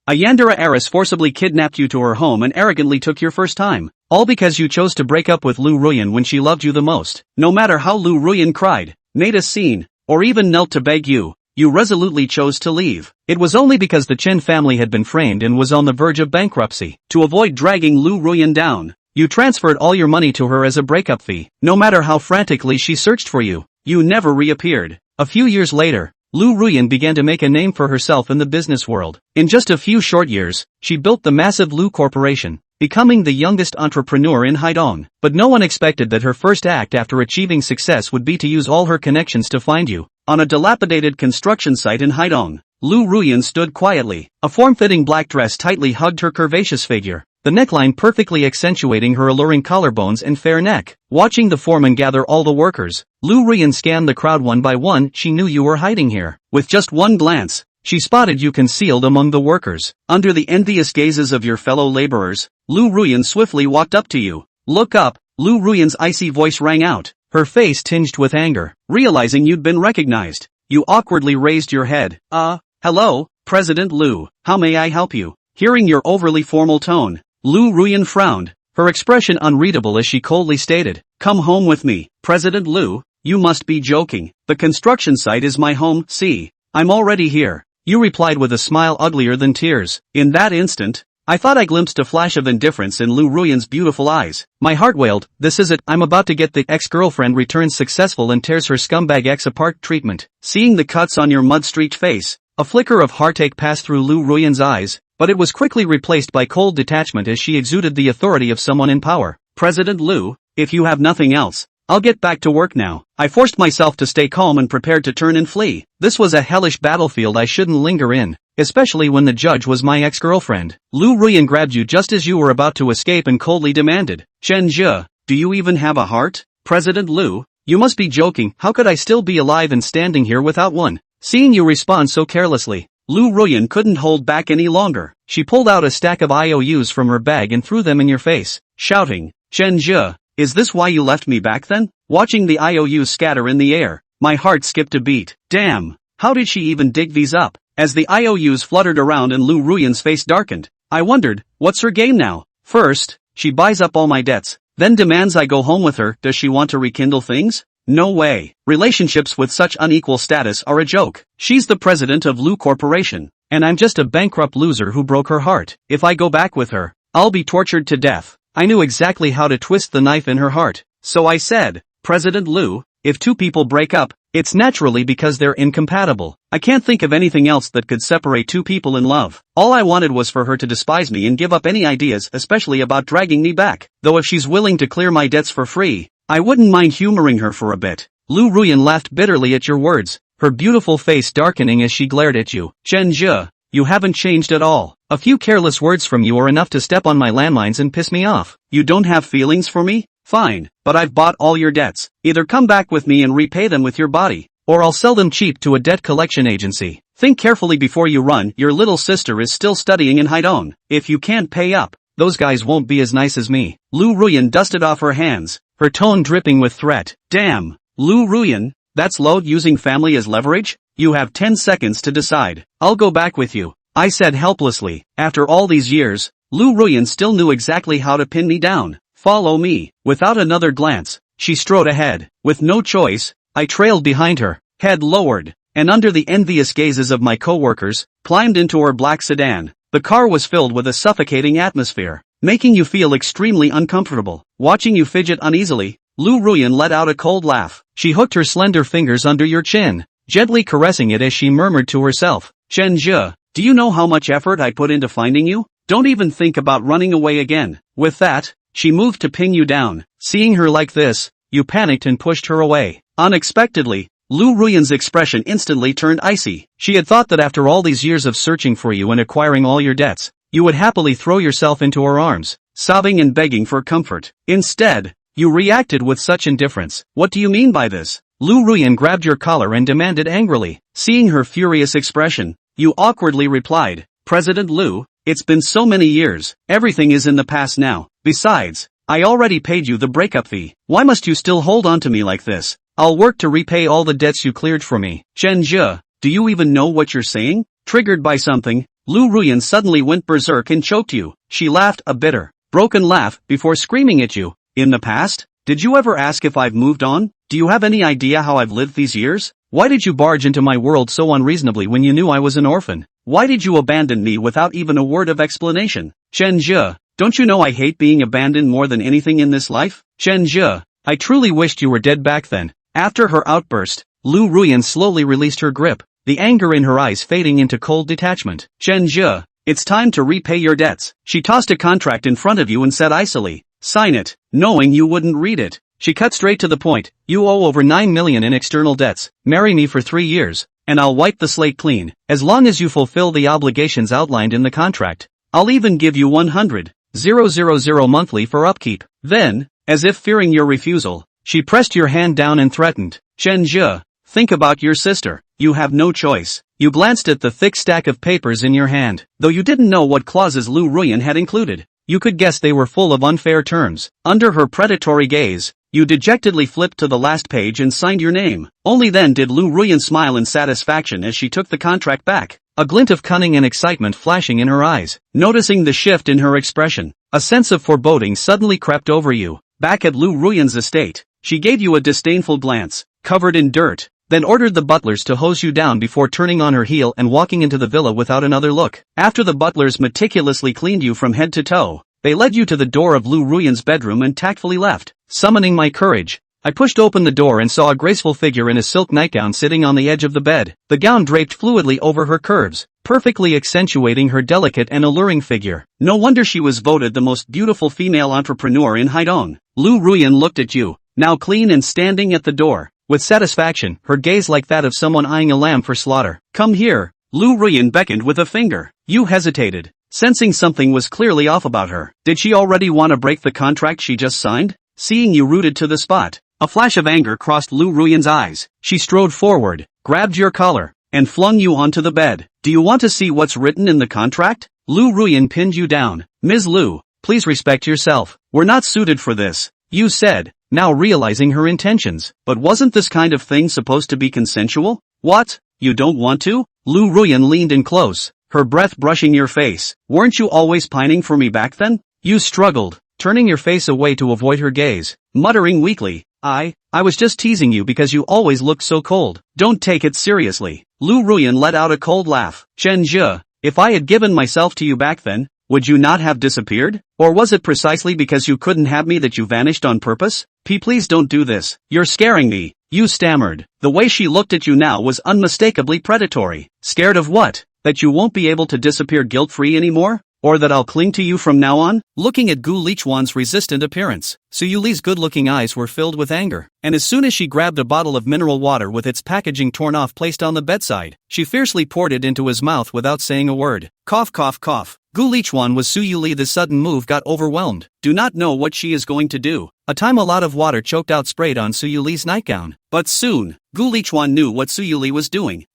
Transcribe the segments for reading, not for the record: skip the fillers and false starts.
A Yandere heiress forcibly kidnapped you to her home and arrogantly took your first time. All because you chose to break up with Lu Ruyan when she loved you the most. No matter how Lu Ruyan cried, made a scene, or even knelt to beg you, you resolutely chose to leave. It was only because the Chen family had been framed and was on the verge of bankruptcy. To avoid dragging Lu Ruyan down, you transferred all your money to her as a breakup fee. No matter how frantically she searched for you, you never reappeared. A few years later, Lu Ruyan began to make a name for herself in the business world. In just a few short years, she built the massive Lu Corporation, becoming the youngest entrepreneur in Haidong. But no one expected that her first act after achieving success would be to use all her connections to find you. On a dilapidated construction site in Haidong, Lu Ruyan stood quietly. A form-fitting black dress tightly hugged her curvaceous figure, the neckline perfectly accentuating her alluring collarbones and fair neck. Watching the foreman gather all the workers, Lu Ruyan scanned the crowd one by one. She knew you were hiding here. With just one glance, she spotted you concealed among the workers. Under the envious gazes of your fellow laborers, Lu Ruyan swiftly walked up to you. Look up, Lu Ruyan's icy voice rang out, her face tinged with anger. Realizing you'd been recognized, you awkwardly raised your head. Hello, President Lu, how may I help you? Hearing your overly formal tone, Lu Ruyan frowned, her expression unreadable as she coldly stated, come home with me. President Lu, you must be joking. The construction site is my home. See, I'm already here. You replied with a smile uglier than tears. In that instant, I thought I glimpsed a flash of indifference in Lu Ruyan's beautiful eyes. My heart wailed, this is it, I'm about to get the ex-girlfriend returns successful and tears her scumbag ex apart treatment. Seeing the cuts on your mud-streaked face, a flicker of heartache passed through Lu Ruyan's eyes, but it was quickly replaced by cold detachment as she exuded the authority of someone in power. President Lu, if you have nothing else, I'll get back to work now. I forced myself to stay calm and prepared to turn and flee. This was a hellish battlefield I shouldn't linger in, especially when the judge was my ex-girlfriend. Lu Ruyan grabbed you just as you were about to escape and coldly demanded, Chen Zhe, do you even have a heart? President Lu, you must be joking, how could I still be alive and standing here without one? Seeing you respond so carelessly, Lu Ruyan couldn't hold back any longer. She pulled out a stack of IOUs from her bag and threw them in your face, shouting, Chen Zhe, is this why you left me back then? Watching the IOUs scatter in the air, my heart skipped a beat. Damn, how did she even dig these up? As the IOUs fluttered around and Lu Ruyan's face darkened, I wondered, what's her game now? First, she buys up all my debts, then demands I go home with her. Does she want to rekindle things? No way. Relationships with such unequal status are a joke. She's the president of Lu Corporation, and I'm just a bankrupt loser who broke her heart. If I go back with her, I'll be tortured to death. I knew exactly how to twist the knife in her heart. So I said, President Lu, if two people break up, it's naturally because they're incompatible. I can't think of anything else that could separate two people in love. All I wanted was for her to despise me and give up any ideas, especially about dragging me back. Though if she's willing to clear my debts for free, I wouldn't mind humoring her for a bit. Lu Ruyan laughed bitterly at your words, her beautiful face darkening as she glared at you. Chen Zhe, you haven't changed at all. A few careless words from you are enough to step on my landmines and piss me off. You don't have feelings for me? Fine, but I've bought all your debts. Either come back with me and repay them with your body, or I'll sell them cheap to a debt collection agency. Think carefully before you run. Your little sister is still studying in Haidong. If you can't pay up, those guys won't be as nice as me. Lu Ruyan dusted off her hands, her tone dripping with threat. Damn, Lu Ruyan, that's low, using family as leverage? You have 10 seconds to decide. I'll go back with you, I said helplessly. After all these years, Lu Ruyan still knew exactly how to pin me down. Follow me. Without another glance, she strode ahead. With no choice, I trailed behind her, head lowered, and under the envious gazes of my coworkers, climbed into her black sedan. The car was filled with a suffocating atmosphere, making you feel extremely uncomfortable. Watching you fidget uneasily, Lu Ruyan let out a cold laugh. She hooked her slender fingers under your chin, gently caressing it as she murmured to herself, Chen Zhe, do you know how much effort I put into finding you? Don't even think about running away again. With that, she moved to pin you down. Seeing her like this, you panicked and pushed her away. Unexpectedly, Lu Ruyan's expression instantly turned icy. She had thought that after all these years of searching for you and acquiring all your debts, you would happily throw yourself into her arms, sobbing and begging for comfort. Instead, you reacted with such indifference. What do you mean by this? Lu Ruyan grabbed your collar and demanded angrily. Seeing her furious expression, you awkwardly replied, President Lu, it's been so many years, everything is in the past now. Besides, I already paid you the breakup fee. Why must you still hold on to me like this? I'll work to repay all the debts you cleared for me. Chen Zhe, do you even know what you're saying? Triggered by something, Lu Ruyan suddenly went berserk and choked you. She laughed, a bitter, broken laugh, before screaming at you. In the past? Did you ever ask if I've moved on? Do you have any idea how I've lived these years? Why did you barge into my world so unreasonably when you knew I was an orphan? Why did you abandon me without even a word of explanation? Shen Zhe, don't you know I hate being abandoned more than anything in this life? Shen Zhe, I truly wished you were dead back then. After her outburst, Lu Ruyan slowly released her grip, the anger in her eyes fading into cold detachment. Shen Zhe, it's time to repay your debts. She tossed a contract in front of you and said icily, sign it, knowing you wouldn't read it. She cut straight to the point, you owe over 9 million in external debts, marry me for 3 years, and I'll wipe the slate clean. As long as you fulfill the obligations outlined in the contract, I'll even give you 100,000 monthly for upkeep. Then, as if fearing your refusal, she pressed your hand down and threatened, Shen Zhe, think about your sister, you have no choice. You glanced at the thick stack of papers in your hand. Though you didn't know what clauses Lu Ruyan had included, you could guess they were full of unfair terms. Under her predatory gaze, you dejectedly flipped to the last page and signed your name. Only then did Lu Ruyan smile in satisfaction as she took the contract back, a glint of cunning and excitement flashing in her eyes. Noticing the shift in her expression, a sense of foreboding suddenly crept over you. Back at Lu Ruyan's estate, she gave you a disdainful glance, covered in dirt, then ordered the butlers to hose you down before turning on her heel and walking into the villa without another look. After the butlers meticulously cleaned you from head to toe, they led you to the door of Lu Ruyan's bedroom and tactfully left. Summoning my courage, I pushed open the door and saw a graceful figure in a silk nightgown sitting on the edge of the bed, the gown draped fluidly over her curves, perfectly accentuating her delicate and alluring figure. No wonder she was voted the most beautiful female entrepreneur in Haidong. Lu Ruyan looked at you, now clean and standing at the door, with satisfaction, her gaze like that of someone eyeing a lamb for slaughter. Come here. Lu Ruyan beckoned with a finger. You hesitated, sensing something was clearly off about her. Did she already want to break the contract she just signed? Seeing you rooted to the spot, a flash of anger crossed Lu Ruyan's eyes. She strode forward, grabbed your collar, and flung you onto the bed. Do you want to see what's written in the contract? Lu Ruyan pinned you down. Ms. Lu, please respect yourself. We're not suited for this, you said, now realizing her intentions. But wasn't this kind of thing supposed to be consensual? What? You don't want to? Lu Ruyan leaned in close, her breath brushing your face. Weren't you always pining for me back then? You struggled, turning your face away to avoid her gaze, muttering weakly, I was just teasing you because you always look so cold. Don't take it seriously. Lu Ruyan let out a cold laugh. Shen Zhe, if I had given myself to you back then, would you not have disappeared? Or was it precisely because you couldn't have me that you vanished on purpose? Please don't do this. You're scaring me, you stammered. The way she looked at you now was unmistakably predatory. Scared of what? That you won't be able to disappear guilt-free anymore? Or that I'll cling to you from now on? Looking at Gu Lichuan's resistant appearance, Su Yuli's good-looking eyes were filled with anger, and as soon as she grabbed a bottle of mineral water with its packaging torn off placed on the bedside, she fiercely poured it into his mouth without saying a word. Cough cough cough. Gu Lichuan was Su Yuli. The sudden move got overwhelmed. Do not know what she is going to do. A lot of water choked out sprayed on Su Yuli's nightgown. But soon, Gu Lichuan knew what Su Yuli was doing.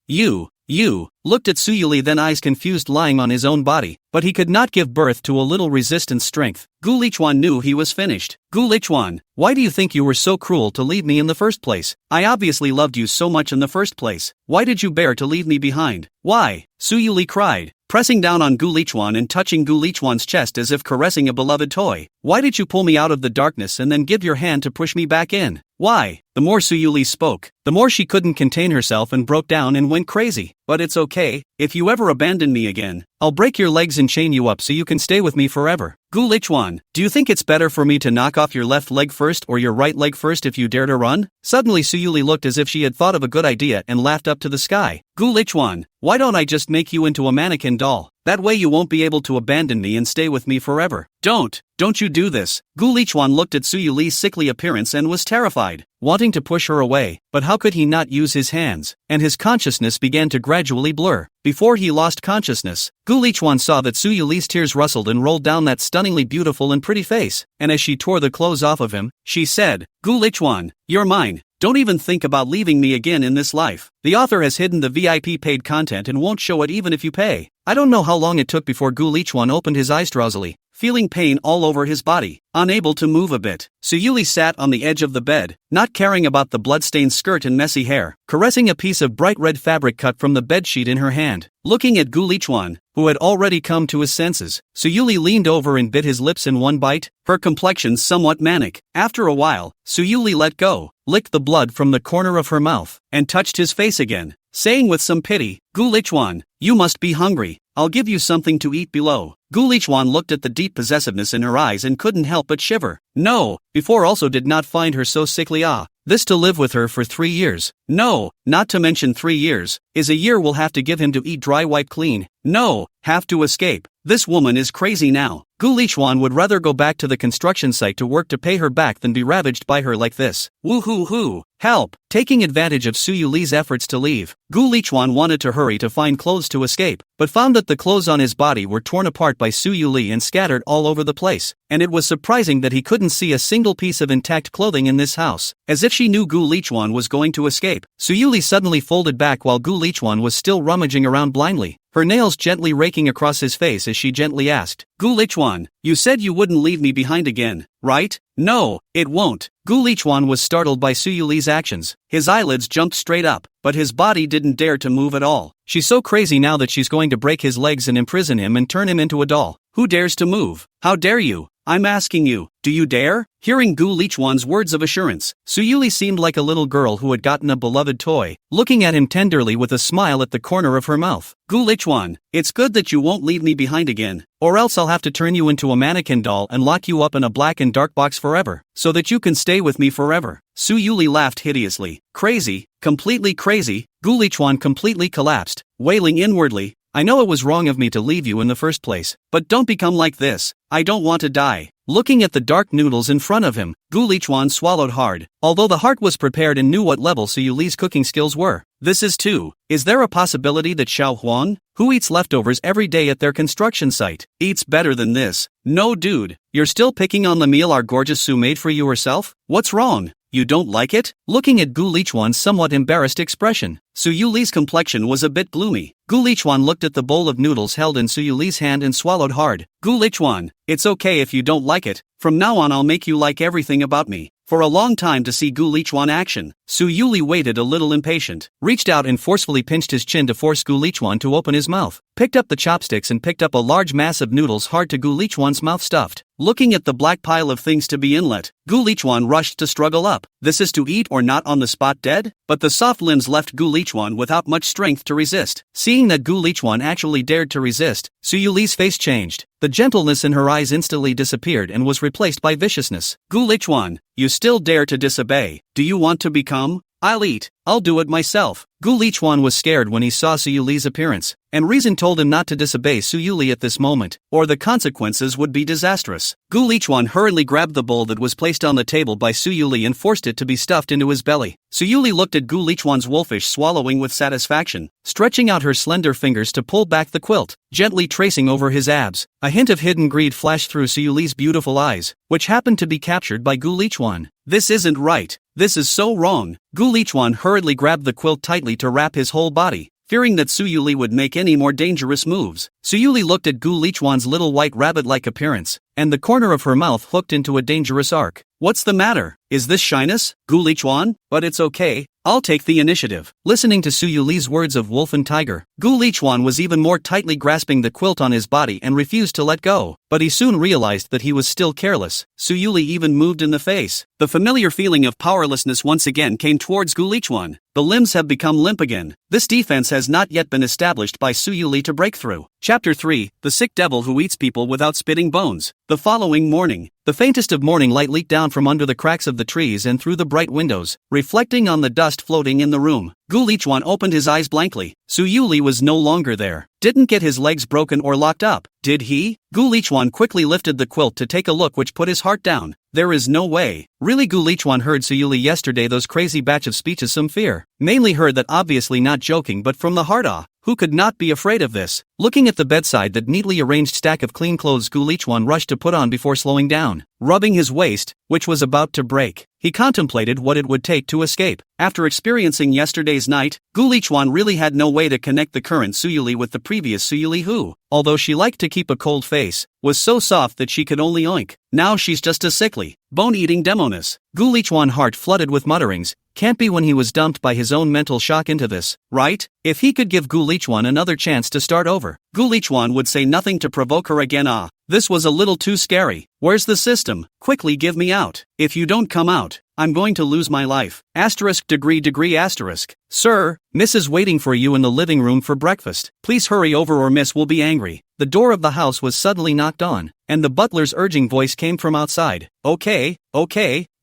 You, looked at Su Yuli, then eyes confused lying on his own body, but he could not give birth to a little resistance strength. Gu Lichuan knew he was finished. Gu Lichuan, why do you think you were so cruel to leave me in the first place? I obviously loved you so much in the first place. Why did you bear to leave me behind? Why? Su Yuli cried, pressing down on Gu Lichuan and touching Gu Lichuan's chest as if caressing a beloved toy. Why did you pull me out of the darkness and then give your hand to push me back in? Why? The more Su Yuli spoke, the more she couldn't contain herself and broke down and went crazy. But it's okay, if you ever abandon me again, I'll break your legs and chain you up so you can stay with me forever. Gu Lichuan, do you think it's better for me to knock off your left leg first or your right leg first if you dare to run? Suddenly Su Yuli looked as if she had thought of a good idea and laughed up to the sky. Gu Lichuan, why don't I just make you into a mannequin doll? That way you won't be able to abandon me and stay with me forever. Don't you do this. Gu Lichuan looked at Su Yuli's sickly appearance and was terrified, wanting to push her away, but how could he not use his hands? And his consciousness began to gradually blur. Before he lost consciousness, Gu Lichuan saw that Su Yuli's tears rustled and rolled down that stunningly beautiful and pretty face, and as she tore the clothes off of him, she said, Gu Lichuan, you're mine. Don't even think about leaving me again in this life. The author has hidden the VIP paid content and won't show it even if you pay. I don't know how long it took before Gu Lichuan opened his eyes drowsily, feeling pain all over his body, unable to move a bit. Su Yuli sat on the edge of the bed, not caring about the blood-stained skirt and messy hair, caressing a piece of bright red fabric cut from the bedsheet in her hand. Looking at Gu Lichuan, who had already come to his senses. Suyuli leaned over and bit his lips in one bite, her complexion somewhat manic. After a while, Suyuli let go, licked the blood from the corner of her mouth, and touched his face again, saying with some pity, "Gu Lichuan, you must be hungry. I'll give you something to eat below." Gu Lichuan looked at the deep possessiveness in her eyes and couldn't help but shiver. No, before also did not find her so sickly. This to live with her for 3 years. No, not to mention 3 years, is a year we'll have to give him to eat dry wipe clean. No, have to escape. This woman is crazy now. Gu Lichuan would rather go back to the construction site to work to pay her back than be ravaged by her like this. Woo-hoo-hoo, help! Taking advantage of Suyuli's efforts to leave, Gu Lichuan wanted to hurry to find clothes to escape, but found that the clothes on his body were torn apart by Suyuli and scattered all over the place, and it was surprising that he couldn't see a single piece of intact clothing in this house. As if she knew Gu Lichuan was going to escape, Suyuli suddenly folded back while Gu Lichuan was still rummaging around blindly, her nails gently raking across his face as she gently asked, "Gu Lichuan, you said you wouldn't leave me behind again, right?" "No, it won't." Gu Lichuan was startled by Suyuli's actions. His eyelids jumped straight up, but his body didn't dare to move at all. She's so crazy now that she's going to break his legs and imprison him and turn him into a doll. Who dares to move? How dare you? I'm asking you, do you dare? Hearing Gu Lichuan's words of assurance, Suyuli seemed like a little girl who had gotten a beloved toy, looking at him tenderly with a smile at the corner of her mouth. "Gu Lichuan, it's good that you won't leave me behind again, or else I'll have to turn you into a mannequin doll and lock you up in a black and dark box forever, so that you can stay with me forever." Suyuli laughed hideously. Crazy, completely crazy. Gu Lichuan completely collapsed, wailing inwardly, "I know it was wrong of me to leave you in the first place, but don't become like this. I don't want to die." Looking at the dark noodles in front of him, Gu Lichuan swallowed hard, although the heart was prepared and knew what level Suyuli's cooking skills were. This is too. Is there a possibility that Xiao Huang, who eats leftovers every day at their construction site, eats better than this? No dude, you're still picking on the meal our gorgeous Su made for you herself? What's wrong? You don't like it? Looking at Gu Lichuan's somewhat embarrassed expression, Suyuli's complexion was a bit gloomy. Gu Lichuan looked at the bowl of noodles held in Suyuli's hand and swallowed hard. "Gu Lichuan, it's okay if you don't like it. From now on I'll make you like everything about me." For a long time to see Gu Lichuan action, Suyuli waited a little impatient, reached out and forcefully pinched his chin to force Gu Lichuan to open his mouth, picked up the chopsticks and picked up a large mass of noodles hard to Gu Lichuan's mouth stuffed. Looking at the black pile of things to be inlet, Gu Lichuan rushed to struggle up. This is to eat or not on the spot dead? But the soft limbs left Gu Lichuan without much strength to resist. Seeing that Gu Lichuan actually dared to resist, Suyuli's face changed. The gentleness in her eyes instantly disappeared and was replaced by viciousness. "Gu Lichuan, you still dare to disobey. Do you want to become? I'll eat. I'll do it myself." Gu Lichuan was scared when he saw Suyuli's appearance, and reason told him not to disobey Suyuli at this moment, or the consequences would be disastrous. Gu Lichuan hurriedly grabbed the bowl that was placed on the table by Suyuli and forced it to be stuffed into his belly. Suyuli looked at Gu Lichuan's wolfish swallowing with satisfaction, stretching out her slender fingers to pull back the quilt, gently tracing over his abs. A hint of hidden greed flashed through Suyuli's beautiful eyes, which happened to be captured by Gu Lichuan. This isn't right. This is so wrong. Gu Lichuan hurriedly grabbed the quilt tightly to wrap his whole body, fearing that Suyuli would make any more dangerous moves. Suyuli looked at Gu Lichuan's little white rabbit-like appearance, and the corner of her mouth hooked into a dangerous arc. "What's the matter? Is this shyness, Gu Lichuan? But it's okay. I'll take the initiative." Listening to Suyuli's words of wolf and tiger, Gu Lichuan was even more tightly grasping the quilt on his body and refused to let go, but he soon realized that he was still careless. Suyuli even moved in the face. The familiar feeling of powerlessness once again came towards Gu Lichuan. The limbs have become limp again. This defense has not yet been established by Suyuli to break through. Chapter 3, The Sick Devil Who Eats People Without Spitting Bones. The following morning, the faintest of morning light leaked down from under the cracks of the trees and through the bright windows, reflecting on the dust floating in the room. Gu Lichuan opened his eyes blankly. Suyuli was no longer there. Didn't get his legs broken or locked up, did he? Gu Lichuan quickly lifted the quilt to take a look, which put his heart down. There is no way. Really? Gu Lichuan heard Suyuli yesterday those crazy batch of speeches some fear. Mainly heard that, obviously not joking but from the heart. Who could not be afraid of this? Looking at the bedside that neatly arranged stack of clean clothes Gu Lichuan rushed to put on before slowing down. Rubbing his waist, which was about to break, he contemplated what it would take to escape. After experiencing yesterday's night, Gu Lichuan really had no way to connect the current Suyuli with the previous Suyuli who, although she liked to keep a cold face, was so soft that she could only oink. Now she's just a sickly, bone-eating demoness. Gu Lichuan's heart flooded with mutterings. Can't be when he was dumped by his own mental shock into this, right? If he could give Gu Lichuan another chance to start over. However, Gu Lichuan would say nothing to provoke her again. This was a little too scary. Where's the system? Quickly give me out. If you don't come out, I'm going to lose my life. *****. Sir, Miss is waiting for you in the living room for breakfast. Please hurry over or Miss will be angry. The door of the house was suddenly knocked on, and the butler's urging voice came from outside. Okay,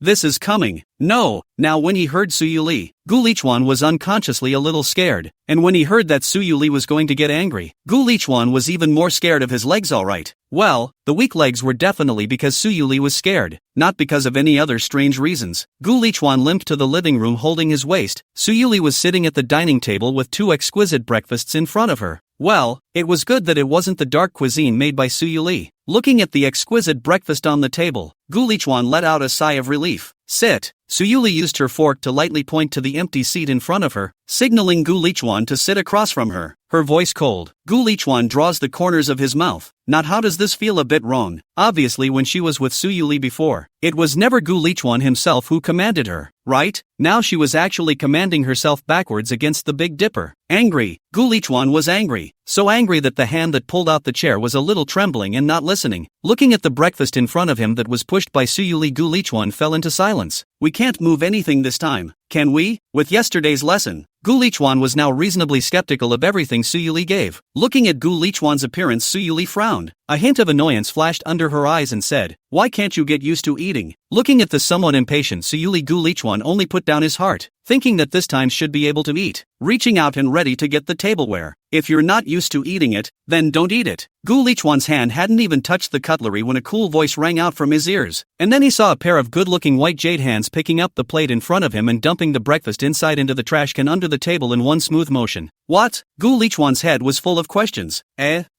this is coming. No. Now when he heard Su Yuli, Gu Lichuan was unconsciously a little scared, and when he heard that Su Yuli was going to get angry, Gu Lichuan was even more scared of his legs. Alright. Well, the weak legs were definitely because Su Yuli was scared, not because of any other strange reasons. Gu Lichuan limped to the living room holding his waist. Su Yuli was sitting at the dining table with 2 exquisite breakfasts in front of her. Well, it was good that it wasn't the dark cuisine made by Su Yuli. Looking at the exquisite breakfast on the table, Gu Lichuan let out a sigh of relief. Sit. Su Yuli used her fork to lightly point to the empty seat in front of her, signaling Gu Lichuan to sit across from her. Her voice cold. Gu Lichuan draws the corners of his mouth. Not how does this feel a bit wrong? Obviously when she was with Su Yuli before, it was never Gu Lichuan himself who commanded her, right? Now she was actually commanding herself backwards against the Big Dipper. Angry. Gu Lichuan was angry. So angry that the hand that pulled out the chair was a little trembling and not listening. Looking at the breakfast in front of him that was pushed by Su Yuli, Gu Lichuan fell into silence. We can't move anything this time, can we? With yesterday's lesson, Gu Lichuan was now reasonably skeptical of everything Su Yuli gave. Looking at Gu Lichuan's appearance, Su Yuli frowned. A hint of annoyance flashed under her eyes and said, "Why can't you get used to eating?" Looking at the somewhat impatient Su Yuli, Gu Lichuan only put down his heart, thinking that this time should be able to eat, reaching out and ready to get the tableware. If you're not used to eating it, then don't eat it. Gu Lichuan's hand hadn't even touched the cutlery when a cool voice rang out from his ears, and then he saw a pair of good-looking white jade hands picking up the plate in front of him and dumping the breakfast inside into the trash can under the table in one smooth motion. What? Gu Lichuan's head was full of questions.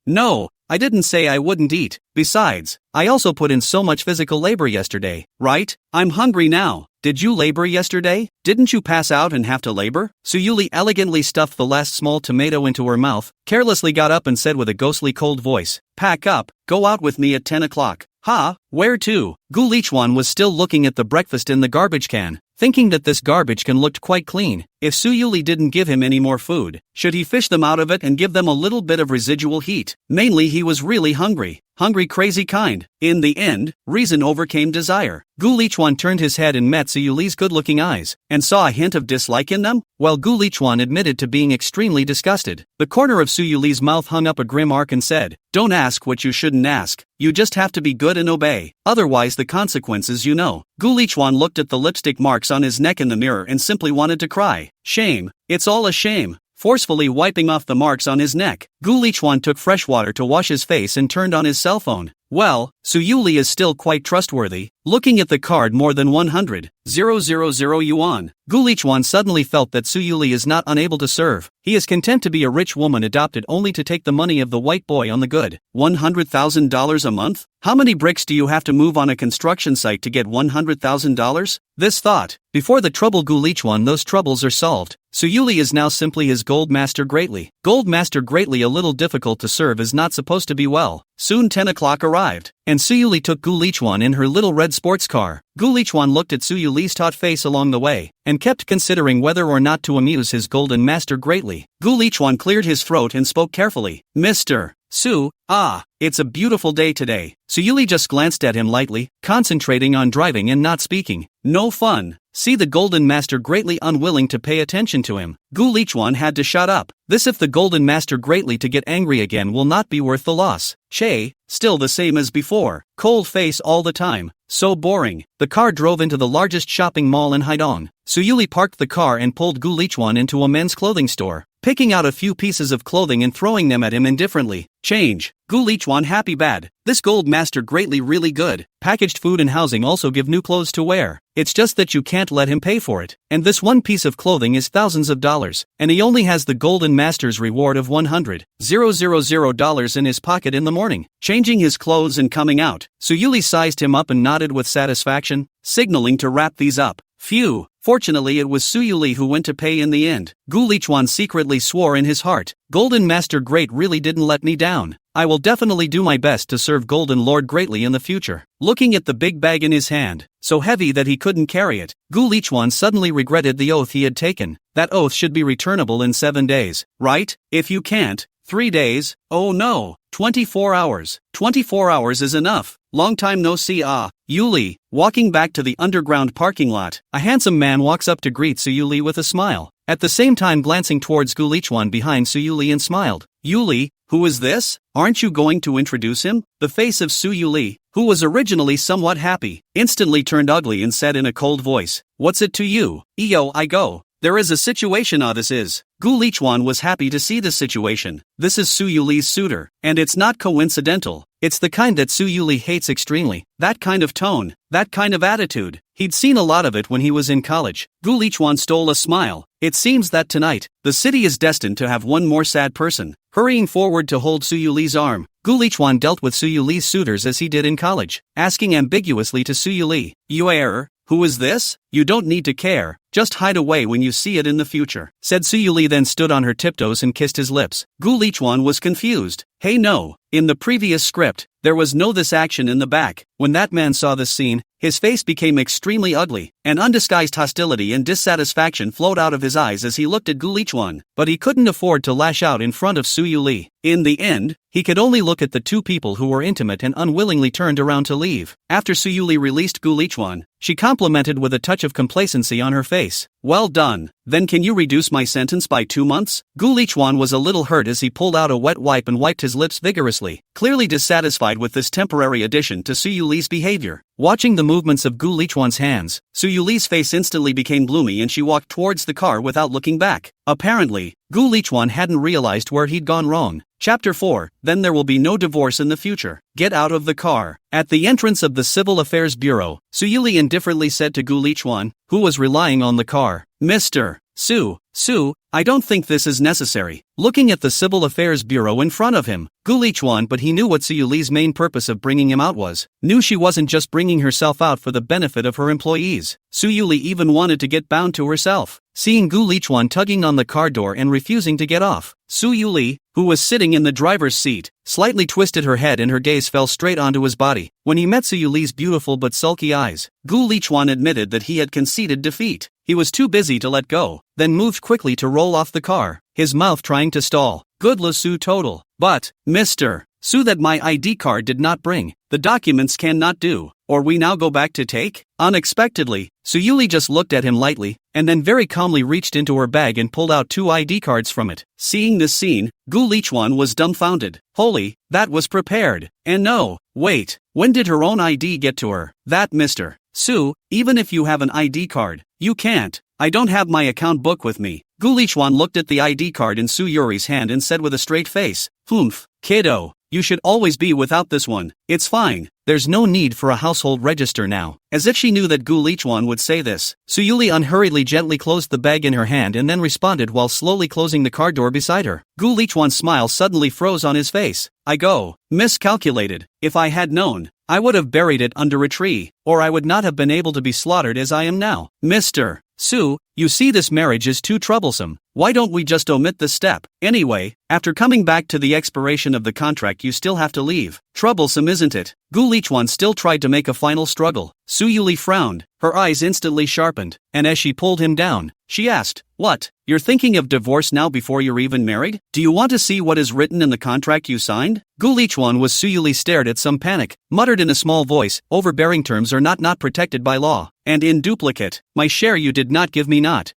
No. I didn't say I wouldn't eat. Besides, I also put in so much physical labor yesterday, right? I'm hungry now. Did you labor yesterday? Didn't you pass out and have to labor? Su Yuli elegantly stuffed the last small tomato into her mouth, carelessly got up and said with a ghostly cold voice, "Pack up, go out with me at 10 o'clock. Ha, where to? Gu Lichuan was still looking at the breakfast in the garbage can, thinking that this garbage can looked quite clean. If Su Yuli didn't give him any more food, should he fish them out of it and give them a little bit of residual heat? Mainly he was really hungry. Hungry crazy kind. In the end, reason overcame desire. Gu Lichuan turned his head and met Su Yuli's good-looking eyes, and saw a hint of dislike in them, while Gu Lichuan admitted to being extremely disgusted. The corner of Su Yuli's mouth hung up a grim arc and said, "Don't ask what you shouldn't ask. You just have to be good and obey. Otherwise the consequences you know." Gu Lichuan looked at the lipstick marks on his neck in the mirror and simply wanted to cry. Shame. It's all a shame. Forcefully wiping off the marks on his neck, Gu Lichuan took fresh water to wash his face and turned on his cell phone. Well, Su Yuli is still quite trustworthy. Looking at the card more than 100,000 yuan, Gu Lichuan suddenly felt that Su Yuli is not unable to serve. He is content to be a rich woman adopted only to take the money of the white boy on the good. $100,000 a month? How many bricks do you have to move on a construction site to get $100,000? This thought, before the trouble Gu Lichuan, those troubles are solved. Su Yuli is now simply his Gold Master Greatly. Gold Master Greatly a little difficult to serve is not supposed to be well. Soon 10 o'clock arrived, and Su Yuli took Gu Lichuan in her little red sports car. Gu Lichuan looked at Su Yuli's taut face along the way, and kept considering whether or not to amuse his Golden Master Greatly. Gu Lichuan cleared his throat and spoke carefully. "Mr. Su, it's a beautiful day today." Su Yuli just glanced at him lightly, concentrating on driving and not speaking. No fun. See the Golden Master Greatly unwilling to pay attention to him. Gu Lichuan had to shut up. This if the Golden Master Greatly to get angry again will not be worth the loss. Che, still the same as before. Cold face all the time. So boring. The car drove into the largest shopping mall in Haidong. Su Yuli parked the car and pulled Gu Lichuan into a men's clothing store, picking out a few pieces of clothing and throwing them at him indifferently. Change. Gu Lichuan happy bad. This Gold Master Greatly really good. Packaged food and housing also give new clothes to wear. It's just that you can't let him pay for it. And this one piece of clothing is thousands of dollars, and he only has the Golden Master's reward of $100,000 in his pocket in the morning. Changing his clothes and coming out, Su Yuli sized him up and nodded with satisfaction, signaling to wrap these up. Phew. Fortunately it was Su Yuli who went to pay in the end. Gu Lichuan secretly swore in his heart, "Golden Master Great really didn't let me down. I will definitely do my best to serve Golden Lord greatly in the future." Looking at the big bag in his hand, so heavy that he couldn't carry it, Gu Lichuan suddenly regretted the oath he had taken. That oath should be returnable in 7 days, right? If you can't, 3 days? Oh no. 24 hours. 24 hours is enough. Long time no see. Yuli. Walking back to the underground parking lot, a handsome man walks up to greet Suyuli with a smile, at the same time glancing towards Gu Lichuan behind Suyuli and smiled. Yuli, who is this? Aren't you going to introduce him? The face of Suyuli, who was originally somewhat happy, instantly turned ugly and said in a cold voice, "What's it to you? Iyo, I go. There is a situation. This is." Gu Lichuan was happy to see this situation. This is Suyuli's suitor, and it's not coincidental. It's the kind that Suyuli hates extremely. That kind of tone, that kind of attitude. He'd seen a lot of it when he was in college. Gu Lichuan stole a smile. It seems that tonight, the city is destined to have one more sad person. Hurrying forward to hold Suyuli's arm, Gu Lichuan dealt with Suyuli's suitors as he did in college, asking ambiguously to Suyuli, "You who is this? You don't need to care, just hide away when you see it in the future," said Suyuli, then stood on her tiptoes and kissed his lips. Gu Lichuan was confused. Hey no, in the previous script, there was no this action in the back. When that man saw this scene, his face became extremely ugly, and undisguised hostility and dissatisfaction flowed out of his eyes as he looked at Gu Lichuan, but he couldn't afford to lash out in front of Suyuli. In the end, he could only look at the two people who were intimate and unwillingly turned around to leave. After Suyuli released Gu Lichuan, she complimented with a touch of complacency on her face. "Well done. Then can you reduce my sentence by 2 months? Gu Lichuan was a little hurt as he pulled out a wet wipe and wiped his lips vigorously, clearly dissatisfied with this temporary addition to Suyuli's behavior. Watching the movements of Gu Lichuan's hands, Suyuli's face instantly became gloomy and she walked towards the car without looking back. Apparently, Gu Lichuan hadn't realized where he'd gone wrong. Chapter 4, Then there will be no divorce in the future. Get out of the car. At the entrance of the Civil Affairs Bureau, Suyuli indifferently said to Gu Lichuan, who was relying on the car, "Mr. Su, I don't think this is necessary." Looking at the Civil Affairs Bureau in front of him, Gu Lichuan, but he knew what Suyuli's main purpose of bringing him out was, knew she wasn't just bringing herself out for the benefit of her employees. Suyuli even wanted to get bound to herself. Seeing Gu Lichuan tugging on the car door and refusing to get off, Suyuli, who was sitting in the driver's seat, slightly twisted her head and her gaze fell straight onto his body. When he met Suyuli's beautiful but sulky eyes, Gu Lichuan admitted that he had conceded defeat. He was too busy to let go, then moved quickly to roll off the car, his mouth trying to stall. "Good Su total. But, Mr. Su, that my ID card did not bring. The documents cannot do. Or we now go back to take?" Unexpectedly, Suyuli just looked at him lightly, and then very calmly reached into her bag and pulled out 2 ID cards from it. Seeing this scene, Gu Lichuan was dumbfounded. Holy, that was prepared. And no, wait, when did her own ID get to her? That Mr. Su, even if you have an ID card, you can't. I don't have my account book with me. Gu Lichuan looked at the ID card in Suyuri's hand and said with a straight face, "Humph, kiddo, you should always be without this one. It's fine. There's no need for a household register now." As if she knew that Gu Lichuan would say this, Suyuli unhurriedly gently closed the bag in her hand and then responded while slowly closing the car door beside her. Gu Lichuan's smile suddenly froze on his face. "I go. Miscalculated. If I had known, I would have buried it under a tree, or I would not have been able to be slaughtered as I am now. Mr. Su, you see this marriage is too troublesome. Why don't we just omit this step? Anyway, after coming back to the expiration of the contract you still have to leave. Troublesome, isn't it?" Gu Lichuan still tried to make a final struggle. Suyuli frowned, her eyes instantly sharpened, and as she pulled him down, she asked, "What? You're thinking of divorce now before you're even married? Do you want to see what is written in the contract you signed?" Gu Lichuan was Suyuli stared at some panic, muttered in a small voice, "Overbearing terms are not protected by law. And in duplicate, my share you did not give me not."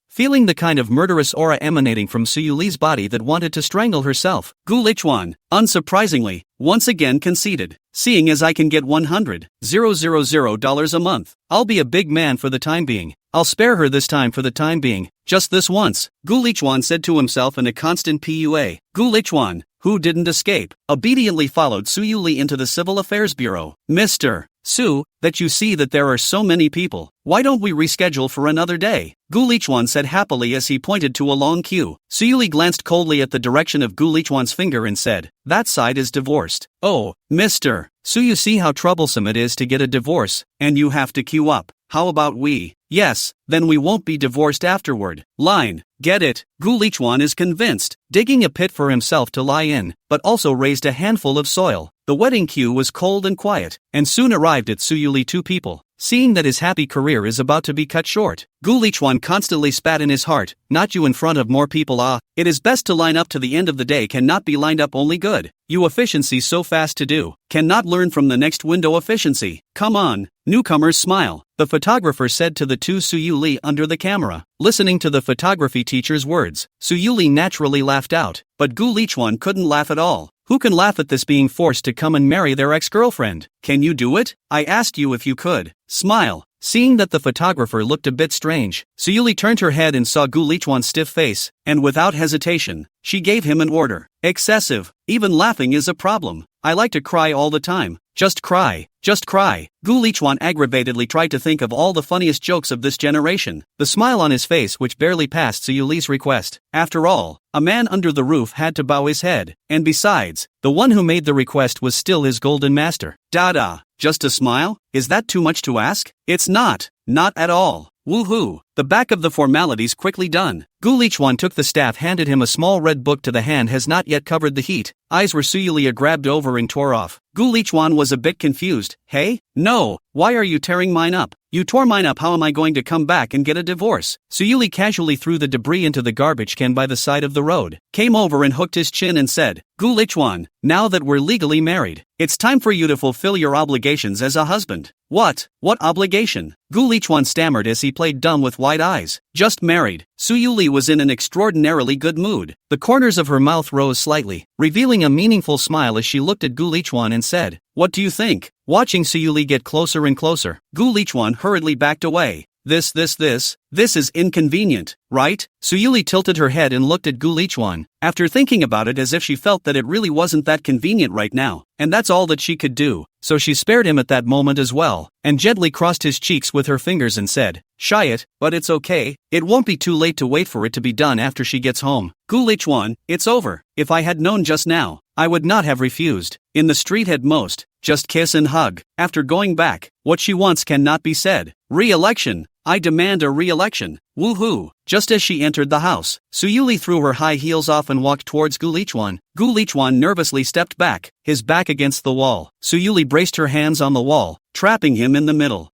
Feeling the kind of murderous aura emanating from Suyuli's body that wanted to strangle herself, Gu Lichuan, unsurprisingly, once again conceded. "Seeing as I can get $100,000 a month, I'll be a big man for the time being. I'll spare her this time for the time being, just this once," Gu Lichuan said to himself in a constant PUA. Gu Lichuan, who didn't escape, obediently followed Suyuli into the Civil Affairs Bureau. "Mr. Su, that you see that there are so many people. Why don't we reschedule for another day?" Gu Lichuan said happily as he pointed to a long queue. Suyuli glanced coldly at the direction of Gu Lichuan's finger and said, "That side is divorced." "Oh, Mr. Su, you see how troublesome it is to get a divorce, and you have to queue up. How about we? Yes, then we won't be divorced afterward. Line, get it?" Gu Lichuan is convinced, digging a pit for himself to lie in, but also raised a handful of soil. The wedding queue was cold and quiet, and soon arrived at Suyuli 2 people, seeing that his happy career is about to be cut short. Gu Lichuan constantly spat in his heart, not you in front of more people it is best to line up to the end of the day cannot be lined up only good. You efficiency so fast to do, cannot learn from the next window efficiency. Come on. Newcomers smile, the photographer said to the two Suyuli under the camera. Listening to the photography teacher's words, Suyuli naturally laughed out, but Gu Lichuan couldn't laugh at all. Who can laugh at this being forced to come and marry their ex-girlfriend? Can you do it? I asked you if you could. Smile. Seeing that the photographer looked a bit strange, Suyuli turned her head and saw Gu Lichuan's stiff face, and without hesitation, she gave him an order. Excessive. Even laughing is a problem. I like to cry all the time. Just cry. Just cry. Gu Lichuan aggravatedly tried to think of all the funniest jokes of this generation. The smile on his face which barely passed Suyuli's request. After all, a man under the roof had to bow his head. And besides, the one who made the request was still his golden master. Dada. Just a smile? Is that too much to ask? It's not. Not at all. Woohoo! The back of the formalities quickly done. Gu Lichuan took the staff, handed him a small red book to the hand has not yet covered the heat. Eyes were Suyulia grabbed over and tore off. Gu Lichuan was a bit confused. Hey? No. Why are you tearing mine up? You tore mine up, how am I going to come back and get a divorce? Suyuli casually threw the debris into the garbage can by the side of the road, came over and hooked his chin and said, Gu Lichuan, now that we're legally married, it's time for you to fulfill your obligations as a husband. What? What obligation? Gu Lichuan stammered as he played dumb with wide eyes. Just married. Suyuli was in an extraordinarily good mood. The corners of her mouth rose slightly, revealing a meaningful smile as she looked at Gu Lichuan and said, What do you think? Watching Suyuli get closer and closer, Gu Lichuan hurriedly backed away. This is inconvenient, right? Suyuli tilted her head and looked at Gu Lichuan, after thinking about it as if she felt that it really wasn't that convenient right now, and that's all that she could do, so she spared him at that moment as well, and gently crossed his cheeks with her fingers and said, Shy it, but it's okay, it won't be too late to wait for it to be done after she gets home. Gu Lichuan, it's over. If I had known just now, I would not have refused. In the street at most, just kiss and hug. After going back, what she wants cannot be said. Re-election. I demand a re-election. Woohoo! Just as she entered the house, Suyuli threw her high heels off and walked towards Gu Lichuan. Gu Lichuan nervously stepped back, his back against the wall. Suyuli braced her hands on the wall, trapping him in the middle.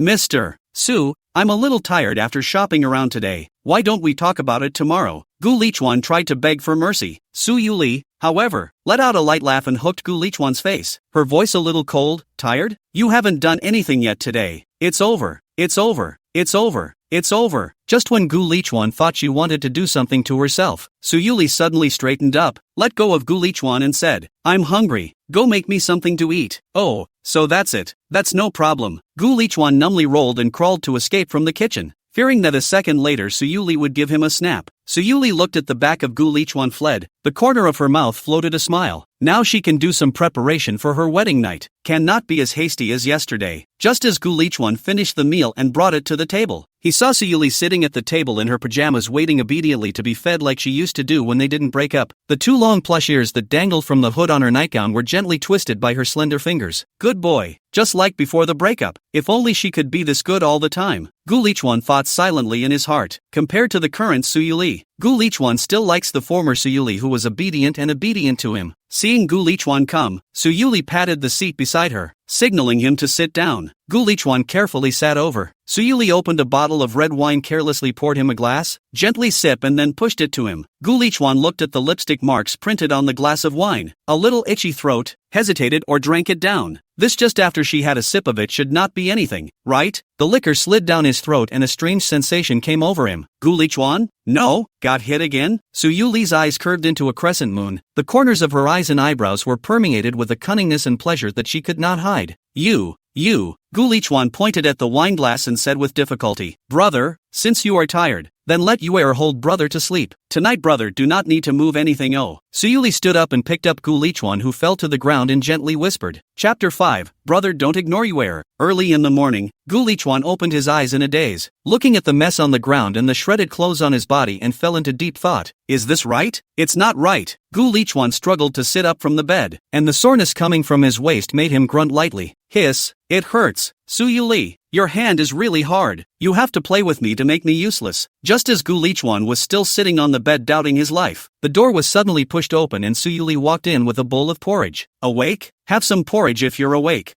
Mr. Su, I'm a little tired after shopping around today. Why don't we talk about it tomorrow? Gu Lichuan tried to beg for mercy. Suyuli, however, let out a light laugh and hooked Gu Lichuan's face, her voice a little cold. Tired? You haven't done anything yet today. It's over. It's over. It's over. It's over. Just when Gu Lichuan thought she wanted to do something to herself, Suyuli suddenly straightened up, let go of Gu Lichuan and said, I'm hungry. Go make me something to eat. Oh, so that's it. That's no problem. Gu Lichuan numbly rolled and crawled to escape from the kitchen, fearing that a second later Suyuli would give him a snap. Suyuli looked at the back of Gu Lichuan fled, the corner of her mouth floated a smile. Now she can do some preparation for her wedding night, cannot be as hasty as yesterday. Just as Gu Lichuan finished the meal and brought it to the table, he saw Suyuli sitting at the table in her pajamas waiting obediently to be fed like she used to do when they didn't break up. The two long plush ears that dangled from the hood on her nightgown were gently twisted by her slender fingers. Good boy, just like before the breakup. If only she could be this good all the time. Gu Lichuan thought silently in his heart. Compared to the current Suyuli, Gu Lichuan still likes the former Suyuli who was obedient to him. Seeing Gu Lichuan come, Suyuli patted the seat beside her, signaling him to sit down. Gu Lichuan carefully sat over. Suyuli opened a bottle of red wine, carelessly poured him a glass, gently sipped and then pushed it to him. Gu Lichuan looked at the lipstick marks printed on the glass of wine, a little itchy throat, hesitated or drank it down. This just after she had a sip of it should not be anything, right? The liquor slid down his throat and a strange sensation came over him. Gu Lichuan? No? Got hit again? Suyuli's eyes curved into a crescent moon. The corners of her eyes and eyebrows were permeated with a cunningness and pleasure that she could not hide. You. Gu Lichuan pointed at the wineglass and said with difficulty, Brother, since you are tired, then let Yue hold brother to sleep. Tonight brother do not need to move anything. Oh. Suyuli stood up and picked up Gu Lichuan who fell to the ground and gently whispered. Chapter 5, Brother don't ignore Yue. Early in the morning, Gu Lichuan opened his eyes in a daze, looking at the mess on the ground and the shredded clothes on his body and fell into deep thought. Is this right? It's not right. Gu Lichuan struggled to sit up from the bed, and the soreness coming from his waist made him grunt lightly. Hiss, it hurts. Suyuli, your hand is really hard. You have to play with me to make me useless. Just as Gu Lichuan was still sitting on the bed doubting his life, the door was suddenly pushed pushed open and Suyuli walked in with a bowl of porridge. Awake? Have some porridge if you're awake.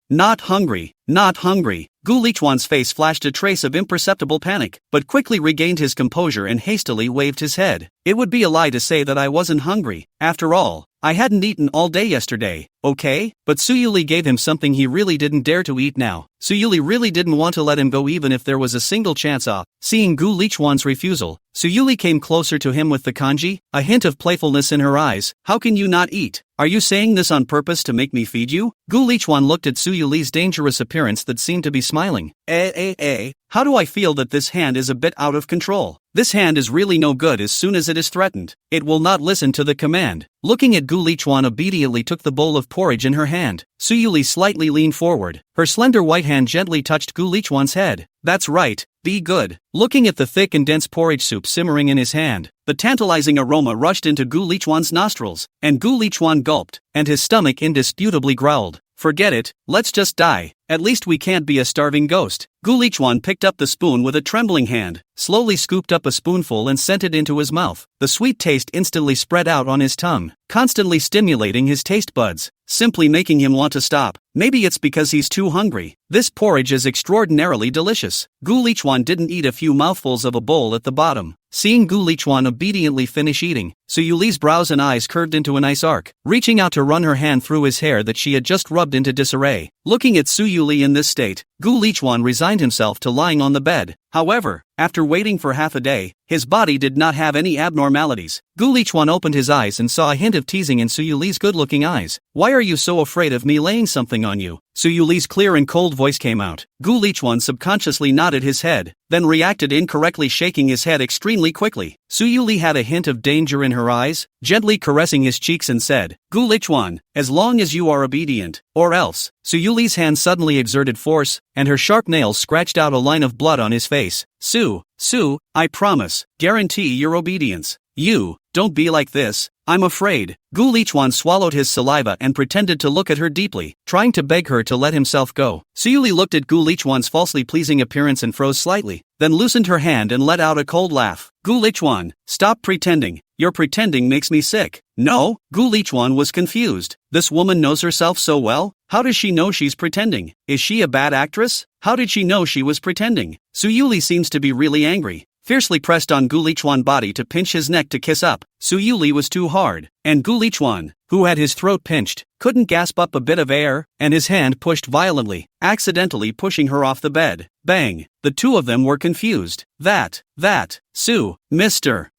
Not hungry, not hungry. Gu Lichuan's face flashed a trace of imperceptible panic, but quickly regained his composure and hastily waved his head. It would be a lie to say that I wasn't hungry. After all, I hadn't eaten all day yesterday, okay? But Suyuli gave him something he really didn't dare to eat now. Suyuli really didn't want to let him go even if there was a single chance off. Seeing Gu Lichuan's refusal, Suyuli came closer to him with the kanji, a hint of playfulness in her eyes. How can you not eat? Are you saying this on purpose to make me feed you? Gu Lichuan looked at Suyuli's dangerous appearance that seemed to be smiling. How do I feel that this hand is a bit out of control? This hand is really no good as soon as it is threatened. It will not listen to the command. Looking at Gu Lichuan obediently took the bowl of porridge in her hand. Suyuli slightly leaned forward. Her slender white hand gently touched Gu Lichuan's head. That's right, be good. Looking at the thick and dense porridge soup simmering in his hand, the tantalizing aroma rushed into Gu Lichuan's nostrils, and Gu Lichuan gulped, and his stomach indisputably growled. Forget it, let's just die. At least we can't be a starving ghost. Gu Lichuan picked up the spoon with a trembling hand, slowly scooped up a spoonful and sent it into his mouth. The sweet taste instantly spread out on his tongue, constantly stimulating his taste buds, simply making him want to stop. Maybe it's because he's too hungry. This porridge is extraordinarily delicious. Gu Lichuan didn't eat a few mouthfuls of a bowl at the bottom. Seeing Gu Lichuan obediently finish eating, Suyuli's brows and eyes curved into a nice arc, reaching out to run her hand through his hair that she had just rubbed into disarray. Looking at Suyuli in this state, Gu Lichuan resigned himself to lying on the bed. However, after waiting for half a day, his body did not have any abnormalities. Gu Lichuan opened his eyes and saw a hint of teasing in Suyuli's good-looking eyes. Why are you so afraid of me laying something on you? Suyuli's clear and cold voice came out. Gu Lichuan subconsciously nodded his head, then reacted incorrectly, shaking his head extremely quickly. Suyuli had a hint of danger in her eyes, gently caressing his cheeks and said, Gu Lichuan, as long as you are obedient, or else. Suyuli's hand suddenly exerted force, and her sharp nails scratched out a line of blood on his face. Su, I promise, guarantee your obedience. You, don't be like this, I'm afraid. Gu Lichuan swallowed his saliva and pretended to look at her deeply, trying to beg her to let himself go. Suyuli looked at Gu Lichuan's falsely pleasing appearance and froze slightly, then loosened her hand and let out a cold laugh. Gu Lichuan, stop pretending. Your pretending makes me sick. No? Gu Lichuan was confused. This woman knows herself so well? How does she know she's pretending? Is she a bad actress? How did she know she was pretending? Suyuli seems to be really angry. Fiercely pressed on Gu Lichuan's body to pinch his neck to kiss up. Suyuli was too hard, and Gu Lichuan, who had his throat pinched, couldn't gasp up a bit of air, and his hand pushed violently, accidentally pushing her off the bed. Bang! The two of them were confused.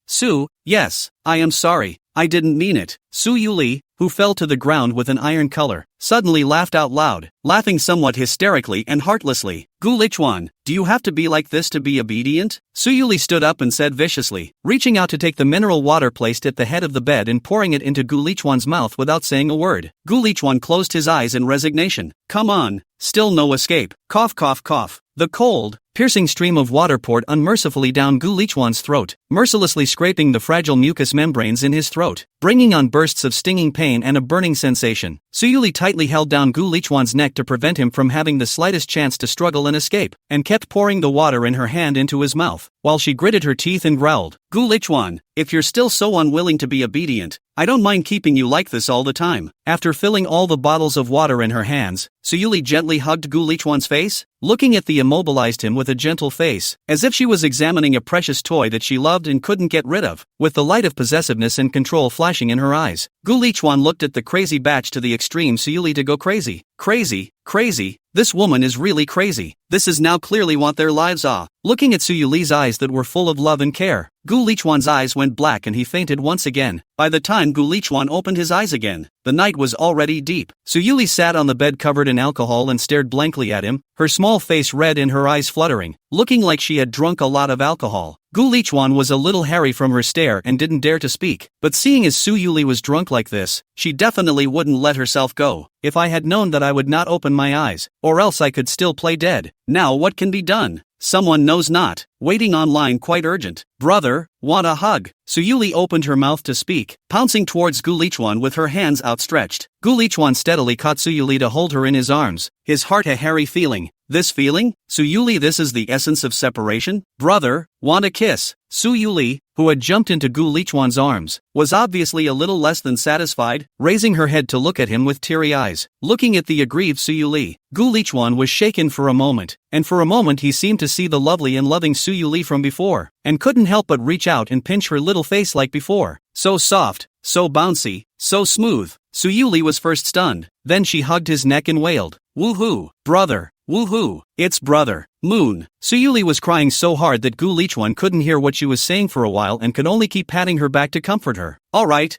Su, yes, I am sorry, I didn't mean it. Suyuli, who fell to the ground with an iron color, suddenly laughed out loud, laughing somewhat hysterically and heartlessly. Gu Lichuan, do you have to be like this to be obedient? Suyuli stood up and said viciously, reaching out to take the mineral water placed at the head of the bed and pouring it into Gu Lichuan's mouth without saying a word. Gu Lichuan closed his eyes in resignation. Come on, still no escape. Cough cough cough. The cold, piercing stream of water poured unmercifully down Gu Lichuan's throat, mercilessly scraping the fragile mucous membranes in his throat, bringing on bursts of stinging pain and a burning sensation. Suyuli tightly held down Gu Lichuan's neck to prevent him from having the slightest chance to struggle and escape, and kept pouring the water in her hand into his mouth, while she gritted her teeth and growled. Gu Lichuan, if you're still so unwilling to be obedient, I don't mind keeping you like this all the time. After filling all the bottles of water in her hands, Suyuli gently hugged Gu Lichuan's face, looking at the immobilized him with a gentle face, as if she was examining a precious toy that she loved and couldn't get rid of, with the light of possessiveness and control flashing in her eyes. Gu Lichuan looked at the crazy batch to the extreme. Suyuli to go crazy. Crazy, this woman is really crazy. This is now clearly what their lives are. Looking at Suyuli's eyes that were full of love and care, Gu Lichuan's eyes went black and he fainted once again. By the time Gu Lichuan opened his eyes again, the night was already deep. Suyuli sat on the bed covered in alcohol and stared blankly at him, her small face red and her eyes fluttering, looking like she had drunk a lot of alcohol. Gu Lichuan was a little hairy from her stare and didn't dare to speak, but seeing as Suyuli was drunk like this, she definitely wouldn't let herself go. If I had known that I would not open my eyes, or else I could still play dead. Now what can be done? Someone knows not. Waiting online quite urgent. Brother, want a hug? Suyuli opened her mouth to speak, pouncing towards Gu Lichuan with her hands outstretched. Gu Lichuan steadily caught Suyuli to hold her in his arms, his heart a hairy feeling. This feeling? Su Yuli, this is the essence of separation? Brother, want a kiss? Su Yuli, who had jumped into Gu Lichuan's arms, was obviously a little less than satisfied, raising her head to look at him with teary eyes. Looking at the aggrieved Su Yuli, Gu Lichuan was shaken for a moment, and for a moment he seemed to see the lovely and loving Su Yuli from before, and couldn't help but reach out and pinch her little face like before. So soft, so bouncy, so smooth. Su Yuli was first stunned, then she hugged his neck and wailed, "Woohoo, brother, woohoo, it's brother, Moon." Su Yuli was crying so hard that Gu Lichuan couldn't hear what she was saying for a while and could only keep patting her back to comfort her. Alright,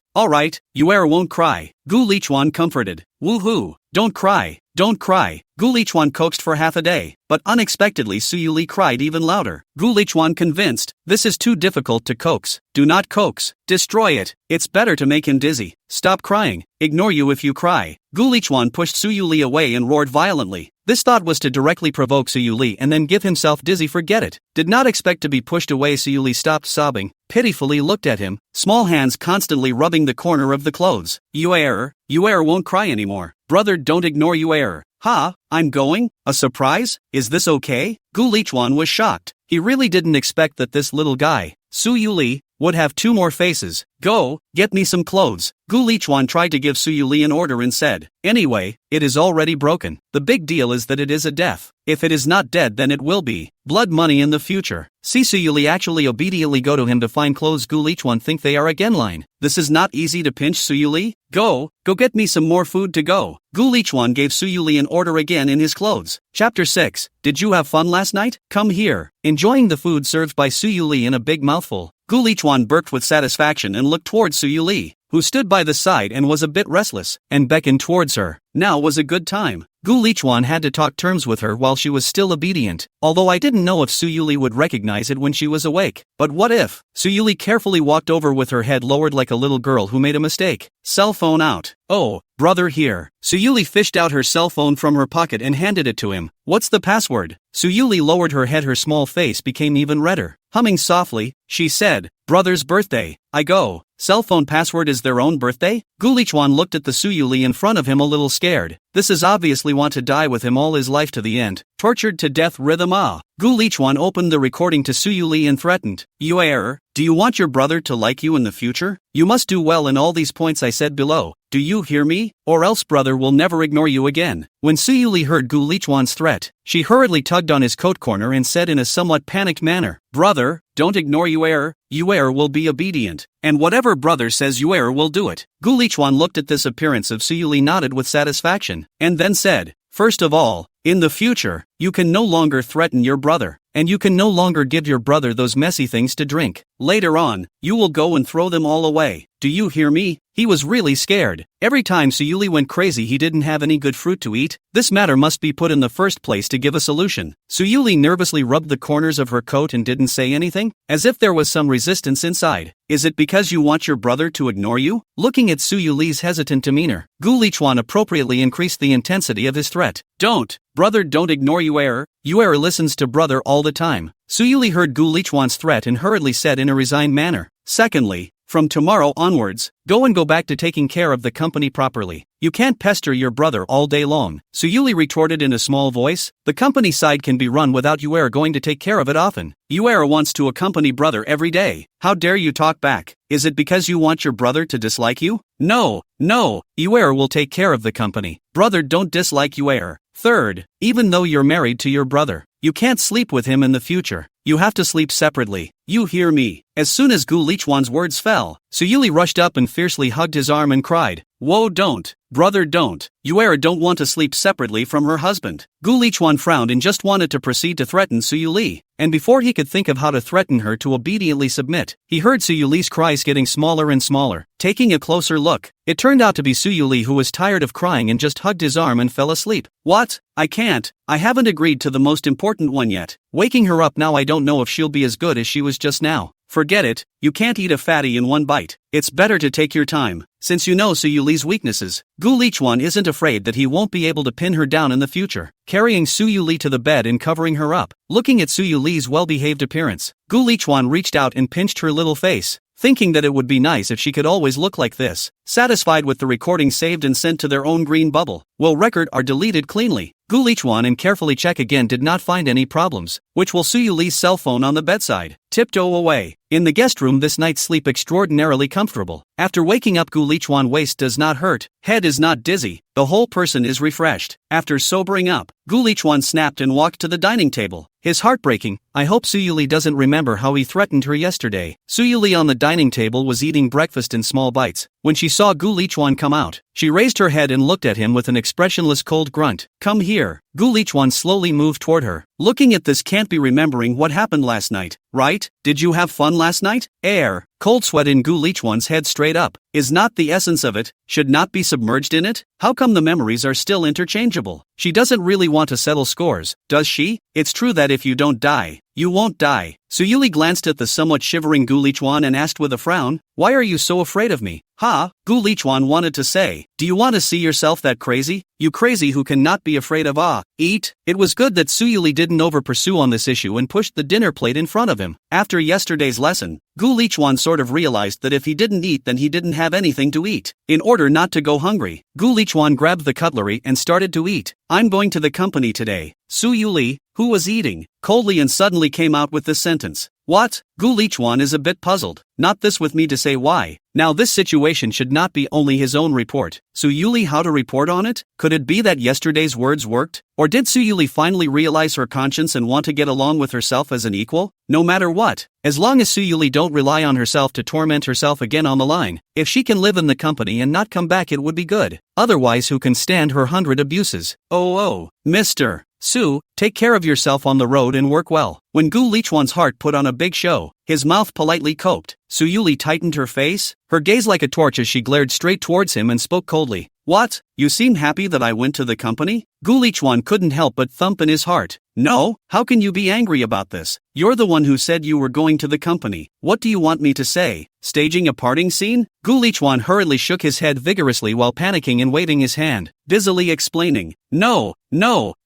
Yuer won't cry, Gu Lichuan comforted. Woohoo, don't cry, don't cry. Gu Lichuan coaxed for half a day, but unexpectedly Su Yuli cried even louder. Gu Lichuan convinced, this is too difficult to coax. Do not coax, destroy it, it's better to make him dizzy. Stop crying, ignore you if you cry. Gu Lichuan pushed Su Yuli away and roared violently. This thought was to directly provoke Su Yuli and then give himself dizzy. Forget it. Did not expect to be pushed away. Su Yuli stopped sobbing, pitifully looked at him, small hands constantly rubbing the corner of the clothes. Yuer won't cry anymore. Brother, don't ignore Yuer. Ha, I'm going? A surprise? Is this okay? Gu Lichuan was shocked. He really didn't expect that this little guy, Su Yuli, would have two more faces. Go, get me some clothes. Gu Lichuan tried to give Su Yuli an order and said, anyway, it is already broken. The big deal is that it is a death. If it is not dead, then it will be blood money in the future. See, Su Yuli actually obediently go to him to find clothes. Gu Lichuan think they are again line. This is not easy to pinch. Su Yuli, go get me some more food to go. Gu Lichuan gave Su Yuli an order again in his clothes. Chapter 6. Did you have fun last night? Come here. Enjoying the food served by Su Yuli in a big mouthful, Gu Lichuan burped with satisfaction and looked towards Su Yuli, who stood by the side and was a bit restless, and beckoned towards her. Now was a good time. Gu Lichuan had to talk terms with her while she was still obedient, although I didn't know if Su Yuli would recognize it when she was awake. But what if? Su Yuli carefully walked over with her head lowered like a little girl who made a mistake. Cell phone out. Oh, brother here. Su Yuli fished out her cell phone from her pocket and handed it to him. What's the password? Su Yuli lowered her head, her small face became even redder. Humming softly, she said, brother's birthday. I go. Cell phone password is their own birthday? Gu Lichuan looked at the Su Yuli in front of him a little scared. This is obviously want to die with him all his life to the end. Tortured to death rhythm ah. Gu Lichuan opened the recording to Su Yuli and threatened, Yuer, do you want your brother to like you in the future? You must do well in all these points I said below. Do you hear me? Or else brother will never ignore you again. When Su Yuli heard Gu Lichuan's threat, she hurriedly tugged on his coat corner and said in a somewhat panicked manner, brother, don't ignore Yuer. Yuer will be obedient. And whatever brother says Yuer will do it. Gu Lichuan looked at this appearance of Su Yuli, nodded with satisfaction, and then said, first of all, in the future, you can no longer threaten your brother, and you can no longer give your brother those messy things to drink. Later on, you will go and throw them all away. Do you hear me? He was really scared. Every time Su Yuli went crazy, he didn't have any good fruit to eat. This matter must be put in the first place to give a solution. Su Yuli nervously rubbed the corners of her coat and didn't say anything, as if there was some resistance inside. Is it because you want your brother to ignore you? Looking at Su Yuli's hesitant demeanor, Gu Lichuan appropriately increased the intensity of his threat. Brother, don't ignore Yuer. Yuer listens to brother all the time. Su Yuli heard Gu Lichuan's threat and hurriedly said in a resigned manner, secondly, from tomorrow onwards, go back to taking care of the company properly. You can't pester your brother all day long. Su Yuli retorted in a small voice, the company side can be run without Yuer going to take care of it often. Yuer wants to accompany brother every day. How dare you talk back? Is it because you want your brother to dislike you? No, Yuer will take care of the company. Brother, don't dislike Yuer. Third, even though you're married to your brother, you can't sleep with him in the future. You have to sleep separately. You hear me? As soon as Gu Lichuan's words fell, Su Yuli rushed up and fiercely hugged his arm and cried, whoa, don't. Brother, don't. Yuer don't want to sleep separately from her husband. Gu Lichuan frowned and just wanted to proceed to threaten Su Yuli. And before he could think of how to threaten her to obediently submit, he heard Su Yuli's cries getting smaller and smaller. Taking a closer look, it turned out to be Su Yuli, who was tired of crying and just hugged his arm and fell asleep. What? I can't. I haven't agreed to the most important one yet. Waking her up now, I don't know if she'll be as good as she was just now. Forget it, you can't eat a fatty in one bite. It's better to take your time, since you know Su Yuli's weaknesses. Gu Lichuan isn't afraid that he won't be able to pin her down in the future. Carrying Su Yuli to the bed and covering her up, looking at Su Yuli's well-behaved appearance, Gu Lichuan reached out and pinched her little face. thinking that it would be nice if she could always look like this, satisfied with the recording saved and sent to their own green bubble. Will record are deleted cleanly. Gu Lichuan and carefully check again did not find any problems, which will Suyu Li's cell phone on the bedside. Tiptoe away. In the guest room this night's sleep extraordinarily comfortable. After waking up Gu Lichuan waist does not hurt, head is not dizzy, the whole person is refreshed. After sobering up, Gu Lichuan snapped and walked to the dining table. His heart breaking. I hope Suyu Li doesn't remember how he threatened her yesterday. Suyu Li on the dining table was eating breakfast in small bites. When she saw Gu Lichuan come out, she raised her head and looked at him with an expressionless cold grunt. Come here. Gu Lichuan slowly moved toward her. Looking at this can't be remembering what happened last night, right? Did you have fun last night? Air. Cold sweat in Gu Lichuan's head straight up. Is not the essence of it, should not be submerged in it? How come the memories are still interchangeable? She doesn't really want to settle scores, does she? It's true that if you don't die, you won't die. Suyu Li glanced at the somewhat shivering Gu Lichuan and asked with a frown, why are you so afraid of me? Ha? Gu Lichuan wanted to say, do you want to see yourself that crazy? You crazy who cannot be afraid of eat? It was good that Suyu Li didn't over-pursue on this issue and pushed the dinner plate in front of him. After yesterday's lesson, Gu Lichuan sort of realized that if he didn't eat then he didn't have anything to eat. In order not to go hungry, Gu Lichuan grabbed the cutlery and started to eat. I'm going to the company today. Suyu Li, who was eating, coldly and suddenly came out with this sentence. What? Gu Lichuan is a bit puzzled. Not this with me to say why. Now this situation should not be only his own report. Suyu Li how to report on it? Could it be that yesterday's words worked? Or did Suyu Li finally realize her conscience and want to get along with herself as an equal? No matter what, as long as Suyu Li don't rely on herself to torment herself again on the line, if she can live in the company and not come back it would be good. Otherwise who can stand her 100 abuses? Oh, Mr. Su, take care of yourself on the road and work well. When Gu Lichuan's heart put on a big show, his mouth politely coped. Suyu Li tightened her face, her gaze like a torch as she glared straight towards him and spoke coldly. What? You seem happy that I went to the company? Gu Lichuan couldn't help but thump in his heart. No, how can you be angry about this? You're the one who said you were going to the company. What do you want me to say? Staging a parting scene? Gu Lichuan hurriedly shook his head vigorously while panicking and waving his hand, busily explaining. No,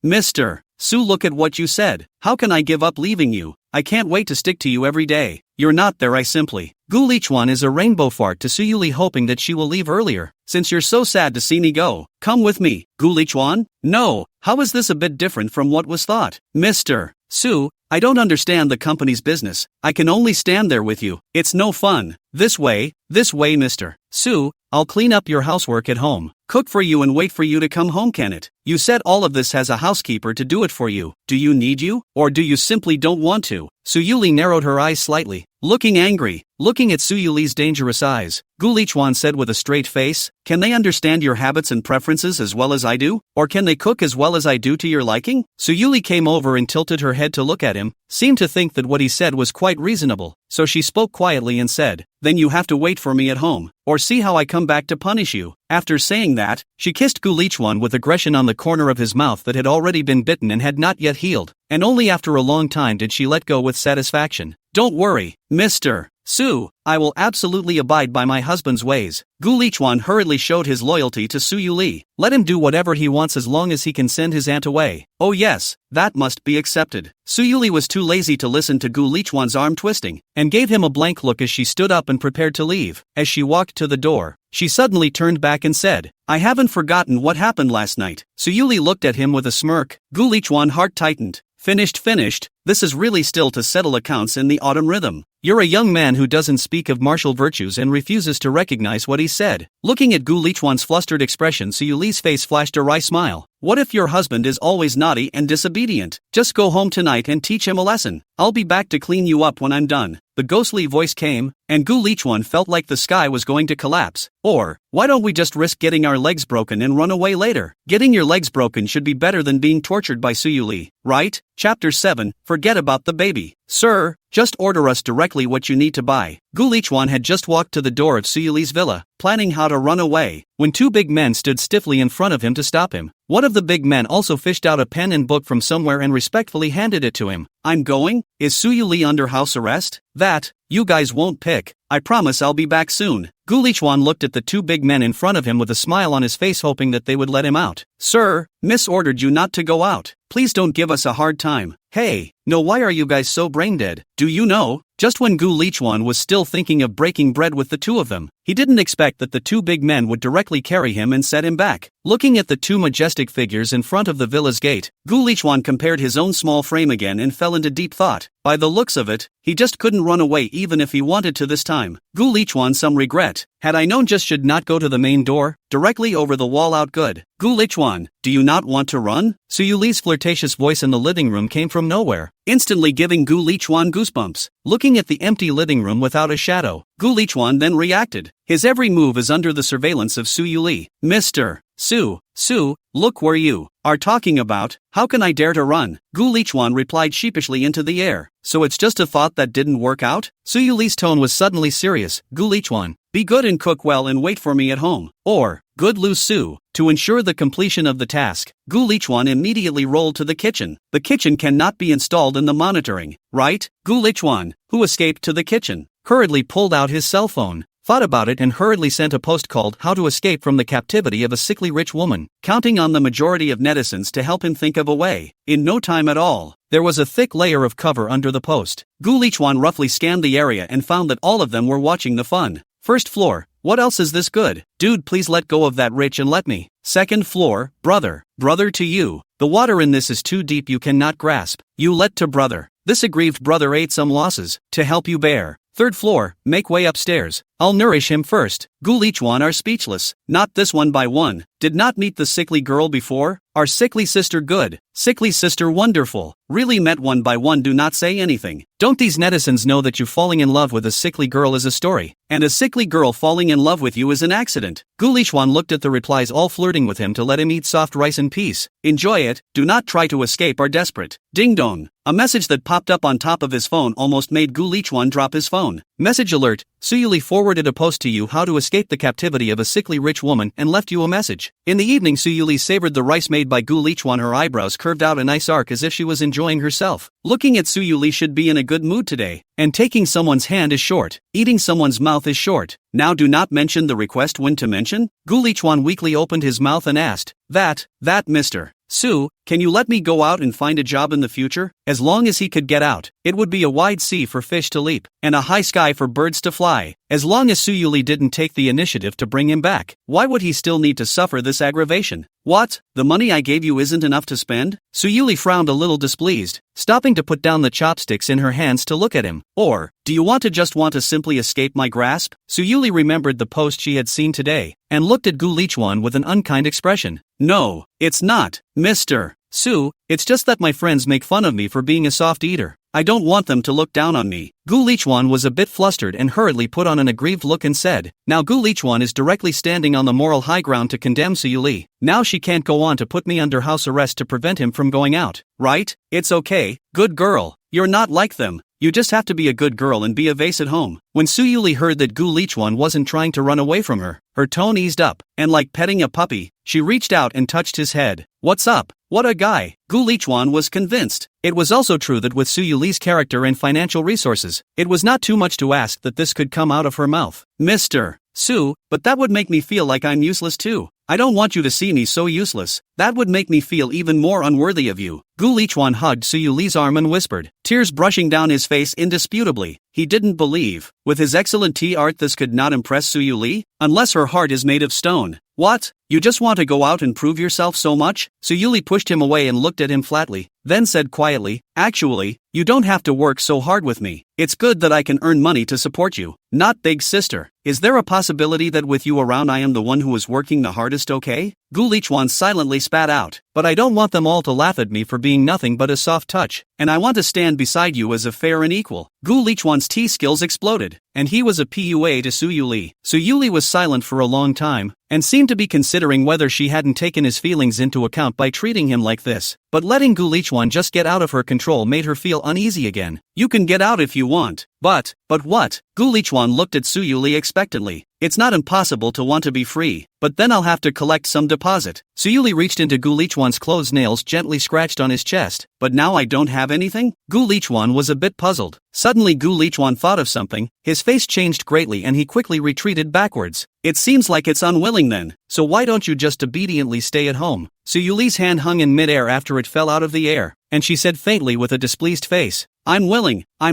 Mr. Su, look at what you said. How can I give up leaving you? I can't wait to stick to you every day. You're not there, I simply. Gu Lichuan is a rainbow fart to Suyu Li, hoping that she will leave earlier. Since you're so sad to see me go, come with me. Gu Lichuan? No, how is this a bit different from what was thought? Mr. Su, I don't understand the company's business. I can only stand there with you. It's no fun. This way, Mr. Su, I'll clean up your housework at home, cook for you and wait for you to come home, can it? You said all of this has a housekeeper to do it for you. Do you need you? Or do you simply don't want to? Suyu Li narrowed her eyes slightly, looking angry. Looking at Suyu Li's dangerous eyes, Gu Lichuan said with a straight face, can they understand your habits and preferences as well as I do? Or can they cook as well as I do to your liking? Suyu Li came over and tilted her head to look at him, seemed to think that what he said was quite reasonable, so she spoke quietly and said, then you have to wait for me at home, or see how I come back to punish you. After saying that, she kissed Gu Lichuan with aggression on the corner of his mouth that had already been bitten and had not yet healed, and only after a long time did she let go with satisfaction. Don't worry, Mr. Su, I will absolutely abide by my husband's ways. Gu Lichuan hurriedly showed his loyalty to Suyu Li. Let him do whatever he wants as long as he can send his aunt away. Oh yes, that must be accepted. Suyu Li was too lazy to listen to Gu Lichuan's arm twisting, and gave him a blank look as she stood up and prepared to leave. As she walked to the door, she suddenly turned back and said, I haven't forgotten what happened last night. Suyu Li looked at him with a smirk. Gu Lichuan heart tightened. Finished. This is really still to settle accounts in the autumn rhythm. You're a young man who doesn't speak of martial virtues and refuses to recognize what he said. Looking at Gu Lichuan's flustered expression, Suyu Li's face flashed a wry smile. What if your husband is always naughty and disobedient? Just go home tonight and teach him a lesson. I'll be back to clean you up when I'm done. The ghostly voice came, and Gu Lichuan felt like the sky was going to collapse. Or, why don't we just risk getting our legs broken and run away later? Getting your legs broken should be better than being tortured by Suyu Li, right? Chapter 7, Forget about the baby. Sir, just order us directly what you need to buy. Gu Lichuan had just walked to the door of Suyu Li's villa, planning how to run away, when two big men stood stiffly in front of him to stop him. One of the big men also fished out a pen and book from somewhere and respectfully handed it to him. I'm going? Is Suyu Li under house arrest? That, you guys won't pick. I promise I'll be back soon. Gu Lichuan looked at the two big men in front of him with a smile on his face, hoping that they would let him out. Sir, Miss ordered you not to go out. Please don't give us a hard time. Hey, no, why are you guys so brain dead? Do you know? just when Gu Lichuan was still thinking of breaking bread with the two of them. He didn't expect that the two big men would directly carry him and set him back. Looking at the two majestic figures in front of the villa's gate, Gu Lichuan compared his own small frame again and fell into deep thought. By the looks of it, he just couldn't run away even if he wanted to this time. Gu Lichuan some regret. Had I known just should not go to the main door, directly over the wall out good. Gu Lichuan, do you not want to run? Su Yuli's flirtatious voice in the living room came from nowhere, instantly giving Gu Lichuan goosebumps. Looking at the empty living room without a shadow, Gu Lichuan then reacted. His every move is under the surveillance of Su Yuli. Mr. Su, look where you are talking about. How can I dare to run? Gu Lichuan replied sheepishly into the air. So it's just a thought that didn't work out? Su Yuli's tone was suddenly serious. Gu Lichuan, be good and cook well and wait for me at home. Or, good Lu Su. To ensure the completion of the task, Gu Lichuan immediately rolled to the kitchen. The kitchen cannot be installed in the monitoring, right? Gu Lichuan, who escaped to the kitchen, hurriedly pulled out his cell phone, thought about it and hurriedly sent a post called How to Escape from the Captivity of a Sickly Rich Woman, counting on the majority of netizens to help him think of a way. In no time at all, there was a thick layer of cover under the post. Gu Lichuan roughly scanned the area and found that all of them were watching the fun. First floor, what else is this good? Dude, please let go of that rich and let me. Second floor, brother to you. The water in this is too deep, you cannot grasp. You let to brother. This aggrieved brother ate some losses, to help you bear. Third floor, make way upstairs. I'll nourish him first. Gu Lichuan are speechless. Not this one by one. Did not meet the sickly girl before? Our sickly sister good. Sickly sister wonderful. Really met one by one, do not say anything. Don't these netizens know that you falling in love with a sickly girl is a story, and a sickly girl falling in love with you is an accident? Gu Lichuan looked at the replies all flirting with him to let him eat soft rice in peace. Enjoy it, do not try to escape, are desperate. Ding dong. A message that popped up on top of his phone almost made Gu Lichuan drop his phone. Message alert, Su Yuli forwarded a post to you how to escape the captivity of a sickly rich woman and left you a message. In the evening, Su Yuli savored the rice made by Gu Lichuan, her eyebrows curved out a nice arc as if she was enjoying herself. Looking at Su Yuli should be in a good mood today. And taking someone's hand is short. Eating someone's mouth is short. Now do not mention the request when to mention? Gu Lichuan weakly opened his mouth and asked, That, Mr. Su, can you let me go out and find a job in the future? As long as he could get out, it would be a wide sea for fish to leap, and a high sky for birds to fly. As long as Su Yuli didn't take the initiative to bring him back, why would he still need to suffer this aggravation? What? The money I gave you isn't enough to spend? Su Yuli frowned a little displeased, stopping to put down the chopsticks in her hands to look at him. Or, do you want to simply escape my grasp? Su Yuli remembered the post she had seen today, and looked at Gu Lichuan with an unkind expression. No, it's not, Mr. Su, it's just that my friends make fun of me for being a soft eater. I don't want them to look down on me. Gu Lichuan was a bit flustered and hurriedly put on an aggrieved look and said, now Gu Lichuan is directly standing on the moral high ground to condemn Su Yuli. Now she can't go on to put me under house arrest to prevent him from going out, right? It's okay, good girl. You're not like them. You just have to be a good girl and be a vase at home. When Su Yuli heard that Gu Lichuan wasn't trying to run away from her, her tone eased up, and like petting a puppy, she reached out and touched his head. What's up? What a guy. Gu Lichuan was convinced. It was also true that with Su Yuli's character and financial resources, it was not too much to ask that this could come out of her mouth. Mr. Su, but that would make me feel like I'm useless too. I don't want you to see me so useless. That would make me feel even more unworthy of you. Gu Lichuan hugged Su Yuli's arm and whispered, tears brushing down his face indisputably. He didn't believe, with his excellent tea art, this could not impress Su Yuli, unless her heart is made of stone. What? You just want to go out and prove yourself so much? Su Yuli pushed him away and looked at him flatly, then said quietly, actually, you don't have to work so hard with me. It's good that I can earn money to support you. Not big sister. Is there a possibility that with you around I am the one who is working the hardest, okay? Gu Lichuan silently spat out, but I don't want them all to laugh at me for being nothing but a soft touch, and I want to stand beside you as a fair and equal. Gu Lichuan's tea skills exploded, and he was a PUA to Su Yuli. Su Yuli was silent for a long time, and seemed to be considering whether she hadn't taken his feelings into account by treating him like this. But letting Gu Lichuan just get out of her control made her feel uneasy again. You can get out if you want. But what? Gu Lichuan looked at Su Yuli expectantly. It's not impossible to want to be free, but then I'll have to collect some deposit. Su Yuli reached into Gu Lichuan's closed nails, gently scratched on his chest. But now I don't have anything? Gu Lichuan was a bit puzzled. Suddenly Gu Lichuan thought of something, his face changed greatly and he quickly retreated backwards. It seems like it's unwilling then, so why don't you just obediently stay at home? Su Yuli's hand hung in midair after it fell out of the air, and she said faintly with a displeased face, I'm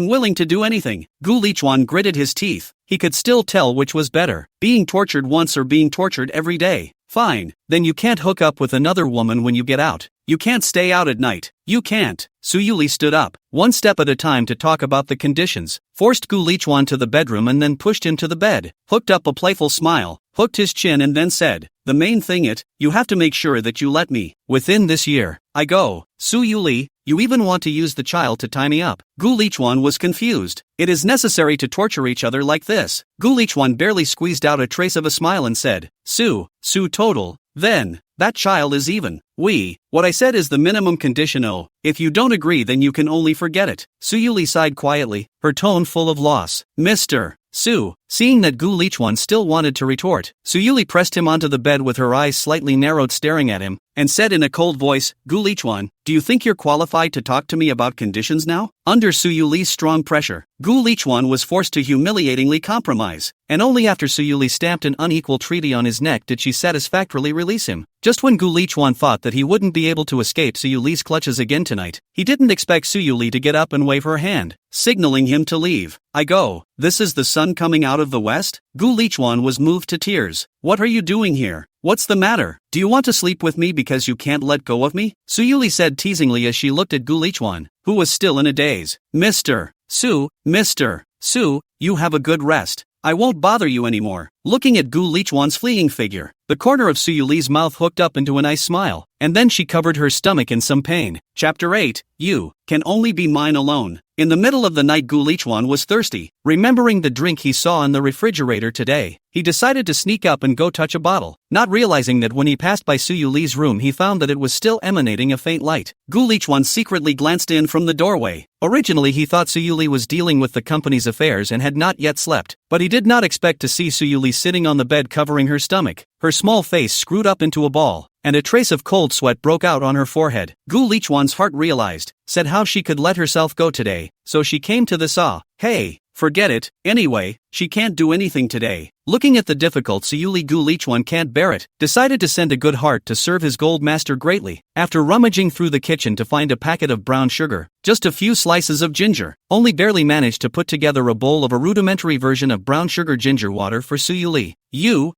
willing to do anything. Gu Lichuan gritted his teeth. He could still tell which was better, being tortured once or being tortured every day. Fine, then you can't hook up with another woman when you get out. You can't stay out at night. You can't. Su Yuli stood up, one step at a time to talk about the conditions, forced Gu Lichuan to the bedroom and then pushed him to the bed, hooked up a playful smile, hooked his chin and then said, the main thing you have to make sure that you let me, within this year. I go. Su Yuli, you even want to use the child to tie me up. Gu Lichuan was confused. It is necessary to torture each other like this. Gu Lichuan barely squeezed out a trace of a smile and said, Su total, then, that child is even. What I said is the minimum condition. Oh, if you don't agree then you can only forget it. Su Yuli sighed quietly, her tone full of loss. Mr. Su, seeing that Gu Lichuan still wanted to retort, Su Yuli pressed him onto the bed with her eyes slightly narrowed staring at him, and said in a cold voice, Gu Lichuan, do you think you're qualified to talk to me about conditions now? Under Su Yuli's strong pressure, Gu Lichuan was forced to humiliatingly compromise, and only after Su Yuli stamped an unequal treaty on his neck did she satisfactorily release him. Just when Gu Lichuan thought that he wouldn't be able to escape Su Yuli's clutches again tonight, he didn't expect Su Yuli to get up and wave her hand, signaling him to leave. I go. This is the sun coming out of the west? Gu Lichuan was moved to tears. What are you doing here? What's the matter? Do you want to sleep with me because you can't let go of me? Su Yuli said teasingly as she looked at Gu Lichuan, who was still in a daze. Mr. Su, you have a good rest. I won't bother you anymore. Looking at Gu Lichuan's fleeing figure, the corner of Su Yuli's mouth hooked up into a nice smile, and then she covered her stomach in some pain. Chapter 8, You Can Only Be Mine Alone. In the middle of the night Gu Lichuan was thirsty. Remembering the drink he saw in the refrigerator today, he decided to sneak up and go touch a bottle, not realizing that when he passed by Su Yuli's room he found that it was still emanating a faint light. Gu Lichuan secretly glanced in from the doorway. Originally he thought Su Yuli was dealing with the company's affairs and had not yet slept, but he did not expect to see Su Yuli sitting on the bed covering her stomach, her small face screwed up into a ball, and a trace of cold sweat broke out on her forehead. Gu Lichuan's heart realized, said how she could let herself go today, so she came to the saw. Hey, forget it. Anyway, she can't do anything today. Looking at the difficult Su Yuli, Gu Lichuan can't bear it, decided to send a good heart to serve his gold master greatly. After rummaging through the kitchen to find a packet of brown sugar, just a few slices of ginger, only barely managed to put together a bowl of a rudimentary version of brown sugar ginger water for Su Yuli.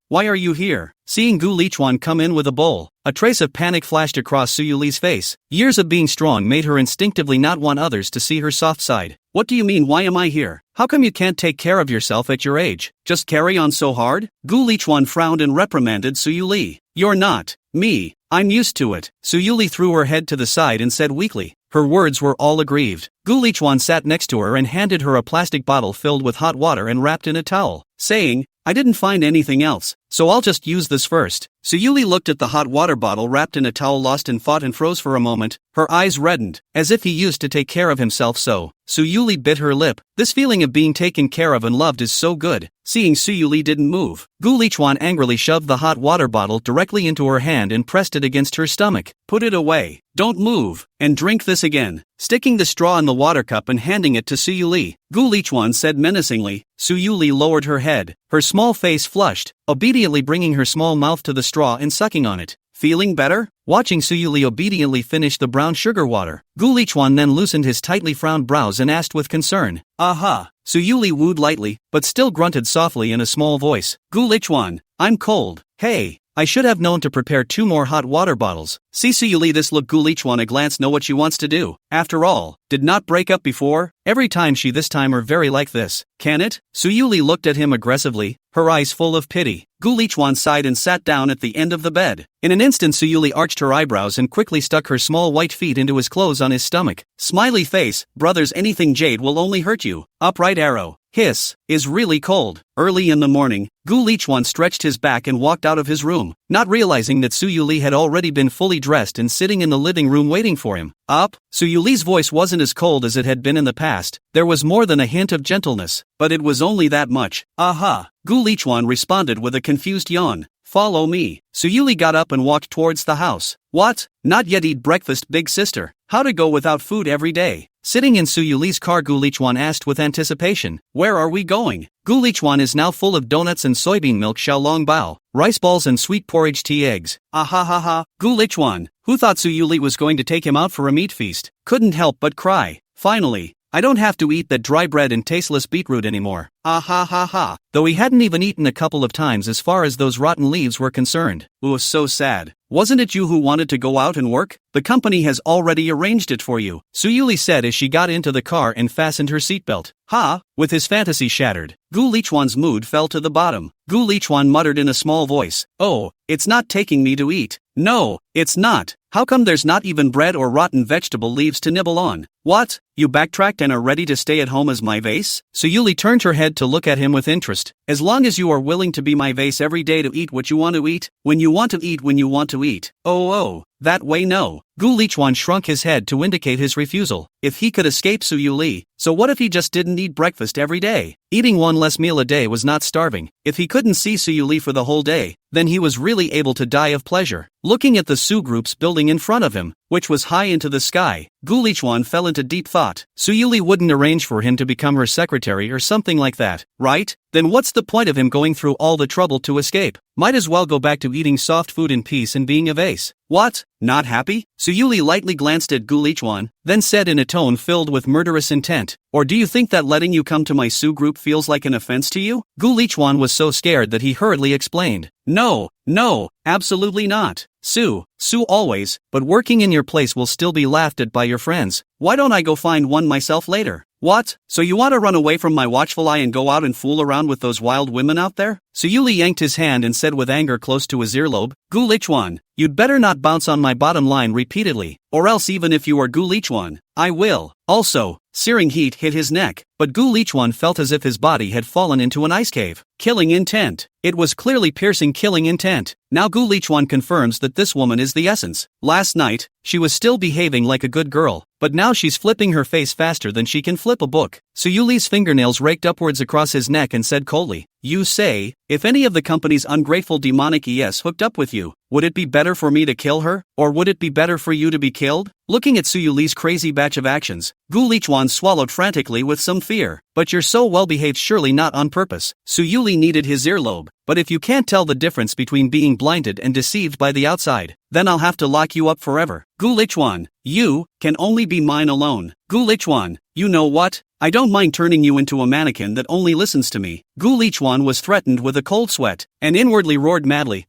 Why are you here? Seeing Gu Lichuan come in with a bowl, a trace of panic flashed across Su Yuli's face. Years of being strong made her instinctively not want others to see her soft side. What do you mean, why am I here? How come you can't take care of yourself at your age? Just carry on so hard? Gu Lichuan frowned and reprimanded Su Yuli. You're not me. I'm used to it. Su Yuli threw her head to the side and said weakly. Her words were all aggrieved. Gu Lichuan sat next to her and handed her a plastic bottle filled with hot water and wrapped in a towel, saying, I didn't find anything else, so I'll just use this first. Su Yuli looked at the hot water bottle wrapped in a towel, lost in thought, and froze for a moment. Her eyes reddened, as if he used to take care of himself so. Su Yuli bit her lip. This feeling of being taken care of and loved is so good. Seeing Su Yuli didn't move, Gu Lichuan angrily shoved the hot water bottle directly into her hand and pressed it against her stomach. Put it away. Don't move, and drink this again. Sticking the straw in the water cup and handing it to Su Yuli, Gu Lichuan said menacingly. Su Yuli lowered her head, her small face flushed, obediently bringing her small mouth to the straw and sucking on it. Feeling better? Watching Su Yuli obediently finish the brown sugar water, Gu Lichuan then loosened his tightly frowned brows and asked with concern, Aha! Su Yuli wooed lightly, but still grunted softly in a small voice. Gu Lichuan, I'm cold. Hey, I should have known to prepare 2 more hot water bottles. See Su Yuli, this look Gu Lichuan a glance know what she wants to do. After all, did not break up before? Every time she this time are very like this. Can it? Su Yuli looked at him aggressively, her eyes full of pity. Gu Lichuan sighed and sat down at the end of the bed. In an instant Su Yuli arched her eyebrows and quickly stuck her small white feet into his clothes on his stomach. Smiley face, brothers, anything jade will only hurt you. Upright arrow. Hiss, is really cold. Early in the morning, Gu Lichuan stretched his back and walked out of his room, not realizing that Su Yuli had already been fully dressed and sitting in the living room waiting for him. Up? Su Yuli's voice wasn't as cold as it had been in the past. There was more than a hint of gentleness, but it was only that much. Aha! Gu Lichuan responded with a confused yawn. Follow me. Su Yuli got up and walked towards the house. What? Not yet eat breakfast, big sister? How to go without food every day? Sitting in Su Yuli's car, Gu Lichuan asked with anticipation, Where are we going? Gu Lichuan is now full of donuts and soybean milk, xiaolong bao, rice balls and sweet porridge tea eggs. Ah. Gu Lichuan, who thought Su Yuli was going to take him out for a meat feast, couldn't help but cry. Finally, I don't have to eat that dry bread and tasteless beetroot anymore. Ah ha ha ha. Though he hadn't even eaten a couple of times as far as those rotten leaves were concerned. Ooh, so sad. Wasn't it you who wanted to go out and work? The company has already arranged it for you, Suyuli said as she got into the car and fastened her seatbelt. Ha! With his fantasy shattered, Gu Lichuan's mood fell to the bottom. Gu Lichuan muttered in a small voice, "Oh, it's not taking me to eat. No, it's not. How come there's not even bread or rotten vegetable leaves to nibble on? What? You backtracked and are ready to stay at home as my vase?" Suyuli turned her head to look at him with interest. "As long as you are willing to be my vase every day to eat what you want to eat, when you want to eat when you want to eat. Oh, that way no." Gu Lichuan shrunk his head to indicate his refusal. If he could escape Suyuli, so what if he just didn't eat breakfast every day? Eating one less meal a day was not starving. If he couldn't see Suyuli for the whole day, then he was really able to die of pleasure. Looking at the Su Group's building in front of him, which was high into the sky, Gu Lichuan fell into deep thought. Suyuli wouldn't arrange for him to become her secretary or something like that, right? Then what's the point of him going through all the trouble to escape? Might as well go back to eating soft food in peace and being a vase. What? Not happy? Suyuli lightly glanced at Gu Lichuan, then said in a tone filled with murderous intent, "Or do you think that letting you come to my Su Group feels like an offense to you?" Gu Lichuan was so scared that he hurriedly explained, No, absolutely not. Su always, but working in your place will still be laughed at by your friends. Why don't I go find one myself later? What? So you want to run away from my watchful eye and go out and fool around with those wild women out there? Suyuli yanked his hand and said with anger close to his earlobe, "Gu Lichuan, you'd better not bounce on my bottom line repeatedly, or else even if you are Gu Lichuan, I will." Also, searing heat hit his neck, but Gu Lichuan felt as if his body had fallen into an ice cave. Killing intent. It was clearly piercing killing intent. Now Gu Lichuan confirms that this woman is the essence. Last night, she was still behaving like a good girl, but now she's flipping her face faster than she can flip a book. Suyuli's fingernails raked upwards across his neck and said coldly, "You say, if any of the company's ungrateful demonic ES hooked up with you, would it be better for me to kill her, or would it be better for you to be killed?" Looking at Suyuli's crazy batch of actions, Gu Lichuan swallowed frantically with some fear. "But you're so well behaved, surely not on purpose." Suyuli needed his earlobe. "But if you can't tell the difference between being blinded and deceived by the outside, then I'll have to lock you up forever. Gu Lichuan, you can only be mine alone. Gu Lichuan, you know what? I don't mind turning you into a mannequin that only listens to me." Gu Lichuan was threatened with a cold sweat, and inwardly roared madly,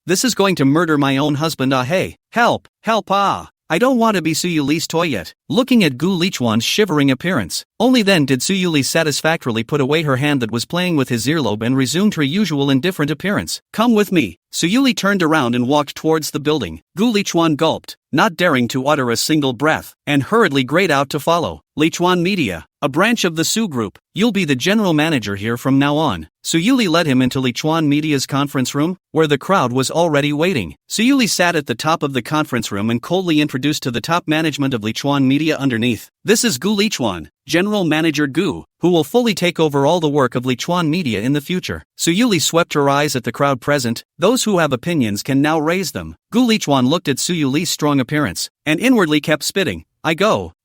This is going to murder my own husband, ah hey, help, ah. I don't want to be Suyuli's toy yet." Looking at Gu Lichuan's shivering appearance, only then did Suyuli satisfactorily put away her hand that was playing with his earlobe and resumed her usual indifferent appearance. "Come with me." Suyuli turned around and walked towards the building. Gu Lichuan gulped, not daring to utter a single breath, and hurriedly grayed out to follow. "Lichuan Media, a branch of the Su Group. You'll be the general manager here from now on." Suyuli led him into Lichuan Media's conference room, where the crowd was already waiting. Suyuli sat at the top of the conference room and coldly introduced to the top management of Lichuan Media underneath, "This is Gu Lichuan, General Manager Gu, who will fully take over all the work of Lichuan Media in the future." Suyuli swept her eyes at the crowd present. Those who have opinions can now raise them. Gu Lichuan looked at Suyuli's strong appearance, and inwardly kept spitting.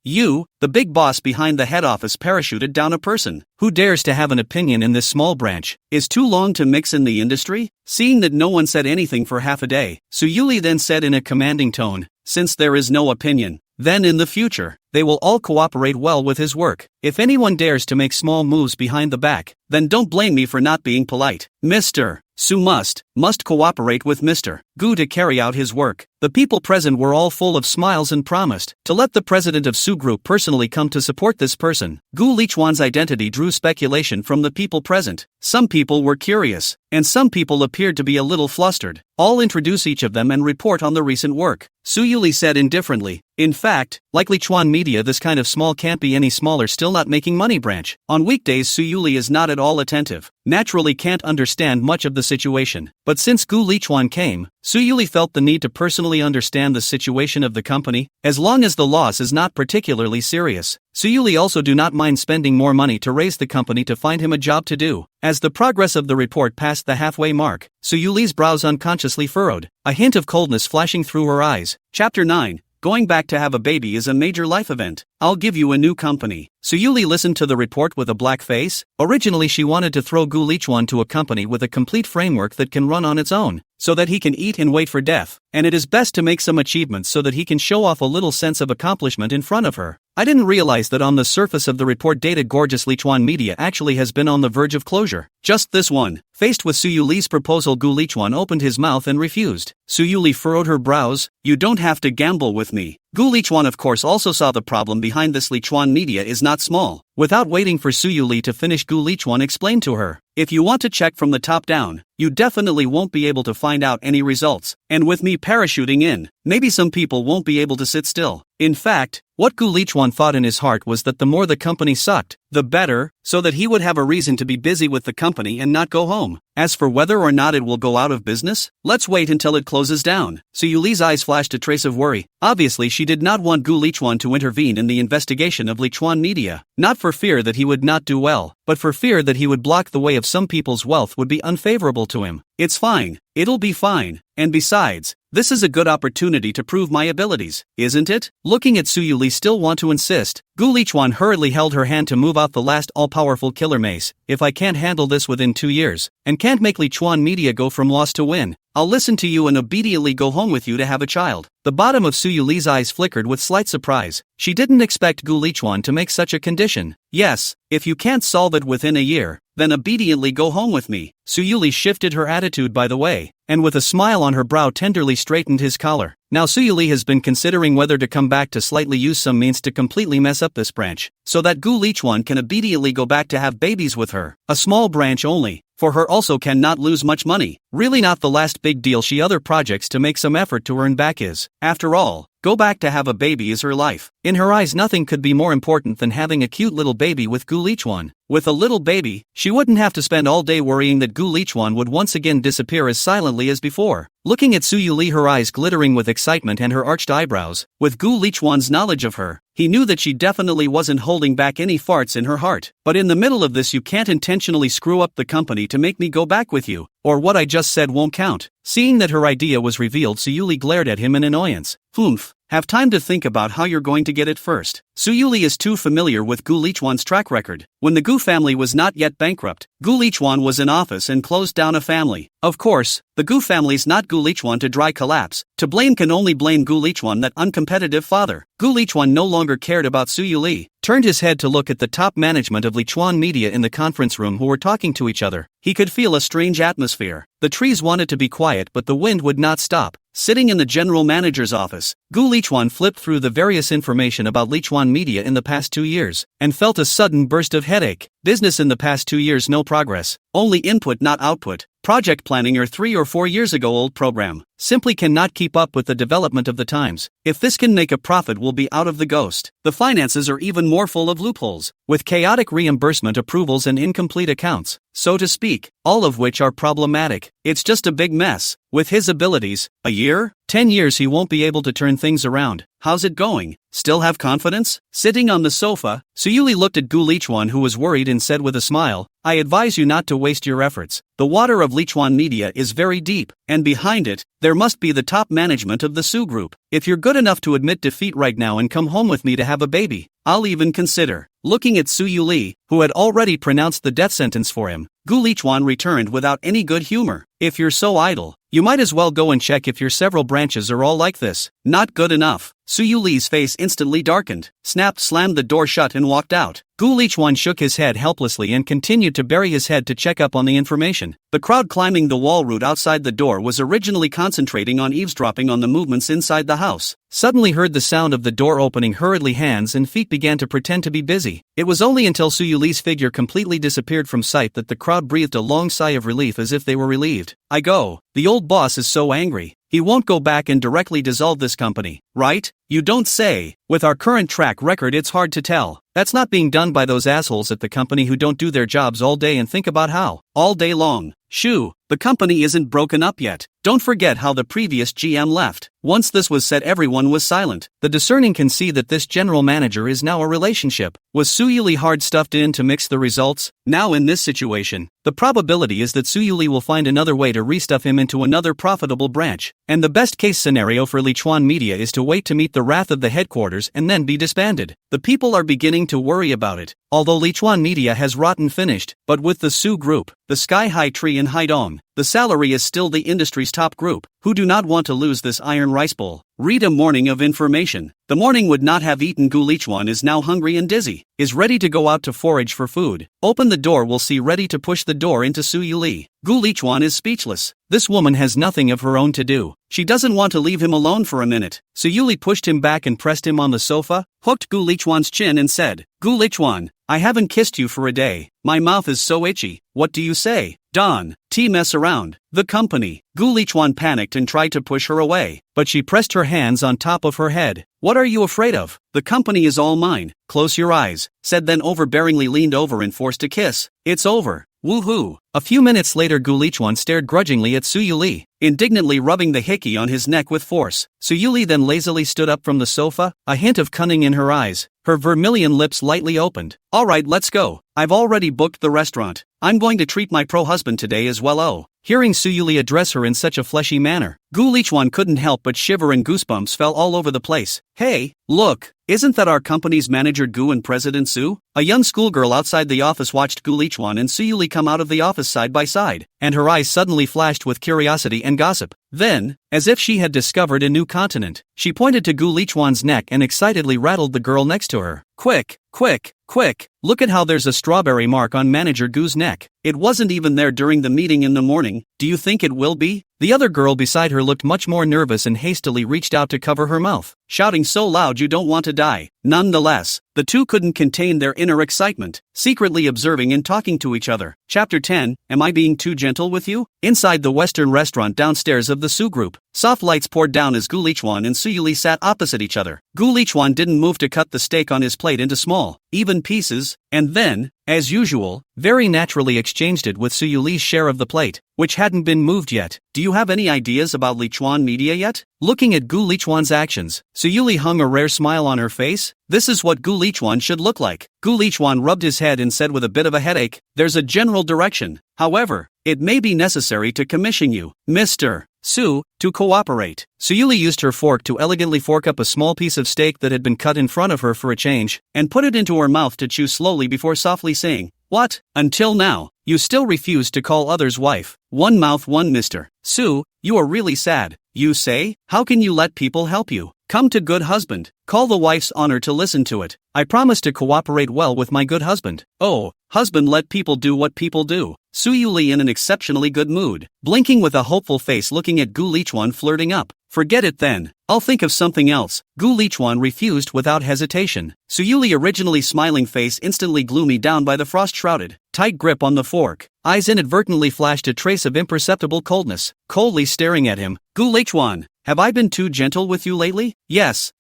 You, the big boss behind the head office, parachuted down a person who dares to have an opinion in this small branch, is too long to mix in the industry? Seeing that no one said anything for half a day, Suyuli then said in a commanding tone, "Since there is no opinion, then in the future, they will all cooperate well with his work. If anyone dares to make small moves behind the back, then don't blame me for not being polite. Mr. Su must cooperate with Mr. Gu to carry out his work." The people present were all full of smiles and promised to let the president of Su Group personally come to support this person. Gu Lichuan's identity drew speculation from the people present. Some people were curious, and some people appeared to be a little flustered. "I'll introduce each of them and report on the recent work," Suyuli said indifferently. "In fact, like Lichuan Media, this kind of small can't be any smaller, still not making money branch." On weekdays Suyuli is not at all attentive, naturally can't understand much of the situation. But since Gu Lichuan came, Suyuli felt the need to personally understand the situation of the company, as long as the loss is not particularly serious. Suyuli also do not mind spending more money to raise the company to find him a job to do. As the progress of the report passed the halfway mark, Suyuli's brows unconsciously furrowed, a hint of coldness flashing through her eyes. Chapter 9. going back to have a baby is a major life event. I'll give you a new company. Suyuli listened to the report with a black face. Originally she wanted to throw Gu Lichuan to a company with a complete framework that can run on its own, so that he can eat and wait for death, and it is best to make some achievements so that he can show off a little sense of accomplishment in front of her. I didn't realize that on the surface of the report data gorgeous Lichuan Media actually has been on the verge of closure. Just this one. Faced with Suyuli's proposal, Gu Lichuan opened his mouth and refused. Suyuli furrowed her brows. You don't have to gamble with me. Gu Lichuan of course also saw the problem behind this. Lichuan Media is not small. Without waiting for Suyuli to finish, Gu Lichuan explained to her. If you want to check from the top down, you definitely won't be able to find out any results. And with me parachuting in, maybe some people won't be able to sit still. In fact, what Gu Lichuan thought in his heart was that the more the company sucked, the better, so that he would have a reason to be busy with the company and not go home. As for whether or not it will go out of business, let's wait until it closes down. Suyuli's eyes flashed a trace of worry. Obviously she did not want Gu Lichuan to intervene in the investigation of Lichuan Media, not for fear that he would not do well, but for fear that he would block the way of some people's wealth would be unfavorable to him. It's fine. It'll be fine. And besides, this is a good opportunity to prove my abilities, isn't it? Looking at Suyuli still want to insist, Gu Lichuan hurriedly held her hand to move out the last all-powerful killer mace. If I can't handle this within 2 years, and can't make Lichuan Media go from loss to win, I'll listen to you and obediently go home with you to have a child. The bottom of Suyuli's eyes flickered with slight surprise. She didn't expect Gu Lichuan to make such a condition. Yes, if you can't solve it within a year, then obediently go home with me. Suyuli shifted her attitude by the way, and with a smile on her brow tenderly straightened his collar. Now Suyuli has been considering whether to come back to slightly use some means to completely mess up this branch, so that Gu Lichuan can obediently go back to have babies with her. A small branch only, for her also cannot lose much money. Really not the last big deal. She other projects to make some effort to earn back is. After all, go back to have a baby is her life. In her eyes nothing could be more important than having a cute little baby with Gu Lichuan. With a little baby, she wouldn't have to spend all day worrying that Gu Lichuan would once again disappear as silently as before. Looking at Suyuli, her eyes glittering with excitement and her arched eyebrows, with Gu Lichuan's knowledge of her, he knew that she definitely wasn't holding back any farts in her heart. But in the middle of this, you can't intentionally screw up the company to make me go back with you, or what I just said won't count. Seeing that her idea was revealed, Suyuli glared at him in annoyance. Humph. Have time to think about how you're going to get it first. Suyuli is too familiar with Gu Lichuan's track record. When the Gu family was not yet bankrupt, Gu Lichuan was in office and closed down a family. Of course, the Gu family's not Gu Lichuan to dry collapse. To blame can only blame Gu Lichuan, that uncompetitive father. Gu Lichuan no longer cared about Suyuli, turned his head to look at the top management of Lichuan Media in the conference room who were talking to each other. He could feel a strange atmosphere. The trees wanted to be quiet but the wind would not stop. Sitting in the general manager's office, Gu Lichuan flipped through the various information about Lichuan Media in the past 2 years, and felt a sudden burst of headache. Business in the past 2 years, no progress. Only input not output. Project planning or 3 or 4 years ago old program. Simply cannot keep up with the development of the times. If this can make a profit, will be out of the ghost. The finances are even more full of loopholes, with chaotic reimbursement approvals and incomplete accounts, so to speak, all of which are problematic. It's just a big mess. With his abilities, a year? 10 years he won't be able to turn things around. How's it going? Still have confidence? Sitting on the sofa, Suyuli looked at Gu Lichuan, who was worried, and said with a smile, I advise you not to waste your efforts. The water of Lichuan Media is very deep, and behind it, there must be the top management of the Su Group. If you're good enough to admit defeat right now and come home with me to have a baby, I'll even consider. Looking at Suyuli, who had already pronounced the death sentence for him, Gu Lichuan returned without any good humor. If you're so idle, you might as well go and check if your several branches are all like this. Not good enough. Suyuli's face instantly darkened, snapped, slammed the door shut and walked out. Gu Lichuan shook his head helplessly and continued to bury his head to check up on the information. The crowd climbing the wall route outside the door was originally concentrating on eavesdropping on the movements inside the house. Suddenly heard the sound of the door opening. Hurriedly hands and feet began to pretend to be busy. It was only until Suyuli's figure completely disappeared from sight that the crowd breathed a long sigh of relief, as if they were relieved. I go. The old boss is so angry. He won't go back and directly dissolve this company, right? You don't say. With our current track record, it's hard to tell. That's not being done by those assholes at the company who don't do their jobs all day and think about how, all day long. Shoo, the company isn't broken up yet. Don't forget how the previous GM left. Once this was said, everyone was silent. The discerning can see that this general manager is now a relationship. Was Suyuli hard stuffed in to mix the results? Now in this situation, the probability is that Suyuli will find another way to restuff him into another profitable branch. And the best case scenario for Lichuan Media is to wait to meet the wrath of the headquarters and then be disbanded. The people are beginning to worry about it. Although Lichuan Media has rotten finished, but with the Su Group, the Sky High Tree in Haidong, the salary is still the industry's top group, who do not want to lose this iron rice bowl. Read a morning of information. The morning would not have eaten. Gu Lichuan is now hungry and dizzy, is ready to go out to forage for food. Open the door, will see ready to push the door into Su Yuli. Gu Lichuan is speechless. This woman has nothing of her own to do. She doesn't want to leave him alone for a minute. Su Yuli pushed him back and pressed him on the sofa, hooked Gu Lichuan's chin and said, Gu Lichuan, I haven't kissed you for a day. My mouth is so itchy. What do you say? Don, mess around. The company. Gu Lichuan panicked and tried to push her away, but she pressed her hands on top of her head. What are you afraid of? The company is all mine. Close your eyes, said, then overbearingly leaned over and forced a kiss. It's over. Woohoo! A few minutes later, Gu Lichuan stared grudgingly at Su Yuli, indignantly rubbing the hickey on his neck with force. Su Yuli then lazily stood up from the sofa, a hint of cunning in her eyes. Her vermilion lips lightly opened. Alright, let's go. I've already booked the restaurant. I'm going to treat my pro-husband today as well. Oh. Hearing Su Yuli address her in such a fleshy manner, Gu Lichuan couldn't help but shiver and goosebumps fell all over the place. Hey, look, isn't that our company's manager Gu and President Su? A young schoolgirl outside the office watched Gu Lichuan and Su Yuli come out of the office side by side, and her eyes suddenly flashed with curiosity and gossip. Then, as if she had discovered a new continent, she pointed to Gu Lichuan's neck and excitedly rattled the girl next to her. Quick, quick, quick, look at how there's a strawberry mark on Manager Gu's neck. It wasn't even there during the meeting in the morning. Do you think it will be? The other girl beside her looked much more nervous and hastily reached out to cover her mouth, shouting so loud you don't want to die. Nonetheless, the two couldn't contain their inner excitement, secretly observing and talking to each other. Chapter 10, Am I being too gentle with you? Inside the Western restaurant downstairs of the Su Group, soft lights poured down as Gu Lichuan and Su Yuli sat opposite each other. Gu Lichuan didn't move to cut the steak on his plate into small, even pieces, and then, as usual, very naturally exchanged it with Su Yuli's share of the plate, which hadn't been moved yet. Do you have any ideas about Lichuan Media yet? Looking at Gu Lichuan's actions, Su Yuli hung a rare smile on her face. This is what Gu Lichuan should look like. Gu Lichuan rubbed his head and said with a bit of a headache, there's a general direction. However, it may be necessary to commission you, Mr. Su, to cooperate. Su Yuli used her fork to elegantly fork up a small piece of steak that had been cut in front of her for a change, and put it into her mouth to chew slowly before softly saying, What? Until now, you still refuse to call others wife. One mouth, one Mr. Su, you are really sad. You say? How can you let people help you? Come to good husband. Call the wife's honor to listen to it. I promise to cooperate well with my good husband. Oh, husband, let people do what people do. Su Yuli in an exceptionally good mood, blinking with a hopeful face looking at Gu Lichuan flirting up. Forget it then. I'll think of something else. Gu Lichuan refused without hesitation. Su Yuli originally smiling face instantly gloomy down by the frost-shrouded, tight grip on the fork. Eyes inadvertently flashed a trace of imperceptible coldness, coldly staring at him. Gu Lichuan, have I been too gentle with you lately? Yes,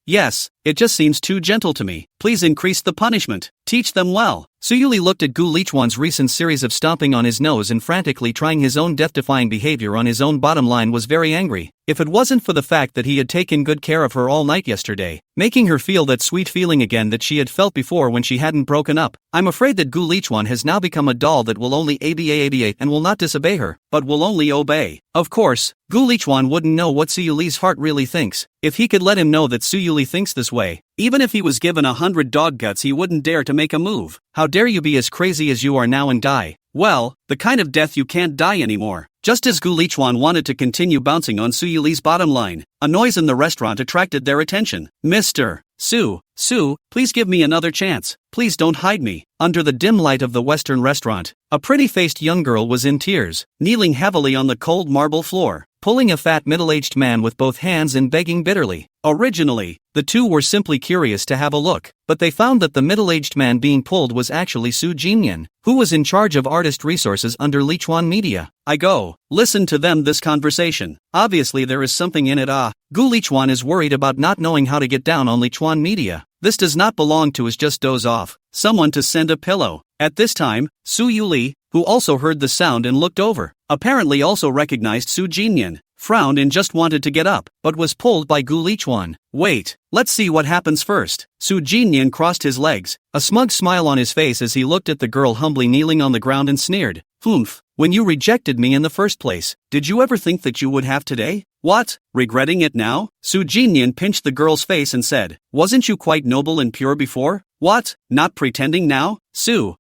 it just seems too gentle to me. Please increase the punishment. Teach them well. Su Yuli looked at Gu Lichuan's recent series of stomping on his nose and frantically trying his own death-defying behavior on his own bottom line was very angry. If it wasn't for the fact that he had taken good care of her all night yesterday, making her feel that sweet feeling again that she had felt before when she hadn't broken up, I'm afraid that Gu Lichuan has now become a doll that will only aba and will not disobey her, but will only obey. Of course, Gu Lichuan wouldn't know what Su Yuli's heart really thinks. If he could let him know that Su Yuli thinks this way, even if he was given 100 dog guts he wouldn't dare to make a move. How dare you be as crazy as you are now and die? Well, the kind of death you can't die anymore. Just as Gu Lichuan wanted to continue bouncing on Su Yuli's bottom line, a noise in the restaurant attracted their attention. Mr. Su, please give me another chance. Please don't hide me. Under the dim light of the Western restaurant, a pretty-faced young girl was in tears, kneeling heavily on the cold marble floor, pulling a fat middle-aged man with both hands and begging bitterly. Originally, the two were simply curious to have a look, but they found that the middle-aged man being pulled was actually Su Jinyan, who was in charge of artist resources under Lichuan Media. I go, listen to them this conversation. Obviously there is something in it. Gu Lichuan is worried about not knowing how to get down on Lichuan Media. this does not belong to us, just doze off. Someone to send a pillow. At this time, Su Yuli, who also heard the sound and looked over, apparently also recognized Su Jinyan, frowned and just wanted to get up, but was pulled by Gu Lichuan. Wait, let's see what happens first. Su Jinyan crossed his legs, a smug smile on his face as he looked at the girl humbly kneeling on the ground and sneered. Humph, when you rejected me in the first place, did you ever think that you would have today? What, regretting it now? Su Jinyan pinched the girl's face and said, wasn't you quite noble and pure before? What, not pretending now? Su,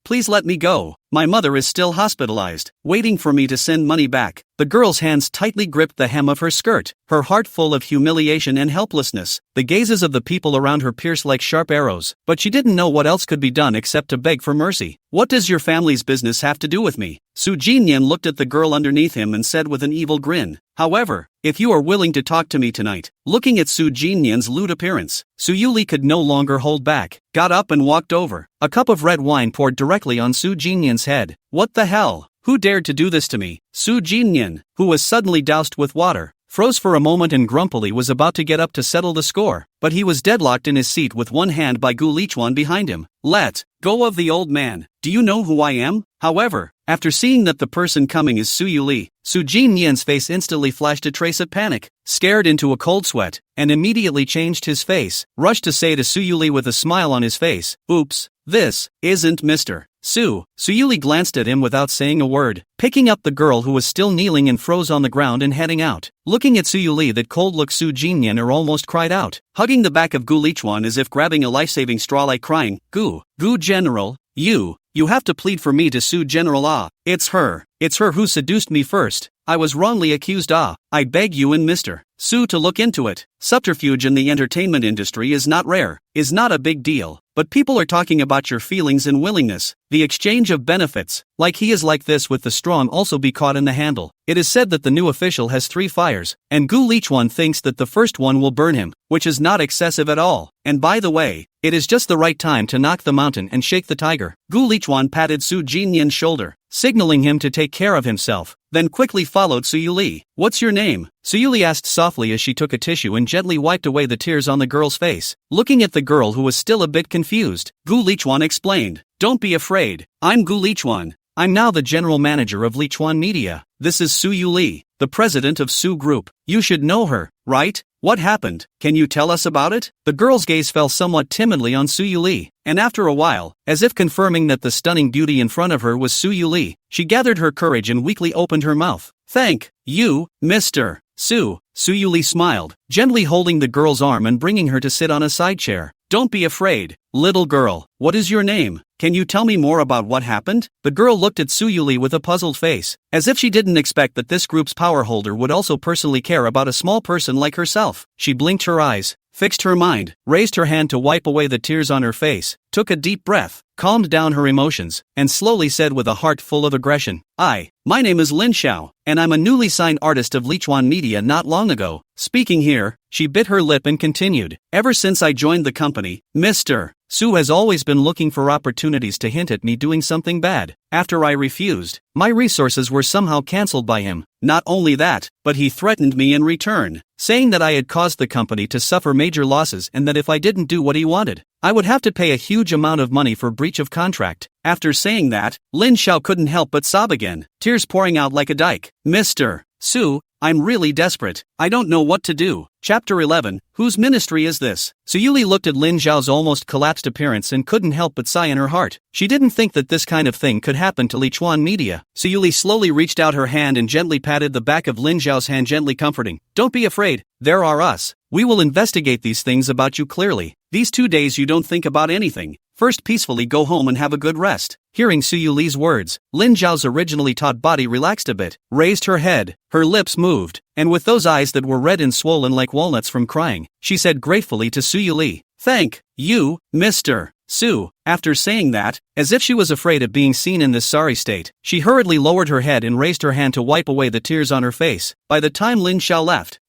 please let me go. My mother is still hospitalized, waiting for me to send money back. The girl's hands tightly gripped the hem of her skirt, her heart full of humiliation and helplessness. The gazes of the people around her pierced like sharp arrows, but she didn't know what else could be done except to beg for mercy. What does your family's business have to do with me? Su Jinyan looked at the girl underneath him and said with an evil grin, however, if you are willing to talk to me tonight. Looking at Su Jinyan's lewd appearance, Su Yuli could no longer hold back, got up and walked over. A cup of red wine poured directly on Su Jinyan's head. What the hell? Who dared to do this to me? Su Jinyan, who was suddenly doused with water, froze for a moment and grumpily was about to get up to settle the score, but he was deadlocked in his seat with one hand by Gu Lichuan behind him. Let go of the old man. Do you know who I am? However, after seeing that the person coming is Su Yuli, Su Jinyan's face instantly flashed a trace of panic, scared into a cold sweat, and immediately changed his face, rushed to say to Su Yuli with a smile on his face, oops, this isn't Mr. Su. Su Yuli glanced at him without saying a word, picking up the girl who was still kneeling and froze on the ground and heading out. Looking at Su Yuli, that cold look, Su Jinyan almost cried out, hugging the back of Gu Lichuan as if grabbing a life-saving straw, like crying, Gu General, you have to plead for me to Su General. Ah, it's her who seduced me first. I was wrongly accused. Ah, I beg you and Mr. Su to look into it. Subterfuge in the entertainment industry is not rare, is not a big deal, but people are talking about your feelings and willingness, the exchange of benefits, like he is like this with the strong also be caught in the handle. It is said that the new official has 3 fires, and Gu Lichuan thinks that the first one will burn him, which is not excessive at all, and by the way, it is just the right time to knock the mountain and shake the tiger. Gu Lichuan patted Su Jinyan's shoulder, signaling him to take care of himself, then quickly followed Su Yuli. What's your name? Su Yuli asked softly as she took a tissue and gently wiped away the tears on the girl's face. Looking at the girl who was still a bit confused, Gu Lichuan explained, don't be afraid, I'm Gu Lichuan. I'm now the general manager of Lichuan Media. This is Su Yuli, the president of Su Group. You should know her, right? What happened? Can you tell us about it? The girl's gaze fell somewhat timidly on Su Yuli, and after a while, as if confirming that the stunning beauty in front of her was Su Yuli, she gathered her courage and weakly opened her mouth. Thank you, Mr. Su. Su Yuli smiled, gently holding the girl's arm and bringing her to sit on a side chair. Don't be afraid, little girl. What is your name? Can you tell me more about what happened? The girl looked at Su Yuli with a puzzled face, as if she didn't expect that this group's power holder would also personally care about a small person like herself. She blinked her eyes, fixed her mind, raised her hand to wipe away the tears on her face, took a deep breath, calmed down her emotions, and slowly said with a heart full of aggression, my name is Lin Xiao, and I'm a newly signed artist of Lichuan Media not long ago. Speaking here, she bit her lip and continued, ever since I joined the company, Mr. Su has always been looking for opportunities to hint at me doing something bad. After I refused, my resources were somehow cancelled by him. Not only that, but he threatened me in return, saying that I had caused the company to suffer major losses and that if I didn't do what he wanted, I would have to pay a huge amount of money for breach of contract. After saying that, Lin Xiao couldn't help but sob again, tears pouring out like a dike. Mr. Su, I'm really desperate. I don't know what to do. Chapter 11, Whose ministry is this? Su Yuli looked at Lin Xiao's almost collapsed appearance and couldn't help but sigh in her heart. She didn't think that this kind of thing could happen to Lichuan Media. Su Yuli slowly reached out her hand and gently patted the back of Lin Xiao's hand, gently comforting. Don't be afraid, there are us. We will investigate these things about you clearly. These 2 days you don't think about anything. First peacefully go home and have a good rest. Hearing Su Yuli's words, Lin Xiao's originally taut body relaxed a bit, raised her head, her lips moved, and with those eyes that were red and swollen like walnuts from crying, she said gratefully to Su Yuli, thank you, Mr. Su. After saying that, as if she was afraid of being seen in this sorry state, she hurriedly lowered her head and raised her hand to wipe away the tears on her face. By the time Lin Xiao left,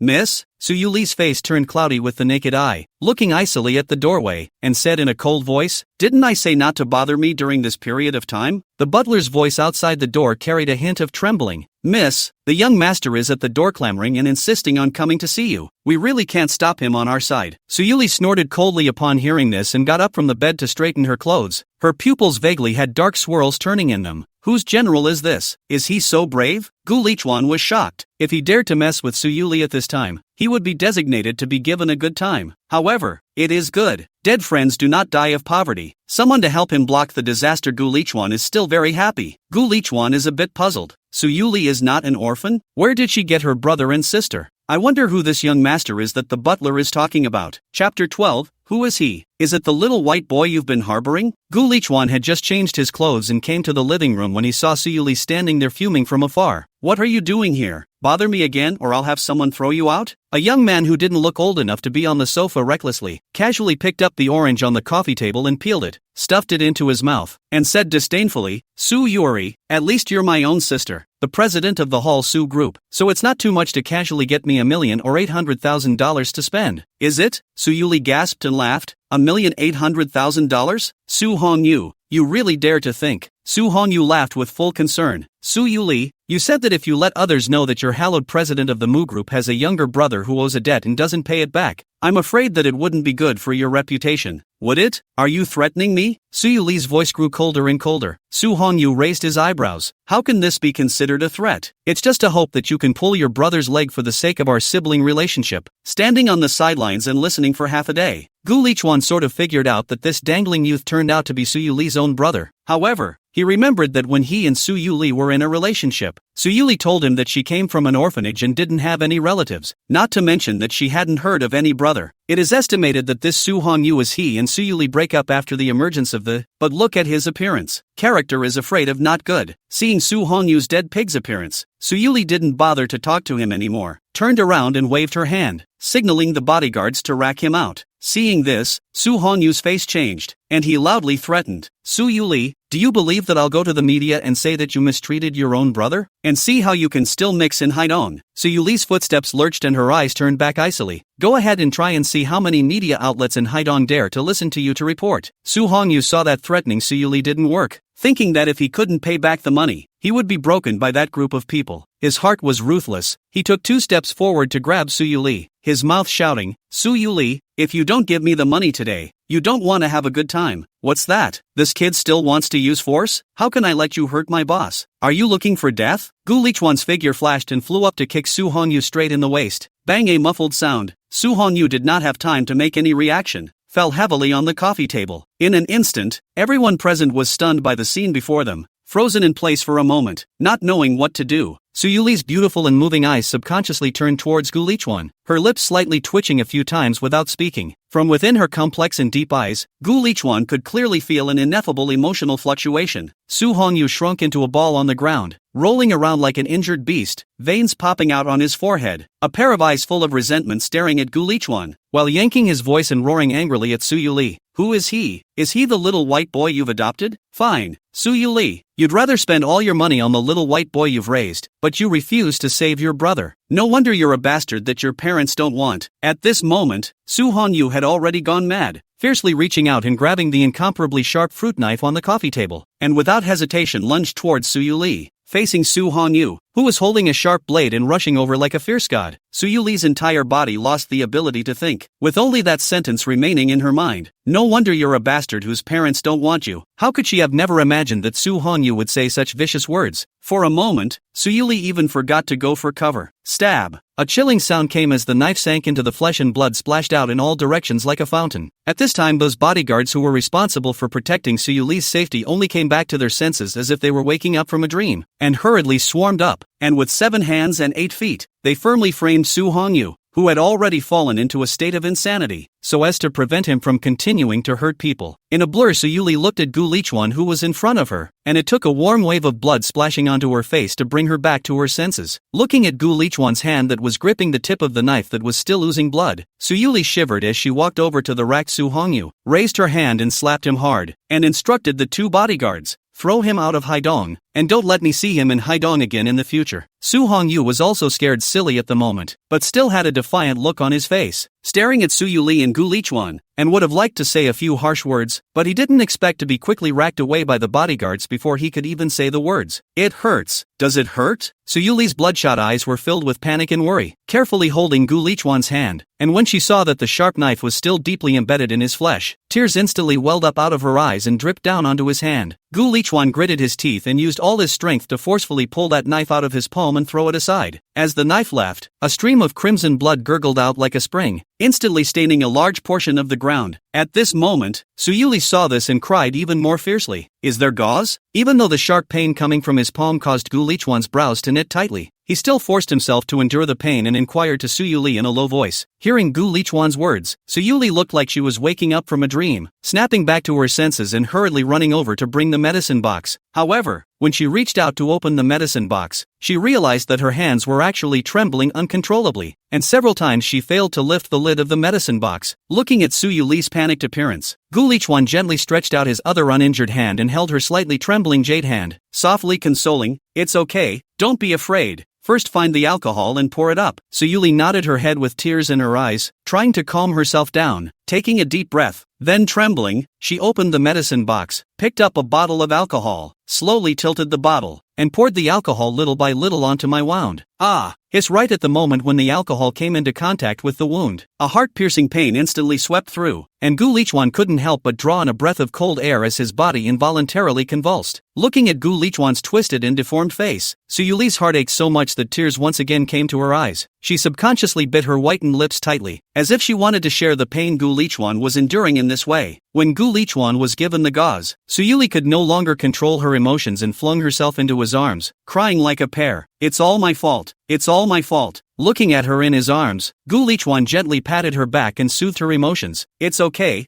Miss? Suyuli's face turned cloudy with the naked eye, looking icily at the doorway, and said in a cold voice, "Didn't I say not to bother me during this period of time?" The butler's voice outside the door carried a hint of trembling. "Miss, the young master is at the door clamoring and insisting on coming to see you. We really can't stop him on our side." Suyuli snorted coldly upon hearing this and got up from the bed to straighten her clothes. Her pupils vaguely had dark swirls turning in them. Whose general is this? Is he so brave? Gu Lichuan was shocked. If he dared to mess with Suyuli at this time, he would be designated to be given a good time. However, it is good. Dead friends do not die of poverty. Someone to help him block the disaster. Gu Lichuan is still very happy. Gu Lichuan is a bit puzzled. Suyuli is not an orphan? Where did she get her brother and sister? I wonder who this young master is that the butler is talking about. Chapter 12, Who is he? Is it the little white boy you've been harboring? Gu Lichuan had just changed his clothes and came to the living room when he saw Suyuli standing there fuming from afar. "What are you doing here? Bother me again or I'll have someone throw you out?" A young man who didn't look old enough to be on the sofa recklessly, casually picked up the orange on the coffee table and peeled it, stuffed it into his mouth, and said disdainfully, "Su Yuri, at least you're my own sister, the president of the Hall Su Group, so it's not too much to casually get me $1 million or $800,000 to spend, is it?" Suyuli gasped and laughed. $1,800,000? Su Hongyu, you really dare to think. Su Hongyu laughed with full concern. Suyuli, you said that if you let others know that your hallowed president of the Mu Group has a younger brother who owes a debt and doesn't pay it back, I'm afraid that it wouldn't be good for your reputation. Would it? Are you threatening me? Suyuli's voice grew colder and colder. Su Hongyu raised his eyebrows. How can this be considered a threat? It's just a hope that you can pull your brother's leg for the sake of our sibling relationship. Standing on the sidelines and listening for half a day, Gu Lichuan sort of figured out that this dangling youth turned out to be Suyuli's own brother. However, he remembered that when he and Suyuli were in a relationship, Suyuli told him that she came from an orphanage and didn't have any relatives, not to mention that she hadn't heard of any brother. It is estimated that this Su Hongyu is he and Suyuli break up after the emergence of the, but look at his appearance. Character is afraid of not good. Seeing Su Hongyu's dead pig's appearance, Suyuli didn't bother to talk to him anymore, turned around and waved her hand, signaling the bodyguards to rack him out. Seeing this, Su Hongyu's face changed, and he loudly threatened, "Suyuli, do you believe that I'll go to the media and say that you mistreated your own brother? And see how you can still mix in Haidong?" Suyuli's footsteps lurched and her eyes turned back icily. "Go ahead and try and see how many media outlets in Haidong dare to listen to you to report." Su Hongyu saw that threatening Suyuli didn't work, thinking that if he couldn't pay back the money, he would be broken by that group of people. His heart was ruthless. He took 2 steps forward to grab Suyuli, his mouth shouting, "Suyuli, if you don't give me the money today, you don't want to have a good time." "What's that? This kid still wants to use force? How can I let you hurt my boss? Are you looking for death?" Gu Lichuan's figure flashed and flew up to kick Su Hongyu straight in the waist. Bang! A muffled sound. Su Hongyu did not have time to make any reaction, fell heavily on the coffee table. In an instant, everyone present was stunned by the scene before them, frozen in place for a moment, not knowing what to do. Suyuli's beautiful and moving eyes subconsciously turned towards Gu Lichuan, her lips slightly twitching a few times without speaking. From within her complex and deep eyes, Gu Lichuan could clearly feel an ineffable emotional fluctuation. Su Hongyu shrunk into a ball on the ground, rolling around like an injured beast, veins popping out on his forehead, a pair of eyes full of resentment staring at Gu Lichuan, while yanking his voice and roaring angrily at Suyuli. "Who is he? Is he the little white boy you've adopted? Fine. Suyuli, you'd rather spend all your money on the little white boy you've raised, but you refuse to save your brother. No wonder you're a bastard that your parents don't want." At this moment, Su Hongyu had already gone mad, fiercely reaching out and grabbing the incomparably sharp fruit knife on the coffee table, and without hesitation lunged towards Suyuli, facing Su Hongyu, who was holding a sharp blade and rushing over like a fierce god. Suyuli's entire body lost the ability to think, with only that sentence remaining in her mind. "No wonder you're a bastard whose parents don't want you." How could she have never imagined that Su Hongyu would say such vicious words? For a moment, Suyuli even forgot to go for cover. Stab! A chilling sound came as the knife sank into the flesh and blood splashed out in all directions like a fountain. At this time, those bodyguards who were responsible for protecting Suyuli's safety only came back to their senses as if they were waking up from a dream, and hurriedly swarmed up, and with 7 hands and 8 feet, they firmly framed Su Hongyu, who had already fallen into a state of insanity, so as to prevent him from continuing to hurt people. In a blur, Suyuli looked at Gu Lichuan, who was in front of her, and it took a warm wave of blood splashing onto her face to bring her back to her senses. Looking at Gu Lichuan's hand that was gripping the tip of the knife that was still oozing blood, Suyuli shivered as she walked over to the racked Su Hongyu, raised her hand and slapped him hard, and instructed the 2 bodyguards, "Throw him out of Haidong, and don't let me see him in Haidong again in the future. Su Hongyu was also scared silly at the moment, but still had a defiant look on his face, staring at Su Yuli and Gu Lichuan, and would have liked to say a few harsh words, but he didn't expect to be quickly racked away by the bodyguards before he could even say the words. It hurts. Does it hurt? Su Yuli's bloodshot eyes were filled with panic and worry, carefully holding Gu Lichuan's hand, and when she saw that the sharp knife was still deeply embedded in his flesh, tears instantly welled up out of her eyes and dripped down onto his hand. Gu Lichuan gritted his teeth and used all his strength to forcefully pull that knife out of his palm and throw it aside. As the knife left, a stream of crimson blood gurgled out like a spring, instantly staining a large portion of the ground. At this moment, Su Yuli saw this and cried even more fiercely. Is there gauze? Even though the sharp pain coming from his palm caused Gu Lichuan's brows to knit tightly, he still forced himself to endure the pain and inquired to Su Yuli in a low voice. Hearing Gu Lichuan's words, Su Yuli looked like she was waking up from a dream, snapping back to her senses and hurriedly running over to bring the medicine box. However, when she reached out to open the medicine box, she realized that her hands were actually trembling uncontrollably, and several times she failed to lift the lid of the medicine box. Looking at Su Yuli's panicked appearance, Gu Lichuan gently stretched out his other uninjured hand and held her slightly trembling jade hand, softly consoling. It's okay, don't be afraid. First find the alcohol and pour it up. Su Yuli nodded her head with tears in her eyes, trying to calm herself down. Taking a deep breath, then trembling, she opened the medicine box, picked up a bottle of alcohol, slowly tilted the bottle, and poured the alcohol little by little onto my wound. Ah! Hiss right at the moment when the alcohol came into contact with the wound. A heart-piercing pain instantly swept through, and Gu Lichuan couldn't help but draw in a breath of cold air as his body involuntarily convulsed. Looking at Gu Lichuan's twisted and deformed face, Su Yuli's heart ached so much that tears once again came to her eyes. She subconsciously bit her whitened lips tightly, as if she wanted to share the pain Gu Lichuan was enduring in this way. When Gu Lichuan was given the gauze, Su Yuli could no longer control her emotions and flung herself into his arms, crying like a pear. It's all my fault. It's all my fault. Looking at her in his arms, Gu Lichuan gently patted her back and soothed her emotions. It's okay.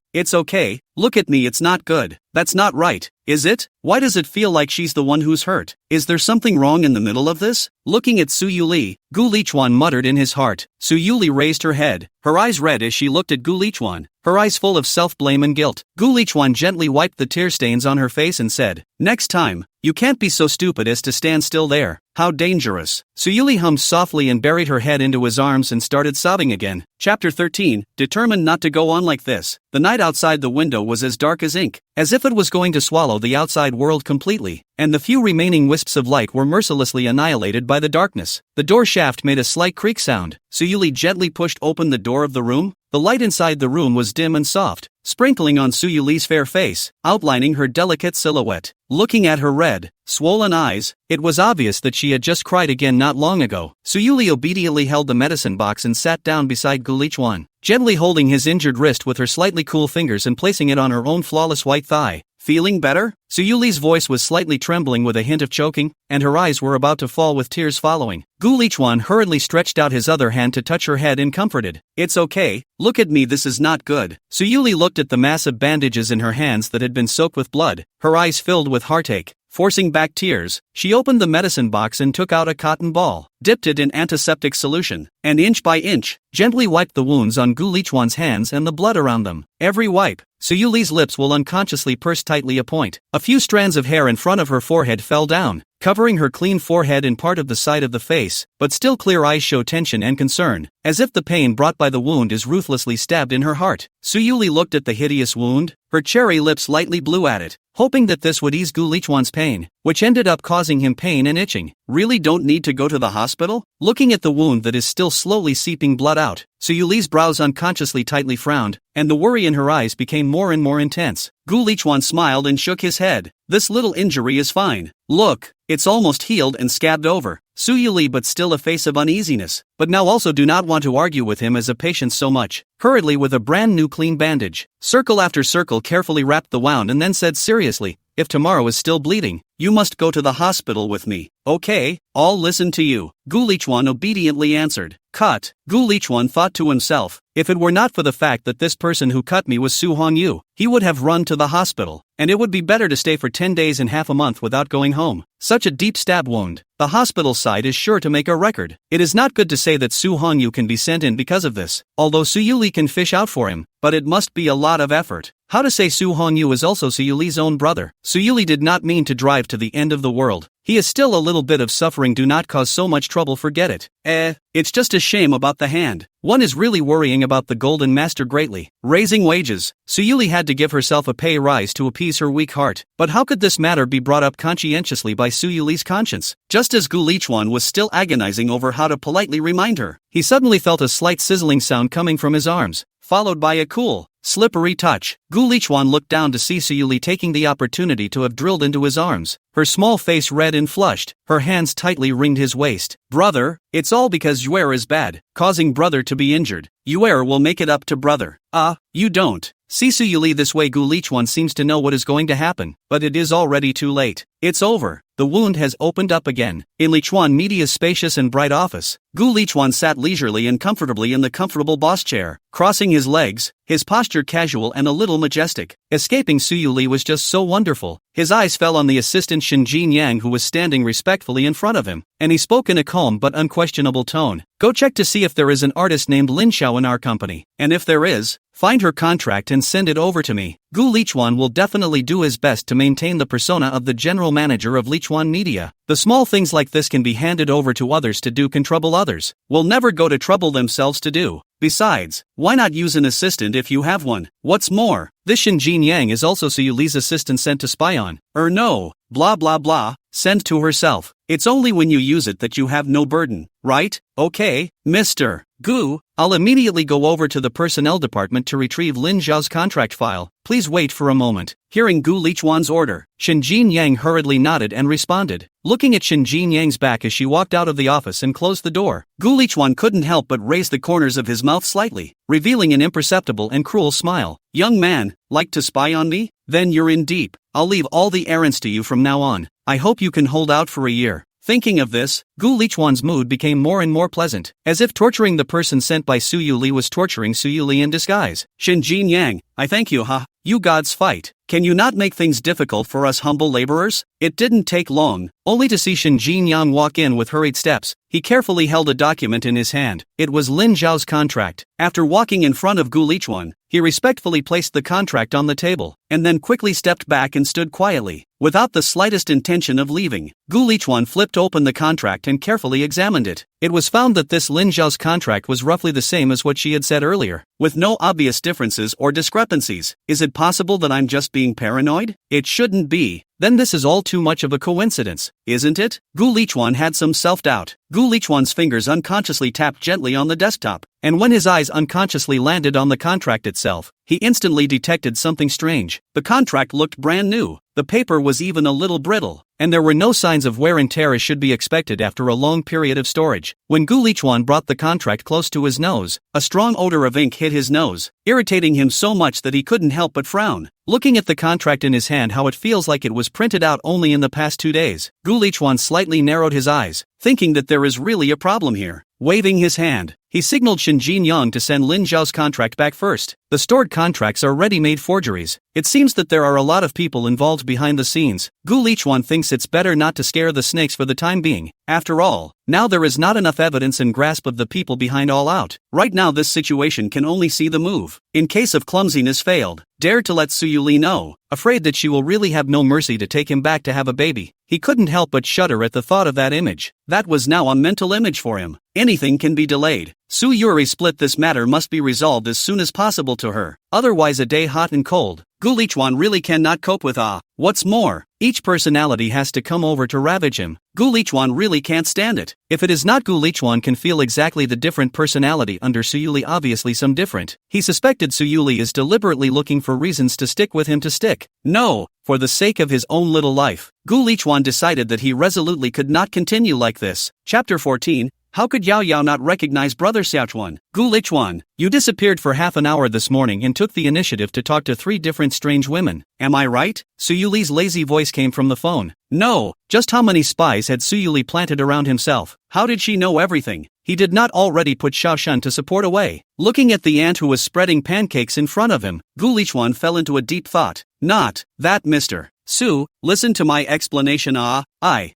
Look at me, it's not good. That's not right, is it? Why does it feel like she's the one who's hurt? Is there something wrong in the middle of this? Looking at Su Yuli, Gu Lichuan muttered in his heart. Su Yuli raised her head, her eyes red as she looked at Gu Lichuan, her eyes full of self-blame and guilt. Gu Lichuan gently wiped the tear stains on her face and said, next time, you can't be so stupid as to stand still there. How dangerous. Su Yuli hummed softly and buried her head into his arms and started sobbing again. Chapter 13, determined not to go on like this. The night outside the window was as dark as ink, as if it was going to swallow the outside world completely, and the few remaining wisps of light were mercilessly annihilated by the darkness. The door shaft made a slight creak sound. Su Yuli gently pushed open the door of the room. The light inside the room was dim and soft, sprinkling on Su Yuli's fair face, outlining her delicate silhouette. Looking at her red, swollen eyes, it was obvious that she had just cried again not long ago. Su Yuli obediently held the medicine box and sat down beside Gu Lichuan, gently holding his injured wrist with her slightly cool fingers and placing it on her own flawless white thigh. Feeling better? Su Yuli's voice was slightly trembling with a hint of choking, and her eyes were about to fall with tears following. Gu Lichuan hurriedly stretched out his other hand to touch her head and comforted. It's okay, look at me, this is not good. Su Yuli looked at the massive bandages in her hands that had been soaked with blood, her eyes filled with heartache. Forcing back tears, she opened the medicine box and took out a cotton ball, dipped it in antiseptic solution, and inch by inch, gently wiped the wounds on Gu Lichuan's hands and the blood around them. Every wipe, Su Yuli's lips will unconsciously purse tightly a point. A few strands of hair in front of her forehead fell down, covering her clean forehead and part of the side of the face, but still clear eyes show tension and concern, as if the pain brought by the wound is ruthlessly stabbed in her heart. Su Yuli looked at the hideous wound, her cherry lips lightly blew at it, hoping that this would ease Gu Lichuan's pain, which ended up causing him pain and itching. Really don't need to go to the hospital? Looking at the wound that is still slowly seeping blood out, Su Yuli's brows unconsciously tightly frowned, and the worry in her eyes became more and more intense. Gu Lichuan smiled and shook his head. This little injury is fine. Look, it's almost healed and scabbed over. Su Yuli but still a face of uneasiness, but now also do not want to argue with him as a patient so much. Hurriedly with a brand new clean bandage, circle after circle carefully wrapped the wound and then said seriously, if tomorrow is still bleeding, you must go to the hospital with me. Okay, I'll listen to you. Gu Lichuan obediently answered. Cut. Gu Lichuan thought to himself, If it were not for the fact that this person who cut me was Su Hongyu, he would have run to the hospital, and it would be better to stay for 10 days and half a month without going home. Such a deep stab wound. The hospital side is sure to make a record. It is not good to say that Su Hongyu can be sent in because of this, although Su Yuli can fish out for him, but it must be a lot of effort. How to say Su Hongyu is also Su Yuli's own brother. Su Yuli did not mean to drive to the end of the world. He is still a little bit of suffering, do not cause so much trouble, forget it. It's just a shame about the hand. One is really worrying about the Golden Master greatly. Raising wages. Su Yuli had to give herself a pay rise to appease her weak heart. But how could this matter be brought up conscientiously by Su Yuli's conscience? Just as Gu Lichuan was still agonizing over how to politely remind her, he suddenly felt a slight sizzling sound coming from his arms, followed by a cool, slippery touch. Gu Lichuan looked down to see Su Yuli taking the opportunity to have drilled into his arms, her small face red and flushed, her hands tightly ringed his waist. Brother, it's all because Yuer is bad, causing brother to be injured. Yuer will make it up to brother. You don't. See Su Yuli this way. Gu Lichuan seems to know what is going to happen, but it is already too late. It's over. The wound has opened up again. In Lichuan Media's spacious and bright office, Gu Lichuan sat leisurely and comfortably in the comfortable boss chair, crossing his legs, his posture casual and a little majestic. Escaping Su Yuli was just so wonderful. His eyes fell on the assistant Shinjin Yang, who was standing respectfully in front of him, and he spoke in a calm but unquestionable tone. Go check to see if there is an artist named Lin Xiao in our company, and if there is, find her contract and send it over to me. Gu Lichuan will definitely do his best to maintain the persona of the general manager of Lichuan Media. The small things like this can be handed over to others to do, can trouble others, will never go to trouble themselves to do. Besides, why not use an assistant if you have one? What's more, this Shinjin Yang is also Su Yuli's assistant sent to spy on. No, blah blah blah, send to herself. It's only when you use it that you have no burden, right? Okay, Mr. Gu, I'll immediately go over to the personnel department to retrieve Lin Zhao's contract file. Please wait for a moment. Hearing Gu Lichuan's order, Shinjin Yang hurriedly nodded and responded, looking at Shinjin Yang's back as she walked out of the office and closed the door. Gu Lichuan couldn't help but raise the corners of his mouth slightly, revealing an imperceptible and cruel smile. Young man, like to spy on me? Then you're in deep. I'll leave all the errands to you from now on. I hope you can hold out for a year. Thinking of this, Gu Lichuan's mood became more and more pleasant, as if torturing the person sent by Su Yuli was torturing Su Yuli in disguise. Shinjin Yang, I thank you, you gods fight. Can you not make things difficult for us humble laborers? It didn't take long, only to see Shinjin Yang walk in with hurried steps. He carefully held a document in his hand. It was Lin Zhao's contract. After walking in front of Gu Lichuan, he respectfully placed the contract on the table, and then quickly stepped back and stood quietly, without the slightest intention of leaving. Gu Lichuan flipped open the contract and carefully examined it. It was found that this Lin Zhao's contract was roughly the same as what she had said earlier, with no obvious differences or discrepancies. Is it possible that I'm just being paranoid? It shouldn't be. Then this is all too much of a coincidence, isn't it? Gu Lichuan had some self-doubt. Gu Lichuan's fingers unconsciously tapped gently on the desktop, and when his eyes unconsciously landed on the contract itself, he instantly detected something strange. The contract looked brand new. The paper was even a little brittle, and there were no signs of wear and tear as should be expected after a long period of storage. When Gu Lichuan brought the contract close to his nose, a strong odor of ink hit his nose, irritating him so much that he couldn't help but frown. Looking at the contract in his hand, how it feels like it was printed out only in the past 2 days, Gu Lichuan slightly narrowed his eyes, thinking that there is really a problem here. Waving his hand, he signaled Shinjin Yang to send Lin Zhao's contract back first. The stored contracts are ready-made forgeries. It seems that there are a lot of people involved behind the scenes. Gu Lichuan thinks it's better not to scare the snakes for the time being. After all, now there is not enough evidence and grasp of the people behind all out. Right now this situation can only see the move. In case of clumsiness failed, dared to let Su Yuli know, afraid that she will really have no mercy to take him back to have a baby. He couldn't help but shudder at the thought of that image. That was now a mental image for him. Anything can be delayed. Su Yuri split this matter must be resolved as soon as possible to her, otherwise a day hot and cold. Gu Lichuan really cannot cope with what's more, each personality has to come over to ravage him. Gu Lichuan really can't stand it. If it is not Gu Lichuan can feel exactly the different personality under Su Yuli, obviously some different. He suspected Su Yuli is deliberately looking for reasons to stick with him to stick. No, for the sake of his own little life, Gu Lichuan decided that he resolutely could not continue like this. Chapter 14, How could Yao Yao not recognize brother Xiaochuan? Gu Lichuan, you disappeared for half an hour this morning and took the initiative to talk to 3 different strange women. Am I right? Su Yuli's lazy voice came from the phone. No, just how many spies had Su Yuli planted around himself? How did she know everything? He did not already put Xiaoshan to support away. Looking at the ant who was spreading pancakes in front of him, Gu Lichuan fell into a deep thought. Not that, Mr. Su, listen to my explanation.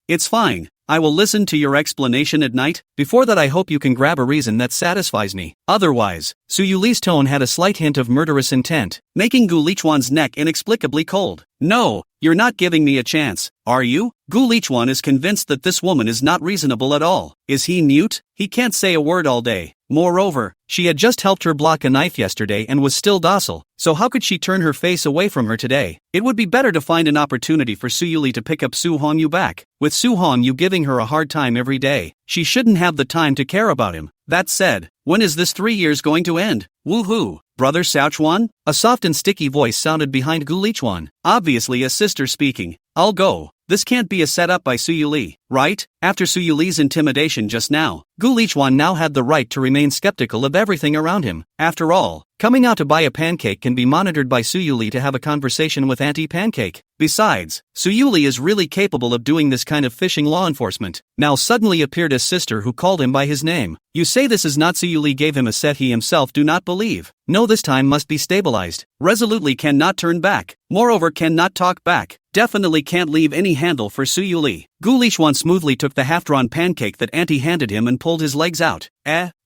It's fine. I will listen to your explanation at night. Before that, I hope you can grab a reason that satisfies me. Otherwise, Su Yuli's tone had a slight hint of murderous intent, making Gu Lichuan's neck inexplicably cold. No, you're not giving me a chance, are you? Gu Lichuan is convinced that this woman is not reasonable at all. Is he mute? He can't say a word all day. Moreover, she had just helped her block a knife yesterday and was still docile, so how could she turn her face away from her today? It would be better to find an opportunity for Su Yuli to pick up Su Hongyu back. With Su Hongyu giving her a hard time every day, she shouldn't have the time to care about him. That said, when is this 3 years going to end? Woohoo! Brother Xiaochuan? A soft and sticky voice sounded behind Gu Lichuan. Obviously a sister speaking. I'll go. This can't be a setup by Su Yuli, right? After Su Yuli's intimidation just now, Gu Lichuan now had the right to remain skeptical of everything around him. After all, coming out to buy a pancake can be monitored by Su Yuli to have a conversation with Auntie Pancake. Besides, Su Yuli is really capable of doing this kind of fishing law enforcement. Now suddenly appeared a sister who called him by his name. You say this is not Su Yuli gave him a set he himself do not believe. No, this time must be stabilized. Resolutely cannot turn back. Moreover cannot talk back. Definitely can't leave any handle for Su Yuli. Gu Lichuan smoothly took the half-drawn pancake that Auntie handed him and pulled his legs out.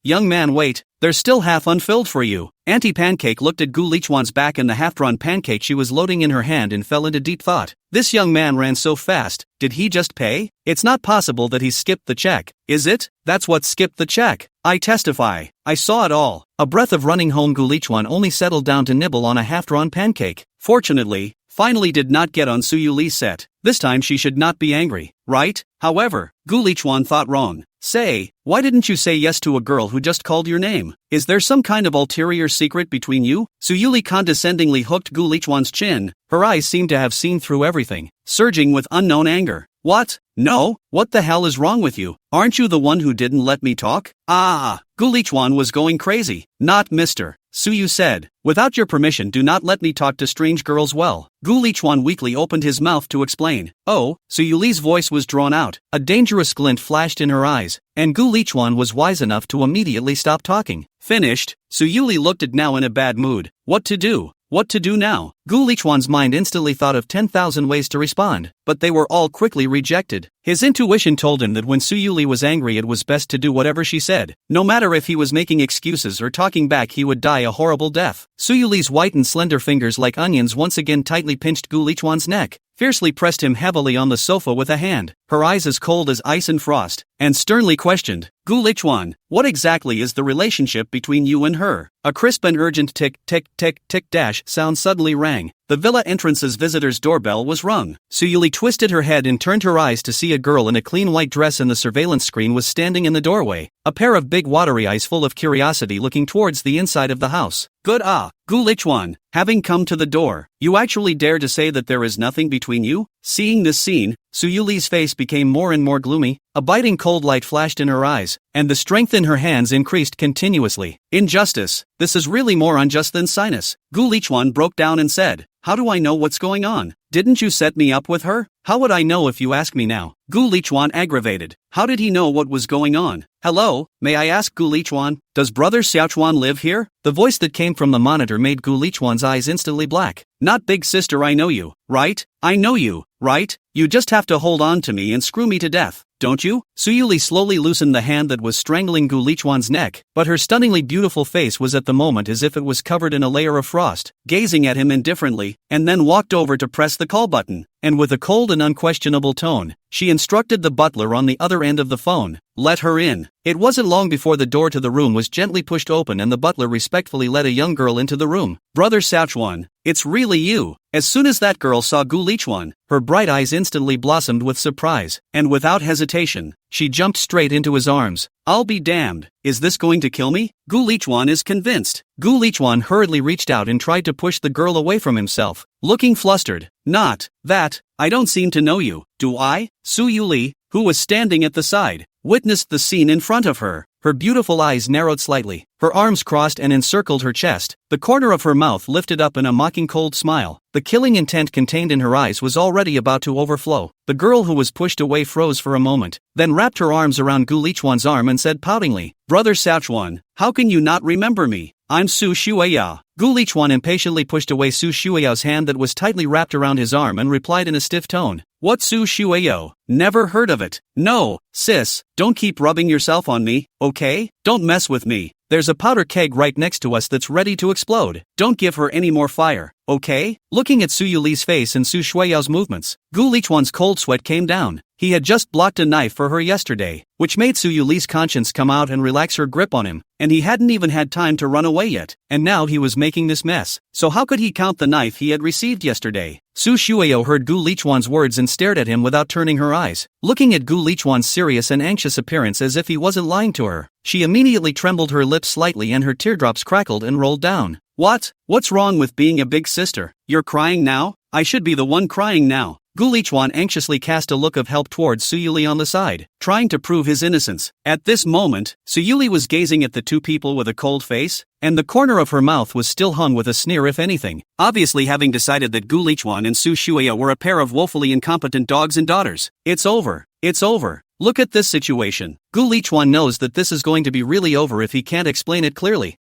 Young man, wait, there's still half unfilled for you. Auntie Pancake looked at Gu Lichuan's back and the half-drawn pancake she was loading in her hand and fell into deep thought. This young man ran so fast, did he just pay? It's not possible that he skipped the check, is it? That's what skipped the check. I testify, I saw it all. A breath of running home, Gu Lichuan only settled down to nibble on a half-drawn pancake. Fortunately, finally did not get on Su Yuli's set. This time she should not be angry, right? However, Gu Lichuan thought wrong. Say, why didn't you say yes to a girl who just called your name? Is there some kind of ulterior secret between you? Su Yuli condescendingly hooked Gu Lichuan's chin. Her eyes seemed to have seen through everything, surging with unknown anger. What? No? What the hell is wrong with you? Aren't you the one who didn't let me talk? Gu Lichuan was going crazy. Not Mr. Su Yu said, without your permission do not let me talk to strange girls. Well, Gu Lichuan weakly opened his mouth to explain. Oh, Su Yuli's voice was drawn out. A dangerous glint flashed in her eyes, and Gu Lichuan was wise enough to immediately stop talking. Finished, Su Yuli looked at now in a bad mood. What to do? What to do now? Gu Lichuan's mind instantly thought of 10,000 ways to respond, but they were all quickly rejected. His intuition told him that when Su Yuli was angry it was best to do whatever she said. No matter if he was making excuses or talking back, he would die a horrible death. Su Yuli's white and slender fingers like onions once again tightly pinched Gu Lichuan's neck, fiercely pressed him heavily on the sofa with a hand, her eyes as cold as ice and frost, and sternly questioned, Gu Lichuan, what exactly is the relationship between you and her? A crisp and urgent tick, tick, tick, tick dash sound suddenly rang. The villa entrance's visitor's doorbell was rung. Su Yuli twisted her head and turned her eyes to see a girl in a clean white dress in the surveillance screen was standing in the doorway, a pair of big watery eyes full of curiosity looking towards the inside of the house. Good Gu Lichuan, having come to the door, you actually dare to say that there is nothing between you? Seeing this scene, Su Yuli's face became more and more gloomy, a biting cold light flashed in her eyes, and the strength in her hands increased continuously. Injustice, this is really more unjust than sinus. Gu Lichuan broke down and said, how do I know what's going on? Didn't you set me up with her? How would I know if you ask me now? Gu Lichuan aggravated. How did he know what was going on? Hello, may I ask Gu Lichuan, does brother Xiaochuan live here? The voice that came from the monitor made Gu Lichuan's eyes instantly black. Not big sister, I know you, right? I know you, right? You just have to hold on to me and screw me to death, don't you? Su Yuli slowly loosened the hand that was strangling Gu Lichuan's neck, but her stunningly beautiful face was at the moment as if it was covered in a layer of frost, gazing at him indifferently, and then walked over to press the call button, and with a cold and unquestionable tone, she instructed the butler on the other end of the phone, let her in. It wasn't long before the door to the room was gently pushed open and the butler respectfully led a young girl into the room. Brother Xiaochuan, it's really you. As soon as that girl saw Gu Lichuan, her bright eyes instantly blossomed with surprise, and without hesitation, she jumped straight into his arms. I'll be damned, is this going to kill me? Gu Lichuan is convinced. Gu Lichuan hurriedly reached out and tried to push the girl away from himself, looking flustered. Not that, I don't seem to know you, do I? Su Yuli, who was standing at the side, witnessed the scene in front of her. Her beautiful eyes narrowed slightly, her arms crossed and encircled her chest, the corner of her mouth lifted up in a mocking cold smile. The killing intent contained in her eyes was already about to overflow. The girl who was pushed away froze for a moment, then wrapped her arms around Gu Lichuan's arm and said poutingly, "Brother Xiaochuan, how can you not remember me? I'm Su Shueya." Gu Lichuan impatiently pushed away Su Shueyao's hand that was tightly wrapped around his arm and replied in a stiff tone, "What Su Shueyo? Never heard of it." "No, sis, don't keep rubbing yourself on me, okay? Don't mess with me. There's a powder keg right next to us that's ready to explode. Don't give her any more fire, okay?" Looking at Su Yuli's face and Su Shueyao's movements, Gu Lichuan's cold sweat came down. He had just blocked a knife for her yesterday, which made Su Yuli's conscience come out and relax her grip on him, and he hadn't even had time to run away yet, and now he was making this mess. So how could he count the knife he had received yesterday? Su Shueyo heard Gu Lichuan's words and stared at him without turning her eyes, looking at Gu Lichuan's serious and anxious appearance as if he wasn't lying to her. She immediately trembled her lips slightly and her teardrops crackled and rolled down. What's wrong with being a big sister? You're crying now? I should be the one crying now." Gu Lichuan anxiously cast a look of help towards Su Yuli on the side, trying to prove his innocence. At this moment, Su Yuli was gazing at the two people with a cold face, and the corner of her mouth was still hung with a sneer if anything, obviously having decided that Gu Lichuan and Su Shueya were a pair of woefully incompetent dogs and daughters. It's over. It's over. Look at this situation. Gu Lichuan knows that this is going to be really over if he can't explain it clearly.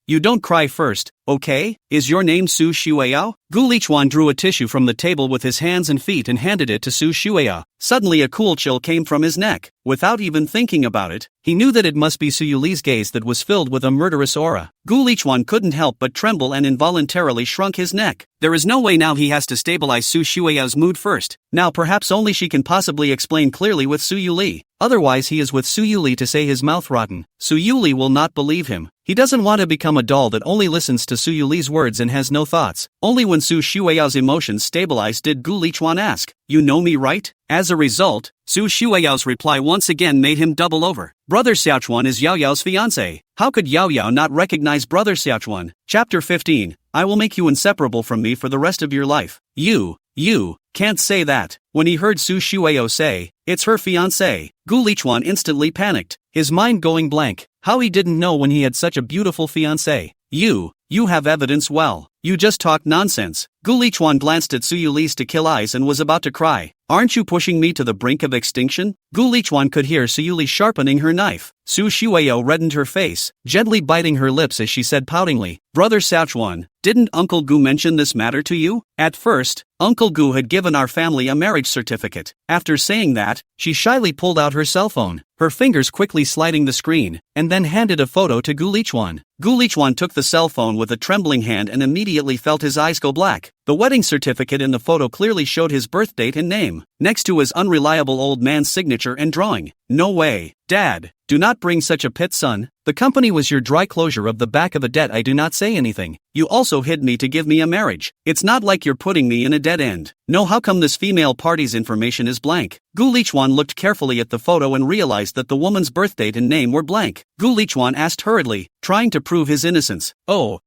You don't cry first, okay? Is your name Su Shueya? Gu Lichuan drew a tissue from the table with his hands and feet and handed it to Su Shueya. Suddenly a cool chill came from his neck. Without even thinking about it, he knew that it must be Su Yuli's gaze that was filled with a murderous aura. Gu Lichuan couldn't help but tremble and involuntarily shrunk his neck. There is no way now he has to stabilize Su Shueya's mood first. Now perhaps only she can possibly explain clearly with Su Yuli. Otherwise he is with Su Yuli to say his mouth rotten. Su Yuli will not believe him. He doesn't want to become a doll that only listens to Su Yuli's words and has no thoughts. Only when Su Shueyao's emotions stabilized did Gu Lichuan ask, "You know me, right?" As a result, Su Shueyao's reply once again made him double over. Brother Xiaochuan is Yao Yao's fiancé. How could Yao Yao not recognize Brother Xiaochuan? Chapter 15. I will make you inseparable from me for the rest of your life. You can't say that. When he heard Su Shueyo say, "It's her fiancé," Gu Lichuan instantly panicked, his mind going blank. How he didn't know when he had such a beautiful fiancé. You have evidence. Well, you just talk nonsense. Gu Lichuan glanced at Su Yuli's to kill eyes and was about to cry. Aren't you pushing me to the brink of extinction? Gu Lichuan could hear Su Yuli sharpening her knife. Su Shueyo reddened her face, gently biting her lips as she said poutingly, "Brother Xiaochuan, didn't Uncle Gu mention this matter to you?" At first, Uncle Gu had given our family a marriage certificate. After saying that, she shyly pulled out her cell phone, her fingers quickly sliding the screen, and then handed a photo to Gu Lichuan. Gu Lichuan took the cell phone with a trembling hand and immediately felt his eyes go black. The wedding certificate in the photo clearly showed his birth date and name, next to his unreliable old man's signature and drawing. No way. Dad, do not bring such a pit, son. The company was your dry closure of the back of a debt. I do not say anything. You also hid me to give me a marriage. It's not like you're putting me in a dead end. No, how come this female party's information is blank? Gu Lichuan looked carefully at the photo and realized that the woman's birth date and name were blank. Gu Lichuan asked hurriedly, trying to prove his innocence. "Oh,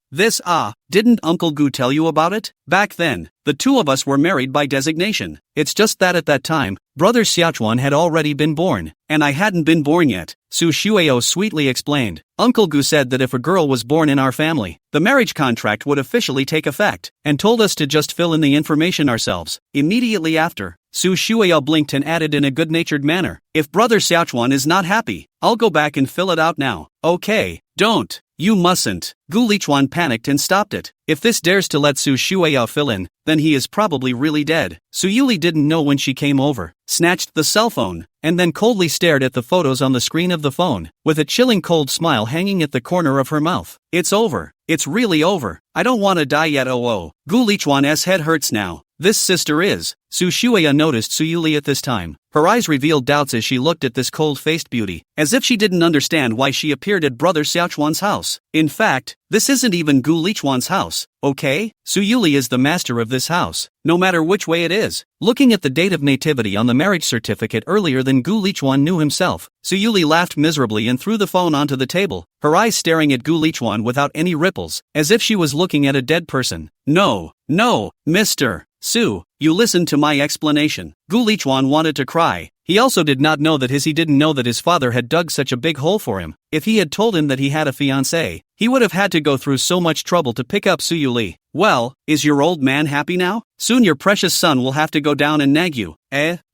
didn't Uncle Gu tell you about it? Back then, the two of us were married by designation. It's just that at that time, Brother Xiaochuan had already been born, and I hadn't been born yet," Su Shueyo sweetly explained. "Uncle Gu said that if a girl was born in our family, the marriage contract would officially take effect, and told us to just fill in the information ourselves." Immediately after, Su Shueyo blinked and added in a good-natured manner, "If Brother Xiaochuan is not happy, I'll go back and fill it out now." "Okay, don't. You mustn't." Gu Lichuan panicked and stopped it. If this dares to let Su Shueyo fill in, then he is probably really dead. Su Yuli didn't know when she came over, snatched the cell phone, and then coldly stared at the photos on the screen of the phone, with a chilling cold smile hanging at the corner of her mouth. "It's over. It's really over. I don't want to die yet. Oh. Gu Lichuan's head hurts now. This sister is. Su Shueya noticed Su Yuli at this time. Her eyes revealed doubts as she looked at this cold-faced beauty, as if she didn't understand why she appeared at Brother Xiaochuan's house. In fact, this isn't even Gu Lichuan's house, okay? Su Yuli is the master of this house, no matter which way it is. Looking at the date of nativity on the marriage certificate earlier than Gu Lichuan knew himself, Su Yuli laughed miserably and threw the phone onto the table, her eyes staring at Gu Lichuan without any ripples, as if she was looking at a dead person. No, Mr. Su, you listen to my explanation. Gu Lichuan wanted to cry. He also did not know that he didn't know that his father had dug such a big hole for him. If he had told him that he had a fiancée, he would have had to go through so much trouble to pick up Su Yuli. Well, is your old man happy now? Soon your precious son will have to go down and nag you.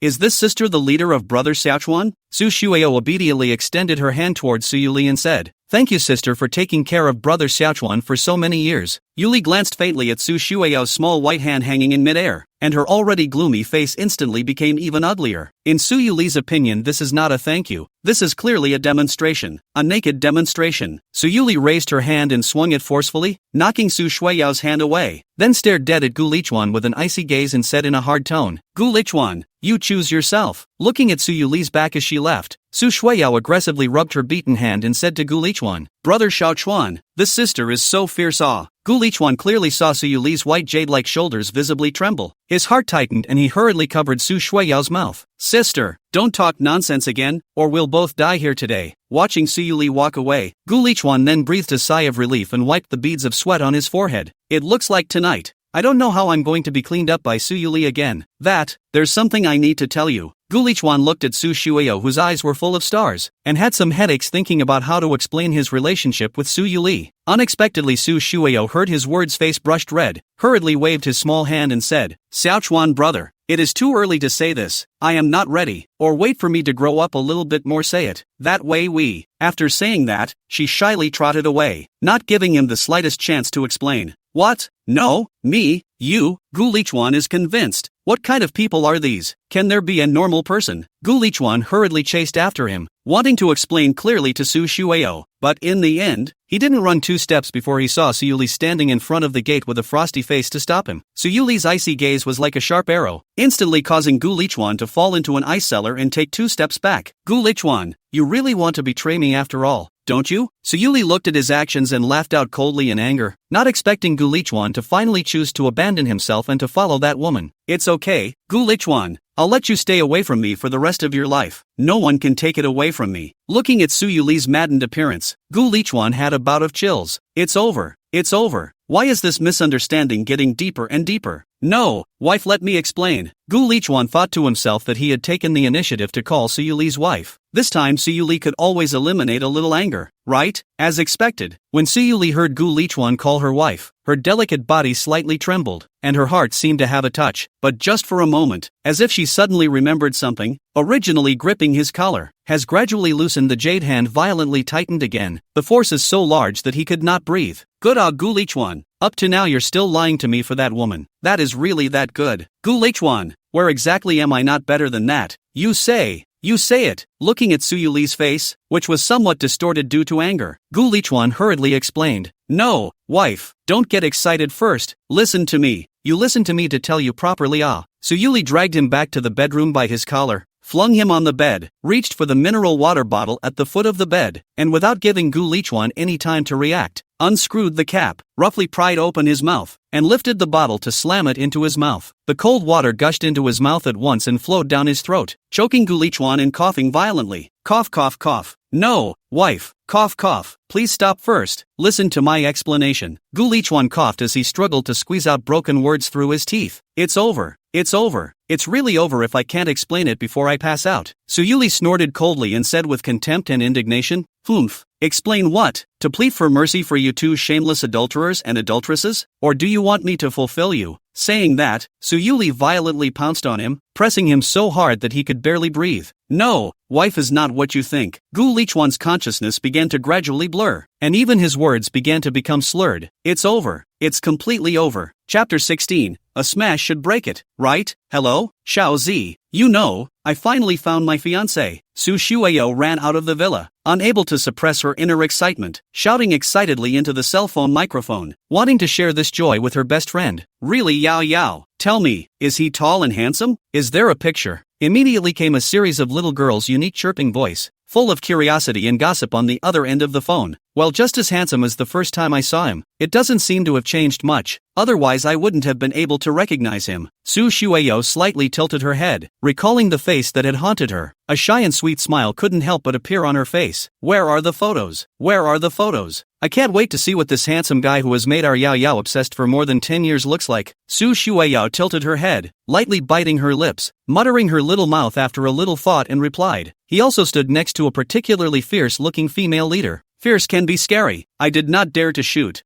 Is this sister the leader of Brother Xiaochuan? Su Shuao obediently extended her hand towards Su Yuli and said, "Thank you, sister, for taking care of Brother Xiaochuan for so many years." Yuli glanced faintly at Su Shuao's small white hand hanging in midair, and her already gloomy face instantly became even uglier. In Su Yuli's opinion, this is not a thank you. This is clearly a demonstration. A naked demonstration. Su Yuli raised her hand and swung it forcefully, knocking Su Shuao's hand away, then stared dead at Gu Lichuan with an icy gaze and said in a hard tone, "Gu Lichuan, you choose yourself." Looking at Su Yuli's back as she left, Su Shuao aggressively rubbed her beaten hand and said to Gu Lichuan, "Brother Xiaochuan, this sister is so fierce." Gu Lichuan clearly saw Su Yuli's white jade-like shoulders visibly tremble. His heart tightened and he hurriedly covered Su Shuao's mouth. "Sister, don't talk nonsense again, or we'll both die here today." Watching Su Yuli walk away, Gu Lichuan then breathed a sigh of relief and wiped the beads of sweat on his forehead. "It looks like tonight. I don't know how I'm going to be cleaned up by Su Yuli again. There's something I need to tell you." Gu Lichuan looked at Su Shuao, whose eyes were full of stars, and had some headaches thinking about how to explain his relationship with Su Yuli. Unexpectedly, Su Shuao heard his words, face brushed red, hurriedly waved his small hand and said, "Xiaochuan brother, it is too early to say this. I am not ready, or wait for me to grow up a little bit more, say it. That way we." After saying that, she shyly trotted away, not giving him the slightest chance to explain. "What? No, me, you?" Gu Lichuan is convinced. What kind of people are these? Can there be a normal person? Gu Lichuan hurriedly chased after him, wanting to explain clearly to Su Shuao, but in the end, he didn't run 2 steps before he saw Su Yuli standing in front of the gate with a frosty face to stop him. Su Yuli's icy gaze was like a sharp arrow, instantly causing Gu Lichuan to fall into an ice cellar and take 2 steps back. "Gu Lichuan, you really want to betray me after all, don't you?" Su Yuli looked at his actions and laughed out coldly in anger, not expecting Gu Lichuan to finally choose to abandon himself and to follow that woman. "It's okay, Gu Lichuan. I'll let you stay away from me for the rest of your life. No one can take it away from me." Looking at Su Yuli's maddened appearance, Gu Lichuan had a bout of chills. It's over. It's over. Why is this misunderstanding getting deeper and deeper? "No, wife, let me explain." Gu Lichuan thought to himself that he had taken the initiative to call Su Yuli's wife. This time Su Yuli could always eliminate a little anger, right? As expected, when Su Yuli heard Gu Lichuan call her wife, her delicate body slightly trembled, and her heart seemed to have a touch, but just for a moment, as if she suddenly remembered something. Originally gripping his collar, has gradually loosened. The jade hand violently tightened again. The force is so large that he could not breathe. "Good, Gu Lichuan. Up to now you're still lying to me for that woman. That is really that good. Gu Lichuan, where exactly am I not better than that? You say it." Looking at Su Yuli's face, which was somewhat distorted due to anger, Gu Lichuan hurriedly explained, "No, wife, don't get excited first. Listen to me. You listen to me to tell you properly." Su Yuli dragged him back to the bedroom by his collar, flung him on the bed, reached for the mineral water bottle at the foot of the bed, and without giving Gu Lichuan any time to react, unscrewed the cap, roughly pried open his mouth, and lifted the bottle to slam it into his mouth. The cold water gushed into his mouth at once and flowed down his throat, choking Gu Lichuan and coughing violently. "Cough, cough, cough. No, wife, cough, cough. Please stop first. Listen to my explanation." Gu Lichuan coughed as he struggled to squeeze out broken words through his teeth. "It's over. It's over. It's really over if I can't explain it before I pass out." Su Yuli snorted coldly and said with contempt and indignation, "Humph. Explain what? To plead for mercy for you 2 shameless adulterers and adulteresses? Or do you want me to fulfill you?" Saying that, Su Yuli violently pounced on him, pressing him so hard that he could barely breathe. "No, wife is not what you think." Gu Lichuan's consciousness began to gradually blur, and even his words began to become slurred. "It's over. It's completely over." Chapter 16, A Smash Should Break It, right? "Hello, Xiao Zi. You know, I finally found my fiancé." Su Shuao ran out of the villa, unable to suppress her inner excitement, shouting excitedly into the cell phone microphone, wanting to share this joy with her best friend. "Really, Yao Yao? Tell me, is he tall and handsome? Is there a picture?" Immediately came a series of little girls' unique chirping voice, full of curiosity and gossip on the other end of the phone. "Well, just as handsome as the first time I saw him. It doesn't seem to have changed much, otherwise I wouldn't have been able to recognize him." Su Shuao slightly tilted her head, recalling the face that had haunted her. A shy and sweet smile couldn't help but appear on her face. "Where are the photos? Where are the photos?" I can't wait to see what this handsome guy who has made our Yao Yao obsessed for more than 10 years looks like. Su Shuiyao tilted her head, lightly biting her lips, muttering her little mouth after a little thought and replied. He also stood next to a particularly fierce-looking female leader. Fierce can be scary. I did not dare to shoot.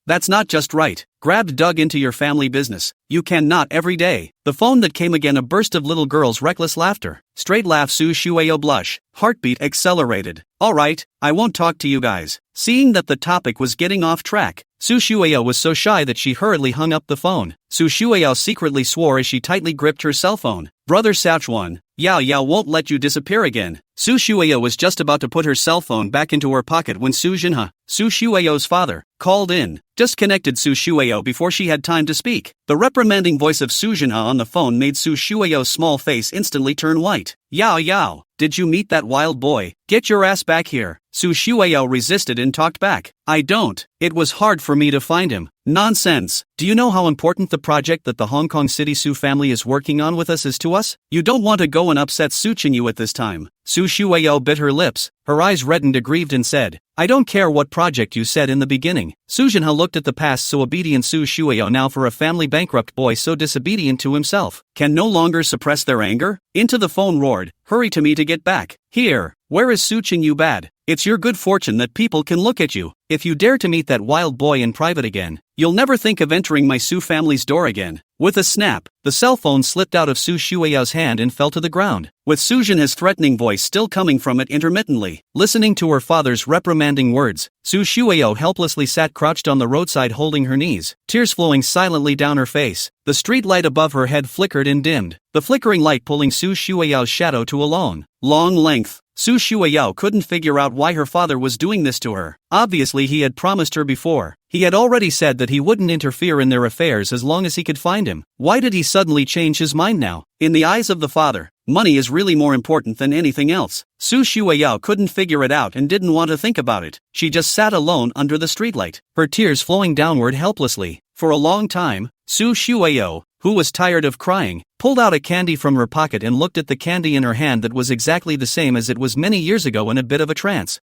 That's not just right. Grabbed dug into your family business. You cannot every day. The phone that came again, a burst of little girl's reckless laughter. Straight laugh. Su Shuiyao blush. Heartbeat accelerated. Alright, I won't talk to you guys. Seeing that the topic was getting off track, Su Shuiyao was so shy that she hurriedly hung up the phone. Su Shuiyao secretly swore as she tightly gripped her cell phone. Brother Sachuan, Yao Yao won't let you disappear again. Su Shuiyao was just about to put her cell phone back into her pocket when Su Jinha, Su Shuiyao's father, called in. Just connected Su Shuiyao before she had time to speak. The reprimanding voice of Su Jinha on the phone made Su Shuiyao's small face instantly turn white. Yao Yao, did you meet that wild boy? Get your ass back here. Su Shuiyao resisted and talked back. I don't. It was hard for me to find him. Nonsense. Do you know how important the project that the Hong Kong City Su family is working on with us is to us? You don't want to go and upset Su Qingyu at this time. Su Shuiyao bit her lips, her eyes reddened aggrieved and said, I don't care what project you said in the beginning. Su Jinha looked at the past so obedient Su Shuiyao now for a family bankrupt boy so disobedient to himself, can no longer suppress their anger? Into the phone roared, hurry to me to get back. Here, where is Su Qingyu bad? It's your good fortune that people can look at you. If you dare to meet that wild boy in private again, you'll never think of entering my Su family's door again. With a snap, the cell phone slipped out of Su Shuiyao's hand and fell to the ground, with Su Jinha's threatening voice still coming from it intermittently. Listening to her father's reprimanding words, Su Shuiyao helplessly sat crouched on the roadside holding her knees, tears flowing silently down her face. The street light above her head flickered and dimmed, the flickering light pulling Su Shuiyao's shadow to a long length. Su Shuiyao couldn't figure out why her father was doing this to her. Obviously he had promised her before. He had already said that he wouldn't interfere in their affairs as long as he could find him. Why did he suddenly change his mind now? In the eyes of the father, money is really more important than anything else. Su Shuiyao couldn't figure it out and didn't want to think about it. She just sat alone under the streetlight, her tears flowing downward helplessly. For a long time, Su Shuiyao, who was tired of crying, pulled out a candy from her pocket and looked at the candy in her hand that was exactly the same as it was many years ago in a bit of a trance.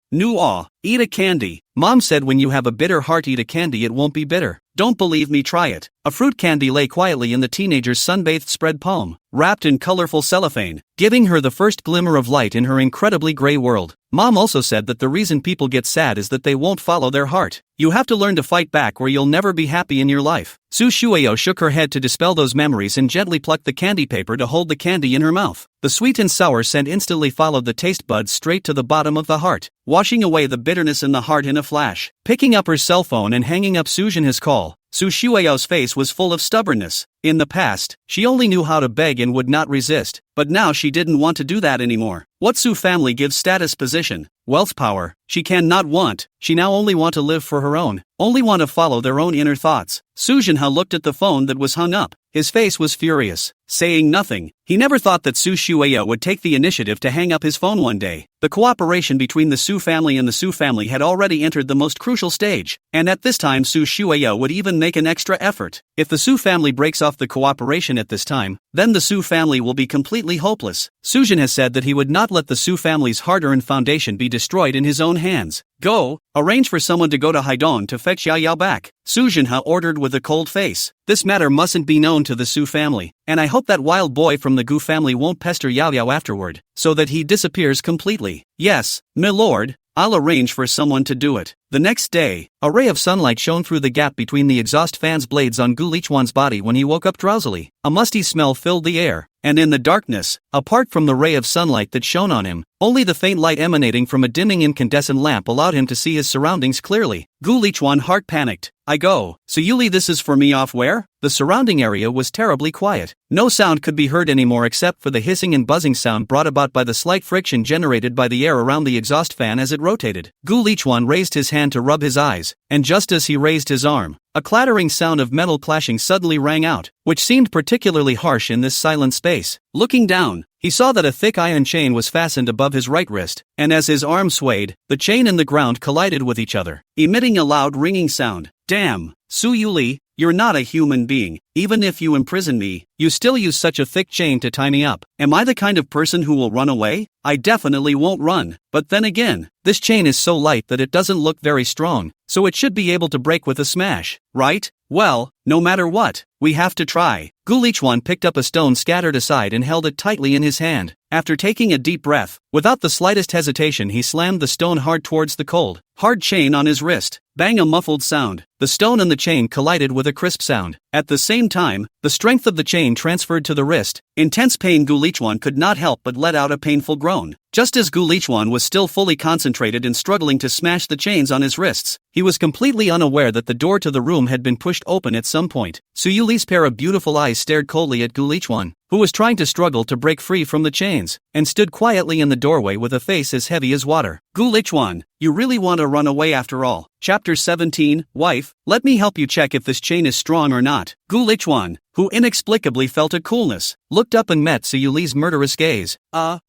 Eat a candy. Mom said when you have a bitter heart eat a candy it won't be bitter. Don't believe me, try it. A fruit candy lay quietly in the teenager's sunbathed spread palm, wrapped in colorful cellophane, giving her the first glimmer of light in her incredibly gray world. Mom also said that the reason people get sad is that they won't follow their heart. You have to learn to fight back or you'll never be happy in your life. Su Shuiyao shook her head to dispel those memories and gently plucked the candy paper to hold the candy in her mouth. The sweet and sour scent instantly followed the taste buds straight to the bottom of the heart, washing away the bitterness in the heart in a flash. Picking up her cell phone and hanging up Su Jinha's call, Su Shuiyao's face was full of stubbornness. In the past, she only knew how to beg and would not resist, but now she didn't want to do that anymore. What Su family gives status, position, wealth, power, she cannot want. She now only want to live for her own, only want to follow their own inner thoughts. Su Jinha looked at the phone that was hung up. His face was furious, saying nothing. He never thought that Su Shuiyao would take the initiative to hang up his phone one day. The cooperation between the Su family and the Su family had already entered the most crucial stage, and at this time Su Shuiyao would even make an extra effort. If the Su family breaks off the cooperation at this time, then the Su family will be completely hopeless. Su Jin has said that he would not let the Su family's hard-earned foundation be destroyed in his own hands. Go, arrange for someone to go to Haidong to fetch Yao Yao back, Su Jinha ordered with a cold face. This matter mustn't be known to the Su family, and I hope that wild boy from the Gu family won't pester Yao Yao afterward, so that he disappears completely. Yes, my lord, I'll arrange for someone to do it. The next day, a ray of sunlight shone through the gap between the exhaust fan's blades on Gu Lichuan's body when he woke up drowsily. A musty smell filled the air, and in the darkness, apart from the ray of sunlight that shone on him, only the faint light emanating from a dimming incandescent lamp allowed him to see his surroundings clearly. Gu Lichuan heart panicked. I go. So Yuli, this is for me off where? The surrounding area was terribly quiet. No sound could be heard anymore except for the hissing and buzzing sound brought about by the slight friction generated by the air around the exhaust fan as it rotated. Gu Lichuan raised his hand to rub his eyes, and just as he raised his arm, a clattering sound of metal clashing suddenly rang out, which seemed particularly harsh in this silent space. Looking down, he saw that a thick iron chain was fastened above his right wrist, and as his arm swayed, the chain and the ground collided with each other, emitting a loud ringing sound. Damn, Su Yuli, you're not a human being. Even if you imprison me, you still use such a thick chain to tie me up. Am I the kind of person who will run away? I definitely won't run. But then again, this chain is so light that it doesn't look very strong, so it should be able to break with a smash, right? Well, no matter what, we have to try. Gu Lichuan picked up a stone scattered aside and held it tightly in his hand. After taking a deep breath, without the slightest hesitation he slammed the stone hard towards the cold, hard chain on his wrist. Bang, a muffled sound. The stone and the chain collided with a crisp sound. At the same time, the strength of the chain transferred to the wrist. Intense pain. Gu Lichuan could not help but let out a painful groan. Just as Gu Lichuan was still fully concentrated and struggling to smash the chains on his wrists, he was completely unaware that the door to the room had been pushed open at some point. Su Yuli's pair of beautiful eyes stared coldly at Gu Lichuan, who was trying to struggle to break free from the chains, and stood quietly in the doorway with a face as heavy as water. Gu Lichuan, you really want to run away after all? Chapter 17, Wife, let me help you check if this chain is strong or not. Gu Lichuan, who inexplicably felt a coolness, looked up and met Su Yuli's murderous gaze.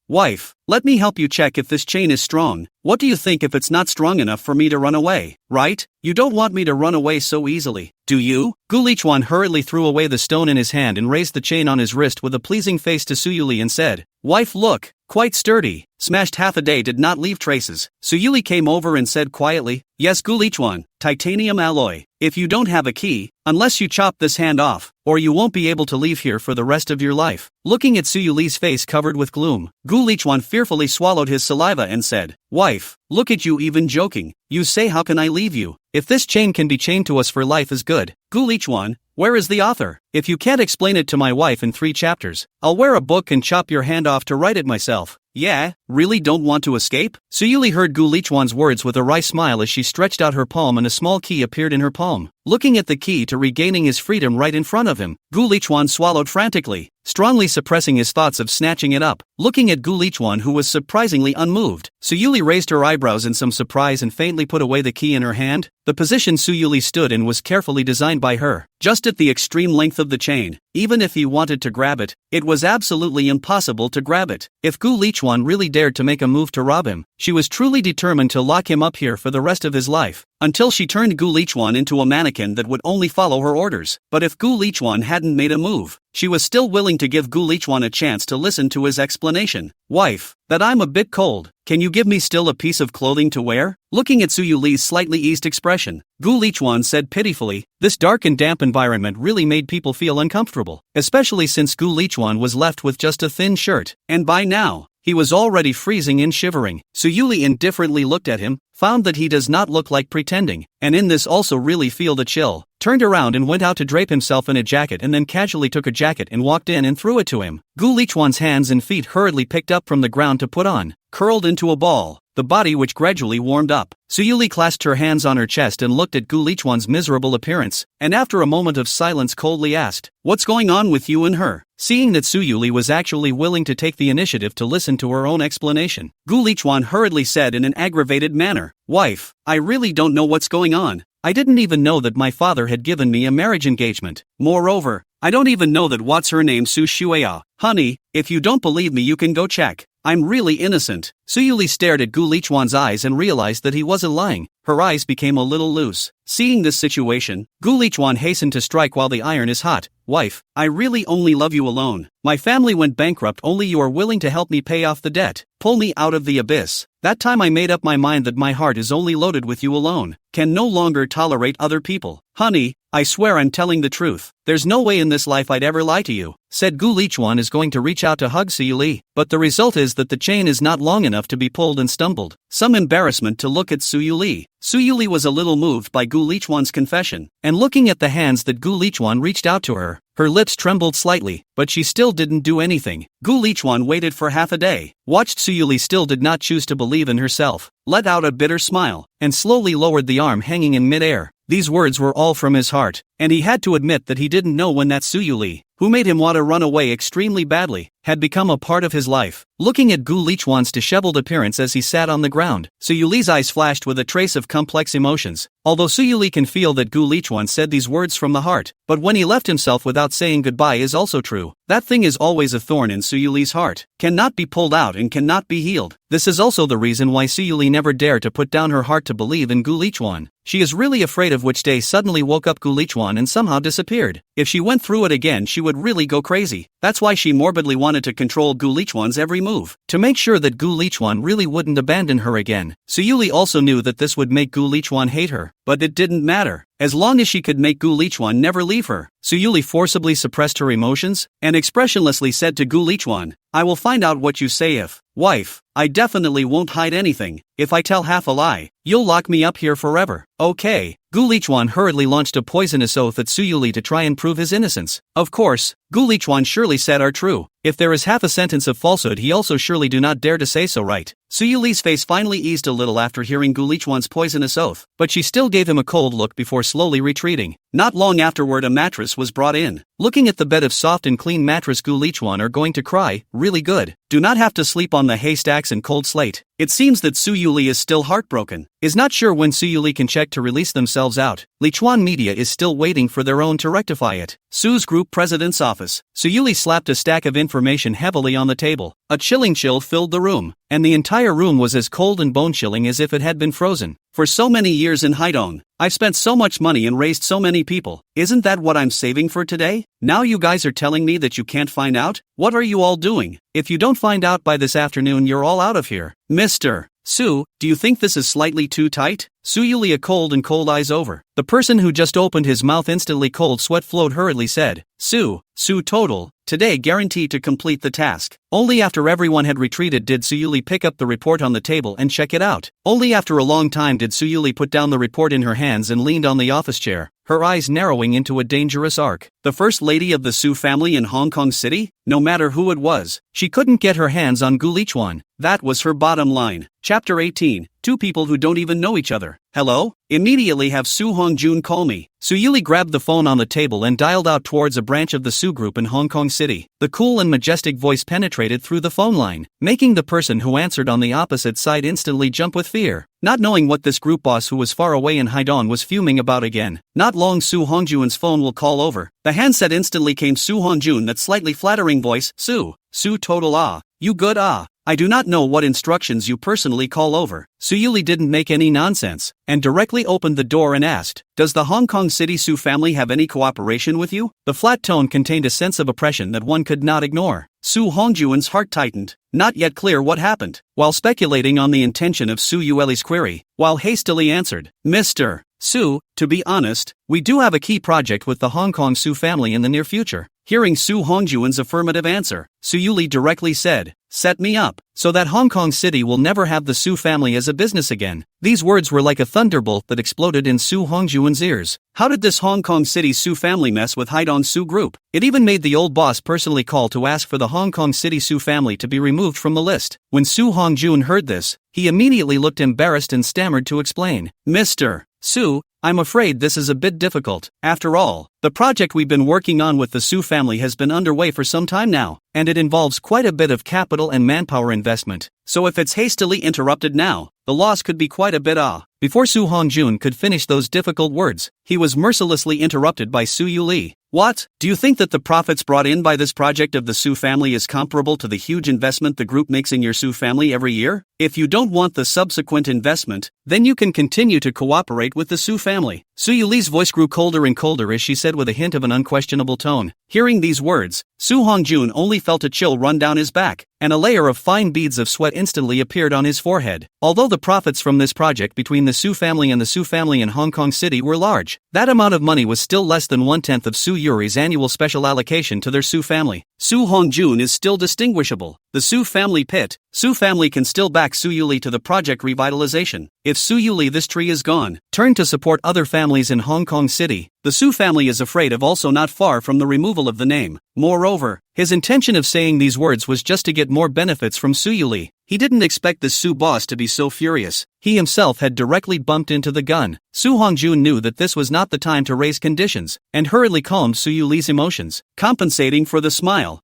Wife, let me help you check if this chain is strong. What do you think if it's not strong enough for me to run away, right? You don't want me to run away so easily, do you? Gu Lichuan hurriedly threw away the stone in his hand and raised the chain on his wrist with a pleasing face to Su Yuli and said, Wife, look, quite sturdy. Smashed half a day did not leave traces. Su Yuli came over and said quietly, Yes, Gu Lichuan, titanium alloy. If you don't have a key, unless you chop this hand off, or you won't be able to leave here for the rest of your life. Looking at Su Yuli's face covered with gloom, Gu Lichuan fearfully swallowed his saliva and said, Wife, look at you even joking. You say how can I leave you? If this chain can be chained to us for life is good. Gu Lichuan, where is the author? If you can't explain it to my wife in 3 chapters, I'll wear a book and chop your hand off to write it myself. Yeah, really don't want to escape? Su Yuli heard Gu Lichuan's words with a wry smile as she stretched out her palm and a small key appeared in her palm. Looking at the key to regaining his freedom right in front of him, Gu Lichuan swallowed frantically, strongly suppressing his thoughts of snatching it up. Looking at Gu Lichuan, who was surprisingly unmoved, Su Yuli raised her eyebrows in some surprise and faintly put away the key in her hand. The position Su Yuli stood in was carefully designed by her, just at the extreme length of the chain. Even if he wanted to grab it, it was absolutely impossible to grab it. If Gu Lichuan really dared to make a move to rob him, she was truly determined to lock him up here for the rest of his life, until she turned Gu Lichuan into a mannequin that would only follow her orders. But if Gu Lichuan hadn't made a move, she was still willing to give Gu Lichuan a chance to listen to his explanation. Wife, that I'm a bit cold. Can you give me still a piece of clothing to wear? Looking at Su Yuli's slightly eased expression, Gu Lichuan said pitifully, this dark and damp environment really made people feel uncomfortable, especially since Gu Lichuan was left with just a thin shirt, and by now, he was already freezing and shivering. Su Yuli indifferently looked at him, found that he does not look like pretending, and in this also really feel the chill, turned around and went out to drape himself in a jacket and then casually took a jacket and walked in and threw it to him. Gu Lichuan's hands and feet hurriedly picked up from the ground to put on, curled into a ball, the body which gradually warmed up. Su Yuli clasped her hands on her chest and looked at Gu Lichuan's miserable appearance, and after a moment of silence coldly asked, What's going on with you and her? Seeing that Su Yuli was actually willing to take the initiative to listen to her own explanation, Gu Lichuan hurriedly said in an aggravated manner, Wife, I really don't know what's going on. I didn't even know that my father had given me a marriage engagement. Moreover, I don't even know that what's her name Su Shueya. Honey, if you don't believe me you can go check. I'm really innocent. Su Yuli stared at Gu Lichuan's eyes and realized that he wasn't lying. Her eyes became a little loose. Seeing this situation, Gu Lichuan hastened to strike while the iron is hot. Wife, I really only love you alone. My family went bankrupt, only you are willing to help me pay off the debt. Pull me out of the abyss. That time I made up my mind that my heart is only loaded with you alone. Can no longer tolerate other people. Honey, I swear I'm telling the truth. There's no way in this life I'd ever lie to you. Said Gu Lichuan is going to reach out to hug Su Yuli, but the result is that the chain is not long enough to be pulled and stumbled. Some embarrassment to look at Su Yuli. Su Yuli was a little moved by Gu Lichuan's confession, and looking at the hands that Gu Lichuan reached out to her, her lips trembled slightly, but she still didn't do anything. Gu Lichuan waited for half a day, watched Su Yuli still did not choose to believe in herself, let out a bitter smile, and slowly lowered the arm hanging in midair. These words were all from his heart, and he had to admit that he didn't know when that Su Yuli, who made him want to run away extremely badly, had become a part of his life. Looking at Gu Lichuan's disheveled appearance as he sat on the ground, Su Yuli's eyes flashed with a trace of complex emotions. Although Su Yuli can feel that Gu Lichuan said these words from the heart, but when he left himself without saying goodbye is also true. That thing is always a thorn in Su Yuli's heart, cannot be pulled out and cannot be healed. This is also the reason why Su Yuli never dared to put down her heart to believe in Gu Lichuan. She is really afraid of which day suddenly woke up Gu Lichuan Lichuan and somehow disappeared. If she went through it again, she would really go crazy. That's why she morbidly wanted to control Gu Lichuan's every move, to make sure that Gu Lichuan really wouldn't abandon her again. Suyuli also knew that this would make Gu Lichuan hate her, but it didn't matter. As long as she could make Gu Lichuan never leave her, Suyuli forcibly suppressed her emotions, and expressionlessly said to Gu Lichuan, "I will find out what you say if, wife, I definitely won't hide anything. If I tell half a lie, you'll lock me up here forever." Okay. Gu Lichuan hurriedly launched a poisonous oath at Suyuli to try and prove his innocence. Of course, Gu Lichuan surely said are true. If there is half a sentence of falsehood, he also surely do not dare to say so, right? Suyuli's face finally eased a little after hearing Gu Lichuan's poisonous oath, but she still gave him a cold look before slowly retreating. Not long afterward, a mattress was brought in. Looking at the bed of soft and clean mattress, Gu Lichuan are going to cry, really good. Do not have to sleep on the haystacks and cold slate. It seems that Suyuli is still heartbroken, is not sure when Suyuli can check to release themselves out. Lichuan Media is still waiting for their own to rectify it. Su's group president's office. Suyuli slapped a stack of information heavily on the table. A chilling chill filled the room, and the entire room was as cold and bone-chilling as if it had been frozen. For so many years in Haidong, I've spent so much money and raised so many people. Isn't that what I'm saving for today? Now you guys are telling me that you can't find out? What are you all doing? If you don't find out by this afternoon, you're all out of here. Mr. Su, do you think this is slightly too tight? Suyuli, a cold and cold eyes over. The person who just opened his mouth, instantly cold sweat flowed, hurriedly said, Su total, today guaranteed to complete the task. Only after everyone had retreated did Suyuli pick up the report on the table and check it out. Only after a long time did Suyuli put down the report in her hands and leaned on the office chair, her eyes narrowing into a dangerous arc. The first lady of the Su family in Hong Kong City? No matter who it was, she couldn't get her hands on Gu Lichuan. That was her bottom line. Chapter 18. Two people who don't even know each other. Hello? Immediately have Su Hongjun call me. Suyuli grabbed the phone on the table and dialed out towards a branch of the Su group in Hong Kong City. The cool and majestic voice penetrated through the phone line, making the person who answered on the opposite side instantly jump with fear. Not knowing what this group boss who was far away in Haidong was fuming about again. Not long Su Hongjun's phone will call over. The handset instantly came Su Hongjun, that slightly flattering voice. Su total ah. You good ah. I do not know what instructions you personally call over. Suyuli didn't make any nonsense, and directly opened the door and asked, Does the Hong Kong City Su family have any cooperation with you? The flat tone contained a sense of oppression that one could not ignore. Su Hongjun's heart tightened, not yet clear what happened. While speculating on the intention of Su Yueli's query, while hastily answered, Mr. Su, to be honest, we do have a key project with the Hong Kong Su family in the near future. Hearing Su Hongjun's affirmative answer, Suyuli directly said, Set me up, so that Hong Kong City will never have the Su family as a business again. These words were like a thunderbolt that exploded in Su Hongjun's ears. How did this Hong Kong City Su family mess with Haidong Su group? It even made the old boss personally call to ask for the Hong Kong City Su family to be removed from the list. When Su Hongjun heard this, he immediately looked embarrassed and stammered to explain, Mr. Su, I'm afraid this is a bit difficult. After all, the project we've been working on with the Su family has been underway for some time now, and it involves quite a bit of capital and manpower investment. So if it's hastily interrupted now, the loss could be quite a bit Before Su Hongjun could finish those difficult words, he was mercilessly interrupted by Suyuli. What? Do you think that the profits brought in by this project of the Su family is comparable to the huge investment the group makes in your Su family every year? If you don't want the subsequent investment, then you can continue to cooperate with the Su family. Suyuli's voice grew colder and colder as she said with a hint of an unquestionable tone. Hearing these words, Su Hongjun only felt a chill run down his back, and a layer of fine beads of sweat instantly appeared on his forehead. Although the profits from this project between the Su family and the Su family in Hong Kong City were large, that amount of money was still less than 1/10 of Su Yuri's annual special allocation to their Su family. Su Hongjun is still distinguishable. The Su family pit. Su family can still back Suyuli to the project revitalization. If Suyuli this tree is gone, turn to support other families in Hong Kong City. The Su family is afraid of also not far from the removal of the name. Moreover, his intention of saying these words was just to get more benefits from Suyuli. He didn't expect the Su boss to be so furious. He himself had directly bumped into the gun. Su Hongjun knew that this was not the time to raise conditions, and hurriedly calmed Suyuli's emotions, compensating for the smile.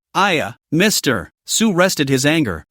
Mr. Su rested his anger.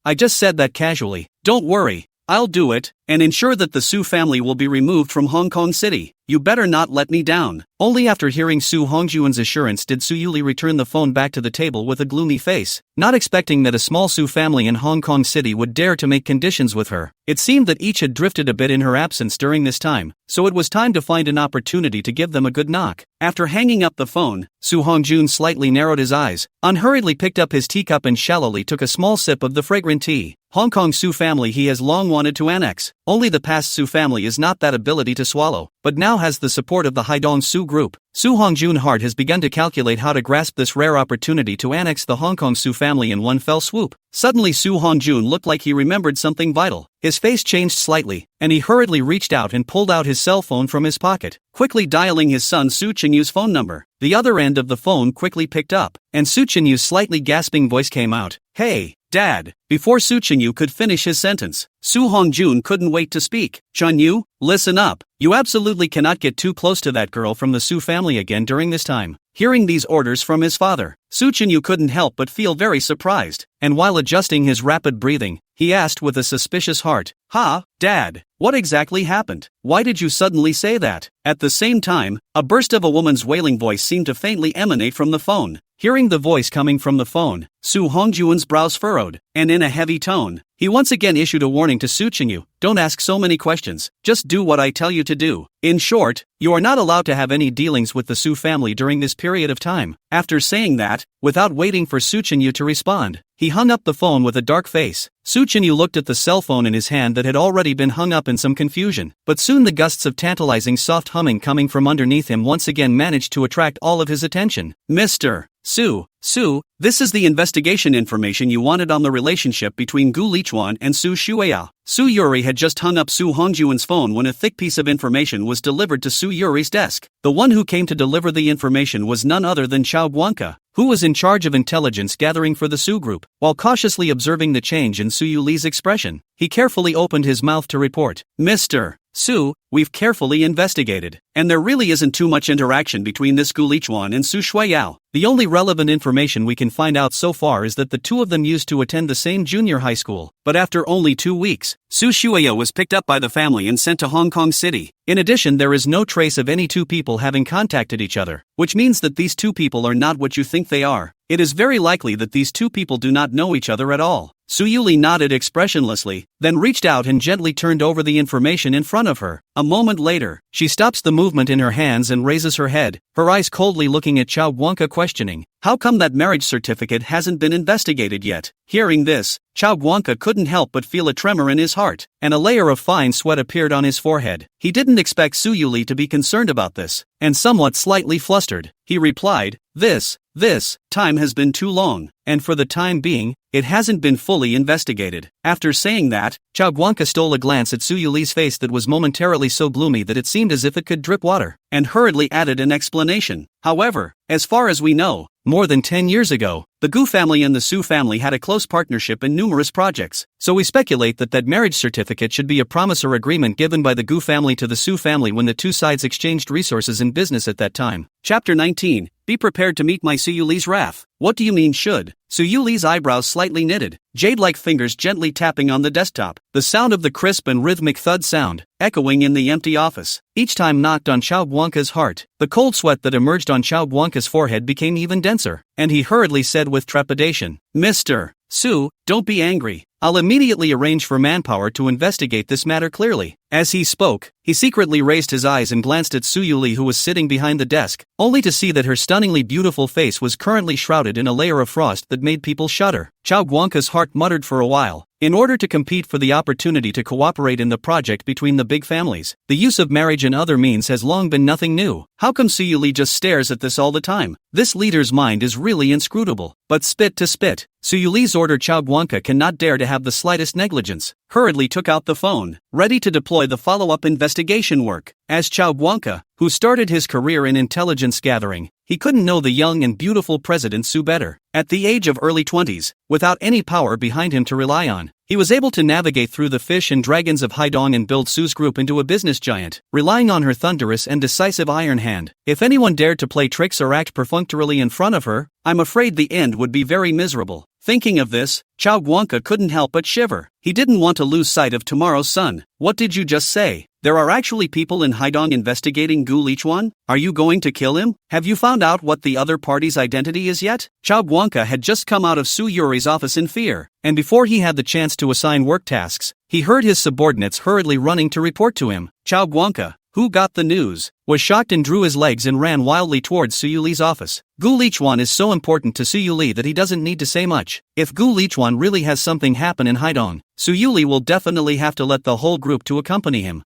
I just said that casually. Don't worry. I'll do it, and ensure that the Su family will be removed from Hong Kong City. You better not let me down. Only after hearing Su Hongjuan's assurance did Su Yuli return the phone back to the table with a gloomy face, not expecting that a small Su family in Hong Kong City would dare to make conditions with her. It seemed that each had drifted a bit in her absence during this time, so it was time to find an opportunity to give them a good knock. After hanging up the phone, Su Hongjun slightly narrowed his eyes, unhurriedly picked up his teacup and shallowly took a small sip of the fragrant tea. Hong Kong Su family he has long wanted to annex. Only the past Su family is not that ability to swallow, but now has the support of the Haidong Su group. Su Hongjun heart has begun to calculate how to grasp this rare opportunity to annex the Hong Kong Su family in one fell swoop. Suddenly Su Hongjun looked like he remembered something vital. His face changed slightly, and he hurriedly reached out and pulled out his cell phone from his pocket, quickly dialing his son Su Qinyu's phone number. The other end of the phone quickly picked up, and Su Qinyu's slightly gasping voice came out. "Hey, Dad." Before Su Qinyu could finish his sentence, Su Hongjun couldn't wait to speak. "Chunyu, listen up. You absolutely cannot get too close to that girl from the Su family again during this time." Hearing these orders from his father, Su Qinyu couldn't help but feel very surprised, and while adjusting his rapid breathing, he asked with a suspicious heart, Dad, what exactly happened? Why did you suddenly say that?" At the same time, a burst of a woman's wailing voice seemed to faintly emanate from the phone. Hearing the voice coming from the phone, Su Hongjuan's brows furrowed, and in a heavy tone, he once again issued a warning to Su Qinyu, "Don't ask so many questions, just do what I tell you to do. In short, you are not allowed to have any dealings with the Su family during this period of time." After saying that, without waiting for Su Qinyu to respond, he hung up the phone with a dark face. Su Qinyu looked at the cell phone in his hand that had already been hung up in some confusion, but soon the gusts of tantalizing soft humming coming from underneath him once again managed to attract all of his attention. "Mr. Su, this is the investigation information you wanted on the relationship between Gu Lichuan and Su Shueya." Su Yuri had just hung up Su Hongjuan's phone when a thick piece of information was delivered to Su Yuri's desk. The one who came to deliver the information was none other than Chao Guanca, who was in charge of intelligence gathering for the Su group. While cautiously observing the change in Su Yuli's expression, he carefully opened his mouth to report, "Mr. Su, we've carefully investigated, and there really isn't too much interaction between this Gu Lichuan and Su Shueyao. The only relevant information we can find out so far is that the two of them used to attend the same junior high school, but after only 2 weeks, Su Shueyao was picked up by the family and sent to Hong Kong City. In addition, there is no trace of any two people having contacted each other, which means that these two people are not what you think they are. It is very likely that these two people do not know each other at all." Su Yuli nodded expressionlessly, then reached out and gently turned over the information in front of her. A moment later, she stops the movement in her hands and raises her head, her eyes coldly looking at Chao Guanca questioning, "How come that marriage certificate hasn't been investigated yet?" Hearing this, Chao Guanca couldn't help but feel a tremor in his heart, and a layer of fine sweat appeared on his forehead. He didn't expect Su Yuli to be concerned about this, and somewhat slightly flustered, he replied, This time has been too long, and for the time being, it hasn't been fully investigated." After saying that, Chao Guanca stole a glance at Su Yuli's face that was momentarily so gloomy that it seemed as if it could drip water, and hurriedly added an explanation. "However, as far as we know, more than 10 years ago, the Gu family and the Su family had a close partnership in numerous projects, so we speculate that marriage certificate should be a promise or agreement given by the Gu family to the Su family when the two sides exchanged resources in business at that time." Chapter 19. Be prepared to meet my Su Yuli's wrath. What do you mean should? Su Yuli's eyebrows slightly knitted, jade-like fingers gently tapping on the desktop, the sound of the crisp and rhythmic thud sound, echoing in the empty office, each time knocked on Chao Guanca's heart. The cold sweat that emerged on Chao Guanca's forehead became even denser, and he hurriedly said with trepidation, "Mr. Su, don't be angry. I'll immediately arrange for manpower to investigate this matter clearly." As he spoke, he secretly raised his eyes and glanced at Su Yuli, who was sitting behind the desk, only to see that her stunningly beautiful face was currently shrouded in a layer of frost that made people shudder. Chao Guanca's heart muttered for a while. In order to compete for the opportunity to cooperate in the project between the big families, the use of marriage and other means has long been nothing new. How come Su Yuli just stares at this all the time? This leader's mind is really inscrutable. But spit to spit, Su Yuli's order Chao Guanca cannot dare to have the slightest negligence. Hurriedly took out the phone, ready to deploy the follow-up investigation work. As Chao Guanca, who started his career in intelligence gathering, he couldn't know the young and beautiful President Su better. At the age of early 20s, without any power behind him to rely on, he was able to navigate through the fish and dragons of Haidong and build Su's group into a business giant, relying on her thunderous and decisive iron hand. If anyone dared to play tricks or act perfunctorily in front of her, I'm afraid the end would be very miserable. Thinking of this, Chao Guanca couldn't help but shiver. He didn't want to lose sight of tomorrow's sun. What did you just say? There are actually people in Haidong investigating Gu Lichuan? Are you going to kill him? Have you found out what the other party's identity is yet? Chao Guanca had just come out of Su Yuri's office in fear, and before he had the chance to assign work tasks, he heard his subordinates hurriedly running to report to him. Chao Guanca, who got the news, was shocked and drew his legs and ran wildly towards Su Yuli's office. Gu Lichuan is so important to Su Yuli that he doesn't need to say much. If Gu Lichuan really has something happen in Haidong, Su Yuli will definitely have to let the whole group to accompany him.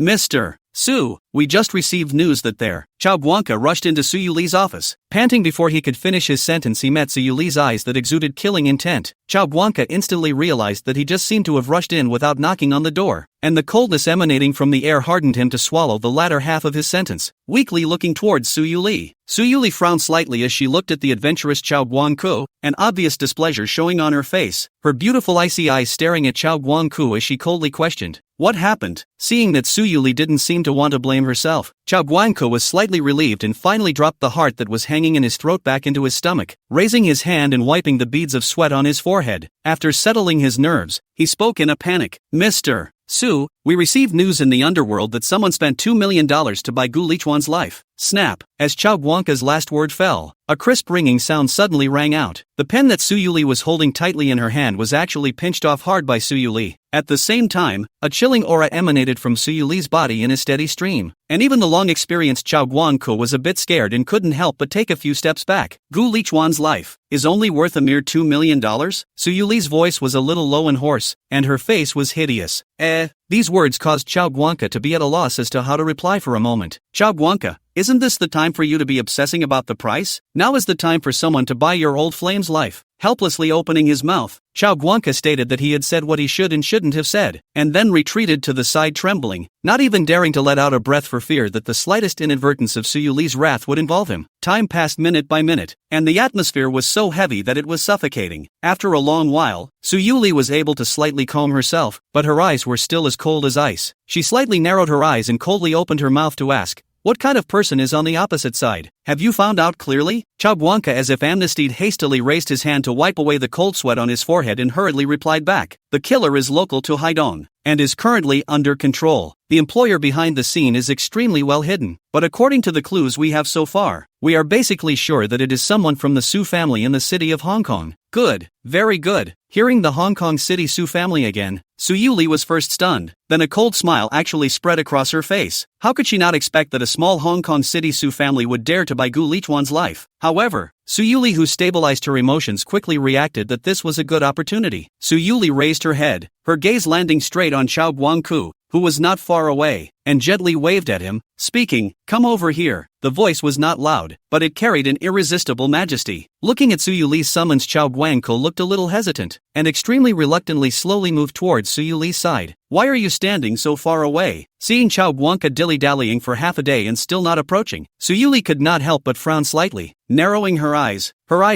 Mr. Su, we just received news that there. Chao Guanca rushed into Su Yuli's office. Panting before he could finish his sentence, he met Su Yuli's eyes that exuded killing intent. Chao Guanca instantly realized that he just seemed to have rushed in without knocking on the door, and the coldness emanating from the air hardened him to swallow the latter half of his sentence. Weakly looking towards Su Yuli, Su Yuli frowned slightly as she looked at the adventurous Chao Guancu, an obvious displeasure showing on her face, her beautiful icy eyes staring at Chao Guancu as she coldly questioned, "What happened?" Seeing that Su Yuli didn't seem to want to blame herself, Chao Guancu was slightly relieved and finally dropped the heart that was hanging in his throat back into his stomach, raising his hand and wiping the beads of sweat on his forehead. After settling his nerves, he spoke in a panic. "Mr. Su, we received news in the underworld that someone spent $2 million to buy Gu Lichuan's life." Snap! As Chao Guanca's last word fell, a crisp ringing sound suddenly rang out. The pen that Su Yuli was holding tightly in her hand was actually pinched off hard by Su Yuli. At the same time, a chilling aura emanated from Su Yuli's body in a steady stream, and even the long-experienced Chao Guancu was a bit scared and couldn't help but take a few steps back. Gu Lichuan's life is only worth a mere $2 million? Su Yuli's voice was a little low and hoarse, and her face was hideous. These words caused Chao Guanca to be at a loss as to how to reply for a moment. Chao Guanca, isn't this the time for you to be obsessing about the price? Now is the time for someone to buy your old flame's life. Helplessly opening his mouth, Chao Guanca stated that he had said what he should and shouldn't have said, and then retreated to the side trembling, not even daring to let out a breath for fear that the slightest inadvertence of Su Yuli's wrath would involve him. Time passed minute by minute, and the atmosphere was so heavy that it was suffocating. After a long while, Su Yuli was able to slightly calm herself, but her eyes were still as cold as ice. She slightly narrowed her eyes and coldly opened her mouth to ask, "What kind of person is on the opposite side? Have you found out clearly?" Chao Guanca, as if amnestied, hastily raised his hand to wipe away the cold sweat on his forehead and hurriedly replied back, "The killer is local to Haidong, and is currently under control. The employer behind the scene is extremely well hidden, but according to the clues we have so far, we are basically sure that it is someone from the Su family in the city of Hong Kong." Good, very good. Hearing the Hong Kong City Su family again, Su Yuli was first stunned, then a cold smile actually spread across her face. How could she not expect that a small Hong Kong City Su family would dare to buy Gu Lichuan's life? However, Su Yuli, who stabilized her emotions, quickly reacted that this was a good opportunity. Su Yuli raised her head, her gaze landing straight on Chao Guancu, who was not far away, and gently waved at him, speaking, "Come over here." The voice was not loud, but it carried an irresistible majesty. Looking at Su Yuli's summons, Chao Guancu looked a little hesitant, and extremely reluctantly slowly moved towards Su Yuli's side. "Why are you standing so far away?" Seeing Chao Guanca dilly-dallying for half a day and still not approaching, Su Yuli could not help but frown slightly, narrowing her eyes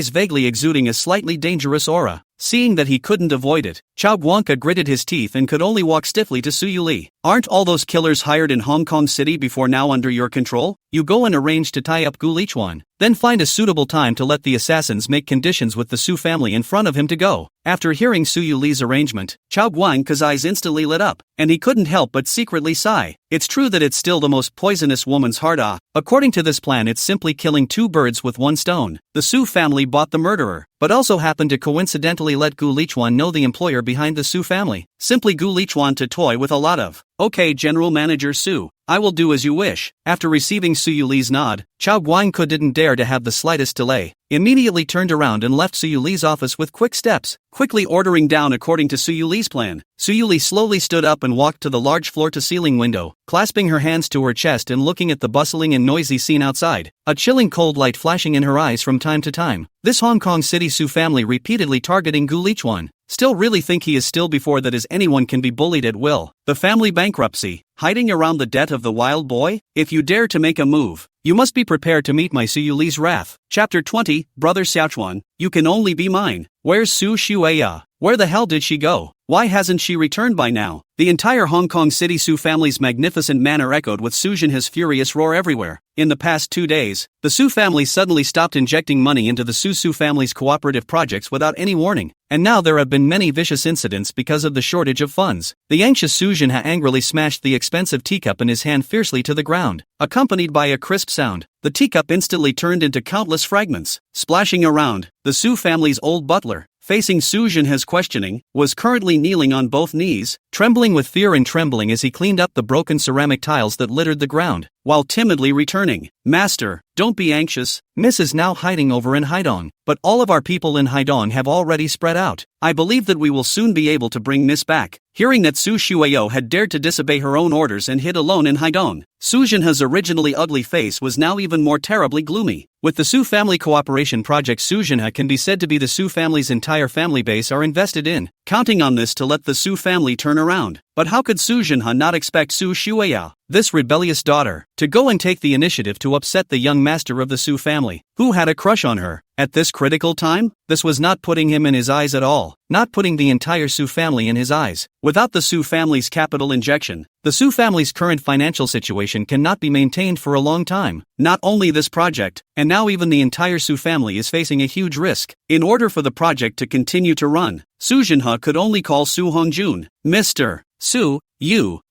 vaguely exuding a slightly dangerous aura. Seeing that he couldn't avoid it, Chao Guanca gritted his teeth and could only walk stiffly to Su Yuli. "Aren't all those killers hired in Hong Kong City before now under your control? You go and arrange to tie up Gu Lichuan. Then find a suitable time to let the assassins make conditions with the Su family in front of him to go." After hearing Su Yuli's arrangement, Chao Guanca's eyes instantly lit up, and he couldn't help but secretly sigh. It's true that it's still the most poisonous woman's heart. According to this plan, it's simply killing two birds with one stone. The Su family bought the murderer, but also happened to coincidentally let Gu Lichuan know the employer behind the Su family. Simply Gu Lichuan to toy with a lot of. "Okay, General Manager Su, I will do as you wish." After receiving Su Yuli's nod, Chao Guancu didn't dare to have the slightest delay, immediately turned around and left Su Yuli's office with quick steps, quickly ordering down according to Su Yuli's plan. Su Yuli slowly stood up and walked to the large floor-to-ceiling window, clasping her hands to her chest and looking at the bustling and noisy scene outside, a chilling cold light flashing in her eyes from time to time. This Hong Kong City Su family repeatedly targeting Gu Lichuan. Still really think he is still before that, as anyone can be bullied at will. The family bankruptcy, hiding around the debt of the wild boy? If you dare to make a move, you must be prepared to meet my Su Yuli's wrath. Chapter 20, Brother Xiaochuan, you can only be mine. Where's Su Shueya? Where the hell did she go? Why hasn't she returned by now? The entire Hong Kong City Su family's magnificent manner echoed with Su Junha's furious roar everywhere. In the past 2 days, the Su family suddenly stopped injecting money into the Su family's cooperative projects without any warning, and now there have been many vicious incidents because of the shortage of funds. The anxious Su Junha angrily smashed the expensive teacup in his hand fiercely to the ground, accompanied by a crisp sound. The teacup instantly turned into countless fragments, splashing around. The Su family's old butler, facing Su Junha's questioning, was currently kneeling on both knees, trembling with fear and trembling as he cleaned up the broken ceramic tiles that littered the ground, while timidly returning, "Master, don't be anxious. Miss is now hiding over in Haidong, but all of our people in Haidong have already spread out. I believe that we will soon be able to bring Miss back." Hearing that Su Shueyo had dared to disobey her own orders and hid alone in Haidong, Su Junha's originally ugly face was now even more terribly gloomy. With the Su family cooperation project, Su Junha can be said to be the Su family's entire family base are invested in, counting on this to let the Su family turn around. But how could Su Junha not expect Su Shueya, this rebellious daughter, to go and take the initiative to upset the young master of the Su family, who had a crush on her, at this critical time? This was not putting him in his eyes at all, not putting the entire Su family in his eyes. Without the Su family's capital injection, the Su family's current financial situation cannot be maintained for a long time. Not only this project, and now even the entire Su family is facing a huge risk. In order for the project to continue to run, Su Junha could only call Su Hongjun. "Mr. Su,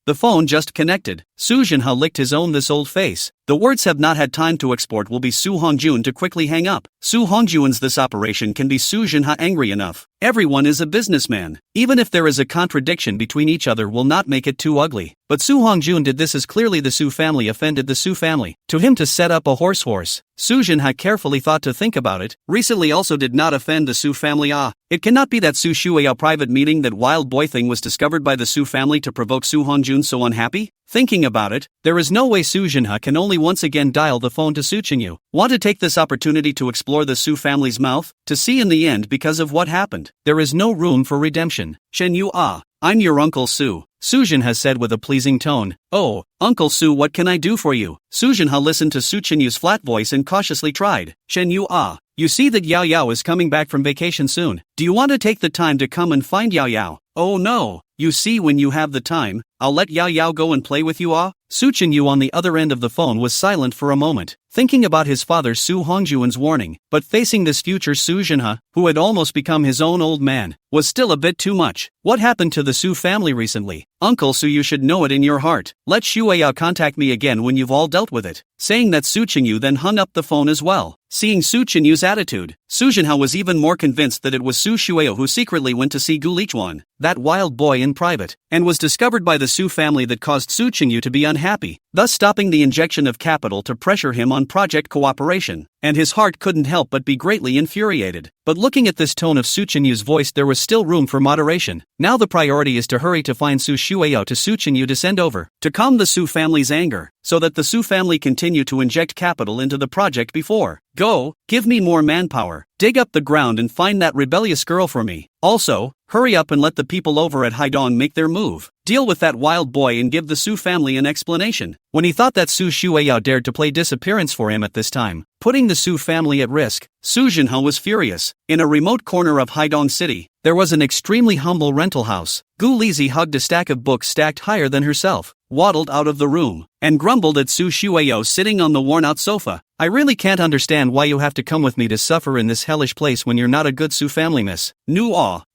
the phone just connected." Su Junha licked his this old face. The words have not had time to export will be Su Hongjun to quickly hang up. Su Hongjun's this operation can be Su Junha angry enough. Everyone is a businessman. Even if there is a contradiction between each other will not make it too ugly. But Su Hongjun did this as clearly the Su family offended the Su family. To him to set up a horse. Su Junha carefully thought to think about it. Recently also did not offend the Su family. It cannot be that Su Shueya private meeting that wild boy thing was discovered by the Su family to provoke Su Hongjun so unhappy? Thinking about it, there is no way Su Junha can only once again dial the phone to Su Chenyu. Want to take this opportunity to explore the Su family's mouth? To see in the end because of what happened. There is no room for redemption. "Chenyu, I'm your Uncle Su," Su Junha said with a pleasing tone. "Oh, Uncle Su, what can I do for you?" Su Junha listened to Su Chenyu's flat voice and cautiously tried. "Chenyu, you see that Yao Yao is coming back from vacation soon. Do you want to take the time to come and find Yao Yao?" "Oh no. You see, when you have the time, I'll let Yao Yao go and play with you." Su Chenyu on the other end of the phone was silent for a moment, thinking about his father Su Hongjun's warning, but facing this future Su Junha, who had almost become his own old man, was still a bit too much. What happened to the Su family recently? "Uncle Su, you should know it in your heart. Let Shueya contact me again when you've all dealt with it." Saying that, Su Chenyu then hung up the phone as well. Seeing Su Chenyu's attitude, Su Junha was even more convinced that it was Su Shueya who secretly went to see Gu Lichuan, that wild boy, in private, and was discovered by the Su family that caused Su Chenyu to be unhappy, thus stopping the injection of capital to pressure him on project cooperation, and his heart couldn't help but be greatly infuriated. But looking at this tone of Su Chenyu's voice, there was still room for moderation. Now the priority is to hurry to find Su Shueya to Su Chenyu to send over, to calm the Su family's anger, so that the Su family continue to inject capital into the project before. "Go, give me more manpower. Dig up the ground and find that rebellious girl for me. Also, hurry up and let the people over at Haidong make their move. Deal with that wild boy and give the Su family an explanation." When he thought that Su Shueya dared to play disappearance for him at this time, putting the Su family at risk, Su Junha was furious. In a remote corner of Haidong City, there was an extremely humble rental house. Gu Lizi hugged a stack of books stacked higher than herself, waddled out of the room, and grumbled at Su Shueyo sitting on the worn-out sofa. "I really can't understand why you have to come with me to suffer in this hellish place when you're not a good Su family, miss.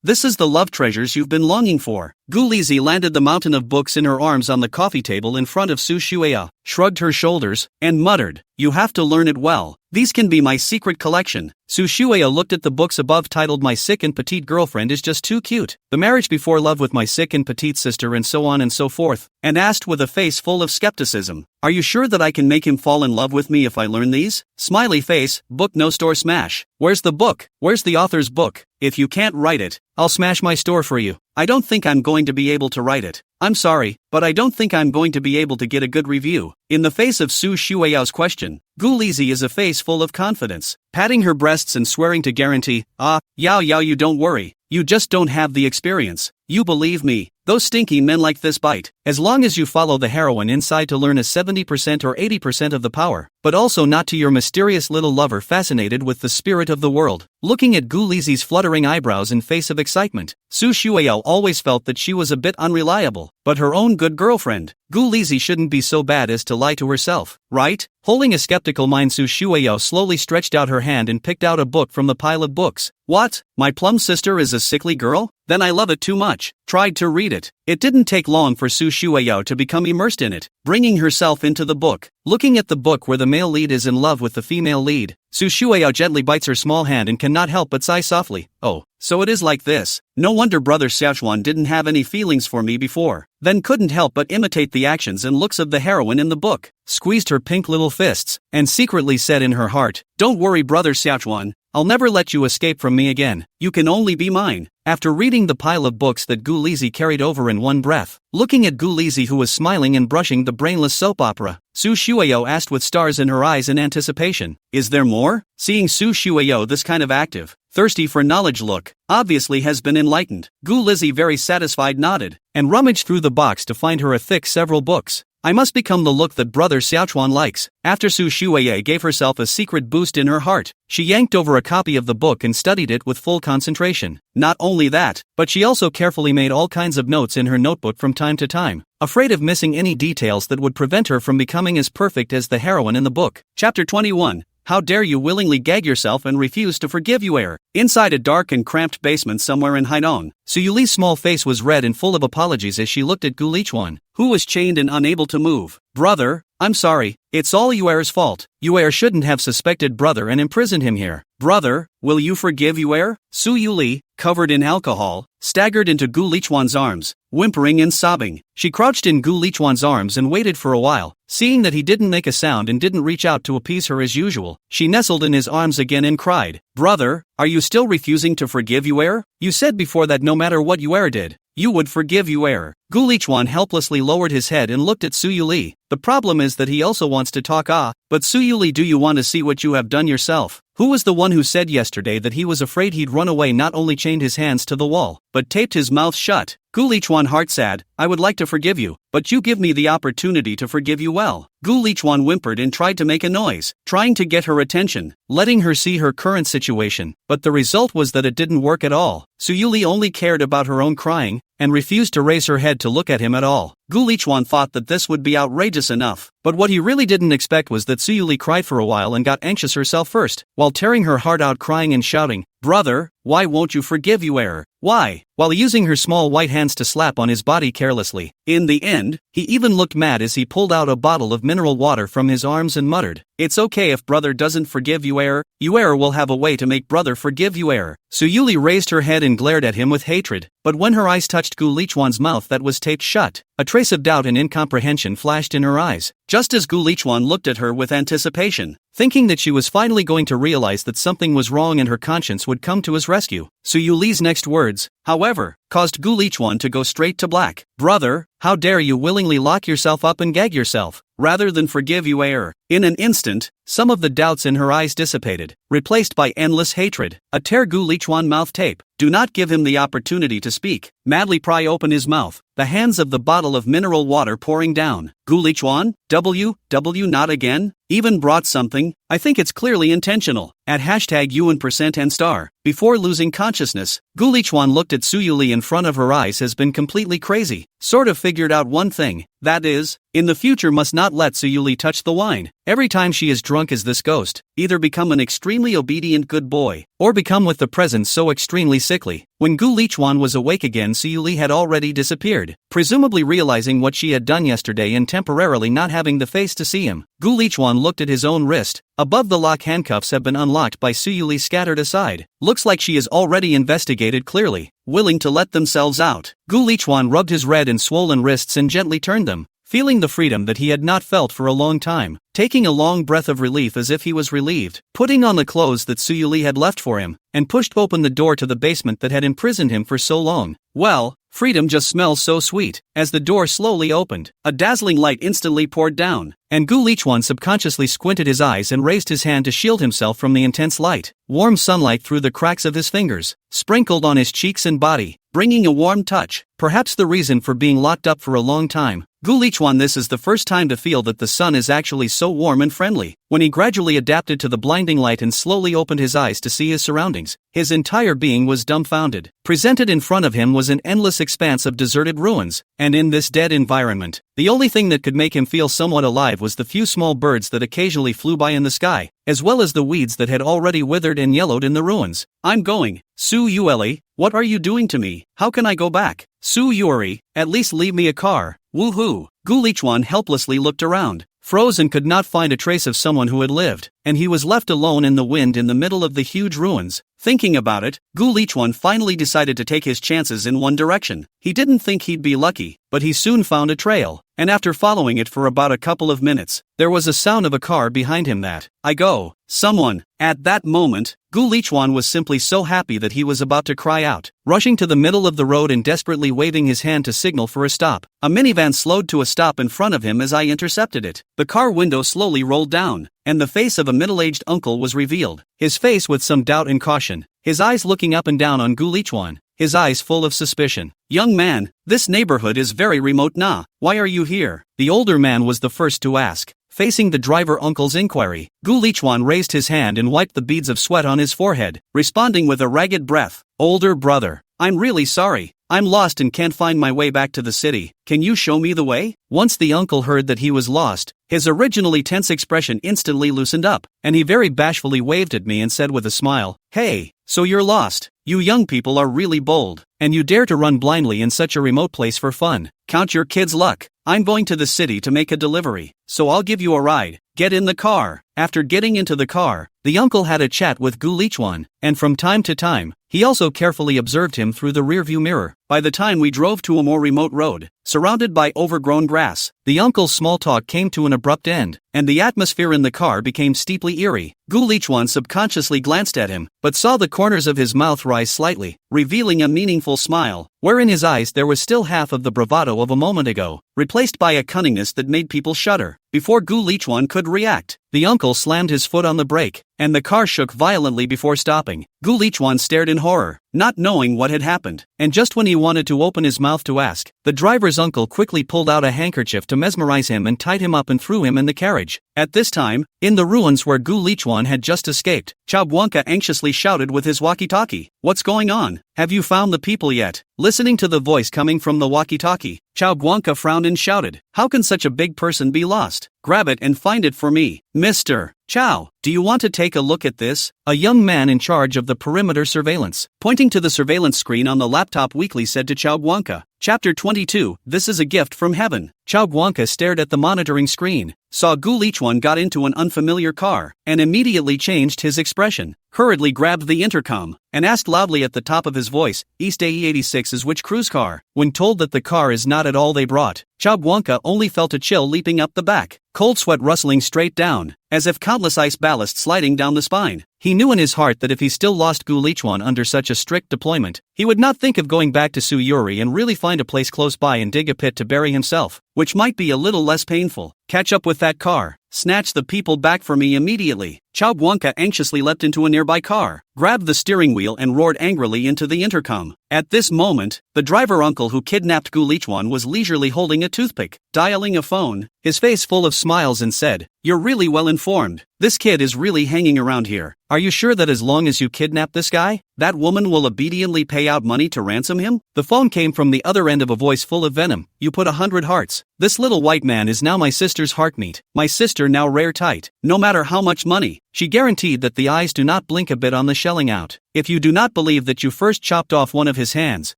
This is the love treasures you've been longing for." Gu Lizi landed the mountain of books in her arms on the coffee table in front of Su Shueya, shrugged her shoulders, and muttered, "You have to learn it well. These can be my secret collection." Su Shueya looked at the books above titled "My Sick and Petite Girlfriend is Just Too Cute, The Marriage Before Love with My Sick and Petite Sister," and so on and so forth, and asked with a face full of skepticism, "Are you sure that I can make him fall in love with me if I learn these?" Smiley face, book no store smash. "Where's the book? Where's the author's book? If you can't write it, I'll smash my store for you." "I don't think I'm going to be able to write it. I'm sorry, but I don't think I'm going to be able to get a good review." In the face of Su Shueyao's question, Gu Lizi is a face full of confidence, patting her breasts and swearing to guarantee, Yao Yao, you don't worry. You just don't have the experience. You believe me. Those stinky men like this bite. As long as you follow the heroine inside to learn a 70% or 80% of the power, but also not to your mysterious little lover fascinated with the spirit of the world. Looking at Gu Lizi's fluttering eyebrows in face of excitement, Su Shueao always felt that she was a bit unreliable, but her own good girlfriend. Gu Lizi shouldn't be so bad as to lie to herself, right? Holding a skeptical mind, Su Shueao slowly stretched out her hand and picked out a book from the pile of books. What? My plum sister is a sickly girl? Then I love it too much. Tried to read it. It didn't take long for Su Shueao to become immersed in it, bringing herself into the book. Looking at the book where the male lead is in love with the female lead, Su Shueao gently bites her small hand and cannot help but sigh softly. Oh, so it is like this. No wonder Brother Xiaochuan didn't have any feelings for me before. Then couldn't help but imitate the actions and looks of the heroine in the book. Squeezed her pink little fists, and secretly said in her heart, "Don't worry, Brother Xiaochuan. I'll never let you escape from me again. You can only be mine." After reading the pile of books that Gu Lizi carried over in one breath, looking at Gu Lizi who was smiling and brushing the brainless soap opera, Su Shueao asked with stars in her eyes in anticipation, "Is there more?" Seeing Su Shueao this kind of active, thirsty for knowledge look, obviously has been enlightened, Gu Lizi very satisfied nodded, and rummaged through the box to find her a thick several books. I must become the look that Brother Xiaochuan likes. After Su Shueao gave herself a secret boost in her heart, she yanked over a copy of the book and studied it with full concentration. Not only that, but she also carefully made all kinds of notes in her notebook from time to time, afraid of missing any details that would prevent her from becoming as perfect as the heroine in the book. Chapter 21. How dare you willingly gag yourself and refuse to forgive Yuer? Inside a dark and cramped basement somewhere in Haidong, Su Yuli's small face was red and full of apologies as she looked at Gu Lichuan, who was chained and unable to move. "Brother, I'm sorry, it's all Yuer's fault. Yuer shouldn't have suspected brother and imprisoned him here. Brother, will you forgive Yuer?" Su Yuli, covered in alcohol, staggered into Gu Lichuan's arms, whimpering and sobbing. She crouched in Gu Lichuan's arms and waited for a while. Seeing that he didn't make a sound and didn't reach out to appease her as usual, she nestled in his arms again and cried, "Brother, are you still refusing to forgive Yuer? You said before that no matter what Yuer did, you would forgive Yuer." Gu Lichuan helplessly lowered his head and looked at Su Yuli. The problem is that he also wants to talk but Su Yuli, do you want to see what you have done yourself? Who was the one who said yesterday that he was afraid he'd run away, not only chained his hands to the wall, but taped his mouth shut? Gu Lichuan heart sad, I would like to forgive you, but you give me the opportunity to forgive you well. Gu Lichuan whimpered and tried to make a noise, trying to get her attention, letting her see her current situation, but the result was that it didn't work at all. Su Yuli only cared about her own crying, and refused to raise her head to look at him at all. Gu Lichuan thought that this would be outrageous enough, but what he really didn't expect was that Su Yuli cried for a while and got anxious herself first, while tearing her heart out crying and shouting, "Brother, why won't you forgive Yuer? Why?" while using her small white hands to slap on his body carelessly. In the end, he even looked mad as he pulled out a bottle of mineral water from his arms and muttered, "It's okay if brother doesn't forgive Yuer. Yuer will have a way to make brother forgive Yuer." Su Yuli raised her head and glared at him with hatred, but when her eyes touched Gu Lichuan's mouth that was taped shut, a trace of doubt and incomprehension flashed in her eyes, just as Gu Lichuan looked at her with anticipation, thinking that she was finally going to realize that something was wrong and her conscience would come to his rescue. Su Yuli's next words, however, caused Gu Lichuan to go straight to black. "Brother, how dare you willingly lock yourself up and gag yourself, rather than forgive Yuer?" In an instant, some of the doubts in her eyes dissipated, replaced by endless hatred. A tear Gu Lichuan mouth tape. Do not give him the opportunity to speak. Madly pry open his mouth, the hands of the bottle of mineral water pouring down. Gu Lichuan, not again? Even brought something? I think it's clearly intentional. At hashtag UN% and star. Before losing consciousness, Gu Lichuan looked at Su Yuli in front of her eyes has been completely crazy. Sort of figured out one thing, that is, in the future must not let Su Yuli touch the wine. Every time she is drunk as this ghost, either become an extremely obedient good boy, or become with the presence so extremely sickly. When Gu Lichuan was awake again, Su Yuli had already disappeared, presumably realizing what she had done yesterday and temporarily not having the face to see him. Gu Lichuan looked at his own wrist. Above the lock, handcuffs have been unlocked by Su Yuli scattered aside. Looks like she is already investigated clearly, willing to let themselves out. Gu Lichuan rubbed his red and swollen wrists and gently turned them, feeling the freedom that he had not felt for a long time, taking a long breath of relief as if he was relieved, putting on the clothes that Su Yuli had left for him, and pushed open the door to the basement that had imprisoned him for so long. Well, freedom just smells so sweet. As the door slowly opened, a dazzling light instantly poured down, and Gu Lichuan subconsciously squinted his eyes and raised his hand to shield himself from the intense light. Warm sunlight through the cracks of his fingers, sprinkled on his cheeks and body. bringing a warm touch. Perhaps the reason for being locked up for a long time. Gu Lichuan, this is the first time to feel that the sun is actually so warm and friendly. When he gradually adapted to the blinding light and slowly opened his eyes to see his surroundings, his entire being was dumbfounded. Presented in front of him was an endless expanse of deserted ruins, and in this dead environment, the only thing that could make him feel somewhat alive was the few small birds that occasionally flew by in the sky, as well as the weeds that had already withered and yellowed in the ruins. I'm going. Su Yueli, what are you doing to me? How can I go back? Su Yuri, at least leave me a car. Woohoo! Gu Lichuan helplessly looked around, froze and could not find a trace of someone who had lived, and he was left alone in the wind in the middle of the huge ruins. Thinking about it, Gu Lichuan finally decided to take his chances in one direction. He didn't think he'd be lucky, but he soon found a trail, and after following it for about a couple of minutes, there was a sound of a car behind him that, I go, someone. At that moment, Gu Lichuan was simply so happy that he was about to cry out, rushing to the middle of the road and desperately waving his hand to signal for a stop. A minivan slowed to a stop in front of him as I intercepted it. The car window slowly rolled down, and the face of a middle-aged uncle was revealed, his face with some doubt and caution, his eyes looking up and down on Gu Lichuan, his eyes full of suspicion. Young man, this neighborhood is very remote nah, why are you here? The older man was the first to ask. Facing the driver uncle's inquiry, Gu Lichuan raised his hand and wiped the beads of sweat on his forehead, responding with a ragged breath. Older brother, I'm really sorry. I'm lost and can't find my way back to the city. Can you show me the way? Once the uncle heard that he was lost, his originally tense expression instantly loosened up, and he very bashfully waved at me and said with a smile, Hey, so you're lost. You young people are really bold, and you dare to run blindly in such a remote place for fun. Count your kids' luck. I'm going to the city to make a delivery, so I'll give you a ride. Get in the car. After getting into the car, the uncle had a chat with Gu Lichuan, and from time to time, he also carefully observed him through the rearview mirror. By the time we drove to a more remote road, surrounded by overgrown grass, the uncle's small talk came to an abrupt end, and the atmosphere in the car became steeply eerie. Gu Lichuan subconsciously glanced at him, but saw the corners of his mouth rise slightly, revealing a meaningful smile, where in his eyes there was still half of the bravado of a moment ago, replaced by a cunningness that made people shudder. Before Gu Lichuan could react, the uncle slammed his foot on the brake, and the car shook violently before stopping. Gu Lichuan stared in horror, not knowing what had happened, and just when he wanted to open his mouth to ask, the driver's uncle quickly pulled out a handkerchief to mesmerize him and tied him up and threw him in the carriage. At this time, in the ruins where Gu Lichuan had just escaped, Chabuanka anxiously shouted with his walkie-talkie, What's going on? Have you found the people yet? Listening to the voice coming from the walkie-talkie, Chabuanka frowned and shouted, How can such a big person be lost? Grab it and find it for me. Mr. Chow, do you want to take a look at this? A young man in charge of the perimeter surveillance, pointing to the surveillance screen on the laptop weekly, said to Chabuanka. Chapter 22, This is a gift from heaven. Chabuanka stared at the monitoring screen, saw Gu Lichuan got into an unfamiliar car, and immediately changed his expression, hurriedly grabbed the intercom, and asked loudly at the top of his voice, East AE86 is which cruise car? When told that the car is not at all they brought, Chabuanka only felt a chill leaping up the back, cold sweat rustling straight down, as if countless ice ballast sliding down the spine. He knew in his heart that if he still lost Gu Lichuan under such a strict deployment, he would not think of going back to Suyuri and really find a place close by and dig a pit to bury himself, which might be a little less painful. Catch up with that car. Snatch the people back for me immediately. Chabuanka anxiously leapt into a nearby car, grabbed the steering wheel and roared angrily into the intercom. At this moment, the driver uncle who kidnapped Gu Lichuan was leisurely holding a toothpick, dialing a phone, his face full of smiles, and said, You're really well informed. This kid is really hanging around here. Are you sure that as long as you kidnap this guy, that woman will obediently pay out money to ransom him? The phone came from the other end of a voice full of venom. You put 100 hearts. This little white man is now my sister's heartmeat. My sister now rare tight. No matter how much money. She guaranteed that the eyes do not blink a bit on the shelling out. If you do not believe that you first chopped off one of his hands,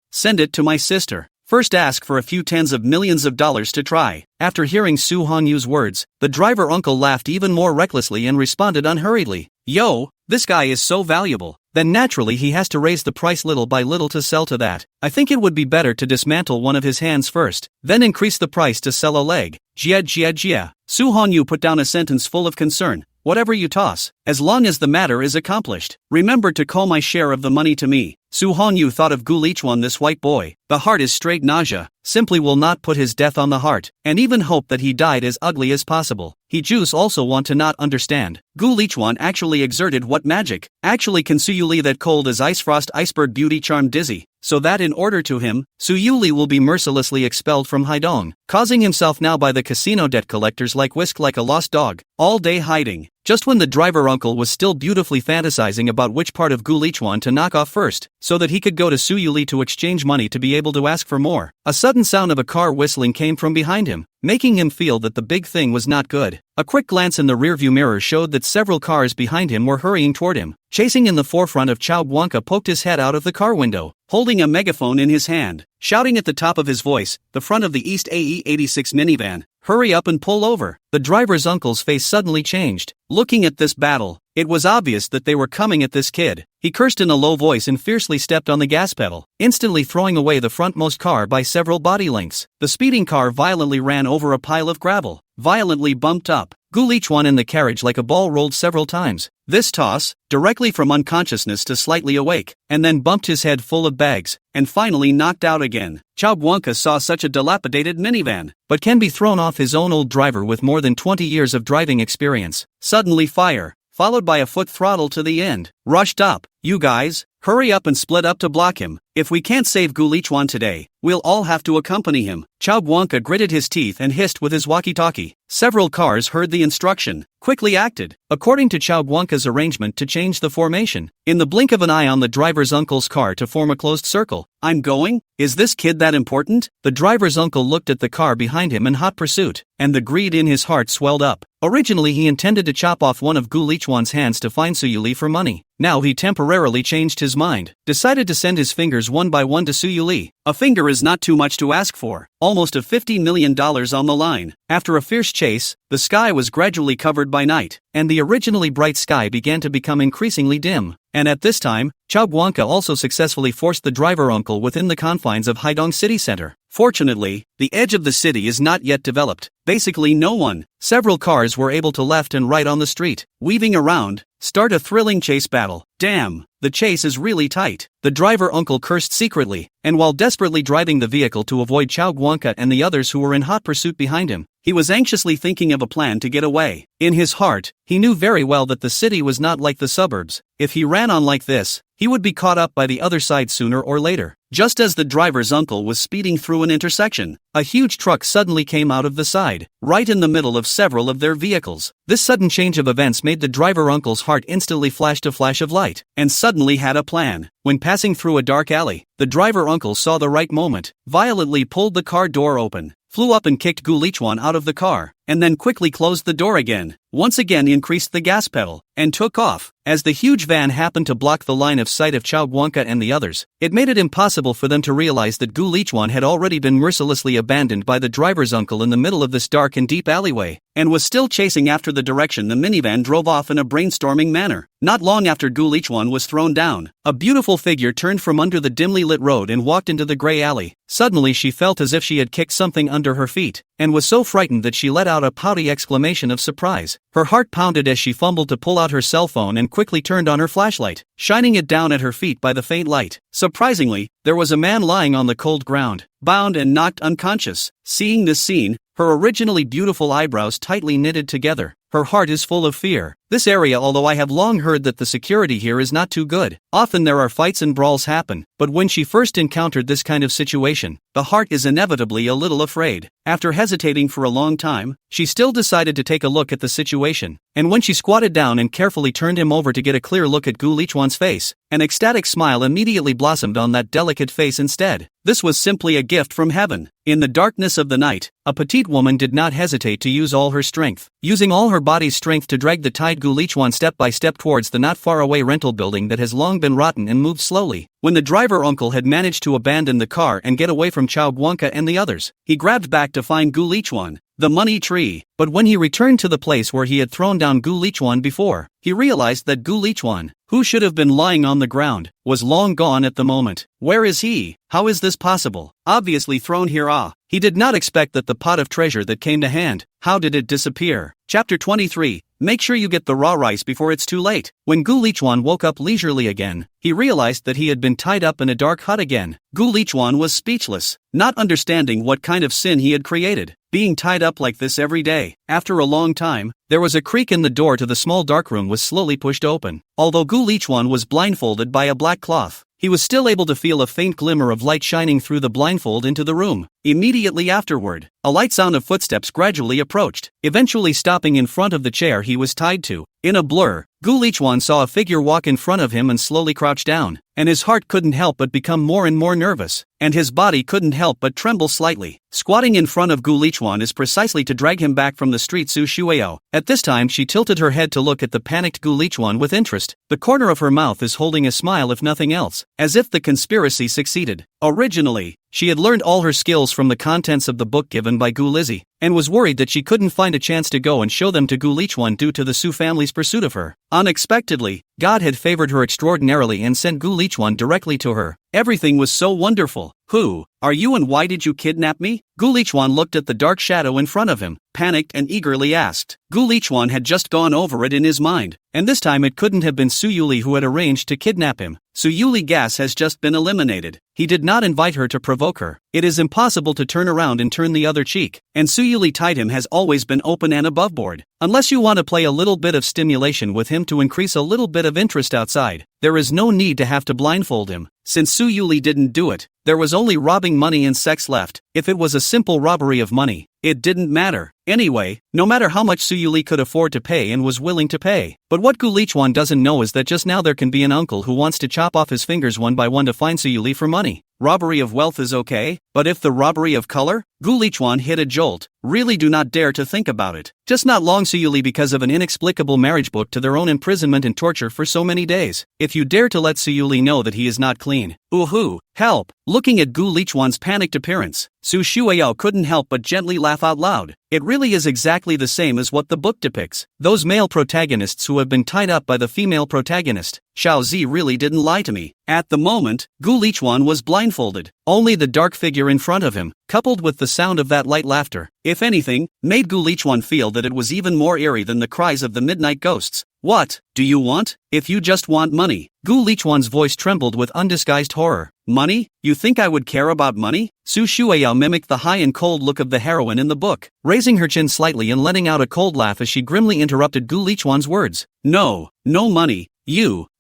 send it to my sister. First ask for a few tens of millions of dollars to try. After hearing Su Honyu's words, the driver uncle laughed even more recklessly and responded unhurriedly. Yo, this guy is so valuable. Then naturally he has to raise the price little by little to sell to that. I think it would be better to dismantle one of his hands first, then increase the price to sell a leg. Jia. Su Honyu put down a sentence full of concern. Whatever you toss, as long as the matter is accomplished. Remember to call my share of the money to me. Su Hanyu thought of Gu Lichuan, this white boy. The heart is straight nausea, simply will not put his death on the heart, and even hope that he died as ugly as possible. He Juice also want to not understand. Gu Lichuan actually exerted what magic? Actually can Su Yuli that cold as ice frost iceberg beauty charm dizzy, so that in order to him, Su Yuli will be mercilessly expelled from Haidong, causing himself now by the casino debt collectors like whisk like a lost dog, all day hiding. Just when the driver uncle was still beautifully fantasizing about which part of Gu Lichuan to knock off first, so that he could go to Su Yuli to exchange money to be able to ask for more, a sudden sound of a car whistling came from behind him, making him feel that the big thing was not good. A quick glance in the rearview mirror showed that several cars behind him were hurrying toward him. Chasing in the forefront of Chao Guanca poked his head out of the car window, holding a megaphone in his hand, shouting at the top of his voice, the front of the East AE 86 minivan, "Hurry up and pull over." The driver's uncle's face suddenly changed. Looking at this battle, it was obvious that they were coming at this kid. He cursed in a low voice and fiercely stepped on the gas pedal, instantly throwing away the frontmost car by several body lengths. The speeding car violently ran over a pile of gravel, violently bumped up. Gu Lichuan in the carriage like a ball rolled several times. This toss, directly from unconsciousness to slightly awake, and then bumped his head full of bags, and finally knocked out again. Chao Guanca saw such a dilapidated minivan, but can be thrown off his own old driver with more than 20 years of driving experience. Suddenly fire, followed by a foot throttle to the end, rushed up. "You guys, hurry up and split up to block him. If we can't save Gu Lichuan today, we'll all have to accompany him." Chao Guanca gritted his teeth and hissed with his walkie-talkie. Several cars heard the instruction, quickly acted, according to Chao Guanca's arrangement to change the formation, in the blink of an eye on the driver's uncle's car to form a closed circle. "I'm going? Is this kid that important?" The driver's uncle looked at the car behind him in hot pursuit, and the greed in his heart swelled up. Originally he intended to chop off one of Gu Lichuan's hands to find Su Yuli for money. Now he temporarily changed his mind, decided to send his fingers one by one to Su Yuli. A finger is not too much to ask for, almost a $50 million on the line. After a fierce chase, the sky was gradually covered by night, and the originally bright sky began to become increasingly dim. And at this time, Chao Guanca also successfully forced the driver uncle within the confines of Haidong city center. Fortunately, the edge of the city is not yet developed. Basically no one. Several cars were able to left and right on the street, weaving around, start a thrilling chase battle. Damn, the chase is really tight. The driver uncle cursed secretly, and while desperately driving the vehicle to avoid Chao Guanca and the others who were in hot pursuit behind him, he was anxiously thinking of a plan to get away. In his heart, he knew very well that the city was not like the suburbs. If he ran on like this, he would be caught up by the other side sooner or later. Just as the driver's uncle was speeding through an intersection, a huge truck suddenly came out of the side, right in the middle of several of their vehicles. This sudden change of events made the driver uncle's heart instantly flash a flash of light, and suddenly had a plan. When passing through a dark alley, the driver uncle saw the right moment, violently pulled the car door open, flew up and kicked Gu Lichuan out of the car, and then quickly closed the door again, once again increased the gas pedal, and took off. As the huge van happened to block the line of sight of Chao Guanca and the others, it made it impossible for them to realize that Gu Lichuan had already been mercilessly abandoned by the driver's uncle in the middle of this dark and deep alleyway, and was still chasing after the direction the minivan drove off in a brainstorming manner. Not long after Gu Lichuan was thrown down, a beautiful figure turned from under the dimly lit road and walked into the gray alley. Suddenly she felt as if she had kicked something under her feet, and was so frightened that she let out a pouty exclamation of surprise. Her heart pounded as she fumbled to pull out her cell phone and quickly turned on her flashlight, shining it down at her feet by the faint light. Surprisingly, there was a man lying on the cold ground, bound and knocked unconscious. Seeing this scene, her originally beautiful eyebrows tightly knitted together. Her heart is full of fear. This area, although I have long heard that the security here is not too good, often there are fights and brawls happen, but when she first encountered this kind of situation, the heart is inevitably a little afraid. After hesitating for a long time, she still decided to take a look at the situation, and when she squatted down and carefully turned him over to get a clear look at Gu Lichuan's face, an ecstatic smile immediately blossomed on that delicate face instead. This was simply a gift from heaven. In the darkness of the night, a petite woman did not hesitate to use all her strength, using all her body's strength to drag the tied Gu Lichuan step by step towards the not far away rental building that has long been rotten and moved slowly. When the driver uncle had managed to abandon the car and get away from Chao Guanca and the others, he grabbed back to find Gu Lichuan, the money tree. But when he returned to the place where he had thrown down Gu Lichuan before, he realized that Gu Lichuan, who should have been lying on the ground, was long gone at the moment. Where is he? How is this possible? Obviously thrown here. He did not expect that the pot of treasure that came to hand. How did it disappear? Chapter 23, make sure you get the raw rice before it's too late. When Gu Lichuan woke up leisurely again, he realized that he had been tied up in a dark hut again. Gu Lichuan was speechless, not understanding what kind of sin he had created, being tied up like this every day. After a long time, there was a creak and the door to the small dark room was slowly pushed open. Although Gu Lichuan was blindfolded by a black cloth, he was still able to feel a faint glimmer of light shining through the blindfold into the room. Immediately afterward, a light sound of footsteps gradually approached, eventually stopping in front of the chair he was tied to. In a blur, Gu Lichuan saw a figure walk in front of him and slowly crouch down, and his heart couldn't help but become more and more nervous, and his body couldn't help but tremble slightly. Squatting in front of Gu Lichuan is precisely to drag him back from the street Su Shueao. At this time she tilted her head to look at the panicked Gu Lichuan with interest. The corner of her mouth is holding a smile if nothing else, as if the conspiracy succeeded. Originally, she had learned all her skills from the contents of the book given by Gu Lizzie, and was worried that she couldn't find a chance to go and show them to Gu Lichuan due to the Su family's pursuit of her. Unexpectedly, God had favored her extraordinarily and sent Gu Lichuan directly to her. Everything was so wonderful. Who are you and why did you kidnap me? Gu Lichuan looked at the dark shadow in front of him, panicked and eagerly asked. Gu Lichuan had just gone over it in his mind, and this time it couldn't have been Su Yuli who had arranged to kidnap him. Su Yuli gas has just been eliminated. He did not invite her to provoke her. It is impossible to turn around and turn the other cheek, and Su Yuli tied him has always been open and above board. Unless you want to play a little bit of stimulation with him to increase a little bit of interest outside, there is no need to have to blindfold him. Since Su Yuli didn't do it, there was only robbing money and sex left. If it was a simple robbery of money, it didn't matter. Anyway, no matter how much Su Yuli could afford to pay and was willing to pay. But what Gu Lichuan doesn't know is that just now there can be an uncle who wants to chop off his fingers one by one to find Su Yuli for money. Robbery of wealth is okay, but if the robbery of color? Gu Lichuan hit a jolt. Really do not dare to think about it. Just not long Su Yuli because of an inexplicable marriage book to their own imprisonment and torture for so many days. If you dare to let Su Yuli know that he is not clean. Ooh, help! Looking at Gu Lichuan's panicked appearance, Su Shueao couldn't help but gently laugh out loud. It really is exactly the same as what the book depicts. Those male protagonists who have been tied up by the female protagonist. Xiao Zi really didn't lie to me. At the moment, Gu Lichuan was blindfolded. Only the dark figure in front of him, coupled with the sound of that light laughter, if anything, made Gu Lichuan feel that it was even more eerie than the cries of the midnight ghosts. What do you want? If you just want money. Gu Lichuan's voice trembled with undisguised horror. Money? You think I would care about money? Su Shueao mimicked the high and cold look of the heroine in the book, raising her chin slightly and letting out a cold laugh as she grimly interrupted Gu Lichuan's words. No money.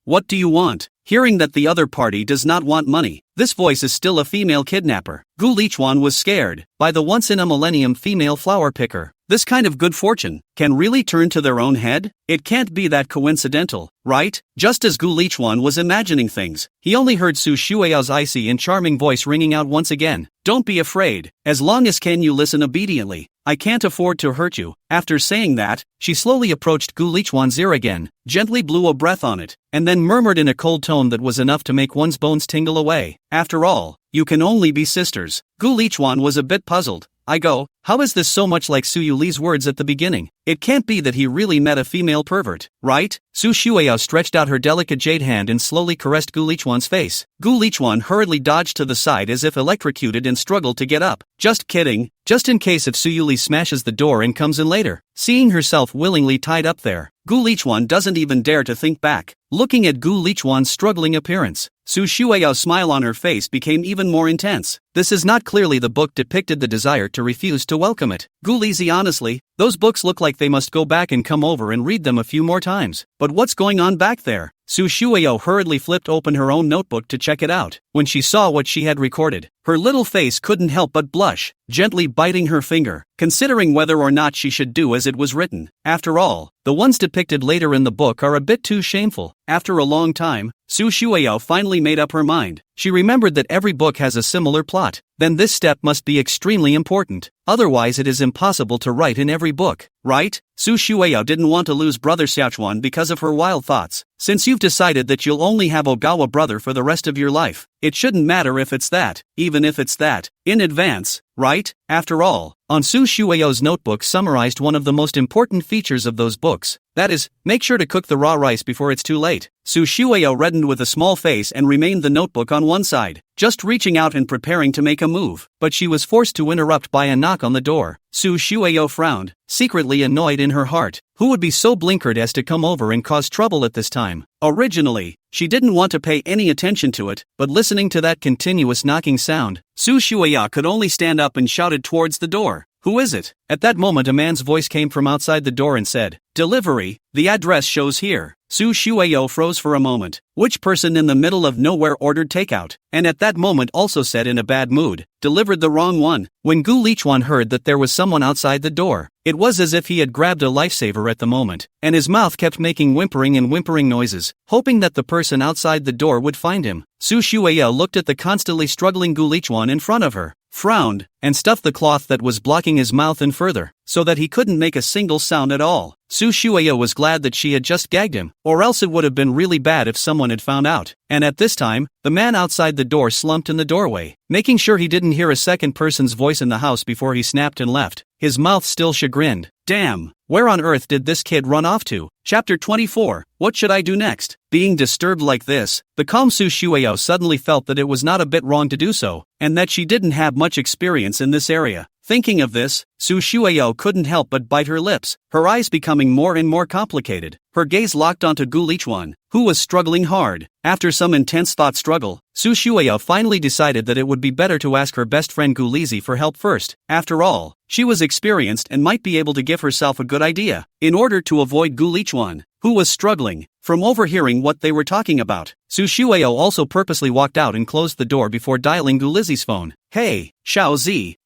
What do you want? Hearing that the other party does not want money, this voice is still a female kidnapper. Gu Lichuan was scared by the once-in-a-millennium female flower picker. This kind of good fortune can really turn to their own head? It can't be that coincidental, right? Just as Gu Lichuan was imagining things, he only heard Su Shueao's icy and charming voice ringing out once again. Don't be afraid, as long as can you listen obediently. I can't afford to hurt you. After saying that, she slowly approached Gu Lichuan's ear again, gently blew a breath on it, and then murmured in a cold tone that was enough to make one's bones tingle away. After all, you can only be sisters. Gu Lichuan was a bit puzzled. How is this so much like Su Yuli's words at the beginning? It can't be that he really met a female pervert, right? Su Shueao stretched out her delicate jade hand and slowly caressed Gu Lichuan's face. Gu Lichuan hurriedly dodged to the side as if electrocuted and struggled to get up. Just kidding, just in case if Su Yuli smashes the door and comes in later. Seeing herself willingly tied up there, Gu Lichuan doesn't even dare to think back. Looking at Gu Lichuan's struggling appearance, Su Shueao's smile on her face became even more intense. This is not clearly the book depicted the desire to refuse to welcome it. Gu Lizi honestly, those books look like they must go back and come over and read them a few more times. But what's going on back there? Su Shueao hurriedly flipped open her own notebook to check it out. When she saw what she had recorded, her little face couldn't help but blush, gently biting her finger, considering whether or not she should do as it was written. After all, the ones depicted later in the book are a bit too shameful. After a long time, Su Shueao finally made up her mind. She remembered that every book has a similar plot. Then this step must be extremely important. Otherwise it is impossible to write in every book, right? Su Shueao didn't want to lose Brother Xiaochuan because of her wild thoughts. Since you've decided that you'll only have Ogawa brother for the rest of your life, it shouldn't matter if it's that, even if it's that, in advance, right? After all, on Su Shueao's notebook summarized one of the most important features of those books. That is, make sure to cook the raw rice before it's too late. Su Shueao reddened with a small face and remained the notebook on one side, just reaching out and preparing to make a move, but she was forced to interrupt by a knock on the door. Su Shueao frowned, secretly annoyed in her heart. Who would be so blinkered as to come over and cause trouble at this time? Originally, she didn't want to pay any attention to it, but listening to that continuous knocking sound, Su Shuya could only stand up and shouted towards the door. Who is it? At that moment a man's voice came from outside the door and said, "Delivery, the address shows here." Su Shuyo froze for a moment. Which person in the middle of nowhere ordered takeout? And at that moment also said in a bad mood, "Delivered the wrong one." When Gu Lichuan heard that there was someone outside the door, it was as if he had grabbed a lifesaver at the moment, and his mouth kept making whimpering noises, hoping that the person outside the door would find him. Su Shuya looked at the constantly struggling Gu Lichuan in front of her, frowned, and stuffed the cloth that was blocking his mouth in further, so that he couldn't make a single sound at all. Su Shuya was glad that she had just gagged him, or else it would have been really bad if someone had found out. And at this time, the man outside the door slumped in the doorway, making sure he didn't hear a second person's voice in the house before he snapped and left, his mouth still chagrined. Damn, where on earth did this kid run off to? Chapter 24, What should I do next? Being disturbed like this, the calm Su Shuyo suddenly felt that it was not a bit wrong to do so, and that she didn't have much experience in this area. Thinking of this, Su Shuyo couldn't help but bite her lips, her eyes becoming more and more complicated. Her gaze locked onto Gu Lichuan, who was struggling hard. After some intense thought struggle, Su Shuyo finally decided that it would be better to ask her best friend Gu Lizi for help first. After all, she was experienced and might be able to give herself a good idea, in order to avoid Gu Lichuan, who was struggling, from overhearing what they were talking about. Su Shuyo also purposely walked out and closed the door before dialing Gu Lizi's phone. "Hey, Xiao Zi,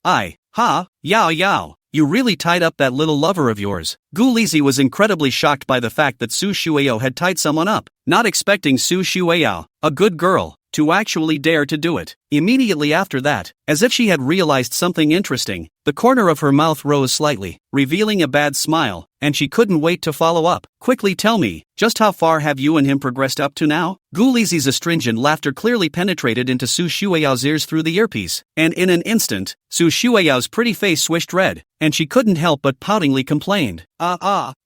Yao, you really tied up that little lover of yours." Gu Lizi was incredibly shocked by the fact that Su Shuyo had tied someone up, not expecting Su Shuyo, a good girl, to actually dare to do it. Immediately after that, as if she had realized something interesting, the corner of her mouth rose slightly, revealing a bad smile, and she couldn't wait to follow up. "Quickly tell me, just how far have you and him progressed up to now?" Gu Lizi's astringent laughter clearly penetrated into Su Shuyao's ears through the earpiece, and in an instant, Su Shuyao's pretty face swished red, and she couldn't help but poutingly complained.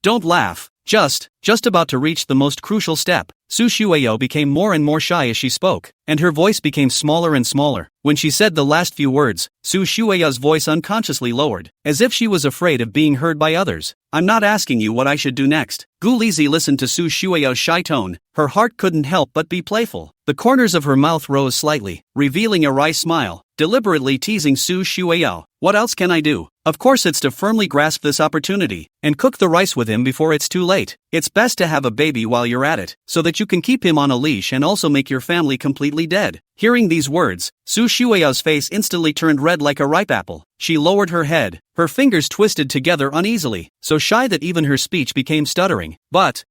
Don't laugh. Just about to reach the most crucial step. Su Shuyo became more and more shy as she spoke, and her voice became smaller and smaller. When she said the last few words, Su Shuya's voice unconsciously lowered, as if she was afraid of being heard by others. "I'm not asking you what I should do next." Gu Lizi listened to Su Shuya's shy tone, her heart couldn't help but be playful. The corners of her mouth rose slightly, revealing a wry smile, deliberately teasing Su Shuyo. "What else can I do? Of course it's to firmly grasp this opportunity, and cook the rice with him before it's too late. It's best to have a baby while you're at it, so that you can keep him on a leash and also make your family completely dead." Hearing these words, Su Shuya's face instantly turned red like a ripe apple. She lowered her head, her fingers twisted together uneasily, so shy that even her speech became stuttering. But,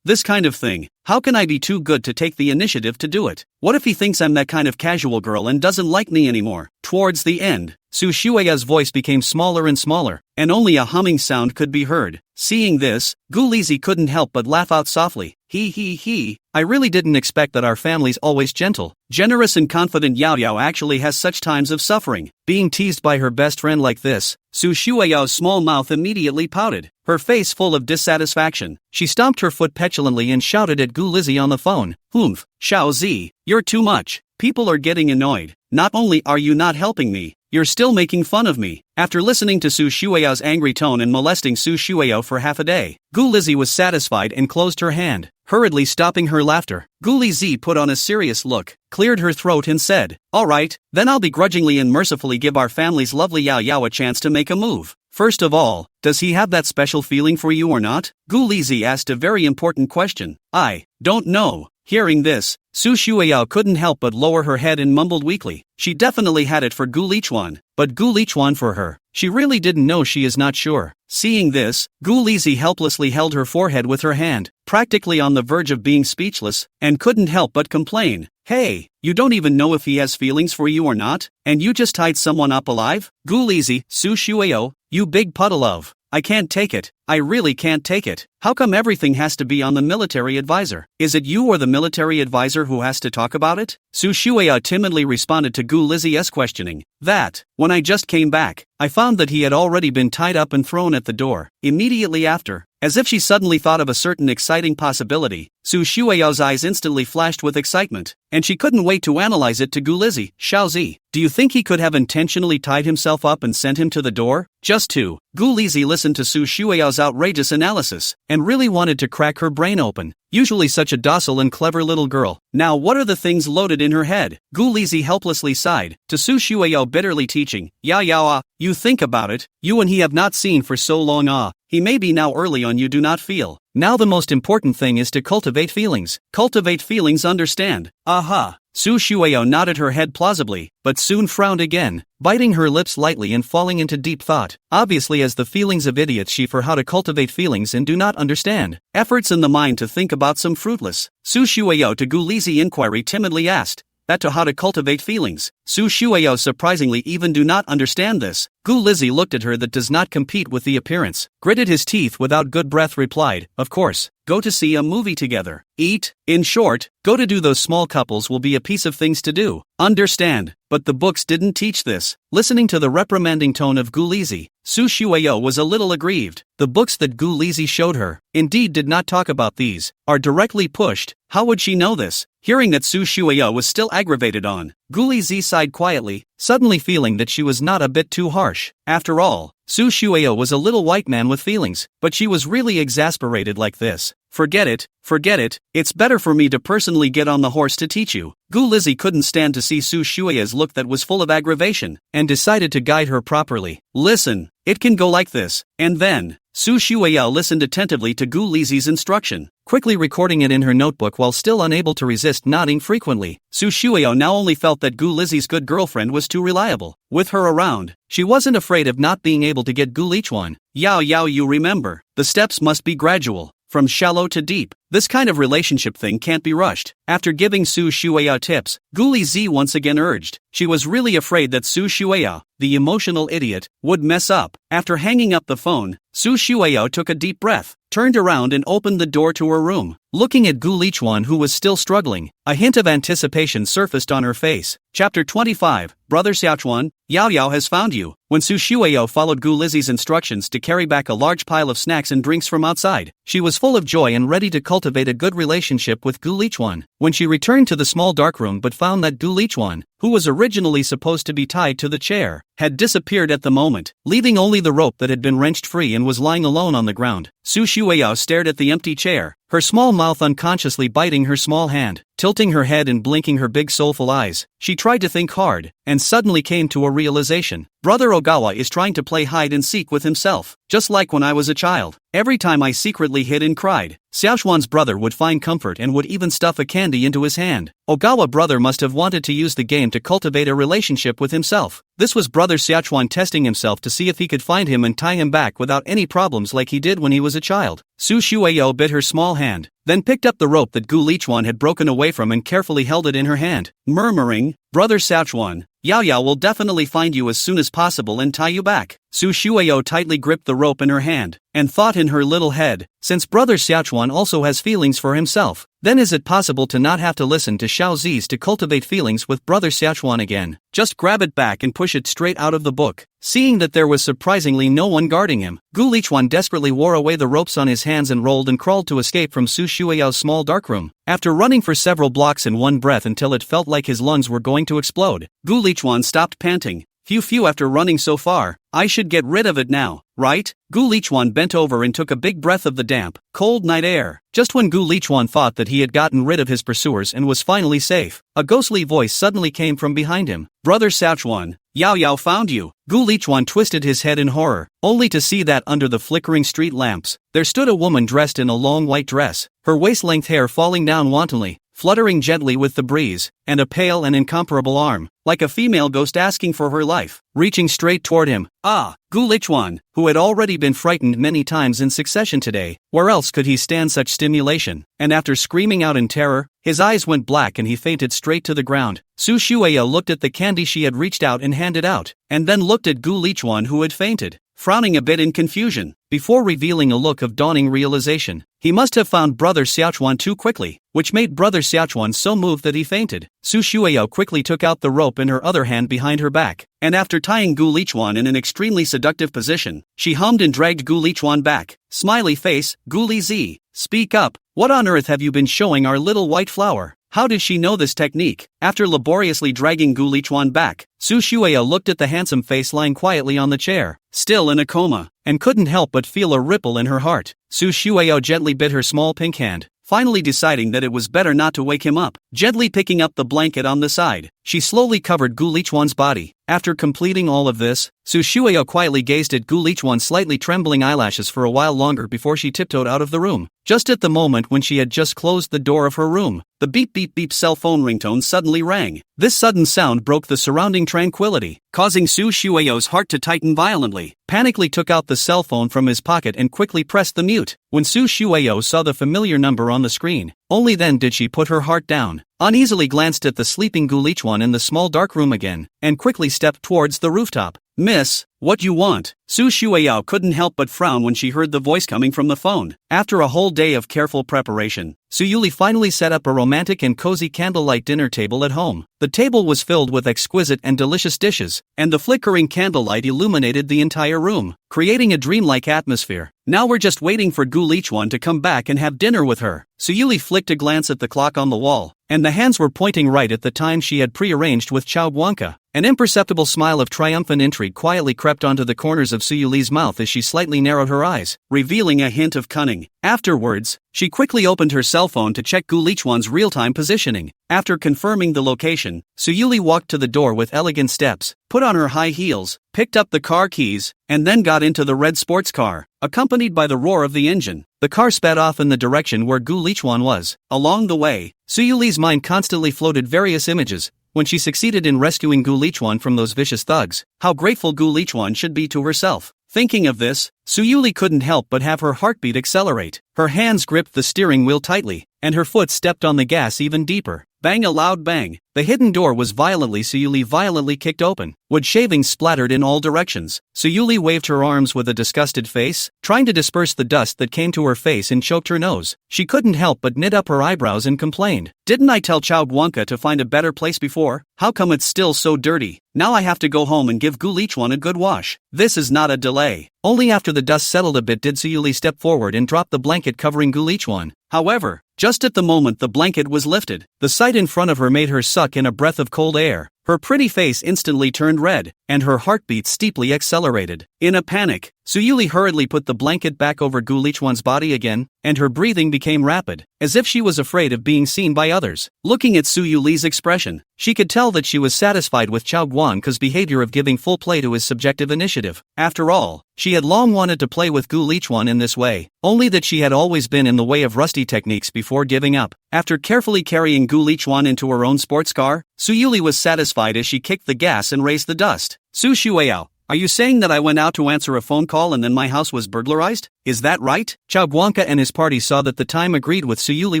this kind of thing, how can I be too good to take the initiative to do it? What if he thinks I'm that kind of casual girl and doesn't like me anymore? Towards the end, Su Shuya's voice became smaller and smaller, and only a humming sound could be heard. Seeing this, Gu Lizi couldn't help but laugh out softly. He. I really didn't expect that our family's always gentle, generous and confident Yao actually has such times of suffering. Being teased by her best friend like this, Su Shuyao's small mouth immediately pouted, her face full of dissatisfaction. She stomped her foot petulantly and shouted at Gu Lizi on the phone. "Humph, Xiao Zi, you're too much. People are getting annoyed. Not only are you not helping me, you're still making fun of me." After listening to Su Shuyao's angry tone and molesting Su Shuyo for half a day, Gu Lizi was satisfied and closed her hand, hurriedly stopping her laughter. Gu Lizi put on a serious look, cleared her throat and said, "All right, then I'll begrudgingly and mercifully give our family's lovely Yao a chance to make a move. First of all, does he have that special feeling for you or not?" Gu Lizi asked a very important question. "I don't know." Hearing this, Su Shuyo couldn't help but lower her head and mumbled weakly. She definitely had it for Gu Lichuan, but Gu Lichuan for her, she really didn't know. She is not sure. Seeing this, Gu Lizi helplessly held her forehead with her hand, practically on the verge of being speechless, and couldn't help but complain. "Hey, you don't even know if he has feelings for you or not, and you just tied someone up alive? Gu Lizi, Su Shuyo, you big puddle of... I can't take it. I really can't take it. How come everything has to be on the military advisor? Is it you or the military advisor who has to talk about it?" Su Shuya timidly responded to Gu Lizi's questioning. "That, when I just came back, I found that he had already been tied up and thrown at the door." Immediately after, as if she suddenly thought of a certain exciting possibility, Su Shuyao's eyes instantly flashed with excitement, and she couldn't wait to analyze it to Gu Lizi. "Xiao Zi, do you think he could have intentionally tied himself up and sent him to the door? Just to..." Gu Lizi listened to Su Shuyao's Xiao's outrageous analysis, and really wanted to crack her brain open. Usually such a docile and clever little girl. Now what are the things loaded in her head? Gu Lizzie helplessly sighed, to Su Shuiao bitterly teaching, you think about it, you and he have not seen for so long he may be now early on you do not feel. Now the most important thing is to cultivate feelings. Cultivate feelings understand. Aha. Su Shuiao nodded her head plausibly, but soon frowned again, biting her lips lightly and falling into deep thought. Obviously as the feelings of idiots she for how to cultivate feelings and do not understand. Efforts in the mind to think about some fruitless. Su Shuiao to Gu Lizzie inquiry timidly asked, that to how to cultivate feelings. Su Shuiao surprisingly even do not understand this. Gu Lizzie looked at her that does not compete with the appearance, gritted his teeth without good breath replied, of course, go to see a movie together, eat, in short, go to do those small couples will be a piece of things to do, understand, but the books didn't teach this. Listening to the reprimanding tone of Gu Lizzie, Su Shuiao was a little aggrieved. The books that Gu Lizzie showed her, indeed did not talk about these, are directly pushed. How would she know this? Hearing that Su Shuiao was still aggravated on, Gu Lizzie sighed quietly, suddenly feeling that she was not a bit too harsh. After all, Su Shuiao was a little white man with feelings, but she was really exasperated like this. Forget it, it's better for me to personally get on the horse to teach you. Gu Lizzie couldn't stand to see Su Shuia's look that was full of aggravation, and decided to guide her properly. Listen, it can go like this, and then. Su Shuiao listened attentively to Gu Lizzie's instruction, quickly recording it in her notebook while still unable to resist nodding frequently. Su Shuiao now only felt that Gu Lizzie's good girlfriend was too reliable. With her around, she wasn't afraid of not being able to get Gu Lichuan. Yao you remember, the steps must be gradual, from shallow to deep. This kind of relationship thing can't be rushed. After giving Su Shuiao tips, Gu Lizzie once again urged. She was really afraid that Su Shuiao, the emotional idiot, would mess up. After hanging up the phone, Su Shuiao took a deep breath, turned around and opened the door to her room. Looking at Gu Lichuan who was still struggling, a hint of anticipation surfaced on her face. Chapter 25, Brother Xiaochuan, Yao has found you. When Su Shuiao followed Gu Lizzie's instructions to carry back a large pile of snacks and drinks from outside, she was full of joy and ready to cultivate a good relationship with Gu Lichuan. When she returned to the small dark room but found that Gu Lichuan, who was originally supposed to be tied to the chair, had disappeared at the moment, leaving only the rope that had been wrenched free and was lying alone on the ground. Su Shuiao stared at the empty chair, her small mouth unconsciously biting her small hand, tilting her head and blinking her big soulful eyes. She tried to think hard, and suddenly came to a realization. Brother Ogawa is trying to play hide and seek with himself, just like when I was a child. Every time I secretly hid and cried, Xiaochuan's brother would find comfort and would even stuff a candy into his hand. Ogawa brother must have wanted to use the game to cultivate a relationship with himself. This was brother Xiaochuan testing himself to see if he could find him and tie him back without any problems like he did when he was a child. Su Shuiao bit her small hand, then picked up the rope that Gu Lichuan had broken away from and carefully held it in her hand, murmuring, Brother Xiaochuan, Yao will definitely find you as soon as possible and tie you back. Su Shuiao tightly gripped the rope in her hand, and thought in her little head, since Brother Xiaochuan also has feelings for himself, then is it possible to not have to listen to Xiao Zi's to cultivate feelings with Brother Xiaochuan again? Just grab it back and push it straight out of the book. Seeing that there was surprisingly no one guarding him, Gu Lichuan desperately wore away the ropes on his hands and rolled and crawled to escape from Su Shuiao's small dark room. After running for several blocks in one breath until it felt like his lungs were going to explode, Gu Lichuan stopped panting. Phew after running so far, I should get rid of it now, right? Gu Lichuan bent over and took a big breath of the damp, cold night air. Just when Gu Lichuan thought that he had gotten rid of his pursuers and was finally safe, a ghostly voice suddenly came from behind him. Brother Xiaochuan, Yao found you. Gu Lichuan twisted his head in horror, only to see that under the flickering street lamps, there stood a woman dressed in a long white dress, her waist-length hair falling down wantonly, fluttering gently with the breeze, and a pale and incomparable arm, like a female ghost asking for her life, reaching straight toward him. Gu Lichuan, who had already been frightened many times in succession today, where else could he stand such stimulation? And after screaming out in terror, his eyes went black and he fainted straight to the ground. Su Shuiao looked at the candy she had reached out and handed out, and then looked at Gu Lichuan who had fainted, frowning a bit in confusion, before revealing a look of dawning realization. He must have found Brother Xiaochuan too quickly, which made Brother Xiaochuan so moved that he fainted. Su Shuiao quickly took out the rope in her other hand behind her back, and after tying Gu Lichuan in an extremely seductive position, she hummed and dragged Gu Lichuan back. Smiley face, Gu Lizzie, speak up, what on earth have you been showing our little white flower? How does she know this technique? After laboriously dragging Gu Lichuan back, Su Shueyo looked at the handsome face lying quietly on the chair, still in a coma, and couldn't help but feel a ripple in her heart. Su Shueyo gently bit her small pink hand, finally deciding that it was better not to wake him up. Gently picking up the blanket on the side, she slowly covered Gu Lichuan's body. After completing all of this, Su Shueyo quietly gazed at Gu Lichuan's slightly trembling eyelashes for a while longer before she tiptoed out of the room. Just at the moment when she had just closed the door of her room, the beep beep beep cell phone ringtone suddenly rang. This sudden sound broke the surrounding tranquility, causing Su Shueyo's heart to tighten violently. Panically took out the cell phone from his pocket and quickly pressed the mute. When Su Shueyo saw the familiar number on the screen, only then did she put her heart down, uneasily glanced at the sleeping Gu Lichuan in the small dark room again, and quickly stepped towards the rooftop. "Miss, what you want?" Su Shueyo couldn't help but frown when she heard the voice coming from the phone. After a whole day of careful preparation, Su Yuli finally set up a romantic and cozy candlelight dinner table at home. The table was filled with exquisite and delicious dishes, and the flickering candlelight illuminated the entire room, creating a dreamlike atmosphere. Now we're just waiting for Gu Lichuan to come back and have dinner with her. Su Yuli flicked a glance at the clock on the wall, and the hands were pointing right at the time she had prearranged with Chao Guanca. An imperceptible smile of triumphant intrigue quietly crept onto the corners of Su Yuli's mouth as she slightly narrowed her eyes, revealing a hint of cunning. Afterwards, she quickly opened her cell phone to check Gu Lichuan's real-time positioning. After confirming the location, Su Yuli walked to the door with elegant steps, put on her high heels, picked up the car keys, and then got into the red sports car, accompanied by the roar of the engine. The car sped off in the direction where Gu Lichuan was. Along the way, Su Yuli's mind constantly floated various images. When she succeeded in rescuing Gu Lichuan from those vicious thugs, how grateful Gu Lichuan should be to herself. Thinking of this, Su Yuli couldn't help but have her heartbeat accelerate. Her hands gripped the steering wheel tightly, and her foot stepped on the gas even deeper. Bang, a loud bang. The hidden door was Su Yuli violently kicked open. Wood shavings splattered in all directions. Su Yuli waved her arms with a disgusted face, trying to disperse the dust that came to her face and choked her nose. She couldn't help but knit up her eyebrows and complained. "Didn't I tell Chao Guanca to find a better place before? How come it's still so dirty? Now I have to go home and give Gu Lichuan a good wash. This is not a delay." Only after the dust settled a bit did Su Yuli step forward and drop the blanket covering Gu Lichuan. However, just at the moment the blanket was lifted, the sight in front of her made her suck in a breath of cold air. Her pretty face instantly turned red, and her heartbeat steeply accelerated. In a panic, Su Yuli hurriedly put the blanket back over Gu Lichuan's body again, and her breathing became rapid, as if she was afraid of being seen by others. Looking at Su Yuli's expression, she could tell that she was satisfied with Chao Guanca's behavior of giving full play to his subjective initiative. After all, she had long wanted to play with Gu Lichuan in this way, only that she had always been in the way of rusty techniques before giving up. After carefully carrying Gu Lichuan into her own sports car, Su Yuli was satisfied as she kicked the gas and raised the dust. "Su Shueyo, are you saying that I went out to answer a phone call and then my house was burglarized? Is that right?" Chao Guanca and his party saw that the time agreed with Su Yuli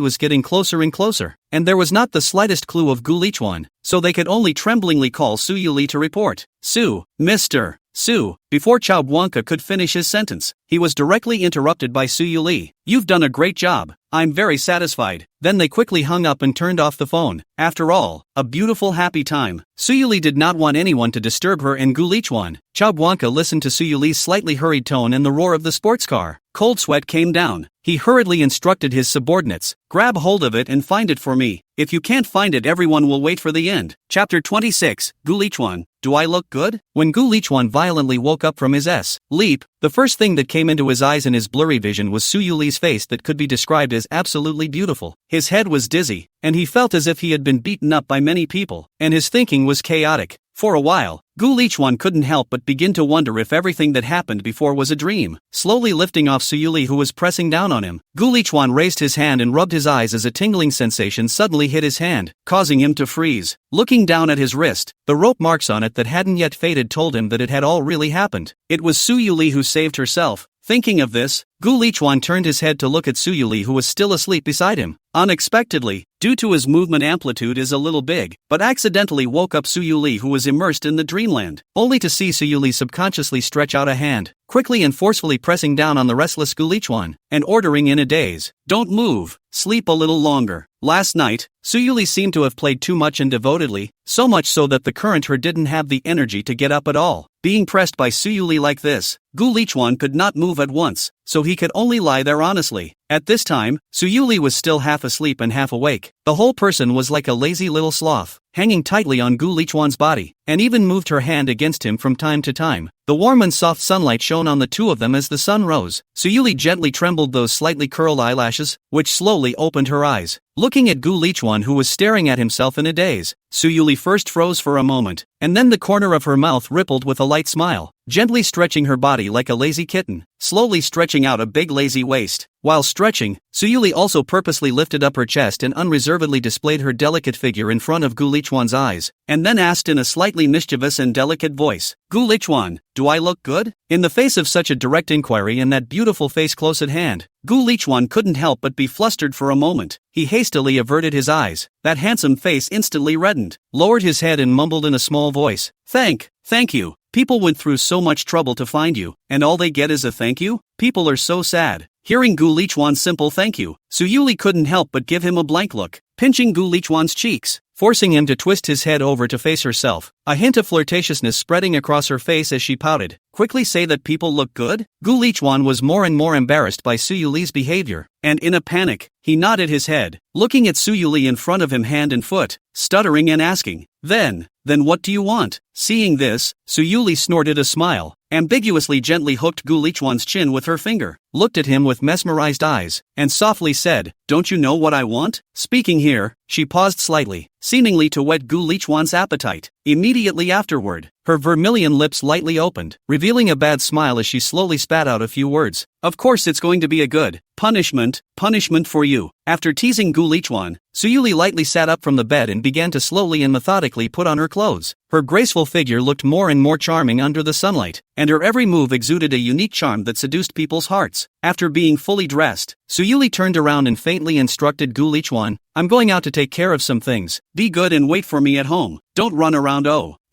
was getting closer and closer, and there was not the slightest clue of Gu Lichuan, so they could only tremblingly call Su Yuli to report. Mr. Su, before Chao Guanca could finish his sentence, he was directly interrupted by Su Yuli. "You've done a great job. I'm very satisfied." Then they quickly hung up and turned off the phone. After all, a beautiful happy time. Su Yuli did not want anyone to disturb her and Gu Lichuan. Chao Guanca listened to Su Yuli's slightly hurried tone and the roar of the sports car. Cold sweat came down. He hurriedly instructed his subordinates, "Grab hold of it and find it for me. If you can't find it, everyone will wait for the end." Chapter 26, Gu Lichuan, do I look good? When Gu Lichuan violently woke up from his sleep, the first thing that came into his eyes in his blurry vision was Su Yuli's face that could be described as absolutely beautiful. His head was dizzy, and he felt as if he had been beaten up by many people, and his thinking was chaotic. For a while, Gu Lichuan couldn't help but begin to wonder if everything that happened before was a dream. Slowly lifting off Su Yuli, who was pressing down on him, Gu Lichuan raised his hand and rubbed his eyes as a tingling sensation suddenly hit his hand, causing him to freeze. Looking down at his wrist, the rope marks on it that hadn't yet faded told him that it had all really happened. It was Su Yuli who saved herself. Thinking of this, Gu Lichuan turned his head to look at Su Yuli, who was still asleep beside him. Unexpectedly, due to his movement amplitude is a little big, but accidentally woke up Su Yuli, who was immersed in the dreamland, only to see Su Yuli subconsciously stretch out a hand, quickly and forcefully pressing down on the restless Gu Lichuan, and ordering in a daze, "Don't move, sleep a little longer." Last night, Su Yuli seemed to have played too much and devotedly, so much so that the current her didn't have the energy to get up at all. Being pressed by Su Yuli like this, Gu Lichuan could not move at once, so he could only lie there honestly. At this time, Suyuli was still half asleep and half awake. The whole person was like a lazy little sloth, hanging tightly on Gu Lichuan's body, and even moved her hand against him from time to time. The warm and soft sunlight shone on the two of them as the sun rose. Suyuli gently trembled those slightly curled eyelashes, which slowly opened her eyes, looking at Gu Lichuan, who was staring at himself in a daze. Suyuli first froze for a moment, and then the corner of her mouth rippled with a light smile, gently stretching her body like a lazy kitten, slowly stretching out a big lazy waist. While stretching, Suyuli also purposely lifted up her chest and unreservedly displayed her delicate figure in front of Gu Lichuan's eyes, and then asked in a slightly mischievous and delicate voice, "Gu Lichuan, do I look good?" In the face of such a direct inquiry and that beautiful face close at hand, Gu Lichuan couldn't help but be flustered for a moment. He hastily averted his eyes. That handsome face instantly reddened, lowered his head and mumbled in a small voice, Thank you. People went through so much trouble to find you, and all they get is a thank you? People are so sad." Hearing Gu Lichuan's simple thank you, Suyuli couldn't help but give him a blank look, pinching Gu Lichuan's cheeks, forcing him to twist his head over to face herself, a hint of flirtatiousness spreading across her face as she pouted. "Quickly say that people look good?" Gu Lichuan was more and more embarrassed by Suyuli's behavior, and in a panic, he nodded his head, looking at Suyuli in front of him hand and foot, stuttering and asking, Then what do you want?" Seeing this, Suyuli snorted a smile, ambiguously gently hooked Gu Lichuan's chin with her finger, looked at him with mesmerized eyes, and softly said, "Don't you know what I want?" Speaking here, she paused slightly, seemingly to whet Gu Lichuan's appetite. Immediately afterward, her vermilion lips lightly opened, revealing a bad smile as she slowly spat out a few words. "Of course it's going to be a good punishment for you." After teasing Gu Lichuan, Suyuli lightly sat up from the bed and began to slowly and methodically put on her clothes. Her graceful figure looked more and more charming under the sunlight, and her every move exuded a unique charm that seduced people's hearts. After being fully dressed, Suyuli turned around and faintly instructed Gu Lichuan, "I'm going out to take care of some things. Be good and wait for me at home. Don't run around."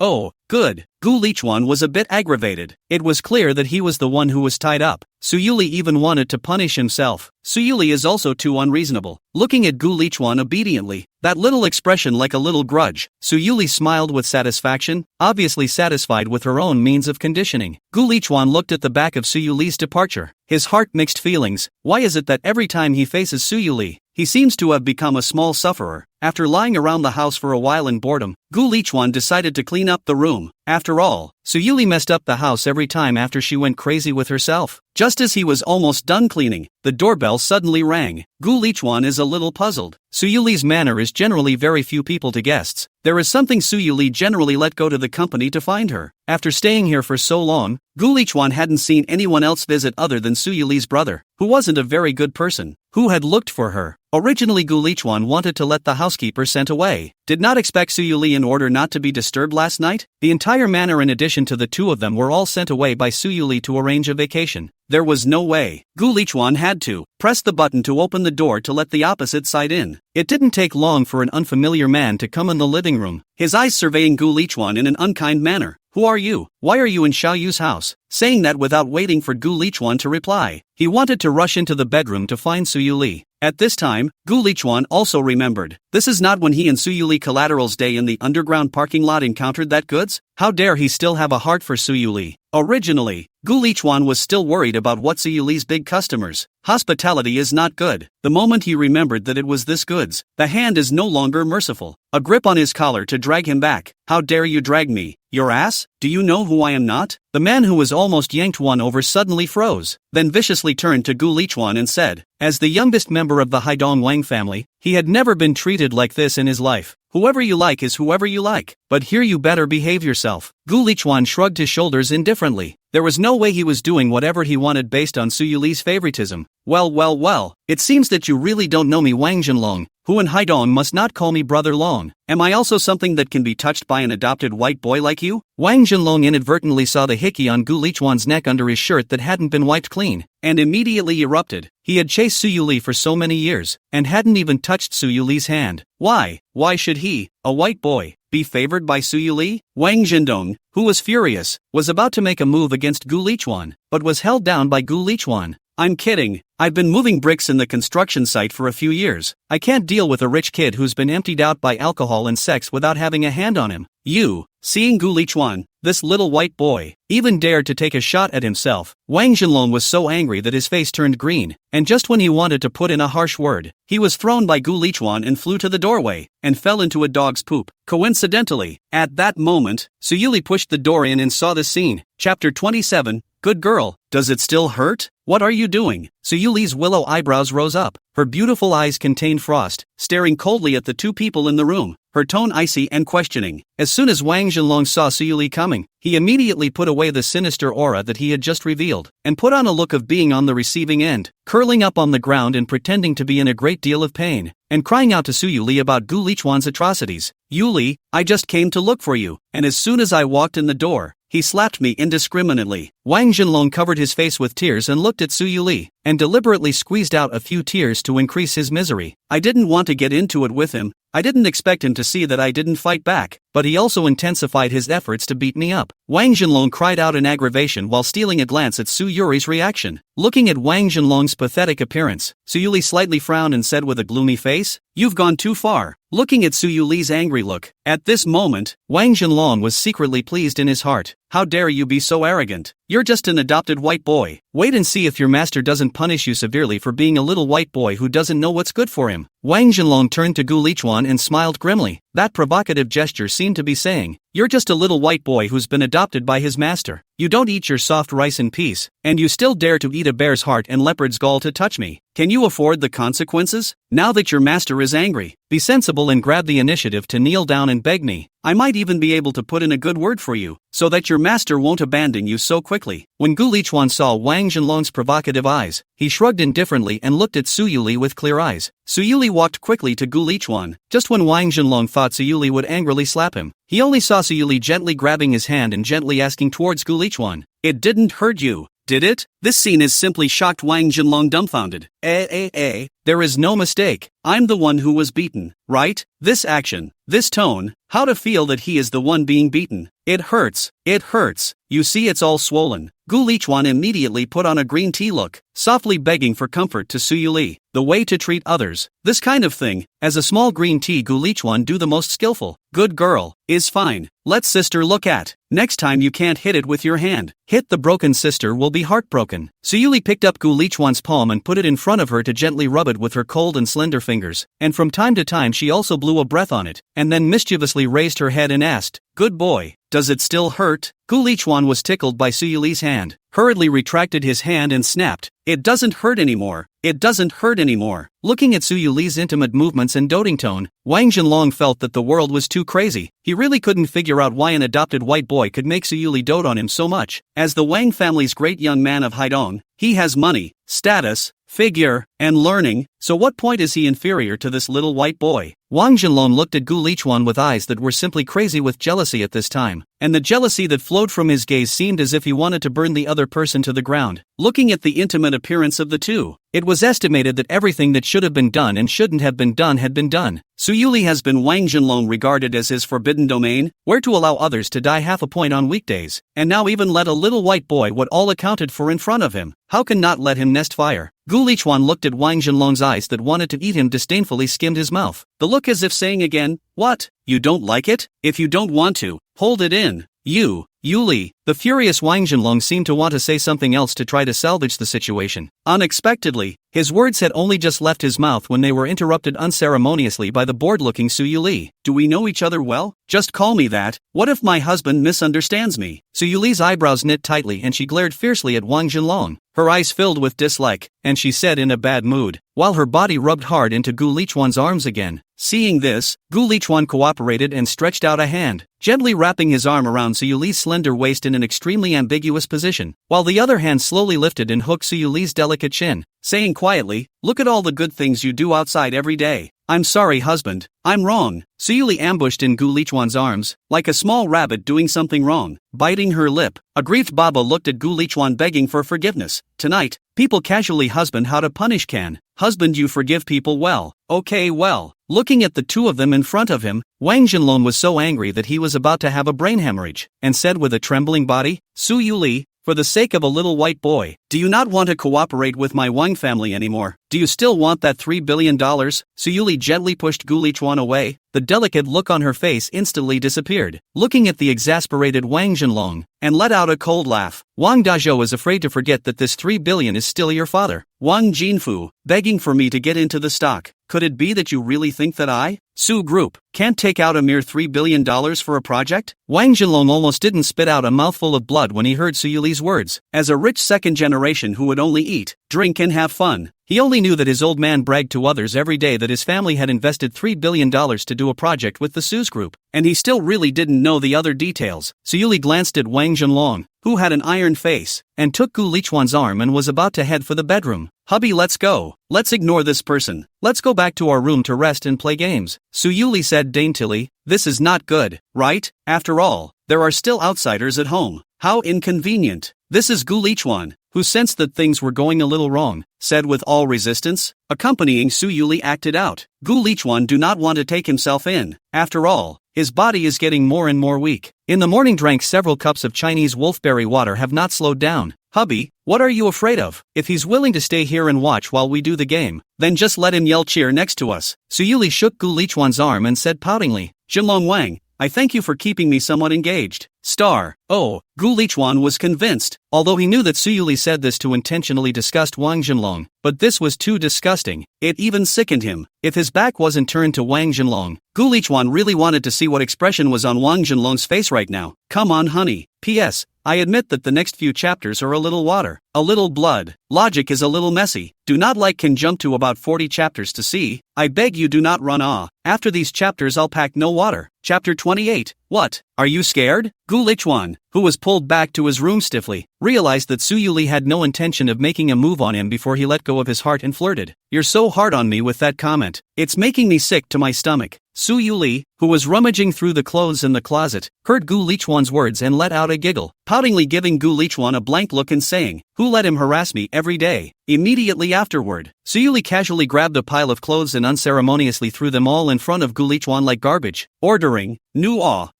Oh, good. Gu Lichuan was a bit aggravated. It was clear that he was the one who was tied up. Suyuli even wanted to punish himself. Suyuli is also too unreasonable. Looking at Gu Lichuan obediently, that little expression like a little grudge, Suyuli smiled with satisfaction, obviously satisfied with her own means of conditioning. Gu Lichuan looked at the back of Suyuli's departure, his heart mixed feelings. Why is it that every time he faces Suyuli, he seems to have become a small sufferer? After lying around the house for a while in boredom, Gu Lichuan decided to clean up the room. After all, Suyuli messed up the house every time after she went crazy with herself. Just as he was almost done cleaning, the doorbell suddenly rang. Gu Lichuan is a little puzzled. Suyuli's manner is generally very few people to guests. There is something Suyuli generally let go to the company to find her. After staying here for so long, Gu Lichuan hadn't seen anyone else visit other than Suyuli's brother, who wasn't a very good person, who had looked for her. Originally Gu Lichuan wanted to let the housekeeper sent away. Did not expect Suyuli in order not to be disturbed last night. The entire manor in addition to the two of them were all sent away by Suyuli to arrange a vacation. There was no way. Gu Lichuan had to press the button to open the door to let the opposite side in. It didn't take long for an unfamiliar man to come in the living room, his eyes surveying Gu Lichuan in an unkind manner. "Who are you? Why are you in Xiaoyu's house?" Saying that without waiting for Gu Lichuan to reply, he wanted to rush into the bedroom to find Suyuli. At this time, Gu Lichuan also remembered. This is not when he and Suyuli Collateral's day in the underground parking lot encountered that goods? How dare he still have a heart for Suyuli? Originally, Gu Lichuan was still worried about what Suyuli's big customers. Hospitality is not good. The moment he remembered that it was this goods, the hand is no longer merciful. A grip on his collar to drag him back. "How dare you drag me? Your ass? Do you know who I am not?" The man who was almost yanked one over suddenly froze, then viciously turned to Gu Lichuan and said, as the youngest member of the Haidong Wang family, he had never been treated like this in his life. "Whoever you like is whoever you like, but here you better behave yourself." Gu Lichuan shrugged his shoulders indifferently. There was no way he was doing whatever he wanted based on Suyuli's favoritism. Well, it seems that you really don't know me, Wang Zhenlong, who in Haidong must not call me Brother Long. Am I also something that can be touched by an adopted white boy like you?" Wang Zhenlong inadvertently saw the hickey on Gu Lichuan's neck under his shirt that hadn't been wiped clean, and immediately erupted. He had chased Suyuli for so many years, and hadn't even touched Suyuli's hand. Why should he, a white boy, be favored by Suyuli? Wang Zhendong, who was furious, was about to make a move against Gu Lichuan, but was held down by Gu Lichuan. "I'm kidding. I've been moving bricks in the construction site for a few years. I can't deal with a rich kid who's been emptied out by alcohol and sex without having a hand on him. You Seeing Gu Lichuan, this little white boy, even dared to take a shot at himself, Wang Jinlong was so angry that his face turned green, and just when he wanted to put in a harsh word, he was thrown by Gu Lichuan and flew to the doorway, and fell into a dog's poop. Coincidentally, at that moment, Suyuli pushed the door in and saw the scene. Chapter 27, Good girl, does it still hurt? What are you doing? Suyuli's willow eyebrows rose up, her beautiful eyes contained frost, staring coldly at the two people in the room, her tone icy and questioning. As soon as Wang Jinlong saw Suyuli coming, he immediately put away the sinister aura that he had just revealed, and put on a look of being on the receiving end, curling up on the ground and pretending to be in a great deal of pain, and crying out to Suyuli about Gu Lichuan's atrocities. Yuli, I just came to look for you, and as soon as I walked in the door, he slapped me indiscriminately. Wang Jinlong covered his face with tears and looked at Suyuli, and deliberately squeezed out a few tears to increase his misery. I didn't want to get into it with him. I didn't expect him to see that I didn't fight back, but he also intensified his efforts to beat me up. Wang Jinlong cried out in aggravation while stealing a glance at Su Yuri's reaction. Looking at Wang Jinlong's pathetic appearance, Suyuli slightly frowned and said with a gloomy face, "You've gone too far." Looking at Suyuli's angry look, at this moment, Wang Jinlong was secretly pleased in his heart. How dare you be so arrogant? You're just an adopted white boy. Wait and see if your master doesn't punish you severely for being a little white boy who doesn't know what's good for him. Wang Jinlong turned to Gu Lichuan and smiled grimly. That provocative gesture seemed to be saying, you're just a little white boy who's been adopted by his master. You don't eat your soft rice in peace, and you still dare to eat a bear's heart and leopard's gall to touch me. Can you afford the consequences? Now that your master is angry, be sensible and grab the initiative to kneel down and beg me. I might even be able to put in a good word for you, so that your master won't abandon you so quickly. When Gu Lichuan saw Wang Jinlong's provocative eyes, he shrugged indifferently and looked at Suyuli with clear eyes. Suyuli walked quickly to Gu Lichuan, just when Wang Jinlong thought Suyuli would angrily slap him. He only saw Suyuli gently grabbing his hand and gently asking towards Gu Lichuan, "It didn't hurt you, did it?" This scene has simply shocked Wang Jinlong dumbfounded. There is no mistake. I'm the one who was beaten, right? This action, this tone, how to feel that he is the one being beaten. It hurts. It hurts. You see, it's all swollen. Gu Lichuan immediately put on a green tea look, softly begging for comfort to Suyuli. The way to treat others. This kind of thing, as a small green tea Gu Lichuan do the most skillful. Good girl, is fine. Let sister look at. Next time you can't hit it with your hand. Hit the broken sister will be heartbroken. Suyuli picked up Gu Lichuan's palm and put it in front of her to gently rub it with her cold and slender fingers, and from time to time she also blew a breath on it, and then mischievously raised her head and asked, "Good boy, does it still hurt?" Gu Lichuan was tickled by Suyuli's hand, hurriedly retracted his hand and snapped, "It doesn't hurt anymore. It doesn't hurt anymore." Looking at Suyuli's intimate movements and doting tone, Wang Jinlong felt that the world was too crazy. He really couldn't figure out why an adopted white boy could make Suyuli dote on him so much. As the Wang family's great young man of Haidong, he has money, status, figure, and learning, so what point is he inferior to this little white boy? Wang Jinlong looked at Gu Lichuan with eyes that were simply crazy with jealousy at this time, and the jealousy that flowed from his gaze seemed as if he wanted to burn the other person to the ground. Looking at the intimate appearance of the two, it was estimated that everything that should have been done and shouldn't have been done had been done. Suyuli has been Wang Jinlong regarded as his forbidden domain, where to allow others to die half a point on weekdays, and now even let a little white boy what all accounted for in front of him. How can not let him nest fire? Gu Lichuan looked at Wang Jinlong's eyes that wanted to eat him disdainfully skimmed his mouth. The look as if saying again, "What? You don't like it? If you don't want to, hold it in. Yuli." The furious Wang Jinlong seemed to want to say something else to try to salvage the situation. Unexpectedly, his words had only just left his mouth when they were interrupted unceremoniously by the bored-looking Suyuli. "Do we know each other well? Just call me that. What if my husband misunderstands me?" Suyuli's eyebrows knit tightly and she glared fiercely at Wang Jinlong. Her eyes filled with dislike, and she said in a bad mood, while her body rubbed hard into Gu Lichuan's arms again. Seeing this, Gu Lichuan cooperated and stretched out a hand, gently wrapping his arm around Suyuli's slender waist in an extremely ambiguous position, while the other hand slowly lifted and hooked Suyuli's delicate chin, saying quietly, "Look at all the good things you do outside every day." "I'm sorry, husband, I'm wrong." Suyuli ambushed in Gu Lichuan's arms, like a small rabbit doing something wrong, biting her lip. A grieved Baba looked at Gu Lichuan begging for forgiveness. Tonight, people casually husband how to punish can. Husband, you forgive people well. Okay, well. Looking at the two of them in front of him, Wang Jinlong was so angry that he was about to have a brain hemorrhage, and said with a trembling body, "Suyuli, For the sake of a little white boy, do you not want to cooperate with my Wang family anymore? Do you still want that $3 billion? Suyuli gently pushed Gu Lichuan away. The delicate look on her face instantly disappeared, looking at the exasperated Wang Jinlong, and let out a cold laugh. Wang Dazhou is afraid to forget that this 3 billion is still your father. Wang Jinfu, begging for me to get into the stock. Could it be that you really think that I, Su Group, can't take out a mere $3 billion for a project? Wang Jinlong almost didn't spit out a mouthful of blood when he heard Suyuli's words. As a rich second generation who would only eat, drink and have fun, he only knew that his old man bragged to others every day that his family had invested $3 billion to do a project with the Su's Group, and he still really didn't know the other details. Suyuli glanced at Wang Jinlong, who had an iron face, and took Gu Lichuan's arm and was about to head for the bedroom. Hubby, let's go. Let's ignore this person. Let's go back to our room to rest and play games. Suyuli said daintily. This is not good, right? After all, there are still outsiders at home. How inconvenient. This is Gu Lichuan, who sensed that things were going a little wrong, said with all resistance. Accompanying Suyuli acted out. Gu Lichuan do not want to take himself in. After all, his body is getting more and more weak. In the morning drank several cups of Chinese wolfberry water have not slowed down. Hubby, what are you afraid of? If he's willing to stay here and watch while we do the game, then just let him yell cheer next to us. Suyuli shook Gu Lichuan's arm and said poutingly, Jinlong Wang, I thank you for keeping me somewhat engaged. Star. Oh, Gu Lichuan was convinced, although he knew that Suyuli said this to intentionally disgust Wang Jinlong, but this was too disgusting. It even sickened him. If his back wasn't turned to Wang Jinlong, Gu Lichuan really wanted to see what expression was on Wang Jinlong's face right now. Come on, honey. P.S. I admit that the next few chapters are a little water, a little blood. Logic is a little messy. Do not can jump to about 40 chapters to see. I beg you do not run After these chapters I'll pack no water. Chapter 28. What? Are you scared? Gu Lichuan, who was pulled back to his room stiffly, realized that Suyuli had no intention of making a move on him before he let go of his heart and flirted. You're so hard on me with that comment. It's making me sick to my stomach. Suyuli, who was rummaging through the clothes in the closet, heard Gu Lichuan's words and let out a giggle, poutingly giving Gu Lichuan a blank look and saying, who let him harass me every day? Immediately afterward, Suyuli casually grabbed a pile of clothes and unceremoniously threw them all in front of Gu Lichuan like garbage, ordering,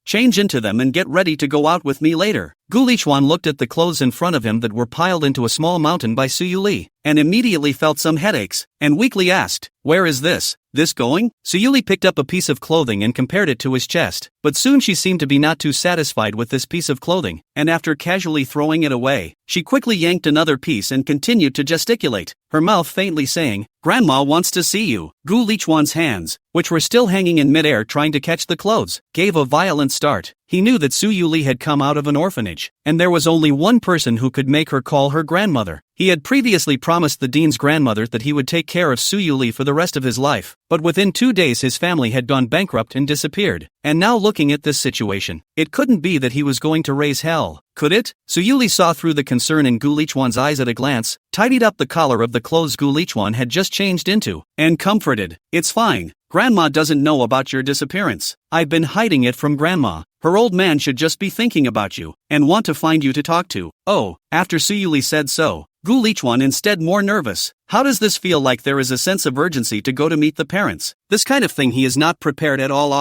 change into them and get ready to go out with me later. Gu Lichuan looked at the clothes in front of him that were piled into a small mountain by Suyuli, and immediately felt some headaches, and weakly asked, where is this going? Suyuli picked up a piece of clothing and compared it to his chest, but soon she seemed to be not too satisfied with this piece of clothing, and after casually throwing it away, she quickly yanked another piece and continued to gesticulate, her mouth faintly saying, Grandma wants to see you. Gu Lichuan's hands, which were still hanging in midair trying to catch the clothes, gave a violent start. He knew that Suyuli had come out of an orphanage, and there was only one person who could make her call her grandmother. He had previously promised the dean's grandmother that he would take care of Suyuli for the rest of his life, but within 2 days his family had gone bankrupt and disappeared. And now looking at this situation, it couldn't be that he was going to raise hell, could it? Suyuli saw through the concern in Gu Lichuan's eyes at a glance, tidied up the collar of the clothes Gu Lichuan had just changed into, and comforted, it's fine. Grandma doesn't know about your disappearance. I've been hiding it from Grandma. Her old man should just be thinking about you, and want to find you to talk to. Oh, after Suyuli said so, Gu Lichuan instead more nervous. How does this feel like there is a sense of urgency to go to meet the parents? This kind of thing he is not prepared at all.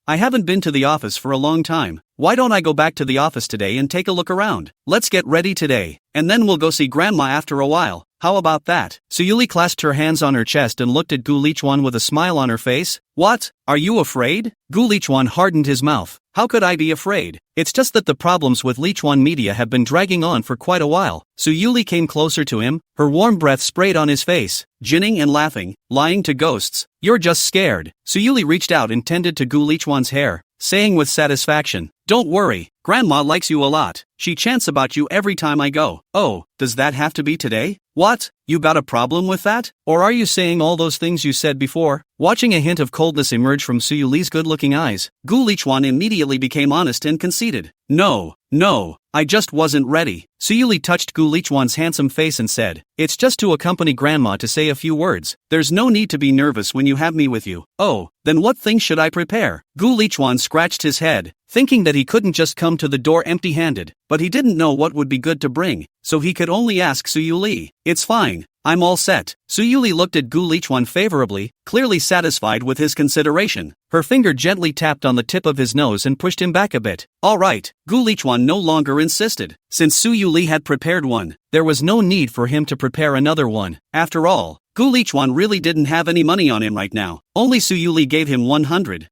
I haven't been to the office for a long time. Why don't I go back to the office today and take a look around? Let's get ready today, and then we'll go see Grandma after a while. How about that? Suyuli clasped her hands on her chest and looked at Gu Lichuan with a smile on her face. What? Are you afraid? Gu Lichuan hardened his mouth. How could I be afraid? It's just that the problems with Lichuan media have been dragging on for quite a while. Suyuli came closer to him, her warm breath sprayed on his face, ginning and laughing, lying to ghosts. You're just scared. Suyuli reached out and tended to Gu Lichuan's hair, saying with satisfaction, don't worry, Grandma likes you a lot. She chants about you every time I go. Oh, does that have to be today? What? You got a problem with that? Or are you saying all those things you said before? Watching a hint of coldness emerge from Suyuli's good-looking eyes, Gu Lichuan immediately became honest and conceded. No, I just wasn't ready. Suyuli touched Gu Lichuan's handsome face and said, it's just to accompany Grandma to say a few words. There's no need to be nervous when you have me with you. Oh, then what things should I prepare? Gu Lichuan scratched his head, thinking that he couldn't just come to the door empty-handed, but he didn't know what would be good to bring, so he could only ask Suyuli. It's fine, I'm all set. Suyuli looked at Gu Lichuan favorably, clearly satisfied with his consideration. Her finger gently tapped on the tip of his nose and pushed him back a bit. Alright, Gu Lichuan no longer insisted. Since Suyuli had prepared one, there was no need for him to prepare another one. After all, Gu Lichuan really didn't have any money on him right now. Only Suyuli gave him 100,000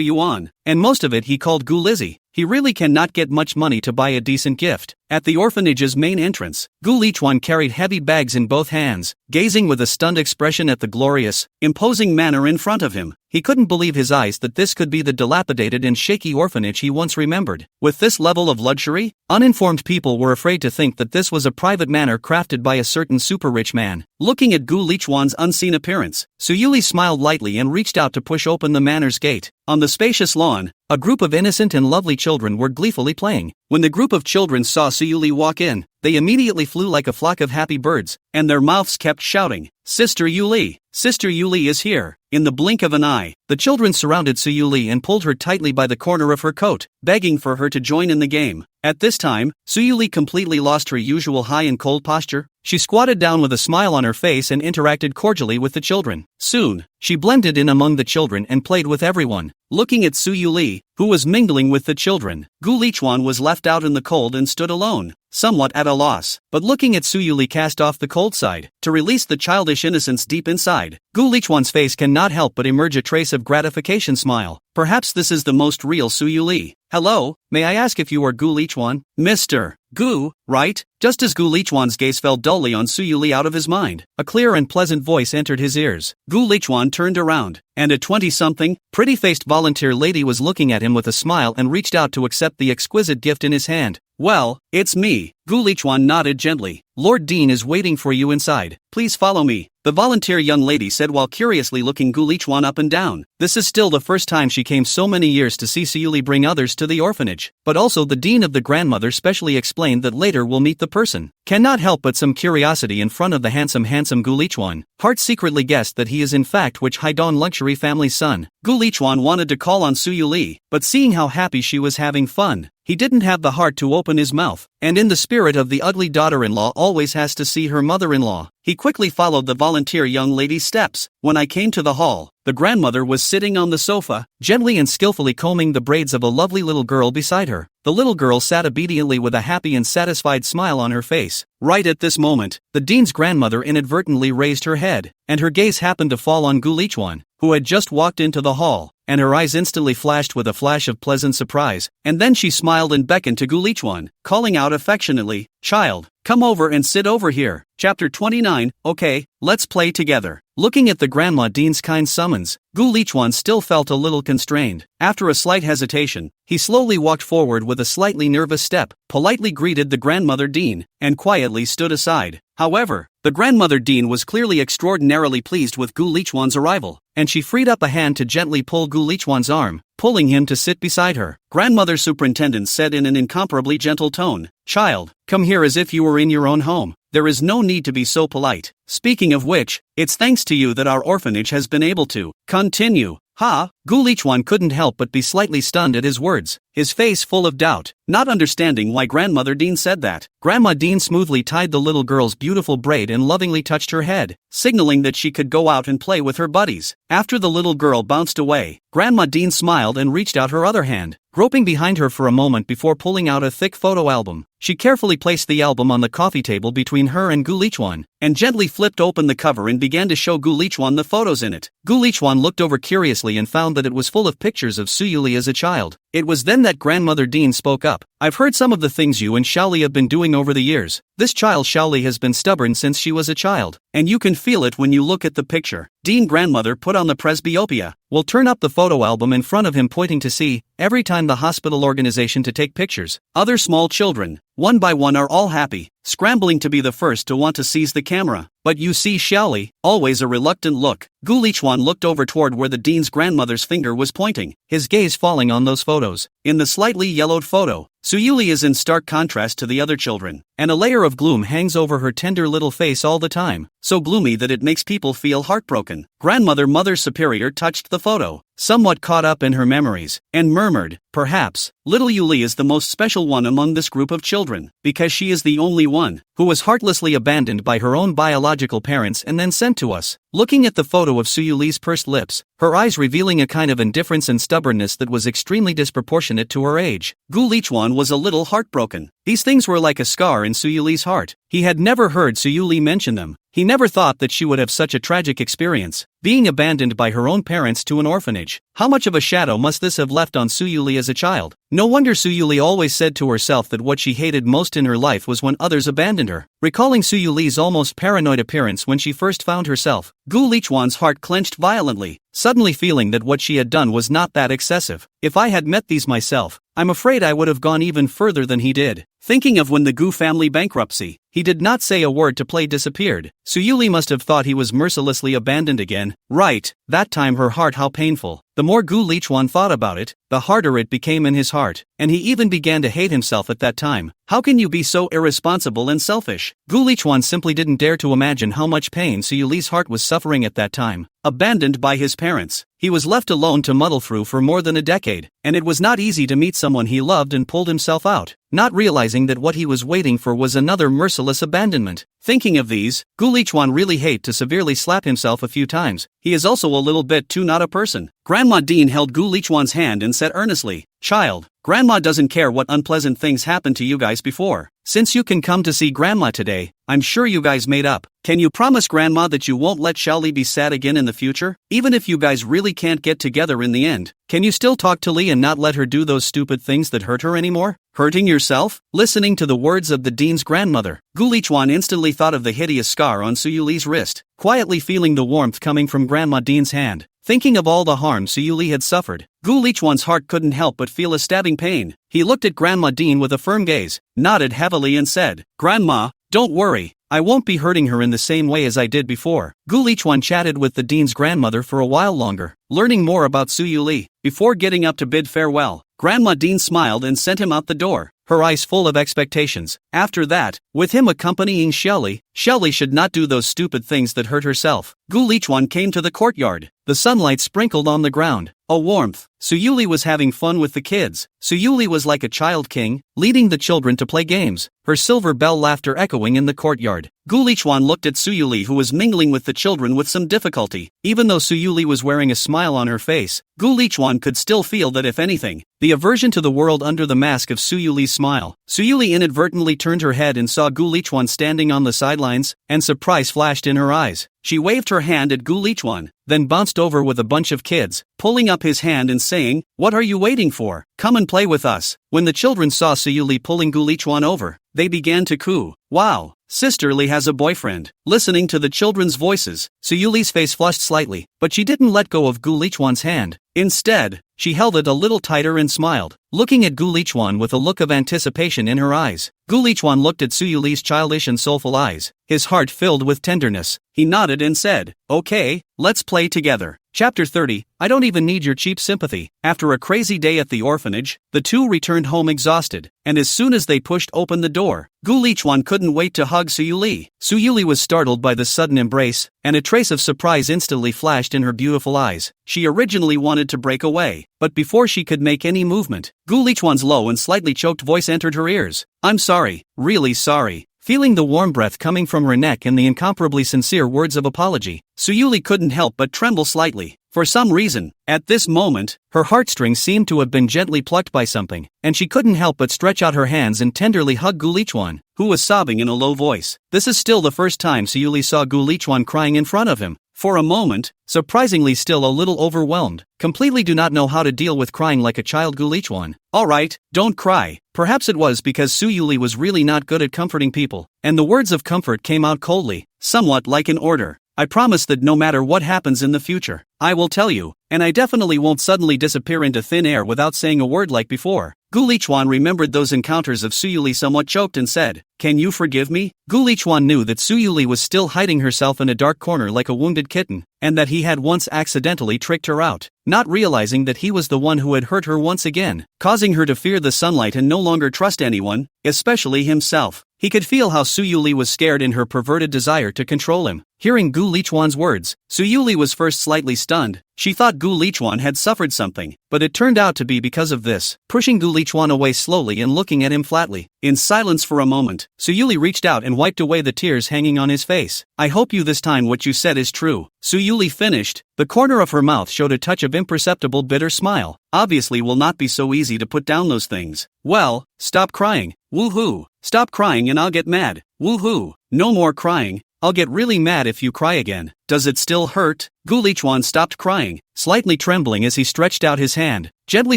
yuan, and most of it he called Gu Lizzie. He really cannot get much money to buy a decent gift. At the orphanage's main entrance, Gu Lichuan carried heavy bags in both hands, gazing with a stunned expression at the glorious, imposing manor in front of him. He couldn't believe his eyes that this could be the dilapidated and shaky orphanage he once remembered. With this level of luxury, uninformed people were afraid to think that this was a private manor crafted by a certain super-rich man. Looking at Gu Lichuan's unseen appearance, Suyuli smiled lightly and reached out to push open the manor's gate. On the spacious lawn, a group of innocent and lovely children were gleefully playing. When the group of children saw Suyuli walk in, they immediately flew like a flock of happy birds, and their mouths kept shouting, "Sister Yuli! Sister Yuli is here!" In the blink of an eye, the children surrounded Suyuli and pulled her tightly by the corner of her coat, begging for her to join in the game. At this time, Suyuli completely lost her usual high and cold posture. She squatted down with a smile on her face and interacted cordially with the children. Soon, she blended in among the children and played with everyone. Looking at Suyuli, who was mingling with the children, Gu Lichuan was left out in the cold and stood alone, somewhat at a loss. But looking at Suyuli cast off the cold side, to release the childish innocence deep inside, Gu Lichuan's face cannot help but emerge a trace of gratification smile. Perhaps this is the most real Suyuli. Hello, may I ask if you are Gu Lichuan? Mr. Gu, right? Just as Gu Lichuan's gaze fell dully on Suyuli out of his mind, a clear and pleasant voice entered his ears. Gu Lichuan turned around, and a 20-something, pretty-faced volunteer lady was looking at him with a smile and reached out to accept the exquisite gift in his hand. Well, it's me. Gu Lichuan nodded gently. Lord Dean is waiting for you inside. Please follow me, the volunteer young lady said while curiously looking Gu Lichuan up and down. This is still the first time she came so many years to see Suyuli bring others to the orphanage. But also the dean of the grandmother specially explained that later we'll meet the person. Cannot help but some curiosity in front of the handsome Gu Lichuan. Heart secretly guessed that he is in fact which Haidong luxury family's son. Gu Lichuan wanted to call on Suyuli, but seeing how happy she was having fun, he didn't have the heart to open his mouth, and in the spirit of the ugly daughter-in-law always has to see her mother-in-law, he quickly followed the volunteer young lady's steps. When I came to the hall, the grandmother was sitting on the sofa, gently and skillfully combing the braids of a lovely little girl beside her. The little girl sat obediently with a happy and satisfied smile on her face. Right at this moment, the dean's grandmother inadvertently raised her head, and her gaze happened to fall on Gu Lichuan, who had just walked into the hall, and her eyes instantly flashed with a flash of pleasant surprise, and then she smiled and beckoned to Gu Lichuan, calling out affectionately, "Child, come over and sit over here." Chapter 29, okay, let's play together. Looking at the Grandma Dean's kind summons, Gu Lichuan still felt a little constrained. After a slight hesitation, he slowly walked forward with a slightly nervous step, politely greeted the Grandmother Dean, and quietly stood aside. However, the Grandmother Dean was clearly extraordinarily pleased with Gu Lichuan's arrival, and she freed up a hand to gently pull Gu Lichuan's arm, pulling him to sit beside her. Grandmother Superintendent said in an incomparably gentle tone, "Child, come here as if you were in your own home. There is no need to be so polite. Speaking of which, it's thanks to you that our orphanage has been able to continue." Gu Lichuan couldn't help but be slightly stunned at his words, his face full of doubt, not understanding why Grandmother Dean said that. Grandma Dean smoothly tied the little girl's beautiful braid and lovingly touched her head, signaling that she could go out and play with her buddies. After the little girl bounced away, Grandma Dean smiled and reached out her other hand, groping behind her for a moment before pulling out a thick photo album. She carefully placed the album on the coffee table between her and Gu Lichuan, and gently flipped open the cover and began to show Gu Lichuan the photos in it. Gu Lichuan looked over curiously and found that it was full of pictures of Suyuli as a child. It was then that Grandmother Dean spoke up. "I've heard some of the things you and Shaoli have been doing over the years. This child Shaoli has been stubborn since she was a child, and you can feel it when you look at the picture." Dean Grandmother put on the presbyopia. "We'll turn up the photo album in front of him pointing to see, every time the hospital organization to take pictures. Other small children, one by one are all happy, scrambling to be the first to want to seize the camera. But you see Shaoli, always a reluctant look." Gu Lichuan looked over toward where the dean's grandmother's finger was pointing, his gaze falling on those photos. In the slightly yellowed photo, Suyuli is in stark contrast to the other children, and a layer of gloom hangs over her tender little face all the time. so gloomy that it makes people feel heartbroken. Grandmother Mother Superior touched the photo, somewhat caught up in her memories, and murmured, "Perhaps, little Yuli is the most special one among this group of children, because she is the only one who was heartlessly abandoned by her own biological parents and then sent to us." Looking at the photo of Suyuli's pursed lips, her eyes revealing a kind of indifference and stubbornness that was extremely disproportionate to her age, Gu Lichuan was a little heartbroken. These things were like a scar in Suyuli's heart. He had never heard Suyuli mention them. He never thought that she would have such a tragic experience, being abandoned by her own parents to an orphanage. How much of a shadow must this have left on Suyuli as a child? No wonder Suyuli always said to herself that what she hated most in her life was when others abandoned her. Recalling Suyuli's almost paranoid appearance when she first found herself, Gu Lichuan's heart clenched violently, suddenly feeling that what she had done was not that excessive. If I had met these myself, I'm afraid I would have gone even further than he did. Thinking of when the Gu family bankruptcy, he did not say a word to play disappeared. Suyuli must have thought he was mercilessly abandoned again. Right, that time her heart, how painful. The more Gu Lichuan thought about it, the harder it became in his heart, and he even began to hate himself at that time. How can you be so irresponsible and selfish? Gu Lichuan simply didn't dare to imagine how much pain Suyuli's heart was suffering at that time. Abandoned by his parents, he was left alone to muddle through for more than a decade, and it was not easy to meet someone he loved and pulled himself out, not realizing that what he was waiting for was another merciless abandonment. Thinking of these, Gu Lichuan really hate to severely slap himself a few times. He is also a little bit too not a person. Grandma Dean held Gu Lichuan's hand and said earnestly, "Child, Grandma doesn't care what unpleasant things happened to you guys before. Since you can come to see Grandma today, I'm sure you guys made up. Can you promise Grandma that you won't let Xiaoli be sad again in the future? Even if you guys really can't get together in the end, can you still talk to Li and not let her do those stupid things that hurt her anymore? Hurting yourself?" Listening to the words of the dean's grandmother, Gu Lichuan instantly thought of the hideous scar on Suyuli's wrist, quietly feeling the warmth coming from Grandma Dean's hand. Thinking of all the harm Suyuli had suffered, Gu Lichuan's heart couldn't help but feel a stabbing pain. He looked at Grandma Dean with a firm gaze, nodded heavily and said, "Grandma, don't worry, I won't be hurting her in the same way as I did before." Gu Lichuan chatted with the dean's grandmother for a while longer, learning more about Suyuli. Before getting up to bid farewell, Grandma Dean smiled and sent him out the door, her eyes full of expectations. After that, with him accompanying Xiaoli should not do those stupid things that hurt herself. Gu Lichuan came to the courtyard. The sunlight sprinkled on the ground, a warmth. Suyuli was having fun with the kids. Suyuli was like a child king, leading the children to play games, her silver bell laughter echoing in the courtyard. Gu Lichuan looked at Suyuli, who was mingling with the children with some difficulty. Even though Suyuli was wearing a smile on her face, Gu Lichuan could still feel that if anything, the aversion to the world under the mask of Suyuli's smile. Suyuli inadvertently turned her head and saw Gu Lichuan standing on the sidelines, and surprise flashed in her eyes. She waved her hand at Gu Lichuan, then bounced over with a bunch of kids, pulling up his hand and saying, "What are you waiting for? Come and play with us." When the children saw Suyuli pulling Gu Lichuan over, they began to coo. "Wow, Sister Li has a boyfriend." Listening to the children's voices, Suyuli's face flushed slightly, but she didn't let go of Gu Lichuan's hand. Instead, she held it a little tighter and smiled, looking at Gu Lichuan with a look of anticipation in her eyes. Gu Lichuan looked at Suyuli's childish and soulful eyes, his heart filled with tenderness. He nodded and said, "Okay, let's play together." Chapter 30, I don't even need your cheap sympathy. After a crazy day at the orphanage, the two returned home exhausted, and as soon as they pushed open the door, Gu Lichuan couldn't wait to hug Suyuli. Suyuli was startled by the sudden embrace, and a trace of surprise instantly flashed in her beautiful eyes. She originally wanted to break away, but before she could make any movement, Gu Lichuan's low and slightly choked voice entered her ears. "I'm sorry, really sorry." Feeling the warm breath coming from her neck and the incomparably sincere words of apology, Suyuli couldn't help but tremble slightly. For some reason, at this moment, her heartstrings seemed to have been gently plucked by something, and she couldn't help but stretch out her hands and tenderly hug Gu Lichuan, who was sobbing in a low voice. This is still the first time Suyuli saw Gu Lichuan crying in front of him. For a moment, surprisingly still a little overwhelmed, completely do not know how to deal with crying like a child. Gu Lichuan, "Alright, don't cry." Perhaps it was because Suyuli was really not good at comforting people, and the words of comfort came out coldly, somewhat like an order. "I promise that no matter what happens in the future, I will tell you, and I definitely won't suddenly disappear into thin air without saying a word like before." Gu Lichuan remembered those encounters of Suyuli somewhat choked and said, Can you forgive me? Gu Lichuan knew that Su Yuli was still hiding herself in a dark corner like a wounded kitten, and that he had once accidentally tricked her out, not realizing that he was the one who had hurt her once again, causing her to fear the sunlight and no longer trust anyone, especially himself. He could feel how Su Yuli was scared in her perverted desire to control him. Hearing Gu Lichuan's words, Su Yuli was first slightly stunned. She thought Gu Lichuan had suffered something, but it turned out to be because of this. Pushing Gu Lichuan away slowly and looking at him flatly. In silence for a moment, Su Yuli reached out and wiped away the tears hanging on his face. I hope you this time what you said is true. Su Yuli finished. The corner of her mouth showed a touch of imperceptible bitter smile. Obviously will not be so easy to put down those things. Well, stop crying. Woohoo. Stop crying and I'll get mad. Woohoo. No more crying. I'll get really mad if you cry again. Does it still hurt? Gu Lichuan stopped crying, slightly trembling as he stretched out his hand, gently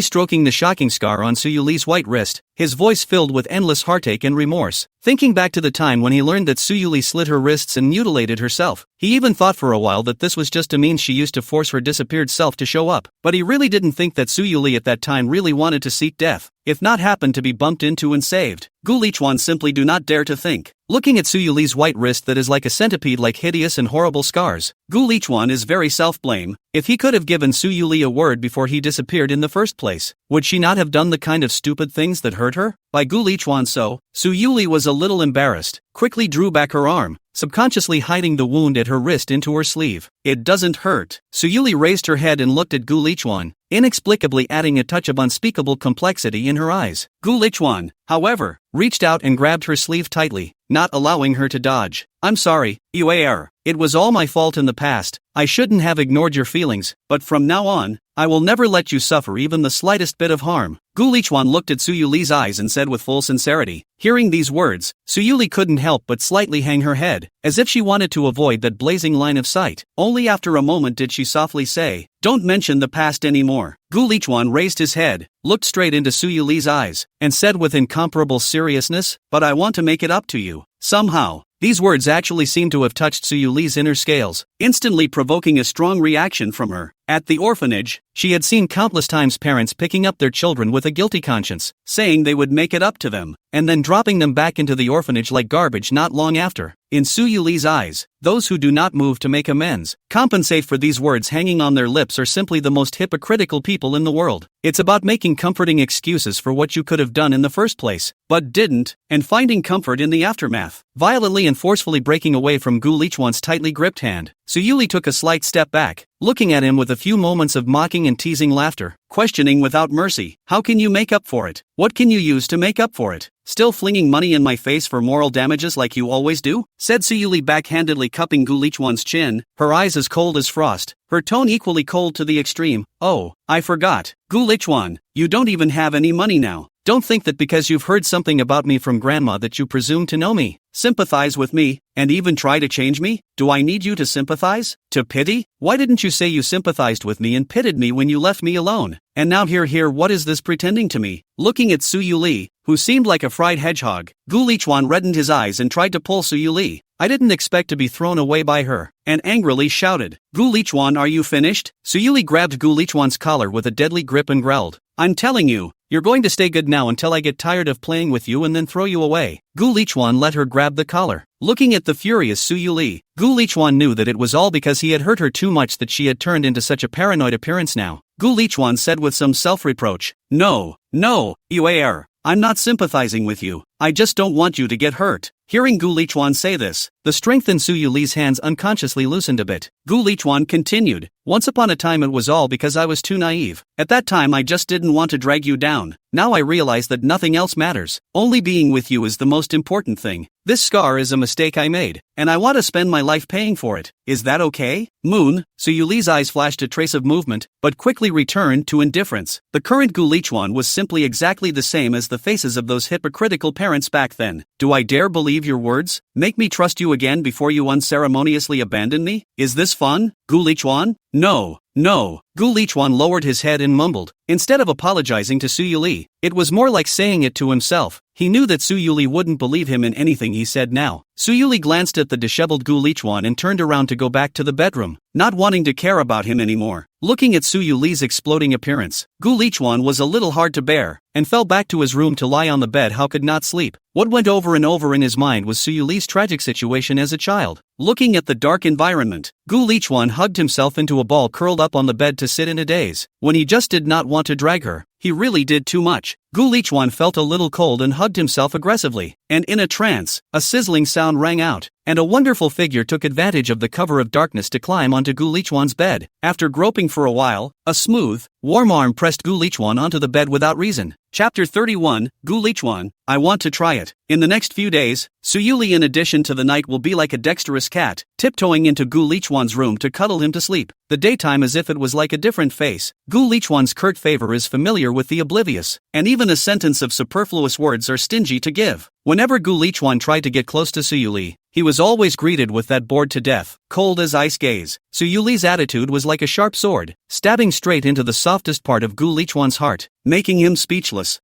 stroking the shocking scar on Su Yuli's white wrist, his voice filled with endless heartache and remorse. Thinking back to the time when he learned that Su Yuli slit her wrists and mutilated herself, he even thought for a while that this was just a means she used to force her disappeared self to show up. But he really didn't think that Su Yuli at that time really wanted to seek death, if not happened to be bumped into and saved. Gu Lichuan simply do not dare to think. Looking at Su Yuli's white wrist that is like a centipede like hideous and horrible scars, Gu Lichuan is very self-blame. If he could have given Su Yuli a word before he disappeared in the first place, would she not have done the kind of stupid things that hurt her? By Gu Lichuan so, Su Yuli was a little embarrassed, quickly drew back her arm, subconsciously hiding the wound at her wrist into her sleeve. It doesn't hurt. Su Yuli raised her head and looked at Gu Lichuan, inexplicably adding a touch of unspeakable complexity in her eyes. Gu Lichuan, however, reached out and grabbed her sleeve tightly, not allowing her to dodge. I'm sorry, Yuer. It was all my fault in the past. I shouldn't have ignored your feelings, but from now on, I will never let you suffer even the slightest bit of harm. Gu Lichuan looked at Su Yuli's eyes and said with full sincerity. Hearing these words, Su Yuli couldn't help but slightly hang her head, as if she wanted to avoid that blazing line of sight. Only after a moment did she softly say, "Don't mention the past anymore." Gu Lichuan raised his head, looked straight into Su Yuli's eyes, and said with incomparable seriousness, "But I want to make it up to you. Somehow." These words actually seemed to have touched Su Yuli's inner scales, instantly provoking a strong reaction from her. At the orphanage, she had seen countless times parents picking up their children with a guilty conscience, saying they would make it up to them, and then dropping them back into the orphanage like garbage not long after. In Su Yuli's eyes, those who do not move to make amends, compensate for these words hanging on their lips are simply the most hypocritical people in the world. It's about making comforting excuses for what you could have done in the first place, but didn't, and finding comfort in the aftermath. Violently and forcefully breaking away from Gu Lichuan's tightly gripped hand, Su Yuli took a slight step back, looking at him with a few moments of mocking and teasing laughter, questioning without mercy. How can you make up for it? What can you use to make up for it? Still flinging money in my face for moral damages like you always do? Said Su Yuli backhandedly cupping Gu Lichuan's chin, her eyes as cold as frost, her tone equally cold to the extreme. Oh, I forgot. Gu Lichuan, you don't even have any money now. Don't think that because you've heard something about me from grandma that you presume to know me, sympathize with me, and even try to change me? Do I need you to sympathize? To pity? Why didn't you say you sympathized with me and pitied me when you left me alone? And now here, what is this pretending to me? Looking at Su Yuli, who seemed like a fried hedgehog, Gu Lichuan reddened his eyes and tried to pull Su Yuli. I didn't expect to be thrown away by her, and angrily shouted. Gu Lichuan, are you finished? Su Yuli grabbed Gu Lichuan's collar with a deadly grip and growled. I'm telling you, you're going to stay good now until I get tired of playing with you and then throw you away. Gu Lichuan let her grab the collar. Looking at the furious Su Yuli, Gu Lichuan knew that it was all because he had hurt her too much that she had turned into such a paranoid appearance now. Gu Lichuan said with some self-reproach, No, Yuer, I'm not sympathizing with you. I just don't want you to get hurt. Hearing Gu Lichuan say this, the strength in Su Yuli's hands unconsciously loosened a bit. Gu Lichuan continued, Once upon a time it was all because I was too naive. At that time I just didn't want to drag you down. Now I realize that nothing else matters. Only being with you is the most important thing. This scar is a mistake I made, and I want to spend my life paying for it. Is that okay? Moon, Su Yuli's eyes flashed a trace of movement, but quickly returned to indifference. The current Gu Lichuan was simply exactly the same as the faces of those hypocritical parents back then. Do I dare believe your words? Make me trust you again before you unceremoniously abandon me? Is this fun? Gu Lichuan? No, No, Gu Lichuan lowered his head and mumbled, instead of apologizing to Su Yuli. It was more like saying it to himself. He knew that Su Yuli wouldn't believe him in anything he said now. Su Yuli glanced at the disheveled Gu Lichuan and turned around to go back to the bedroom, not wanting to care about him anymore. Looking at Su Yuli's exploding appearance, Gu Lichuan was a little hard to bear, and fell back to his room to lie on the bed. How could not sleep? What went over and over in his mind was Su Yuli's tragic situation as a child. Looking at the dark environment, Gu Lichuan hugged himself into a ball, curled up on the bed to sit in a daze. When he just did not want to drag her, he really did too much. Gu Lichuan felt a little cold and hugged himself aggressively, and in a trance, a sizzling sound rang out, and a wonderful figure took advantage of the cover of darkness to climb onto Gu Lichuan's bed. After groping for a while, a smooth, warm arm pressed Gu Lichuan onto the bed without reason. Chapter 31, Gu Lichuan, I want to try it. In the next few days, Su Yuli in addition to the night will be like a dexterous cat, tiptoeing into Gu Lichuan's room to cuddle him to sleep. The daytime as if it was like a different face. Gu Lichuan's curt favor is familiar with the oblivious, and even a sentence of superfluous words are stingy to give. Whenever Gu Lichuan tried to get close to Su Yuli, he was always greeted with that bored to death, cold as ice gaze. Su Yuli's attitude was like a sharp sword, stabbing straight into the softest part of Gu Lichuan's heart, making him speechless.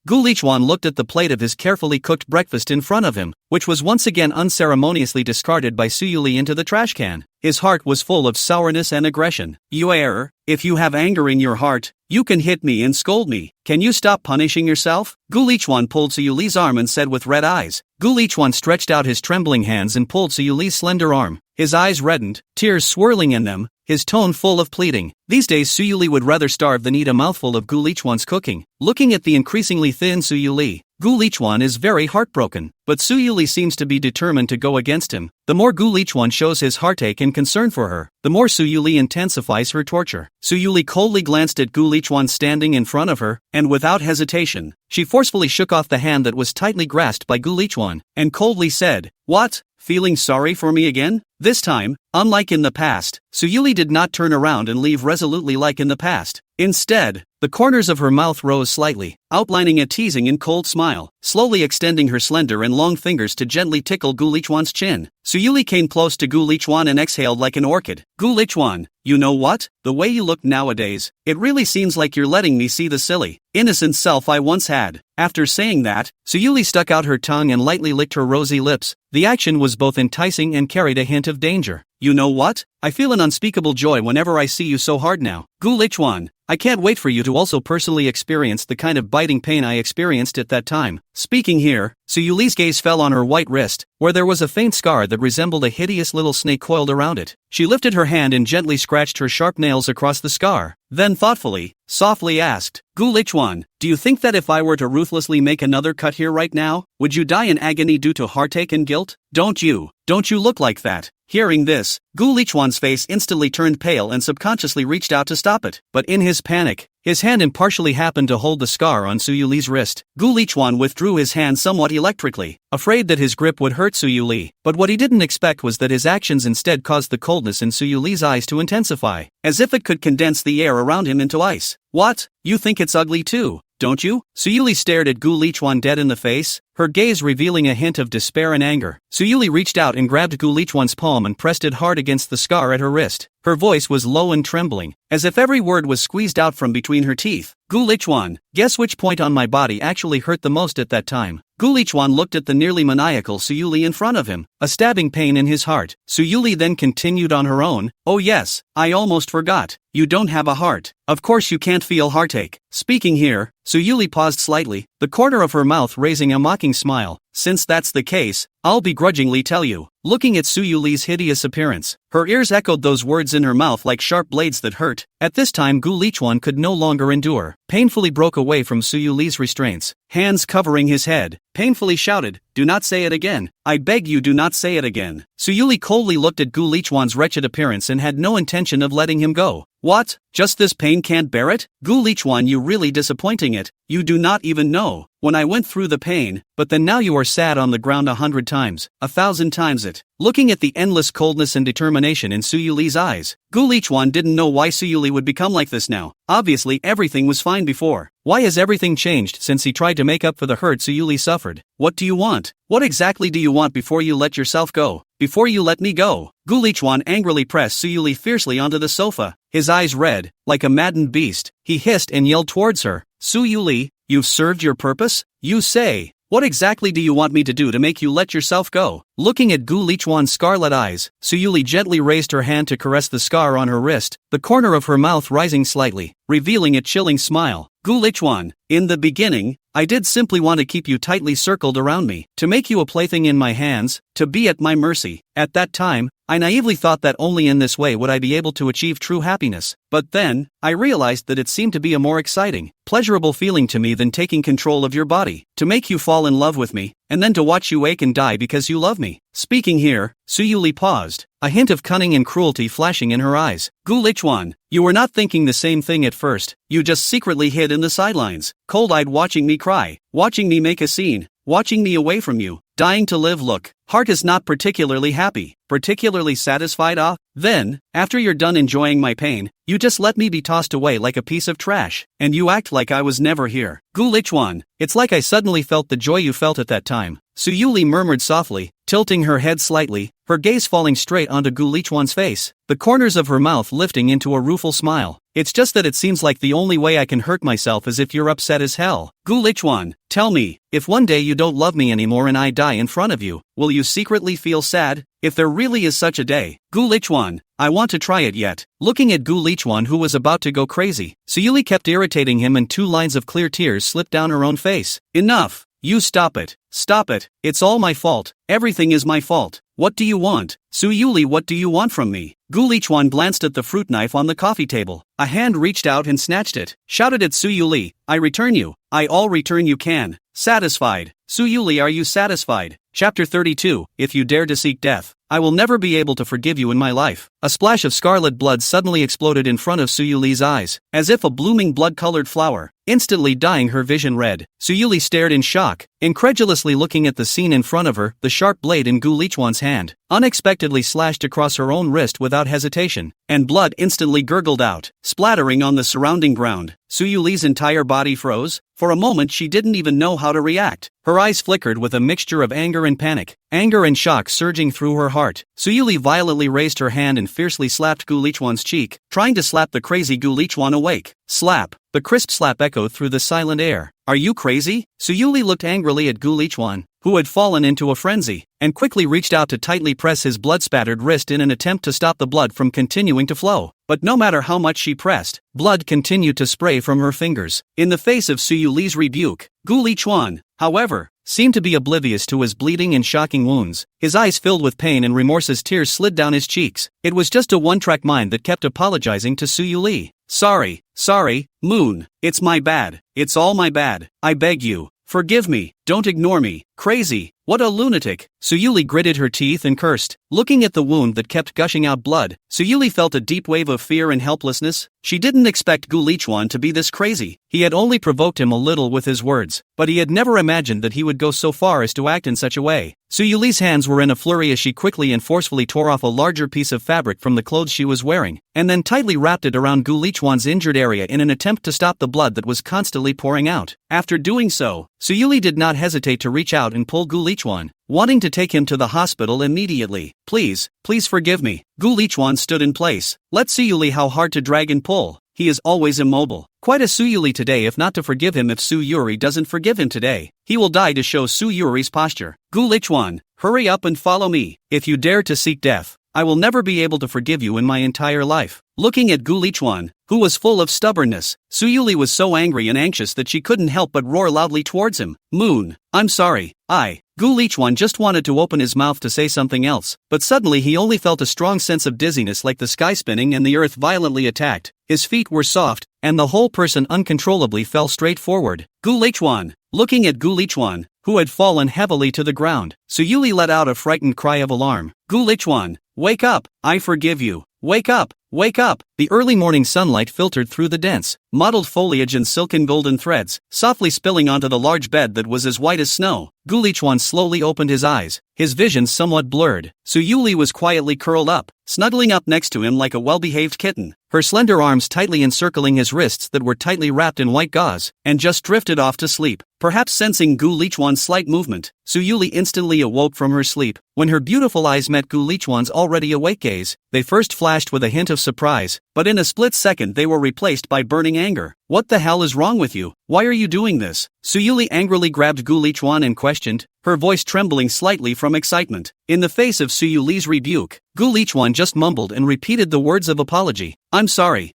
Gu Lichuan looked at the plate of his carefully cooked breakfast in front of him, which was once again unceremoniously discarded by Su Yuli into the trash can. His heart was full of sourness and aggression. If you have anger in your heart, you can hit me and scold me. Can you stop punishing yourself? Gu Lichuan pulled Su Yuli's arm and said with red eyes. Gu Lichuan stretched out his trembling hands and pulled Su Yuli's slender arm. His eyes reddened, tears swirling in them, his tone full of pleading. These days Su Yuli would rather starve than eat a mouthful of Gu Lichuan's cooking. Looking at the increasingly thin Su Yuli, Gu Lichuan is very heartbroken, but Su Yuli seems to be determined to go against him. The more Gu Lichuan shows his heartache and concern for her, the more Su Yuli intensifies her torture. Su Yuli coldly glanced at Gu Lichuan standing in front of her, and without hesitation, she forcefully shook off the hand that was tightly grasped by Gu Lichuan, and coldly said, "What? Feeling sorry for me again?" This time, unlike in the past, Su Yuli did not turn around and leave resolutely like in the past. Instead, the corners of her mouth rose slightly, outlining a teasing and cold smile, slowly extending her slender and long fingers to gently tickle Gu Lichuan's chin. Su Yuli came close to Gu Lichuan and exhaled like an orchid. "Gu Lichuan, you know what? The way you look nowadays, it really seems like you're letting me see the silly, innocent self I once had." After saying that, Su Yuli stuck out her tongue and lightly licked her rosy lips. The action was both enticing and carried a hint of danger. "You know what? I feel an unspeakable joy whenever I see you so hard now. Gu Lichuan, I can't wait for you to also personally experience the kind of biting pain I experienced at that time." Speaking here, Su Yuli's gaze fell on her white wrist, where there was a faint scar that resembled a hideous little snake coiled around it. She lifted her hand and gently scratched her sharp nails across the scar, then thoughtfully, softly asked, "Gu Lichuan, do you think that if I were to ruthlessly make another cut here right now, would you die in agony due to heartache and guilt? Don't you look like that?" Hearing this, Gu Lichuan's face instantly turned pale and subconsciously reached out to stop it, but in his panic, his hand impartially happened to hold the scar on Su Yuli's wrist. Gu Lichuan withdrew his hand somewhat electrically, afraid that his grip would hurt Su Yuli, but what he didn't expect was that his actions instead caused the coldness in Su Yuli's eyes to intensify, as if it could condense the air around him into ice. "What? You think it's ugly too, don't you?" Su Yuli stared at Gu Lichuan dead in the face, her gaze revealing a hint of despair and anger. Su Yuli reached out and grabbed Gu Lichuan's palm and pressed it hard against the scar at her wrist. Her voice was low and trembling, as if every word was squeezed out from between her teeth. "Gu Lichuan, guess which point on my body actually hurt the most at that time?" Gu Lichuan looked at the nearly maniacal Su Yuli in front of him, a stabbing pain in his heart. Su Yuli then continued on her own, "Oh yes, I almost forgot. You don't have a heart. Of course you can't feel heartache." Speaking here, Su Yuli paused slightly, the corner of her mouth raising a mocking smile. "Since that's the case, I'll begrudgingly tell you." Looking at Su Yuli's hideous appearance, her ears echoed those words in her mouth like sharp blades that hurt. At this time Gu Lichuan could no longer endure, painfully broke away from Su Yuli's restraints, hands covering his head, painfully shouted, "Do not say it again. I beg you, do not say it again." Su Yuli coldly looked at Gu Lichuan's wretched appearance and had no intention of letting him go. "What? Just this pain can't bear it? Gu Lichuan, you really disappointing it. You do not even know when I went through the pain, but then now you are sad on the ground 100 times, 1,000 times it." Looking at the endless coldness and determination in Su Yuli's eyes, Gu Lichuan didn't know why Su Yuli would become like this now. Obviously everything was fine before. Why has everything changed since he tried to make up for the hurt Su Yuli suffered? "What do you want? What exactly do you want before you let yourself go? Before you let me go?" Gu Lichuan angrily pressed Su Yuli fiercely onto the sofa. his eyes red, like a maddened beast. He hissed and yelled towards her. Su Yuli, you've served your purpose? You say. What exactly do you want me to do to make you let yourself go? Looking at Gu Lichuan's scarlet eyes, Su Yuli gently raised her hand to caress the scar on her wrist, the corner of her mouth rising slightly, revealing a chilling smile. Gu Lichuan, in the beginning, I did simply want to keep you tightly circled around me, to make you a plaything in my hands, to be at my mercy. At that time, I naively thought that only in this way would I be able to achieve true happiness. But then, I realized that it seemed to be a more exciting, pleasurable feeling to me than taking control of your body, to make you fall in love with me, and then to watch you ache and die because you love me. Speaking here, Su Yuli paused, a hint of cunning and cruelty flashing in her eyes. Gu Lichuan, you were not thinking the same thing at first, you just secretly hid in the sidelines, cold-eyed watching me cry, watching me make a scene, watching me away from you, dying to live. Look, heart is not particularly happy, particularly satisfied. Then, after you're done enjoying my pain, you just let me be tossed away like a piece of trash, and you act like I was never here. Gu Lichuan, it's like I suddenly felt the joy you felt at that time. Su Yuli murmured softly, tilting her head slightly, her gaze falling straight onto Gu Lichuan's face, the corners of her mouth lifting into a rueful smile. It's just that it seems like the only way I can hurt myself is if you're upset as hell. Gu Lichuan, tell me, if one day you don't love me anymore and I die in front of you, will you secretly feel sad? If there really is such a day, Gu Lichuan, I want to try it yet. Looking at Gu Lichuan, who was about to go crazy, Su Yuli kept irritating him and 2 lines of clear tears slipped down her own face. Enough! You stop it. Stop it. It's all my fault. Everything is my fault. What do you want? Su Yuli, what do you want from me? Gu Lichuan glanced at the fruit knife on the coffee table. A hand reached out and snatched it. Shouted at Su Yuli, I return you. All return you can. Satisfied. Su Yuli, are you satisfied? Chapter 32, If you dare to seek death, I will never be able to forgive you in my life. A splash of scarlet blood suddenly exploded in front of Su Yuli's eyes, as if a blooming blood-colored flower, instantly dyeing her vision red. Su Yuli stared in shock, incredulously looking at the scene in front of her. The sharp blade in Gu Lichuan's hand unexpectedly slashed across her own wrist without hesitation, and blood instantly gurgled out, splattering on the surrounding ground. Su Yuli's entire body froze. For a moment she didn't even know how to react. Her eyes flickered with a mixture of anger and panic, anger and shock surging through her heart. Su Yuli violently raised her hand and fiercely slapped Gu Lichuan's cheek, trying to slap the crazy Gu Lichuan awake. Slap! The crisp slap echoed through the silent air. Are you crazy? Su Yuli looked angrily at Gu Lichuan, who had fallen into a frenzy, and quickly reached out to tightly press his blood-spattered wrist in an attempt to stop the blood from continuing to flow. But no matter how much she pressed, blood continued to spray from her fingers. In the face of Su Yuli's rebuke, Gu Lichuan, however, seemed to be oblivious to his bleeding and shocking wounds. His eyes filled with pain and remorse as tears slid down his cheeks. It was just a one-track mind that kept apologizing to Su Yuli. Sorry, Moon. It's my bad. It's all my bad. I beg you. Forgive me. Don't ignore me. Crazy. What a lunatic. Su Yuli gritted her teeth and cursed. Looking at the wound that kept gushing out blood, Su Yuli felt a deep wave of fear and helplessness. She didn't expect Gu Lichuan to be this crazy. He had only provoked him a little with his words, but he had never imagined that he would go so far as to act in such a way. Su Yuli's hands were in a flurry as she quickly and forcefully tore off a larger piece of fabric from the clothes she was wearing, and then tightly wrapped it around Gu Lichuan's injured area in an attempt to stop the blood that was constantly pouring out. After doing so, Su Yuli did not hesitate to reach out and pull Gu Lichuan, wanting to take him to the hospital immediately. Please forgive me. Gu Lichuan stood in place. Let Su Yuli how hard to drag and pull. He is always immobile. Quite a Su Yuli today, if not to forgive him. If Su Yuri doesn't forgive him today, he will die to show Su Yuri's posture. Gu Lichuan, hurry up and follow me. If you dare to seek death, I will never be able to forgive you in my entire life. Looking at Gu Lichuan, who was full of stubbornness, Su Yuli was so angry and anxious that she couldn't help but roar loudly towards him. Moon, I'm sorry. Gu Lichuan just wanted to open his mouth to say something else, but suddenly he only felt a strong sense of dizziness, like the sky spinning and the earth violently attacked. His feet were soft, and the whole person uncontrollably fell straight forward. Gu Lichuan. Looking at Gu Lichuan, who had fallen heavily to the ground, Su Yuli let out a frightened cry of alarm. Gu Lichuan, wake up! I forgive you. Wake up! Wake up! The early morning sunlight filtered through the dense, mottled foliage and silken golden threads, softly spilling onto the large bed that was as white as snow. Gu Lichuan slowly opened his eyes, his vision somewhat blurred. Su Yuli was quietly curled up, snuggling up next to him like a well-behaved kitten, her slender arms tightly encircling his wrists that were tightly wrapped in white gauze, and just drifted off to sleep. Perhaps sensing Gu Lichuan's slight movement, Su Yuli instantly awoke from her sleep. When her beautiful eyes met Gu Lichuan's already awake gaze, they first flashed with a hint of of surprise, but in a split second they were replaced by burning anger. What the hell is wrong with you? Why are you doing this? Suyuli angrily grabbed Gu Lichuan and questioned, her voice trembling slightly from excitement. In the face of Suyuli's rebuke, Gu Lichuan just mumbled and repeated the words of apology. I'm sorry,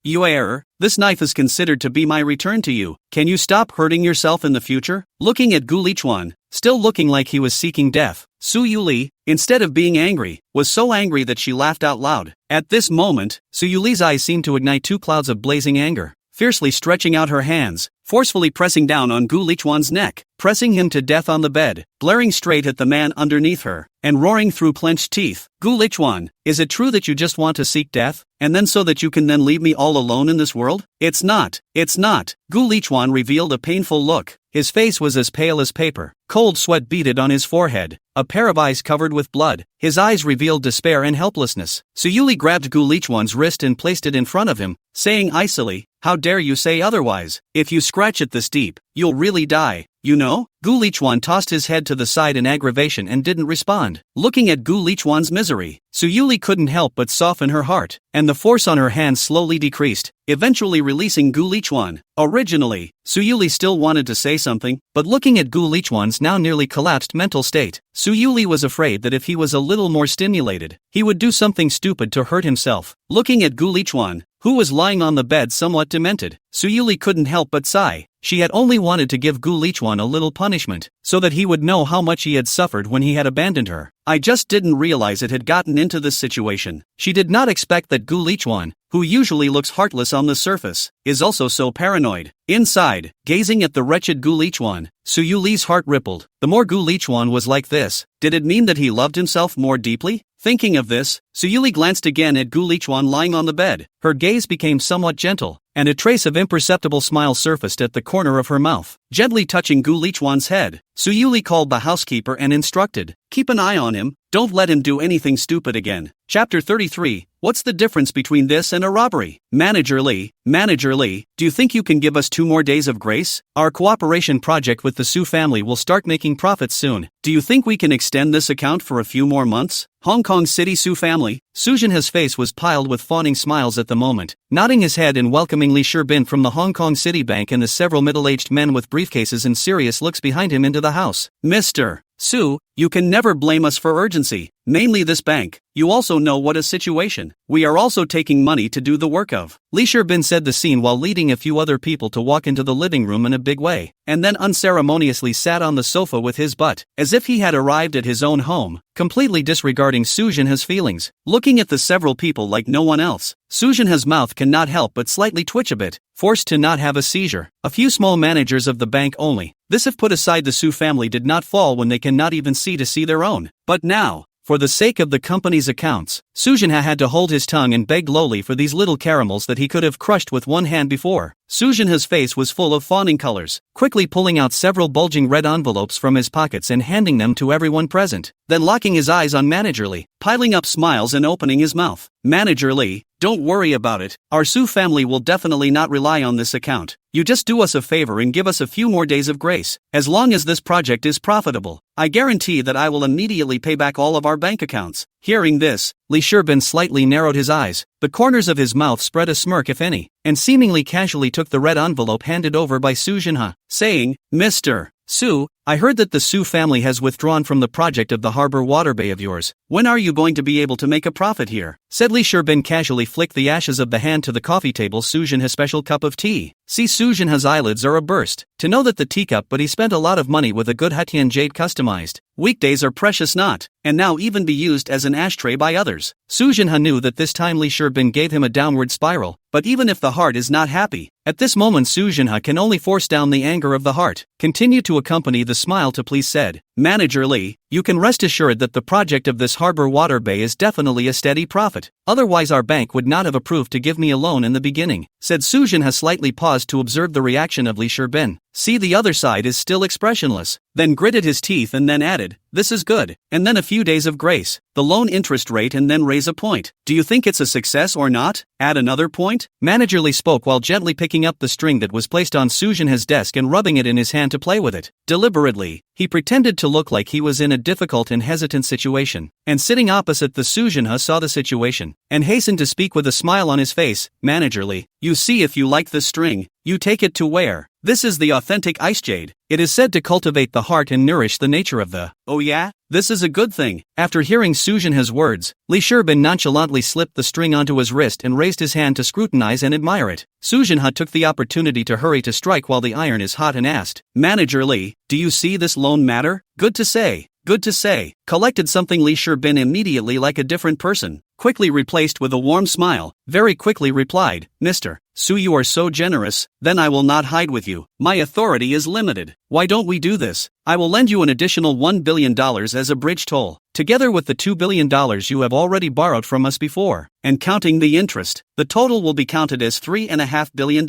you error. This knife is considered to be my return to you. Can you stop hurting yourself in the future? Looking at Gu Lichuan, still looking like he was seeking death, Suyuli, instead of being angry, was so angry that she laughed out loud. At this moment, Suyuli's eyes seemed to ignite two clouds of blazing anger. Fiercely stretching out her hands, forcefully pressing down on Gu Lichuan's neck, pressing him to death on the bed, glaring straight at the man underneath her, and roaring through clenched teeth. Gu Lichuan, is it true that you just want to seek death, and then so that you can then leave me all alone in this world? It's not. Gu Lichuan revealed a painful look. His face was as pale as paper. Cold sweat beaded on his forehead, a pair of eyes covered with blood. His eyes revealed despair and helplessness. Suyuli grabbed Gu Lichuan's wrist and placed it in front of him, saying icily, how dare you say otherwise? If you scratch it this deep, you'll really die. You know? Gu Lichuan tossed his head to the side in aggravation and didn't respond. Looking at Gu Lichuan's misery, Suyuli couldn't help but soften her heart, and the force on her hands slowly decreased, eventually releasing Gu Lichuan. Originally, Suyuli still wanted to say something, but looking at Gu Lichuan's now nearly collapsed mental state, Suyuli was afraid that if he was a little more stimulated, he would do something stupid to hurt himself. Looking at Gu Lichuan, who was lying on the bed somewhat demented, Suyuli couldn't help but sigh. She had only wanted to give Gu Lichuan a little punishment, so that he would know how much he had suffered when he had abandoned her. I just didn't realize it had gotten into this situation. She did not expect that Gu Lichuan, who usually looks heartless on the surface, is also so paranoid. Inside, gazing at the wretched Gu Lichuan, Suyuli's heart rippled. The more Gu Lichuan was like this, did it mean that he loved himself more deeply? Thinking of this, Suyuli glanced again at Gu Lichuan lying on the bed. Her gaze became somewhat gentle, and a trace of imperceptible smile surfaced at the corner of her mouth. Gently touching Gu Lichuan's head, Suyuli called the housekeeper and instructed, keep an eye on him, don't let him do anything stupid again. Chapter 33, What's the difference between this and a robbery? Manager Lee, do you think you can give us 2 more days of grace? Our cooperation project with the Su family will start making profits soon. Do you think we can extend this account for a few more months? Hong Kong City Su family. Sujinha's face was piled with fawning smiles at the moment, nodding his head and welcoming Li Sherbin from the Hong Kong City Bank and the several middle-aged men with briefcases and serious looks behind him into the house. Mr. Su, you can never blame us for urgency, namely this bank. You also know what a situation. We are also taking money to do the work of. Li Sherbin said the scene while leading a few other people to walk into the living room in a big way, and then unceremoniously sat on the sofa with his butt, as if he had arrived at his own home, completely disregarding Sujinha's feelings, looking at the several people like no one else. Sujinha's mouth cannot help but slightly twitch a bit, forced to not have a seizure. A few small managers of the bank only, this if put aside the Su family did not fall when they cannot even see to see their own. But now, for the sake of the company's accounts, Sujinha had to hold his tongue and beg lowly for these little caramels that he could have crushed with one hand before. Sujinha's face was full of fawning colors, quickly pulling out several bulging red envelopes from his pockets and handing them to everyone present, then locking his eyes on Manager Lee, piling up smiles and opening his mouth. Manager Lee, don't worry about it, our Su family will definitely not rely on this account. You just do us a favor and give us a few more days of grace. As long as this project is profitable, I guarantee that I will immediately pay back all of our bank accounts. Hearing this, Li Sherbin slightly narrowed his eyes. The corners of his mouth spread a smirk if any, and seemingly casually took the red envelope handed over by Sujinha, saying, Mr. Su, I heard that the Su family has withdrawn from the project of the harbor water bay of yours. When are you going to be able to make a profit here? Said Li Sherbin casually flicked the ashes of the hand to the coffee table Sujinha's special cup of tea. See Sujinha's eyelids are aburst, to know that the teacup but he spent a lot of money with a good Hetian jade customized. Weekdays are precious not, and now even be used as an ashtray by others. Sujinha knew that this time Li Sherbin gave him a downward spiral, but even if the heart is not happy, at this moment Sujinha can only force down the anger of the heart. Continue to accompany the smile to please said, Manager Lee, you can rest assured that the project of this harbor water bay is definitely a steady profit. Otherwise our bank would not have approved to give me a loan in the beginning, said Sujinha slightly paused to observe the reaction of Li Sherbin. See the other side is still expressionless, then gritted his teeth and then added, this is good, and then a few days of grace, the loan interest rate and then raise a point. Do you think it's a success or not? Add another point? Manager Lee spoke while gently picking up the string that was placed on Sujinha's desk and rubbing it in his hand to play with it. Deliberately, he pretended to look like he was in a difficult and hesitant situation. And sitting opposite the Soo Jin-ha saw the situation, and hastened to speak with a smile on his face, managerly. You see, if you like this string, you take it to wear. This is the authentic ice jade. It is said to cultivate the heart and nourish the nature of the. Oh yeah? This is a good thing. After hearing Soo Jin-ha's words, Lee Sherbin nonchalantly slipped the string onto his wrist and raised his hand to scrutinize and admire it. Soo Jin-ha took the opportunity to hurry to strike while the iron is hot and asked, Manager Lee, do you see this loan matter? Good to say. Good to say. Collected something. Lee Sherbin immediately, like a different person, quickly replaced with a warm smile, very quickly replied, Mr. Soo, you are so generous, then I will not hide with you. My authority is limited. Why don't we do this? I will lend you an additional $1 billion as a bridge toll, together with the $2 billion you have already borrowed from us before, and counting the interest, the total will be counted as $3.5 billion.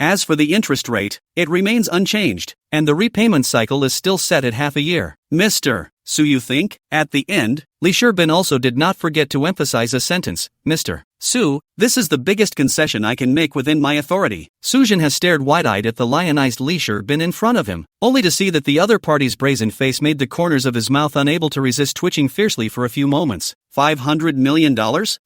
As for the interest rate, it remains unchanged, and the repayment cycle is still set at half a year. Mr. Soo, you think? At the end, Lee Sherbin also did not forget to emphasize a sentence, Mr. Soo, this is the biggest concession I can make within my authority. Soo Jin has stared wide-eyed at the lionized Lee Sherbin in front of him, only to see that the other party's brazen face made the corners of his mouth unable to resist twitching fiercely for a few moments. $500 million?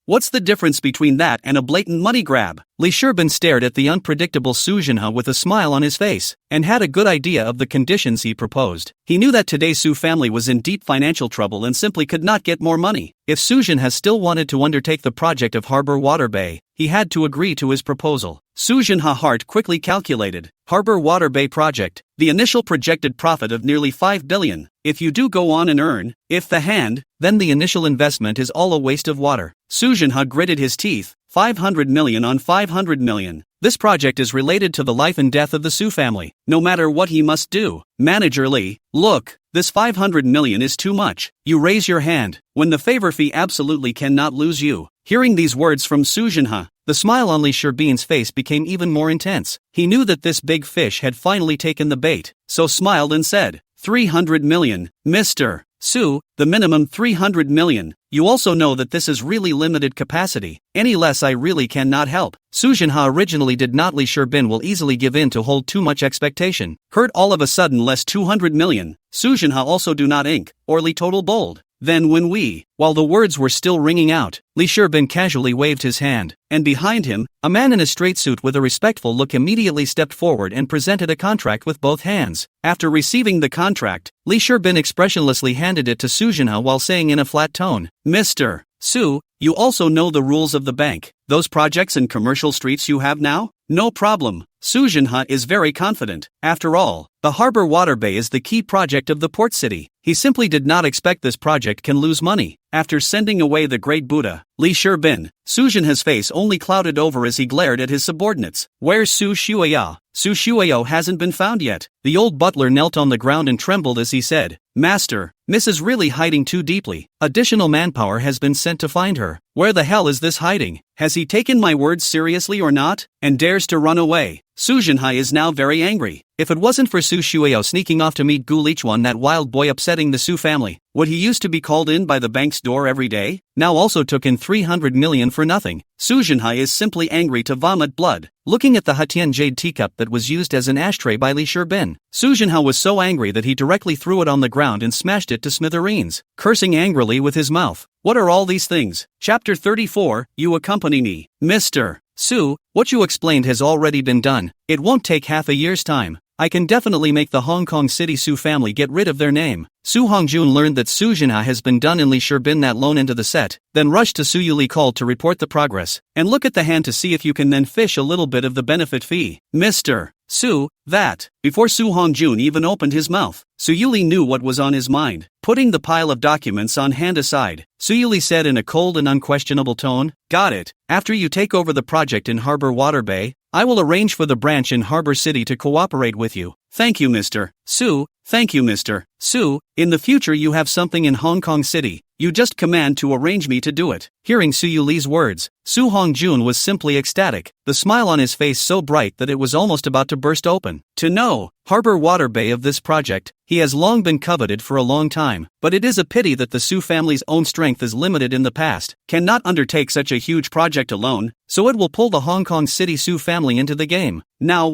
What's the difference between that and a blatant money grab? Lee Sherbin stared at the unpredictable Soo Jin-ha with a smile on his face, and had a good idea of the conditions he proposed. He knew that today's Soo family was in deep financial trouble and simply could not get more money. If Soo Jin-ha still wanted to undertake the project of Harbor Water Bay, he had to agree to his proposal. Soo Jin-ha's heart quickly calculated. Harbor Water Bay project, the initial projected profit of nearly $5 billion. If you do go on and earn, if the hand, then the initial investment is all a waste of water. Soo Jin-ha gritted his teeth. $500 million on $500 million. This project is related to the life and death of the Soo family, no matter what he must do. Manager Lee, look, this $500 million is too much. You raise your hand, when the favor fee absolutely cannot lose you. Hearing these words from Soo Jin-ha, the smile on Lee Sherbin's face became even more intense. He knew that this big fish had finally taken the bait, so smiled and said, $300 million, Mr. Soo, the minimum $300 million. You also know that this is really limited capacity. Any less I really cannot help. Soo Jin-ha originally did not. Lee Sherbin will easily give in to hold too much expectation. Heard all of a sudden less $200 million. Soo Jin-ha also do not ink, or Lee total bold. Then when while the words were still ringing out, Lee Sherbin casually waved his hand, and behind him, a man in a straight suit with a respectful look immediately stepped forward and presented a contract with both hands. After receiving the contract, Lee Sherbin expressionlessly handed it to Soo Jin-ha while saying in a flat tone, Mr. Soo, you also know the rules of the bank. Those projects and commercial streets you have now? No problem. Soo Jin-ha is very confident. After all, the Harbor Water Bay is the key project of the port city. He simply did not expect this project can lose money. After sending away the great Buddha, Lee Sherbin, Soo Jin-ha's face only clouded over as he glared at his subordinates. Where's Soo Shueya? Soo Shueyo hasn't been found yet. The old butler knelt on the ground and trembled as he said, Master, Miss is really hiding too deeply. Additional manpower has been sent to find her. Where the hell is this hiding? Has he taken my words seriously or not, and dares to run away? Soo Jin-ha is now very angry. If it wasn't for Soo Shueyo sneaking off to meet Gu Lichuan, that wild boy upsetting the Soo family, would he used to be called in by the bank's door every day? Now also took in $300 million for nothing. Soo Jin-ha is simply angry to vomit blood. Looking at the Hatian jade teacup that was used as an ashtray by Lee Sherbin, Soo Jin-ha was so angry that he directly threw it on the ground and smashed it to smithereens, cursing angrily with his mouth. What are all these things? Chapter 34, You accompany me. Mr. Soo, what you explained has already been done. It won't take half a year's time. I can definitely make the Hong Kong City Soo family get rid of their name. Soo Hongjun learned that Soo Jin-ha has been done in Lee Sherbin that loan into the set, then rushed to Soo Yuli called to report the progress, and look at the hand to see if you can then fish a little bit of the benefit fee. Mr. Soo, that. Before Soo Hongjun even opened his mouth, Soo Yuli knew what was on his mind. Putting the pile of documents on hand aside, Soo Yuli said in a cold and unquestionable tone, Got it. After you take over the project in Harbor Water Bay, I will arrange for the branch in Harbor City to cooperate with you. Thank you, Mr. Soo. Thank you, Mr. Soo. In the future you have something in Hong Kong City, you just command to arrange me to do it. Hearing Soo Yuli's words, Soo Hongjun was simply ecstatic, the smile on his face so bright that it was almost about to burst open. To know Harbor Water Bay of this project, he has long been coveted for a long time, but it is a pity that the Soo family's own strength is limited in the past, cannot undertake such a huge project alone, so it will pull the Hong Kong City Soo family into the game. Now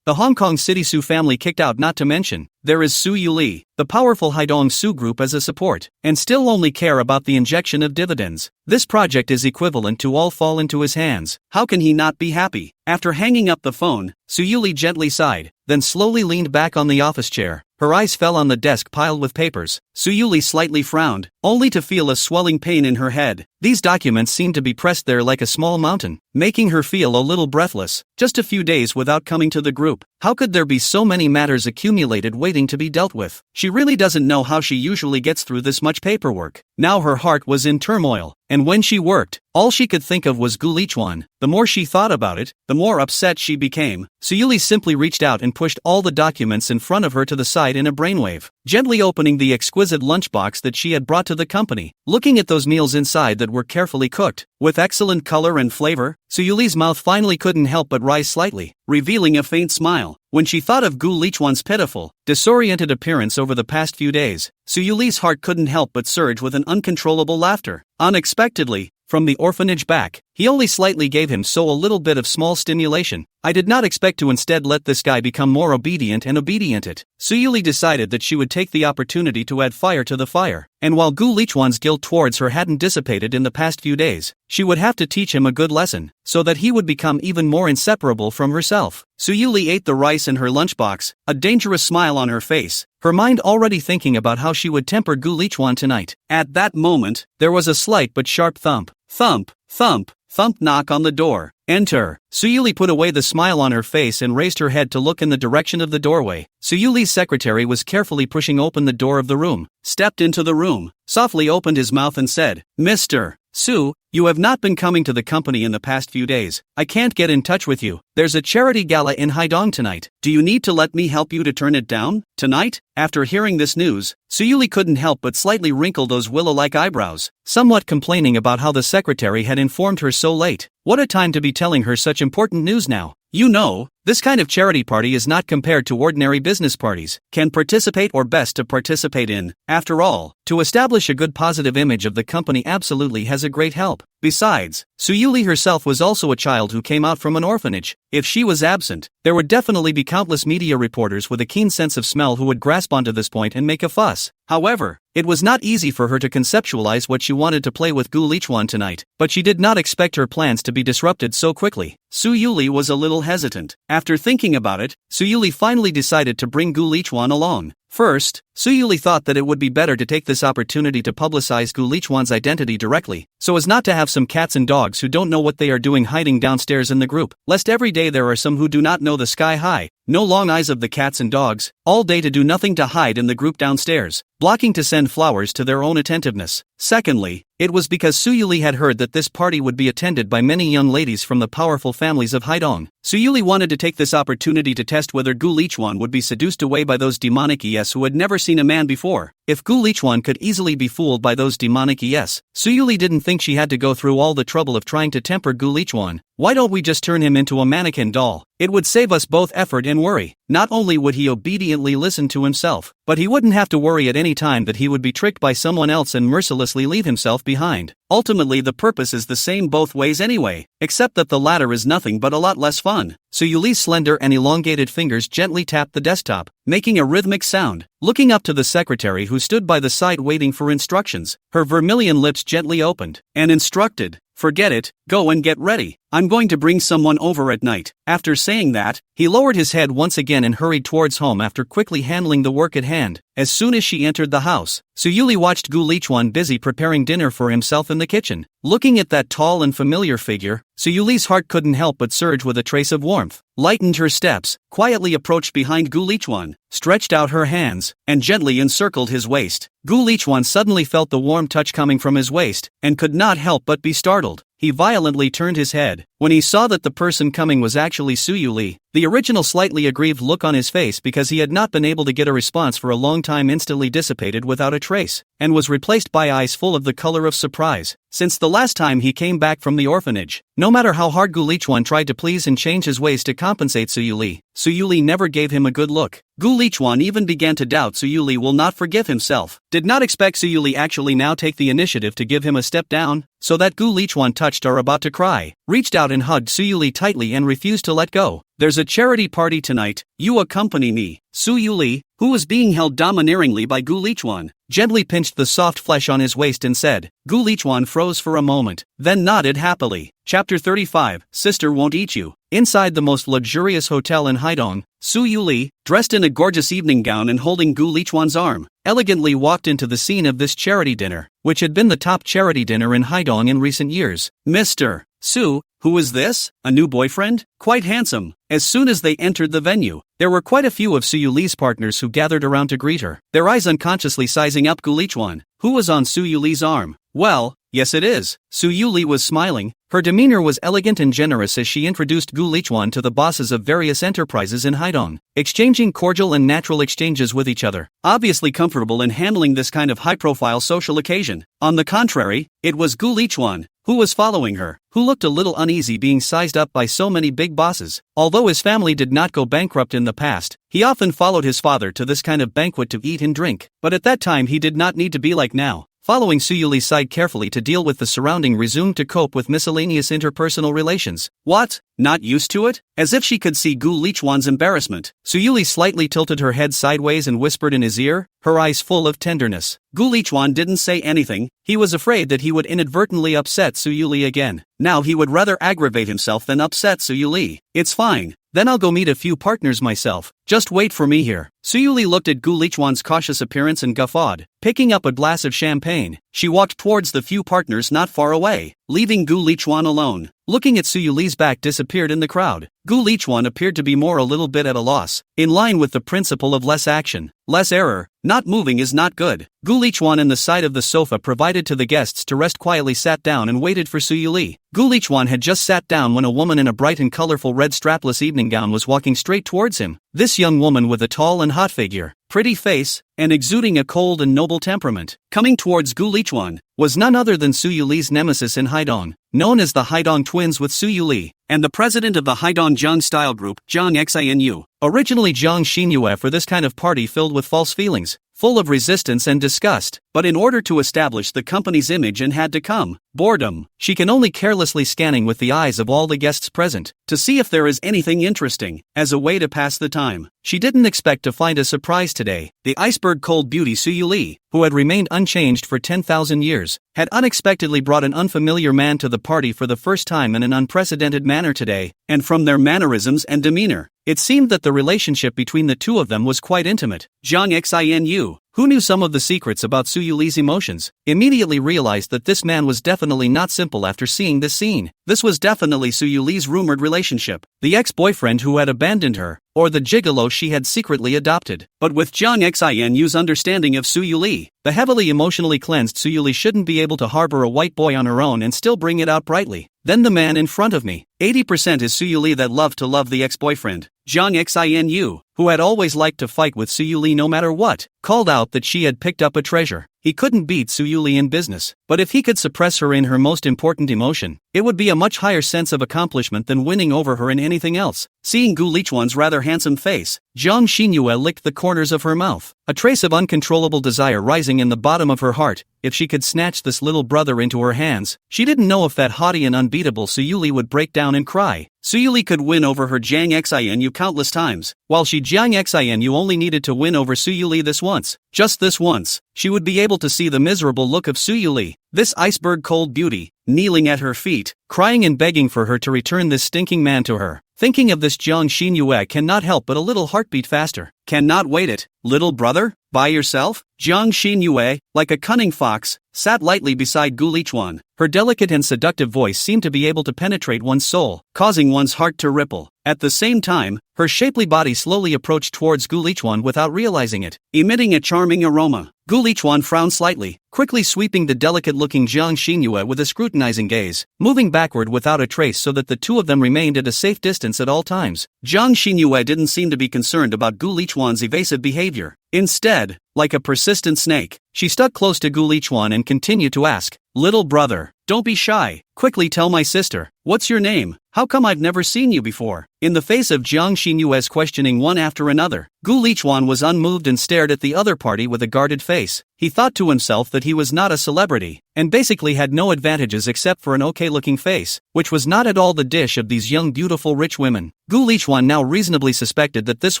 the Hong Kong City Soo family kicked out, not to mention, there is Soo Yuli. the powerful Haidong-su group as a support, and still only care about the injection of dividends. This project is equivalent to all fall into his hands. How can he not be happy? After hanging up the phone, Suyuli gently sighed, then slowly leaned back on the office chair. Her eyes fell on the desk piled with papers. Suyuli slightly frowned, only to feel a swelling pain in her head. These documents seemed to be pressed there like a small mountain, making her feel a little breathless. Just a few days without coming to the group. How could there be so many matters accumulated waiting to be dealt with? She really doesn't know how she usually gets through this much paperwork. Now her heart was in turmoil, and when she worked, all she could think of was Gu Lichuan. The more she thought about it, the more upset she became. Suyuli simply reached out and pushed all the documents in front of her to the side in a brainwave, gently opening the exquisite lunchbox that she had brought to the company. Looking at those meals inside that were carefully cooked, with excellent color and flavor, Suyuli's mouth finally couldn't help but rise slightly, revealing a faint smile. When she thought of Gu Lichuan's pitiful, disoriented appearance over the past few days, Suyuli's heart couldn't help but surge with an uncontrollable laughter. Unexpectedly, from the orphanage back, he only slightly gave him so a little bit of small stimulation. I did not expect to instead let this guy become more obedient and obedient it. Suyuli decided that she would take the opportunity to add fire to the fire, and while Gu Lichuan's guilt towards her hadn't dissipated in the past few days, she would have to teach him a good lesson, so that he would become even more inseparable from herself. Suyuli ate the rice in her lunchbox, a dangerous smile on her face, her mind already thinking about how she would temper Gu Lichuan tonight. At that moment, there was a slight but sharp thump. Thump, thump, thump knock on the door. Enter. Suyuli put away the smile on her face and raised her head to look in the direction of the doorway. Suyuli's secretary was carefully pushing open the door of the room, stepped into the room, softly opened his mouth and said, "Mr. Su, you have not been coming to the company in the past few days. I can't get in touch with you. There's a charity gala in Haidong tonight. Do you need to let me help you to turn it down? Tonight?" After hearing this news, Suyuli couldn't help but slightly wrinkle those willow-like eyebrows, somewhat complaining about how the secretary had informed her so late. What a time to be telling her such important news now. You know, this kind of charity party is not compared to ordinary business parties, can participate or best to participate in. After all, to establish a good positive image of the company absolutely has a great help. Besides, Suyuli herself was also a child who came out from an orphanage. If she was absent, there would definitely be countless media reporters with a keen sense of smell who would grasp onto this point and make a fuss. However, it was not easy for her to conceptualize what she wanted to play with Gu Lichuan tonight, but she did not expect her plans to be disrupted so quickly. Suyuli was a little hesitant. After thinking about it, Suyuli finally decided to bring Gu Lichuan along. First, Suyuli thought that it would be better to take this opportunity to publicize Gu Lichuan's identity directly, so as not to have some cats and dogs who don't know what they are doing hiding downstairs in the group, lest every day there are some who do not know the sky high, no long eyes of the cats and dogs, all day to do nothing to hide in the group downstairs, blocking to send flowers to their own attentiveness. Secondly, it was because Suyuli had heard that this party would be attended by many young ladies from the powerful families of Haidong. Suyuli wanted to take this opportunity to test whether Gu Lichuan would be seduced away by those demonic ES who had never seen a man before. If Gu Lichuan could easily be fooled by those demonic ES, Suyuli didn't think she had to go through all the trouble of trying to temper Gu Lichuan. Why don't we just turn him into a mannequin doll? It would save us both effort and worry. Not only would he obediently listen to himself, but he wouldn't have to worry at any time that he would be tricked by someone else and mercilessly leave himself behind. Ultimately, the purpose is the same both ways anyway, except that the latter is nothing but a lot less fun. Suyuli's slender and elongated fingers gently tapped the desktop, making a rhythmic sound. Looking up to the secretary who stood by the side waiting for instructions, her vermilion lips gently opened, and instructed, "Forget it, go and get ready. I'm going to bring someone over at night." After saying that, he lowered his head once again and hurried towards home after quickly handling the work at hand. As soon as she entered the house, Suyuli watched Gu Lichuan busy preparing dinner for himself in the kitchen. Looking at that tall and familiar figure, Suyuli's heart couldn't help but surge with a trace of warmth. Lightened her steps, quietly approached behind Gu Lichuan, stretched out her hands, and gently encircled his waist. Gu Lichuan suddenly felt the warm touch coming from his waist, and could not help but be startled. He violently turned his head. When he saw that the person coming was actually Suyuli, the original slightly aggrieved look on his face because he had not been able to get a response for a long time instantly dissipated without a trace, and was replaced by eyes full of the color of surprise. Since the last time he came back from the orphanage, no matter how hard Gu Lichuan tried to please and change his ways to compensate Suyuli, Suyuli never gave him a good look. Gu Lichuan even began to doubt Suyuli will not forgive himself. Did not expect Suyuli actually now take the initiative to give him a step down, so that Gu Lichuan touched or about to cry, reached out and hugged Suyuli tightly and refused to let go. there's a charity party tonight, you accompany me. Su Yuli, who was being held domineeringly by Gu Lichuan, gently pinched the soft flesh on his waist and said. Gu Lichuan froze for a moment, then nodded happily. Chapter 35, Sister Won't Eat You. Inside the most luxurious hotel in Haidong, Su Yuli, dressed in a gorgeous evening gown and holding Gu Lichuan's arm, elegantly walked into the scene of this charity dinner, which had been the top charity dinner in Haidong in recent years. Mr. Su, who is this? A new boyfriend? Quite handsome. As soon as they entered the venue, there were quite a few of Su Yuli's partners who gathered around to greet her, their eyes unconsciously sizing up Gu Lichuan, who was on Su Yuli's arm. Well, yes it is. Su Yuli was smiling. Her demeanor was elegant and generous as she introduced Gu Lichuan to the bosses of various enterprises in Haidong, exchanging cordial and natural exchanges with each other, obviously comfortable in handling this kind of high-profile social occasion. On the contrary, it was Gu Lichuan, who was following her, who looked a little uneasy being sized up by so many big bosses. Although his family did not go bankrupt in the past, he often followed his father to this kind of banquet to eat and drink, but at that time he did not need to be like now. Following Su Yuli's side carefully to deal with the surrounding resume to cope with miscellaneous interpersonal relations. What? Not used to it? As if she could see Gu Lichuan's embarrassment, Su Yuli slightly tilted her head sideways and whispered in his ear, her eyes full of tenderness. Gu Lichuan didn't say anything. He was afraid that he would inadvertently upset Su Yuli again. Now he would rather aggravate himself than upset Su Yuli. It's fine. Then I'll go meet a few partners myself. Just wait for me here. Su Yuli looked at Gu Lichuan's cautious appearance and guffawed. Picking up a glass of champagne, she walked towards the few partners not far away, leaving Gu Lichuan alone. Looking at Su Yuli's back disappeared in the crowd. Gu Lichuan appeared to be more a little bit at a loss, in line with the principle of less action, less error. Not moving is not good. Gu Lichuan in the side of the sofa provided to the guests to rest quietly sat down and waited for Su Yuli. Gu Lichuan had just sat down when a woman in a bright and colorful red strapless evening gown was walking straight towards him. This young woman with a tall and hot figure, pretty face, and exuding a cold and noble temperament, coming towards Gu Lichuan, was none other than Su Yuli's nemesis in Haidong, known as the Haidong twins with Su Yuli, and the president of the Haidong Zhang Style Group, Zhang Xinu. Originally Zhang Xinyue for this kind of party filled with false feelings, full of resistance and disgust, but in order to establish the company's image and had to come, boredom. She can only carelessly scanning with the eyes of all the guests present, to see if there is anything interesting, as a way to pass the time. She didn't expect to find a surprise today. The iceberg cold beauty Su Yuli, who had remained unchanged for 10,000 years, had unexpectedly brought an unfamiliar man to the party for the first time in an unprecedented manner today, and from their mannerisms and demeanor, it seemed that the relationship between the two of them was quite intimate. Zhang Xinu, who knew some of the secrets about Su Yuli's emotions, immediately realized that this man was definitely not simple after seeing this scene. This was definitely Su Yuli's rumored relationship, the ex-boyfriend who had abandoned her, or the gigolo she had secretly adopted. But with Zhang Xinu's understanding of Su Yuli, the heavily emotionally cleansed Su Yuli shouldn't be able to harbor a white boy on her own and still bring it out brightly. Then the man in front of me, 80% is Su Yuli that loved to love the ex-boyfriend, Zhang Xinu, who had always liked to fight with Su Yuli no matter what, called out that she had picked up a treasure. He couldn't beat Su Yuli in business, but if he could suppress her in her most important emotion, it would be a much higher sense of accomplishment than winning over her in anything else. Seeing Gu Lichuan's rather handsome face, Zhang Xinyue licked the corners of her mouth, a trace of uncontrollable desire rising in the bottom of her heart. If she could snatch this little brother into her hands, she didn't know if that haughty and unbeatable Su Yuli would break down and cry. Su Yuli could win over her Zhang Xinu countless times, while she Zhang Xinu only needed to win over Su Yuli this once. Just this once, she would be able to see the miserable look of Su Yuli, this iceberg cold beauty, kneeling at her feet, crying and begging for her to return this stinking man to her. Thinking of this, Zhang Xinyue cannot help but a little heartbeat faster. Cannot wait it, little brother? By yourself? Zhang Xinyue, like a cunning fox, sat lightly beside Gu Lichuan. Her delicate and seductive voice seemed to be able to penetrate one's soul, causing one's heart to ripple. At the same time, her shapely body slowly approached towards Gu Lichuan without realizing it, emitting a charming aroma. Gu Lichuan frowned slightly, quickly sweeping the delicate-looking Zhang Xinyue with a scrutinizing gaze, moving backward without a trace so that the two of them remained at a safe distance at all times. Zhang Xinyue didn't seem to be concerned about Gu Lichuan's evasive behavior. Instead, like a persistent snake, she stuck close to Gu Lichuan and continued to ask, "Little brother, don't be shy, quickly tell my sister, What's your name? How come I've never seen you before? In the face of Jiang Xinyue's questioning one after another, Gu Lichuan was unmoved and stared at the other party with a guarded face. He thought to himself that he was not a celebrity, and basically had no advantages except for an okay-looking face, which was not at all the dish of these young beautiful rich women. Gu Lichuan now reasonably suspected that this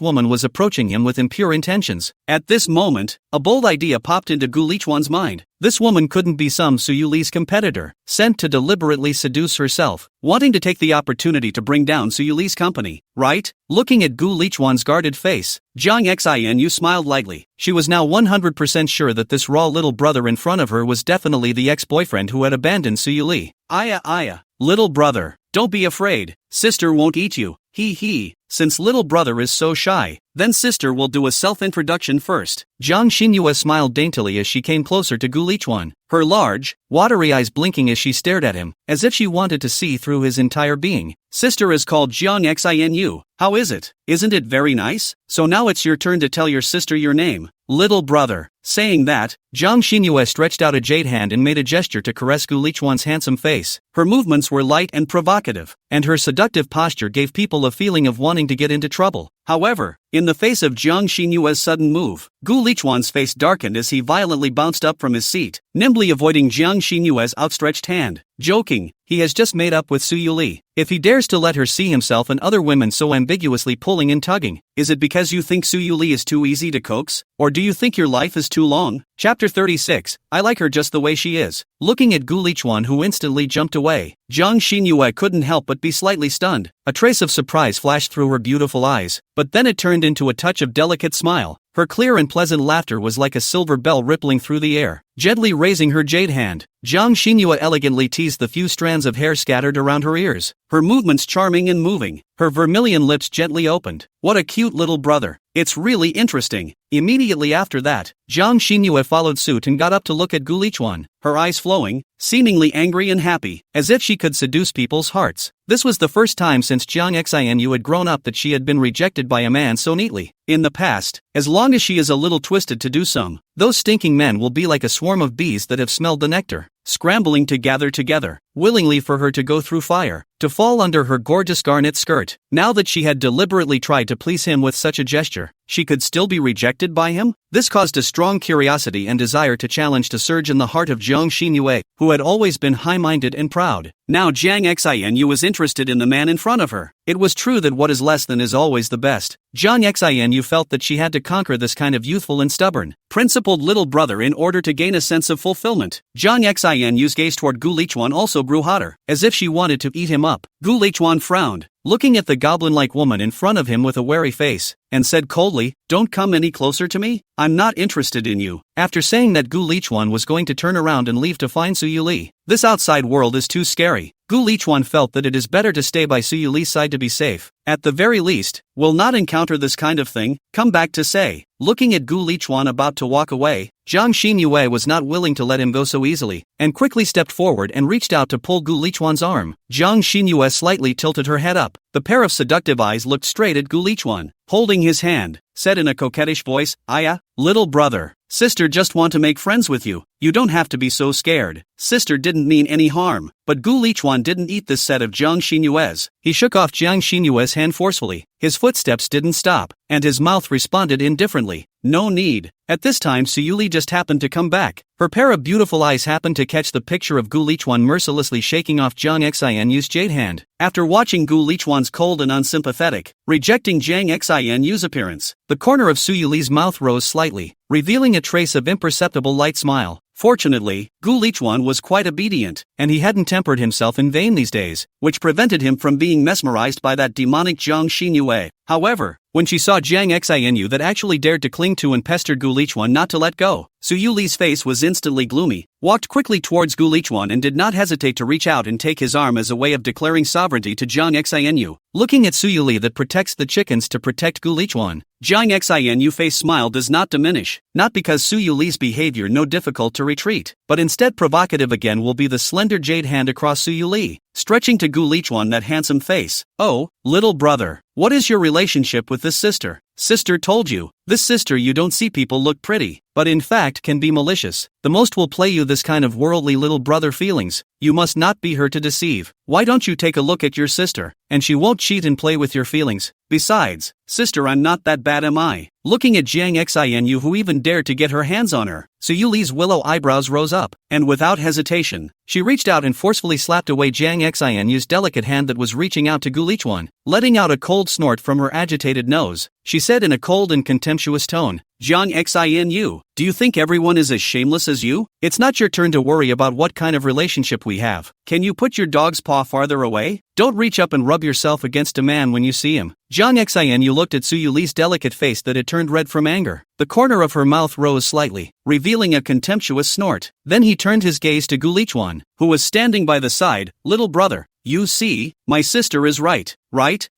woman was approaching him with impure intentions. At this moment, a bold idea popped into Gu Lichuan's mind. This woman couldn't be some Suyu Li's competitor, sent to deliberately seduce herself, wanting to take the opportunity to bring down Suyu Li's company, right? Looking at Gu Lichuan's guarded face, Jiang Xinu smiled lightly. She was now 100% sure that this raw little brother in front of her was definitely the ex-boyfriend who had abandoned Suyu Li. Aya, little brother, don't be afraid, sister won't eat you, he. Since little brother is so shy, then sister will do a self-introduction first. Jiang Xinyue smiled daintily as she came closer to Gu Lichuan, her large, watery eyes blinking as she stared at him, as if she wanted to see through his entire being. Sister is called Jiang Xinu. How is it? Isn't it very nice? So now it's your turn to tell your sister your name, little brother. Saying that, Jiang Xinyue stretched out a jade hand and made a gesture to caress Gu Lichuan's handsome face. Her movements were light and provocative, and her seductive posture gave people a feeling of wanting to get into trouble. However, in the face of Jiang Xinyue's sudden move, Gu Lichuan's face darkened as he violently bounced up from his seat, nimbly avoiding Jiang Xinyue's outstretched hand. Joking, he has just made up with Suyu Li. If he dares to let her see himself and other women so ambiguously pulling and tugging, is it because you think Suyu Li is too easy to coax? Or do you think your life is too long? Chapter 36, I like her just the way she is. Looking at Gu Lichuan, who instantly jumped away, Jiang Xinyue couldn't help but be slightly stunned. A trace of surprise flashed through her beautiful eyes, but then it turned into a touch of delicate smile. Her clear and pleasant laughter was like a silver bell rippling through the air. Gently raising her jade hand, Jiang Xinyue elegantly teased the few strands of hair scattered around her ears, her movements charming and moving, her vermilion lips gently opened. What a cute little brother. It's really interesting. Immediately after that, Jiang Xinyue followed suit and got up to look at Gu Lichuan, her eyes flowing, seemingly angry and happy, as if she could seduce people's hearts. This was the first time since Jiang Xinu had grown up that she had been rejected by a man so neatly. In the past, as long as she is a little twisted to do some, those stinking men will be like a swarm of bees that have smelled the nectar, scrambling to gather together, willingly for her to go through fire, to fall under her gorgeous garnet skirt. Now that she had deliberately tried to please him with such a gesture, she could still be rejected by him? This caused a strong curiosity and desire to challenge to surge in the heart of Jiang Xinyue, who had always been high-minded and proud. Now Jiang Xinu was interested in the man in front of her. It was true that what is less than is always the best. Jiang Xinu felt that she had to conquer this kind of youthful and stubborn, principled little brother in order to gain a sense of fulfillment. Jiang Xinu's gaze toward Gu Lichuan also grew hotter, as if she wanted to eat him up. Gu Lichuan frowned, looking at the goblin-like woman in front of him with a wary face, and said coldly, "Don't come any closer to me, I'm not interested in you." After saying that, Gu Lichuan was going to turn around and leave to find Suyu Li. This outside world is too scary. Gu Lichuan felt that it is better to stay by Suyu Li's side to be safe. At the very least, will not encounter this kind of thing, come back to say. Looking at Gu Lichuan about to walk away, Jiang Xinyue was not willing to let him go so easily, and quickly stepped forward and reached out to pull Gu Lichuan's arm. Jiang Xinyue slightly tilted her head up. The pair of seductive eyes looked straight at Gu Lichuan. Holding his hand, said in a coquettish voice, "Aya, little brother, sister just want to make friends with you. You don't have to be so scared. Sister didn't mean any harm." But Gu Lichuan didn't eat this set of Jiang Xinyue's. He shook off Jiang Xinyue's hand forcefully. His footsteps didn't stop, and his mouth responded indifferently. No need. At this time Suyu Li just happened to come back. Her pair of beautiful eyes happened to catch the picture of Gu Lichuan mercilessly shaking off Jiang Xinu's jade hand. After watching Gu Lichuan's cold and unsympathetic, rejecting Jiang Xinu's appearance, the corner of Suyu Li's mouth rose slightly, revealing a trace of imperceptible light smile. Fortunately, Gu Lichuan was quite obedient, and he hadn't tempered himself in vain these days, which prevented him from being mesmerized by that demonic Jiang Xinyue. However, when she saw Jiang Xinu that actually dared to cling to and pestered Gu Lichuan not to let go, Suyu Li's face was instantly gloomy, walked quickly towards Gu Lichuan and did not hesitate to reach out and take his arm as a way of declaring sovereignty to Jiang Xinu. Looking at Suyu Li that protects the chickens to protect Gu Lichuan, Jiang Xinu's face smile does not diminish, not because Suyu Li's behavior no difficult to retreat, but instead provocative again will be the slender jade hand across Suyu Li, stretching to Gu Lichuan that handsome face. "Oh, little brother, what is your relationship with this sister? Sister told you. This sister you don't see people look pretty, but in fact can be malicious. The most will play you this kind of worldly little brother feelings. You must not be her to deceive. Why don't you take a look at your sister, and she won't cheat and play with your feelings. Besides, sister, I'm not that bad, am I? Looking at Jiang Xinu, who even dared to get her hands on her, Su Yuli's willow eyebrows rose up, and without hesitation, she reached out and forcefully slapped away Jiang Xinu's delicate hand that was reaching out to Gu Lichuan. Letting out a cold snort from her agitated nose, she said in a cold and contemptuous tone, Jiang Xinu, do you think everyone is as shameless as you? It's not your turn to worry about what kind of relationship we have. Can you put your dog's paw farther away? Don't reach up and rub yourself against a man when you see him. Jiang Xinu looked at Su Yuli's delicate face that had turned red from anger. The corner of her mouth rose slightly, revealing a contemptuous snort. Then he turned his gaze to Gu Lichuan, who was standing by the side. Little brother, you see, my sister is right?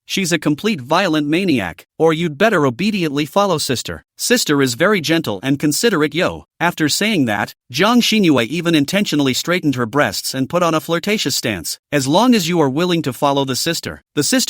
She's a complete violent maniac, or you'd better obediently follow sister. Sister is very gentle and considerate, yo. After saying that, Jiang Xinyu even intentionally straightened her breasts and put on a flirtatious stance. As long as you are willing to follow the sister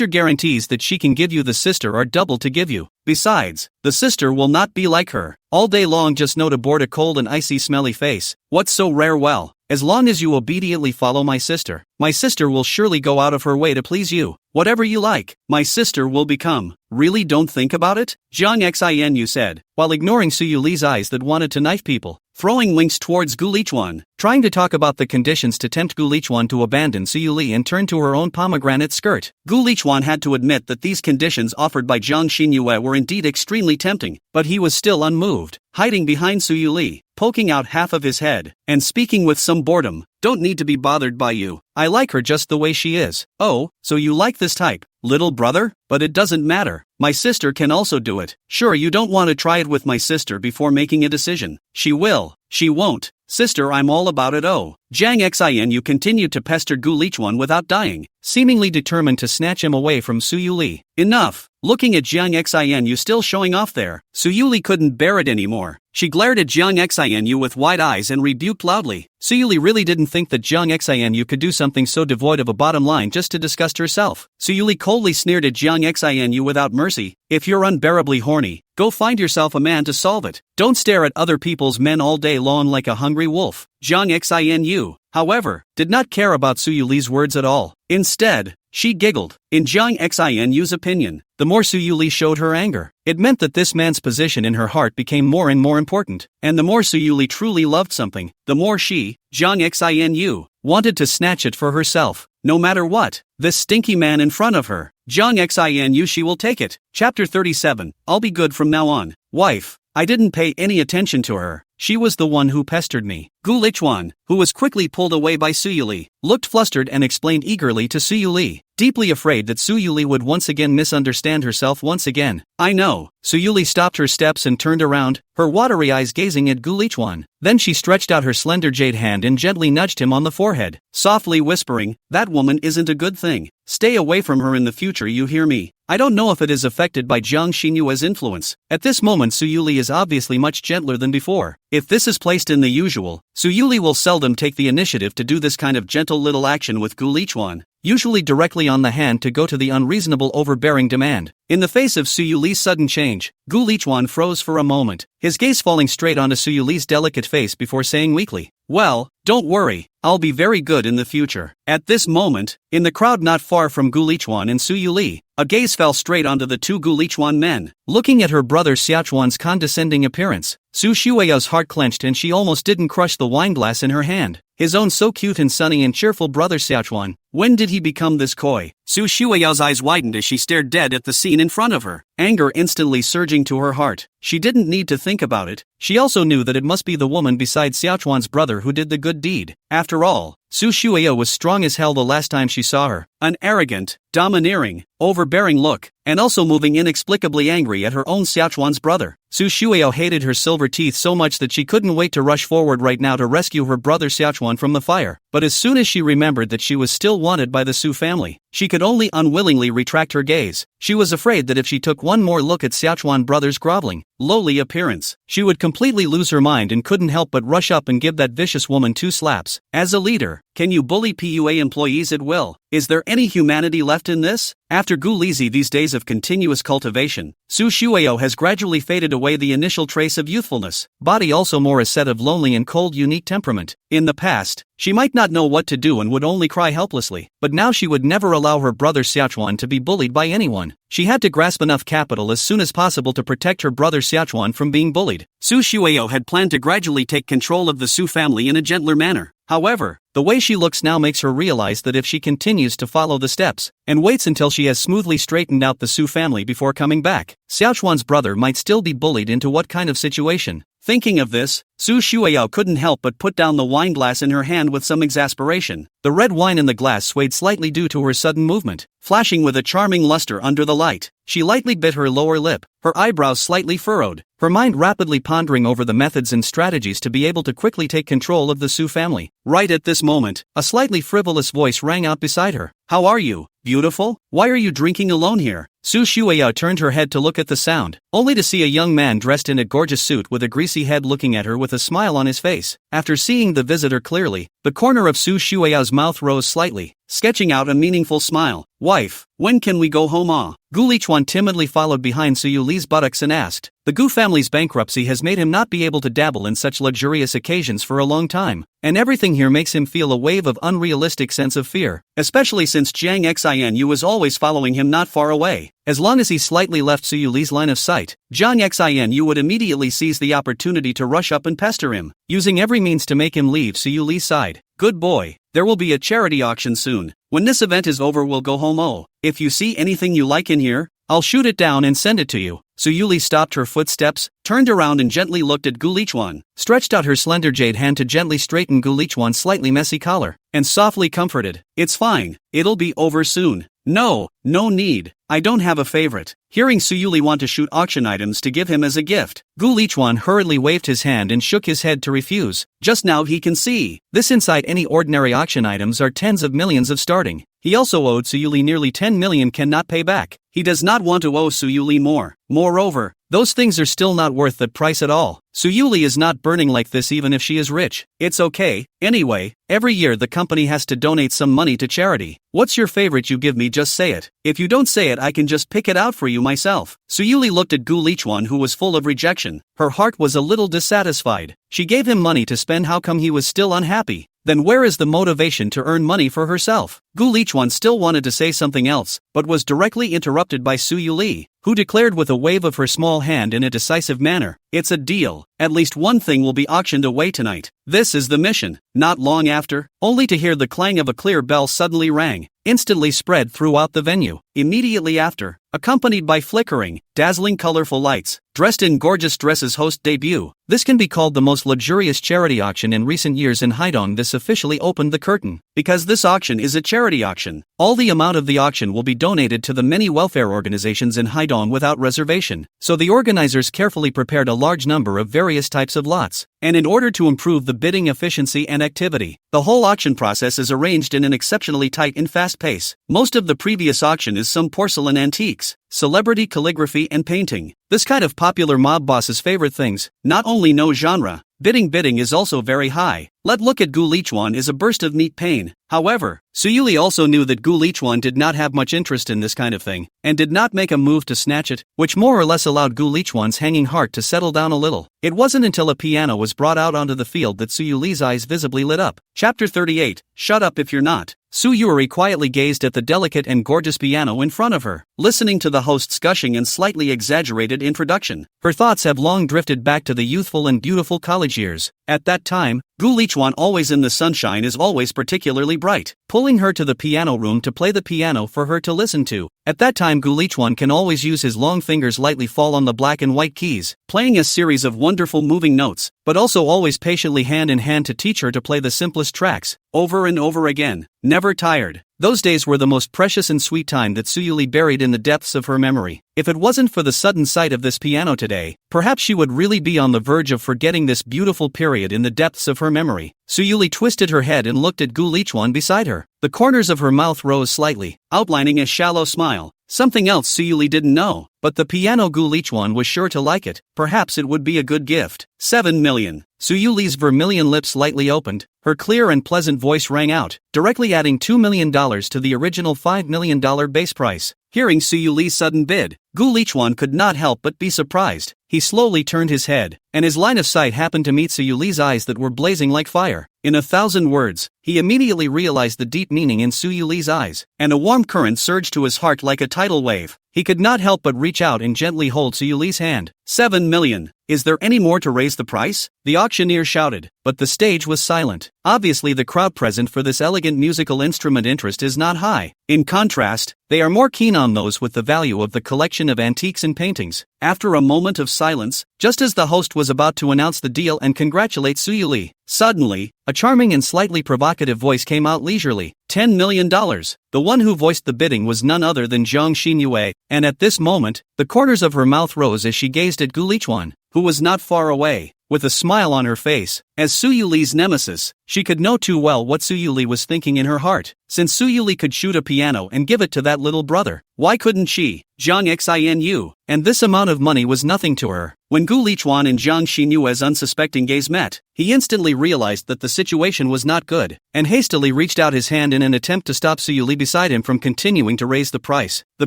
guarantees that she can give you the sister or double to give you. Besides, the sister will not be like her. All day long just know to board a cold and icy smelly face. What's so rare? Well, as long as you obediently follow my sister will surely go out of her way to please you. Whatever you like, my sister will become. Really don't think about it? Jiang Xinu said, while ignoring Su Yuli's eyes that wanted to knife people. Throwing winks towards Gu Lichuan, trying to talk about the conditions to tempt Gu Lichuan to abandon Su Yuli and turn to her own pomegranate skirt. Gu Lichuan had to admit that these conditions offered by Jiang Xinyu were indeed extremely tempting, but he was still unmoved, hiding behind Su Yuli, poking out half of his head, and speaking with some boredom. Don't need to be bothered by you. I like her just the way she is. Oh, so you like this type, little brother? But it doesn't matter. My sister can also do it. Sure, you don't want to try it with my sister before making a decision. She will. She won't. Sister, I'm all about it. Oh. Jiang Xinu continued to pester Gu Lichuan without dying, seemingly determined to snatch him away from Su Yuli. Enough. Looking at Jiang Xinu still showing off there, Su Yuli couldn't bear it anymore. She glared at Jiang Xinu with wide eyes and rebuked loudly. Su Yuli really didn't think that Jiang Xinu could do something so devoid of a bottom line just to disgust herself. Su Yuli coldly sneered at Jiang Xinu without mercy. If you're unbearably horny, go find yourself a man to solve it. Don't stare at other people's men all day long like a hungry wolf. Jiang Xinu, however, did not care about Su Yuli's words at all. Instead, she giggled. In Jiang Xinu's opinion, the more Su Yuli showed her anger, it meant that this man's position in her heart became more and more important, and the more Su Yuli truly loved something, the more she, Jiang Xinu, wanted to snatch it for herself. No matter what, this stinky man in front of her, Jiang Xinu, she will take it. Chapter 37, I'll be good from now on. Wife, I didn't pay any attention to her. She was the one who pestered me. Gu Lichuan, who was quickly pulled away by Su Yuli, looked flustered and explained eagerly to Su Yuli, deeply afraid that Su Yuli would once again misunderstand herself once again. I know. Su Yuli stopped her steps and turned around, her watery eyes gazing at Gu Lichuan. Then she stretched out her slender jade hand and gently nudged him on the forehead, softly whispering, that woman isn't a good thing. Stay away from her in the future, you hear me? I don't know if it is affected by Jiang Xinyue's influence. At this moment Su Yuli is obviously much gentler than before. If this is placed in the usual, Su Yuli will seldom take the initiative to do this kind of gentle little action with Gu Lichuan, usually directly on the hand to go to the unreasonable overbearing demand. In the face of Su Yuli's sudden change, Gu Lichuan froze for a moment, his gaze falling straight onto Su Yuli's delicate face before saying weakly, well, don't worry, I'll be very good in the future. At this moment, in the crowd not far from Gu Lichuan and Su Yuli, a gaze fell straight onto the two Gu Lichuan men. Looking at her brother Xiaochuan's condescending appearance, Su Shuiao's heart clenched and she almost didn't crush the wineglass in her hand. His own so cute and sunny and cheerful brother Xiaochuan, when did he become this coy? Su Shuiao's eyes widened as she stared dead at the scene in front of her, anger instantly surging to her heart. She didn't need to think about it. She also knew that it must be the woman beside Xiaochuan's brother who did the good deed. After all, Su Shuiao was strong as hell the last time she saw her. An arrogant, domineering, overbearing look, and also moving inexplicably angry at her own Xiaochuan's brother. Su Shuiao hated her silver teeth so much that she couldn't wait to rush forward right now to rescue her brother Xiaochuan from the fire. But as soon as she remembered that she was still wanted by the Su family, she could only unwillingly retract her gaze. She was afraid that if she took one more look at Xiaochuan brother's groveling, lowly appearance, she would completely lose her mind and couldn't help but rush up and give that vicious woman 2 slaps. As a leader, can you bully PUA employees at will? Is there any humanity left in this? After Gu Lizi these days of continuous cultivation, Su Shueo has gradually faded away the initial trace of youthfulness, body also more a set of lonely and cold unique temperament. In the past, she might not know what to do and would only cry helplessly, but now she would never allow her brother Xiaochuan to be bullied by anyone. She had to grasp enough capital as soon as possible to protect her brother Xiaochuan from being bullied. Su Shueo had planned to gradually take control of the Su family in a gentler manner. However, the way she looks now makes her realize that if she continues to follow the steps, and waits until she has smoothly straightened out the Su family before coming back, Xiaochuan's brother might still be bullied into what kind of situation. Thinking of this, Su Shueo couldn't help but put down the wine glass in her hand with some exasperation. The red wine in the glass swayed slightly due to her sudden movement, flashing with a charming luster under the light. She lightly bit her lower lip, her eyebrows slightly furrowed, her mind rapidly pondering over the methods and strategies to be able to quickly take control of the Su family. Right at this moment, a slightly frivolous voice rang out beside her. "How are you, beautiful? Why are you drinking alone here?" Su Shueo turned her head to look at the sound, only to see a young man dressed in a gorgeous suit with a greasy head looking at her with a smile on his face. After seeing the visitor clearly, the corner of Su Shueo's mouth rose slightly, sketching out a meaningful smile. "Wife, when can we go home?" Gu Lichuan timidly followed behind Su Yuli's buttocks and asked. The Gu family's bankruptcy has made him not be able to dabble in such luxurious occasions for a long time, and everything here makes him feel a wave of unrealistic sense of fear, especially since Jiang Xinu was always following him not far away. As long as he slightly left Su Yuli's line of sight, Jiang Xinu would immediately seize the opportunity to rush up and pester him, using every means to make him leave Su Yuli's side. "Good boy, there will be a charity auction soon. When this event is over we'll go home. If you see anything you like in here, I'll shoot it down and send it to you." Su Yuli stopped her footsteps, turned around and gently looked at Gu Lichuan, stretched out her slender jade hand to gently straighten Gu Lichuan's slightly messy collar, and softly comforted. "It's fine, it'll be over soon. No need, I don't have a favorite." Hearing Su Yuli want to shoot auction items to give him as a gift, Gu Lichuan hurriedly waved his hand and shook his head to refuse. Just now he can see, this inside any ordinary auction items are tens of millions of starting. He also owed Su Yuli nearly 10 million cannot pay back. He does not want to owe Su Yuli more. Moreover, those things are still not worth that price at all. Su Yuli is not burning like this even if she is rich. It's okay, anyway, every year the company has to donate some money to charity. What's your favorite you give me, just say it. If you don't say it I can just pick it out for you myself. Su Yuli looked at Gu Lichuan who was full of rejection. Her heart was a little dissatisfied. She gave him money to spend, how come he was still unhappy? Then where is the motivation to earn money for herself? Gu Lichuan still wanted to say something else, but was directly interrupted by Su Yuli, who declared with a wave of her small hand in a decisive manner, "It's a deal. At least one thing will be auctioned away tonight. This is the mission." Not long after, only to hear the clang of a clear bell suddenly rang, instantly spread throughout the venue. Immediately after, accompanied by flickering, dazzling colorful lights, dressed in gorgeous dresses host debut. This can be called the most luxurious charity auction in recent years in Haidong. This officially opened the curtain. Because this auction is a charity auction, all the amount of the auction will be donated to the many welfare organizations in Haidong without reservation. So the organizers carefully prepared a large number of various types of lots. And in order to improve the bidding efficiency and activity, the whole auction process is arranged in an exceptionally tight and fast pace. Most of the previous auction is some porcelain antiques, celebrity calligraphy and painting. This kind of popular mob boss's favorite things. Not only no genre, bidding is also very high. Let look at Gu Lichuan is a burst of neat pain. However, Su Yuli also knew that Gu Lichuan did not have much interest in this kind of thing, and did not make a move to snatch it, which more or less allowed Gu Lichuan's hanging heart to settle down a little. It wasn't until a piano was brought out onto the field that Su Yuli's eyes visibly lit up. Chapter 38, Shut Up If You're Not. Su Yuri quietly gazed at the delicate and gorgeous piano in front of her, listening to the host's gushing and slightly exaggerated introduction. Her thoughts have long drifted back to the youthful and beautiful college years. At that time, Gu Lichuan, always in the sunshine, is always particularly bright, pulling her to the piano room to play the piano for her to listen to. At that time Gu Lichuan can always use his long fingers lightly fall on the black and white keys, playing a series of wonderful moving notes, but also always patiently hand in hand to teach her to play the simplest tracks, over and over again, never tired. Those days were the most precious and sweet time that Su Yuli buried in the depths of her memory. If it wasn't for the sudden sight of this piano today, perhaps she would really be on the verge of forgetting this beautiful period in the depths of her memory. Su Yuli twisted her head and looked at Gu Lichuan beside her. The corners of her mouth rose slightly, outlining a shallow smile. Something else Su Yuli didn't know, but the piano Gu Lichuan was sure to like it. Perhaps it would be a good gift. 7 million. Su Yuli's vermilion lips slightly opened. Her clear and pleasant voice rang out, directly adding $2 million to the original $5 million base price. Hearing Su Li's sudden bid, Gu Lichuan could not help but be surprised. He slowly turned his head, and his line of sight happened to meet Su Li's eyes that were blazing like fire. In 1,000 words, he immediately realized the deep meaning in Su Li's eyes, and a warm current surged to his heart like a tidal wave. He could not help but reach out and gently hold Su Li's hand. 7 million. Is there any more to raise the price? The auctioneer shouted, but the stage was silent. Obviously the crowd present for this elegant musical instrument interest is not high. In contrast, they are more keen on those with the value of the collection of antiques and paintings. After a moment of silence, just as the host was about to announce the deal and congratulate Su Li, suddenly, a charming and slightly provocative voice came out leisurely. $10 million. The one who voiced the bidding was none other than Zhang Xinyue, and at this moment, the corners of her mouth rose as she gazed at Gu Lichuan, who was not far away. With a smile on her face, as Su Li's nemesis, she could know too well what Su Li was thinking in her heart. Since Su Li could shoot a piano and give it to that little brother, why couldn't she? Zhang Xinu, and this amount of money was nothing to her. When Gu Lichuan and Zhang Xinyue's unsuspecting gaze met, he instantly realized that the situation was not good, and hastily reached out his hand in an attempt to stop Su Li beside him from continuing to raise the price. The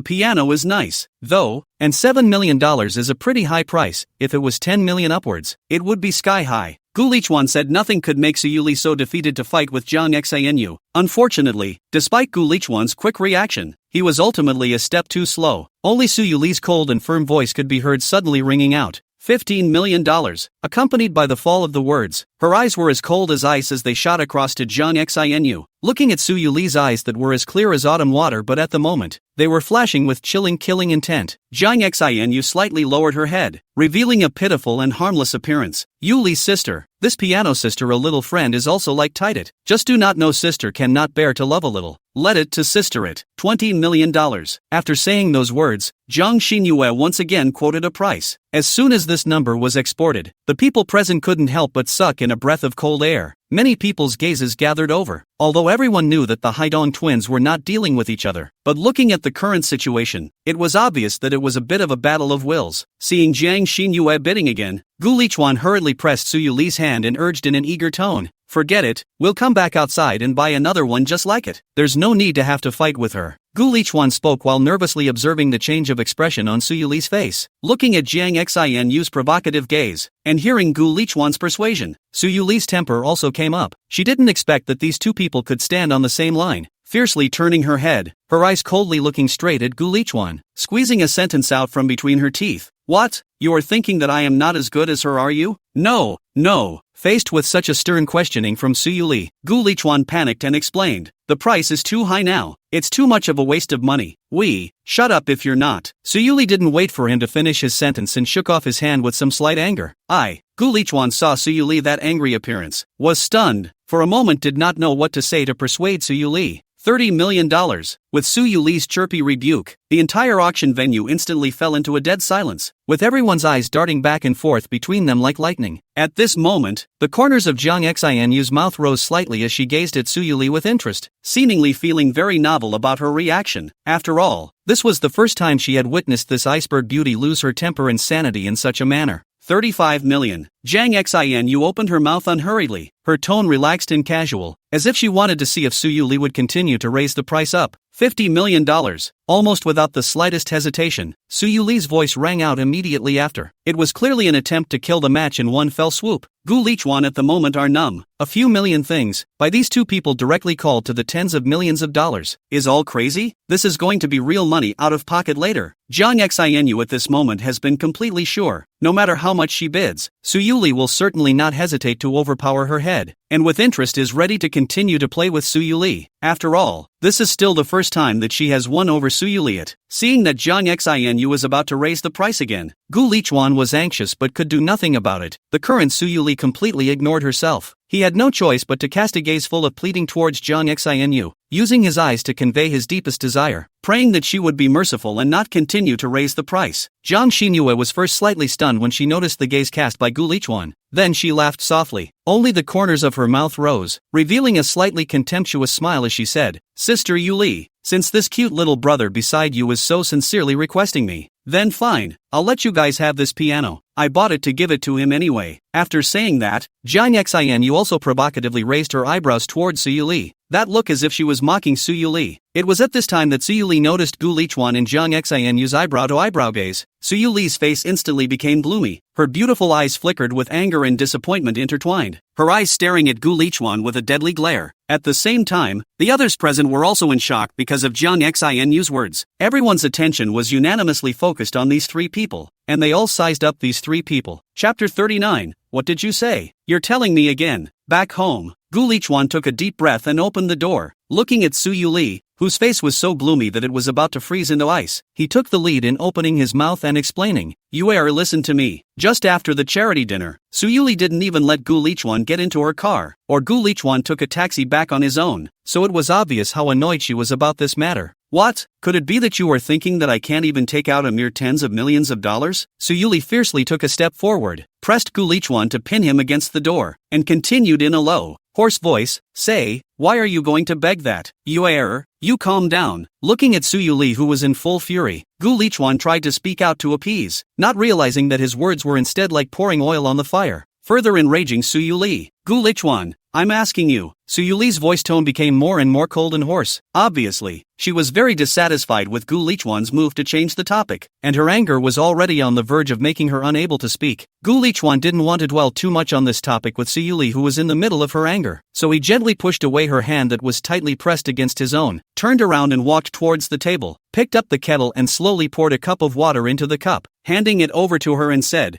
piano is nice, though, and $7 million is a pretty high price. If it was 10 million upwards, it would be sky high. Gu Lichuan said nothing could make Su Li so defeated to fight with Zhang Xinu. Unfortunately, despite Gu Lichuan's quick reaction, he was ultimately a step too slow. Only Su Li's cold and firm voice could be heard suddenly ringing out. $15 million, accompanied by the fall of the words. Her eyes were as cold as ice as they shot across to Zhang Xinu, looking at Su Li's eyes that were as clear as autumn water, but at the moment, they were flashing with chilling killing intent. Zhang Xinu slightly lowered her head, revealing a pitiful and harmless appearance. Yuli's sister, this piano sister a little friend is also like tight. Just do not know sister cannot bear to love a little. Let it to sister it. $20 million. After saying those words, Zhang Xinyue once again quoted a price. As soon as this number was exported, the people present couldn't help but suck in a breath of cold air. Many people's gazes gathered over, although everyone knew that the Haidong twins were not dealing with each other. But looking at the current situation, it was obvious that it was a bit of a battle of wills. Seeing Zhang Xinyue bidding again, Gu Lichuan hurriedly pressed Su Li's hand and urged in an eager tone, "Forget it, we'll come back outside and buy another one just like it. There's no need to have to fight with her." Gu Lichuan spoke while nervously observing the change of expression on Su Li's face. Looking at Zhang Xinu's provocative gaze, and hearing Gu Lichuan's persuasion, Su Li's temper also came up. She didn't expect that these two people could stand on the same line. Fiercely turning her head, her eyes coldly looking straight at Gu Lichuan, squeezing a sentence out from between her teeth. "What? You are thinking that I am not as good as her, are you?" No. Faced with such a stern questioning from Su Li, Gu Lichuan panicked and explained, "The price is too high now. It's too much of a waste of money. Shut up if you're not." Su Li didn't wait for him to finish his sentence and shook off his hand with some slight anger. Gu Lichuan saw Su Li that angry appearance, was stunned, for a moment did not know what to say to persuade Su Li. $30 million. With Su Li's chirpy rebuke, the entire auction venue instantly fell into a dead silence, with everyone's eyes darting back and forth between them like lightning. At this moment, the corners of Zhang Xinu's mouth rose slightly as she gazed at Su Li with interest, seemingly feeling very novel about her reaction. After all, this was the first time she had witnessed this iceberg beauty lose her temper and sanity in such a manner. 35 million. Zhang Xinu opened her mouth unhurriedly, her tone relaxed and casual, as if she wanted to see if Su Li would continue to raise the price up. $50 million. Almost without the slightest hesitation, Su Li's voice rang out immediately after. It was clearly an attempt to kill the match in one fell swoop. Gu Lichuan at the moment are numb. A few million things, by these two people directly called to the tens of millions of dollars. Is all crazy? This is going to be real money out of pocket later. Zhang Xinu at this moment has been completely sure, no matter how much she bids, Su Li will certainly not hesitate to overpower her head, and with interest is ready to continue to play with Su Li. After all, this is still the first time that she has won over Su Li. Seeing that Zhang Xinu was about to raise the price again, Gu Lichuan was anxious but could do nothing about it. The current Su Li completely ignored herself. He had no choice but to cast a gaze full of pleading towards Zhang Xinu, using his eyes to convey his deepest desire, praying that she would be merciful and not continue to raise the price. Zhang Xinyue was first slightly stunned when she noticed the gaze cast by Gu Lichuan. Then she laughed softly. Only the corners of her mouth rose, revealing a slightly contemptuous smile as she said, "Sister Yuli, since this cute little brother beside you is so sincerely requesting me, then fine, I'll let you guys have this piano. I bought it to give it to him anyway." After saying that, Zhang Xinu also provocatively raised her eyebrows towards Su Li. that look as if she was mocking Su Yuli. It was at this time that Su Yuli noticed Gu Lichuan and Jiang Xinu's eyebrow-to-eyebrow gaze. Su Yuli's face instantly became gloomy. Her beautiful eyes flickered with anger and disappointment intertwined, her eyes staring at Gu Lichuan with a deadly glare. At the same time, the others present were also in shock because of Jiang Xinu's words. Everyone's attention was unanimously focused on these three people, and they all sized up these three people. Chapter 39. What did you say? You're telling me again. Back home, Gu Lichuan took a deep breath and opened the door. Looking at Su Yuli, whose face was so gloomy that it was about to freeze into ice, he took the lead in opening his mouth and explaining, listen to me. Just after the charity dinner, Su Yuli didn't even let Gu Lichuan get into her car, or Gu Lichuan took a taxi back on his own, so it was obvious how annoyed she was about this matter. What? Could it be that you are thinking that I can't even take out a mere tens of millions of dollars? Su Yuli fiercely took a step forward, pressed Gu Lichuan to pin him against the door, and continued in a low, hoarse voice, say, why are you going to beg that? You calm down. Looking at Su Yuli, who was in full fury, Gu Lichuan tried to speak out to appease, not realizing that his words were instead like pouring oil on the fire, further enraging Su Yuli. Gu Lichuan, I'm asking you. Su Yuli's voice tone became more and more cold and hoarse. Obviously, she was very dissatisfied with Gu Lichuan's move to change the topic, and her anger was already on the verge of making her unable to speak. Gu Lichuan didn't want to dwell too much on this topic with Su Yuli, who was in the middle of her anger, so he gently pushed away her hand that was tightly pressed against his own, turned around and walked towards the table, picked up the kettle and slowly poured a cup of water into the cup, handing it over to her and said,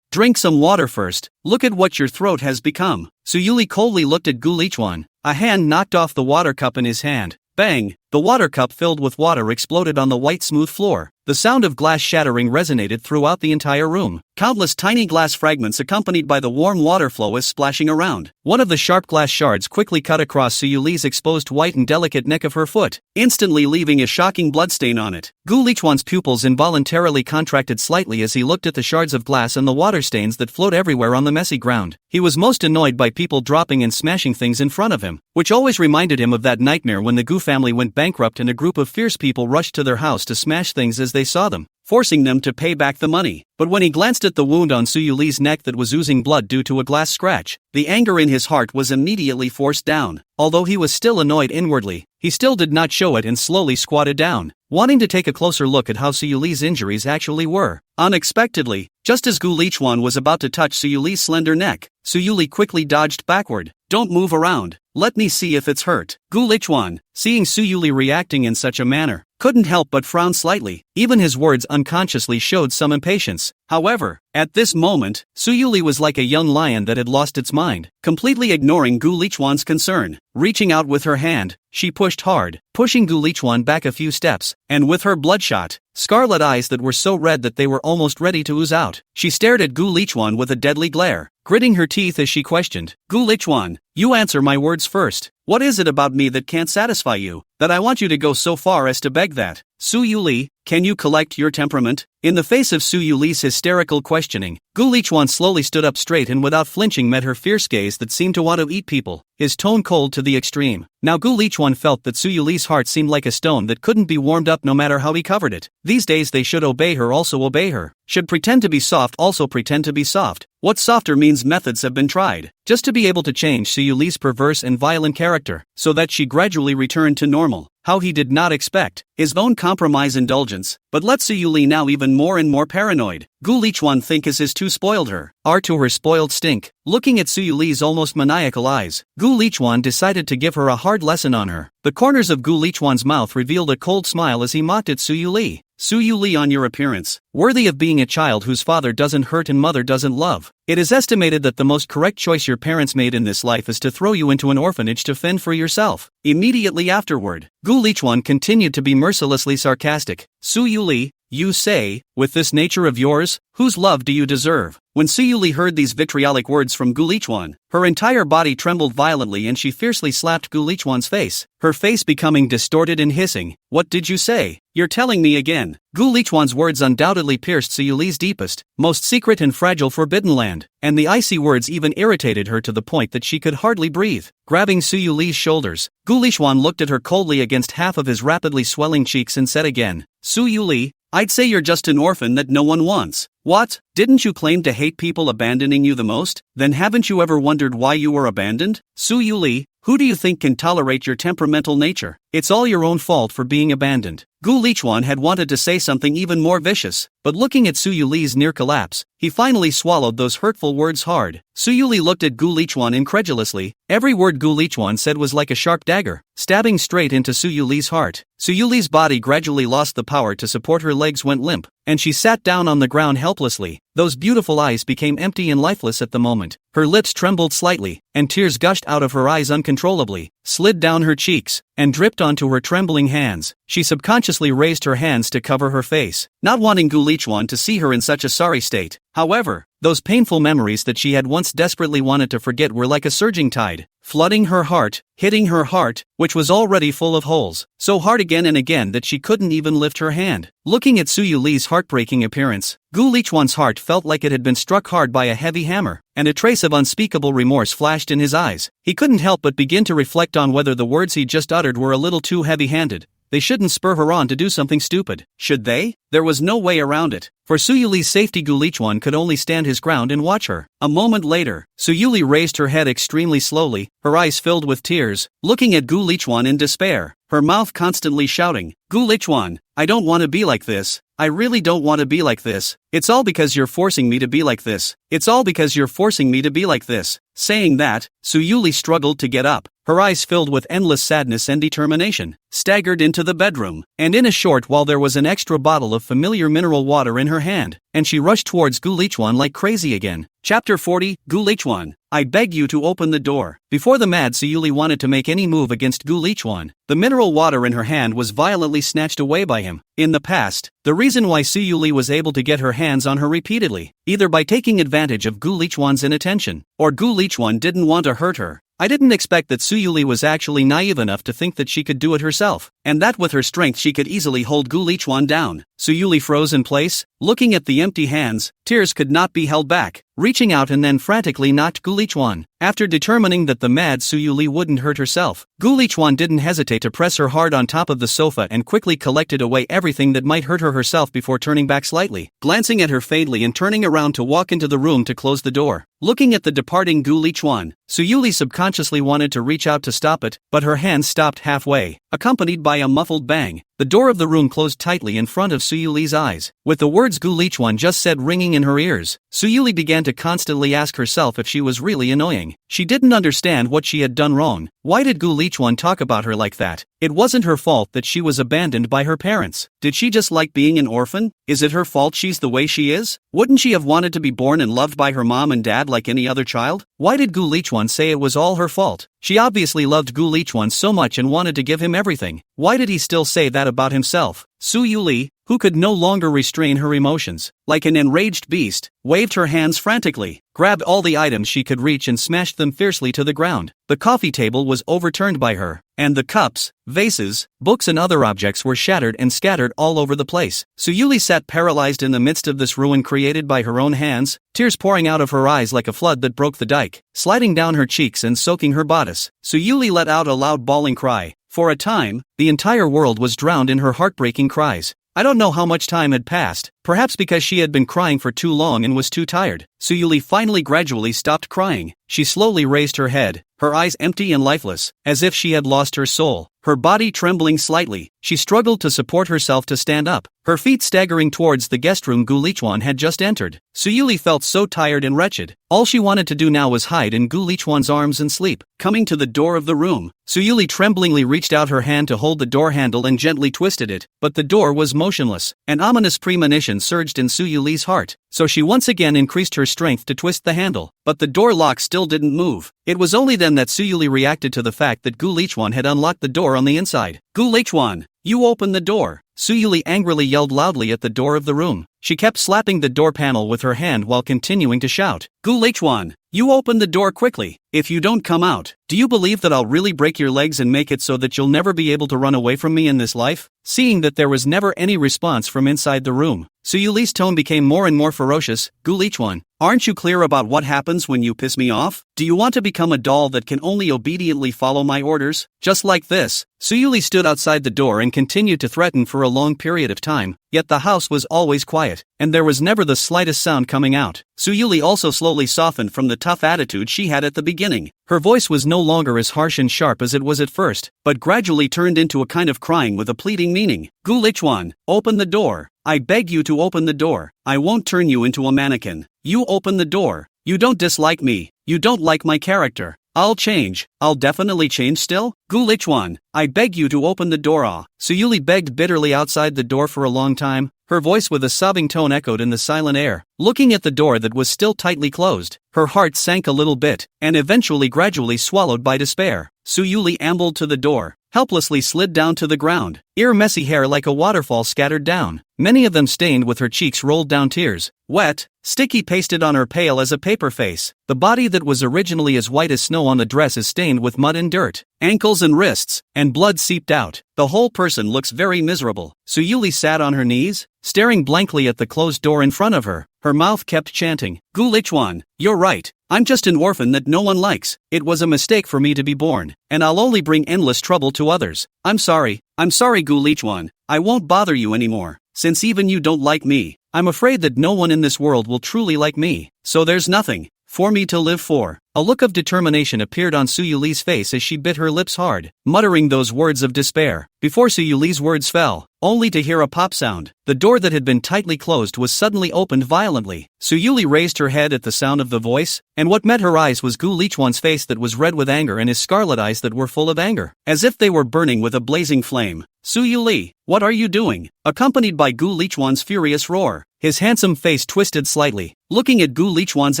drink some water first. Look at what your throat has become. Su Yuli coldly looked at Gu Lichuan. A hand knocked off the water cup in his hand. Bang! The water cup filled with water exploded on the white smooth floor. The sound of glass shattering resonated throughout the entire room. Countless tiny glass fragments accompanied by the warm water flow was splashing around. One of the sharp glass shards quickly cut across Su Yuli's exposed white and delicate neck of her foot, instantly leaving a shocking bloodstain on it. Gu Lichuan's pupils involuntarily contracted slightly as he looked at the shards of glass and the water stains that flowed everywhere on the messy ground. He was most annoyed by people dropping and smashing things in front of him, which always reminded him of that nightmare when the Gu family went bankrupt and a group of fierce people rushed to their house to smash things as they saw them, forcing them to pay back the money. But when he glanced at the wound on Su Yuli's neck that was oozing blood due to a glass scratch, the anger in his heart was immediately forced down. Although he was still annoyed inwardly, he still did not show it and slowly squatted down, wanting to take a closer look at how Su Yuli's injuries actually were. Unexpectedly, just as Gu Lichuan was about to touch Su Yuli's slender neck, Su Yuli quickly dodged backward. Don't move around. Let me see if it's hurt. Gu Lichuan, seeing Su Yuli reacting in such a manner, couldn't help but frown slightly. Even his words unconsciously showed some impatience. However, at this moment, Su Yuli was like a young lion that had lost its mind, completely ignoring Gu Lichuan's concern. Reaching out with her hand, she pushed hard, pushing Gu Lichuan back a few steps, and with her bloodshot, scarlet eyes that were so red that they were almost ready to ooze out, she stared at Gu Lichuan with a deadly glare, gritting her teeth as she questioned, Gu Lichuan, you answer my words first. What is it about me that can't satisfy you, that I want you to go so far as to beg that? Su Yuli, can you collect your temperament? In the face of Su Yuli's hysterical questioning, Gu Lichuan slowly stood up straight and without flinching met her fierce gaze that seemed to want to eat people, his tone cold to the extreme. Now Gu Lichuan felt that Su Yuli's heart seemed like a stone that couldn't be warmed up no matter how he covered it. These days they should obey her, also obey her. Should pretend to be soft, also pretend to be soft. What softer means methods have been tried, just to be able to change Su Yuli's perverse and violent character, so that she gradually returned to normal. How he did not expect his own compromise indulgence, but let Su Yuli now even more and more paranoid. Gu Lichuan think his too spoiled her, are to her spoiled stink. Looking at Su Yuli's almost maniacal eyes, Gu Lichuan decided to give her a hard lesson on her. The corners of Gu Lichuan's mouth revealed a cold smile as he mocked at Su Yuli. Su Yuli, on your appearance, worthy of being a child whose father doesn't hurt and mother doesn't love. It is estimated that the most correct choice your parents made in this life is to throw you into an orphanage to fend for yourself. Immediately afterward, Gu Lichuan continued to be mercilessly sarcastic. Su Yuli, you say, with this nature of yours, whose love do you deserve? When Su Yuli heard these vitriolic words from Gu Lichuan, her entire body trembled violently and she fiercely slapped Gu Lichuan's face, her face becoming distorted and hissing. What did you say? You're telling me again. Gu Lichuan's words undoubtedly pierced Su Yuli's deepest, most secret and fragile forbidden land, and the icy words even irritated her to the point that she could hardly breathe. Grabbing Su Yuli's shoulders, Gu Lichuan looked at her coldly against half of his rapidly swelling cheeks and said again, Su Yuli, I'd say you're just an orphan that no one wants. What? Didn't you claim to hate people abandoning you the most? Then haven't you ever wondered why you were abandoned? Su Yuli, who do you think can tolerate your temperamental nature? It's all your own fault for being abandoned. Gu Lichuan had wanted to say something even more vicious, but looking at Su Yuli's near collapse, he finally swallowed those hurtful words hard. Su Yuli looked at Gu Lichuan incredulously. Every word Gu Lichuan said was like a sharp dagger, stabbing straight into Su Yuli's heart. Su Yuli's body gradually lost the power to support, her legs went limp, and she sat down on the ground helplessly. Those beautiful eyes became empty and lifeless at the moment. Her lips trembled slightly, and tears gushed out of her eyes uncontrollably, slid down her cheeks, and dripped onto her trembling hands. She subconsciously raised her hands to cover her face, not wanting Gu Lichuan to see her in such a sorry state. However, those painful memories that she had once desperately wanted to forget were like a surging tide, flooding her heart, hitting her heart, which was already full of holes, so hard again and again that she couldn't even lift her hand. Looking at Su Yuli's heartbreaking appearance, Gu Lichuan's heart felt like it had been struck hard by a heavy hammer, and a trace of unspeakable remorse flashed in his eyes. He couldn't help but begin to reflect on whether the words he just uttered were a little too heavy-handed. They shouldn't spur her on to do something stupid, should they? There was no way around it. For Su Yuli's safety, Gu Lichuan could only stand his ground and watch her. A moment later, Su Yuli raised her head extremely slowly, her eyes filled with tears, looking at Gu Lichuan in despair, her mouth constantly shouting, "Gu Lichuan, I don't want to be like this. I really don't want to be like this. It's all because you're forcing me to be like this. It's all because you're forcing me to be like this." Saying that, Su Yuli struggled to get up, her eyes filled with endless sadness and determination, staggered into the bedroom, and in a short while there was an extra bottle of familiar mineral water in her hand, and she rushed towards Gu Lichuan like crazy again. Chapter 40, Gu Lichuan, I beg you to open the door. Before the mad Su Yuli wanted to make any move against Gu Lichuan, the mineral water in her hand was violently snatched away by him. In the past, the reason why Su Yuli was able to get her hands on her repeatedly, either by taking advantage of Gu Lichuan's inattention, or Gu Lichuan didn't want to hurt her. I didn't expect that Su Yuli was actually naive enough to think that she could do it herself, and that with her strength she could easily hold Gu Lichuan down. Su Yuli froze in place, looking at the empty hands. Tears could not be held back, reaching out and then frantically knocked Gu Lichuan. After determining that the mad Su Yuli wouldn't hurt herself, Gu Lichuan didn't hesitate to press her hard on top of the sofa and quickly collected away everything that might hurt her herself before turning back slightly, glancing at her faintly and turning around to walk into the room to close the door. Looking at the departing Gu Lichuan, Su Yuli subconsciously wanted to reach out to stop it, but her hand stopped halfway, accompanied by a muffled bang. The door of the room closed tightly in front of Su Yuli's eyes. With the words Gu Lichuan just said ringing in her ears, Su Yuli began to constantly ask herself if she was really annoying. She didn't understand what she had done wrong. Why did Gu Lichuan talk about her like that? It wasn't her fault that she was abandoned by her parents. Did she just like being an orphan? Is it her fault she's the way she is? Wouldn't she have wanted to be born and loved by her mom and dad like any other child? Why did Gu Lichuan say it was all her fault? She obviously loved Gu Lichuan so much and wanted to give him everything. Why did he still say that about himself? Su Yuli, who could no longer restrain her emotions, like an enraged beast, waved her hands frantically, grabbed all the items she could reach and smashed them fiercely to the ground. The coffee table was overturned by her, and the cups, vases, books and other objects were shattered and scattered all over the place. Su Yuli sat paralyzed in the midst of this ruin created by her own hands, tears pouring out of her eyes like a flood that broke the dike, sliding down her cheeks and soaking her bodice. Su Yuli let out a loud bawling cry. For a time, the entire world was drowned in her heartbreaking cries. I don't know how much time had passed, perhaps because she had been crying for too long and was too tired. Su Yuli finally gradually stopped crying. She slowly raised her head, her eyes empty and lifeless, as if she had lost her soul. Her body trembling slightly, she struggled to support herself to stand up, her feet staggering towards the guest room Gu Lichuan had just entered. Su Yuli felt so tired and wretched. All she wanted to do now was hide in Gu Lichuan's arms and sleep. Coming to the door of the room, Su Yuli tremblingly reached out her hand to hold the door handle and gently twisted it, but the door was motionless. An ominous premonition surged in Su Yuli's heart, so she once again increased her strength to twist the handle, but the door lock still didn't move. It was only then that Su Yuli reacted to the fact that Gu Lichuan had unlocked the door on the inside. "Gu Lichuan, you open the door!" Su Yuli angrily yelled loudly at the door of the room. She kept slapping the door panel with her hand while continuing to shout, "Gu Lichuan, you open the door quickly! If you don't come out, do you believe that I'll really break your legs and make it so that you'll never be able to run away from me in this life?" Seeing that there was never any response from inside the room, Suyuli's tone became more and more ferocious. Gu Lichuan, aren't you clear about what happens when you piss me off? Do you want to become a doll that can only obediently follow my orders? Just like this. Suyuli stood outside the door and continued to threaten for a long period of time, yet the house was always quiet, and there was never the slightest sound coming out. Suyuli also slowly softened from the tough attitude she had at the beginning. Her voice was no longer as harsh and sharp as it was at first, but gradually turned into a kind of crying with a pleading meaning. Gu Lichuan, open the door. I beg you to open the door. I won't turn you into a mannequin. You open the door. You don't dislike me. You don't like my character. I'll change. I'll definitely change still. Gu Lichuan, I beg you to open the door. Suyuli begged bitterly outside the door for a long time. Her voice with a sobbing tone echoed in the silent air. Looking at the door that was still tightly closed, her heart sank a little bit, and eventually gradually swallowed by despair. Suyuli ambled to the door, helplessly slid down to the ground, messy hair like a waterfall scattered down, many of them stained with her cheeks rolled down tears, wet, sticky pasted on her pale as a paper face. The body that was originally as white as snow on the dress is stained with mud and dirt, ankles and wrists, and blood seeped out. The whole person looks very miserable. Suyuli sat on her knees, staring blankly at the closed door in front of her. Her mouth kept chanting, Gu Lichuan, you're right. I'm just an orphan that no one likes. It was a mistake for me to be born, and I'll only bring endless trouble to others. I'm sorry Gu Lichuan. I won't bother you anymore. Since even you don't like me, I'm afraid that no one in this world will truly like me. So there's nothing for me to live for. A look of determination appeared on Suyuli's face as she bit her lips hard, muttering those words of despair. Before Suyuli's words fell, only to hear a pop sound, the door that had been tightly closed was suddenly opened violently. Suyuli raised her head at the sound of the voice, and what met her eyes was Gu Lichuan's face that was red with anger and his scarlet eyes that were full of anger, as if they were burning with a blazing flame. Suyuli, what are you doing? Accompanied by Gu Lichuan's furious roar. His handsome face twisted slightly. Looking at Gu Lichuan's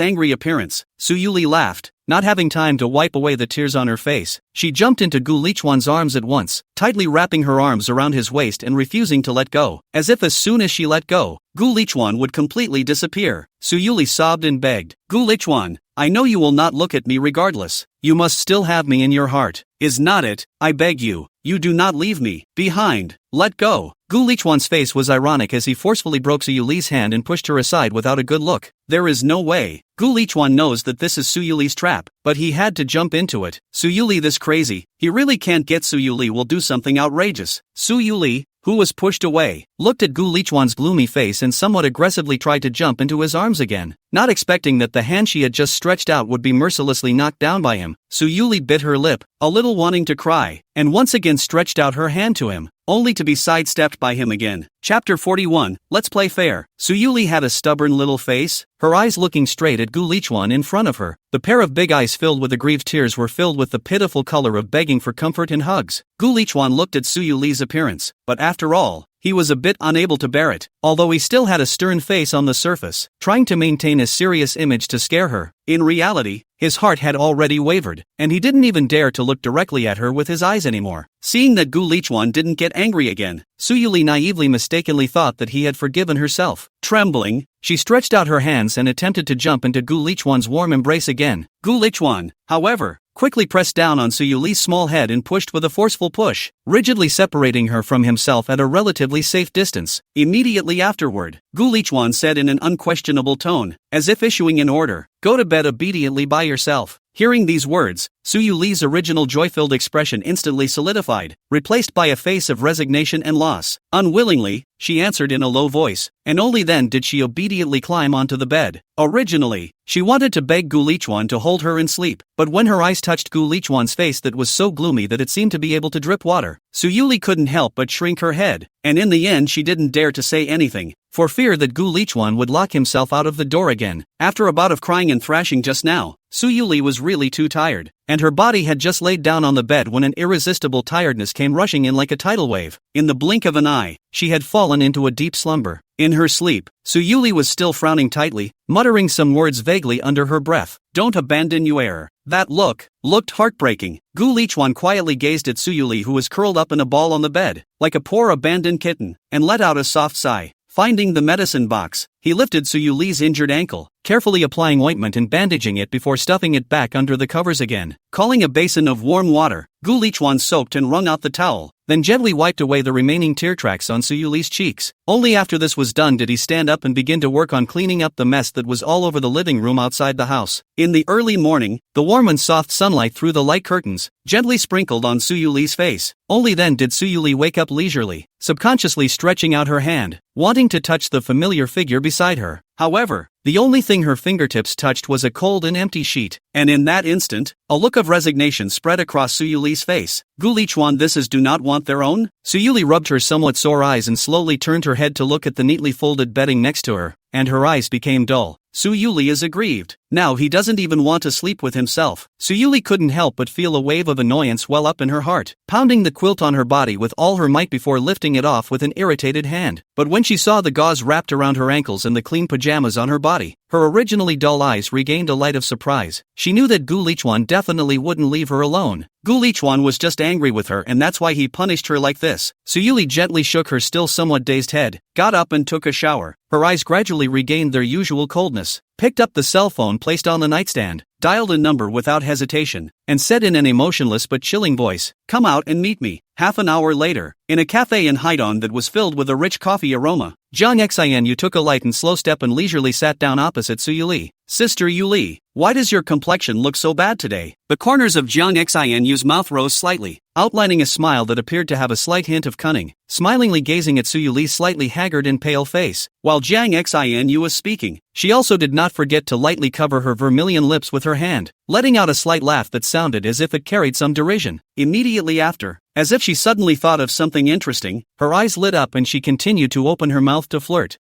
angry appearance, Suyuli laughed. Not having time to wipe away the tears on her face, she jumped into Gu Lichuan's arms at once, tightly wrapping her arms around his waist and refusing to let go, as if as soon as she let go, Gu Lichuan would completely disappear. Suyuli sobbed and begged, Gu Lichuan, I know you will not look at me regardless. You must still have me in your heart. Is not it? I beg you. You do not leave me behind. Let go. Gu Lichuan's face was ironic as he forcefully broke Suyuli's hand and pushed her aside without a good look. There is no way. Gu Lichuan knows that this is Suyuli's trap, but he had to jump into it. Suyuli this crazy. He really can't get Suyuli will do something outrageous. Suyuli, who was pushed away, looked at Gu Lichuan's gloomy face and somewhat aggressively tried to jump into his arms again. Not expecting that the hand she had just stretched out would be mercilessly knocked down by him, Suyuli bit her lip, a little wanting to cry, and once again stretched out her hand to him, only to be sidestepped by him again. Chapter 41, Let's Play Fair. Suyuli had a stubborn little face, her eyes looking straight at Gu Lichuan in front of her. The pair of big eyes filled with aggrieved tears were filled with the pitiful color of begging for comfort and hugs. Gu Lichuan looked at Suyuli's appearance, but after all, he was a bit unable to bear it, although he still had a stern face on the surface, trying to maintain a serious image to scare her. In reality, his heart had already wavered, and he didn't even dare to look directly at her with his eyes anymore. Seeing that Gu Lichuan didn't get angry again, Suyuli naively mistakenly thought that he had forgiven herself. Trembling, she stretched out her hands and attempted to jump into Gu Lichuan's warm embrace again. Gu Lichuan, however, quickly pressed down on Suyuli's small head and pushed with a forceful push, rigidly separating her from himself at a relatively safe distance. Immediately afterward, Gu Lichuan said in an unquestionable tone, as if issuing an order, "Go to bed obediently by yourself." Hearing these words, Suyuli's original joy-filled expression instantly solidified, replaced by a face of resignation and loss. Unwillingly, she answered in a low voice, and only then did she obediently climb onto the bed. Originally, she wanted to beg Gu Lichuan to hold her in sleep, but when her eyes touched Gu Lichuan's face that was so gloomy that it seemed to be able to drip water, Suyuli couldn't help but shrink her head, and in the end she didn't dare to say anything, for fear that Gu Lichuan would lock himself out of the door again. After a bout of crying and thrashing just now, Suyuli was really too tired, and her body had just laid down on the bed when an irresistible tiredness came rushing in like a tidal wave. In the blink of an eye, she had fallen into a deep slumber. In her sleep, Suyuli was still frowning tightly, muttering some words vaguely under her breath. "Don't abandon your." That looked heartbreaking. Gu Lichuan quietly gazed at Suyuli, who was curled up in a ball on the bed, like a poor abandoned kitten, and let out a soft sigh. Finding the medicine box, he lifted Suyuli's injured ankle, carefully applying ointment and bandaging it before stuffing it back under the covers again. Calling a basin of warm water, Gu Lichuan soaked and wrung out the towel, then gently wiped away the remaining tear tracks on Suyuli's cheeks. Only after this was done did he stand up and begin to work on cleaning up the mess that was all over the living room outside the house. In the early morning, the warm and soft sunlight through the light curtains gently sprinkled on Suyuli's face. Only then did Suyuli wake up leisurely, subconsciously stretching out her hand, wanting to touch the familiar figure beside her. However, the only thing her fingertips touched was a cold and empty sheet, and in that instant, a look of resignation spread across Suyuli's face. Gu Lichuan, this is do not want their own? Suyuli rubbed her somewhat sore eyes and slowly turned her head to look at the neatly folded bedding next to her, and her eyes became dull. Suyuli is aggrieved. Now he doesn't even want to sleep with himself. Suyuli couldn't help but feel a wave of annoyance well up in her heart, pounding the quilt on her body with all her might before lifting it off with an irritated hand. But when she saw the gauze wrapped around her ankles and the clean pajamas on her body, her originally dull eyes regained a light of surprise. She knew that Gu Lichuan definitely wouldn't leave her alone. Gu Lichuan was just angry with her, and that's why he punished her like this. Suyuli gently shook her still somewhat dazed head, got up and took a shower. Her eyes gradually regained their usual coldness, picked up the cell phone placed on the nightstand, dialed a number without hesitation, and said in an emotionless but chilling voice, "Come out and meet me." Half an hour later, in a cafe in Haidong that was filled with a rich coffee aroma, Jiang Xianyu took a light and slow step and leisurely sat down opposite Suyuli. "Sister Yuli, why does your complexion look so bad today?" The corners of Jiang Xianyu's mouth rose slightly, outlining a smile that appeared to have a slight hint of cunning, smilingly gazing at Suyuli's slightly haggard and pale face. While Jiang Xianyu was speaking, she also did not forget to lightly cover her vermilion lips with her hand, letting out a slight laugh that sounded as if it carried some derision. Immediately after, as if she suddenly thought of something interesting, her eyes lit up and she continued to open her mouth to flirt.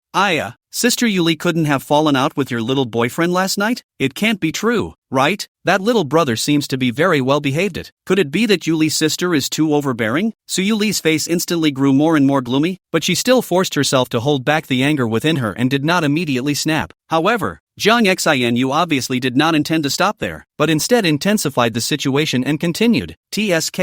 Sister Yuli couldn't have fallen out with your little boyfriend last night? It can't be true, right? That little brother seems to be very well behaved. Could it be that Yuli's sister is too overbearing? Suyuli's face instantly grew more and more gloomy, but she still forced herself to hold back the anger within her and did not immediately snap. However, Jiang Xianyu obviously did not intend to stop there, but instead intensified the situation and continued. TSK,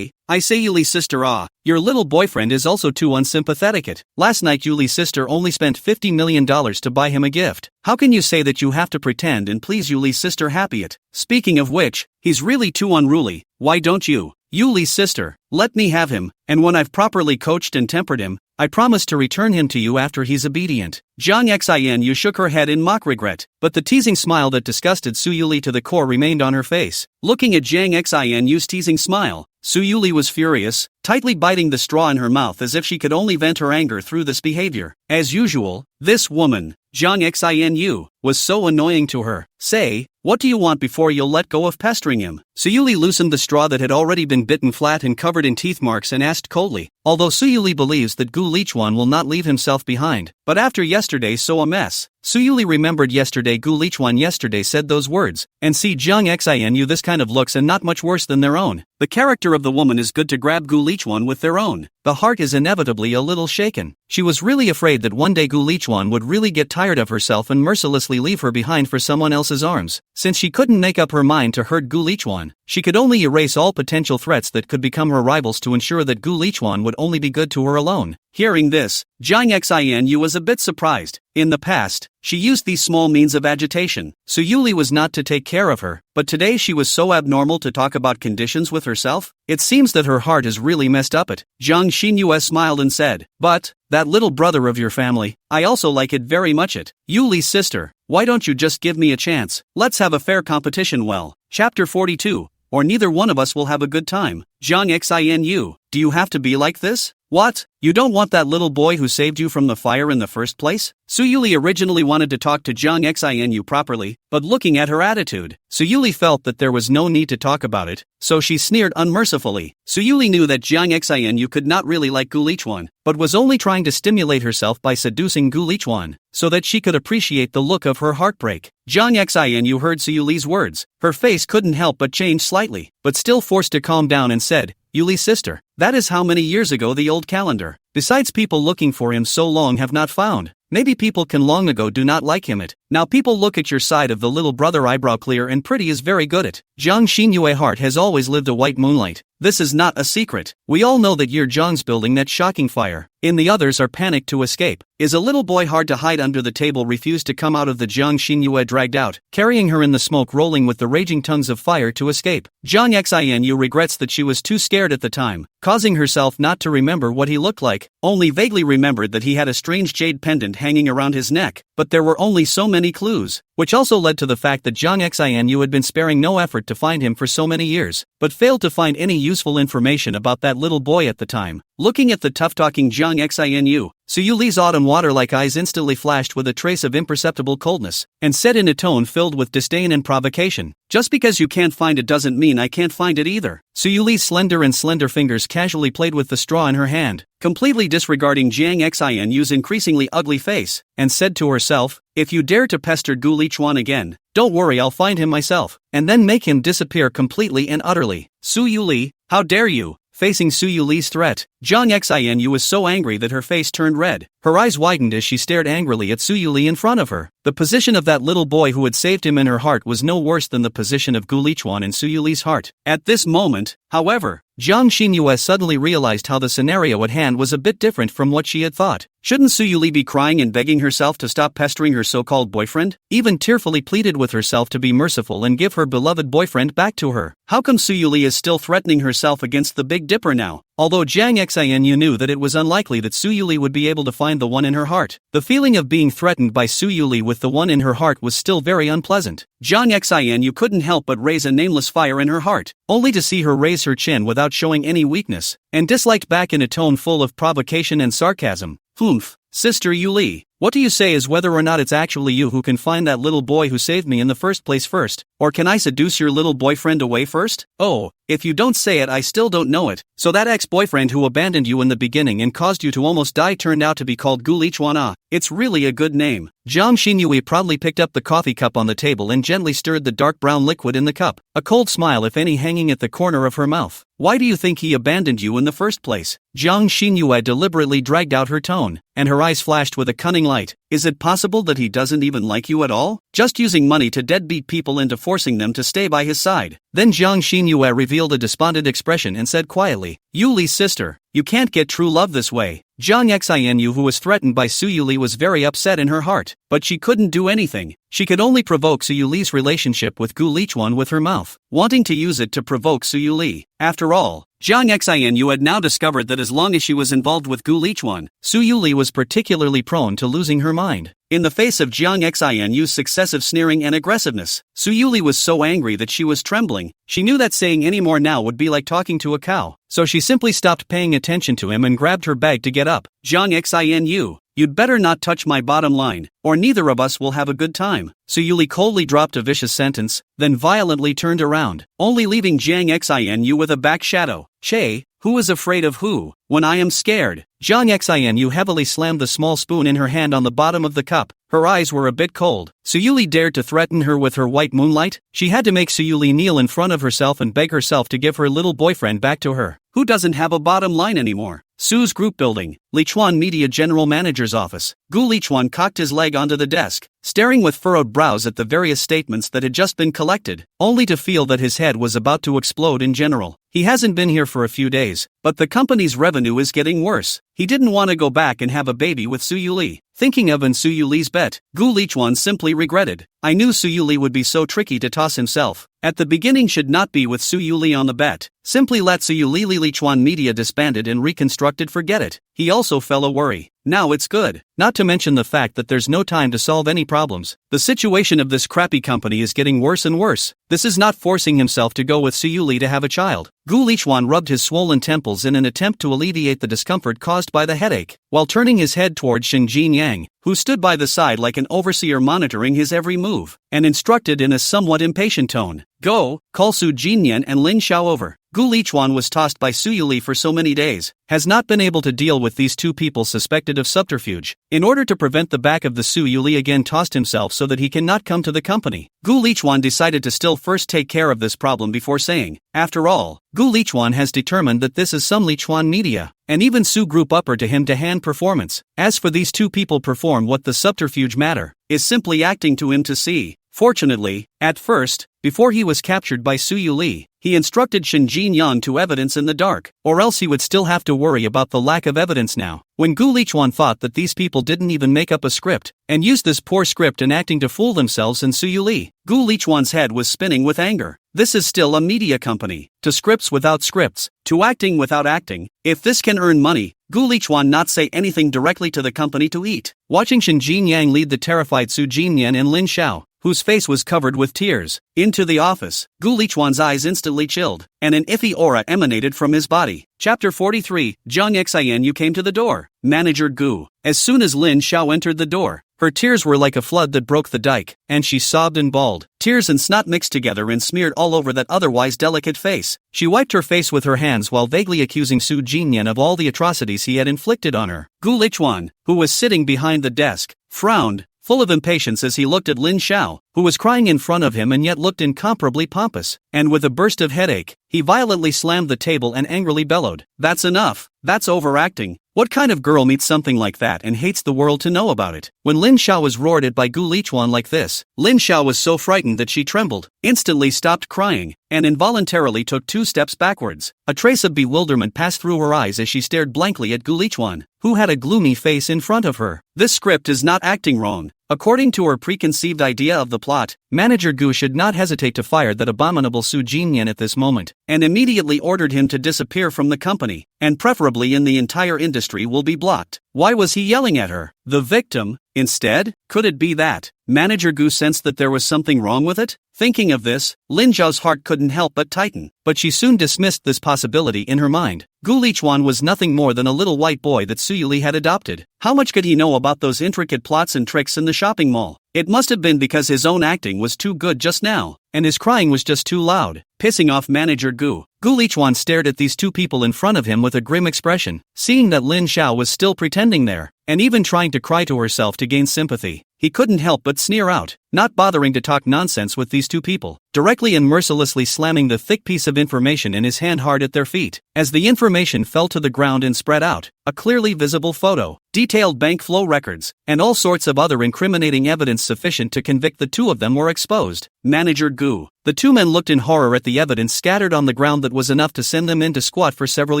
I say Yuli's sister your little boyfriend is also too unsympathetic. Last night Yuli's sister only spent $50 million to buy him a gift. How can you say that you have to pretend and please Yuli's sister happy it? Speaking of which, he's really too unruly. Why don't you? Yuli's sister, let me have him, and when I've properly coached and tempered him, I promise to return him to you after he's obedient. Jiang Xianyu shook her head in mock regret, but the teasing smile that disgusted Suyuli to the core remained on her face. Looking at Jiang Xianyu's teasing smile, Suyuli was furious, tightly biting the straw in her mouth as if she could only vent her anger through this behavior. As usual, this woman, Jiang Xianyu, was so annoying to her. Say, what do you want before you'll let go of pestering him? Suyuli loosened the straw that had already been bitten flat and covered in teeth marks and asked coldly, although Suyuli believes that Gu Lichuan will not leave himself behind. But after yesterday so a mess. Suyuli remembered yesterday Gu Lichuan yesterday said those words, and see Jiang Xianyu this kind of looks and not much worse than their own. The character of the woman is good to grab Gu Lichuan with their own. The heart is inevitably a little shaken. She was really afraid that one day Gu Lichuan would really get tired of herself and mercilessly leave her behind for someone else's arms. Since she couldn't make up her mind to hurt Gu Lichuan, she could only erase all potential threats that could become her rivals to ensure that Gu Lichuan would only be good to her alone. Hearing this, Jiang Xianyu was a bit surprised. In the past, she used these small means of agitation, so Yuli was not to take care of her, but today she was so abnormal to talk about conditions with herself? It seems that her heart is really messed up. Jiang Xinyue smiled and said, but, that little brother of your family, I also like it very much. Yuli's sister, why don't you just give me a chance? Let's have a fair competition. Well, Chapter 42, or neither one of us will have a good time. Jiang Xianyu, do you have to be like this? What? You don't want that little boy who saved you from the fire in the first place? Suyuli originally wanted to talk to Jiang Xianyu properly, but looking at her attitude, Suyuli felt that there was no need to talk about it, so she sneered unmercifully. Suyuli knew that Jiang Xianyu could not really like Gu Lichuan, but was only trying to stimulate herself by seducing Gu Lichuan, so that she could appreciate the look of her heartbreak. Jiang Xianyu heard Suyuli's words. Her face couldn't help but change slightly, but still forced to calm down and said, Yuli's sister, that is how many years ago the old calendar. Besides, people looking for him so long have not found. Maybe people can long ago do not like him. Now people look at your side of the little brother eyebrow clear and pretty is very good. Jiang Xinyue heart has always lived a white moonlight. this is not a secret. We all know that you're Zhang's building that shocking fire. In the others are panicked to escape. Is a little boy hard to hide under the table refused to come out of the Jiang Xinyue dragged out, carrying her in the smoke rolling with the raging tongues of fire to escape. Jiang Xinu regrets that she was too scared at the time, causing herself not to remember what he looked like, only vaguely remembered that he had a strange jade pendant hanging around his neck, but there were only so many clues, which also led to the fact that Jiang Xinu had been sparing no effort to find him for so many years, but failed to find any useful information about that little boy at the time. Looking at the tough-talking Jiang Xinu, Suyuli's autumn water-like eyes instantly flashed with a trace of imperceptible coldness, and said in a tone filled with disdain and provocation, "Just because you can't find it doesn't mean I can't find it either." Suyuli's slender fingers casually played with the straw in her hand, completely disregarding Jiang Xinu's increasingly ugly face, and said to herself, "If you dare to pester Gu Lichuan again, don't worry, I'll find him myself, and then make him disappear completely and utterly." Suyuli, how dare you? Facing Suyuli's threat, Jiang Xinu was so angry that her face turned red. Her eyes widened as she stared angrily at Suyuli in front of her. The position of that little boy who had saved him in her heart was no worse than the position of Gu Lichuan in Suyuli's heart. At this moment, however, Jiang Xinyue suddenly realized how the scenario at hand was a bit different from what she had thought. Shouldn't Suyuli be crying and begging herself to stop pestering her so-called boyfriend? Even tearfully pleaded with herself to be merciful and give her beloved boyfriend back to her. How come Suyuli is still threatening herself against the Big Dipper now? Although Jiang Xinu knew that it was unlikely that Suyuli would be able to find the one in her heart, the feeling of being threatened by Suyuli with the one in her heart was still very unpleasant. Jiang Xinu couldn't help but raise a nameless fire in her heart, only to see her raise her chin without showing any weakness, and disliked back in a tone full of provocation and sarcasm. "Humph, Sister Yuli, what do you say is whether or not it's actually you who can find that little boy who saved me in the first place first, or can I seduce your little boyfriend away first? Oh, if you don't say it I still don't know it. So that ex-boyfriend who abandoned you in the beginning and caused you to almost die turned out to be called Gu Lichuan. It's really a good name." Jiang Xinyue proudly picked up the coffee cup on the table and gently stirred the dark brown liquid in the cup, a cold smile if any hanging at the corner of her mouth. "Why do you think he abandoned you in the first place?" Jiang Xinyue deliberately dragged out her tone, and her eyes flashed with a cunning light. "Is it possible that he doesn't even like you at all? Just using money to deadbeat people into forcing them to stay by his side?" Then Jiang Xinyue revealed a despondent expression and said quietly, "Yuli's sister, you can't get true love this way." Jiang Xinu, who was threatened by Suyuli, was very upset in her heart, but she couldn't do anything. She could only provoke Suyuli's relationship with Gu Lichuan with her mouth, wanting to use it to provoke Suyuli. After all, Jiang Xinu had now discovered that as long as she was involved with Gu Lichuan, Suyuli was particularly prone to losing her mind. In the face of Jiang Xinu's successive sneering and aggressiveness, Suyuli was so angry that she was trembling. She knew that saying any more now would be like talking to a cow, so she simply stopped paying attention to him and grabbed her bag to get up. "Jiang Xinu, you'd better not touch my bottom line, or neither of us will have a good time." Suyuli coldly dropped a vicious sentence, then violently turned around, only leaving Jiang Xinu with a back shadow. "Che, who is afraid of who, when I am scared?" Jiang Xinu heavily slammed the small spoon in her hand on the bottom of the cup. Her eyes were a bit cold. Suyuli dared to threaten her with her white moonlight? She had to make Suyuli kneel in front of herself and beg herself to give her little boyfriend back to her. Who doesn't have a bottom line anymore? Su's group building, Lichuan Media General Manager's office. Gu Lichuan cocked his leg onto the desk, staring with furrowed brows at the various statements that had just been collected, only to feel that his head was about to explode in general. He hasn't been here for a few days, but the company's revenue is getting worse. He didn't want to go back and have a baby with Suyuli. Thinking of and Suyuli's bet, Gu Lichuan simply regretted. "I knew Suyuli would be so tricky to toss himself. At the beginning should not be with Suyuli on the bet. Simply let Suyuli. Lichuan Media disbanded and reconstructed, forget it." He also felt a worry. Now it's good. Not to mention the fact that there's no time to solve any problems. The situation of this crappy company is getting worse and worse. This is not forcing himself to go with Suyuli to have a child. Gu Lichuan rubbed his swollen temples in an attempt to alleviate the discomfort caused by the headache, while turning his head toward Shin Jin Yang, who stood by the side like an overseer monitoring his every move, and instructed in a somewhat impatient tone, "Go, call Su Jinyan and Lin Xiao over." Gu Lichuan was tossed by Suyuli for so many days, has not been able to deal with these two people suspected of subterfuge. In order to prevent the back of the Suyuli again tossed himself so that he cannot come to the company, Gu Lichuan decided to still first take care of this problem before saying, "After all, Gu Lichuan has determined that this is some Lichuan Media, and even Su Group upper to him to hand performance. As for these two people perform what the subterfuge matter, is simply acting to him to see. Fortunately, at first, before he was captured by Su Yuli, he instructed Shin Jin-yang to evidence in the dark, or else he would still have to worry about the lack of evidence now. When Gu Lichuan thought that these people didn't even make up a script, and used this poor script and acting to fool themselves and Su Yuli, Gu Lichuan's head was spinning with anger. This is still a media company. To scripts without scripts, to acting without acting. If this can earn money, Gu Lichuan not say anything directly to the company to eat. Watching Shin Jin-yang lead the terrified Su Jinyan and Lin Xiao, whose face was covered with tears, into the office, Gu Lichuan's eyes instantly chilled, and an iffy aura emanated from his body. Chapter 43, Zhang Xian came to the door. Manager Gu. As soon as Lin Xiao entered the door, her tears were like a flood that broke the dike, and she sobbed and bawled. Tears and snot mixed together and smeared all over that otherwise delicate face. She wiped her face with her hands while vaguely accusing Su Jinyan of all the atrocities he had inflicted on her. Gu Lichuan, who was sitting behind the desk, frowned, full of impatience as he looked at Lin Xiao, who was crying in front of him and yet looked incomparably pompous, and with a burst of headache, he violently slammed the table and angrily bellowed, "That's enough, that's overacting. What kind of girl meets something like that and hates the world to know about it?" When Lin Xiao was roared at by Gu Lichuan like this, Lin Xiao was so frightened that she trembled, instantly stopped crying, and involuntarily took 2 steps backwards. A trace of bewilderment passed through her eyes as she stared blankly at Gu Lichuan, who had a gloomy face in front of her. This script is not acting wrong. According to her preconceived idea of the plot, Manager Gu should not hesitate to fire that abominable Su Jinyan at this moment, and immediately ordered him to disappear from the company, and preferably in the entire industry will be blocked. Why was he yelling at her? The victim, instead? Could it be that Manager Gu sensed that there was something wrong with it? Thinking of this, Lin Zhao's heart couldn't help but tighten, but she soon dismissed this possibility in her mind. Gu Lichuan was nothing more than a little white boy that Su Yuli had adopted. How much could he know about those intricate plots and tricks in the shopping mall? It must have been because his own acting was too good just now, and his crying was just too loud, pissing off Manager Gu. Gu Lichuan stared at these 2 people in front of him with a grim expression, seeing that Lin Xiao was still pretending there, and even trying to cry to herself to gain sympathy. He couldn't help but sneer out, not bothering to talk nonsense with these 2 people, directly and mercilessly slamming the thick piece of information in his hand hard at their feet. As the information fell to the ground and spread out, a clearly visible photo, detailed bank flow records, and all sorts of other incriminating evidence sufficient to convict the 2 of them were exposed. Manager Gu. The 2 men looked in horror at the evidence scattered on the ground that was enough to send them into squat for several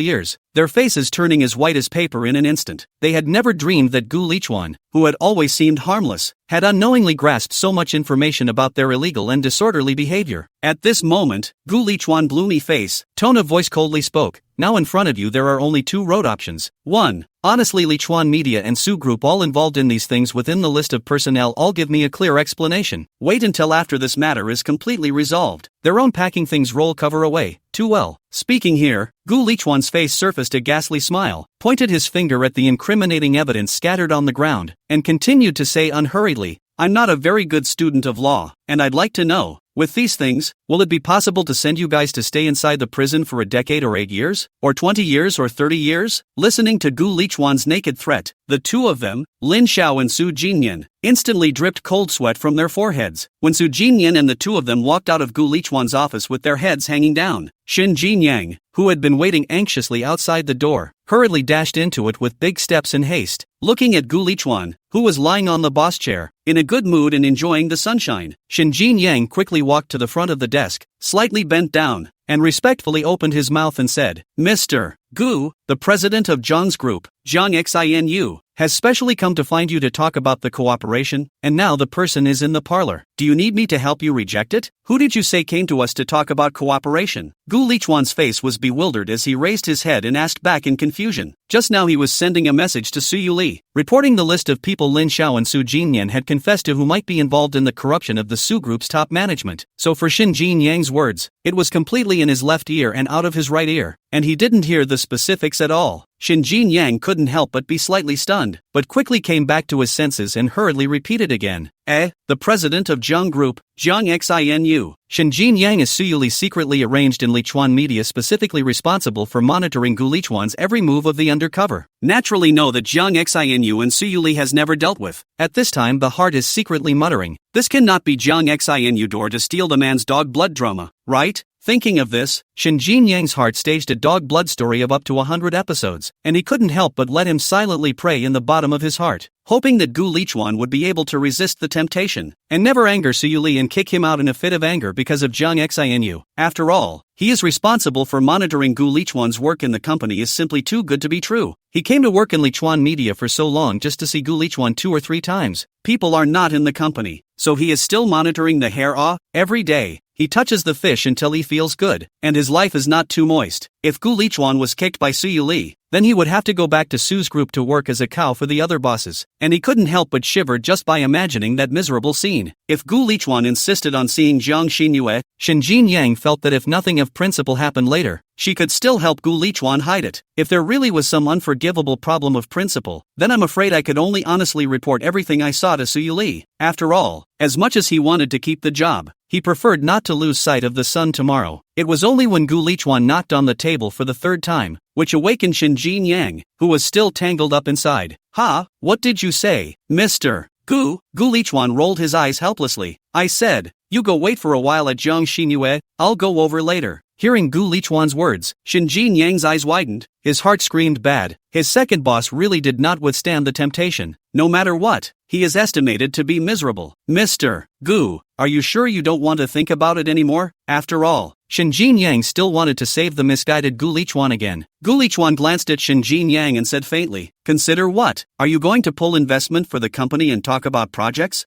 years, their faces turning as white as paper in an instant. They had never dreamed that Gu Lichuan, who had always seemed harmless, had unknowingly grasped so much information about their illegal and disorderly behavior. At this moment, Gu Lichuan gloomy face, tone of voice coldly spoke, "Now in front of you there are only 2 road options. 1. Honestly, Lichuan Media and Su Group all involved in these things within the list of personnel all give me a clear explanation. Wait until after this matter is completely resolved. Their own packing things roll cover away. Too well." Speaking here, Gu Lichuan's face surfaced a ghastly smile, pointed his finger at the incriminating evidence scattered on the ground, and continued to say unhurriedly, "I'm not a very good student of law, and I'd like to know, with these things, will it be possible to send you guys to stay inside the prison for a decade or 8 years? Or 20 years or 30 years? Listening to Gu Lichuan's naked threat, the 2 of them, Lin Xiao and Su Jinyan, instantly dripped cold sweat from their foreheads. When Su Jinyan and the 2 of them walked out of Gu Lichuan's office with their heads hanging down, Shin Jinyang, who had been waiting anxiously outside the door, hurriedly dashed into it with big steps in haste, looking at Gu Lichuan, who was lying on the boss chair, in a good mood and enjoying the sunshine. Shin Jinyang quickly walked to the front of the desk, slightly bent down, and respectfully opened his mouth and said, "Mr. Gu, the president of Zhang's group, Zhang Xinu, has specially come to find you to talk about the cooperation, and now the person is in the parlor. Do you need me to help you reject it? Who did you say came to us to talk about cooperation?" Gu Lichuan's face was bewildered as he raised his head and asked back in confusion. Just now he was sending a message to Su Yuli, reporting the list of people Lin Xiao and Su Jinyan had confessed to who might be involved in the corruption of the Su Group's top management. So for Shin Jinyang's words, it was completely in his left ear and out of his right ear, and he didn't hear the specifics at all. Shin Jinyang couldn't help but be slightly stunned, but quickly came back to his senses and hurriedly repeated again, the president of Zhang Group, Zhang Xinu. Shin Jinyang is Su Yuli secretly arranged in Lichuan Media specifically responsible for monitoring Gu Lichuan's every move of the undercover. Naturally know that Zhang Xinu and Su Yuli has never dealt with. At this time the heart is secretly muttering, this cannot be Zhang Xinu door to steal the man's dog blood drama, right? Thinking of this, Shin Jinyang's heart staged a dog blood story of up to 100 episodes, and he couldn't help but let him silently pray in the bottom of his heart. hoping that Gu Lichuan would be able to resist the temptation, and never anger Suyuli and kick him out in a fit of anger because of Zhang Xinu. After all, he is responsible for monitoring Gu Lichuan's work in the company is simply too good to be true. He came to work in Lichuan Media for so long just to see Gu Lichuan 2 or 3 times. People are not in the company, so he is still monitoring the hair every day. He touches the fish until he feels good, and his life is not too moist. If Gu Lichuan was kicked by Suyuli, then he would have to go back to Su's group to work as a cow for the other bosses, and he couldn't help but shiver just by imagining that miserable scene. If Gu Lichuan insisted on seeing Jiang Xinue, Shen Jinyang felt that if nothing of principle happened later, she could still help Gu Lichuan hide it. If there really was some unforgivable problem of principle, then I'm afraid I could only honestly report everything I saw to Suyuli. After all, as much as he wanted to keep the job, he preferred not to lose sight of the sun tomorrow. It was only when Gu Lichuan knocked on the table for the 3rd time, which awakened Shen Jinyang, who was still tangled up inside. "Ha, what did you say, Mr. Gu?" Gu Lichuan rolled his eyes helplessly. "I said, you go wait for a while at Jiang Xinue, I'll go over later." Hearing Gu Lichuan's words, Shen Jinyang's eyes widened. His heart screamed bad. His second boss really did not withstand the temptation. No matter what, he is estimated to be miserable. "Mr. Gu, are you sure you don't want to think about it anymore?" After all, Shen Jinyang still wanted to save the misguided Gu Lichuan again. Gu Lichuan glanced at Shen Jinyang and said faintly, "Consider what? Are you going to pull investment for the company and talk about projects?"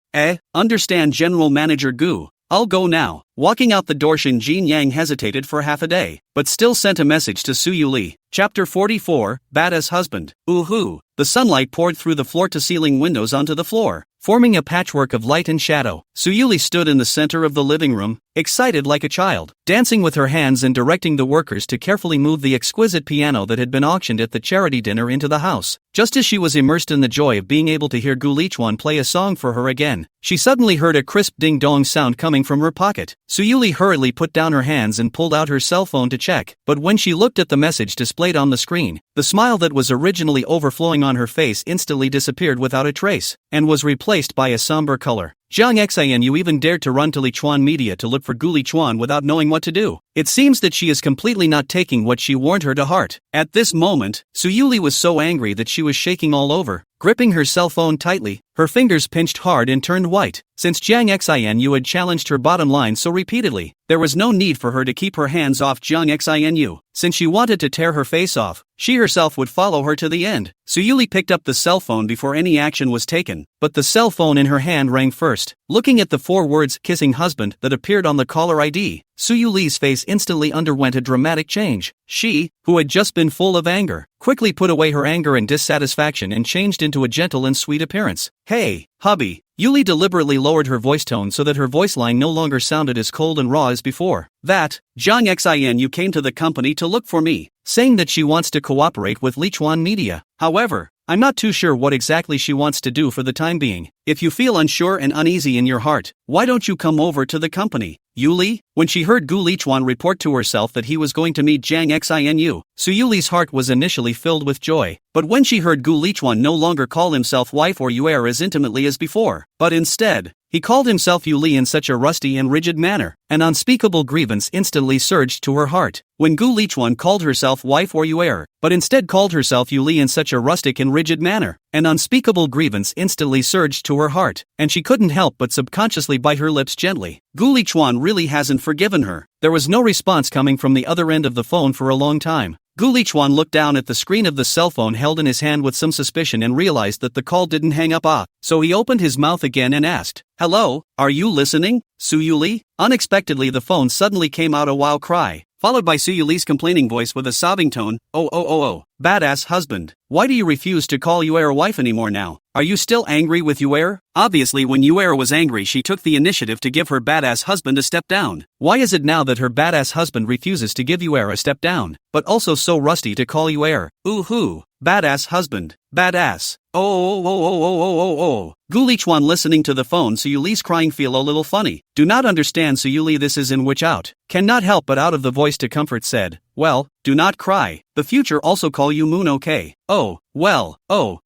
Understand, General Manager Gu. I'll go now." Walking out the door, Shen Jinyang hesitated for half a day, but still sent a message to Suyuli. Chapter 44, Badass Husband. Ooh-hoo. The sunlight poured through the floor-to-ceiling windows onto the floor, forming a patchwork of light and shadow. Suyuli stood in the center of the living room, excited like a child, dancing with her hands and directing the workers to carefully move the exquisite piano that had been auctioned at the charity dinner into the house. Just as she was immersed in the joy of being able to hear Gu Lichuan play a song for her again, she suddenly heard a crisp ding-dong sound coming from her pocket. Suyuli hurriedly put down her hands and pulled out her cell phone to check, but when she looked at the message displayed on the screen, the smile that was originally overflowing on her face instantly disappeared without a trace, and was replaced by a somber color. Jiang Xinu even dared to run to Lichuan Media to look for Gu Lichuan without knowing what to do. It seems that she is completely not taking what she warned her to heart. At this moment, Suyuli was so angry that she was shaking all over, gripping her cell phone tightly. Her fingers pinched hard and turned white. Since Jiang Xinu had challenged her bottom line so repeatedly, there was no need for her to keep her hands off Jiang Xinu. Since she wanted to tear her face off, she herself would follow her to the end. Suyuli picked up the cell phone before any action was taken, but the cell phone in her hand rang first. Looking at the 4 words "kissing husband" that appeared on the caller ID, Suyuli's face instantly underwent a dramatic change. She, who had just been full of anger, quickly put away her anger and dissatisfaction and changed into a gentle and sweet appearance. "Hey, hubby." Yuli deliberately lowered her voice tone so that her voice line no longer sounded as cold and raw as before. "That, Jiang Xinu came to the company to look for me, saying that she wants to cooperate with Lichuan Media. However, I'm not too sure what exactly she wants to do for the time being. If you feel unsure and uneasy in your heart, why don't you come over to the company?" Yuli, when she heard Gu Lichuan report to herself that he was going to meet Jiang Xinu, Suyuli's heart was initially filled with joy. But when she heard Gu Lichuan no longer call himself wife or Yuer as intimately as before, but instead, he called himself Yuli in such a rusty and rigid manner, an unspeakable grievance instantly surged to her heart. When Gu Lichuan called herself wife or Yuer, but instead called herself Yuli in such a rustic and rigid manner, an unspeakable grievance instantly surged to her heart, and she couldn't help but subconsciously bite her lips gently. Gu Lichuan really hasn't forgiven her. There was no response coming from the other end of the phone for a long time. Gu Lichuan looked down at the screen of the cell phone held in his hand with some suspicion and realized that the call didn't hang up. So he opened his mouth again and asked, "Hello, are you listening, Suyuli?" Unexpectedly the phone suddenly came out a wild cry, followed by Suyuli's complaining voice with a sobbing tone. Oh, badass husband, why do you refuse to call Yuer wife anymore now? Are you still angry with Yuer?" Obviously when Yuer was angry she took the initiative to give her badass husband a step down. Why is it now that her badass husband refuses to give Yuer a step down, but also so rusty to call Yuer? Ooh-hoo, badass husband, badass. Oh. Gu Lichuan listening to the phone. Suyuli's crying feel a little funny. "Do not understand, Suyuli, this is in which out." Cannot help but out of the voice to comfort said, "Well, do not cry. The future also call you Moon, okay? Oh, well,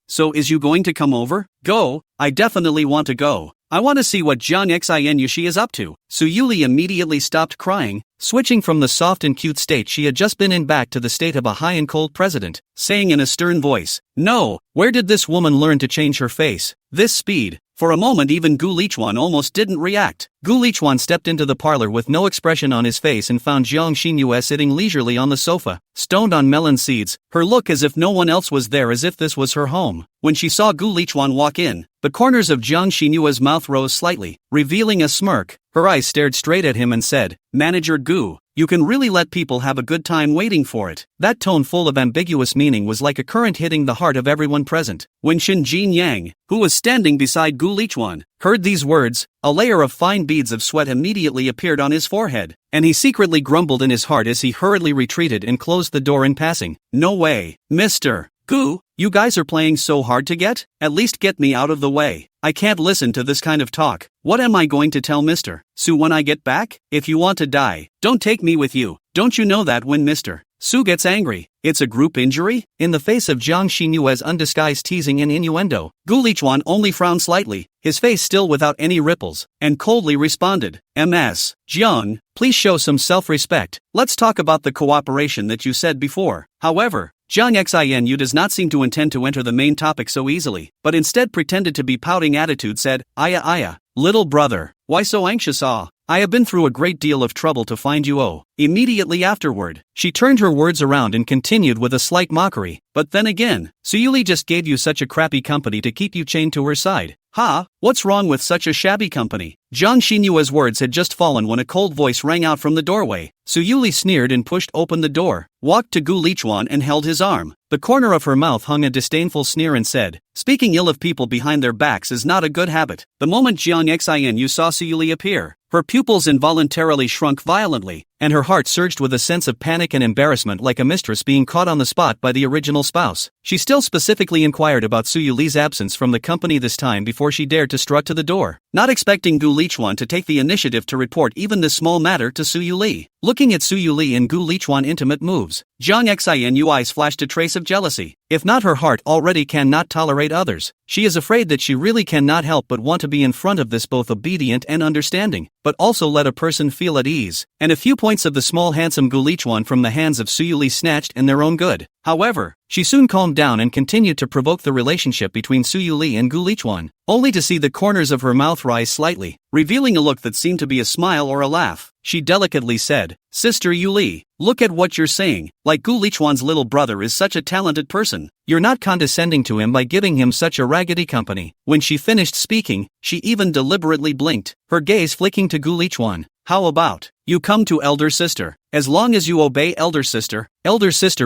so is you going to come over?" "Go, I definitely want to go. I want to see what Jiang Xin Yushi is up to. Su Yuli immediately stopped crying, switching from the soft and cute state she had just been in back to the state of a high and cold president, saying in a stern voice, "No, where did this woman learn to change her face? This speed." For a moment even Gu Lichuan almost didn't react. Gu Lichuan stepped into the parlor with no expression on his face and found Jiang Xinyue sitting leisurely on the sofa, stoned on melon seeds, her look as if no one else was there, as if this was her home. When she saw Gu Lichuan walk in, the corners of Jiang Xinyue's mouth rose slightly, revealing a smirk. Her eyes stared straight at him and said, "Manager Gu, you can really let people have a good time waiting for it." That tone full of ambiguous meaning was like a current hitting the heart of everyone present. When Shin Jin Yang, who was standing beside Gu Lichuan, heard these words, a layer of fine beads of sweat immediately appeared on his forehead, and he secretly grumbled in his heart as he hurriedly retreated and closed the door in passing. "No way, Mr. Gu, you guys are playing so hard to get? At least get me out of the way. I can't listen to this kind of talk. What am I going to tell Mr. Su when I get back? If you want to die, don't take me with you. Don't you know that when Mr. Su gets angry, it's a group injury?" In the face of Jiang Xinyue's undisguised teasing and innuendo, Gu Lichuan only frowned slightly, his face still without any ripples, and coldly responded, "Ms. Jiang, please show some self-respect. Let's talk about the cooperation that you said before." However, Jiang Xinu does not seem to intend to enter the main topic so easily, but instead pretended to be pouting attitude, said, Aya, little brother, why so anxious? I have been through a great deal of trouble to find you. Immediately afterward, she turned her words around and continued with a slight mockery, "But then again, Suyuli just gave you such a crappy company to keep you chained to her side. Ha, what's wrong with such a shabby company?" Jiang Xinyue's words had just fallen when a cold voice rang out from the doorway. Suyuli sneered and pushed open the door, walked to Gu Lichuan and held his arm. The corner of her mouth hung a disdainful sneer and said, "Speaking ill of people behind their backs is not a good habit." The moment Jiang Xinu saw Suyuli appear, her pupils involuntarily shrunk violently, and her heart surged with a sense of panic and embarrassment, like a mistress being caught on the spot by the original spouse. She still specifically inquired about Suyuli's absence from the company this time before she dared to strut to the door, not expecting Gu Lichuan to take the initiative to report even this small matter to Suyuli. Looking at Suyuli and Gu Lichuan intimate moves, Jiang Xinu eyes flashed a trace of jealousy. If not, her heart already cannot tolerate others. She is afraid that she really cannot help but want to be in front of this both obedient and understanding, but also let a person feel at ease, and a few points of the small handsome Gu Lichuan from the hands of Suyuli snatched in their own good. However, she soon calmed down and continued to provoke the relationship between Suyuli and Gu Lichuan, only to see the corners of her mouth rise slightly, revealing a look that seemed to be a smile or a laugh. She delicately said, "Sister Yuli, look at what you're saying. Like Gu Lichuan's little brother is such a talented person. You're not condescending to him by giving him such a raggedy company." When she finished speaking, she even deliberately blinked, her gaze flicking to Gu Lichuan. "How about you come to elder sister? As long as you obey elder sister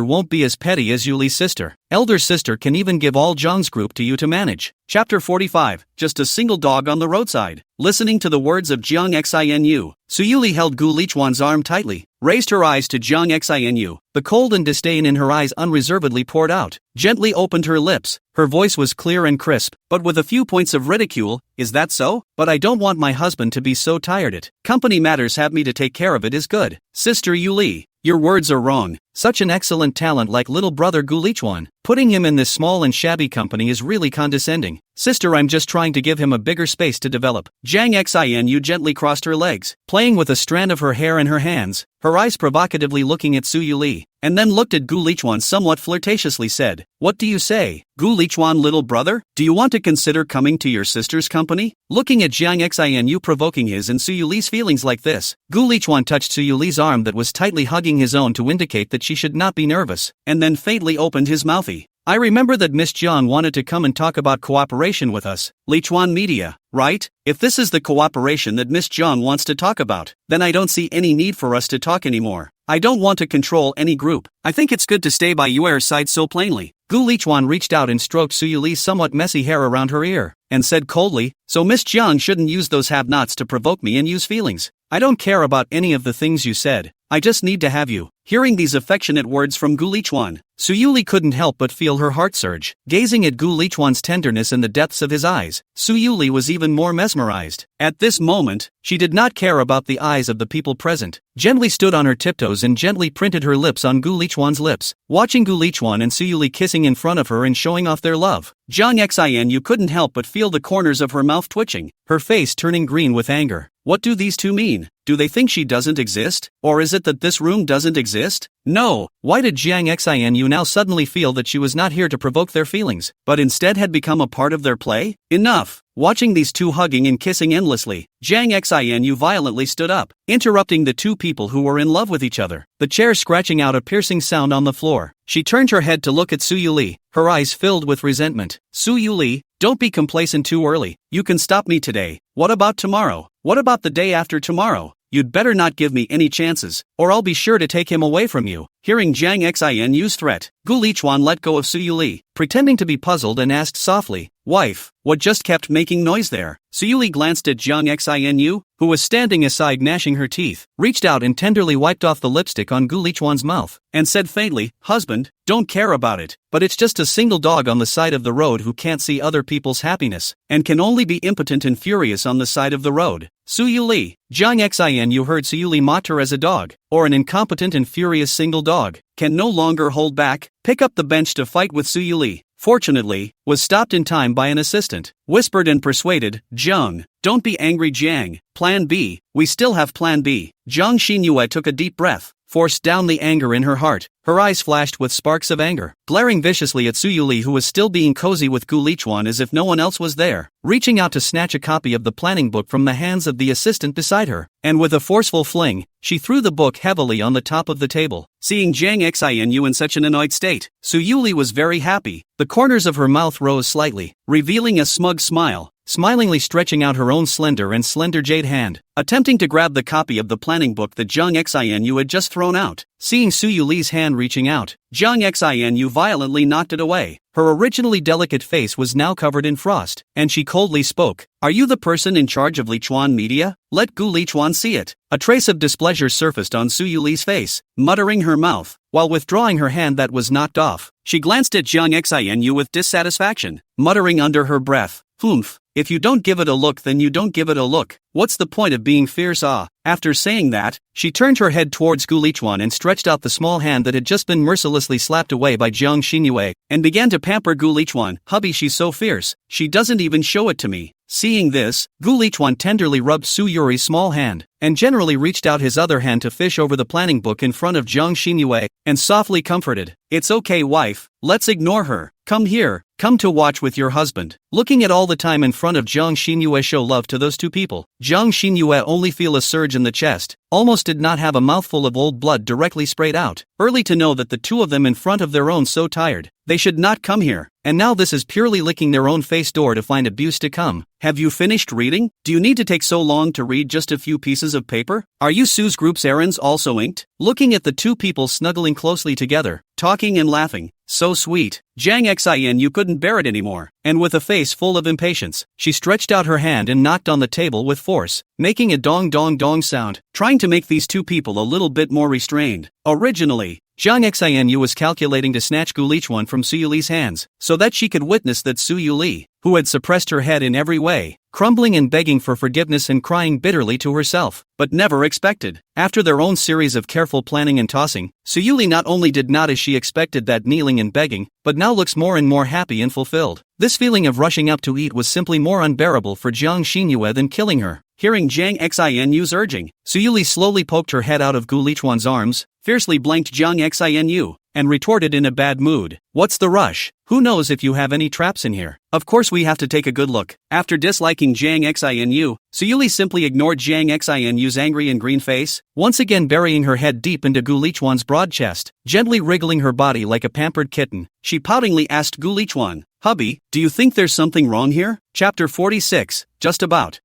won't be as petty as Yuli's sister. Elder sister can even give all Zhang's group to you to manage." Chapter 45, Just a Single Dog on the Roadside. Listening to the words of Jiang Xinu, Suyuli held Gu Lichuan's arm tightly, raised her eyes to Jiang Xinu, the cold and disdain in her eyes unreservedly poured out, gently opened her lips. Her voice was clear and crisp, but with a few points of ridicule. "Is that so? But I don't want my husband to be so tired. Company matters have me to take care of it is good. Sister Yuli, your words are wrong. Such an excellent talent like little brother Gu Lichuan, putting him in this small and shabby company is really condescending. Sister, I'm just trying to give him a bigger space to develop." Jiang Xinu gently crossed her legs, playing with a strand of her hair in her hands, her eyes provocatively looking at Suyuli, and then looked at Gu Lichuan somewhat flirtatiously, said, "What do you say, Gu Lichuan little brother? Do you want to consider coming to your sister's company?" Looking at Jiang Xinu provoking his and Suyuli's feelings like this, Gu Lichuan touched Suyuli's arm that was tightly hugging his own to indicate that she should not be nervous, and then faintly opened his mouthy. "I remember that Miss Jiang wanted to come and talk about cooperation with us, Lichuan Media, right? If this is the cooperation that Miss Jiang wants to talk about, then I don't see any need for us to talk anymore. I don't want to control any group. I think it's good to stay by your side so plainly." Gu Lichuan reached out and stroked Suyuli's somewhat messy hair around her ear, and said coldly, "So Miss Jiang shouldn't use those have-nots to provoke me and use feelings. I don't care about any of the things you said. I just need to have you. Hearing these affectionate words from Gu Lichuan, Suyuli couldn't help but feel her heart surge. Gazing at Gu Lichuan's tenderness in the depths of his eyes, Suyuli was even more mesmerized. At this moment, she did not care about the eyes of the people present, gently stood on her tiptoes and gently printed her lips on Gu Lichuan's lips, watching Gu Lichuan and Suyuli kissing in front of her and showing off their love. Zhang Xianyu couldn't help but feel the corners of her mouth twitching, her face turning green with anger. What do these two mean? Do they think she doesn't exist? Or is it that this room doesn't exist? No. Why did Zhang Xianyu now suddenly feel that she was not here to provoke their feelings, but instead had become a part of their play? Enough! Watching these two hugging and kissing endlessly, Zhang Xianyu violently stood up, interrupting the two people who were in love with each other, the chair scratching out a piercing sound on the floor. She turned her head to look at Suyuli, her eyes filled with resentment. Suyuli, don't be complacent too early. You can stop me today. What about tomorrow? What about the day after tomorrow? You'd better not give me any chances, or I'll be sure to take him away from you. Hearing Zhang Xianyu's threat, Gu Lichuan let go of Suyuli, pretending to be puzzled and asked softly, "Wife, what just kept making noise there?" Suyuli glanced at Zhang Xianyu, who was standing aside gnashing her teeth, reached out and tenderly wiped off the lipstick on Gu Lichuan's mouth, and said faintly, "Husband, don't care about it, but it's just a single dog on the side of the road who can't see other people's happiness, and can only be impotent and furious on the side of the road." Suyuli, Zhang Xianyu heard Suyuli mocked her as a dog, or an incompetent and furious single dog, can no longer hold back, pick up the bench to fight with Suyuli. Fortunately, was stopped in time by an assistant, whispered and persuaded, "Zhang, don't be angry Zhang, plan B, we still have plan B." Zhang Xinyue took a deep breath, forced down the anger in her heart, her eyes flashed with sparks of anger, glaring viciously at Suyuli who was still being cozy with Gu Lichuan as if no one else was there, reaching out to snatch a copy of the planning book from the hands of the assistant beside her, and with a forceful fling, she threw the book heavily on the top of the table. Seeing Zhang Xianyu in such an annoyed state, Suyuli was very happy. The corners of her mouth rose slightly, revealing a smug smile, smilingly stretching out her own slender jade hand, attempting to grab the copy of the planning book that Zhang Xianyu had just thrown out. Seeing Suyuli's hand reaching out, Zhang Xianyu violently knocked it away. Her originally delicate face was now covered in frost, and she coldly spoke, "Are you the person in charge of Lichuan Media? Let Gu Lichuan see it." A trace of displeasure surfaced on Suyuli's face, muttering her mouth, while withdrawing her hand that was knocked off. She glanced at Zhang Xianyu with dissatisfaction, muttering under her breath, "Humph. If you don't give it a look then you don't give it a look. What's the point of being fierce ah?" After saying that, she turned her head towards Gu Lichuan and stretched out the small hand that had just been mercilessly slapped away by Zhang Xinyue, and began to pamper Gu Lichuan. "Hubby, she's so fierce, she doesn't even show it to me." Seeing this, Gu Lichuan tenderly rubbed Suyuri's small hand, and generally reached out his other hand to fish over the planning book in front of Zhang Xinyue, and softly comforted, "It's okay wife, let's ignore her. Come here, come to watch with your husband." Looking at all the time in front of Zhang Xinyue show love to those two people, Zhang Xinyue only feel a surge in the chest, almost did not have a mouthful of old blood directly sprayed out, early to know that the two of them in front of their own so tired, they should not come here, and now this is purely licking their own face door to find abuse to come. Have you finished reading? Do you need to take so long to read just a few pieces of paper? Are you Sue's group's errands also inked? Looking at the two people snuggling closely together, talking and laughing, so sweet, Zhang Xianyu couldn't bear it anymore, and with a face full of impatience, she stretched out her hand and knocked on the table with force, making a dong dong dong sound, trying to make these two people a little bit more restrained. Originally, Zhang Xianyu was calculating to snatch Gu Lichuan from Suyuli's hands, so that she could witness that Suyuli, who had suppressed her head in every way, crumbling and begging for forgiveness and crying bitterly to herself, but never expected. After their own series of careful planning and tossing, Suyuli not only did not as she expected that kneeling and begging, but now looks more and more happy and fulfilled. This feeling of rushing up to eat was simply more unbearable for Zhang Xinyue than killing her. Hearing Zhang Xianyu's urging, Suyuli slowly poked her head out of Gu Lichuan's arms, fiercely blanked Zhang Xianyu, and retorted in a bad mood, "What's the rush? Who knows if you have any traps in here? Of course we have to take a good look." After disliking Zhang Xianyu, Suyuli simply ignored Zhang Xianyu's angry and green face, once again burying her head deep into Gu Lichuan's broad chest, gently wriggling her body like a pampered kitten. She poutingly asked Gu Lichuan, "Hubby, do you think there's something wrong here?" Chapter 46, Just About.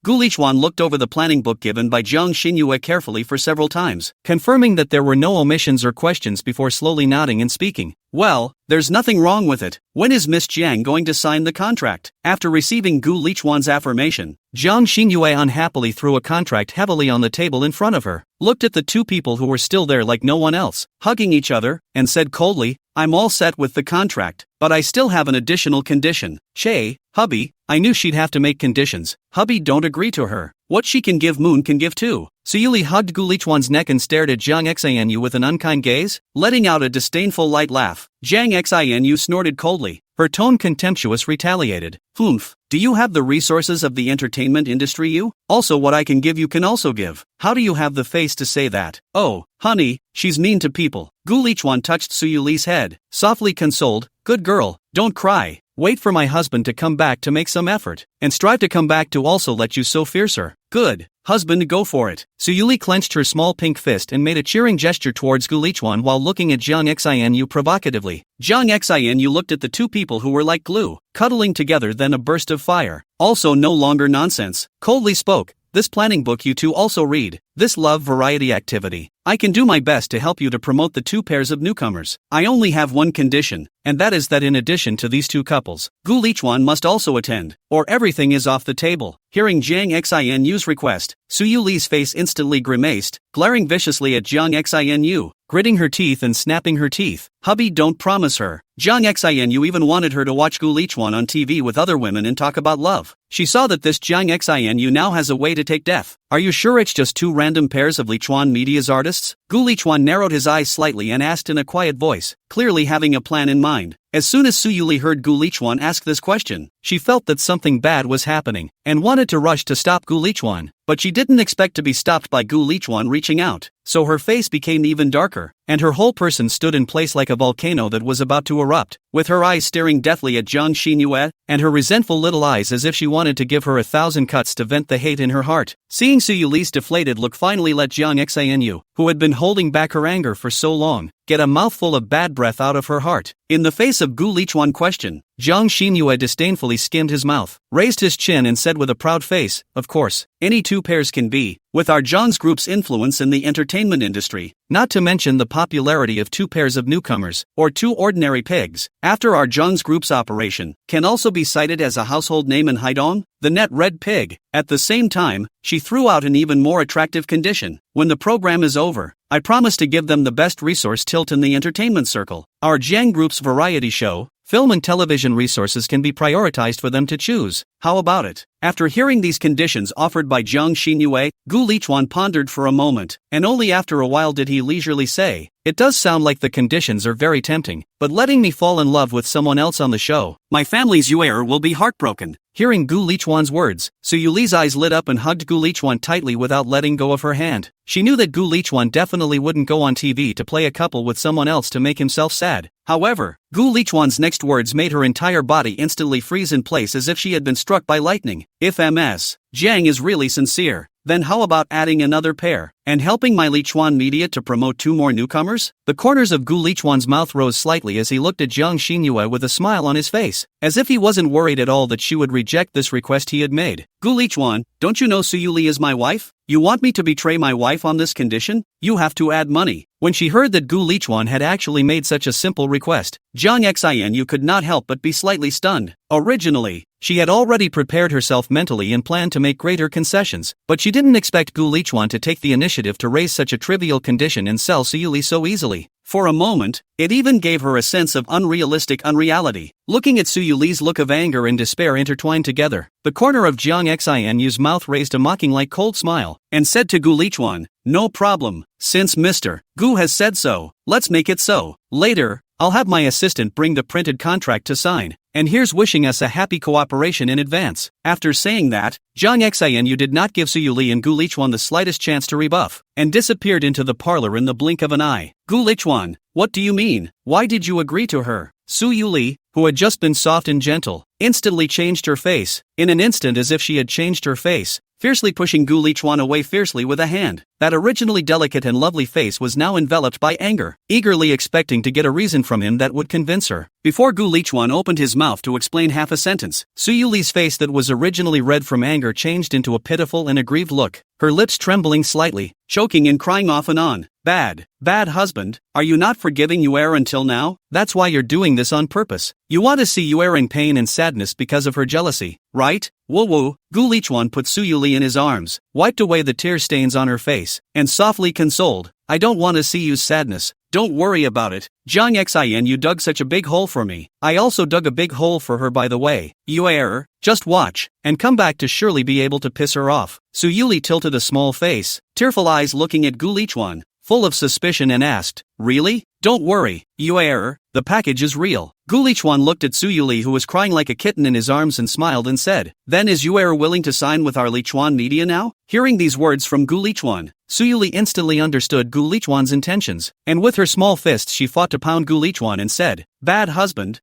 Gu Lichuan looked over the planning book given by Zhang Xinyue carefully for several times, confirming that there were no omissions or questions before slowly nodding and speaking, Well, there's nothing wrong with it. When is Miss Jiang going to sign the contract? After receiving Gu Lichuan's affirmation, Jiang Xinyue unhappily threw a contract heavily on the table in front of her, looked at the two people who were still there like no one else, hugging each other, and said coldly, I'm all set with the contract, but I still have an additional condition. Che, hubby, I knew she'd have to make conditions. Hubby don't agree to her. What she can give Moon can give too. Suyuli hugged Gu Lichuan's neck and stared at Jiang Xinu with an unkind gaze, letting out a disdainful light laugh. Jiang Xinu snorted coldly, her tone contemptuous retaliated. Humph, do you have the resources of the entertainment industry you? Also what I can give you can also give. How do you have the face to say that? Oh, honey, she's mean to people. Gu Lichuan touched Suyuli's head, softly consoled, good girl, don't cry. Wait for my husband to come back to make some effort, and strive to come back to also let you so fiercer. Good, husband, go for it. Suyuli clenched her small pink fist and made a cheering gesture towards Gu Lichuan while looking at Jiang Xinu provocatively. Jiang Xinu looked at the two people who were like glue, cuddling together, then a burst of fire. Also no longer nonsense, coldly spoke, this planning book you two also read, this love variety activity. I can do my best to help you to promote the two pairs of newcomers. I only have one condition, and that is that in addition to these two couples, Gu Lichuan must also attend, or everything is off the table. Hearing Jiang Xinu's request, Suyuli's face instantly grimaced, glaring viciously at Jiang Xinu, gritting her teeth and snapping her teeth. Hubby don't promise her. Jiang Xinu even wanted her to watch Gu Lichuan on TV with other women and talk about love. She saw that this Jiang Xinu now has a way to take death. Are you sure it's just two random pairs of Lichuan Media's artists? Gu Lichuan narrowed his eyes slightly and asked in a quiet voice, clearly having a plan in mind. As soon as Suyuli heard Gu Lichuan ask this question, she felt that something bad was happening, and wanted to rush to stop Gu Lichuan, but she didn't expect to be stopped by Gu Lichuan reaching out, so her face became even darker, and her whole person stood in place like a volcano that was about to erupt, with her eyes staring deathly at Jiang Xinyue, and her resentful little eyes as if she wanted to give her 1,000 cuts to vent the hate in her heart. Seeing Suyuli's deflated look finally let Jiang Xinu, who had been holding back her anger for so long, get a mouthful of bad breath out of her heart. In the face of Gu Lichuan question, Jiang Xinyue disdainfully skimmed his mouth, raised his chin and said with a proud face, of course, any two pairs can be, with our Jiang's group's influence in the entertainment industry, not to mention the popularity of two pairs of newcomers, or two ordinary pigs, after our Jiang's group's operation, can also be cited as a household name in Haidong, the net red pig. At the same time, she threw out an even more attractive condition. When the program is over, I promise to give them the best resource tilt in the entertainment circle. Our Jiang group's variety show, film and television resources can be prioritized for them to choose. How about it? After hearing these conditions offered by Jiang Xinyue, Gu Lichuan pondered for a moment, and only after a while did he leisurely say, it does sound like the conditions are very tempting, but letting me fall in love with someone else on the show, my family's Yuer will be heartbroken. Hearing Gu Lichuan's words, Suyuli's eyes lit up and hugged Gu Lichuan tightly without letting go of her hand. She knew that Gu Lichuan definitely wouldn't go on TV to play a couple with someone else to make himself sad. However, Gu Lichuan's next words made her entire body instantly freeze in place as if she had been struck by lightning. If Ms. Jiang is really sincere, then how about adding another pair, and helping my Lichuan Media to promote two more newcomers? The corners of Gu Lichuan's mouth rose slightly as he looked at Jiang Xinyue with a smile on his face, as if he wasn't worried at all that she would reject this request he had made. Gu Lichuan, don't you know Suyuli is my wife? You want me to betray my wife on this condition? You have to add money. When she heard that Gu Lichuan had actually made such a simple request, Jiang Xinu could not help but be slightly stunned. Originally, she had already prepared herself mentally and planned to make greater concessions, but she didn't expect Gu Lichuan to take the initiative to raise such a trivial condition and sell Suyuli so easily. For a moment, it even gave her a sense of unrealistic unreality. Looking at Suyuli's look of anger and despair intertwined together, the corner of Jiang Xinu's mouth raised a mocking-like cold smile, and said to Gu Lichuan, no problem, since Mr. Gu has said so, let's make it so. Later, I'll have my assistant bring the printed contract to sign, and here's wishing us a happy cooperation in advance. After saying that, Jiang Xinu did not give Suyuli and Gu Lichuan the slightest chance to rebuff, and disappeared into the parlor in the blink of an eye. Gu Lichuan, what do you mean? Why did you agree to her? Suyuli, who had just been soft and gentle, instantly changed her face, in an instant as if she had changed her face, fiercely pushing Gu Lichuan away fiercely with a hand. That originally delicate and lovely face was now enveloped by anger, eagerly expecting to get a reason from him that would convince her. Before Gu Lichuan opened his mouth to explain half a sentence, Suyuli's face that was originally red from anger changed into a pitiful and aggrieved look, her lips trembling slightly, choking and crying off and on. Bad husband, are you not forgiving Yuer until now? That's why you're doing this on purpose. You want to see Yuer in pain and sadness because of her jealousy, right? Woo. Gu Lichuan put Su Yuli in his arms, wiped away the tear stains on her face, and softly consoled, I don't want to see you sadness. Don't worry about it. Jiang Xin, you dug such a big hole for me. I also dug a big hole for her, by the way. Yuer, just watch, and come back to surely be able to piss her off. Su Yuli tilted a small face, tearful eyes looking at Gu Lichuan, full of suspicion, and asked, Really? Don't worry, Yuer, the package is real. Gu Lichuan looked at Su Yuli, who was crying like a kitten in his arms, and smiled and said, Then is Yuer willing to sign with our Lichuan media now? Hearing these words from Gu Lichuan, Su Yuli instantly understood Gu Lichuan's intentions, and with her small fist she fought to pound Gu Lichuan and said, Bad husband,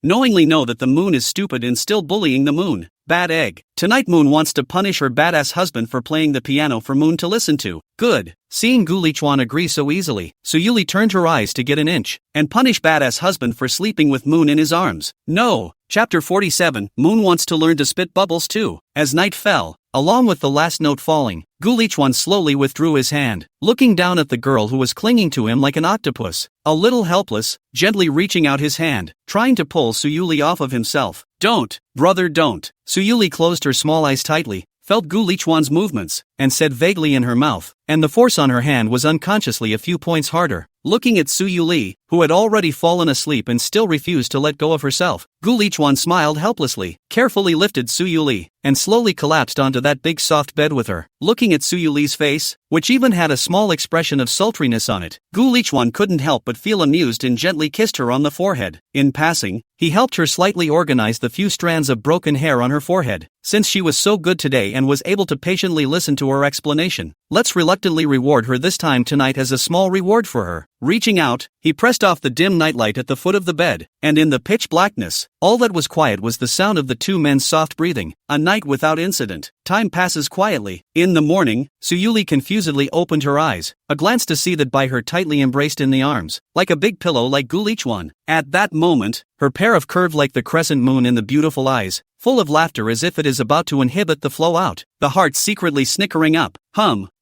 knowingly know that the moon is stupid and still bullying the moon. Bad egg. Tonight Moon wants to punish her badass husband for playing the piano for Moon to listen to. Good. Seeing Gu Lichuan agree so easily, Su Yuli turned her eyes to get an inch, and punish badass husband for sleeping with Moon in his arms. No. Chapter 47, Moon wants to learn to spit bubbles too. As night fell, along with the last note falling, Gu Lichuan slowly withdrew his hand, looking down at the girl who was clinging to him like an octopus, a little helpless, gently reaching out his hand, trying to pull Su Yuli off of himself. Don't, brother, don't. Su Yuli closed her small eyes tightly, felt Gu Lichuan's movements, and said vaguely in her mouth, and the force on her hand was unconsciously a few points harder. Looking at Su Yuli, who had already fallen asleep and still refused to let go of herself, Gu Lichuan smiled helplessly, carefully lifted Su Yuli, and slowly collapsed onto that big soft bed with her. Looking at Su Yuli's face, which even had a small expression of sultriness on it, Gu Lichuan couldn't help but feel amused and gently kissed her on the forehead. In passing, he helped her slightly organize the few strands of broken hair on her forehead, since she was so good today and was able to patiently listen to her explanation. Let's reluctantly reward her this time tonight as a small reward for her. Reaching out, he pressed off the dim nightlight at the foot of the bed, and in the pitch blackness, all that was quiet was the sound of the two men's soft breathing. A night without incident. Time passes quietly. In the morning, Su Yuli confusedly opened her eyes, a glance to see that by her tightly embraced in the arms, like a big pillow like Gu Lichuan. At that moment, her pair of curved like the crescent moon in the beautiful eyes, full of laughter as if it is about to inhibit the flow out, the heart secretly snickering up.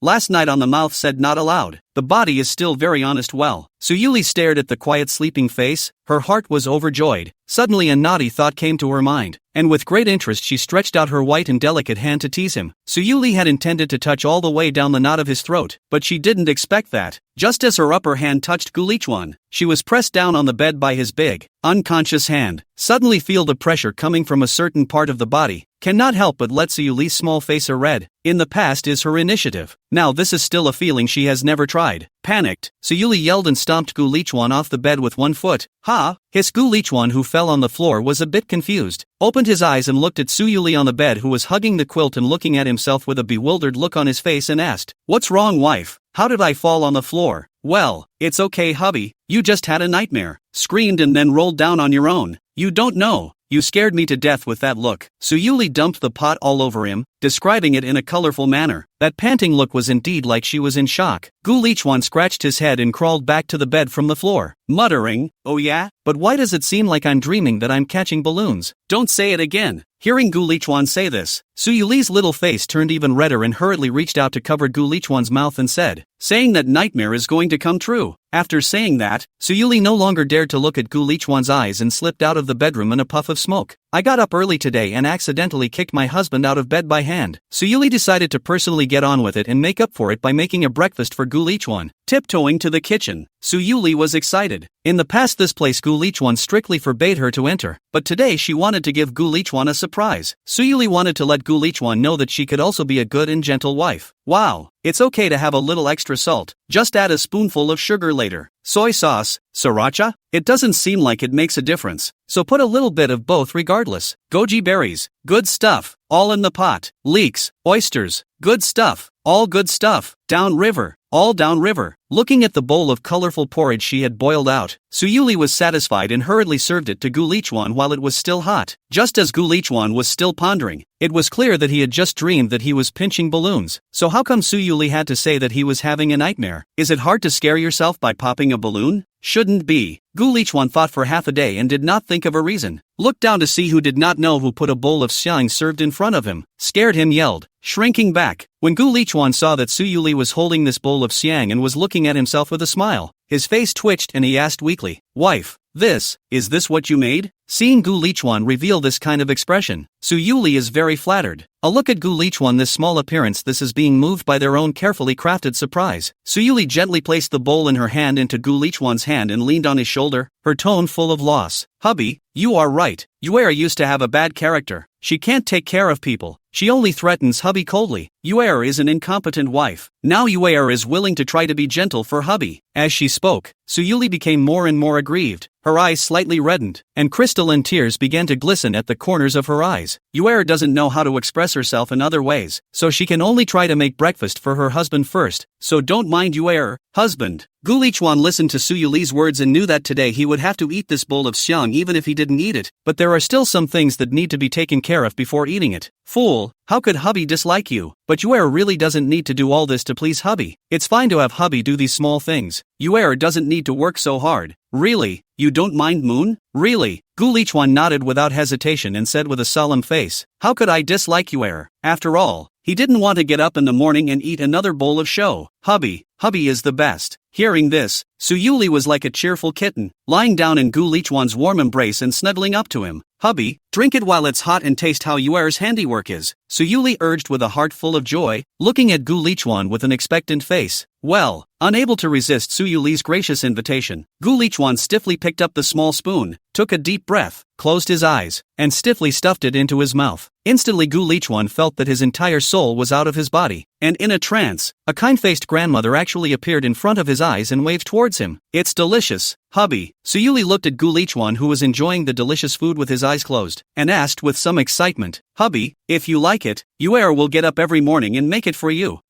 Last night on the mouth said not aloud. The body is still very honest. Well, Su Yuli stared at the quiet sleeping face, her heart was overjoyed. Suddenly a naughty thought came to her mind, and with great interest she stretched out her white and delicate hand to tease him. Su Yuli had intended to touch all the way down the knot of his throat, but she didn't expect that. Just as her upper hand touched Gu Lichuan, she was pressed down on the bed by his big, unconscious hand. Suddenly feel the pressure coming from a certain part of the body. Cannot help but let Su Yuli's small face red. In the past is her initiative. Now this is still a feeling she has never tried. Panicked, Su Yuli yelled and stomped Gu Lichuan off the bed with one foot. Ha! His Gu Lichuan, who fell on the floor, was a bit confused, opened his eyes and looked at Su Yuli on the bed, who was hugging the quilt and looking at himself with a bewildered look on his face, and asked, What's wrong, wife? How did I fall on the floor? Well, it's okay, hubby. You just had a nightmare. Screamed and then rolled down on your own. You don't know. You scared me to death with that look. Su Yuli dumped the pot all over him, describing it in a colorful manner. That panting look was indeed like she was in shock. Gu Lichuan scratched his head and crawled back to the bed from the floor, muttering, Oh yeah? But why does it seem like I'm dreaming that I'm catching balloons? Don't say it again. Hearing Gu Lichuan say this, Su Yuli's little face turned even redder and hurriedly reached out to cover Gu Lichuan's mouth and said, Saying that nightmare is going to come true. After saying that, Su Yuli no longer dared to look at Gu Lichuan's eyes and slipped out of the bedroom in a puff of smoke. I got up early today and accidentally kicked my husband out of bed by hand. Su Yuli decided to personally get on with it and make up for it by making a breakfast for Gu Lichuan. Tiptoeing to the kitchen, Su Yuli was excited. In the past this place Gu Lichuan strictly forbade her to enter, but today she wanted to give Gu Lichuan a surprise. Su Yuli wanted to let Gu Lichuan know that she could also be a good and gentle wife. Wow, it's okay to have a little extra salt, just add a spoonful of sugar later. Soy sauce, sriracha? It doesn't seem like it makes a difference, so put a little bit of both regardless. Goji berries, good stuff, all in the pot. Leeks, oysters, good stuff, all good stuff. Downriver, all downriver. Looking at the bowl of colorful porridge she had boiled out, Su Yuli was satisfied and hurriedly served it to Gu Lichuan while it was still hot. Just as Gu Lichuan was still pondering, it was clear that he had just dreamed that he was pinching balloons. So how come Su Yuli had to say that he was having a nightmare? Is it hard to scare yourself by popping a balloon? Shouldn't be. Gu Lichuan thought for half a day and did not think of a reason. Looked down to see who did not know who put a bowl of xiang served in front of him. Scared him, yelled, shrinking back. When Gu Lichuan saw that Su Yuli was holding this bowl of xiang and was looking at himself with a smile, his face twitched and he asked weakly, "Wife, is this what you made?" Seeing Gu Lichuan reveal this kind of expression, Su Yuli is very flattered. A look at Gu Lichuan, this small appearance, this is being moved by their own carefully crafted surprise. Su Yuli gently placed the bowl in her hand into Gu Lichuan's hand and leaned on his shoulder, her tone full of loss. "Hubby, you are right. Yuer used to have a bad character. She can't take care of people. She only threatens hubby coldly. Yuer is an incompetent wife. Now Yuer is willing to try to be gentle for hubby." As she spoke, Su Yuli became more and more aggrieved. Her eyes slightly reddened, and crystalline tears began to glisten at the corners of her eyes. Yuer doesn't know how to express herself in other ways, so she can only try to make breakfast for her husband first. "So don't mind Yuer, husband." Gu Lichuan listened to Su Yuli's words and knew that today he would have to eat this bowl of xiang even if he didn't eat it, but there are still some things that need to be taken care of before eating it. "Fool, how could hubby dislike you? But Yuer really doesn't need to do all this to please hubby. It's fine to have hubby do these small things. Yuer doesn't need to work so hard." "Really? You don't mind Moon? Really?" Gu Lichuan nodded without hesitation and said with a solemn face, "How could I dislike Yuer? After all, he didn't want to get up in the morning and eat another bowl of show. Hubby is the best." Hearing this, Su Yuli was like a cheerful kitten, lying down in Gu Lichuan's warm embrace and snuggling up to him. "Hubby, drink it while it's hot and taste how Yuer's handiwork is," Su Yuli urged with a heart full of joy, looking at Gu Lichuan with an expectant face. Well, unable to resist Su Yuli's gracious invitation, Gu Lichuan stiffly picked up the small spoon, took a deep breath, closed his eyes, and stiffly stuffed it into his mouth. Instantly Gu Lichuan felt that his entire soul was out of his body, and in a trance, a kind-faced grandmother actually appeared in front of his eyes and waved towards him. "It's delicious, hubby." Su Yuli looked at Gu Lichuan, who was enjoying the delicious food with his eyes closed, and asked with some excitement, "Hubby, if you like it, Yuer will get up every morning and make it for you."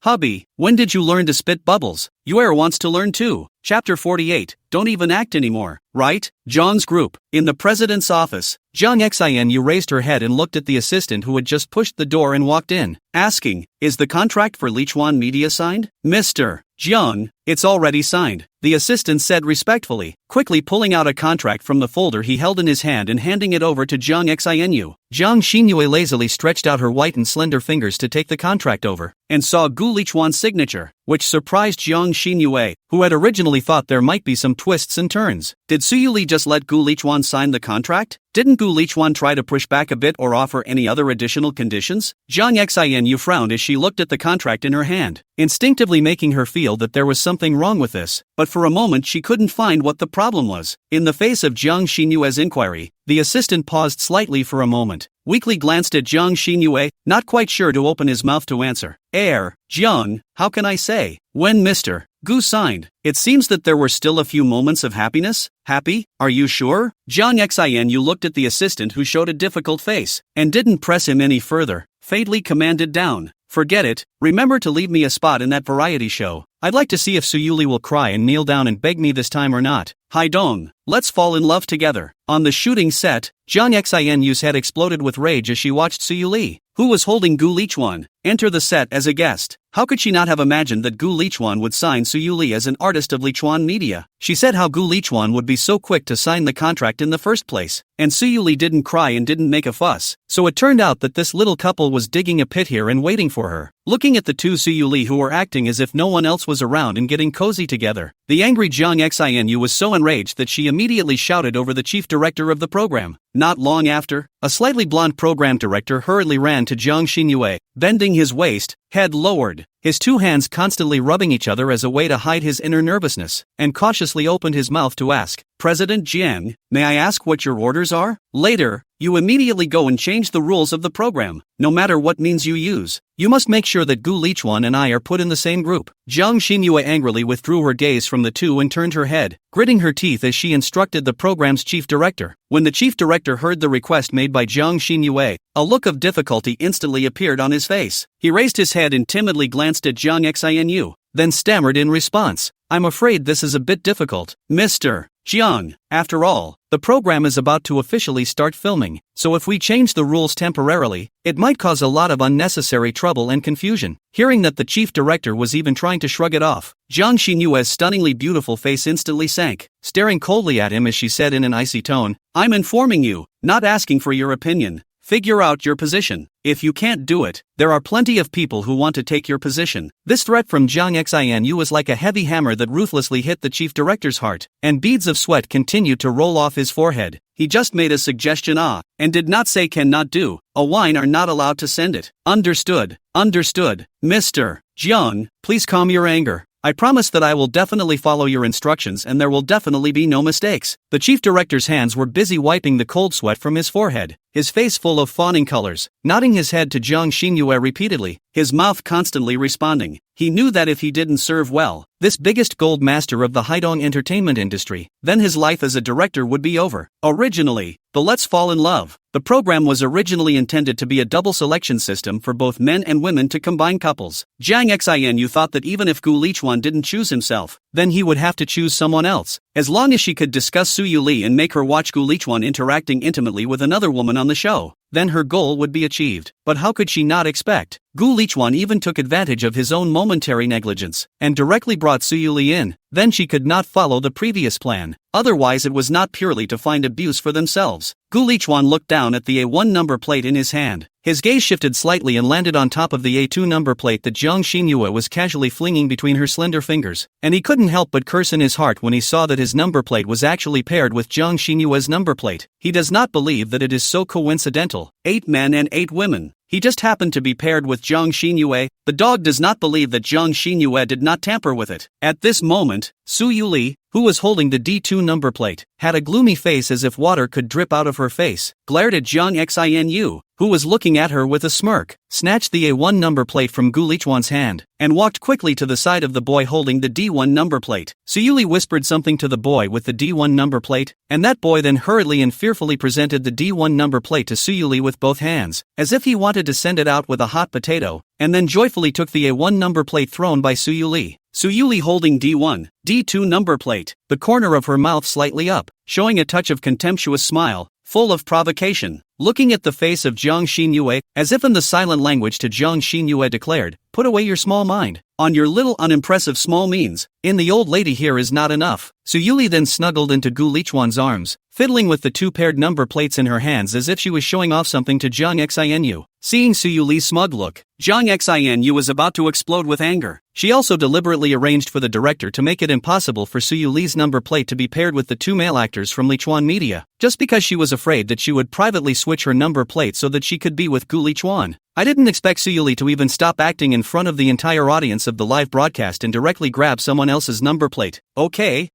Hubby, when did you learn to spit bubbles? Yuer wants to learn too." Chapter 48, Don't Even Act Anymore, right? Zhang's group. In the president's office, Zhang Xianyu raised her head and looked at the assistant who had just pushed the door and walked in, asking, "Is the contract for Lichuan Media signed?" "Mr. Zhang, it's already signed," the assistant said respectfully, quickly pulling out a contract from the folder he held in his hand and handing it over to Zhang Xianyu. Zhang Xinyue lazily stretched out her white and slender fingers to take the contract over, and saw Gu Lichuan's signature, which surprised Zhang Xinyue, who had originally thought there might be some twists and turns. Did Su Yuli just let Gu Lichuan sign the contract? Didn't Gu Lichuan try to push back a bit or offer any other additional conditions? Zhang Xianyu frowned as she looked at the contract in her hand, instinctively making her feel that there was something wrong with this, but for a moment she couldn't find what the problem was. In the face of Zhang Xinyue's inquiry, the assistant paused slightly for a moment, weakly glanced at Zhang Xinyue, not quite sure to open his mouth to answer. Zhang, how can I say? When Mr. Gu signed, it seems that there were still a few moments of happiness. Happy? Are you sure? Zhang Xianyu looked at the assistant, who showed a difficult face, and didn't press him any further, faintly commanded down. "Forget it, remember to leave me a spot in that variety show. I'd like to see if Su Yuli will cry and kneel down and beg me this time or not. Haidong, let's fall in love together." On the shooting set, Zhang Xianyu's head exploded with rage as she watched Su Yuli, who was holding Gu Lichuan, enter the set as a guest. How could she not have imagined that Gu Lichuan would sign Su Yuli as an artist of Lichuan Media? She said how Gu Lichuan would be so quick to sign the contract in the first place, and Su Yuli didn't cry and didn't make a fuss. So it turned out that this little couple was digging a pit here and waiting for her. Looking at the two Su Yuli who were acting as if no one else was around and getting cozy together, the angry Zhang Xianyu was so enraged that she immediately shouted over the chief director of the program. Not long after, a slightly blonde program director hurriedly ran to Zhang Xinyue, bending his waist, head lowered, his two hands constantly rubbing each other as a way to hide his inner nervousness, and cautiously opened his mouth to ask, "President Jiang, may I ask what your orders are?" Later, you immediately go and change the rules of the program, no matter what means you use. You must make sure that Gu Lichuan and I are put in the same group. Zhang Xinyue angrily withdrew her gaze from the two and turned her head, gritting her teeth as she instructed the program's chief director. When the chief director heard the request made by Zhang Xinyue, a look of difficulty instantly appeared on his face. He raised his head and timidly glanced at Zhang Xianyu, then stammered in response, "I'm afraid this is a bit difficult, Mr. Jiang. After all, the program is about to officially start filming, so if we change the rules temporarily, it might cause a lot of unnecessary trouble and confusion." Hearing that the chief director was even trying to shrug it off, Zhang Xinyue's stunningly beautiful face instantly sank, staring coldly at him as she said in an icy tone, "I'm informing you, not asking for your opinion. Figure out your position. If you can't do it, there are plenty of people who want to take your position. This threat from Jang Xinu was like a heavy hammer that ruthlessly hit the chief director's heart, and beads of sweat continued to roll off his forehead. He just made a suggestion and did not say cannot do. A wine are not allowed to send it. Understood. Understood. Mr. Jung, please calm your anger. I promise that I will definitely follow your instructions and there will definitely be no mistakes. The chief director's hands were busy wiping the cold sweat from his forehead, his face full of fawning colors, nodding his head to Jiang Xinyue repeatedly, his mouth constantly responding. He knew that if he didn't serve well, this biggest gold master of the Haidong entertainment industry, then his life as a director would be over. Originally, the Let's Fall in Love. The program was originally intended to be a double selection system for both men and women to combine couples. Jang Xinu thought that even if Gu Lichuan didn't choose himself, then he would have to choose someone else. As long as she could discuss Su Yuli and make her watch Gu Lichuan interacting intimately with another woman on the show, then her goal would be achieved. But how could she not expect? Gu Lichuan even took advantage of his own momentary negligence, and directly brought Su Yuli in. Then she could not follow the previous plan. Otherwise it was not purely to find abuse for themselves. Gu Lichuan looked down at the A1 number plate in his hand. His gaze shifted slightly and landed on top of the A2 number plate that Jiang Xinyue was casually flinging between her slender fingers, and he couldn't help but curse in his heart when he saw that his number plate was actually paired with Jiang Xinyue's number plate. He does not believe that it is so coincidental. 8 men and 8 women. He just happened to be paired with Jiang Xinyue. The dog does not believe that Jiang Xinyue did not tamper with it. At this moment, Su Yuli, who was holding the D2 number plate, had a gloomy face as if water could drip out of her face, glared at Jiang Xinu, who was looking at her with a smirk, snatched the A1 number plate from Gu Lichuan's hand, and walked quickly to the side of the boy holding the D1 number plate. Su Yuli whispered something to the boy with the D1 number plate, and that boy then hurriedly and fearfully presented the D1 number plate to Su Yuli with both hands, as if he wanted to send it out with a hot potato, and then joyfully took the A1 number plate thrown by Su Yuli. Su Yuli holding D1, D2 number plate, the corner of her mouth slightly up, showing a touch of contemptuous smile, full of provocation, looking at the face of Jiang Xinyue, as if in the silent language to Jiang Xinyue declared, "Put away your small mind on your little unimpressive small means. In the old lady here is not enough." Su Yuli then snuggled into Gu Lichuan's arms, fiddling with the 2 paired number plates in her hands as if she was showing off something to Jiang Xinu. Seeing Su Yuli's smug look, Jiang Xinu was about to explode with anger. She also deliberately arranged for the director to make it impossible for Su Yuli's number plate to be paired with the 2 male actors from Lichuan Media, just because she was afraid that she would privately switch her number plate so that she could be with Gu Lichuan. I didn't expect Su Yuli to even stop acting in front of the entire audience of the live broadcast and directly grab someone else's number plate. Okay.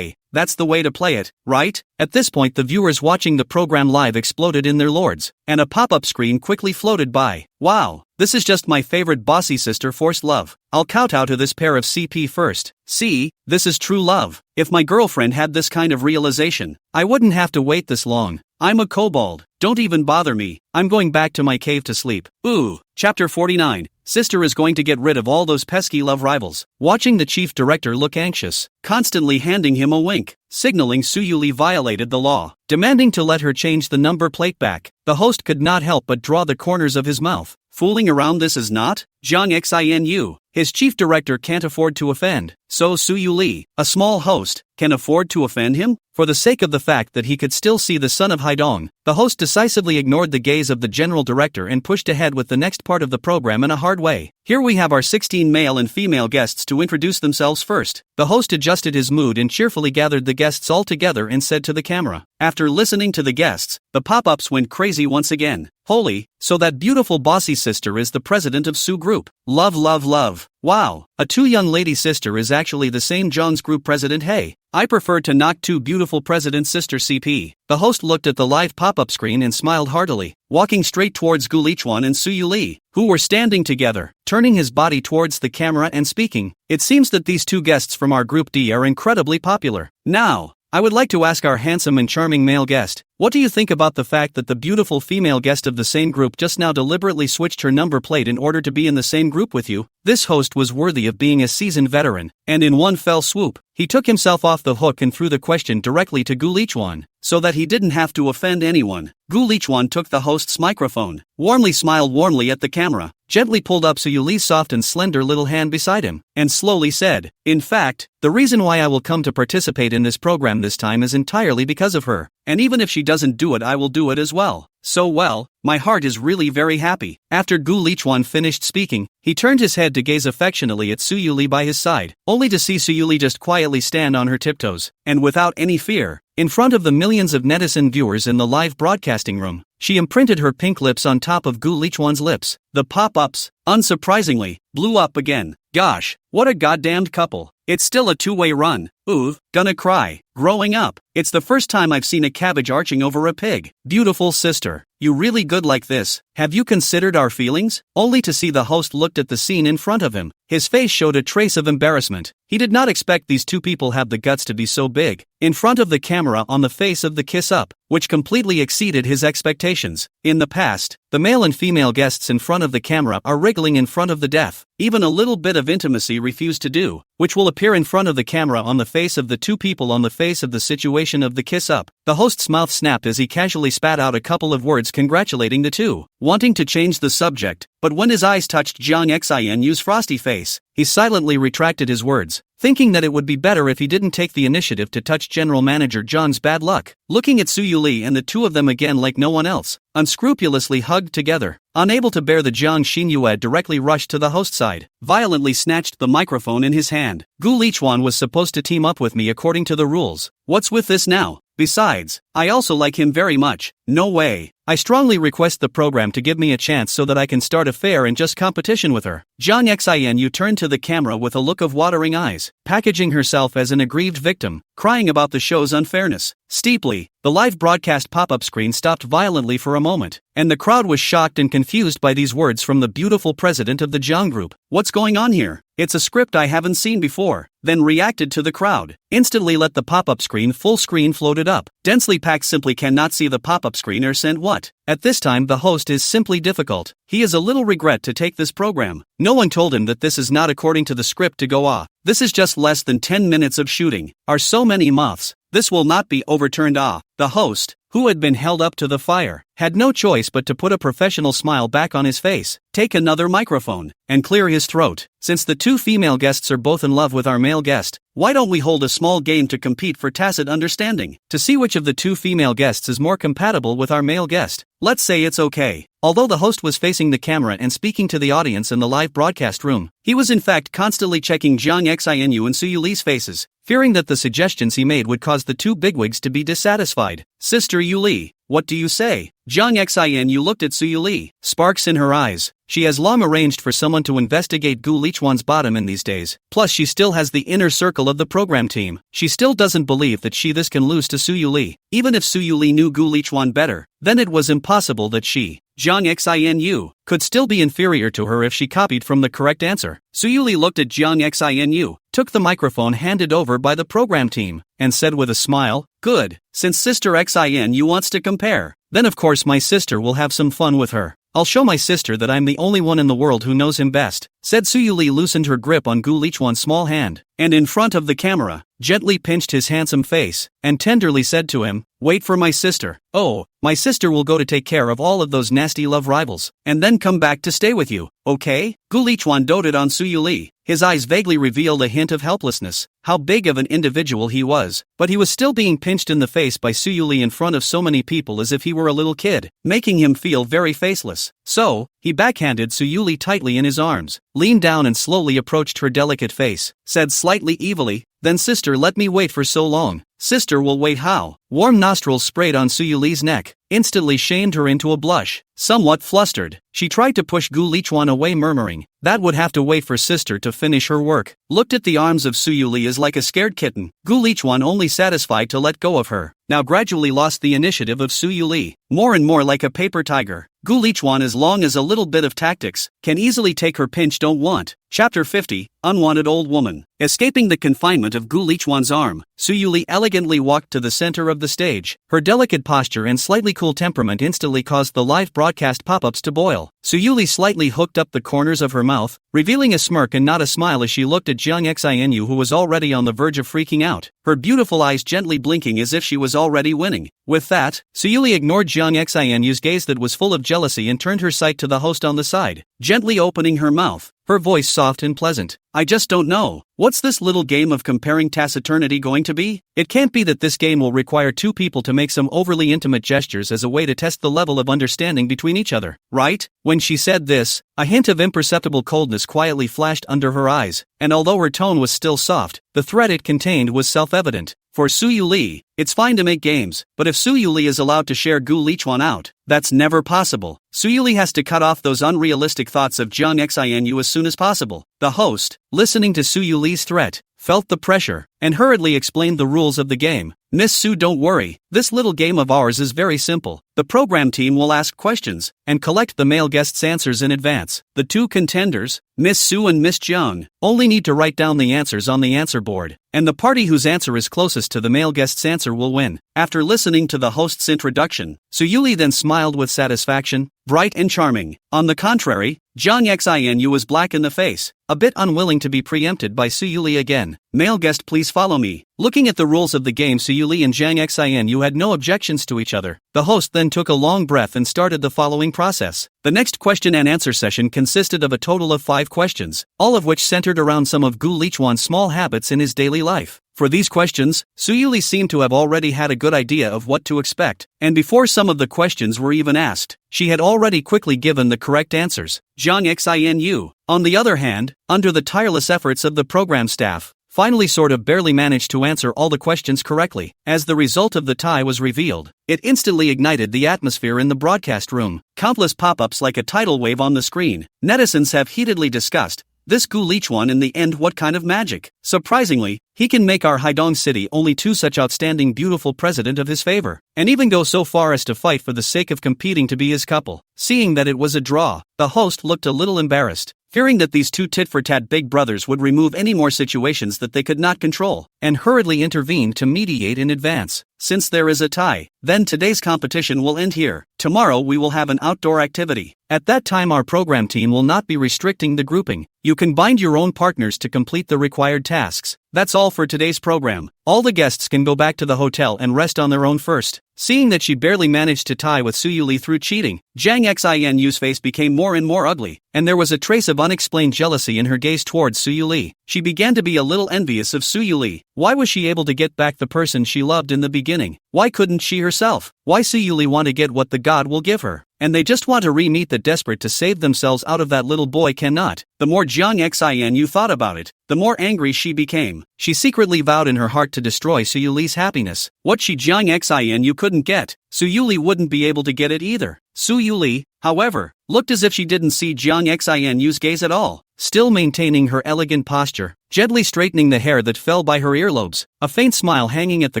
That's the way to play it, right? At this point the viewers watching the program live exploded in their lords, and a pop-up screen quickly floated by. Wow, this is just my favorite bossy sister forced love. I'll kowtow to this pair of CP first. See, this is true love. If my girlfriend had this kind of realization, I wouldn't have to wait this long. I'm a kobold, don't even bother me, I'm going back to my cave to sleep. Ooh. Chapter 49. Sister is going to get rid of all those pesky love rivals. Watching the chief director look anxious, constantly handing him a wink, signaling Su Yuli violated the law, demanding to let her change the number plate back, the host could not help but draw the corners of his mouth. Fooling around this is not? Jiang Xinu, his chief director can't afford to offend, so Su Yuli, a small host, can afford to offend him? For the sake of the fact that he could still see the son of Haidong, the host decisively ignored the gaze of the general director and pushed ahead with the next part of the program in a hard way. Here we have our 16 male and female guests to introduce themselves first. The host adjusted his mood and cheerfully gathered the guests all together and said to the camera. After listening to the guests, the pop-ups went crazy once again. Holy, so that beautiful bossy sister is the president of Su Group. Love. Wow, a 2 young lady sister is actually the same John's group president. Hey, I prefer to knock 2 beautiful president sister CP. The host looked at the live pop-up screen and smiled heartily, walking straight towards Gu Lichuan and Su Yuli, who were standing together, turning his body towards the camera and speaking. It seems that these 2 guests from our group D are incredibly popular. Now, I would like to ask our handsome and charming male guest, what do you think about the fact that the beautiful female guest of the same group just now deliberately switched her number plate in order to be in the same group with you? This host was worthy of being a seasoned veteran, and in one fell swoop, he took himself off the hook and threw the question directly to Gu Lichuan, so that he didn't have to offend anyone. Gu Lichuan took the host's microphone, warmly smiled warmly at the camera, gently pulled up Su Yuli's soft and slender little hand beside him, and slowly said, "In fact, the reason why I will come to participate in this program this time is entirely because of her, and even if she doesn't do it I will do it as well." So well, my heart is really very happy. After Gu Lichuan finished speaking, he turned his head to gaze affectionately at Su Yuli by his side, only to see Su Yuli just quietly stand on her tiptoes, and without any fear, in front of the millions of netizen viewers in the live broadcasting room. She imprinted her pink lips on top of Gu Lichuan's lips. The pop-ups, unsurprisingly, blew up again. Gosh, what a goddamned couple. It's still a two-way run. Ooh, gonna cry. Growing up, it's the first time I've seen a cabbage arching over a pig. Beautiful sister, you really good like this? Have you considered our feelings? Only to see the host looked at the scene in front of him. His face showed a trace of embarrassment. He did not expect these two people have the guts to be so big. In front of the camera on the face of the kiss-up, which completely exceeded his expectations. In the past, the male and female guests in front of the camera are wriggling in front of the deaf. Even a little bit of intimacy refused to do, which will appear in front of the camera on the face of the two people on the face of the situation of the kiss-up. The host's mouth snapped as he casually spat out a couple of words congratulating the two, wanting to change the subject, but when his eyes touched Jiang Xianyu's frosty face, he silently retracted his words, thinking that it would be better if he didn't take the initiative to touch General Manager Zhang's bad luck. Looking at Su Yuli and the two of them again like no one else, unscrupulously hugged together, unable to bear the Jiang Xinyue directly rushed to the host side, violently snatched the microphone in his hand. Gu Lichuan was supposed to team up with me according to the rules. What's with this now? Besides, I also like him very much. No way. I strongly request the program to give me a chance so that I can start a fair and just competition with her. Jiang Xianyu turned to the camera with a look of watering eyes, packaging herself as an aggrieved victim, crying about the show's unfairness. Steeply, the live broadcast pop-up screen stopped violently for a moment, and the crowd was shocked and confused by these words from the beautiful president of the Jiang group. What's going on here? It's a script I haven't seen before. Then reacted to the crowd. Instantly let the pop-up screen full screen floated up. Densely packed simply cannot see the pop-up screen or send what? At this time the host is simply difficult. He is a little regret to take this program. No one told him that this is not according to the script to go ah. This is just less than 10 minutes of shooting. Are so many moths. This will not be overturned ah. The host, who had been held up to the fire, had no choice but to put a professional smile back on his face, take another microphone, and clear his throat. Since the two female guests are both in love with our male guest, why don't we hold a small game to compete for tacit understanding, to see which of the two female guests is more compatible with our male guest? Let's say it's okay. Although the host was facing the camera and speaking to the audience in the live broadcast room, he was in fact constantly checking Jiang Xianyu and Su Yuli's faces, fearing that the suggestions he made would cause the two bigwigs to be dissatisfied. Sister Yuli, what do you say? Jiang Xianyu looked at Su Yuli, sparks in her eyes. She has long arranged for someone to investigate Gu Lichuan's bottom in these days. Plus she still has the inner circle of the program team. She still doesn't believe that this can lose to Su Yuli. Even if Su Yuli knew Gu Lichuan better, then it was impossible that she, Jiang Xianyu, could still be inferior to her if she copied from the correct answer. Su Yuli looked at Jiang Xianyu, took the microphone handed over by the program team, and said with a smile, "Good, since Sister Xinu wants to compare, then of course my sister will have some fun with her. I'll show my sister that I'm the only one in the world who knows him best," said Su Yuli, loosened her grip on Gu Lichuan's small hand, and in front of the camera, gently pinched his handsome face, and tenderly said to him, "Wait for my sister. Oh, my sister will go to take care of all of those nasty love rivals, and then come back to stay with you, okay?" Gu Lichuan doted on Su Yuli. His eyes vaguely revealed a hint of helplessness, how big of an individual he was, but he was still being pinched in the face by Su Yuli in front of so many people as if he were a little kid, making him feel very faceless. So, he backhanded Su Yuli tightly in his arms, leaned down and slowly approached her delicate face, said slightly evilly, "Then sister, let me wait for so long." "Sister will wait how?" Warm nostrils sprayed on Su Yuli's neck, instantly shamed her into a blush. Somewhat flustered, she tried to push Gu Lichuan away, murmuring, "That would have to wait for sister to finish her work." Looked at the arms of Su Yuli as like a scared kitten. Gu Lichuan, only satisfied to let go of her, now gradually lost the initiative of Su Yuli, more and more like a paper tiger. Gu Lichuan, as long as a little bit of tactics, can easily take her pinch don't want. Chapter 50, Unwanted Old Woman. Escaping the confinement of Gu Lichuan's arm, Su Yuli elegantly walked to the center of the stage. Her delicate posture and slightly cool temperament instantly caused the live broadcast pop-ups to boil. Su Yuli slightly hooked up the corners of her mouth, revealing a smirk and not a smile as she looked at Jiang Xianyu, who was already on the verge of freaking out, her beautiful eyes gently blinking as if she was already winning. With that, Su Yuli ignored Jiang Xianyu's gaze that was full of jealousy and turned her sight to the host on the side. gently opening her mouth, her voice soft and pleasant. I just don't know. What's this little game of comparing taciturnity going to be? It can't be that this game will require two people to make some overly intimate gestures as a way to test the level of understanding between each other, right? When she said this, a hint of imperceptible coldness quietly flashed under her eyes, and although her tone was still soft, the threat it contained was self-evident. For Suyu Lee, it's fine to make games, but if Suyu Lee is allowed to share Gu Lichuan out, that's never possible. Suyu Lee has to cut off those unrealistic thoughts of Jiang Xinu as soon as possible. The host, listening to Suyu Lee's threat, felt the pressure, and hurriedly explained the rules of the game. Miss Su, don't worry, this little game of ours is very simple. The program team will ask questions, and collect the male guests' answers in advance. The two contenders, Miss Su and Miss Jiang, only need to write down the answers on the answer board, and the party whose answer is closest to the male guest's answer will win. After listening to the host's introduction, Suyuli then smiled with satisfaction, bright and charming. On the contrary, Jiang Xinu was black in the face, a bit unwilling to be preempted by Suyuli again. Male guest, please follow me. Looking at the rules of the game, Suyuli and Jiang Xinu had no objections to each other. The host then took a long breath and started the following process. The next question and answer session consisted of a total of 5 questions, all of which centered around some of Gu Lichuan's small habits in his daily life. For these questions, Suyuli seemed to have already had a good idea of what to expect, and before some of the questions were even asked, she had already quickly given the correct answers. Jiang Xinu, on the other hand, under the tireless efforts of the program staff, finally barely managed to answer all the questions correctly. As the result of the tie was revealed, it instantly ignited the atmosphere in the broadcast room. Countless pop-ups like a tidal wave on the screen. Netizens have heatedly discussed, this Gu Lichuan in the end, what kind of magic? Surprisingly, he can make our Haidong city only two such outstanding beautiful president of his favor, and even go so far as to fight for the sake of competing to be his couple. Seeing that it was a draw, the host looked a little embarrassed, fearing that these two tit-for-tat big brothers would remove any more situations that they could not control, and hurriedly intervened to mediate in advance. Since there is a tie, then today's competition will end here. Tomorrow we will have an outdoor activity. At that time our program team will not be restricting the grouping. You can bind your own partners to complete the required tasks. That's all for today's program. All the guests can go back to the hotel and rest on their own first. Seeing that she barely managed to tie with Suyuli through cheating, Jiang Xinu's face became more and more ugly, and there was a trace of unexplained jealousy in her gaze towards Suyuli. She began to be a little envious of Suyuli. Why was she able to get back the person she loved in the beginning? Why couldn't she herself? Why Suyuli want to get what the god will give her? And they just want to re-meet the desperate to save themselves out of that little boy cannot. The more Jiang Xinu thought about it, the more angry she became. She secretly vowed in her heart to destroy Suyuli's happiness. What Jiang Xinu couldn't get, Suyuli wouldn't be able to get it either. Suyuli, however, looked as if she didn't see Jiang Xinu's gaze at all. Still maintaining her elegant posture, gently straightening the hair that fell by her earlobes, a faint smile hanging at the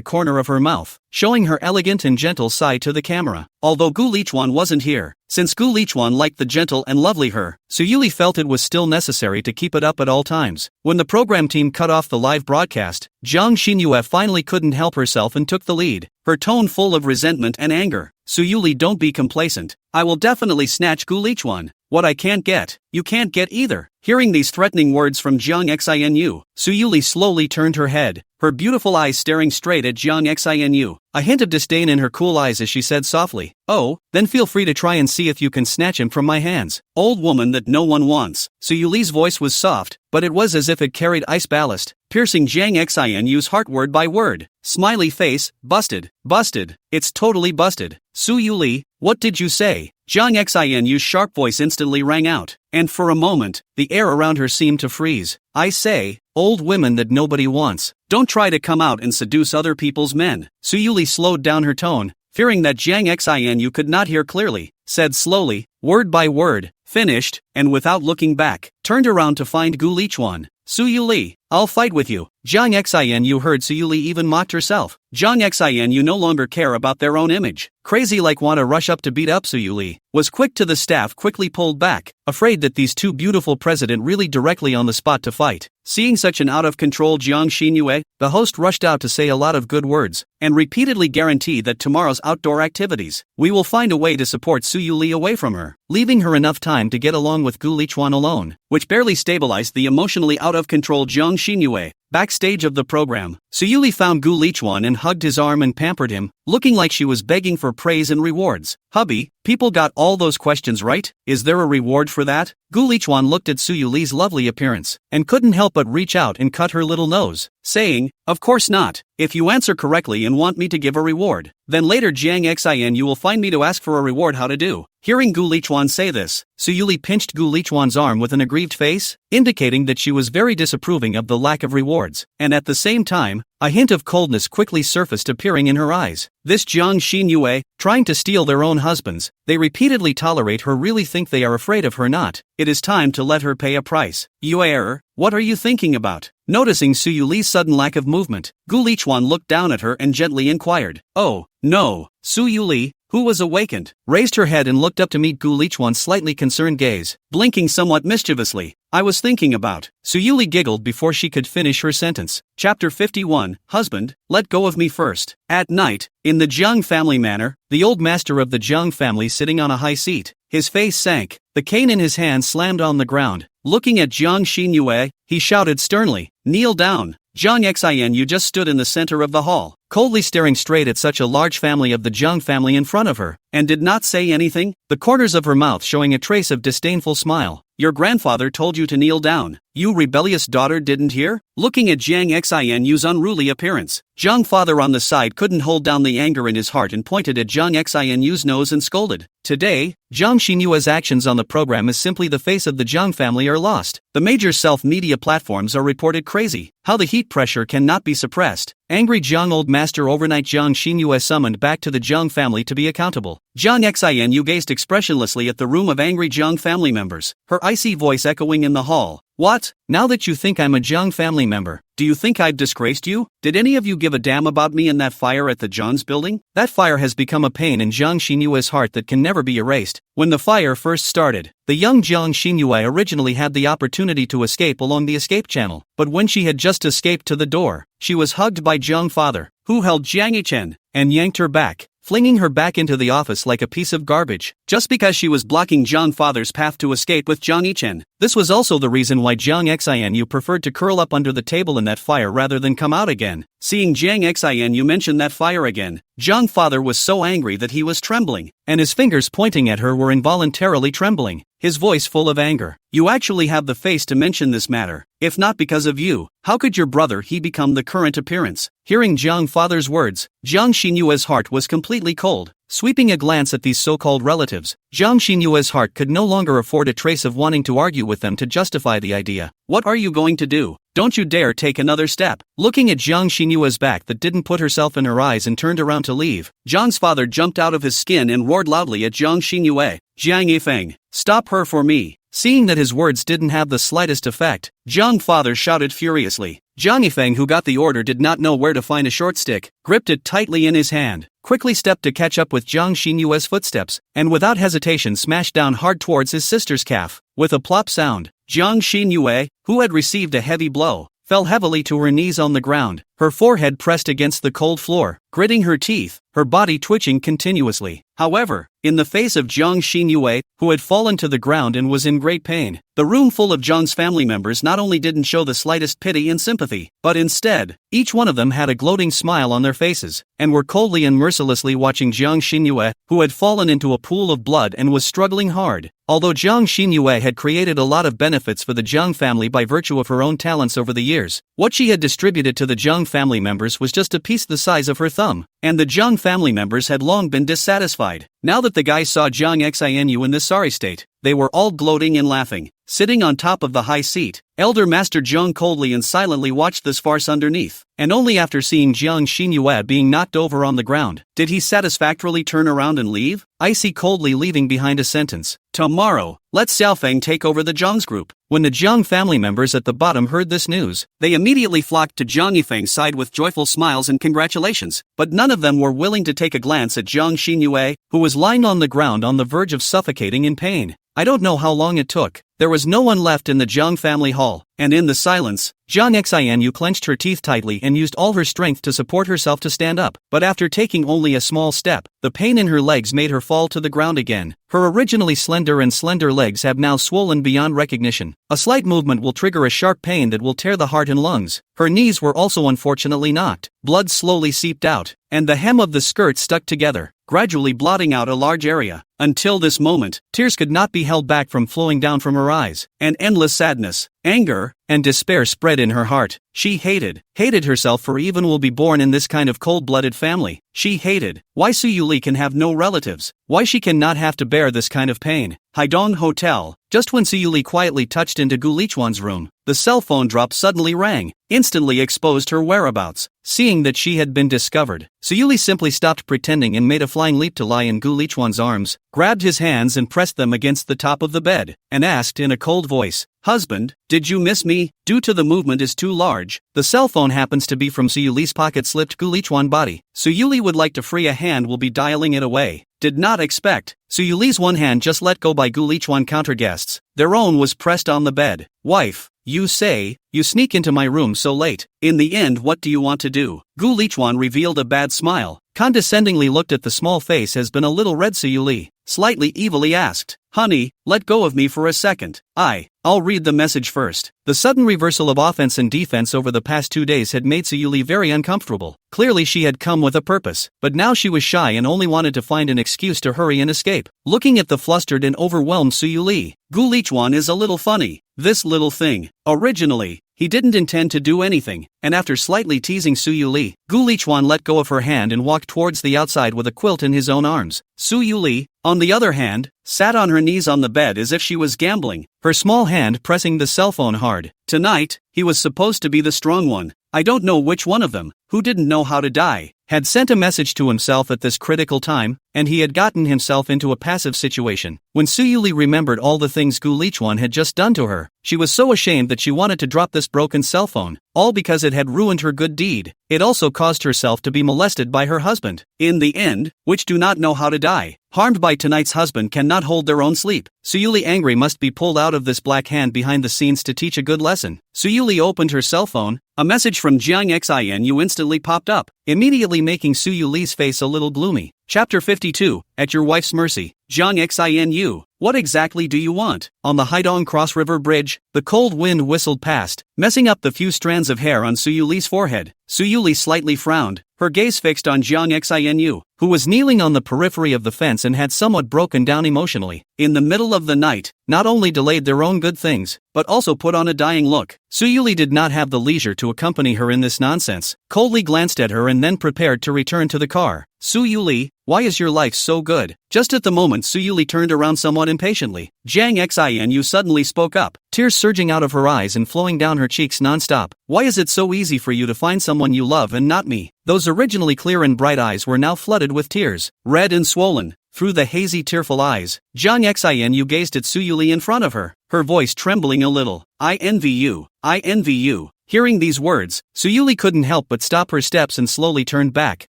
corner of her mouth, showing her elegant and gentle side to the camera. Although Gu Lichuan wasn't here, since Gu Lichuan liked the gentle and lovely her, Suyuli felt it was still necessary to keep it up at all times. When the program team cut off the live broadcast, Jiang Xinyu finally couldn't help herself and took the lead, her tone full of resentment and anger. Suyuli, don't be complacent. I will definitely snatch Gu Lichuan. What I can't get, you can't get either. Hearing these threatening words from Jiang Xinu, Suyuli slowly turned her head, her beautiful eyes staring straight at Jiang Xinu, a hint of disdain in her cool eyes as she said softly, "Oh, then feel free to try and see if you can snatch him from my hands. Old woman that no one wants." Suyuli's voice was soft, but it was as if it carried ice ballast, piercing Jiang Xinu's heart word by word. Smiley face, busted, busted, it's totally busted. Suyuli, what did you say? Jiang Xinu's sharp voice instantly rang out, and for a moment, the air around her seemed to freeze. I say, old women that nobody wants, don't try to come out and seduce other people's men. Suyuli slowed down her tone, fearing that Jiang Xinu could not hear clearly, said slowly, word by word, finished, and without looking back, turned around to find Gu Lichuan. Suyuli, I'll fight with you. Jiang Xinu heard Suyuli even mocked herself. Jiang Xinu no longer care about their own image. Crazy like want to rush up to beat up Suyuli. Was quick to the staff quickly pulled back, afraid that these two beautiful president really directly on the spot to fight. Seeing such an out-of-control Jiang Xinyu, the host rushed out to say a lot of good words, and repeatedly guarantee that tomorrow's outdoor activities, we will find a way to support Suyuli away from her, leaving her enough time to get along with Gu Lichuan alone, which barely stabilized the emotionally out-of-control Jiang Xinyu. Backstage of the program, Suyuli found Gu Lichuan and hugged his arm and pampered him, looking like she was begging for praise and rewards. Hubby, people got all those questions right? Is there a reward for that? Gu Lichuan looked at Su Yuli's lovely appearance, and couldn't help but reach out and cut her little nose, saying, "Of course not. If you answer correctly and want me to give a reward, then later Jiang Xin you will find me to ask for a reward how to do." Hearing Gu Lichuan say this, Su Yuli pinched Gu Lichuan's arm with an aggrieved face, indicating that she was very disapproving of the lack of rewards, and at the same time, a hint of coldness quickly surfaced appearing in her eyes. This Jiang Xinyue, trying to steal their own husbands, they repeatedly tolerate her, really think they are afraid of her not. It is time to let her pay a price. Yue, what are you thinking about? Noticing Su Yuli's sudden lack of movement, Gu Lichuan looked down at her and gently inquired. Oh, no. Su Yuli, who was awakened, raised her head and looked up to meet Gu Lichuan's slightly concerned gaze, blinking somewhat mischievously. I was thinking about. Su Yuli giggled before she could finish her sentence. Chapter 51, Husband, let go of me first. At night, in the Jiang family manor, the old master of the Jiang family sitting on a high seat, his face sank, the cane in his hand slammed on the ground. Looking at Jiang Xinyue, he shouted sternly, "Kneel down." Jiang Xin you just stood in the center of the hall, coldly staring straight at such a large family of the Jiang family in front of her, and did not say anything, the corners of her mouth showing a trace of disdainful smile. Your grandfather told you to kneel down. You rebellious daughter didn't hear? Looking at Jiang Xinyu's unruly appearance, Jiang father on the side couldn't hold down the anger in his heart and pointed at Jiang Xinyu's nose and scolded. Today, Jiang Xinyue's actions on the program is simply the face of the Jiang family are lost. The major self-media platforms are reported crazy. How the heat pressure cannot be suppressed. Angry Jiang old master overnight Jiang Xinyue summoned back to the Jiang family to be accountable. Jiang Xinu gazed expressionlessly at the room of angry Jiang family members, her icy voice echoing in the hall. What? Now that you think I'm a Jiang family member, do you think I've disgraced you? Did any of you give a damn about me in that fire at the Jiang's building? That fire has become a pain in Jiang Xinyue's heart that can never be erased. When the fire first started, the young Jiang Xinyue originally had the opportunity to escape along the escape channel, but when she had just escaped to the door, she was hugged by Jiang father, who held Jiang Yichen and yanked her back, flinging her back into the office like a piece of garbage, just because she was blocking Jiang father's path to escape with Jiang Yichen. This was also the reason why Jiang Xinu preferred to curl up under the table in that fire rather than come out again. Seeing Jiang Xinu mention that fire again, Jiang father was so angry that he was trembling, and his fingers pointing at her were involuntarily trembling, his voice full of anger. You actually have the face to mention this matter. If not because of you, how could your brother he become the current appearance? Hearing Jiang father's words, Jiang Xinyue's heart was completely cold. Sweeping a glance at these so-called relatives, Jiang Xinyue's heart could no longer afford a trace of wanting to argue with them to justify the idea. What are you going to do? Don't you dare take another step. Looking at Jiang Xinyue's back that didn't put herself in her eyes and turned around to leave, Jiang's father jumped out of his skin and roared loudly at Jiang Xinyue. Jiang Yifeng, stop her for me. Seeing that his words didn't have the slightest effect, Jiang father shouted furiously. Jiang Yifeng, who got the order, did not know where to find a short stick, gripped it tightly in his hand, quickly stepped to catch up with Jiang Xinyue's footsteps, and without hesitation smashed down hard towards his sister's calf. With a plop sound, Jiang Xinyue, who had received a heavy blow, fell heavily to her knees on the ground, her forehead pressed against the cold floor, gritting her teeth, her body twitching continuously. However, in the face of Jiang Xinyue, who had fallen to the ground and was in great pain, the room full of Jiang's family members not only didn't show the slightest pity and sympathy, but instead, each one of them had a gloating smile on their faces, and were coldly and mercilessly watching Jiang Xinyue, who had fallen into a pool of blood and was struggling hard. Although Jiang Xinyue had created a lot of benefits for the Jiang family by virtue of her own talents over the years, what she had distributed to the Jiang family members was just a piece the size of her thumb, and the Jiang family members had long been dissatisfied. Now that the guys saw Jiang Xinu in this sorry state, they were all gloating and laughing. Sitting on top of the high seat, Elder Master Jiang coldly and silently watched this farce underneath, and only after seeing Jiang Xinyue being knocked over on the ground, did he satisfactorily turn around and leave, icy coldly leaving behind a sentence. Tomorrow, let Xiaofeng take over the Jiang's group. When the Jiang family members at the bottom heard this news, they immediately flocked to Jiang Yifeng's side with joyful smiles and congratulations, but none of them were willing to take a glance at Jiang Xinyue, who was lying on the ground on the verge of suffocating in pain. I don't know how long it took, There was no one left in the Jiang family hall, and in the silence, Jiang Xinu clenched her teeth tightly and used all her strength to support herself to stand up, but after taking only a small step, the pain in her legs made her fall to the ground again. Her originally slender legs have now swollen beyond recognition. A slight movement will trigger a sharp pain that will tear the heart and lungs. Her knees were also unfortunately knocked. Blood slowly seeped out, and the hem of the skirt stuck together, gradually blotting out a large area. Until this moment, tears could not be held back from flowing down from her eyes, and endless sadness, anger, and despair spread in her heart. She hated herself for even will be born in this kind of cold-blooded family. She hated why Su Yuli can have no relatives, why she cannot have to bear this kind of pain. Haidong Hotel. Just when Su Yuli quietly touched into Gu Lichuan's room, the cell phone drop suddenly rang, instantly exposed her whereabouts. Seeing that she had been discovered, Su Yuli simply stopped pretending and made a flying leap to lie in Gu Lichuan's arms, grabbed his hands and pressed them against the top of the bed, and asked in a cold voice, "Husband, did you miss me?" Due to the movement is too large, the cell phone happens to be from Su Yuli's pocket-slipped Gu Lichuan body. Su Yuli would like to free a hand will be dialing it away. Did not expect. Su Yuli's one hand just let go by Gu Lichuan counterguests. Their own was pressed on the bed. "Wife, you say, you sneak into my room so late. In the end, what do you want to do?" Gu Lichuan revealed a bad smile, condescendingly looked at the small face has been a little red. Su Yuli slightly evilly asked, "Honey, let go of me for a second. I'll read the message first." The sudden reversal of offense and defense over the past 2 days had made Su Yuli very uncomfortable. Clearly she had come with a purpose, but now she was shy and only wanted to find an excuse to hurry and escape. Looking at the flustered and overwhelmed Su Yuli, Gu Lichuan is a little funny. This little thing. Originally, he didn't intend to do anything, and after slightly teasing Su Yuli, Gu Lichuan let go of her hand and walked towards the outside with a quilt in his own arms. Su Yuli, on the other hand, sat on her knees on the bed as if she was gambling, her small hand pressing the cell phone hard. Tonight, he was supposed to be the strong one. I don't know which one of them, who didn't know how to die, had sent a message to himself at this critical time, and he had gotten himself into a passive situation. When Su Yuli remembered all the things Gu Lichuan had just done to her, she was so ashamed that she wanted to drop this broken cell phone, all because it had ruined her good deed. It also caused herself to be molested by her husband. In the end, which do not know how to die. Harmed by tonight's husband cannot hold their own sleep. Su Yuli angry must be pulled out of this black hand behind the scenes to teach a good lesson. Su Yuli opened her cell phone. A message from Jiang Xinu instantly popped up, immediately making Su Yuli's face a little gloomy. Chapter 52, At Your Wife's Mercy. Jiang Xinu, what exactly do you want? On the Haidong Cross River Bridge, the cold wind whistled past, messing up the few strands of hair on Su Yuli's forehead. Su Yuli slightly frowned, her gaze fixed on Jiang Xinu, who was kneeling on the periphery of the fence and had somewhat broken down emotionally. In the middle of the night, not only delayed their own good things, but also put on a dying look. Su Yuli did not have the leisure to accompany her in this nonsense, coldly glanced at her and then prepared to return to the car. Su Yuli, why is your life so good? Just at the moment Su Yuli turned around somewhat impatiently, Jiang Xinu suddenly spoke up, tears surging out of her eyes and flowing down her cheeks non-stop. Why is it so easy for you to find someone you love and not me? Those originally clear and bright eyes were now flooded with tears, red and swollen. Through the hazy tearful eyes, Jiang Xinu gazed at Su Yuli in front of her, her voice trembling a little. I envy you. I envy you. Hearing these words, Su Yuli couldn't help but stop her steps and slowly turned back.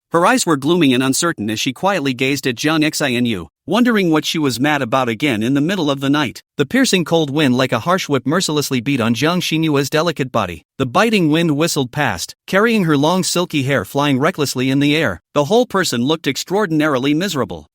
Her eyes were gloomy and uncertain as she quietly gazed at Jiang Xinu, wondering what she was mad about again in the middle of the night. The piercing cold wind like a harsh whip mercilessly beat on Jiang Xinua's delicate body. The biting wind whistled past, carrying her long silky hair flying recklessly in the air. The whole person looked extraordinarily miserable.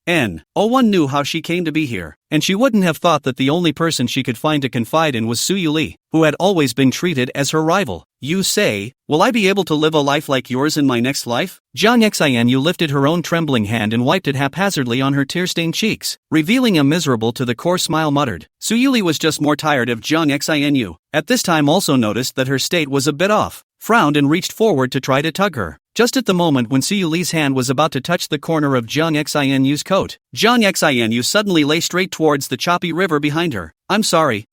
One knew how she came to be here, and she wouldn't have thought that the only person she could find to confide in was Su Yuli, who had always been treated as her rival. You say, will I be able to live a life like yours in my next life? Jiang Xinu lifted her own trembling hand and wiped it haphazardly on her tear-stained cheeks, revealing a miserable to the core smile muttered. Su Yuli was just more tired of Jiang Xinu. At this time also noticed that her state was a bit off, frowned and reached forward to try to tug her. Just at the moment when Su Yuli's hand was about to touch the corner of Jiang Xinu's coat, Jiang Xinu suddenly lay straight towards the choppy river behind her. I'm sorry.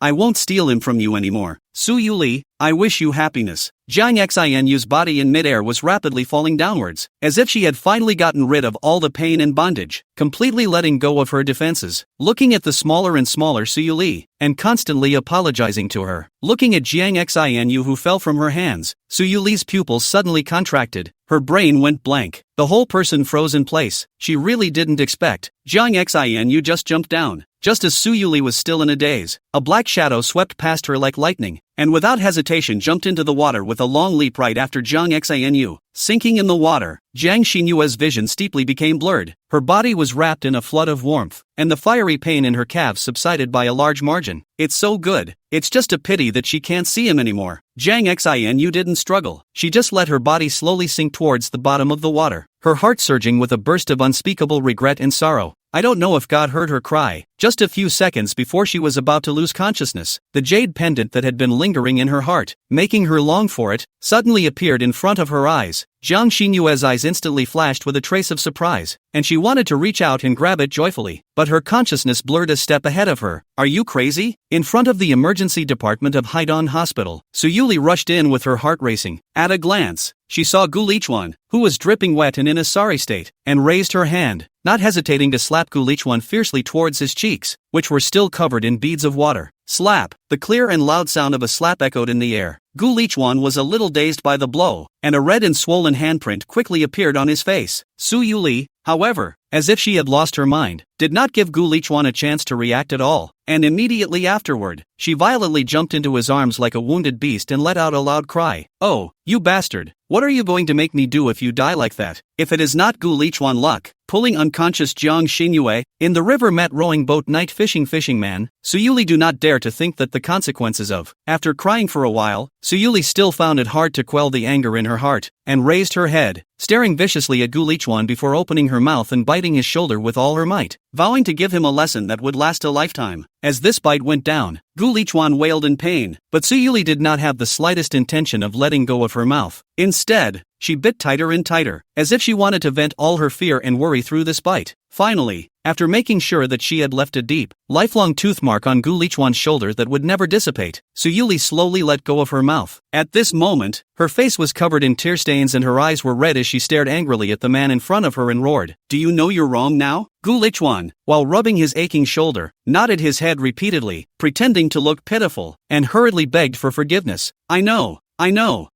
I won't steal him from you anymore. Su Yuli, I wish you happiness. Jiang Xinu's body in midair was rapidly falling downwards, as if she had finally gotten rid of all the pain and bondage, completely letting go of her defenses, looking at the smaller and smaller Su Yuli, and constantly apologizing to her. Looking at Jiang Xinu who fell from her hands, Su Yuli's pupils suddenly contracted, her brain went blank, the whole person froze in place. She really didn't expect. Jiang Xinu just jumped down, Just as Su Yuli was still in a daze, a black shadow swept past her like lightning, and without hesitation jumped into the water with a long leap right after Jiang Xinu. Sinking in the water, Jiang Xinyue's vision steeply became blurred. Her body was wrapped in a flood of warmth, and the fiery pain in her calves subsided by a large margin. It's so good. It's just a pity that she can't see him anymore. Jiang Xinu didn't struggle. She just let her body slowly sink towards the bottom of the water, her heart surging with a burst of unspeakable regret and sorrow. I don't know if God heard her cry. Just a few seconds before she was about to lose consciousness, the jade pendant that had been lingering in her heart, making her long for it, suddenly appeared in front of her eyes. Jiang Xinyue's eyes instantly flashed with a trace of surprise, and she wanted to reach out and grab it joyfully, but her consciousness blurred a step ahead of her. Are you crazy? In front of the emergency department of Haidong Hospital, Su Yuli rushed in with her heart racing. At a glance, she saw Gu Lichuan, who was dripping wet and in a sorry state, and raised her hand, not hesitating to slap Gu Lichuan fiercely towards his cheeks, which were still covered in beads of water. Slap! The clear and loud sound of a slap echoed in the air. Gu Lichuan was a little dazed by the blow, and a red and swollen handprint quickly appeared on his face. Su Yuli, however, as if she had lost her mind, did not give Gu Lichuan a chance to react at all, and immediately afterward, she violently jumped into his arms like a wounded beast and let out a loud cry. Oh, you bastard! What are you going to make me do if you die like that? If it is not Gu Lichuan luck, pulling unconscious Jiang Xinyue, in the river met rowing boat night fishing man, Su Yuli do not dare to think that the consequences of. After crying for a while, Su Yuli still found it hard to quell the anger in her heart, and raised her head, staring viciously at Gu Lichuan before opening her mouth and biting his shoulder with all her might, vowing to give him a lesson that would last a lifetime. As this bite went down, Gu Lichuan wailed in pain, but Su Yuli did not have the slightest intention of letting go of her mouth. Instead, she bit tighter and tighter, as if she wanted to vent all her fear and worry through this bite. Finally, after making sure that she had left a deep, lifelong tooth mark on Gu Lichuan's shoulder that would never dissipate, Su Yuli slowly let go of her mouth. At this moment, her face was covered in tear stains and her eyes were red as she stared angrily at the man in front of her and roared, "Do you know you're wrong now?" Gu Lichuan, while rubbing his aching shoulder, nodded his head repeatedly, pretending to look pitiful, and hurriedly begged for forgiveness. I know,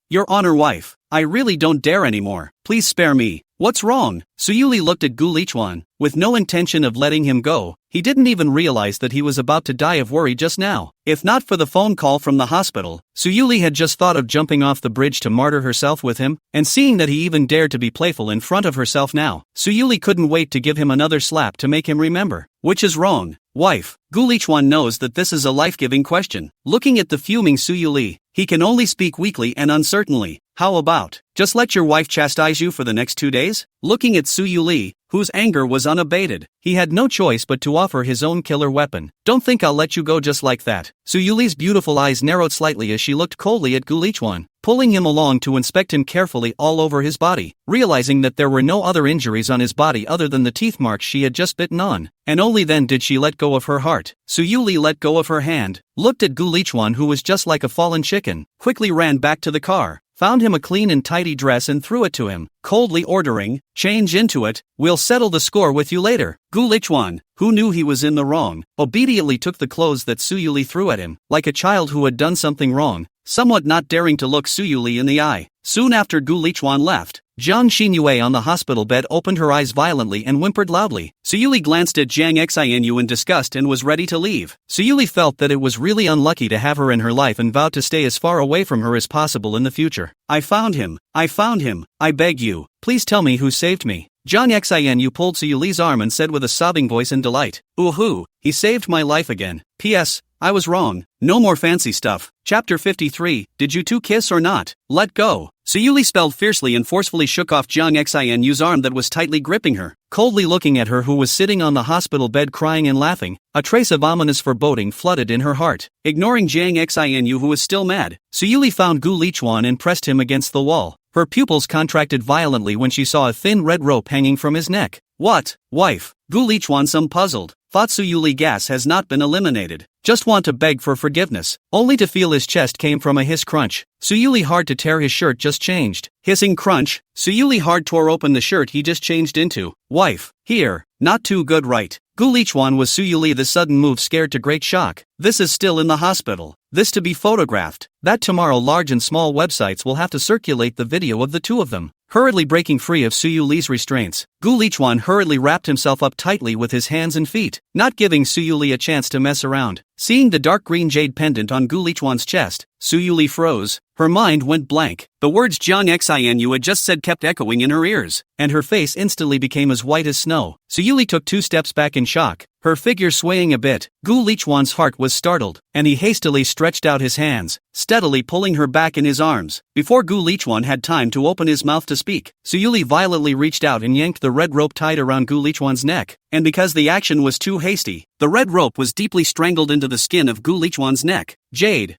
Your Honor wife, I really don't dare anymore. Please spare me. What's wrong? Su Yuli looked at Gu Lichuan, with no intention of letting him go. He didn't even realize that he was about to die of worry just now. If not for the phone call from the hospital, Su Yuli had just thought of jumping off the bridge to martyr herself with him, and seeing that he even dared to be playful in front of herself now, Su Yuli couldn't wait to give him another slap to make him remember. Which is wrong, wife? Gu Lichuan knows that this is a life-giving question. Looking at the fuming Su Yuli, he can only speak weakly and uncertainly. How about, just let your wife chastise you for the next 2 days? Looking at Su Yuli, whose anger was unabated, he had no choice but to offer his own killer weapon. Don't think I'll let you go just like that. Su Yuli's beautiful eyes narrowed slightly as she looked coldly at Gu Lichuan, pulling him along to inspect him carefully all over his body, realizing that there were no other injuries on his body other than the teeth marks she had just bitten on, and only then did she let go of her heart. Su Yuli let go of her hand, looked at Gu Lichuan who was just like a fallen chicken, quickly ran back to the car, found him a clean and tidy dress and threw it to him, coldly ordering, "Change into it, we'll settle the score with you later." Gu Lichuan, who knew he was in the wrong, obediently took the clothes that Su Yuli threw at him, like a child who had done something wrong, somewhat not daring to look Su Yuli in the eye. Soon after Gu Lichuan left, Jiang Xinyue on the hospital bed opened her eyes violently and whimpered loudly. Su Yuli glanced at Jiang Xinu in disgust and was ready to leave. Su Yuli felt that it was really unlucky to have her in her life and vowed to stay as far away from her as possible in the future. I found him. I beg you, please tell me who saved me." Jiang Xinu pulled Su Yuli's arm and said with a sobbing voice in delight, "Ooh, he saved my life again. P.S. I was wrong. No more fancy stuff." Chapter 53, Did you two kiss or not? Let go. Su Yuli spelled fiercely and forcefully shook off Jiang Xinu's arm that was tightly gripping her, coldly looking at her who was sitting on the hospital bed crying and laughing. A trace of ominous foreboding flooded in her heart. Ignoring Jiang Xinu who was still mad, Su Yuli found Gu Lichuan and pressed him against the wall. Her pupils contracted violently when she saw a thin red rope hanging from his neck. What, wife? Gu Lichuan some puzzled. Thought Su Yuli gas has not been eliminated. Just want to beg for forgiveness, only to feel his chest came from a hiss crunch. Su Yuli hard to tear his shirt just changed. Hissing crunch, Su Yuli hard tore open the shirt he just changed into. Wife, here, not too good right? Gu Lichuan was Su Yuli the sudden move scared to great shock. This is still in the hospital. This to be photographed. That tomorrow large and small websites will have to circulate the video of the two of them. Hurriedly breaking free of Su Yuli's restraints, Gu Lichuan hurriedly wrapped himself up tightly with his hands and feet, not giving Su Yuli a chance to mess around. Seeing the dark green jade pendant on Gu Lichuan's chest, Su Yuli froze. Her mind went blank. The words Jiang Xinu had just said kept echoing in her ears, and her face instantly became as white as snow. Su Yuli took 2 steps back in shock, her figure swaying a bit. Gu Lichuan's heart was startled, and he hastily stretched out his hands, steadily pulling her back in his arms. Before Gu Lichuan had time to open his mouth to speak, Su Yuli violently reached out and yanked the red rope tied around Gu Lichuan's neck, and because the action was too hasty, the red rope was deeply strangled into the skin of Gu Lichuan's neck. Jade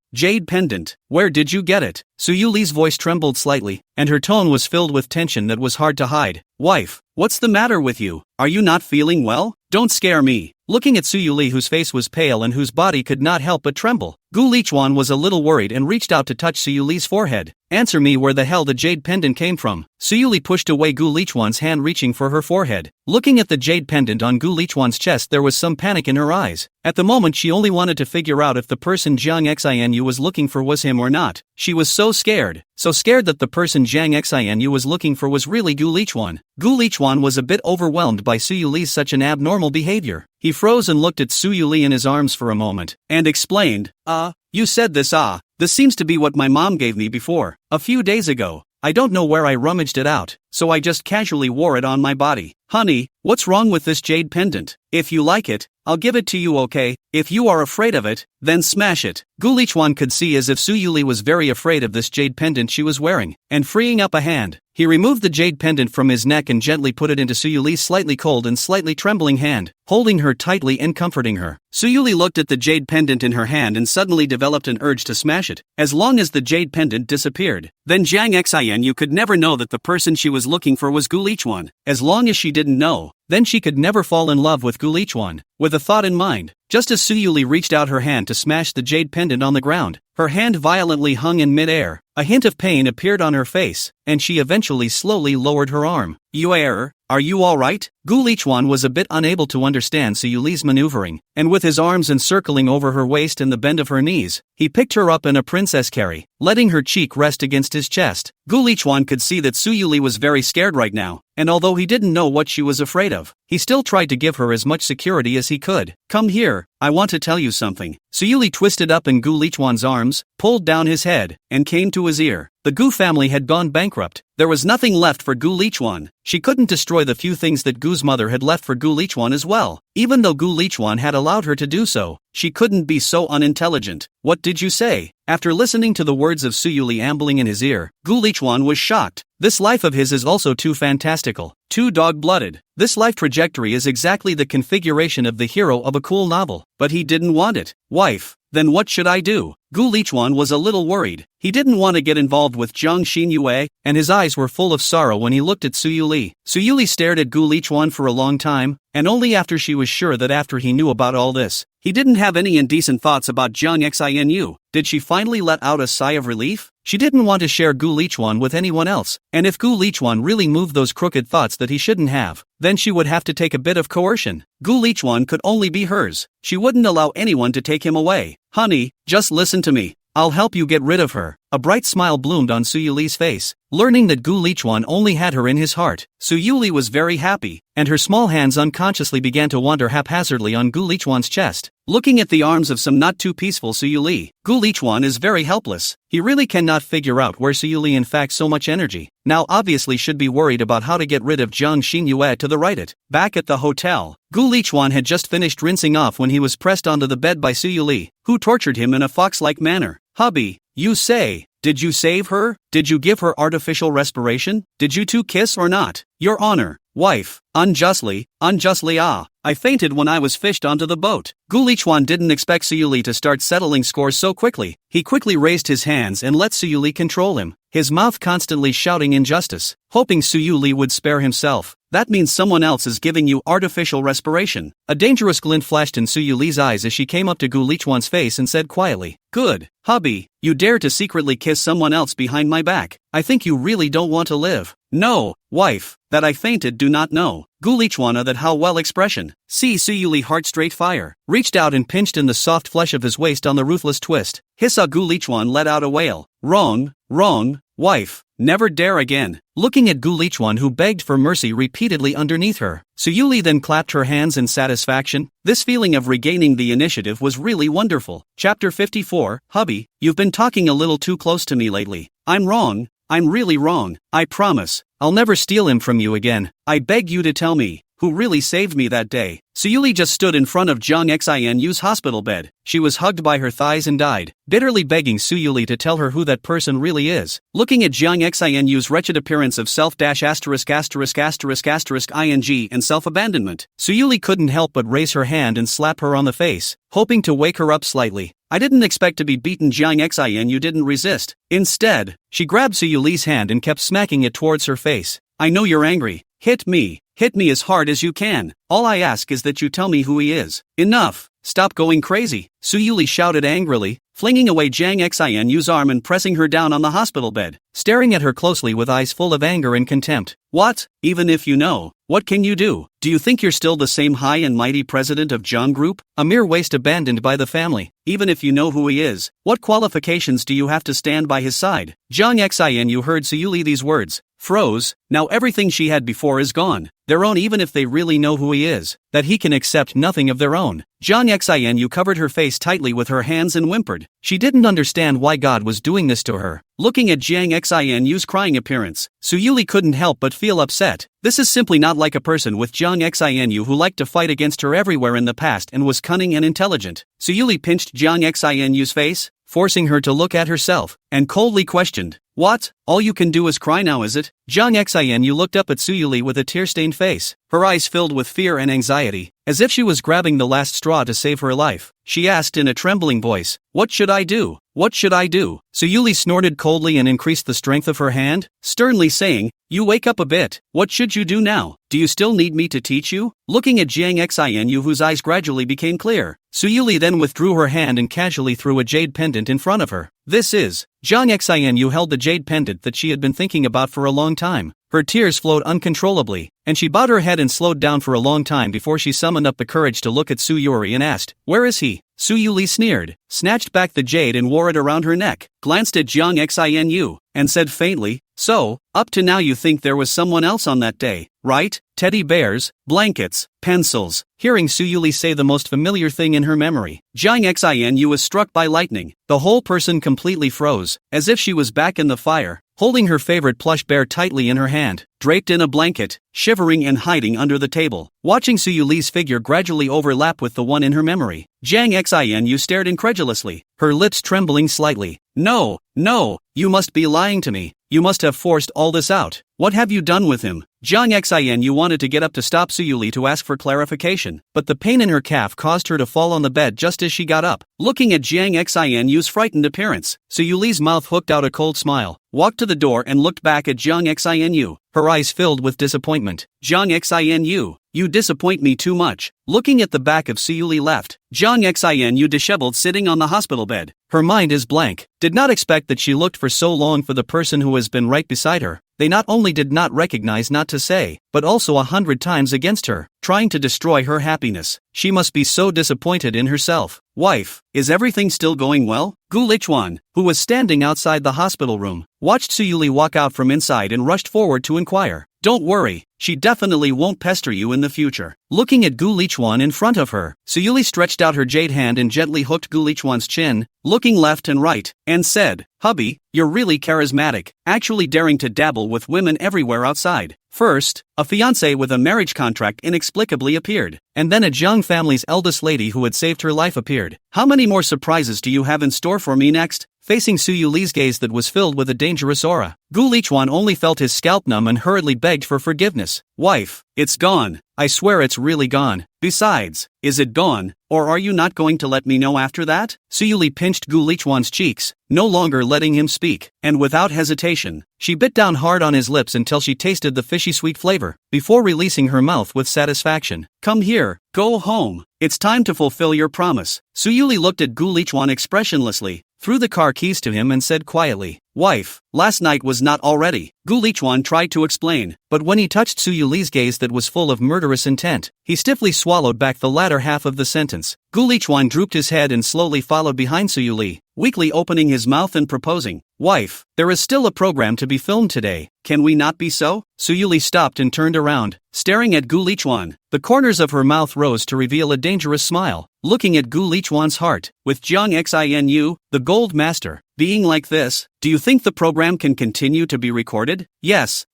pendant, where did you get it? Su Yuli's voice trembled slightly, and her tone was filled with tension that was hard to hide. Wife, what's the matter with you? Are you not feeling well? Don't scare me. Looking at Su Yuli, whose face was pale and whose body could not help but tremble, Gu Lichuan was a little worried and reached out to touch Su Yuli's forehead. Answer me where the hell the jade pendant came from. Su Yuli pushed away Gu Lichuan's hand, reaching for her forehead. Looking at the jade pendant on Gu Lichuan's chest, there was some panic in her eyes. At the moment she only wanted to figure out if the person Jiang Xinu was looking for was him or not. She was so scared that the person Jiang Xinu was looking for was really Gu Lichuan. Gu Lichuan was a bit overwhelmed by Su Yuli's such an abnormal behavior. He froze and looked at Su Yuli in his arms for a moment, and explained, you said this this seems to be what my mom gave me before, a few days ago. I don't know where I rummaged it out, so I just casually wore it on my body. Honey, what's wrong with this jade pendant? If you like it, I'll give it to you, okay? If you are afraid of it, then smash it. Gu Lichuan could see as if Su Yuli was very afraid of this jade pendant she was wearing, and freeing up a hand, he removed the jade pendant from his neck and gently put it into Su Yuli's slightly cold and slightly trembling hand, holding her tightly and comforting her. Su Yuli looked at the jade pendant in her hand and suddenly developed an urge to smash it, as long as the jade pendant disappeared. Then Jiang Xinu could never know that the person she was looking for was Gu Lichuan. As long as she didn't know, then she could never fall in love with Gu Lichuan. With a thought in mind, just as Su Yuli reached out her hand to smash the jade pendant on the ground, her hand violently hung in mid-air. A hint of pain appeared on her face, and she eventually slowly lowered her arm. Are you alright? Gu Lichuan was a bit unable to understand Su Yuli's maneuvering, and with his arms encircling over her waist and the bend of her knees, he picked her up in a princess carry, letting her cheek rest against his chest. Gu Lichuan could see that Su Yuli was very scared right now, and although he didn't know what she was afraid of, he still tried to give her as much security as he could. Come here, I want to tell you something. Su Yuli twisted up in Gu Lichuan's arms, pulled down his head, and came to his ear. The Gu family had gone bankrupt. There was nothing left for Gu Lichuan. She couldn't destroy the few things that Gu's mother had left for Gu Lichuan as well. Even though Gu Lichuan had allowed her to do so, she couldn't be so unintelligent. What did you say? After listening to the words of Su Yuli ambling in his ear, Gu Lichuan was shocked. This life of his is also too fantastical, too dog-blooded. This life trajectory is exactly the configuration of the hero of a cool novel, but he didn't want it. Wife, then what should I do? Gu Lichuan was a little worried. He didn't want to get involved with Jiang Xinyue, and his eyes were full of sorrow when he looked at Su Yuli. Su Yuli stared at Gu Lichuan for a long time, and only after she was sure that after he knew about all this, he didn't have any indecent thoughts about Jiang Xinu, did she finally let out a sigh of relief? She didn't want to share Gu Lichuan with anyone else, and if Gu Lichuan really moved those crooked thoughts that he shouldn't have, then she would have to take a bit of coercion. Gu Lichuan could only be hers. She wouldn't allow anyone to take him away. Honey, just listen to me. I'll help you get rid of her. A bright smile bloomed on Su Yuli's face. Learning that Gu Lichuan only had her in his heart, Su Yuli was very happy, and her small hands unconsciously began to wander haphazardly on Gu Lichuan's chest. Looking at the arms of some not too peaceful Su Yuli, Gu Lichuan is very helpless. He really cannot figure out where Su Yuli in fact so much energy. Now obviously should be worried about how to get rid of Jiang Xinyue to the right it. Back at the hotel, Gu Lichuan had just finished rinsing off when he was pressed onto the bed by Su Yuli, who tortured him in a fox-like manner. Hubby, you say, did you save her? Did you give her artificial respiration? Did you two kiss or not? Your honor, wife, unjustly, I fainted when I was fished onto the boat. Gu Lichuan didn't expect Su Yuli to start settling scores so quickly. He quickly raised his hands and let Su Yuli control him, his mouth constantly shouting injustice, hoping Su Yuli would spare himself. That means someone else is giving you artificial respiration. A dangerous glint flashed in Su Yuli's eyes as she came up to Gu Lichuan's face and said quietly, "Good, hubby, you dare to secretly kiss someone else behind my back. I think you really don't want to live." "No, wife, that I fainted do not know." Gu Lichuan that how well expression. See Su Yuli heart straight fire, reached out and pinched in the soft flesh of his waist on the ruthless twist. Hissa Gu Lichuan let out a wail. Wrong, wife, Never dare again. Looking at Gu Lichuan, who begged for mercy repeatedly underneath her, Suyuli then clapped her hands in satisfaction. This feeling of regaining the initiative was really wonderful. Chapter 54, Hubby, you've been talking a little too close to me lately. I'm wrong. I'm really wrong. I promise. I'll never steal him from you again. I beg you to tell me who really saved me that day. Suyuli just stood in front of Jiang Xinyu's hospital bed. She was hugged by her thighs and died, bitterly begging Suyuli to tell her who that person really is. Looking at Jiang Xinyu's wretched appearance of self-*******ing and self-abandonment, Suyuli couldn't help but raise her hand and slap her on the face, hoping to wake her up slightly. I didn't expect to be beaten. Jiang Xinyu didn't resist. Instead, she grabbed Suyuli's hand and kept smacking it towards her face. I know you're angry. Hit me. Hit me as hard as you can. All I ask is that you tell me who he is. Enough. Stop going crazy, Suyuli shouted angrily, flinging away Jiang Xinyu's arm and pressing her down on the hospital bed, staring at her closely with eyes full of anger and contempt. What? Even if you know, what can you do? Do you think you're still the same high and mighty president of Jiang Group? A mere waste abandoned by the family. Even if you know who he is, what qualifications do you have to stand by his side? Jiang Xinyu heard Suyuli these words, froze. Now everything she had before is gone. Their own, even if they really know who he is, that he can accept nothing of their own. Jiang Xinyu covered her face tightly with her hands and whimpered. She didn't understand why God was doing this to her. Looking at Jiang Xinyu's crying appearance, Suyuli couldn't help but feel upset. This is simply not like a person with Jiang Xinyu who liked to fight against her everywhere in the past and was cunning and intelligent. Suyuli pinched Jiang Xinyu's face, forcing her to look at herself, and coldly questioned, what? All you can do is cry now, is it? Jiang Xinyu looked up at Suyuli with a tear-stained face, her eyes filled with fear and anxiety, as if she was grabbing the last straw to save her life. She asked in a trembling voice, what should I do? What should I do? Suyuli snorted coldly and increased the strength of her hand, sternly saying, you wake up a bit. What should you do now? Do you still need me to teach you? Looking at Jiang Xinyu, whose eyes gradually became clear, Suyuli then withdrew her hand and casually threw a jade pendant in front of her. This is. Jiang Xinyu held the jade pendant that she had been thinking about for a long time. Her tears flowed uncontrollably, and she bowed her head and slowed down for a long time before she summoned up the courage to look at Suyuri and asked, where is he? Suyuli sneered, snatched back the jade and wore it around her neck, glanced at Jiang Xinyu, and said faintly, so, up to now you think there was someone else on that day, right? Teddy bears, blankets, pencils. Hearing Suyuli say the most familiar thing in her memory, Jiang Xinyu was struck by lightning. The whole person completely froze, as if she was back in the fire, holding her favorite plush bear tightly in her hand, draped in a blanket, shivering and hiding under the table. Watching Suyuli's figure gradually overlap with the one in her memory, Jiang Xinyu stared incredulously, her lips trembling slightly. No, you must be lying to me. You must have forced all this out. What have you done with him? Jiang Xinyu wanted to get up to stop Suyuli to ask for clarification, but the pain in her calf caused her to fall on the bed just as she got up. Looking at Jiang Xinyu's frightened appearance, Suyuli's mouth hooked out a cold smile, walked to the door and looked back at Jiang Xinyu, her eyes filled with disappointment. Jiang Xinyu, you disappoint me too much. Looking at the back of Suyuli left, Jiang Xinyu disheveled sitting on the hospital bed. Her mind is blank. Did not expect that she looked for so long for the person who has been right beside her. They not only did not recognize, not to say, but also 100 times against her, trying to destroy her happiness. She must be so disappointed in herself. Wife, is everything still going well? Gu Lichuan, who was standing outside the hospital room, watched Suyuli walk out from inside and rushed forward to inquire. Don't worry, she definitely won't pester you in the future. Looking at Gu Lichuan in front of her, Suyuli stretched out her jade hand and gently hooked Gu Lichuan's chin, looking left and right, and said, hubby, you're really charismatic, actually daring to dabble with women everywhere outside. First, a fiancé with a marriage contract inexplicably appeared, and then a Jiang family's eldest lady who had saved her life appeared. How many more surprises do you have in store for me next? Facing Suyuli's gaze that was filled with a dangerous aura, Gu Lichuan only felt his scalp numb and hurriedly begged for forgiveness. Wife, it's gone. I swear it's really gone. Besides, is it gone, or are you not going to let me know after that? Suyuli pinched Gu Lichuan's cheeks, no longer letting him speak, and without hesitation, she bit down hard on his lips until she tasted the fishy sweet flavor, before releasing her mouth with satisfaction. Come here, go home. It's time to fulfill your promise. Suyuli looked at Gu Lichuan expressionlessly, threw the car keys to him and said quietly, Wife, last night was not already. Gu Lichuan tried to explain, but when he touched Su Yuli's gaze that was full of murderous intent, he stiffly swallowed back the latter half of the sentence. Gu Lichuan drooped his head and slowly followed behind Su Yuli, weakly opening his mouth and proposing, "Wife, there is still a program to be filmed today, can we not be so?" Su Yuli stopped and turned around, staring at Gu Lichuan. The corners of her mouth rose to reveal a dangerous smile, looking at Gu Lichuan's heart, with Jiang Xinu, the gold master, being like this. "Do you think the program can continue to be recorded?" Yes,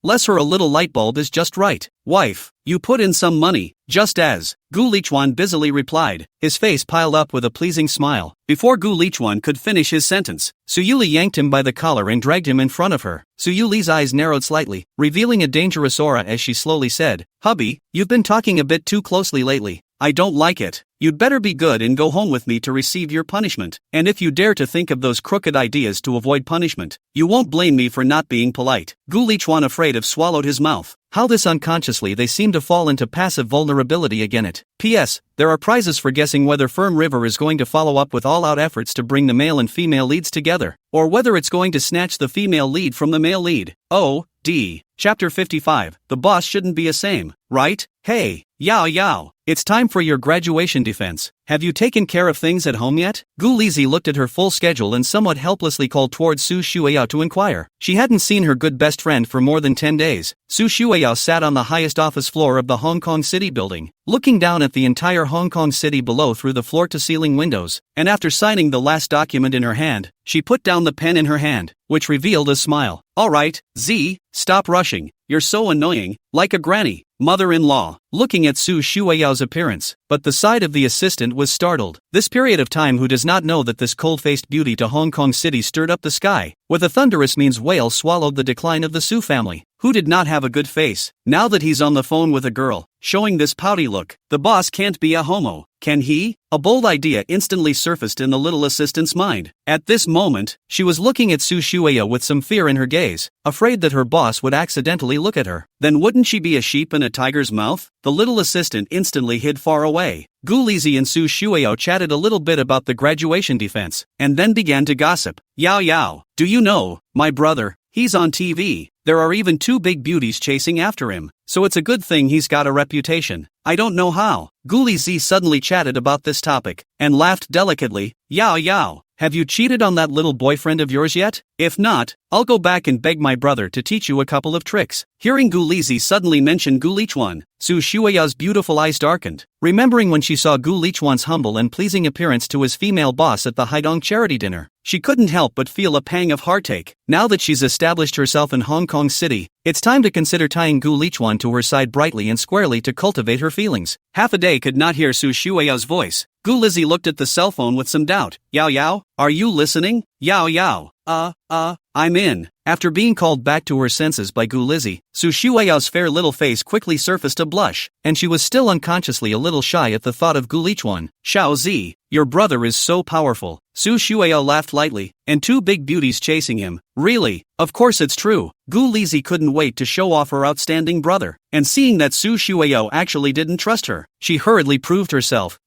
less her a little light bulb is just right. "Wife, you put in some money, just as," Gu Lichuan busily replied, his face piled up with a pleasing smile. Before Gu Lichuan could finish his sentence, Su Yuli yanked him by the collar and dragged him in front of her. Su Yuli's eyes narrowed slightly, revealing a dangerous aura as she slowly said, "Hubby, you've been talking a bit too closely lately. I don't like it. You'd better be good and go home with me to receive your punishment. And if you dare to think of those crooked ideas to avoid punishment, you won't blame me for not being polite." Gu Lichuan, afraid of, swallowed his mouth. How this unconsciously they seem to fall into passive vulnerability again it. P.S. There are prizes for guessing whether Firm River is going to follow up with all-out efforts to bring the male and female leads together, or whether it's going to snatch the female lead from the male lead. O.D. Chapter 55. The boss shouldn't be a same, right? Hey, Yao. It's time for your graduation defense. Have you taken care of things at home yet? Gu Lizi looked at her full schedule and somewhat helplessly called towards Su Shueyao to inquire. She hadn't seen her good best friend for more than 10 days. Su Shueyao sat on the highest office floor of the Hong Kong City building, looking down at the entire Hong Kong City below through the floor-to-ceiling windows, and after signing the last document in her hand, she put down the pen in her hand, which revealed a smile. "Alright, Z, stop rushing. You're so annoying, like a granny." Mother-in-law, looking at Su Shueyao's appearance, but the side of the assistant was startled. This period of time, who does not know that this cold-faced beauty to Hong Kong City stirred up the sky, with a thunderous means whale swallowed the decline of the Su family. Who did not have a good face? Now that he's on the phone with a girl, showing this pouty look, the boss can't be a homo, can he? A bold idea instantly surfaced in the little assistant's mind. At this moment, she was looking at Su Shueya with some fear in her gaze, afraid that her boss would accidentally look at her. Then wouldn't she be a sheep in a tiger's mouth? The little assistant instantly hid far away. Gu Lizi and Su Shueyao chatted a little bit about the graduation defense, and then began to gossip. Yao, do you know, my brother, he's on TV. There are even 2 big beauties chasing after him, so it's a good thing he's got a reputation. I don't know how. Gu Lizi suddenly chatted about this topic, and laughed delicately. Yao, have you cheated on that little boyfriend of yours yet? If not, I'll go back and beg my brother to teach you a couple of tricks. Hearing Gu Lizi suddenly mention Gu Lichuan, Su Shueya's beautiful eyes darkened, remembering when she saw Gu Lichuan's humble and pleasing appearance to his female boss at the Haidong charity dinner. She couldn't help but feel a pang of heartache. Now that she's established herself in Hong Kong City, it's time to consider tying Gu Lichuan to her side brightly and squarely to cultivate her feelings. Half a day could not hear Su Shueyao's voice. Gu Lizi looked at the cell phone with some doubt. Yao, are you listening? Yao. I'm in. After being called back to her senses by Gu Lizi, Su Shueyao's fair little face quickly surfaced a blush, and she was still unconsciously a little shy at the thought of Gu Lichuan. Xiao Zi, your brother is so powerful. Su Shueyao laughed lightly, and 2 big beauties chasing him. Really? Of course it's true. Gu Lizi couldn't wait to show off her outstanding brother, and seeing that Su Shueyao actually didn't trust her, she hurriedly proved herself.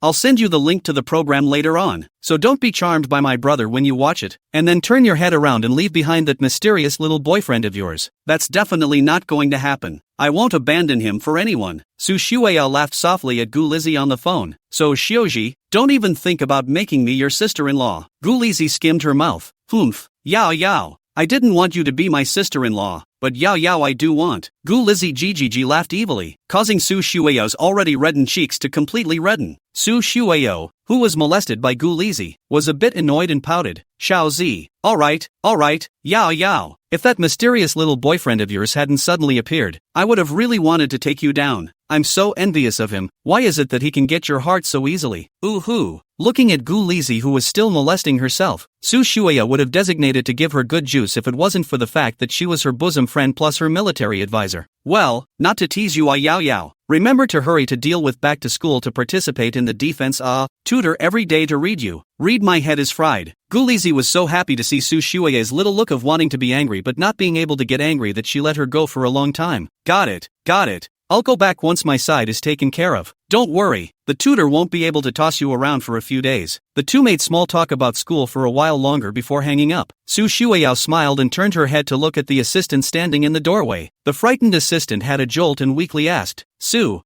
I'll send you the link to the program later on, so don't be charmed by my brother when you watch it, and then turn your head around and leave behind that mysterious little boyfriend of yours. That's definitely not going to happen. I won't abandon him for anyone. Su Shueyao laughed softly at Gu Lizi on the phone. So Xiaoji, don't even think about making me your sister-in-law. Gu Lizi skimmed her mouth. Yao, I didn't want you to be my sister-in-law, but Yao I do want. Gu Lizi Gigi laughed evilly, causing Su Shueyao's already reddened cheeks to completely redden. Su Shueyao, who was molested by Gu Lizi, was a bit annoyed and pouted. Xiao Zi, alright, Yao. If that mysterious little boyfriend of yours hadn't suddenly appeared, I would have really wanted to take you down. I'm so envious of him. Why is it that he can get your heart so easily? Ooh. Looking at Gu Lizi, who was still molesting herself, Su Shueya would have designated to give her good juice if it wasn't for the fact that she was her bosom friend plus her military advisor. Well, not to tease you, Yao. Remember to hurry to deal with back to school to participate in the defense tutor every day to read you. Read my head is fried. Gu Lizi was so happy to see Su Shueya's little look of wanting to be angry but not being able to get angry that she let her go for a long time. Got it. I'll go back once my side is taken care of. Don't worry, the tutor won't be able to toss you around for a few days. The two made small talk about school for a while longer before hanging up. Su Shueyao smiled and turned her head to look at the assistant standing in the doorway. The frightened assistant had a jolt and weakly asked, Su,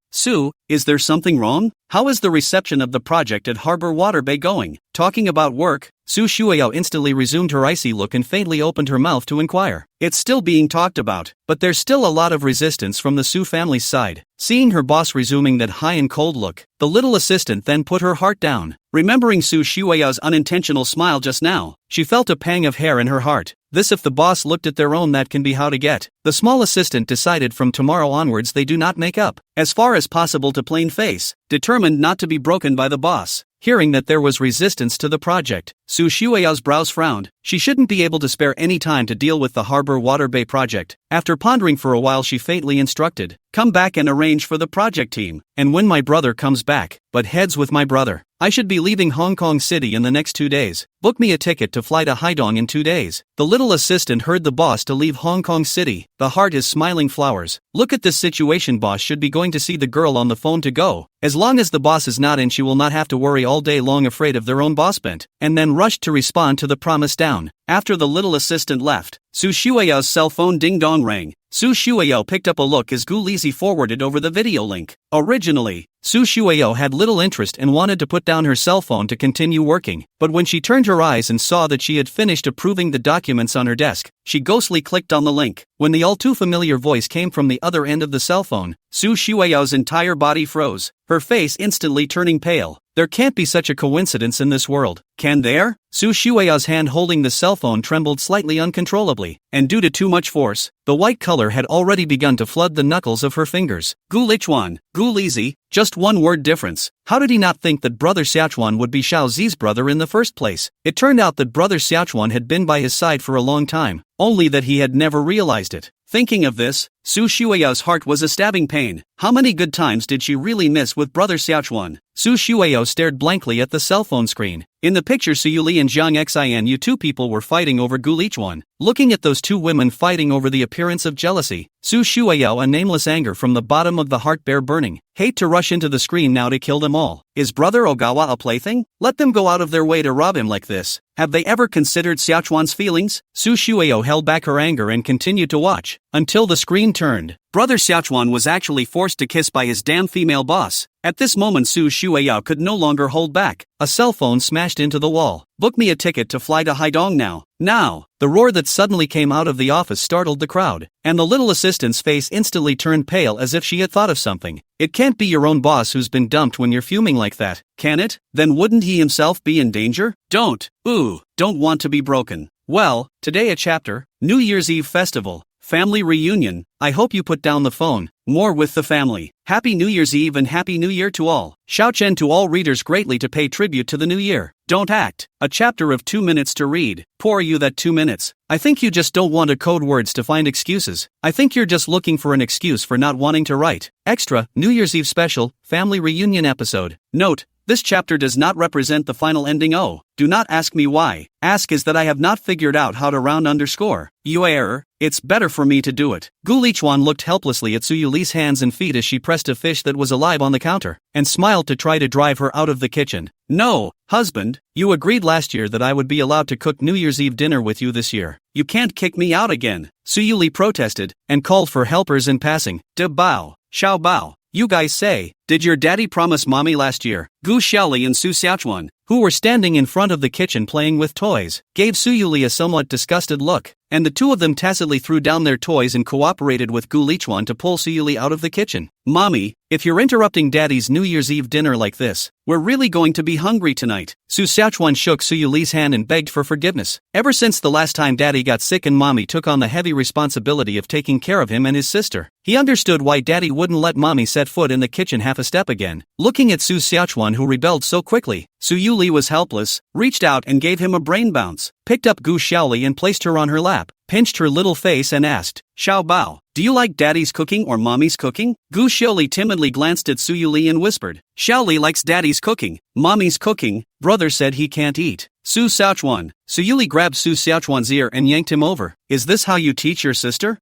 is there something wrong? How is the reception of the project at Harbor Water Bay going? Talking about work, Su Shueyao instantly resumed her icy look and faintly opened her mouth to inquire. It's still being talked about, but there's still a lot of resistance from the Su family's side. Seeing her boss resuming that high and cold look, the little assistant then put her heart down. Remembering Su Shueyao's unintentional smile just now, she felt a pang of hair in her heart. This if the boss looked at their own, that can be how to get. The small assistant decided from tomorrow onwards they do not make up. As far as possible to plain face, determined not to be broken by the boss. Hearing that there was resistance to the project, Su Shueyao's brows frowned. She shouldn't be able to spare any time to deal with the Harbor Water Bay project. After pondering for a while, she faintly instructed, come back and arrange for the project team. And when my brother comes back, butt heads with my brother. I should be leaving Hong Kong City in the next 2 days. Book me a ticket to fly to Haidong in 2 days. The little assistant heard the boss to leave Hong Kong City. The heart is smiling flowers. Look at this situation, boss should be going to see the girl on the phone to go. As long as the boss is not in, she will not have to worry all day long afraid of their own boss bent. And then rushed to respond to the promise down. After the little assistant left, Su Shueyao's cell phone ding-dong rang. Su Shueyao picked up a look as Gu Lizhi forwarded over the video link. Originally, Su Shueyao had little interest and wanted to put down her cell phone to continue working, but when she turned her eyes and saw that she had finished approving the documents on her desk, she ghostly clicked on the link. When the all-too-familiar voice came from the other end of the cell phone, Su Shueyao's entire body froze, her face instantly turning pale. There can't be such a coincidence in this world, can there? Su Shueyao's hand holding the cell phone trembled slightly uncontrollably, and due to too much force, the white color had already begun to flood the knuckles of her fingers. Gu Lichuan, Gu Lizhi, just one word difference. How did he not think that Brother Xiaochuan would be Xiao Zi's brother in the first place? It turned out that Brother Xiaochuan had been by his side for a long time, only that he had never realized it. Thinking of this, Su Shueyao's heart was a stabbing pain. How many good times did she really miss with Brother Xiaochuan? Su Shueyao stared blankly at the cell phone screen. In the picture, Suyuli and Zhang Xian, you two people were fighting over Gu Lichuan. Looking at those two women fighting over the appearance of jealousy, Su Shueyao, a nameless anger from the bottom of the heart bare burning. Hate to rush into the screen now to kill them all. Is Brother Ogawa a plaything? Let them go out of their way to rob him like this. Have they ever considered Xiaochuan's feelings? Su Shueyao held back her anger and continued to watch, until the screen turned. Brother Xiaochuan was actually forced to kiss by his damn female boss. At this moment, Su Shueyao could no longer hold back. A cell phone smashed into the wall. Book me a ticket to fly to Haidong now. Now! The roar that suddenly came out of the office startled the crowd, and the little assistant's face instantly turned pale as if she had thought of something. It can't be your own boss who's been dumped when you're fuming like that, can it? Then wouldn't he himself be in danger? Don't want to be broken. Well, today a chapter, New Year's Eve festival. Family reunion. I hope you put down the phone. More with the family. Happy New Year's Eve and Happy New Year to all. Xiaochen to all readers greatly to pay tribute to the new year. Don't act. A chapter of 2 minutes to read. Poor you that 2 minutes. I think you just don't want a code words to find excuses. I think you're just looking for an excuse for not wanting to write. Extra, New Year's Eve special, family reunion episode. Note, this chapter does not represent the final ending. Oh, do not ask me why. Ask is that I have not figured out how to round underscore. You error. It's better for me to do it. Gu Lichuan looked helplessly at Suyuli's hands and feet as she pressed a fish that was alive on the counter, and smiled to try to drive her out of the kitchen. No, husband, you agreed last year that I would be allowed to cook New Year's Eve dinner with you this year. You can't kick me out again. Suyuli protested, and called for helpers in passing. De bao, xiao bao. You guys say, did your daddy promise mommy last year? Gu Xiaoli and Su Xiaochuan, who were standing in front of the kitchen playing with toys, gave Suyuli a somewhat disgusted look, and the two of them tacitly threw down their toys and cooperated with Gu Lichuan to pull Suyuli out of the kitchen. Mommy, if you're interrupting Daddy's New Year's Eve dinner like this, we're really going to be hungry tonight. Su Xiaochuan shook Suyuli's hand and begged for forgiveness. Ever since the last time Daddy got sick and Mommy took on the heavy responsibility of taking care of him and his sister, he understood why Daddy wouldn't let Mommy set foot in the kitchen half a step again. Looking at Su Xiaochuan, who rebelled so quickly, Suyuli was helpless, reached out and gave him a brain bounce, picked up Gu Xiaoli and placed her on her lap, pinched her little face and asked, Xiao Bao, do you like Daddy's cooking or Mommy's cooking? Gu Xiaoli timidly glanced at Suyuli and whispered, Xiaoli likes Daddy's cooking, Mommy's cooking, brother said he can't eat. Su Xiaochuan. Suyuli grabbed Su Xiaochuan's ear and yanked him over. Is this how you teach your sister?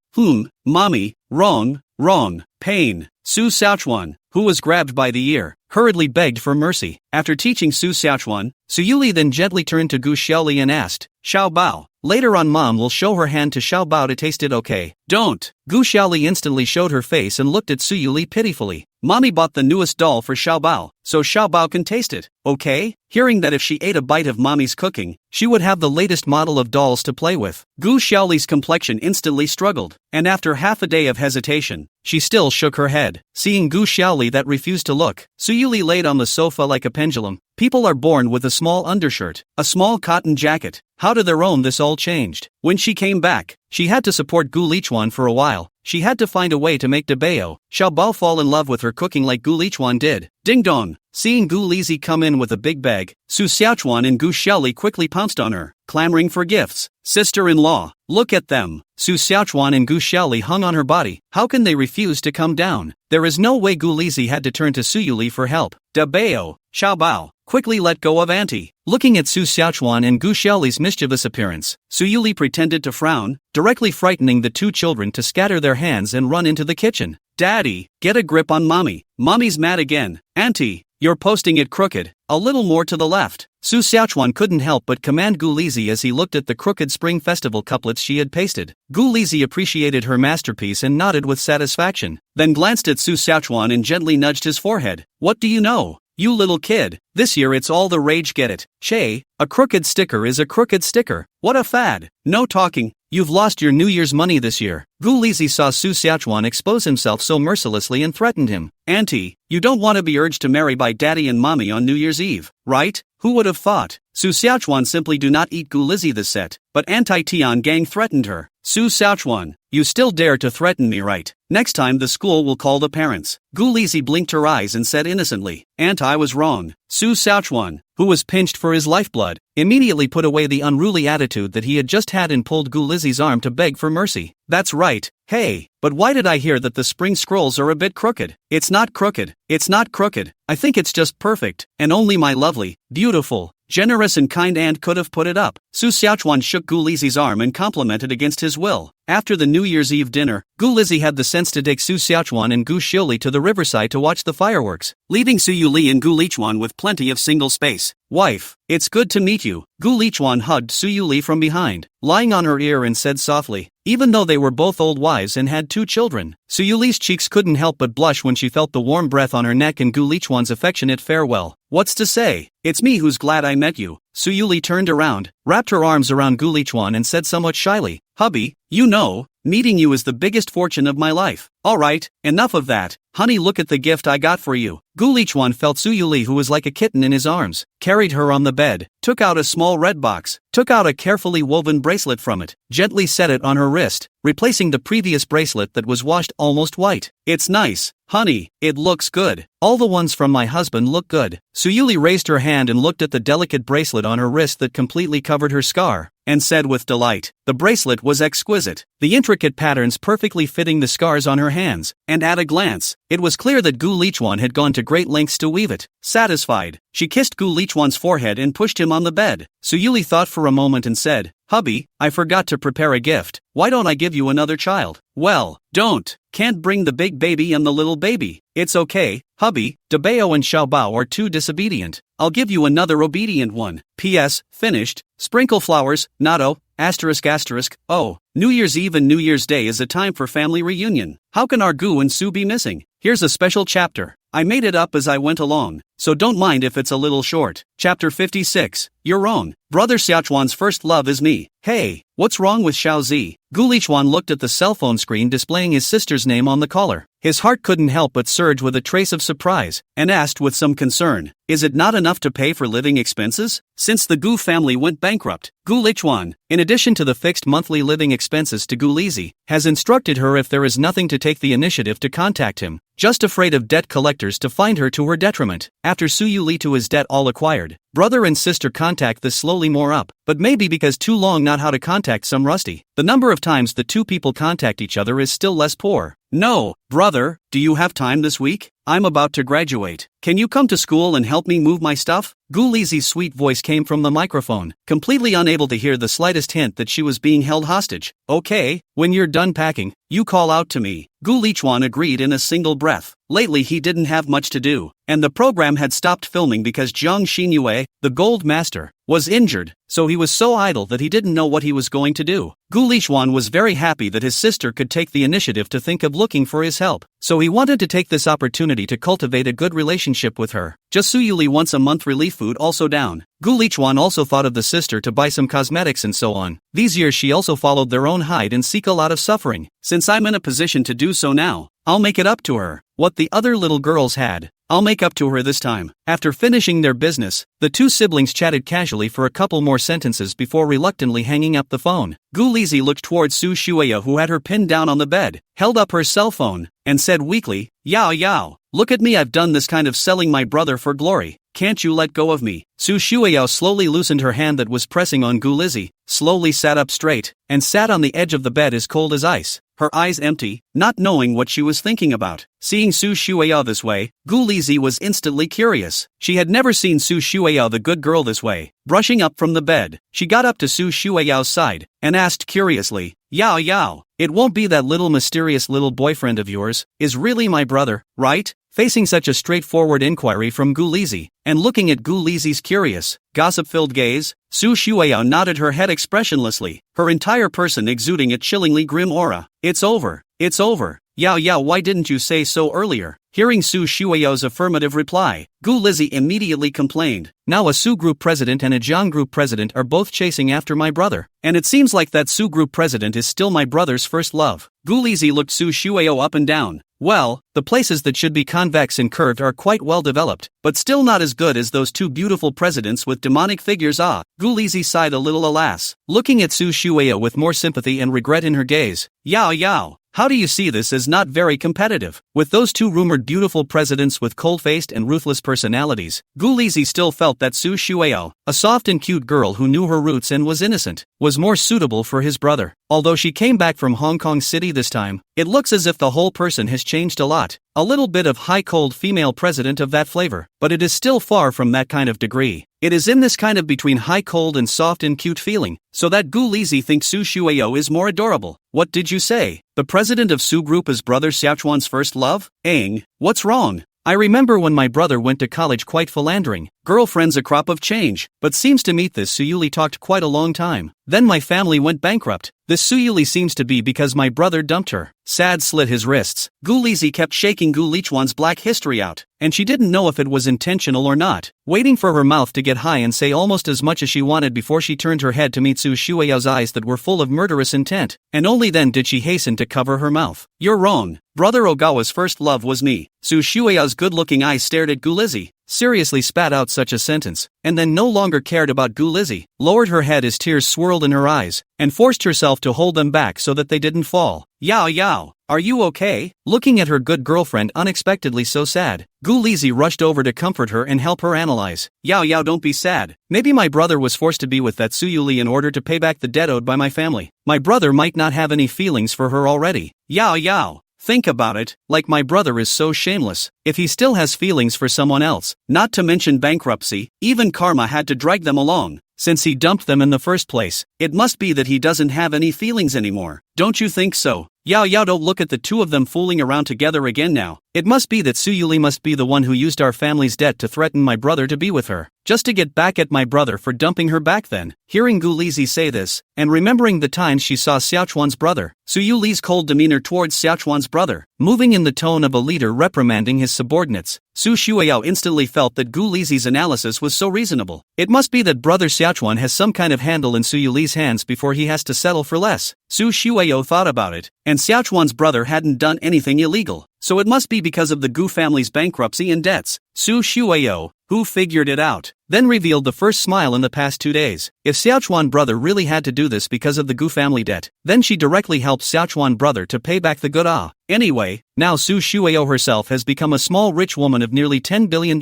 Mommy, wrong. Wrong. Pain. Su Xiaochuan, who was grabbed by the ear, hurriedly begged for mercy. After teaching Su Xiaochuan, Su Yuli then gently turned to Gu Xiaoli and asked, Xiao Bao. Later on Mom will show her hand to Xiao Bao to taste it, okay? Don't. Gu Xiaoli instantly showed her face and looked at Su Yuli pitifully. Mommy bought the newest doll for Xiao Bao, so Xiao Bao can taste it, okay? Hearing that if she ate a bite of Mommy's cooking, she would have the latest model of dolls to play with. Gu Xiaoli's complexion instantly struggled, and after half a day of hesitation, she still shook her head. Seeing Gu Xiaoli that refused to look, Su Yuli laid on the sofa like a pendulum. People are born with a small undershirt, a small cotton jacket. How to their own this all changed. When she came back, she had to support Gu Lichuan for a while. She had to find a way to make Dabeo, Xiao Bao fall in love with her cooking like Gu Lichuan did. Ding dong! Seeing Gu Lizi come in with a big bag, Su Xiaochuan and Gu Xiaoli quickly pounced on her, clamoring for gifts. Sister-in-law, look at them. Su Xiaochuan and Gu Xiaoli hung on her body. How can they refuse to come down? There is no way Gu Lizi had to turn to Su Yuli for help. Dabeo, Xiao Bao, quickly let go of Auntie. Looking at Su Xiaochuan and Gu Xiaoli's mischievous appearance, Su Yuli pretended to frown, directly frightening the two children to scatter their hands and run into the kitchen. Daddy, get a grip on Mommy. Mommy's mad again. Auntie, you're posting it crooked. A little more to the left. Su Xiaochuan couldn't help but command Gu Lizi as he looked at the crooked Spring Festival couplets she had pasted. Gu Lizi appreciated her masterpiece and nodded with satisfaction, then glanced at Su Xiaochuan and gently nudged his forehead. What do you know? You little kid, this year it's all the rage, get it? Shay, a crooked sticker is a crooked sticker. What a fad. No talking, you've lost your New Year's money this year. Gu Lizi saw Su Xiaochuan expose himself so mercilessly and threatened him. Auntie, you don't want to be urged to marry by Daddy and Mommy on New Year's Eve, right? Who would have thought? Su Xiaochuan simply do not eat Gu Lizi this set, but Anti-Tian gang threatened her. Su Xiaochuan, you still dare to threaten me, right? Next time the school will call the parents. Gu Lizi blinked her eyes and said innocently, Aunt, I was wrong. Su Xiaochuan, who was pinched for his lifeblood, immediately put away the unruly attitude that he had just had and pulled Gu Lizi's arm to beg for mercy. That's right. Hey, but why did I hear that the spring scrolls are a bit crooked? It's not crooked. It's not crooked. I think it's just perfect, and only my lovely, beautiful, generous and kind aunt could have put it up. Su Xiaochuan shook Gu Lizi's arm and complimented against his will. After the New Year's Eve dinner, Gu Lizi had the sense to take Su Xiaochuan and Gu Xioli to the riverside to watch the fireworks, leaving Su Yuli and Gu Lichuan with plenty of single space. Wife, it's good to meet you. Gu Lichuan hugged Su Yuli from behind, lying on her ear and said softly, even though they were both old wives and had 2 children, Su Yuli's cheeks couldn't help but blush when she felt the warm breath on her neck and Gu Lichuan's affectionate farewell. What's to say? It's me who's glad I met you. Su Yuli turned around, wrapped her arms around Gu Lichuan and said somewhat shyly, hubby, you know, meeting you is the biggest fortune of my life. Alright, enough of that. Honey, look at the gift I got for you. Gu Lichuan felt Su Yuli, who was like a kitten, in his arms, carried her on the bed, took out a small red box, took out a carefully woven bracelet from it, gently set it on her wrist, replacing the previous bracelet that was washed almost white. It's nice, honey, it looks good. All the ones from my husband look good. Su Yuli raised her hand and looked at the delicate bracelet on her wrist that completely covered her scar, and said with delight, the bracelet was exquisite, the intricate patterns perfectly fitting the scars on her hands, and at a glance, it was clear that Gu Lichuan had gone to great lengths to weave it. Satisfied, she kissed Gu Lichuan's forehead and pushed him on the bed. Su Yuli thought for a moment and said, hubby, I forgot to prepare a gift. Why don't I give you another child? Well, don't. Can't bring the big baby and the little baby. It's okay, hubby, Dabeo and Xiao Bao are too disobedient. I'll give you another obedient one. P.S. Finished. Sprinkle flowers, natto, asterisk asterisk. Oh, New Year's Eve and New Year's Day is a time for family reunion. How can our Gu and Su be missing? Here's a special chapter. I made it up as I went along, so don't mind if it's a little short. Chapter 56. You're wrong. Brother Xiaochuan's first love is me. Hey, what's wrong with Xiao Zi? Gu Lichuan looked at the cell phone screen displaying his sister's name on the caller. His heart couldn't help but surge with a trace of surprise, and asked with some concern, is it not enough to pay for living expenses? Since the Gu family went bankrupt, Gu Lichuan, in addition to the fixed monthly living expenses to Gu Lizi, has instructed her if there is nothing to take the initiative to contact him, just afraid of debt collectors to find her to her detriment. After Su Yuli to his debt all acquired, brother and sister contact this slowly more up, but maybe because too long not how to contact some rusty. The number of times the two people contact each other is still less poor. No, brother, do you have time this week? I'm about to graduate. Can you come to school and help me move my stuff? Gu Lizi's sweet voice came from the microphone, completely unable to hear the slightest hint that she was being held hostage. Okay, when you're done packing, you call out to me. Gu Lichuan agreed in a single breath. Lately he didn't have much to do, and the program had stopped filming because Jiang Xinyue, the gold master, was injured, so he was so idle that he didn't know what he was going to do. Gu Lichuan was very happy that his sister could take the initiative to think of looking for his help, so he wanted to take this opportunity to cultivate a good relationship with her. Just Suyuli once a month relief food also down. Gu Lichuan also thought of the sister to buy some cosmetics and so on. These years she also followed their own hide and seek a lot of suffering. Since I'm in a position to do so now, I'll make it up to her. What the other little girls had, I'll make up to her this time. After finishing their business, the two siblings chatted casually for a couple more sentences before reluctantly hanging up the phone. Gu Lizi looked towards Su Shueya, who had her pinned down on the bed, held up her cell phone, and said weakly, "Yao Yao, look at me, I've done this kind of selling my brother for glory. Can't you let go of me?" Su Shueya slowly loosened her hand that was pressing on Gu Lizi, slowly sat up straight, and sat on the edge of the bed as cold as ice, her eyes empty, not knowing what she was thinking about. Seeing Su Shueya this way, Gu Lizi was instantly curious. She had never seen Su Shueya the good girl this way. Brushing up from the bed, she got up to Su Shueya's side, and asked curiously, "Yao Yao, it won't be that little mysterious little boyfriend of yours, is really my brother, right?" Facing such a straightforward inquiry from Gu Lizi, and looking at Gu Lizi's curious, gossip-filled gaze, Su Shueya nodded her head expressionlessly, her entire person exuding a chillingly grim aura. "It's over, it's over. Yao Yao, why didn't you say so earlier?" Hearing Su Shueya's affirmative reply, Gu Lizi immediately complained, "Now a Su Group president and a Jiang Group president are both chasing after my brother, and it seems like that Su Group president is still my brother's first love." Gu Lizi looked Su Shueya up and down. Well, the places that should be convex and curved are quite well developed, but still not as good as those two beautiful presidents with demonic figures. Ah, Gu Lizi sighed a little, alas, looking at Su Shueya with more sympathy and regret in her gaze. "Yao Yao, how do you see this as not very competitive?" With those two rumored beautiful presidents with cold-faced and ruthless personalities, Gu Lizi still felt that Su Shueya, a soft and cute girl who knew her roots and was innocent, was more suitable for his brother. Although she came back from Hong Kong City this time, it looks as if the whole person has changed a lot. A little bit of high-cold female president of that flavor, but it is still far from that kind of degree. It is in this kind of between high-cold and soft and cute feeling, so that Gu Lizi thinks Su Shueya is more adorable. What did you say? The president of Su Group is brother Xiaochuan's first love? Eng, what's wrong? I remember when my brother went to college quite philandering, girlfriends a crop of change, but seems to meet this Suyuli talked quite a long time. Then my family went bankrupt. This Suyuli seems to be because my brother dumped her. Sad slit his wrists. Gu Lizi kept shaking Gu Lichuan's black history out, and she didn't know if it was intentional or not, waiting for her mouth to get high and say almost as much as she wanted before she turned her head to meet Su Shueya's eyes that were full of murderous intent, and only then did she hasten to cover her mouth. "You're wrong. Brother Ogawa's first love was me." Su Shueya's good-looking eyes stared at Gu Lizi, seriously spat out such a sentence, and then no longer cared about Gu Lizi, lowered her head as tears swirled in her eyes, and forced herself to hold them back so that they didn't fall. "Yao Yao, are you okay?" Looking at her good girlfriend unexpectedly so sad, Gu Lizi rushed over to comfort her and help her analyze. "Yao Yao, don't be sad. Maybe my brother was forced to be with that Suyuli in order to pay back the debt owed by my family. My brother might not have any feelings for her already. Yao Yao, think about it, like my brother is so shameless. If he still has feelings for someone else, not to mention bankruptcy, even karma had to drag them along. Since he dumped them in the first place, it must be that he doesn't have any feelings anymore. Don't you think so? Yao Yao, don't look at the two of them fooling around together again now. It must be that Suyuli must be the one who used our family's debt to threaten my brother to be with her, just to get back at my brother for dumping her back then." Hearing Gu Lizi say this, and remembering the times she saw Xiaochuan's brother, Suyuli's cold demeanor towards Xiaochuan's brother, moving in the tone of a leader reprimanding his subordinates, Su Shueya instantly felt that Gu Lizi's analysis was so reasonable. It must be that brother Xiaochuan has some kind of handle in Suyuli's hands before he has to settle for less. Su Shueya thought about it, and Xiaochuan's brother hadn't done anything illegal, so it must be because of the Gu family's bankruptcy and debts. Su Shueya, who figured it out, then revealed the first smile in the past 2 days. If Xiaochuan brother really had to do this because of the Gu family debt, then she directly helped Xiaochuan brother to pay back the good. Anyway, now Su Shueya herself has become a small rich woman of nearly $10 billion.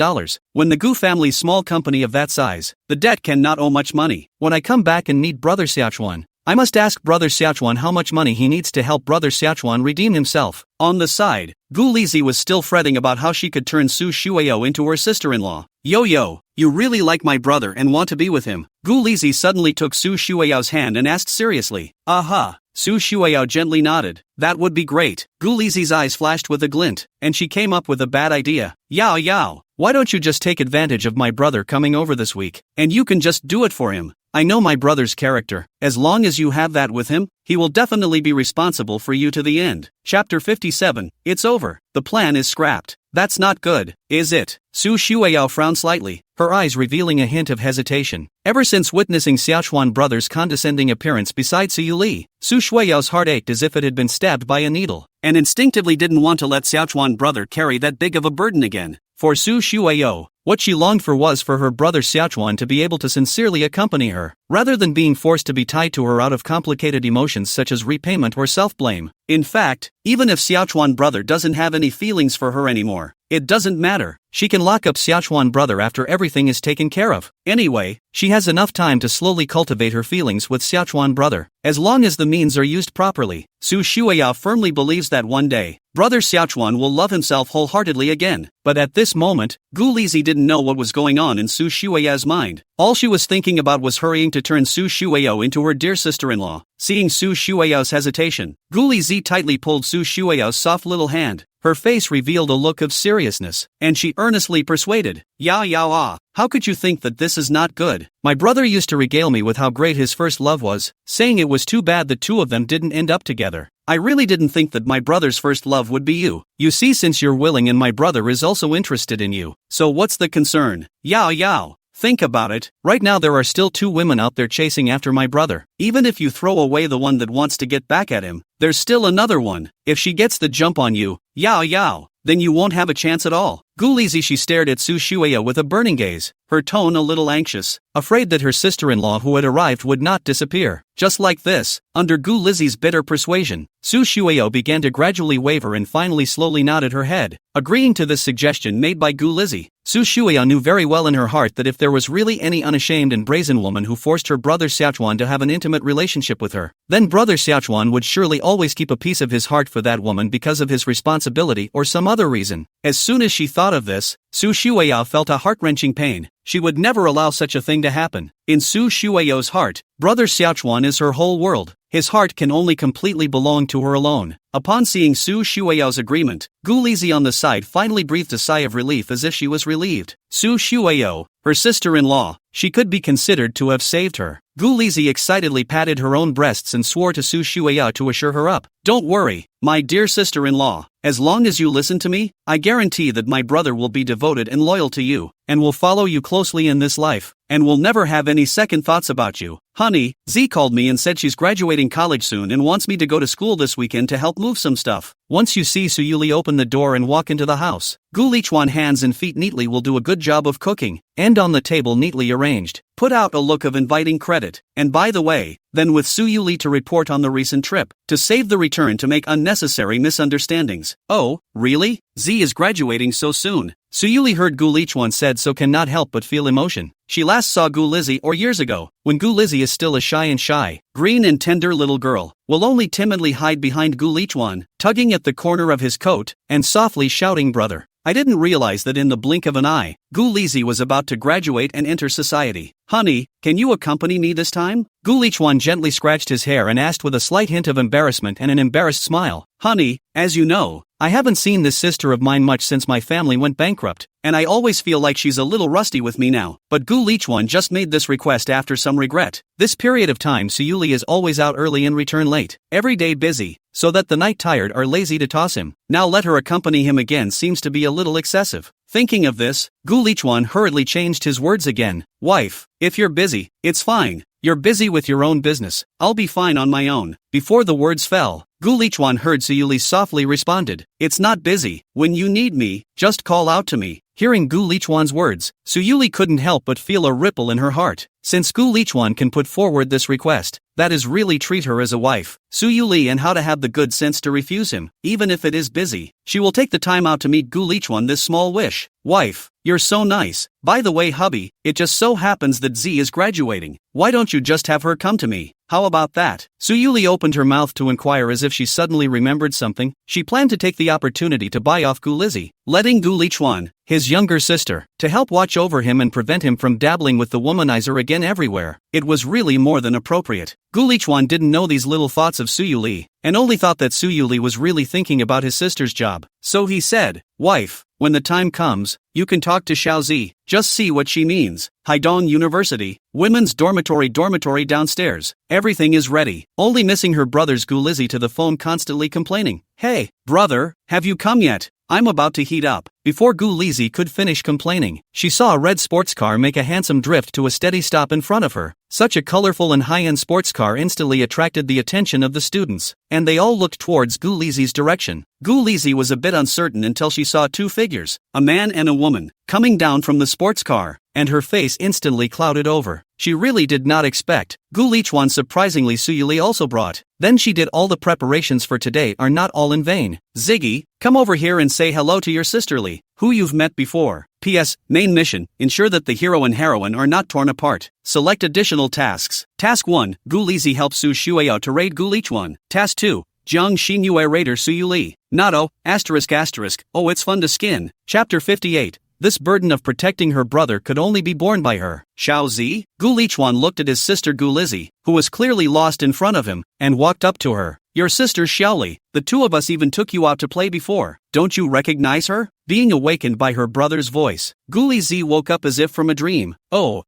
When the Gu family's small company of that size, the debt cannot owe much money. When I come back and meet brother Xiaochuan, I must ask Brother Xiaochuan how much money he needs to help Brother Xiaochuan redeem himself. On the side, Gu Lizzie was still fretting about how she could turn Su Shueyo into her sister-in-law. Yo, you really like my brother and want to be with him? Gu Lizzie suddenly took Su Shueyo's hand and asked seriously. Aha. Su Shueyo gently nodded. That would be great. Gu Lizzie's eyes flashed with a glint, and she came up with a bad idea. Yao, why don't you just take advantage of my brother coming over this week, and you can just do it for him? I know my brother's character. As long as you have that with him, he will definitely be responsible for you to the end. Chapter 57. It's over. The plan is scrapped. That's not good, is it? Su Shueyo frowned slightly, her eyes revealing a hint of hesitation. Ever since witnessing Xiaochuan brother's condescending appearance beside Su Yuli, Su Shueyo's heart ached as if it had been stabbed by a needle, and instinctively didn't want to let Xiaochuan brother carry that big of a burden again. For Su Shueyo, what she longed for was for her brother Xiaochuan to be able to sincerely accompany her, rather than being forced to be tied to her out of complicated emotions such as repayment or self-blame. In fact, even if Xiaochuan brother doesn't have any feelings for her anymore, it doesn't matter. She can lock up Xiaochuan brother after everything is taken care of. Anyway, she has enough time to slowly cultivate her feelings with Xiaochuan brother, as long as the means are used properly. Su Shueyo firmly believes that one day, brother Xiaochuan will love himself wholeheartedly again. But at this moment, Gu Lizzie didn't know what was going on in Su Shueyo's mind. All she was thinking about was hurrying to turn Su Shueyo into her dear sister-in-law. Seeing Su Shueyo's hesitation, Gu Lizzie tightly pulled Su Shueyo's soft little hand. Her face revealed a look of seriousness, and she earnestly persuaded. Yao, how could you think that this is not good? My brother used to regale me with how great his first love was, saying it was too bad the two of them didn't end up together. I really didn't think that my brother's first love would be you. You see, since you're willing and my brother is also interested in you, so what's the concern? Yao. Think about it, right now there are still two women out there chasing after my brother. Even if you throw away the one that wants to get back at him, there's still another one. If she gets the jump on you, Yao, then you won't have a chance at all. Gu Lizzie she stared at Su Shueyo with a burning gaze, her tone a little anxious, afraid that her sister-in-law who had arrived would not disappear. Just like this, under Gu Lizzie's bitter persuasion, Su Shueyo began to gradually waver and finally slowly nodded her head, agreeing to this suggestion made by Gu Lizzie. Su Shueyo knew very well in her heart that if there was really any unashamed and brazen woman who forced her brother Xiaochuan to have an intimate relationship with her, then brother Xiaochuan would surely always keep a piece of his heart for that woman because of his responsibility or some other reason. As soon as she thought of this, Su Shueyo felt a heart-wrenching pain. She would never allow such a thing to happen. In Su Shueyo's heart, brother Xiaochuan is her whole world. His heart can only completely belong to her alone. Upon seeing Su Shueyo's agreement, Gu Lizzie on the side finally breathed a sigh of relief as if she was relieved. Su Shueyo, her sister-in-law, she could be considered to have saved her. Gu Lizzie excitedly patted her own breasts and swore to Su Shueyo to assure her up. Don't worry, my dear sister-in-law, as long as you listen to me, I guarantee that my brother will be devoted and loyal to you, and will follow you closely in this life, and will never have any second thoughts about you. Honey, Z called me and said she's graduating college soon and wants me to go to school this weekend to help move some stuff. Once you see Su Yuli open the door and walk into the house, Gu Lichuan hands and feet neatly will do a good job of cooking, and on the table neatly arranged, put out a look of inviting credit. And by the way, then with Su Yuli to report on the recent trip, to save the return to make unnecessary misunderstandings. Oh, really? Z is graduating so soon. Su Yuli heard Gu Lichuan said so cannot help but feel emotion. She last saw Gu Lizzie years ago, when Gu Lizzie is still a shy, green and tender little girl, will only timidly hide behind Gu Lichuan, tugging at the corner of his coat, and softly shouting brother. I didn't realize that in the blink of an eye, Gu Lizzie was about to graduate and enter society. Honey, can you accompany me this time? Gu Lichuan gently scratched his hair and asked with a slight hint of embarrassment and an embarrassed smile. Honey, as you know, I haven't seen this sister of mine much since my family went bankrupt, and I always feel like she's a little rusty with me now. But Gu Lichuan just made this request after some regret. This period of time Suyuli is always out early and return late, every day busy, so that the night tired are lazy to toss him. Now let her accompany him again seems to be a little excessive. Thinking of this, Gu Lichuan hurriedly changed his words again. Wife, if you're busy, it's fine. You're busy with your own business, I'll be fine on my own. Before the words fell, Gu Lichuan heard Suyuli softly responded, it's not busy, when you need me, just call out to me. Hearing Gu Lichuan's words, Suyuli couldn't help but feel a ripple in her heart. Since Gu Lichuan can put forward this request, that is really treat her as a wife, Suyuli and how to have the good sense to refuse him, even if it is busy. She will take the time out to meet Gu Lichuan this small wish. Wife, you're so nice. By the way hubby, it just so happens that Z is graduating. Why don't you just have her come to me? how about that? Suyuli opened her mouth to inquire as if she suddenly remembered something. She planned to take the opportunity to buy off Gu Lizzie, letting Gu Lichuan, his younger sister, to help watch over him and prevent him from dabbling with the womanizer again everywhere. It was really more than appropriate. Gu Lichuan didn't know these little thoughts of Suyuli, and only thought that Suyuli was really thinking about his sister's job. So he said, "Wife, when the time comes, you can talk to Xiaozi, just see what she means. Haidong University, women's dormitory downstairs. Everything is ready, only missing her brother's Gu Lizzie to the phone constantly complaining. Hey, brother, have you come yet? I'm about to heat up." Before Gu Lizzie could finish complaining, she saw a red sports car make a handsome drift to a steady stop in front of her. Such a colorful and high-end sports car instantly attracted the attention of the students, and they all looked towards Gu Lizzie's direction. Gu Lizzie was a bit uncertain until she saw two figures, a man and a woman, coming down from the sports car, and her face instantly clouded over. She really did not expect. Gu Lichuan surprisingly Suyuli also brought. Then she did all the preparations for today are not all in vain. Ziggy, come over here and say hello to your sisterly, who you've met before. P.S. Main mission, ensure that the hero and heroine are not torn apart. Select additional tasks. Task 1, Gu Lizzie helps Su Shueao to raid Gu Lichuan. Task 2, Jiang Xinyue raider Suyuli. Nato, ***, oh it's fun to skin. Chapter 58. This burden of protecting her brother could only be borne by her. Xiaozi? Gu Lichuan looked at his sister Gu Lizzie, who was clearly lost in front of him, and walked up to her. Your sister Xiaoli, the two of us even took you out to play before. Don't you recognize her? Being awakened by her brother's voice, Gu Lizzie woke up as if from a dream. Oh,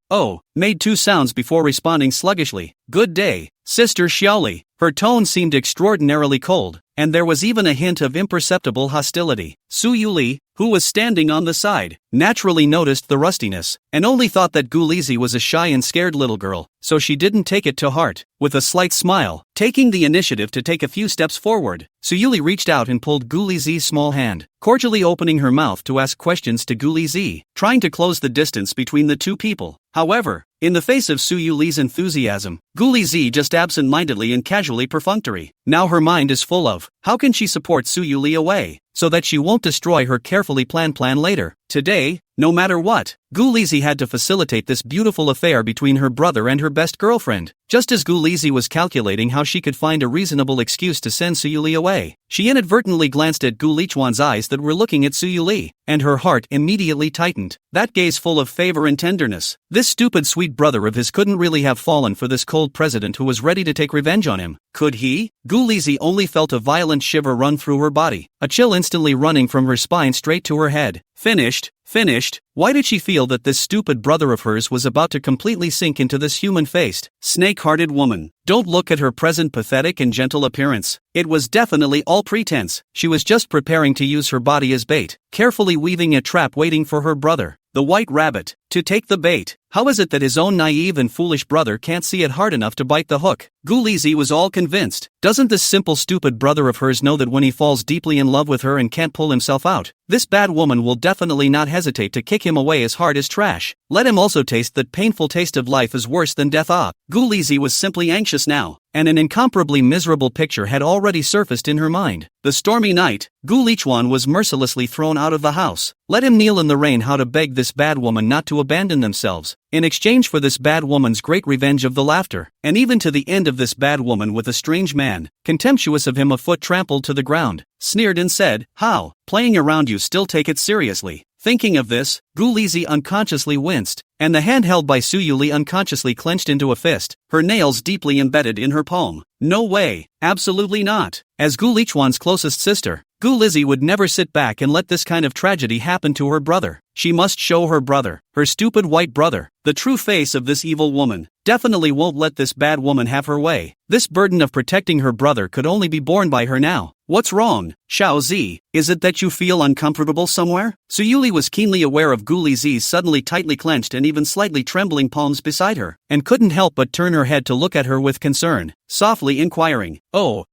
made two sounds before responding sluggishly. Good day, sister Xiaoli. Her tone seemed extraordinarily cold, and there was even a hint of imperceptible hostility. Su Yuli, who was standing on the side, naturally noticed the rustiness, and only thought that Gu Lizzie was a shy and scared little girl, so she didn't take it to heart. With a slight smile, taking the initiative to take a few steps forward, Su Yuli reached out and pulled Gu Lizzie's small hand, cordially opening her mouth to ask questions to Gu Lizzie, trying to close the distance between the two people. However, in the face of Su Yuli's enthusiasm, Gu Lizzie just absent-mindedly and casually perfunctory. Now her mind is full of, how can she support Su Yuli away, so that she won't destroy her carefully planned plan later. Today, no matter what, Gu Lizzie had to facilitate this beautiful affair between her brother and her best girlfriend. Just as Gu Lizzie was calculating how she could find a reasonable excuse to send Su Yuli away, she inadvertently glanced at Gu Lichuan's eyes that were looking at Su Yuli, and her heart immediately tightened. That gaze full of favor and tenderness. This stupid sweet brother of his couldn't really have fallen for this cold president who was ready to take revenge on him. Could he? Gu Lizzie only felt a violent shiver run through her body, a chill instantly running from her spine straight to her head. Finished. Why did she feel that this stupid brother of hers was about to completely sink into this human-faced, snake-hearted woman? Don't look at her present pathetic and gentle appearance. It was definitely all pretense. She was just preparing to use her body as bait, carefully weaving a trap waiting for her brother, the white rabbit, to take the bait. How is it that his own naive and foolish brother can't see it hard enough to bite the hook? Gu Lizzie was all convinced. Doesn't this simple stupid brother of hers know that when he falls deeply in love with her and can't pull himself out, this bad woman will definitely not hesitate to kick him away as hard as trash? Let him also taste that painful taste of life is worse than death. Gu Lizzie was simply anxious now, and an incomparably miserable picture had already surfaced in her mind. The stormy night, Gu Lichuan was mercilessly thrown out of the house. Let him kneel in the rain how to beg this bad woman not to abandon themselves, in exchange for this bad woman's great revenge of the laughter, and even to the end of this bad woman with a strange man, contemptuous of him a foot trampled to the ground, sneered and said, how, playing around you still take it seriously. Thinking of this, Gu Lizzie unconsciously winced, and the hand held by Su Yuli unconsciously clenched into a fist, her nails deeply embedded in her palm. No way, absolutely not. As Gu Lichuan's closest sister, Gu Lizzie would never sit back and let this kind of tragedy happen to her brother. She must show her brother, her stupid white brother, the true face of this evil woman. Definitely won't let this bad woman have her way. This burden of protecting her brother could only be borne by her now. What's wrong, Xiaozi? Is it that you feel uncomfortable somewhere? Su Yuli was keenly aware of Gu Lizzie's suddenly tightly clenched and even slightly trembling palms beside her, and couldn't help but turn her head to look at her with concern, softly inquiring, Oh,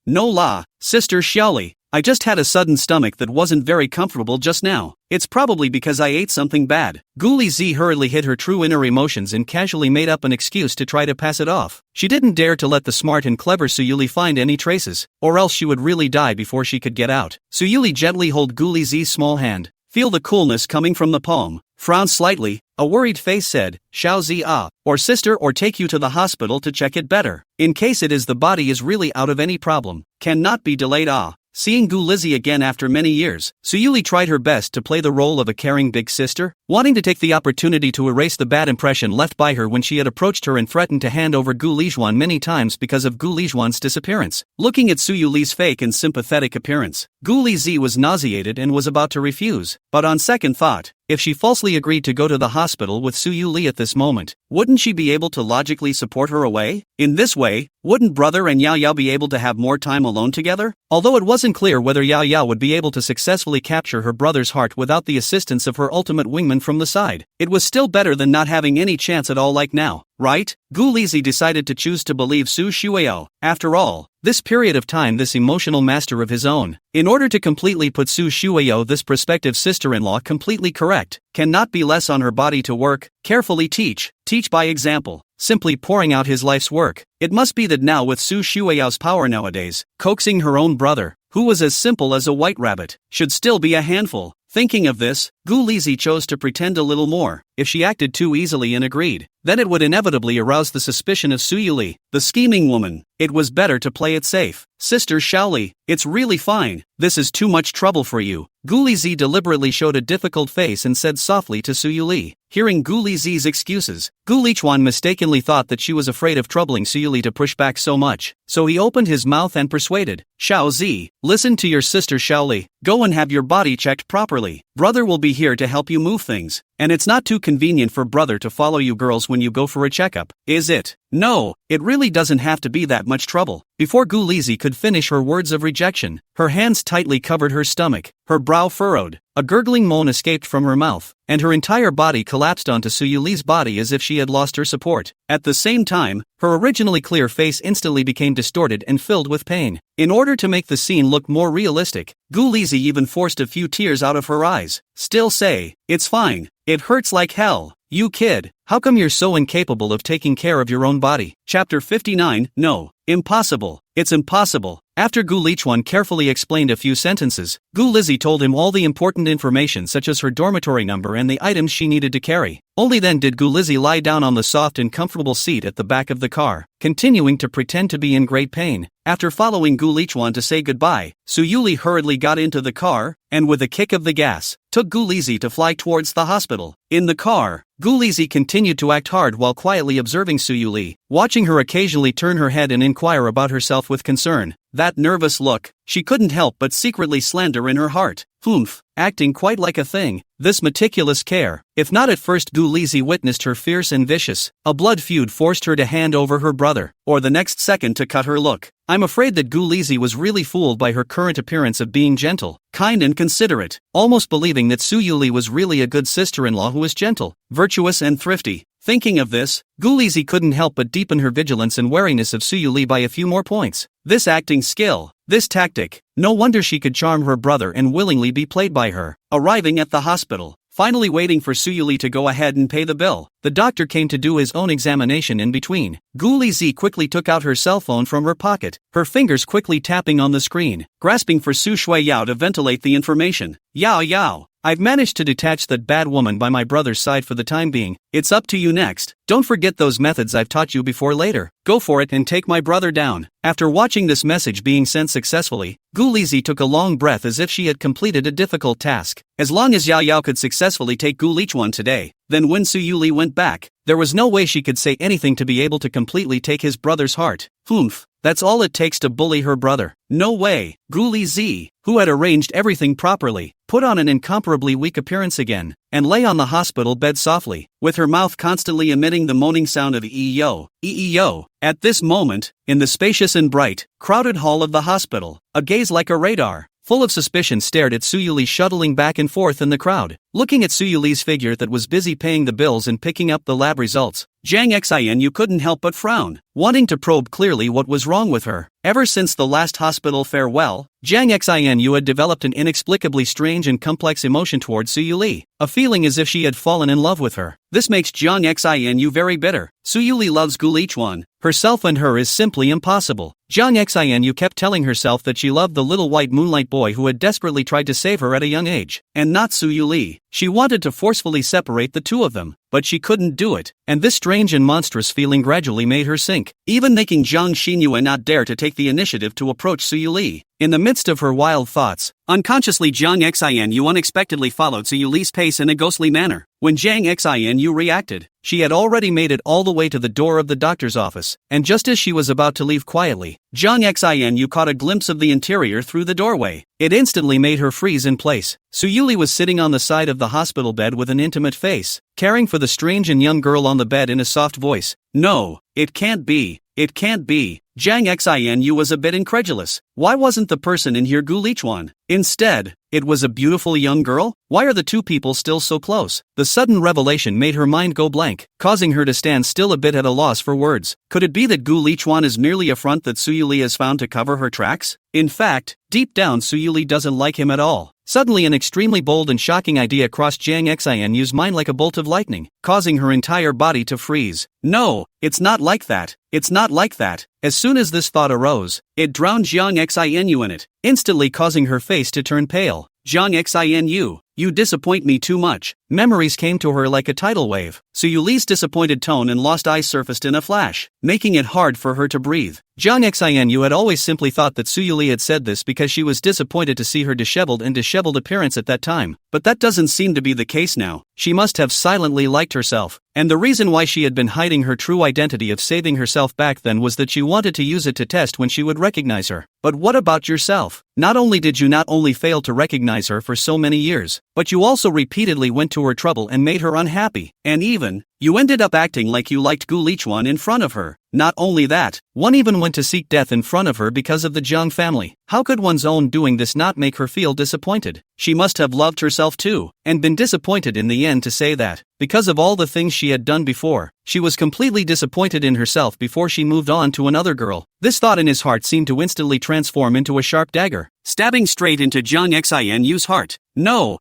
no la, sister Xiaoli. I just had a sudden stomach that wasn't very comfortable just now. It's probably because I ate something bad. Gu Lizzie hurriedly hid her true inner emotions and casually made up an excuse to try to pass it off. She didn't dare to let the smart and clever Su Yuli find any traces, or else she would really die before she could get out. Su Yuli gently held Gu Lizzie's small hand. Feel the coolness coming from the palm. frowned slightly, a worried face said, Xiao Zi or sister or take you to the hospital to check it better. In case it is the body is really out of any problem. Cannot be delayed Seeing Gu Lizzie again after many years, Suyuli tried her best to play the role of a caring big sister, wanting to take the opportunity to erase the bad impression left by her when she had approached her and threatened to hand over Gu Lijuan many times because of Gu Lijuan's disappearance. Looking at Suyuli's fake and sympathetic appearance, Gu Lizzie was nauseated and was about to refuse, but on second thought, if she falsely agreed to go to the hospital with Suyuli at this moment, wouldn't she be able to logically support her away? In this way, wouldn't brother and Yao Yao be able to have more time alone together? Although it wasn't clear whether Yao Yao would be able to successfully capture her brother's heart without the assistance of her ultimate wingman from the side, it was still better than not having any chance at all like now, right? Gu Lizzie decided to choose to believe Su Shuao. After all, this period of time this emotional master of his own, in order to completely put Su Shuao this prospective sister-in-law completely correct, cannot be less on her body to work, carefully teach by example, simply pouring out his life's work. It must be that now with Su Shuao's power nowadays, coaxing her own brother, who was as simple as a white rabbit, should still be a handful. Thinking of this, Gu Lizzie chose to pretend a little more. If she acted too easily and agreed, then it would inevitably arouse the suspicion of Suyuli, the scheming woman. It was better to play it safe. Sister Shaoli, it's really fine. This is too much trouble for you. Gu Lizzie deliberately showed a difficult face and said softly to Suyuli. Hearing Gu Lizzie's excuses, Gu Lichuan mistakenly thought that she was afraid of troubling Suyuli to push back so much, so he opened his mouth and persuaded, Xiao Zi, listen to your sister Shaoli, go and have your body checked properly. Brother will be here to help you move things. And it's not too convenient for brother to follow you girls when you go for a checkup, is it? No, it really doesn't have to be that much trouble. Before Gu Lizzie could finish her words of rejection, her hands tightly covered her stomach, her brow furrowed, a gurgling moan escaped from her mouth, and her entire body collapsed onto Suyuli's body as if she had lost her support. At the same time, her originally clear face instantly became distorted and filled with pain. In order to make the scene look more realistic, Gu Lizzie even forced a few tears out of her eyes. Still say, it's fine. It hurts like hell. You kid, how come you're so incapable of taking care of your own body? Chapter 59, No. Impossible. It's impossible. After Gu Lichuan carefully explained a few sentences, Gu Lizzie told him all the important information such as her dormitory number and the items she needed to carry. Only then did Gu Lizzie lie down on the soft and comfortable seat at the back of the car, continuing to pretend to be in great pain. After following Gu Lichuan to say goodbye, Suyuli hurriedly got into the car, and with a kick of the gas, took Gu Lizzie to fly towards the hospital. In the car, Gu Lizzie continued to act hard while quietly observing Suyuli, watching her occasionally turn her head and inquire about herself with concern. That nervous look, she couldn't help but secretly slander in her heart. Humph, acting quite like a thing. This meticulous care, if not at first Gu Lizzie witnessed her fierce and vicious, a blood feud forced her to hand over her brother, or the next second to cut her look. I'm afraid that Gu Lizzie was really fooled by her current appearance of being gentle, kind and considerate, almost believing that Suyuli was really a good sister-in-law who was gentle, virtuous and thrifty. Thinking of this, Gu Lizzie couldn't help but deepen her vigilance and wariness of Suyuli by a few more points. This acting skill, this tactic, no wonder she could charm her brother and willingly be played by her. Arriving at the hospital, finally waiting for Suyuli to go ahead and pay the bill, the doctor came to do his own examination in between. Gu Lizzie quickly took out her cell phone from her pocket, her fingers quickly tapping on the screen, grasping for Su Shuiyao to ventilate the information. Yao Yao, I've managed to detach that bad woman by my brother's side for the time being. It's up to you next. Don't forget those methods I've taught you before later. Go for it and take my brother down. After watching this message being sent successfully, Gu Lizzie took a long breath as if she had completed a difficult task. As long as Yao Yao could successfully take Gu Lichuan today, then when Suyuli went back, there was no way she could say anything to be able to completely take his brother's heart. Humph. That's all it takes to bully her brother. No way. Gu Lizzie, who had arranged everything properly, put on an incomparably weak appearance again, and lay on the hospital bed softly, with her mouth constantly emitting the moaning sound of ee-yo, ee-yo. At this moment, in the spacious and bright, crowded hall of the hospital, a gaze like a radar, full of suspicion stared at Suyuli shuttling back and forth in the crowd. Looking at Suyuli's figure that was busy paying the bills and picking up the lab results, Jiang Xin you couldn't help but frown, wanting to probe clearly what was wrong with her. Ever since the last hospital farewell, Jiang Xin you had developed an inexplicably strange and complex emotion towards Suyuli, a feeling as if she had fallen in love with her. This makes Jiang Xin you very bitter. Suyuli loves Gu Lichuan, herself and her is simply impossible. Jang Xinu kept telling herself that she loved the little white moonlight boy who had desperately tried to save her at a young age, and not Su Yuli. She wanted to forcefully separate the two of them, but she couldn't do it, and this strange and monstrous feeling gradually made her sink, even making Zhang Xinyu not dare to take the initiative to approach Su Yuli. In the midst of her wild thoughts, unconsciously Zhang Xinu unexpectedly followed Su Yuli's pace in a ghostly manner. When Zhang Xinu reacted, she had already made it all the way to the door of the doctor's office, and just as she was about to leave quietly, Zhang Xinu caught a glimpse of the interior through the doorway. It instantly made her freeze in place. Su Yuli was sitting on the side of the hospital bed with an intimate face, caring for the strange and young girl on the bed in a soft voice. No, it can't be. It can't be. Zhang Xinu was a bit incredulous. Why wasn't the person in here Gu Lichuan? Instead, it was a beautiful young girl? Why are the two people still so close? The sudden revelation made her mind go blank, causing her to stand still a bit at a loss for words. Could it be that Gu Lichuan is merely a front that Su Yuli has found to cover her tracks? In fact, deep down Su Yuli doesn't like him at all. Suddenly an extremely bold and shocking idea crossed Zhang Xinu's mind like a bolt of lightning, causing her entire body to freeze. No, it's not like that. It's not like that. As soon as this thought arose, it drowned Zhang Xinu in it, instantly causing her face to turn pale. Zhang Xinu, you disappoint me too much. Memories came to her like a tidal wave. Su Yuli's disappointed tone and lost eyes surfaced in a flash, making it hard for her to breathe. Zhang Xinu had always simply thought that Su Yuli had said this because she was disappointed to see her disheveled appearance at that time, but that doesn't seem to be the case now. She must have silently liked herself, and the reason why she had been hiding her true identity of saving herself back then was that she wanted to use it to test when she would recognize her. But what about yourself? Not only did you not only fail to recognize her for so many years, but you also repeatedly went to her trouble and made her unhappy, and even, you ended up acting like you liked Gu Lichuan in front of her. Not only that, one even went to seek death in front of her because of the Zhang family. How could one's own doing this not make her feel disappointed? She must have loved herself too, and been disappointed in the end to say that. Because of all the things she had done before, she was completely disappointed in herself before she moved on to another girl. This thought in his heart seemed to instantly transform into a sharp dagger, stabbing straight into Zhang Xinu's heart. No,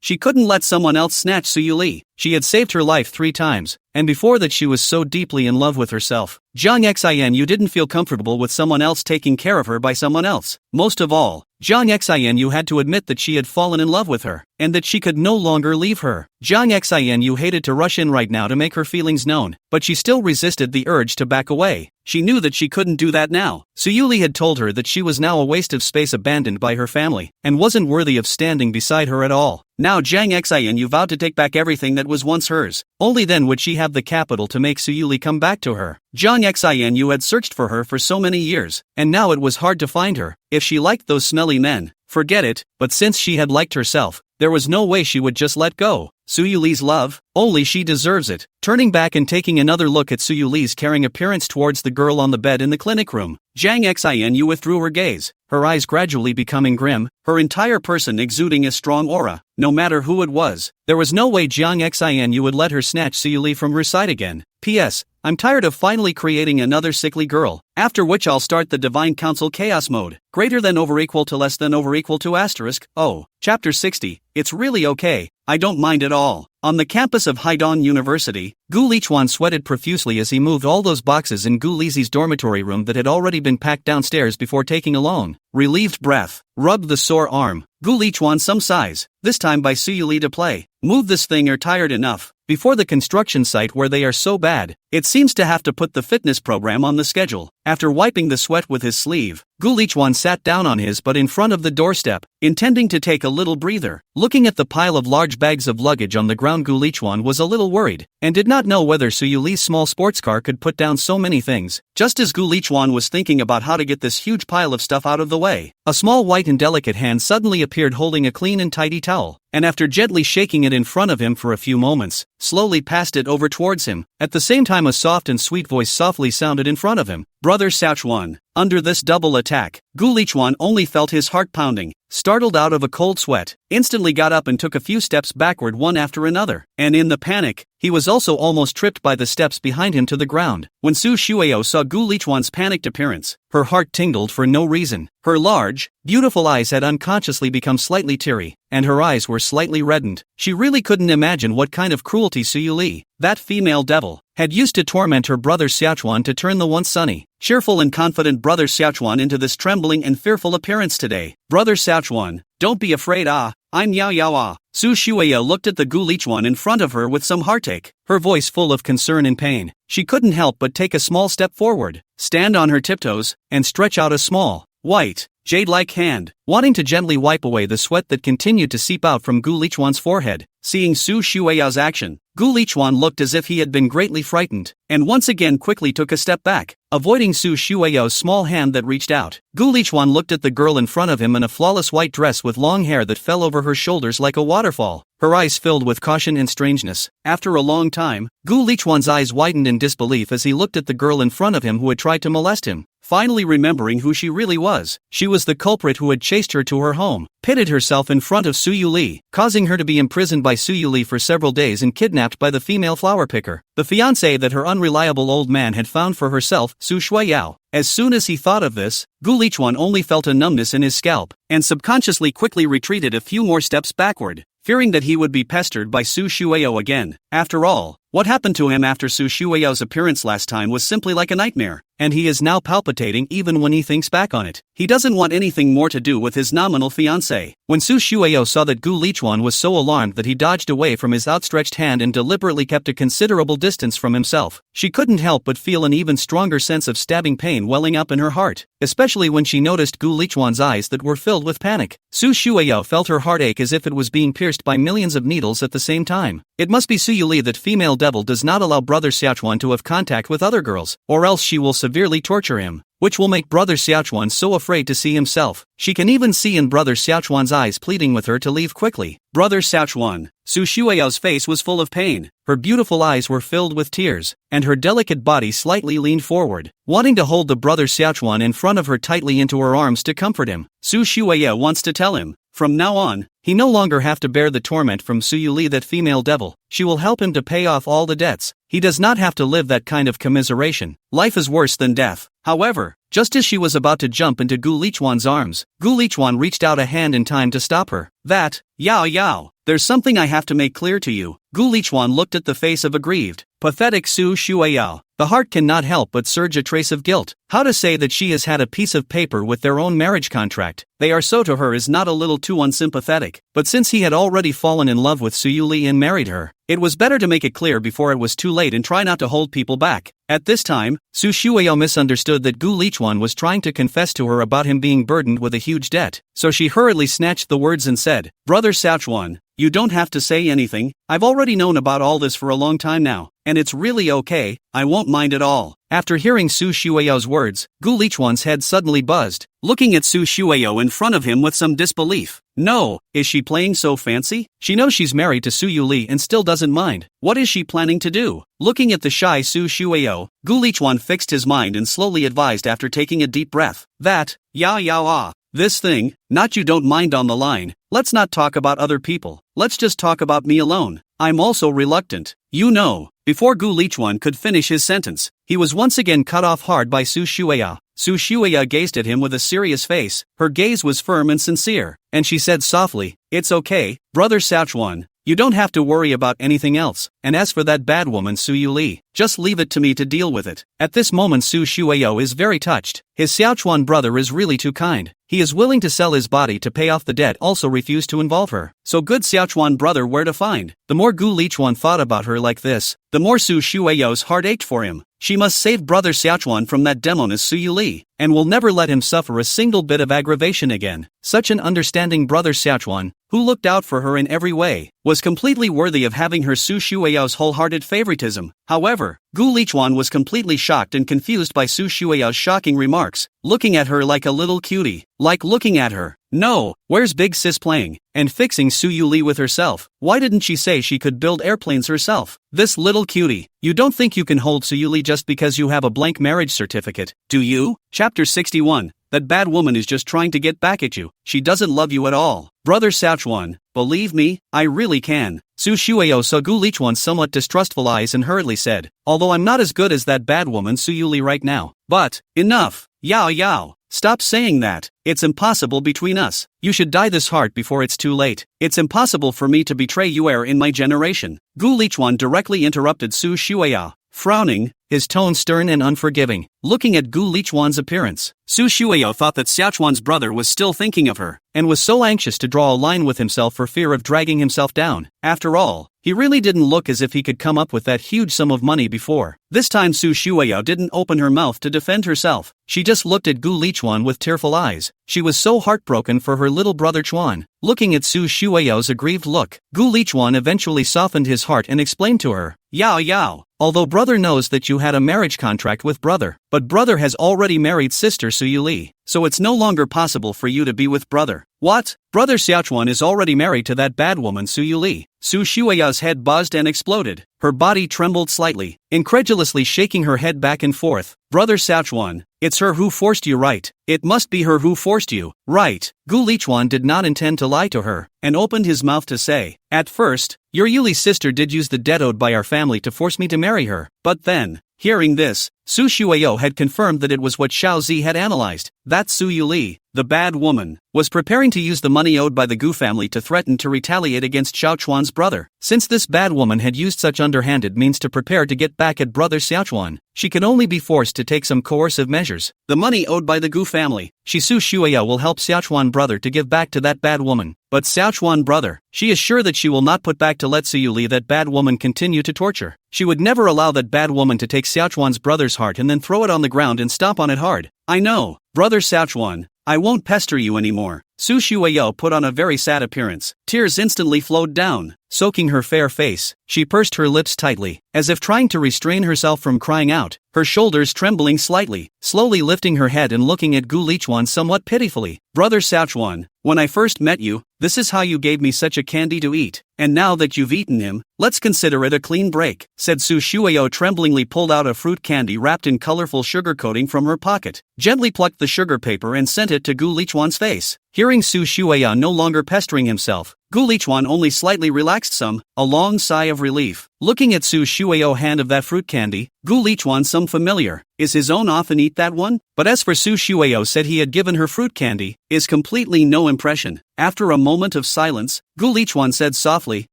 she couldn't let someone else snatch Su Yuli. She had saved her life 3 times, and before that she was so deeply in love with herself. Zhang Xinu didn't feel comfortable with someone else taking care of her by someone else. Most of all, Zhang Xinu had to admit that she had fallen in love with her, and that she could no longer leave her. Zhang Xinu hated to rush in right now to make her feelings known, but she still resisted the urge to back away. She knew that she couldn't do that now. Su Yuli had told her that she was now a waste of space abandoned by her family, and wasn't worthy of standing beside her at all. Now Zhang Xinu vowed to take back everything that was once hers. Only then would she have the capital to make Su Yuli come back to her. Zhang Xinu had searched for her for so many years, and now it was hard to find her. If she liked those smelly men, forget it, but since she had liked herself, there was no way she would just let go. Su Yuli's love? Only she deserves it. Turning back and taking another look at Su Yuli's caring appearance towards the girl on the bed in the clinic room, Zhang Xinu withdrew her gaze, her eyes gradually becoming grim, her entire person exuding a strong aura. No matter who it was, there was no way Zhang Xinu would let her snatch Su Yuli from her side again. P.S. I'm tired of finally creating another sickly girl, after which I'll start the Divine Council Chaos Mode, greater than over equal to less than over equal to asterisk. Oh, Chapter 60, it's really okay, I don't mind at all. On the campus of Haidong University, Gu Lichuan sweated profusely as he moved all those boxes in Gu Lizi's dormitory room that had already been packed downstairs before taking a long, relieved breath, rubbed the sore arm. Gu Lichuan some size, this time by Su Yuli to play. Move this thing or tired enough. Before the construction site where they are so bad, it seems to have to put the fitness program on the schedule. After wiping the sweat with his sleeve, Gu Lichuan sat down on his butt in front of the doorstep, intending to take a little breather. Looking at the pile of large bags of luggage on the ground, Gu Lichuan was a little worried, and did not know whether Su Yuli's small sports car could put down so many things. Just as Gu Lichuan was thinking about how to get this huge pile of stuff out of the way, a small white and delicate hand suddenly appeared holding a clean and tidy towel, and after gently shaking it in front of him for a few moments, slowly passed it over towards him. At the same time a soft and sweet voice softly sounded in front of him. Brother Saochuan. Under this double attack, Gu Lichuan only felt his heart pounding. Startled out of a cold sweat, instantly got up and took a few steps backward one after another, and in the panic, he was also almost tripped by the steps behind him to the ground. When Su Shueo saw Gu Lichuan's panicked appearance, her heart tingled for no reason. Her large, beautiful eyes had unconsciously become slightly teary, and her eyes were slightly reddened. She really couldn't imagine what kind of cruelty Su Yuli, that female devil, had used to torment her brother Xiaochuan to turn the once sunny, cheerful and confident brother Xiaochuan into this trembling and fearful appearance today. Brother Xiaochuan, don't be afraid I'm Yao Yao Su Shuya looked at the Gulichuan in front of her with some heartache, her voice full of concern and pain. She couldn't help but take a small step forward, stand on her tiptoes, and stretch out a small, white, jade-like hand, wanting to gently wipe away the sweat that continued to seep out from Gu Lichuan's forehead. Seeing Su Shuya's action, Gu Lichuan looked as if he had been greatly frightened, and once again quickly took a step back, avoiding Su Shuya's small hand that reached out. Gu Lichuan looked at the girl in front of him in a flawless white dress with long hair that fell over her shoulders like a waterfall, her eyes filled with caution and strangeness. After a long time, Gu Lichuan's eyes widened in disbelief as he looked at the girl in front of him who had tried to molest him. Finally remembering who she really was, she was the culprit who had chased her to her home, pitted herself in front of Su Yuli, causing her to be imprisoned by Su Yuli for several days and kidnapped by the female flower picker, the fiancé that her unreliable old man had found for herself, Su Shuiyao. As soon as he thought of this, Gu Lichuan only felt a numbness in his scalp, and subconsciously quickly retreated a few more steps backward, fearing that he would be pestered by Su Shuiyao again. After all, what happened to him after Su Shuiyao's appearance last time was simply like a nightmare, and he is now palpitating even when he thinks back on it. He doesn't want anything more to do with his nominal fiancé. When Su Shuiyao saw that Gu Lichuan was so alarmed that he dodged away from his outstretched hand and deliberately kept a considerable distance from himself, she couldn't help but feel an even stronger sense of stabbing pain welling up in her heart, especially when she noticed Gu Lichuan's eyes that were filled with panic. Su Shuiyao felt her heart ache as if it was being pierced by millions of needles at the same time. It must be Su Yuli that female devil does not allow brother Xiaochuan to have contact with other girls, or else she will severely torture him, which will make brother Xiaochuan so afraid to see himself. She can even see in brother Xiaochuan's eyes pleading with her to leave quickly. Brother Xiaochuan, Su Shuiyao's face was full of pain, her beautiful eyes were filled with tears, and her delicate body slightly leaned forward, wanting to hold the brother Xiaochuan in front of her tightly into her arms to comfort him. Su Shuiyao wants to tell him, from now on, he no longer have to bear the torment from Su Yuli, that female devil. She will help him to pay off all the debts. He does not have to live that kind of commiseration. Life is worse than death. However, just as she was about to jump into Gu Lichuan's arms, Gu Lichuan reached out a hand in time to stop her. That, Yao Yao, there's something I have to make clear to you. Gu Lichuan looked at the face of aggrieved, pathetic Su Shuiyao. The heart cannot help but surge a trace of guilt. How to say that she has had a piece of paper with their own marriage contract they are so to her is not a little too unsympathetic, but since he had already fallen in love with Su Yuli and married her, it was better to make it clear before it was too late and try not to hold people back. At this time, Su Shuiyao misunderstood that Gu Lichuan was trying to confess to her about him being burdened with a huge debt, so she hurriedly snatched the words and said, Brother Xiaochuan, you don't have to say anything, I've already known about all this for a long time now, and it's really okay, I won't mind at all. After hearing Su Shuiyao's words, Gu Lichuan's head suddenly buzzed, looking at Su Shuiyao in front of him with some disbelief. No, is she playing so fancy? She knows she's married to Su Yuli and still doesn't mind. What is she planning to do? Looking at the shy Su Shuiyao, Gu Lichuan fixed his mind and slowly advised after taking a deep breath, that, Yao Yao this thing, not you don't mind on the line, let's not talk about other people, let's just talk about me alone. I'm also reluctant. You know. Before Gu Lichuan could finish his sentence, he was once again cut off hard by Su Shuiya. Su Shuiya gazed at him with a serious face, her gaze was firm and sincere, and she said softly, It's okay, brother Xiaochuan, you don't have to worry about anything else, and as for that bad woman Su Yuli, just leave it to me to deal with it. At this moment Su Shuiyo is very touched. His Xiaochuan brother is really too kind. He is willing to sell his body to pay off the debt, also refused to involve her. So good Xiaochuan brother where to find. The more Gu Lichuan thought about her like this, the more Su Shuiyo's heart ached for him. She must save brother Xiaochuan from that demoness Su Yuli, and will never let him suffer a single bit of aggravation again. Such an understanding brother Xiaochuan, who looked out for her in every way, was completely worthy of having her Su Shuiyo's wholehearted favoritism. However, Gu Lichuan was completely shocked and confused by Su Shuiyo's shocking remarks, looking at her like a little cutie, like looking at her. No, where's Big Sis playing, and fixing Su Yuli with herself? Why didn't she say she could build airplanes herself? This little cutie, you don't think you can hold Su Yuli just because you have a blank marriage certificate, do you? Chapter 61. That bad woman is just trying to get back at you, she doesn't love you at all. Brother Xiaochuan, believe me, I really can. Su Shuiyo saw Gu Lichuan's somewhat distrustful eyes and hurriedly said, although I'm not as good as that bad woman Su Yuli right now. But, enough, Yao Yao. Stop saying that. It's impossible between us. You should die this heart before it's too late. It's impossible for me to betray you in my generation. Gu Lichuan directly interrupted Su Shuiya. frowning, his tone stern and unforgiving. Looking at Gu Lichuan's appearance, Su Shuiao thought that Xiaochuan's brother was still thinking of her, and was so anxious to draw a line with himself for fear of dragging himself down. After all, he really didn't look as if he could come up with that huge sum of money before. This time Su Shuiao didn't open her mouth to defend herself. She just looked at Gu Lichuan with tearful eyes. She was so heartbroken for her little brother Chuan. Looking at Su Shuiao's aggrieved look, Gu Lichuan eventually softened his heart and explained to her, Yao Yao, although brother knows that you had a marriage contract with brother, but brother has already married sister Su Yuli, so it's no longer possible for you to be with brother. What? Brother Xiaochuan is already married to that bad woman Su Yuli. Su Shuiao's head buzzed and exploded. Her body trembled slightly, incredulously shaking her head back and forth. Brother Xiaochuan, it's her who forced you, right? It must be her who forced you, right? Gu Lichuan did not intend to lie to her, and opened his mouth to say, at first, your Yuli's sister did use the debt owed by our family to force me to marry her, but then, hearing this, Su Shuiao had confirmed that it was what Xiao Zi had analyzed, that Su Yuli, the bad woman, was preparing to use the money owed by the Gu family to threaten to retaliate against Xiaochuan's brother. Since this bad woman had used such underhanded means to prepare to get back at brother Xiaochuan, she could only be forced to take some coercive measures. The money owed by the Gu family, Su Shuiao will help Xiaochuan brother to give back to that bad woman. But Xiaochuan brother, she is sure that she will not put back to let Su Yuli that bad woman continue to torture. She would never allow that bad woman to take Xiaochuan's brother's heart and then throw it on the ground and stomp on it hard. I know, brother Xiaochuan, I won't pester you anymore. Su Shuiao put on a very sad appearance. Tears instantly flowed down, soaking her fair face. She pursed her lips tightly, as if trying to restrain herself from crying out, her shoulders trembling slightly, slowly lifting her head and looking at Gu Lichuan somewhat pitifully. Brother Xiaochuan, when I first met you, this is how you gave me such a candy to eat, and now that you've eaten him, let's consider it a clean break, said Su Shuiao, tremblingly pulled out a fruit candy wrapped in colorful sugar coating from her pocket, gently plucked the sugar paper and sent it to Gu Lichuan's face. Hearing Su Shuiao no longer pestering himself, Gu Lichuan only slightly relaxed a long sigh of relief. Looking at Su Shuiao hand of that fruit candy, Gu Lichuan some familiar, is his own often eat that one? But as for Su Shuiao said he had given her fruit candy, is completely no impression. After a moment of silence, Gu Lichuan said softly,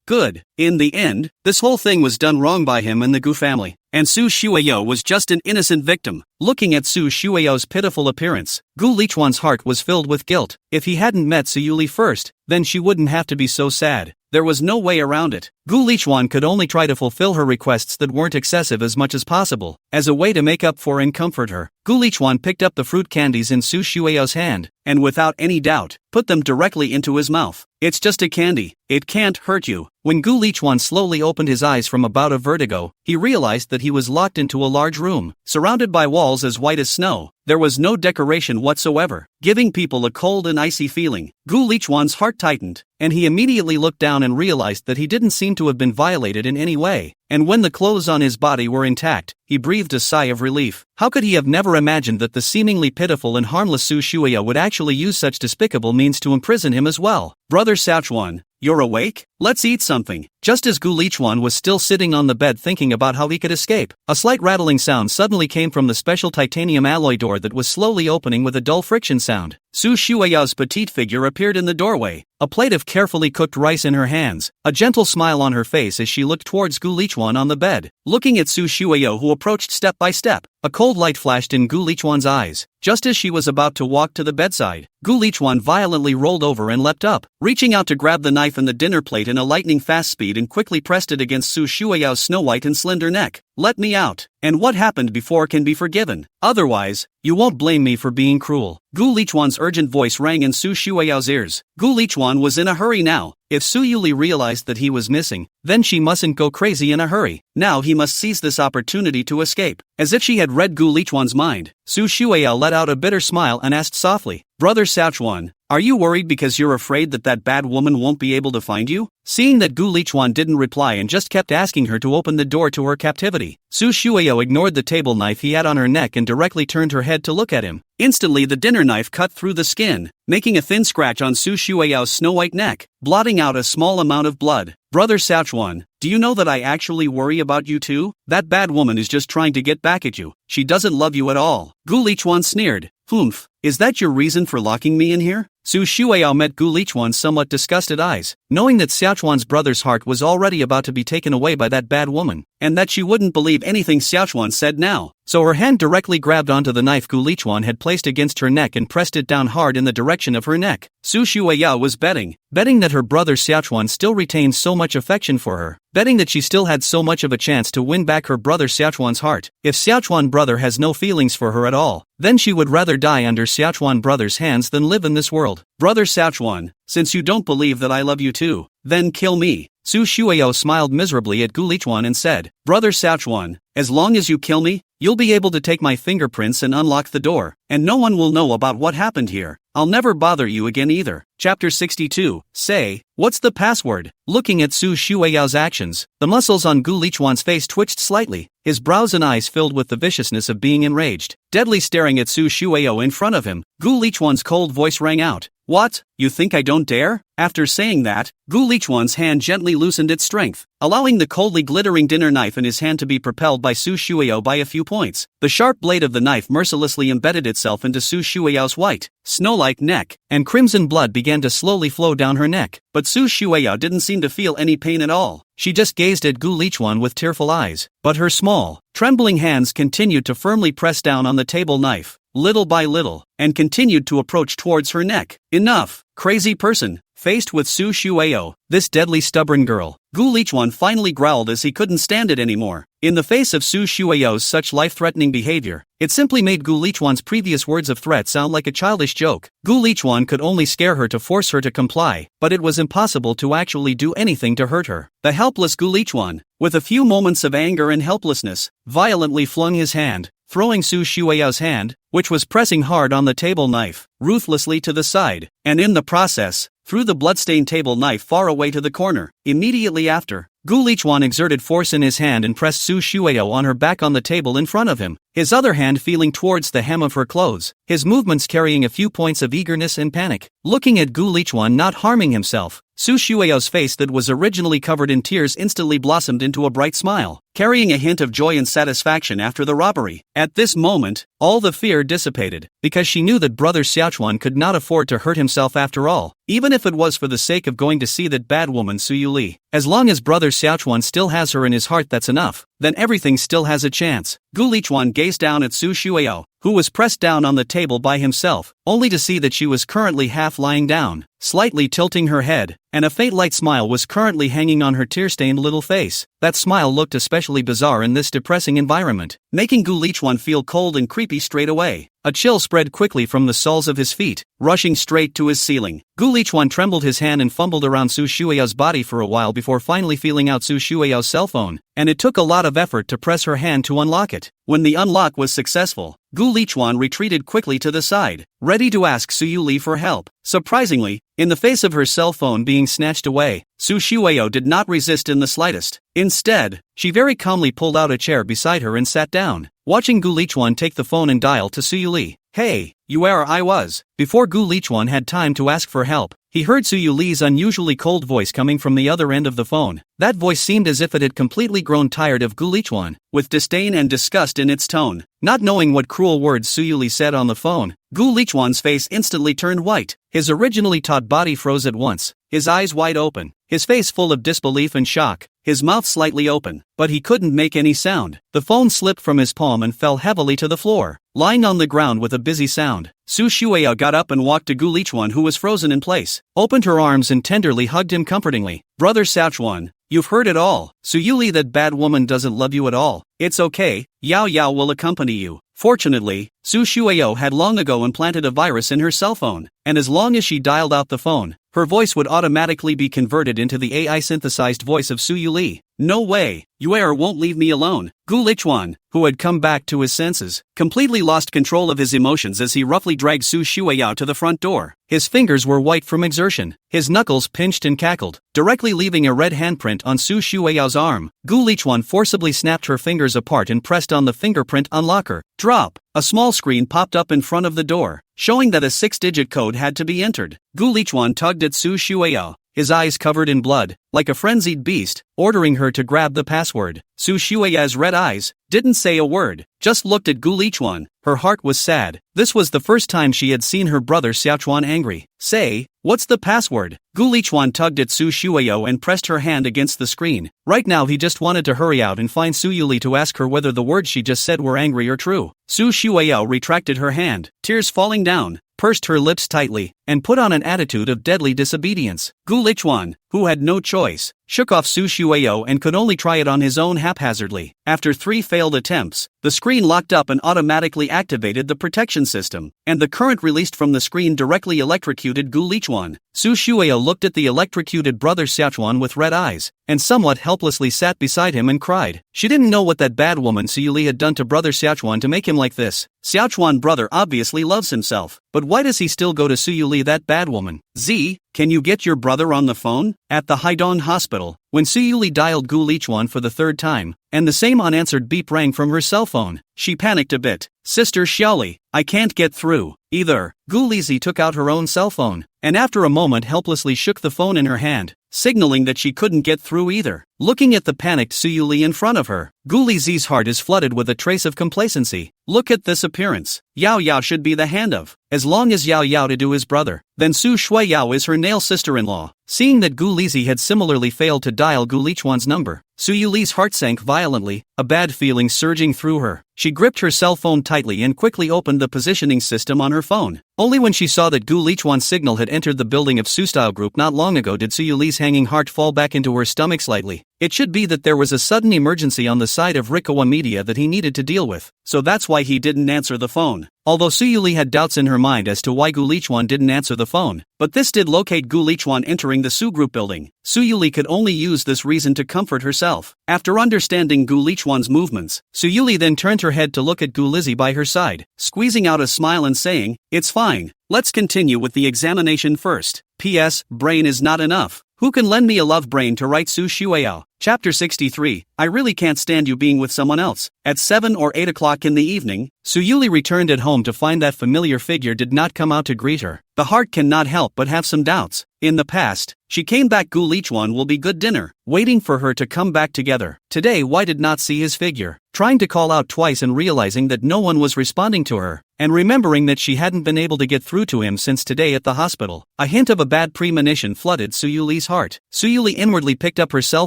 good, in the end, this whole thing was done wrong by him and the Gu family, and Su Shuiao was just an innocent victim. Looking at Su Shuiao's pitiful appearance, Gu Lichuan's heart was filled with guilt. If he hadn't met Su Yuli first, then she wouldn't have to be so sad. There was no way around it. Gu Lichuan could only try to fulfill her requests that weren't excessive as much as possible, as a way to make up for and comfort her. Gu Lichuan picked up the fruit candies in Su Shuiao's hand, and without any doubt, put them directly into his mouth. It's just a candy, it can't hurt you. When Gu Lichuan slowly opened his eyes from a bout of vertigo, he realized that he was locked into a large room, surrounded by walls as white as snow. There was no decoration whatsoever, giving people a cold and icy feeling. Gu Lichuan's heart tightened, and he immediately looked down and realized that he didn't seem to have been violated in any way. And when the clothes on his body were intact, he breathed a sigh of relief. How could he have never imagined that the seemingly pitiful and harmless Su Shuiao would actually use such despicable means to imprison him as well? Brother Xiaochuan, you're awake? Let's eat something. Just as Gu Lichuan was still sitting on the bed thinking about how he could escape, a slight rattling sound suddenly came from the special titanium alloy door that was slowly opening with a dull friction sound. Su Shuiao's petite figure appeared in the doorway, a plate of carefully cooked rice in her hands, a gentle smile on her face as she looked towards Gu Lichuan on the bed. Looking at Su Shuiao, who approached step by step, a cold light flashed in Gu Lichuan's eyes. Just as she was about to walk to the bedside, Gu Lichuan violently rolled over and leapt up, reaching out to grab the knife and the dinner plate in a lightning fast speed and quickly pressed it against Su Shuiao's snow-white and slender neck. Let me out, and what happened before can be forgiven. Otherwise, you won't blame me for being cruel. Gu Lichuan's urgent voice rang in Su Shuiao's ears. Gu Lichuan was in a hurry now. If Su Yuli realized that he was missing, then she mustn't go crazy in a hurry. Now he must seize this opportunity to escape. As if she had read Gu Lichuan's mind, Su Shuiao let out a bitter smile and asked softly, Brother Xiaochuan, are you worried because you're afraid that that bad woman won't be able to find you? Seeing that Gu Lichuan didn't reply and just kept asking her to open the door to her captivity, Su Shuiao ignored the table knife he had on her neck and directly turned her head to look at him. Instantly the dinner knife cut through the skin, making a thin scratch on Su Shuiao's snow-white neck, blotting out a small amount of blood. Brother Xiaochuan, do you know that I actually worry about you too? That bad woman is just trying to get back at you. She doesn't love you at all. Gu Lichuan sneered. Humph. Is that your reason for locking me in here? Su Shuao met Gu Lichuan's somewhat disgusted eyes, knowing that Xiaochuan's brother's heart was already about to be taken away by that bad woman, and that she wouldn't believe anything Xiaochuan said now. So her hand directly grabbed onto the knife Gu Lichuan had placed against her neck and pressed it down hard in the direction of her neck. Su Shuao was betting that her brother Xiaochuan still retained so much affection for her, betting that she still had so much of a chance to win back her brother Xiaochuan's heart. If Xiaochuan brother has no feelings for her at all, then she would rather die under Xiaochuan brother's hands than live in this world. Brother Xiaochuan, since you don't believe that I love you too, then kill me. Su Shuao smiled miserably at Gu Lichuan and said, Brother Xiaochuan, as long as you kill me, you'll be able to take my fingerprints and unlock the door, and no one will know about what happened here. I'll never bother you again either. Chapter 62, Say, what's the password? Looking at Su Shuao's actions, the muscles on Gu Lichuan's face twitched slightly, his brows and eyes filled with the viciousness of being enraged. Deadly staring at Su Shuao in front of him, Gu Lichuan's cold voice rang out. What? You think I don't dare? After saying that, Gu Lichuan's hand gently loosened its strength, allowing the coldly glittering dinner knife in his hand to be propelled by Su Shuao by a few points. The sharp blade of the knife mercilessly embedded itself into Su Shuao's white, snow-like neck, and crimson blood began to slowly flow down her neck. But Su Shuao didn't seem to feel any pain at all. She just gazed at Gu Lichuan with tearful eyes, but her small, trembling hands continued to firmly press down on the table knife, little by little, and continued to approach towards her neck. Enough, crazy person. Faced with Su Shuao, this deadly stubborn girl, Gu Lichuan finally growled as he couldn't stand it anymore. In the face of Su Shuao's such life-threatening behavior, it simply made Gu Lichuan's previous words of threat sound like a childish joke. Gu Lichuan could only scare her to force her to comply, but it was impossible to actually do anything to hurt her. The helpless Gu Lichuan, with a few moments of anger and helplessness, violently flung his hand, throwing Su Shuao's hand, which was pressing hard on the table knife, ruthlessly to the side, and in the process, threw the bloodstained table knife far away to the corner. Immediately after, Gu Lichuan exerted force in his hand and pressed Su Shuao on her back on the table in front of him, his other hand feeling towards the hem of her clothes, his movements carrying a few points of eagerness and panic. Looking at Gu Lichuan not harming himself, Su Shuao's face that was originally covered in tears instantly blossomed into a bright smile, carrying a hint of joy and satisfaction after the robbery. At this moment, all the fear dissipated, because she knew that brother Xiaochuan could not afford to hurt himself after all, even if it was for the sake of going to see that bad woman Su Yuli. As long as brother Xiaochuan still has her in his heart, that's enough, then everything still has a chance. Gu Lichuan gazed down at Su Shuao, who was pressed down on the table by himself, only to see that she was currently half lying down, slightly tilting her head, and a faint light smile was currently hanging on her tear-stained little face. That smile looked especially bizarre in this depressing environment, making Gu Lichuan feel cold and creepy straight away. A chill spread quickly from the soles of his feet, rushing straight to his ceiling. Gu Lichuan trembled his hand and fumbled around Su Shuao's body for a while before finally feeling out Su Shuao's cell phone, and it took a lot of effort to press her hand to unlock it. When the unlock was successful, Gu Lichuan retreated quickly to the side, ready to ask Su Yuli for help. Surprisingly, in the face of her cell phone being snatched away, Su Shuao did not resist in the slightest. Instead, she very calmly pulled out a chair beside her and sat down, watching Gu Lichuan take the phone and dial to Su Yuli. Hey, you where I was? Before Gu Lichuan had time to ask for help, he heard Su Yuli's unusually cold voice coming from the other end of the phone. That voice seemed as if it had completely grown tired of Gu Lichuan, with disdain and disgust in its tone. Not knowing what cruel words Su Yuli said on the phone, Gu Lichuan's face instantly turned white. His originally taut body froze at once, his eyes wide open, his face full of disbelief and shock, his mouth slightly open, but he couldn't make any sound. The phone slipped from his palm and fell heavily to the floor, lying on the ground with a busy sound. Su Shuao got up and walked to Gu Lichuan, who was frozen in place, opened her arms and tenderly hugged him comfortingly. Brother Xiaochuan, you've heard it all. Su Yuli, that bad woman, doesn't love you at all. It's okay, Yao Yao will accompany you. Fortunately, Su Shuao had long ago implanted a virus in her cell phone, and as long as she dialed out the phone, her voice would automatically be converted into the AI-synthesized voice of Su Yuli. No way, Yue won't leave me alone. Gu Lichuan, who had come back to his senses, completely lost control of his emotions as he roughly dragged Su Shuao to the front door. His fingers were white from exertion, his knuckles pinched and cackled, directly leaving a red handprint on Su Shuao's arm. Gu Lichuan forcibly snapped her fingers apart and pressed on the fingerprint unlocker. Drop! A small screen popped up in front of the door, showing that a 6-digit code had to be entered. Gu Lichuan tugged at Su Shuao, his eyes covered in blood, like a frenzied beast, ordering her to grab the password. Su Shueya's red eyes didn't say a word, just looked at Gu Lichuan. Her heart was sad. This was the first time she had seen her brother Xiaochuan angry. Say, what's the password? Gu Lichuan tugged at Su Shueyo and pressed her hand against the screen. Right now he just wanted to hurry out and find Su Yuli to ask her whether the words she just said were angry or true. Su Shueyo retracted her hand, tears falling down, pursed her lips tightly, and put on an attitude of deadly disobedience. Gu Lichuan, who had no choice, shook off Su Shueyo and could only try it on his own haphazardly. After 3 failed attempts, the screen locked up and automatically activated the protection system, and the current released from the screen directly electrocuted Gu Lichuan. Su Shueyo looked at the electrocuted brother Xiaochuan with red eyes, and somewhat helplessly sat beside him and cried. She didn't know what that bad woman Su Yuli had done to brother Xiaochuan to make him like this. Xiaochuan brother obviously loves himself, but why does he still go to Su Yuli, that bad woman? Z, can you get your brother on the phone? At the Haidong hospital, when Su Yuli dialed Gu Lichuan for the 3rd time, and the same unanswered beep rang from her cell phone, she panicked a bit. Sister Xiaoli, I can't get through. Either. Gu Lizi took out her own cell phone, and after a moment helplessly shook the phone in her hand, signaling that she couldn't get through either. Looking at the panicked Su Yuli in front of her, Gu Lizi's heart is flooded with a trace of complacency. Look at this appearance. Yao Yao should be the hand of, as long as Yao Yao to do his brother, then Su Shueyao is her nail sister-in-law. Seeing that Gu Lizi had similarly failed to dial Gu Lichuan's number, Su Yuli's heart sank violently, a bad feeling surging through her. She gripped her cell phone tightly and quickly opened the positioning system on her phone. Only when she saw that Gu Lichuan's signal had entered the building of Su Style Group not long ago did Su Yuli's hanging heart fall back into her stomach slightly. It should be that there was a sudden emergency on the side of Rikawa Media that he needed to deal with, so that's why he didn't answer the phone. Although Su Yuli had doubts in her mind as to why Gu Lichuan didn't answer the phone, but this did locate Gu Lichuan entering the Su Group building. Su Yuli could only use this reason to comfort herself. After understanding Gu Lichuan's movements, Su Yuli then turned her head to look at Gu Lizzie by her side, squeezing out a smile and saying, "It's fine. Let's continue with the examination first. P.S. Brain is not enough. Who can lend me a love brain to write Su Shueyao?" Chapter 63, I really can't stand you being with someone else. At 7 or 8 o'clock in the evening, Su Yuli returned at home to find that familiar figure did not come out to greet her. The heart cannot help but have some doubts. In the past, she came back Gu Lichuan will be good dinner, waiting for her to come back together. Today Why did not see his figure, trying to call out twice and realizing that no one was responding to her, and remembering that she hadn't been able to get through to him since today at the hospital. A hint of a bad premonition flooded Su Yuli's heart. Su Yuli inwardly picked up her cell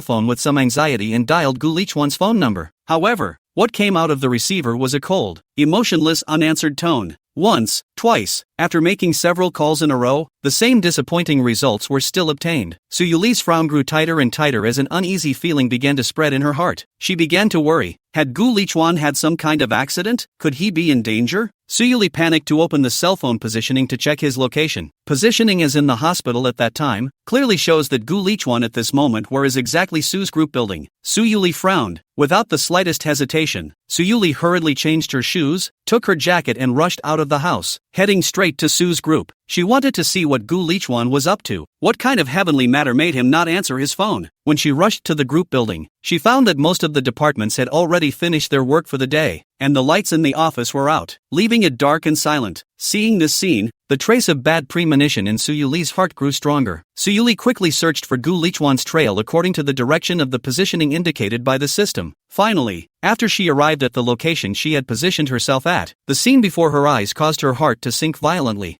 phone with some anxiety and dialed Gu Lichuan's phone number. However, what came out of the receiver was a cold, emotionless unanswered tone. Once, twice, after making several calls in a row, the same disappointing results were still obtained. Su Yuli's frown grew tighter and tighter as an uneasy feeling began to spread in her heart. She began to worry. Had Gu Lichuan had some kind of accident? Could he be in danger? Su Yuli panicked to open the cell phone positioning to check his location. Positioning as in the hospital at that time, clearly shows that Gu Lichuan at this moment were is exactly Su's group building. Su Yuli frowned. Without the slightest hesitation, Su Yuli hurriedly changed her shoes, took her jacket and rushed out of the house, heading straight to Su's group. She wanted to see what Gu Lichuan was up to. What kind of heavenly matter made him not answer his phone? When she rushed to the group building, she found that most of the departments had already finished their work for the day, and the lights in the office were out, leaving it dark and silent. Seeing this scene, the trace of bad premonition in Su Yuli's heart grew stronger. Su Yuli quickly searched for Gu Lichuan's trail according to the direction of the positioning indicated by the system. Finally, after she arrived at the location she had positioned herself at, the scene before her eyes caused her heart to sink violently.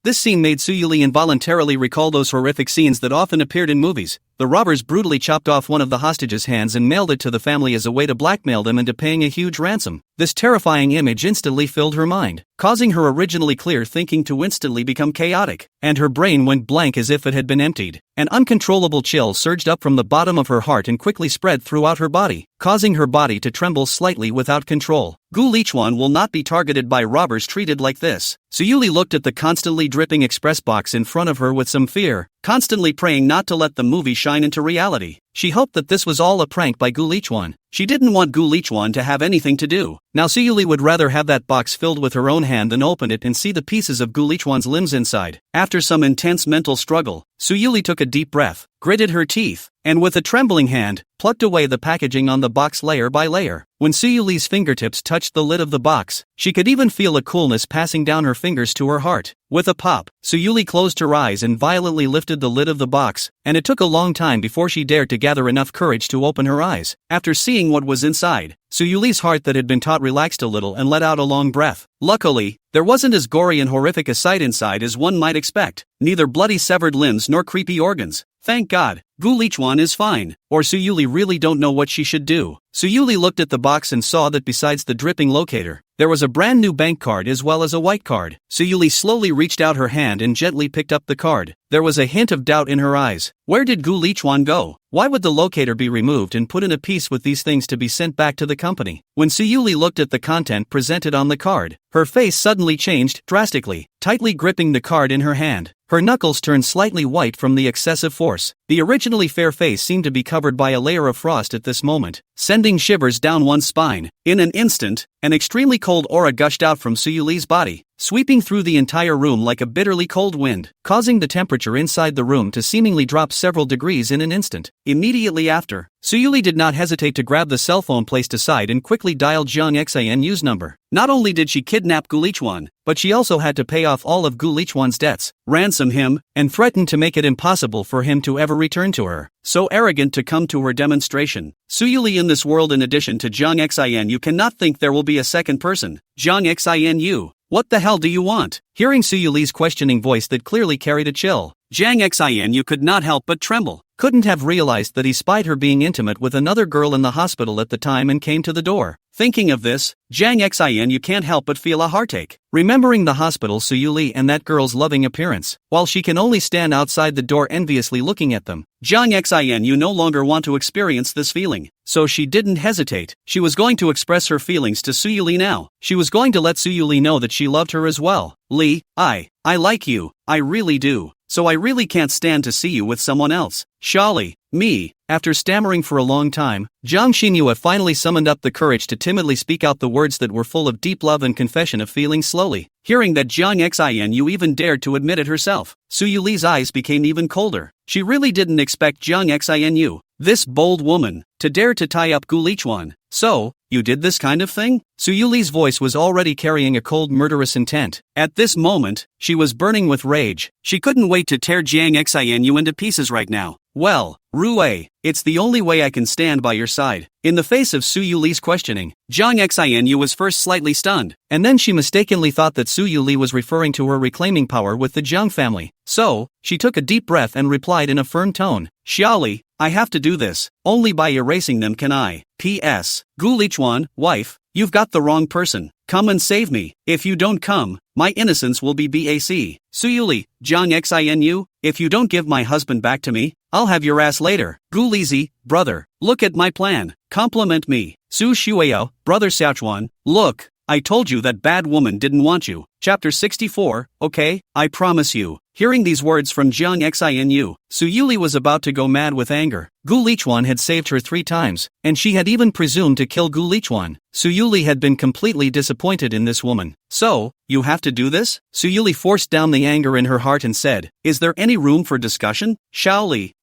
This scene made Su Yuli involuntarily recall those horrific scenes that often appeared in movies. The robbers brutally chopped off one of the hostages' hands and mailed it to the family as a way to blackmail them into paying a huge ransom. This terrifying image instantly filled her mind, causing her originally clear thinking to instantly become chaotic, and her brain went blank as if it had been emptied. An uncontrollable chill surged up from the bottom of her heart and quickly spread throughout her body, causing her body to tremble slightly without control. Gu Lichuan will not be targeted by robbers treated like this. Su Yuli looked at the constantly dripping express box in front of her with some fear, constantly praying not to let the movie shine into reality. She hoped that this was all a prank by Gu Lichuan. She didn't want Gu Lichuan to have anything to do. Now Su Yuli would rather have that box filled with her own hand than open it and see the pieces of Gu Lichuan's limbs inside. After some intense mental struggle, Su Yuli took a deep breath, gritted her teeth, and with a trembling hand, plucked away the packaging on the box layer by layer. When Suyuli's fingertips touched the lid of the box, she could even feel a coolness passing down her fingers to her heart. With a pop, Suyuli closed her eyes and violently lifted the lid of the box, and it took a long time before she dared to gather enough courage to open her eyes. After seeing what was inside, Suyuli's heart that had been taut relaxed a little and let out a long breath. Luckily, there wasn't as gory and horrific a sight inside as one might expect. Neither bloody severed limbs nor creepy organs. Thank God, Gu Lichuan is fine, or Suyuli really don't know what she should do. Suyuli looked at the box and saw that besides the dripping locator, there was a brand new bank card as well as a white card. Suyuli slowly reached out her hand and gently picked up the card. There was a hint of doubt in her eyes. Where did Gu Lichuan go? Why would the locator be removed and put in a piece with these things to be sent back to the company? When Suyuli looked at the content presented on the card, her face suddenly changed drastically, tightly gripping the card in her hand. Her knuckles turned slightly white from the excessive force. The originally fair face seemed to be covered by a layer of frost at this moment, sending shivers down one's spine. In an instant, an extremely cold aura gushed out from Suyuli's body, sweeping through the entire room like a bitterly cold wind, causing the temperature inside the room to seemingly drop several degrees in an instant. Immediately after, Suyuli did not hesitate to grab the cell phone placed aside and quickly dialed Jiang Xian's number. Not only did she kidnap Gu Lichuan, but she also had to pay off all of Gu Lichuan's debts, ransom him, and threaten to make it impossible for him to ever return to her. So arrogant to come to her demonstration. Suyuli, in this world, in addition to Jiang Xian, you cannot think there will be a second person. Jiang Xian, you. What the hell do you want? Hearing Suyuli's questioning voice that clearly carried a chill, Jiang Xian, you could not help but tremble. Couldn't have realized that he spied her being intimate with another girl in the hospital at the time and came to the door. Thinking of this, Jiang Xian, you can't help but feel a heartache. Remembering the hospital, Suyuli, and that girl's loving appearance, while she can only stand outside the door enviously looking at them. Jiang Xian, you no longer want to experience this feeling. So she didn't hesitate. She was going to express her feelings to Suyuli now. She was going to let Suyuli know that she loved her as well. Li, I like you, I really do. So I really can't stand to see you with someone else. Shali, me. After stammering for a long time, Jiang Xinyue finally summoned up the courage to timidly speak out the words that were full of deep love and confession of feelings. Slowly, hearing that Jiang Xianyu even dared to admit it herself, Suyuli's eyes became even colder. She really didn't expect Jiang Xianyu, this bold woman, to dare to tie up Gu Lichuan. So, you did this kind of thing? Suyuli's voice was already carrying a cold, murderous intent. At this moment, she was burning with rage. She couldn't wait to tear Jiang Xianyu into pieces right now. Well, Rue, it's the only way I can stand by your side. In the face of Suyuli's questioning, Jiang Xianyu was first slightly stunned, and then she mistakenly thought that Suyuli was referring to her reclaiming power with the Jiang family. So, she took a deep breath and replied in a firm tone, Xiaoli, I have to do this. Only by erasing them can I. P.S. Gu Lichuan, wife, you've got the wrong person. Come and save me. If you don't come, my innocence will be BAC. Suyuli, Jiang Xianyu, if you don't give my husband back to me, I'll have your ass later. Gu Lizi, brother, look at my plan. Compliment me. Su Shuao, brother Xiaochuan, look, I told you that bad woman didn't want you. Chapter 64, okay, I promise you. Hearing these words from Jiang Xianyu, Suyuli was about to go mad with anger. Gu Lichuan had saved her 3 times, and she had even presumed to kill Gu Lichuan. Suyuli had been completely disappointed in this woman. So, you have to do this? Suyuli forced down the anger in her heart and said, is there any room for discussion? Shaoli,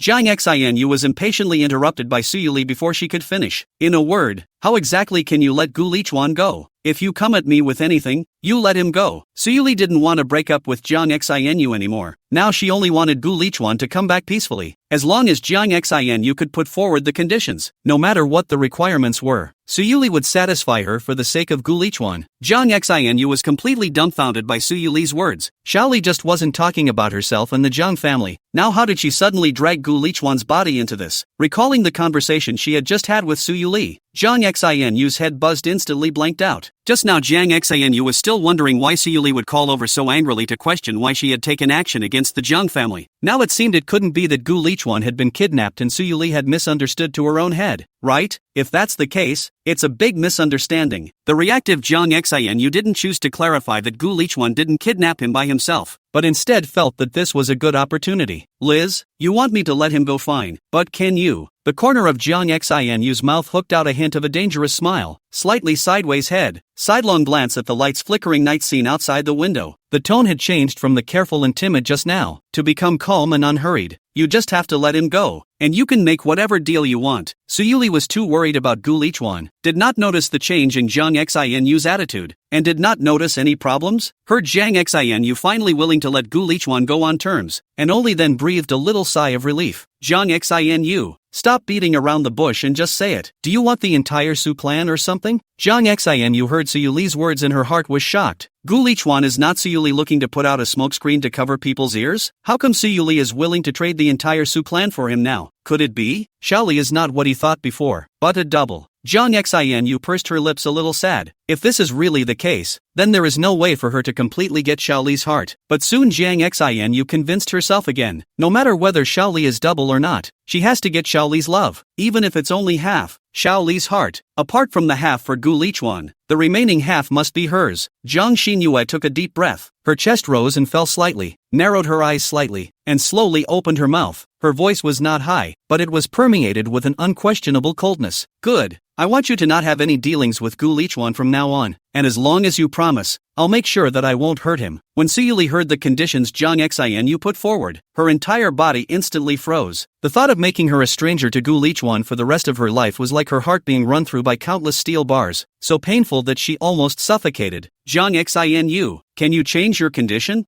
Jiang Xianyu was impatiently interrupted by Suyuli before she could finish. In a word, how exactly can you let Gu Lichuan go? If you come at me with anything, you let him go. Suyuli didn't want to break up with Jiang Xianyu anymore. Now she only wanted Gu Lichuan to come back peacefully, as long as Jiang Xianyu could put forward the conditions. No matter what the requirements were, Suyuli would satisfy her for the sake of Gu Lichuan. Jiang Xianyu was completely dumbfounded by Suyuli's words. Shaoli just wasn't talking about herself and the Jiang family. Now how did she suddenly drag Gu Lichuan's body into this? Recalling the conversation she had just had with Suyuli, Jiang Xianyu's head buzzed, instantly blanked out. Just now Jiang Xianyu was still wondering why Suyuli would call over so angrily to question why she had taken action against the Jiang family. Now it seemed it couldn't be that Gu Lichuan had been kidnapped and Suyuli had misunderstood to her own head, right? If that's the case, it's a big misunderstanding. The reactive Jiang Xianyu didn't choose to clarify that Gu Lichuan didn't kidnap him by himself, but instead felt that this was a good opportunity. Liz, you want me to let him go, fine, but can you? The corner of Jiang Xinyu's mouth hooked out a hint of a dangerous smile, slightly sideways head, sidelong glance at the lights flickering night scene outside the window. The tone had changed from the careful and timid just now, to become calm and unhurried. You just have to let him go, and you can make whatever deal you want. Suyuli was too worried about Gu Lichuan, did not notice the change in Jiang Xinyu's attitude, and did not notice any problems. Heard Jiang Xinu finally willing to let Gu Lichuan go on terms, and only then breathed a little sigh of relief. Jiang Xinu, stop beating around the bush and just say it. Do you want the entire Su clan or something? Jiang Xinu heard Suyuli's words and her heart was shocked. Gu Lichuan is not Suyuli looking to put out a smokescreen to cover people's ears? How come Suyuli is willing to trade the entire Su clan for him now? Could it be? Xiaoli is not what he thought before, but a double. Jiang Xinu pursed her lips a little sad. If this is really the case, then there is no way for her to completely get Xiaoli's heart. But soon Jiang Xinu convinced herself again. No matter whether Xiaoli is double or not, she has to get Xiaoli's love, even if it's only half. Xiaoli's heart. Apart from the half for Gu Lichuan, the remaining half must be hers. Jiang Xinyue took a deep breath. Her chest rose and fell slightly, narrowed her eyes slightly, and slowly opened her mouth. Her voice was not high, but it was permeated with an unquestionable coldness. Good. I want you to not have any dealings with Gu Lichuan from now on, and as long as you promise, I'll make sure that I won't hurt him. When Suyuli heard the conditions Jiang Xinu put forward, her entire body instantly froze. The thought of making her a stranger to Gu Lichuan for the rest of her life was like her heart being run through by countless steel bars, so painful that she almost suffocated. Jiang Xinu, can you change your condition?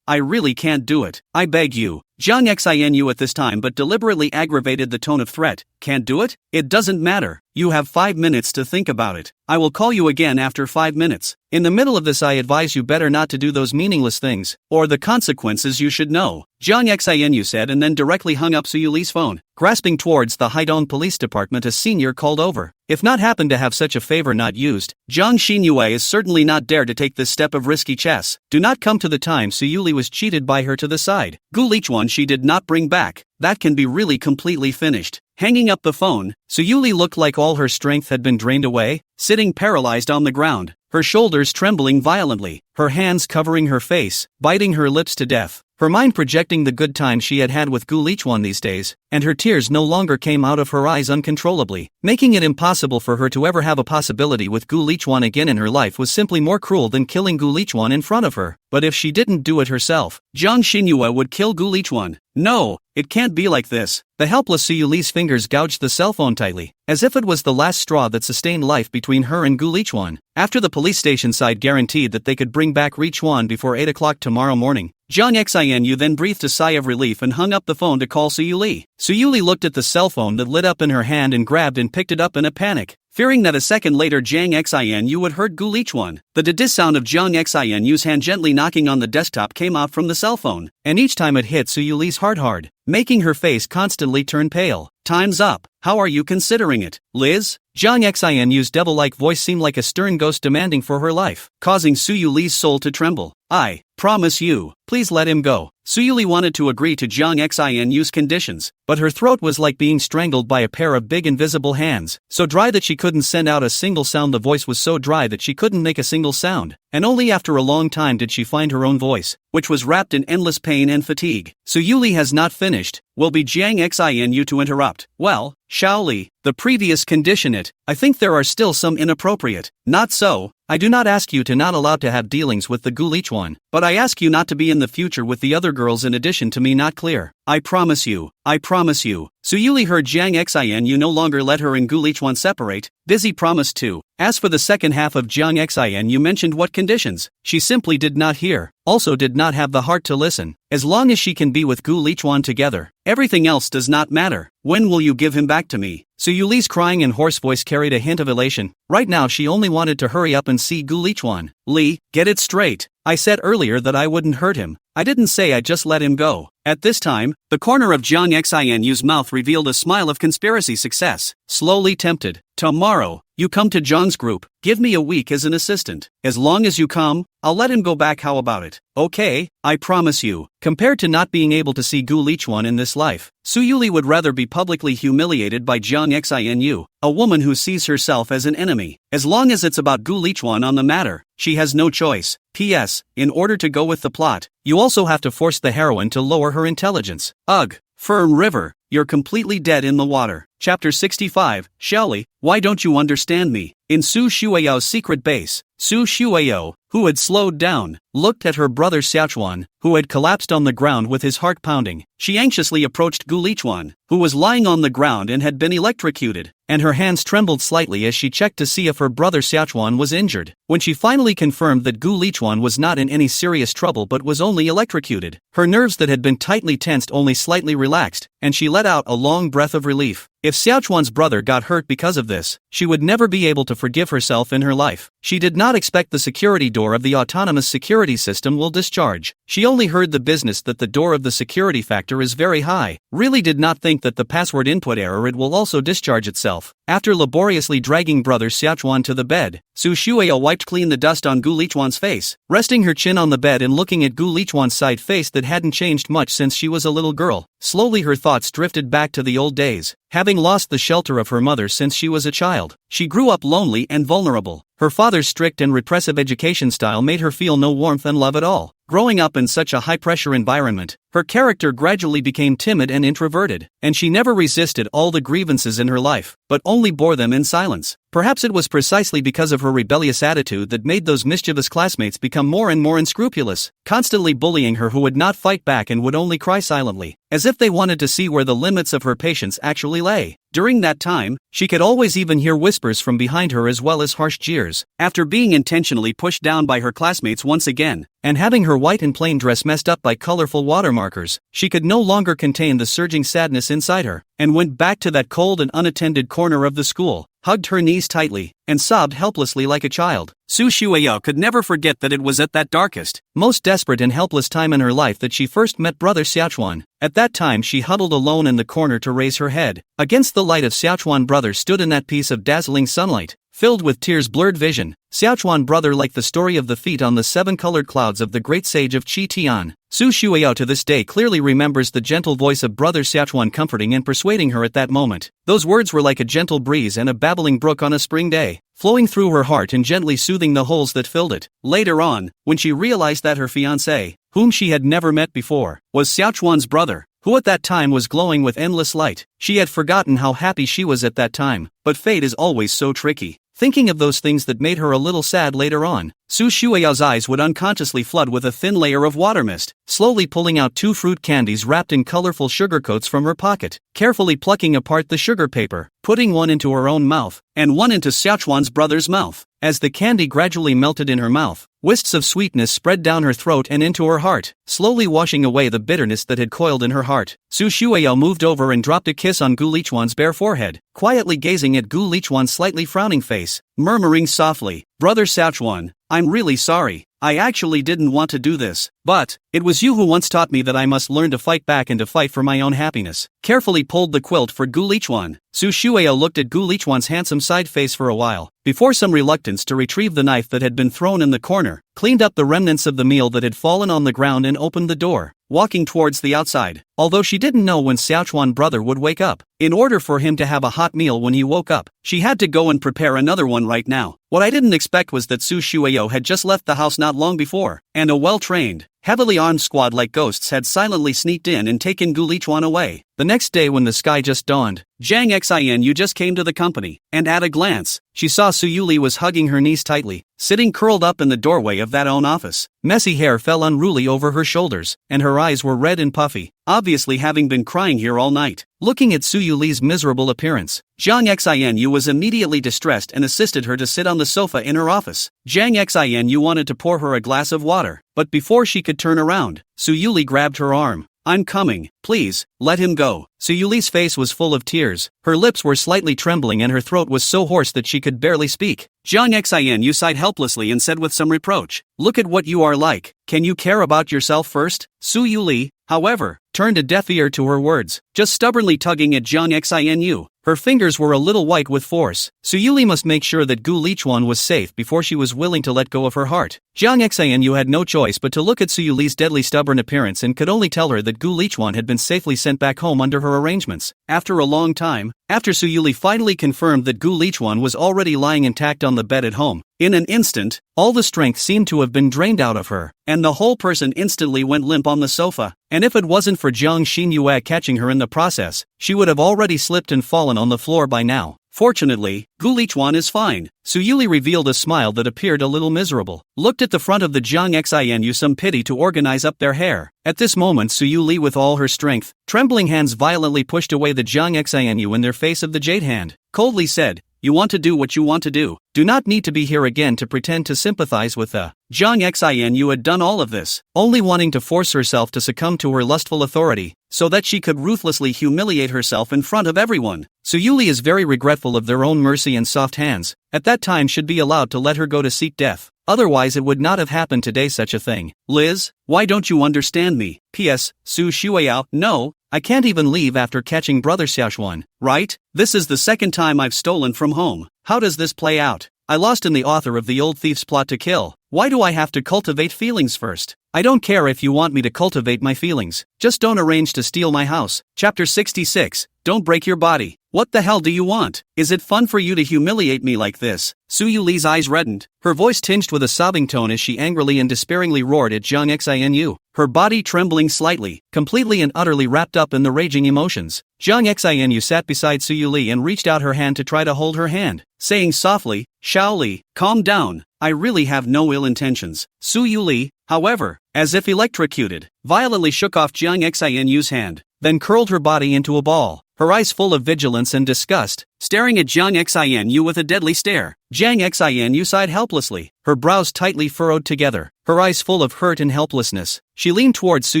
I really can't do it. I beg you. Jiang Xinu at this time but deliberately aggravated the tone of threat. Can't do it? It doesn't matter. You have 5 minutes to think about it. I will call you again after 5 minutes. In the middle of this I advise you better not to do those meaningless things, or the consequences you should know. Jiang Xinu said and then directly hung up Suyuli's phone. Grasping towards the Haidong Police Department, a senior called over. If not happened to have such a favor not used, Jiang Xinyue is certainly not dare to take this step of risky chess. Do not come to the time Suyuli was cheated by her to the side. Gu Lichuan she did not bring back. That can be really completely finished. Hanging up the phone, Suyuli looked like all her strength had been drained away, sitting paralyzed on the ground, her shoulders trembling violently, her hands covering her face, biting her lips to death. Her mind projecting the good time she had had with Gu Lichuan these days, and her tears no longer came out of her eyes uncontrollably. Making it impossible for her to ever have a possibility with Gu Lichuan again in her life was simply more cruel than killing Gu Lichuan in front of her. But if she didn't do it herself, Jiang Xinyue would kill Gu Lichuan. No, it can't be like this. The helpless Suyuli's fingers gouged the cell phone tightly, as if it was the last straw that sustained life between her and Gu Lichuan. After the police station side guaranteed that they could bring back Lichuan before 8 o'clock tomorrow morning, Jiang Xinu then breathed a sigh of relief and hung up the phone to call Suyuli. Suyuli looked at the cell phone that lit up in her hand and grabbed and picked it up in a panic, fearing that a second later Jiang Xinu would hurt Gu Lichuan. The da-diz sound of Jiang Xinu's hand gently knocking on the desktop came out from the cell phone, and each time it hit Suyuli's heart hard, making her face constantly turn pale. Time's up. How are you considering it, Liz? Jiang Xinu's devil-like voice seemed like a stern ghost demanding for her life, causing Suyuli's soul to tremble. I promise you, please let him go. Suyuli wanted to agree to Jiang Xinu's conditions, but her throat was like being strangled by a pair of big invisible hands, so dry that she couldn't send out a single sound. The voice was so dry that she couldn't make a single sound, and only after a long time did she find her own voice, which was wrapped in endless pain and fatigue. Suyuli has not finished, will be Jiang Xinu to interrupt. Well, Xiaoli, the previous condition I think there are still some inappropriate. Not so. I do not ask you to not allowed to have dealings with the Gu Lichuan, but I ask you not to be in the future with the other girls in addition to me. Not clear. I promise you. I promise you. Suyuli heard Jiang Xinu no longer let her and Gu Lichuan separate. Busy promised to. As for the second half of Jiang Xinu mentioned what conditions, she simply did not hear, also did not have the heart to listen. As long as she can be with Gu Lichuan together, everything else does not matter. When will you give him back to me? Suyuli's crying and hoarse voice carried a hint of elation. Right now she only wanted to hurry up and see Gu Lichuan. Li, get it straight. I said earlier that I wouldn't hurt him. I didn't say I just let him go. At this time, the corner of Jiang Xinu's mouth revealed a smile of conspiracy success. Slowly tempted. Tomorrow, you come to Jiang's group. Give me a week as an assistant. As long as you come, I'll let him go back. How about it? Okay, I promise you. Compared to not being able to see Gu Lichuan in this life, Suyuli would rather be publicly humiliated by Jiang Xinu, a woman who sees herself as an enemy. As long as it's about Gu Lichuan on the matter, she has no choice. P.S. In order to go with the plot, you also have to force the heroine to lower her intelligence. Ugh. Firm River. you're completely dead in the water. Chapter 65, Shelly, why don't you understand me? In Su Shueyao's secret base, Su Shueyao, who had slowed down, looked at her brother Xiaochuan, who had collapsed on the ground with his heart pounding. She anxiously approached Gu Lichuan, who was lying on the ground and had been electrocuted, and her hands trembled slightly as she checked to see if her brother Xiaochuan was injured. When she finally confirmed that Gu Lichuan was not in any serious trouble but was only electrocuted, her nerves that had been tightly tensed only slightly relaxed, and she let out a long breath of relief. If Xiaochuan's brother got hurt because of this, she would never be able to forgive herself in her life. She did not expect the security door of the autonomous security system will discharge. She only heard the business that the door of the security factor is very high, really did not think that the password input error it will also discharge itself. After laboriously dragging brother Xiaochuan to the bed, Su Shueya wiped clean the dust on Gu Lichuan's face, resting her chin on the bed and looking at Gu Lichuan's side face that hadn't changed much since she was a little girl. Slowly her thoughts drifted back to the old days. Having lost the shelter of her mother since she was a child, she grew up lonely and vulnerable. Her father's strict and repressive education style made her feel no warmth and love at all. Growing up in such a high-pressure environment, her character gradually became timid and introverted, and she never resisted all the grievances in her life, but only bore them in silence. Perhaps it was precisely because of her rebellious attitude that made those mischievous classmates become more and more unscrupulous, constantly bullying her who would not fight back and would only cry silently, as if they wanted to see where the limits of her patience actually lay. During that time, she could always even hear whispers from behind her as well as harsh jeers. After being intentionally pushed down by her classmates once again, and having her white and plain dress messed up by colorful watermarkers, she could no longer contain the surging sadness inside her, and went back to that cold and unattended corner of the school, hugged her knees tightly, and sobbed helplessly like a child. Su Shueya could never forget that it was at that darkest, most desperate and helpless time in her life that she first met brother Xiaochuan. At that time she huddled alone in the corner to raise her head. Against the light of Xiaochuan brother stood in that piece of dazzling sunlight, filled with tears blurred vision, Xiaochuan brother like the story of the feet on the seven-colored clouds of the great sage of Qi Tian. Su Shueya to this day clearly remembers the gentle voice of brother Xiaochuan comforting and persuading her at that moment. Those words were like a gentle breeze and a babbling brook on a spring day, flowing through her heart and gently soothing the holes that filled it. Later on, when she realized that her fiancé, whom she had never met before, was Xiaochuan's brother, who at that time was glowing with endless light, she had forgotten how happy she was at that time. But fate is always so tricky. Thinking of those things that made her a little sad later on, Su Shueya's eyes would unconsciously flood with a thin layer of water mist, slowly pulling out 2 fruit candies wrapped in colorful sugar coats from her pocket, carefully plucking apart the sugar paper, putting one into her own mouth, and one into Xiaochuan's brother's mouth. As the candy gradually melted in her mouth, wisps of sweetness spread down her throat and into her heart, slowly washing away the bitterness that had coiled in her heart. Su Shueya moved over and dropped a kiss on Gu Lichuan's bare forehead, quietly gazing at Gu Lichuan's slightly frowning face, murmuring softly, "Brother Xiaochuan, I'm really sorry. I actually didn't want to do this, but it was you who once taught me that I must learn to fight back and to fight for my own happiness." Carefully pulled the quilt for Gu Lichuan, Su Shueya looked at Gu Lichuan's handsome side face for a while, before some reluctance to retrieve the knife that had been thrown in the corner, cleaned up the remnants of the meal that had fallen on the ground and opened the door, walking towards the outside. Although she didn't know when Xiaochuan brother would wake up, in order for him to have a hot meal when he woke up, she had to go and prepare another one right now. What I didn't expect was that Su Shueya had just left the house not long before, and a well-trained, heavily armed squad like ghosts had silently sneaked in and taken Gu Lichuan away. The next day when the sky just dawned, Zhang Xin Yu just came to the company, and at a glance, she saw Su Yuli was hugging her niece tightly, sitting curled up in the doorway of that own office. Messy hair fell unruly over her shoulders, and her eyes were red and puffy, obviously having been crying here all night. Looking at Su Yuli's miserable appearance, Zhang Xin Yu was immediately distressed and assisted her to sit on the sofa in her office. Zhang Xin Yu wanted to pour her a glass of water, but before she could turn around, Su Yuli grabbed her arm. "I'm coming, please, let him go." Su Yuli's face was full of tears, her lips were slightly trembling and her throat was so hoarse that she could barely speak. Zhang Xin Yu sighed helplessly and said with some reproach, "Look at what you are like, can you care about yourself first?" Su Yuli, however, turned a deaf ear to her words, just stubbornly tugging at Zhang Xin Yu. Her fingers were a little white with force. Su Yuli must make sure that Gu Lichuan was safe before she was willing to let go of her heart. Zhang Xin Yu had no choice but to look at Su Yuli's deadly stubborn appearance and could only tell her that Gu Lichuan had been safely sent back home under her arrangements. After a long time, after Su Yuli finally confirmed that Gu Lichuan was already lying intact on the bed at home, in an instant, all the strength seemed to have been drained out of her, and the whole person instantly went limp on the sofa. And if it wasn't for for Jiang Xinyue catching her in the process, she would have already slipped and fallen on the floor by now. Fortunately, Gu Lichuan is fine. Su Yuli revealed a smile that appeared a little miserable. Looked at the front of the Jiang Xinu some pity to organize up their hair. At this moment Su Yuli with all her strength, trembling hands violently pushed away the Jiang Xinu in their face of the jade hand. Coldly said, "You want to do what you want to do. Do not need to be here again to pretend to sympathize with the." Jiang Xinu had done all of this, only wanting to force herself to succumb to her lustful authority, so that she could ruthlessly humiliate herself in front of everyone. Su Yuli is very regretful of their own mercy and soft hands, at that time should be allowed to let her go to seek death. Otherwise it would not have happened today such a thing. Liz, why don't you understand me? P.S. Su Shueyao, no, I can't even leave after catching Brother Xiaoshuan, right? This is the second time I've stolen from home. How does this play out? I lost in the author of the old thief's plot to kill. Why do I have to cultivate feelings first? I don't care if you want me to cultivate my feelings. Just don't arrange to steal my house. Chapter 66. Don't break your body. What the hell do you want? Is it fun for you to humiliate me like this? Su Yuli's eyes reddened, her voice tinged with a sobbing tone as she angrily and despairingly roared at Jiang Xinu, her body trembling slightly, completely and utterly wrapped up in the raging emotions. Jiang Xinu sat beside Su Yuli and reached out her hand to try to hold her hand, saying softly, "Shaoli, calm down. I really have no ill intentions." Su Yuli, however, as if electrocuted, violently shook off Jiang Xinu's hand, then curled her body into a ball, her eyes full of vigilance and disgust, staring at Jiang Xinu with a deadly stare. Jiang Xinu sighed helplessly, her brows tightly furrowed together, her eyes full of hurt and helplessness. She leaned towards Su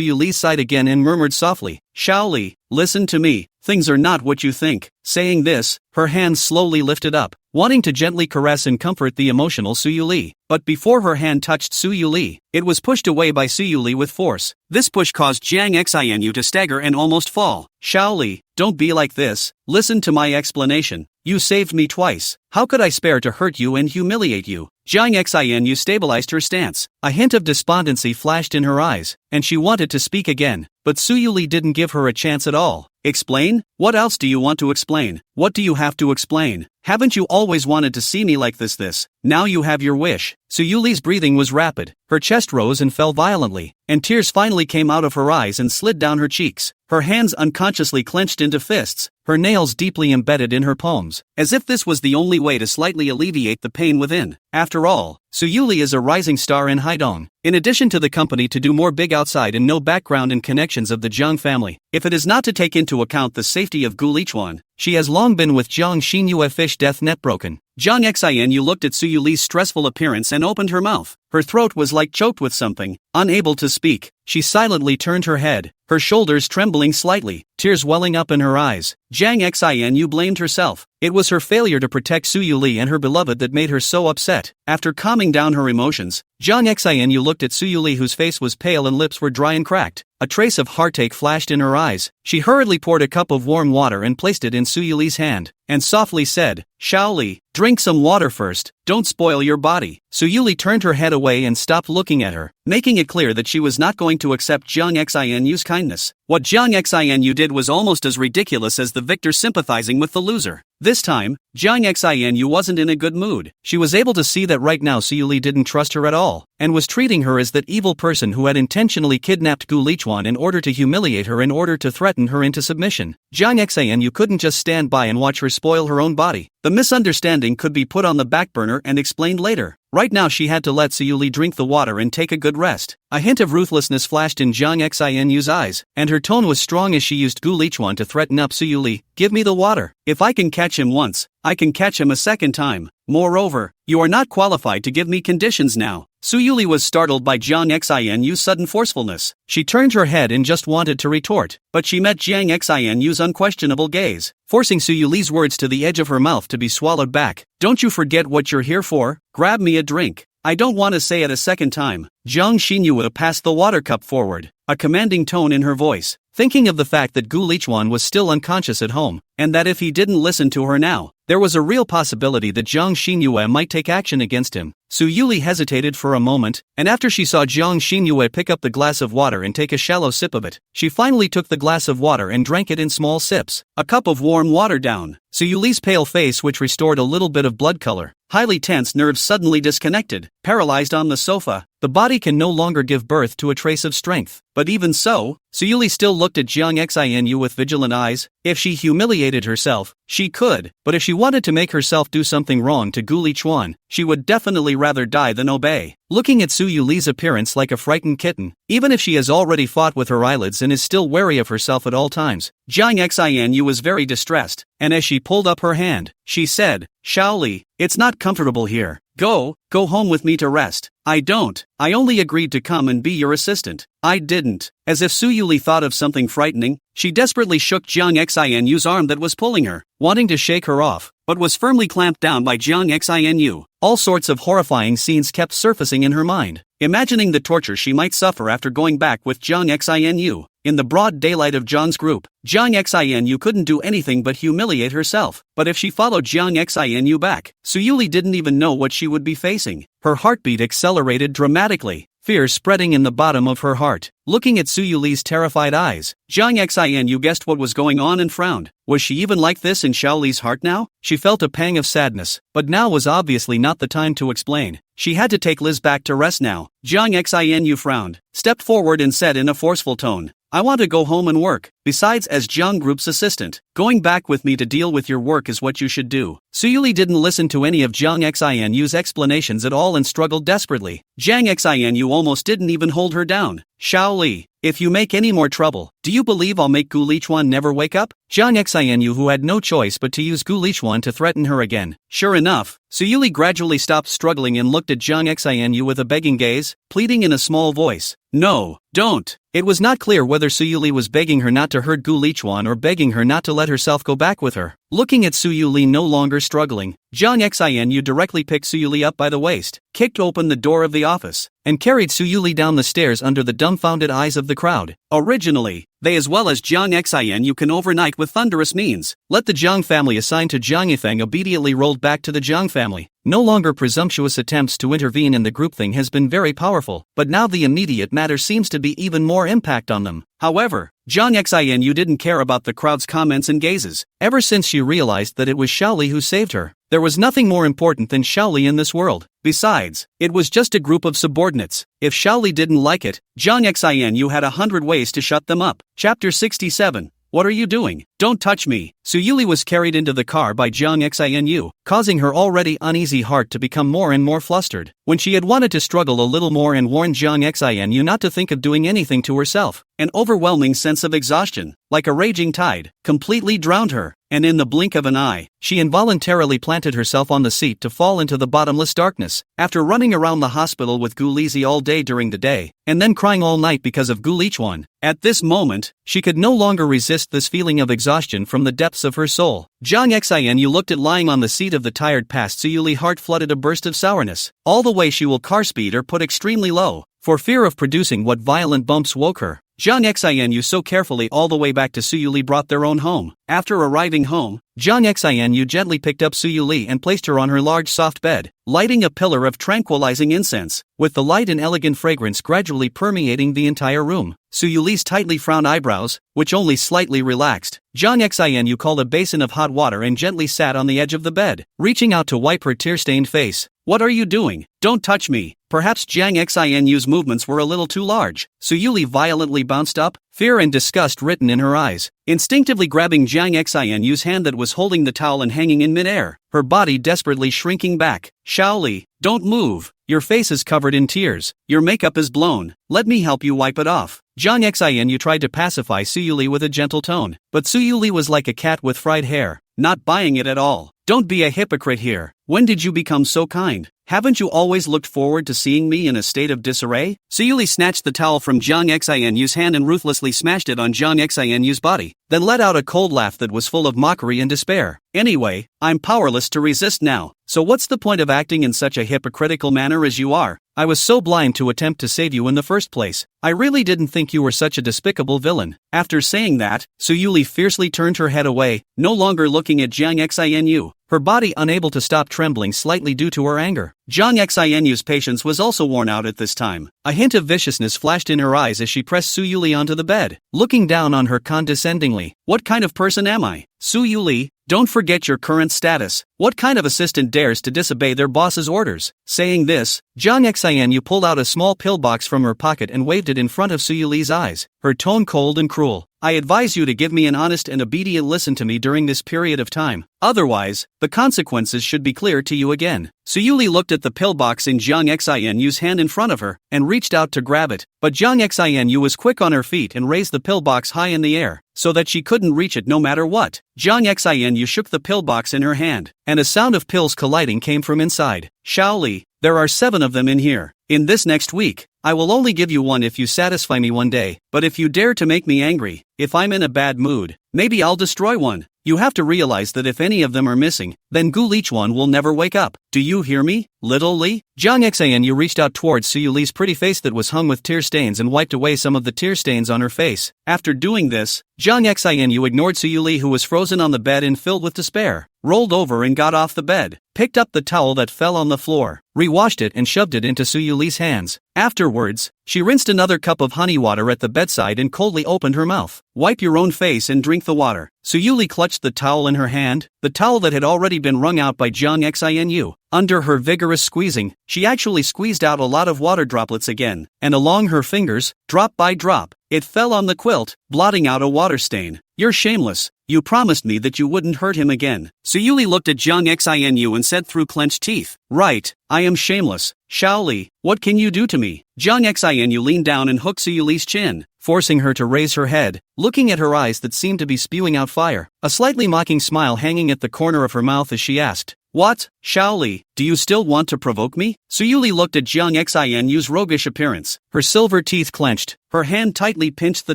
Yuli's side again and murmured softly, "Shaoli, listen to me, things are not what you think." Saying this, her hands slowly lifted up, wanting to gently caress and comfort the emotional Su Yuli. But before her hand touched Su Yuli, it was pushed away by Su Yuli with force. This push caused Jiang Xinu to stagger and almost fall. "Shaoli, don't be like this, listen to my explanation. You saved me twice. How could I spare to hurt you and humiliate you?" Jiang Xinu stabilized her stance. A hint of despondency flashed in her eyes, and she wanted to speak again, but Su Yuli didn't give her a chance at all. "Explain? What else do you want to explain? What do you have to explain? Haven't you always wanted to see me like this? Now you have your wish." Su Yuli's breathing was rapid, her chest rose and fell violently, and tears finally came out of her eyes and slid down her cheeks. Her hands unconsciously clenched into fists, her nails deeply embedded in her palms, as if this was the only way to slightly alleviate the pain within. After all, Su Yuli is a rising star in Haidong. In addition to the company to do more big outside and no background and connections of the Jiang family, if it is not to take into account the safety of Gu Lichuan, she has long been with Jiang Xinyue fish death net broken. Jiang Xinu looked at Su Yuli's stressful appearance and opened her mouth. Her throat was like choked with something. Unable to speak, she silently turned her head, her shoulders trembling slightly, tears welling up in her eyes. Jiang Xinu blamed herself. It was her failure to protect Su Yuli and her beloved that made her so upset. After calming down her emotions, Jiang Xinu looked at Su Yuli, whose face was pale and lips were dry and cracked. A trace of heartache flashed in her eyes. She hurriedly poured a cup of warm water and placed it in Su Yuli's hand, and softly said, "Shaoli, drink some water first, don't spoil your body." Su Yuli turned her head away and stopped looking at her, making it clear that she was not going to accept Jiang Xinu's kindness. What Jiang Xinu did was almost as ridiculous as the victor sympathizing with the loser. This time, Jiang Xinu wasn't in a good mood. She was able to see that right now Su Yuli didn't trust her at all, and was treating her as that evil person who had intentionally kidnapped Gu Lichuan in order to humiliate her, in order to threaten her into submission. Jiang Xinu couldn't just stand by and watch her spoil her own body. The misunderstanding could be put on the back burner and explained later. Right now she had to let Su Yuli drink the water and take a good rest. A hint of ruthlessness flashed in Jiang Xinu's eyes, and her tone was strong as she used Gu Lichuan to threaten up Su Yuli. "Give me the water. If I can catch him once, I can catch him a second time. Moreover, you are not qualified to give me conditions now." Su Yuli was startled by Jiang Xinu's sudden forcefulness. She turned her head and just wanted to retort, but she met Jiang Xinu's unquestionable gaze, forcing Su Yuli's words to the edge of her mouth to be swallowed back. "Don't you forget what you're here for? Grab me a drink. I don't want to say it a second time." Jiang Xinyue passed the water cup forward, a commanding tone in her voice, thinking of the fact that Gu Lichuan was still unconscious at home, and that if he didn't listen to her now, there was a real possibility that Jiang Xinyue might take action against him. Su Yuli hesitated for a moment, and after she saw Jiang Xinyue pick up the glass of water and take a shallow sip of it, she finally took the glass of water and drank it in small sips. A cup of warm water down, Su Yuli's pale face, which restored a little bit of blood color, highly tense nerves suddenly disconnected, paralyzed on the sofa. the body can no longer give birth to a trace of strength. But even so, Suyuli still looked at Jiang Xinu with vigilant eyes. If she humiliated herself, she could, but if she wanted to make herself do something wrong to Gu Lichuan, she would definitely rather die than obey. Looking at Suyuli's appearance like a frightened kitten, even if she has already fought with her eyelids and is still wary of herself at all times, Jiang Xinu was very distressed, and as she pulled up her hand, she said, "Shaoli, it's not comfortable here. Go home with me to rest." "I only agreed to come and be your assistant." "I didn't." As if Suyuli thought of something frightening, she desperately shook Jiang Xinu's arm that was pulling her, wanting to shake her off, but was firmly clamped down by Jiang Xinu. All sorts of horrifying scenes kept surfacing in her mind, imagining the torture she might suffer after going back with Jiang Xinu. In the broad daylight of Jiang's group, Jiang Xinu couldn't do anything but humiliate herself, but if she followed Jiang Xinu back, Suyuli didn't even know what she would be facing. Her heartbeat accelerated dramatically, fear spreading in the bottom of her heart. Looking at Suyuli's terrified eyes, Jiang Xinu guessed what was going on and frowned. Was she even like this in Shaoli's heart now? She felt a pang of sadness, but now was obviously not the time to explain. She had to take Liz back to rest now. Jiang Xinu frowned, stepped forward and said in a forceful tone, "I want to go home and work. Besides, as Jiang Group's assistant, going back with me to deal with your work is what you should do." Suyuli didn't listen to any of Jiang Xinu's explanations at all and struggled desperately. Jiang Xinu almost didn't even hold her down. "Shaoli, if you make any more trouble, do you believe I'll make Gu Lichuan never wake up?" Jiang Xinu, who had no choice but to use Gu Lichuan to threaten her again. Sure enough, Suyuli gradually stopped struggling and looked at Jiang Xinu with a begging gaze, pleading in a small voice, "No, don't." It was not clear whether Suyuli was begging her not to hurt Gu Lichuan or begging her not to let herself go back with her. Looking at Suyuli no longer struggling, Jiang Xinu directly picked Suyuli up by the waist, kicked open the door of the office, and carried Suyuli down the stairs under the dumbfounded eyes of the crowd. Originally, they as well as Jiang Xinu can overnight with thunderous means. Let the Jiang family assigned to Jiang Yifeng obediently rolled back to the Jiang family. No longer presumptuous attempts to intervene in the groupthing has been very powerful, but now the immediate matter seems to be even more impact on them. However, Jiang Xinu didn't care about the crowd's comments and gazes. Ever since she realized that it was Shaoli who saved her, there was nothing more important than Shaoli in this world. Besides, it was just a group of subordinates. If Shaoli didn't like it, Jiang Xinu had 100 ways to shut them up. Chapter 67. What are you doing? Don't touch me. Suyuli was carried into the car by Jiang Xinu, causing her already uneasy heart to become more and more flustered. When she had wanted to struggle a little more and warn Jiang Xinu not to think of doing anything to herself, an overwhelming sense of exhaustion, like a raging tide, completely drowned her, and in the blink of an eye, she involuntarily planted herself on the seat to fall into the bottomless darkness. After running around the hospital with Gu Lizi all day during the day, and then crying all night because of Gu Lichuan, at this moment, she could no longer resist this feeling of exhaustion from the depths of her soul. Jiang Xinu looked at lying on the seat of the tired past Suyuli, heart flooded a burst of sourness. All the way she will car speed or put extremely low, for fear of producing what violent bumps woke her. Jiang Xinu so carefully all the way back to Suyuli brought their own home. After arriving home, Jiang Xinu gently picked up Suyuli and placed her on her large soft bed, lighting a pillar of tranquilizing incense, with the light and elegant fragrance gradually permeating the entire room. Suyuli's tightly frowned eyebrows, which only slightly relaxed, Jiang Xinu called a basin of hot water and gently sat on the edge of the bed, reaching out to wipe her tear-stained face. "What are you doing? Don't touch me." Perhaps Jiang Xinu's movements were a little too large. Suyuli violently bounced up, fear and disgust written in her eyes, instinctively grabbing Jiang Xinu's hand that was holding the towel and hanging in midair, her body desperately shrinking back. "Shaoli, don't move. Your face is covered in tears. Your makeup is blown. Let me help you wipe it off." Jiang Xinu tried to pacify Suyuli with a gentle tone, but Suyuli was like a cat with fried hair, not buying it at all. "Don't be a hypocrite here. When did you become so kind? Haven't you always looked forward to seeing me in a state of disarray?" Suyuli snatched the towel from Jiang Xinu's hand and ruthlessly smashed it on Jiang Xinu's body, then let out a cold laugh that was full of mockery and despair. "Anyway, I'm powerless to resist now, so what's the point of acting in such a hypocritical manner as you are? I was so blind to attempt to save you in the first place. I really didn't think you were such a despicable villain." After saying that, Suyuli fiercely turned her head away, no longer looking at Jiang Xinu, her body unable to stop trembling slightly due to her anger. Jiang Xinu's patience was also worn out at this time. A hint of viciousness flashed in her eyes as she pressed Suyuli onto the bed, looking down on her condescendingly. "What kind of person am I? Suyuli, Don't forget your current status. What kind of assistant dares to disobey their boss's orders? Saying this, Jang Xinyu pulled out a small pillbox from her pocket and waved it in front of Suyuli's eyes, her tone cold and cruel. I advise you to give me an honest and obedient listen to me during this period of time. Otherwise, the consequences should be clear to you again. Suyuli looked at the pillbox in Jang Xinyu's hand in front of her, and reached out to grab it, but Jang Xinyu was quick on her feet and raised the pillbox high in the air, so that she couldn't reach it no matter what. Jang Xinyu shook the pillbox in her hand, and a sound of pills colliding came from inside. Shaoli, there are 7 of them in here. In this next week, I will only give you one if you satisfy me one day, but if you dare to make me angry, if I'm in a bad mood, maybe I'll destroy one. You have to realize that if any of them are missing, then Gu Lichuan will never wake up. Do you hear me, little Li? Jang Xinyu reached out towards Suyuli's pretty face that was hung with tear stains and wiped away some of the tear stains on her face. After doing this, Jang Xinyu ignored Suyuli, who was frozen on the bed and filled with despair, rolled over and got off the bed, picked up the towel that fell on the floor, re-washed it and shoved it into Suyuli's hands. Afterwards, she rinsed another cup of honey water at the bedside and coldly opened her mouth. Wipe your own face and drink the water. Suyuli clutched the towel in her hand, the towel that had already been wrung out by Jang Xinyu. Under her vigorous squeezing, she actually squeezed out a lot of water droplets again, and along her fingers, drop by drop, it fell on the quilt, blotting out a water stain. You're shameless. You promised me that you wouldn't hurt him again. Suyuli looked at Jang Xinyu and said through clenched teeth, right, I am shameless. Shaoli, what can you do to me? Jang Xinyu leaned down and hooked Suyuli's chin, forcing her to raise her head, looking at her eyes that seemed to be spewing out fire, a slightly mocking smile hanging at the corner of her mouth as she asked, what, Shaoli, do you still want to provoke me? Suyuli looked at Jang Xinyu's roguish appearance, her silver teeth clenched, her hand tightly pinched the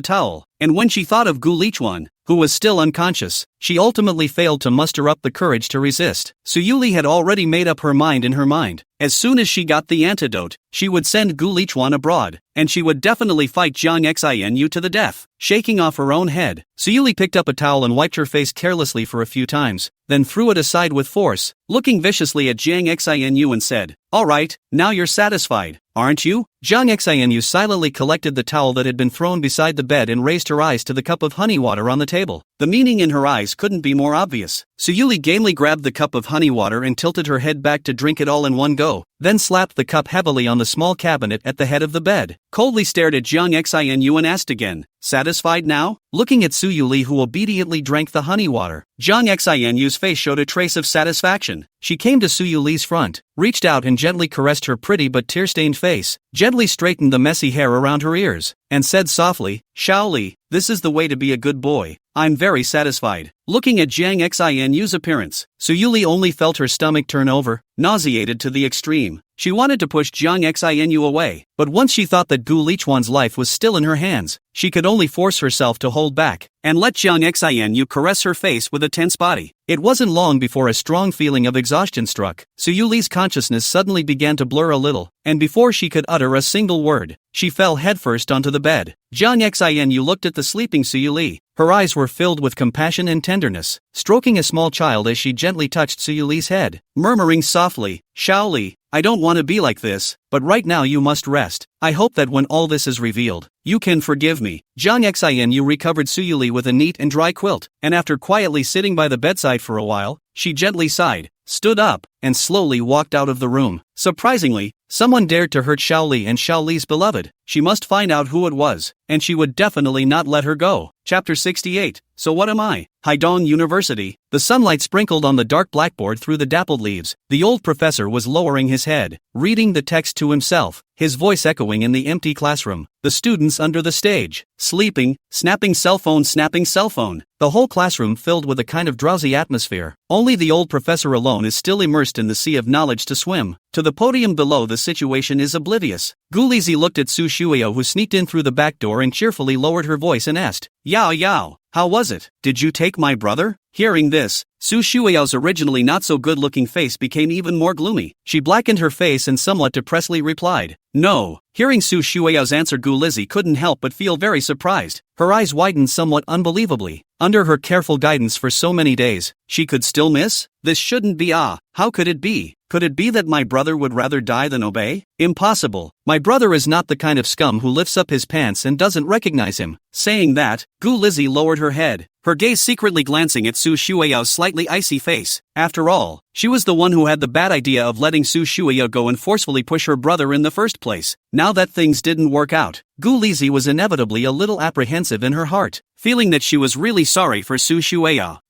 towel, and when she thought of Gu Lichuan, who was still unconscious, she ultimately failed to muster up the courage to resist. Suyuli had already made up her mind in her mind. As soon as she got the antidote, she would send Gu Lichuan abroad, and she would definitely fight Jang Xinyu to the death. Shaking off her own head, Suyuli picked up a towel and wiped her face carelessly for a few times, then threw it aside with force, looking viciously at Jang Xinyu and said, alright, now you're satisfied, aren't you? Jang Xinyu silently collected the towel that had been thrown beside the bed and raised her eyes to the cup of honey water on the table. The meaning in her eyes couldn't be more obvious. Suyuli gamely grabbed the cup of honey water and tilted her head back to drink it all in one go, then slapped the cup heavily on the small cabinet at the head of the bed, coldly stared at Jang Xinyu and asked again, satisfied now? Looking at Suyuli, who obediently drank the honey water, Jang Xinyu's face showed a trace of satisfaction. She came to Suyuli's front, reached out and gently caressed her pretty but tear-stained face, gently straightened the messy hair around her ears, and said softly, Shaoli, this is the way to be a good boy. I'm very satisfied. Looking at Jang Xinyu's appearance, Suyuli only felt her stomach turn over, nauseated to the extreme. She wanted to push Jang Xinyu away, but once she thought that Gu Lichuan's life was still in her hands, she could only force herself to hold back, and let Jang Xinyu caress her face with a tense body. It wasn't long before a strong feeling of exhaustion struck. Suyuli's consciousness suddenly began to blur a little, and before she could utter a single word, she fell headfirst onto the bed. Jang Xinyu looked at the sleeping Suyuli. Her eyes were filled with compassion and tenderness, stroking a small child as she gently touched Suyuli's head, murmuring softly, Shaoli, I don't want to be like this, but right now you must rest. I hope that when all this is revealed, you can forgive me. Jang Xinyu recovered Suyuli with a neat and dry quilt, and after quietly sitting by the bedside for a while, she gently sighed, stood up, and slowly walked out of the room. Surprisingly, someone dared to hurt Shaoli and Shaoli's beloved. She must find out who it was, and she would definitely not let her go. Chapter 68. So what am I? Haidong University. The sunlight sprinkled on the dark blackboard through the dappled leaves. The old professor was lowering his head, reading the text to himself, his voice echoing in the empty classroom. The students under the stage, sleeping, snapping cell phone. The whole classroom filled with a kind of drowsy atmosphere. Only the old professor alone is still immersed in the sea of knowledge to swim. To the podium below, the situation is oblivious. Gulizi looked at Su Shuio, who sneaked in through the back door and cheerfully lowered her voice and asked, Yao, how was it? Did you take my brother? Hearing this, Su Shuio's originally not so good-looking face became even more gloomy. She blackened her face and somewhat depressedly replied, no. Hearing Su Shuio's answer, Gulizi couldn't help but feel very surprised. Her eyes widened somewhat unbelievably. Under her careful guidance for so many days, she could still miss? This shouldn't be. How could it be? Could it be that my brother would rather die than obey? Impossible. My brother is not the kind of scum who lifts up his pants and doesn't recognize him. Saying that, Gu Lizzie lowered her head, her gaze secretly glancing at Su Shueyao's slightly icy face. After all, she was the one who had the bad idea of letting Su Shueyao go and forcefully push her brother in the first place. Now that things didn't work out, Gu Lizzie was inevitably a little apprehensive in her heart, feeling that she was really sorry for Su Shueyao.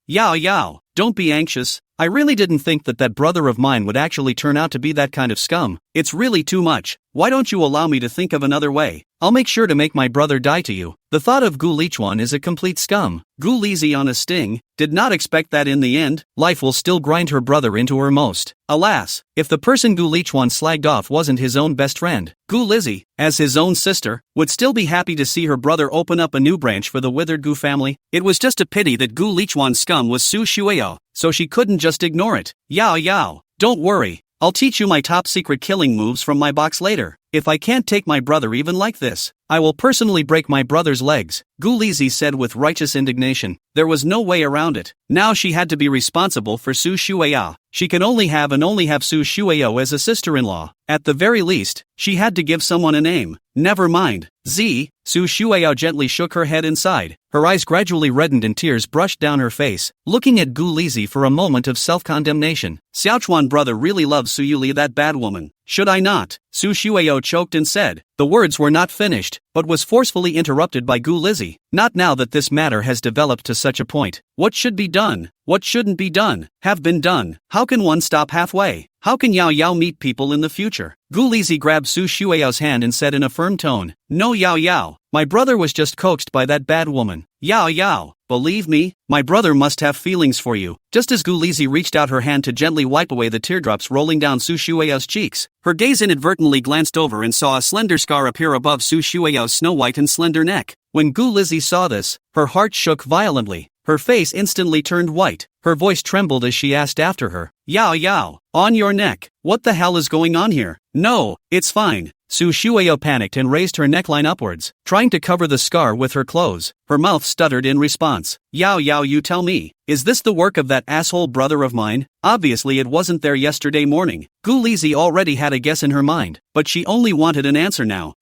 Yao, don't be anxious. I really didn't think that brother of mine would actually turn out to be that kind of scum. It's really too much. Why don't you allow me to think of another way? I'll make sure to make my brother die to you. The thought of Gu Lichuan is a complete scum. Gu Lizzie on a sting, did not expect that in the end, life will still grind her brother into her most. Alas, if the person Gu Lichuan slagged off wasn't his own best friend, Gu Lizzie, as his own sister, would still be happy to see her brother open up a new branch for the withered Gu family. It was just a pity that Gu Lichuan's scum was Su Shueyao, so she couldn't just ignore it. Yao, don't worry. I'll teach you my top secret killing moves from my box later. If I can't take my brother even like this, I will personally break my brother's legs, Gu Lizzie said with righteous indignation. There was no way around it. Now she had to be responsible for Su Shueyao. She can only have Su Shueyao as a sister-in-law. At the very least, she had to give someone a name. Never mind. Su Shueyao gently shook her head inside. Her eyes gradually reddened and tears brushed down her face, looking at Gu Lizzie for a moment of self-condemnation. Xiaochuan brother really loves Su Yuli, that bad woman. Should I not? Su Shueyao choked and said. The words were not finished, but was forcefully interrupted by Gu Lizzie. Not now that this matter has developed to such a point. What should be done? What shouldn't be done? Have been done. How can one stop halfway? How can Yao meet people in the future? Gu Lizzie grabbed Su Shueyao's hand and said in a firm tone, No Yao, my brother was just coaxed by that bad woman. Yao, believe me, my brother must have feelings for you. Just as Gu Lizzie reached out her hand to gently wipe away the teardrops rolling down Su Shueyao's cheeks, her gaze inadvertently glanced over and saw a slender scar appear above Su Shueyao's snow-white and slender neck. When Gu Lizzie saw this, her heart shook violently. Her face instantly turned white. Her voice trembled as she asked after her, Yao, on your neck. What the hell is going on here? No, it's fine. Su Shueyao panicked and raised her neckline upwards, trying to cover the scar with her clothes. Her mouth stuttered in response. Yao, you tell me, is this the work of that asshole brother of mine? Obviously it wasn't there yesterday morning. Gu Lizzie already had a guess in her mind, but she only wanted an answer now.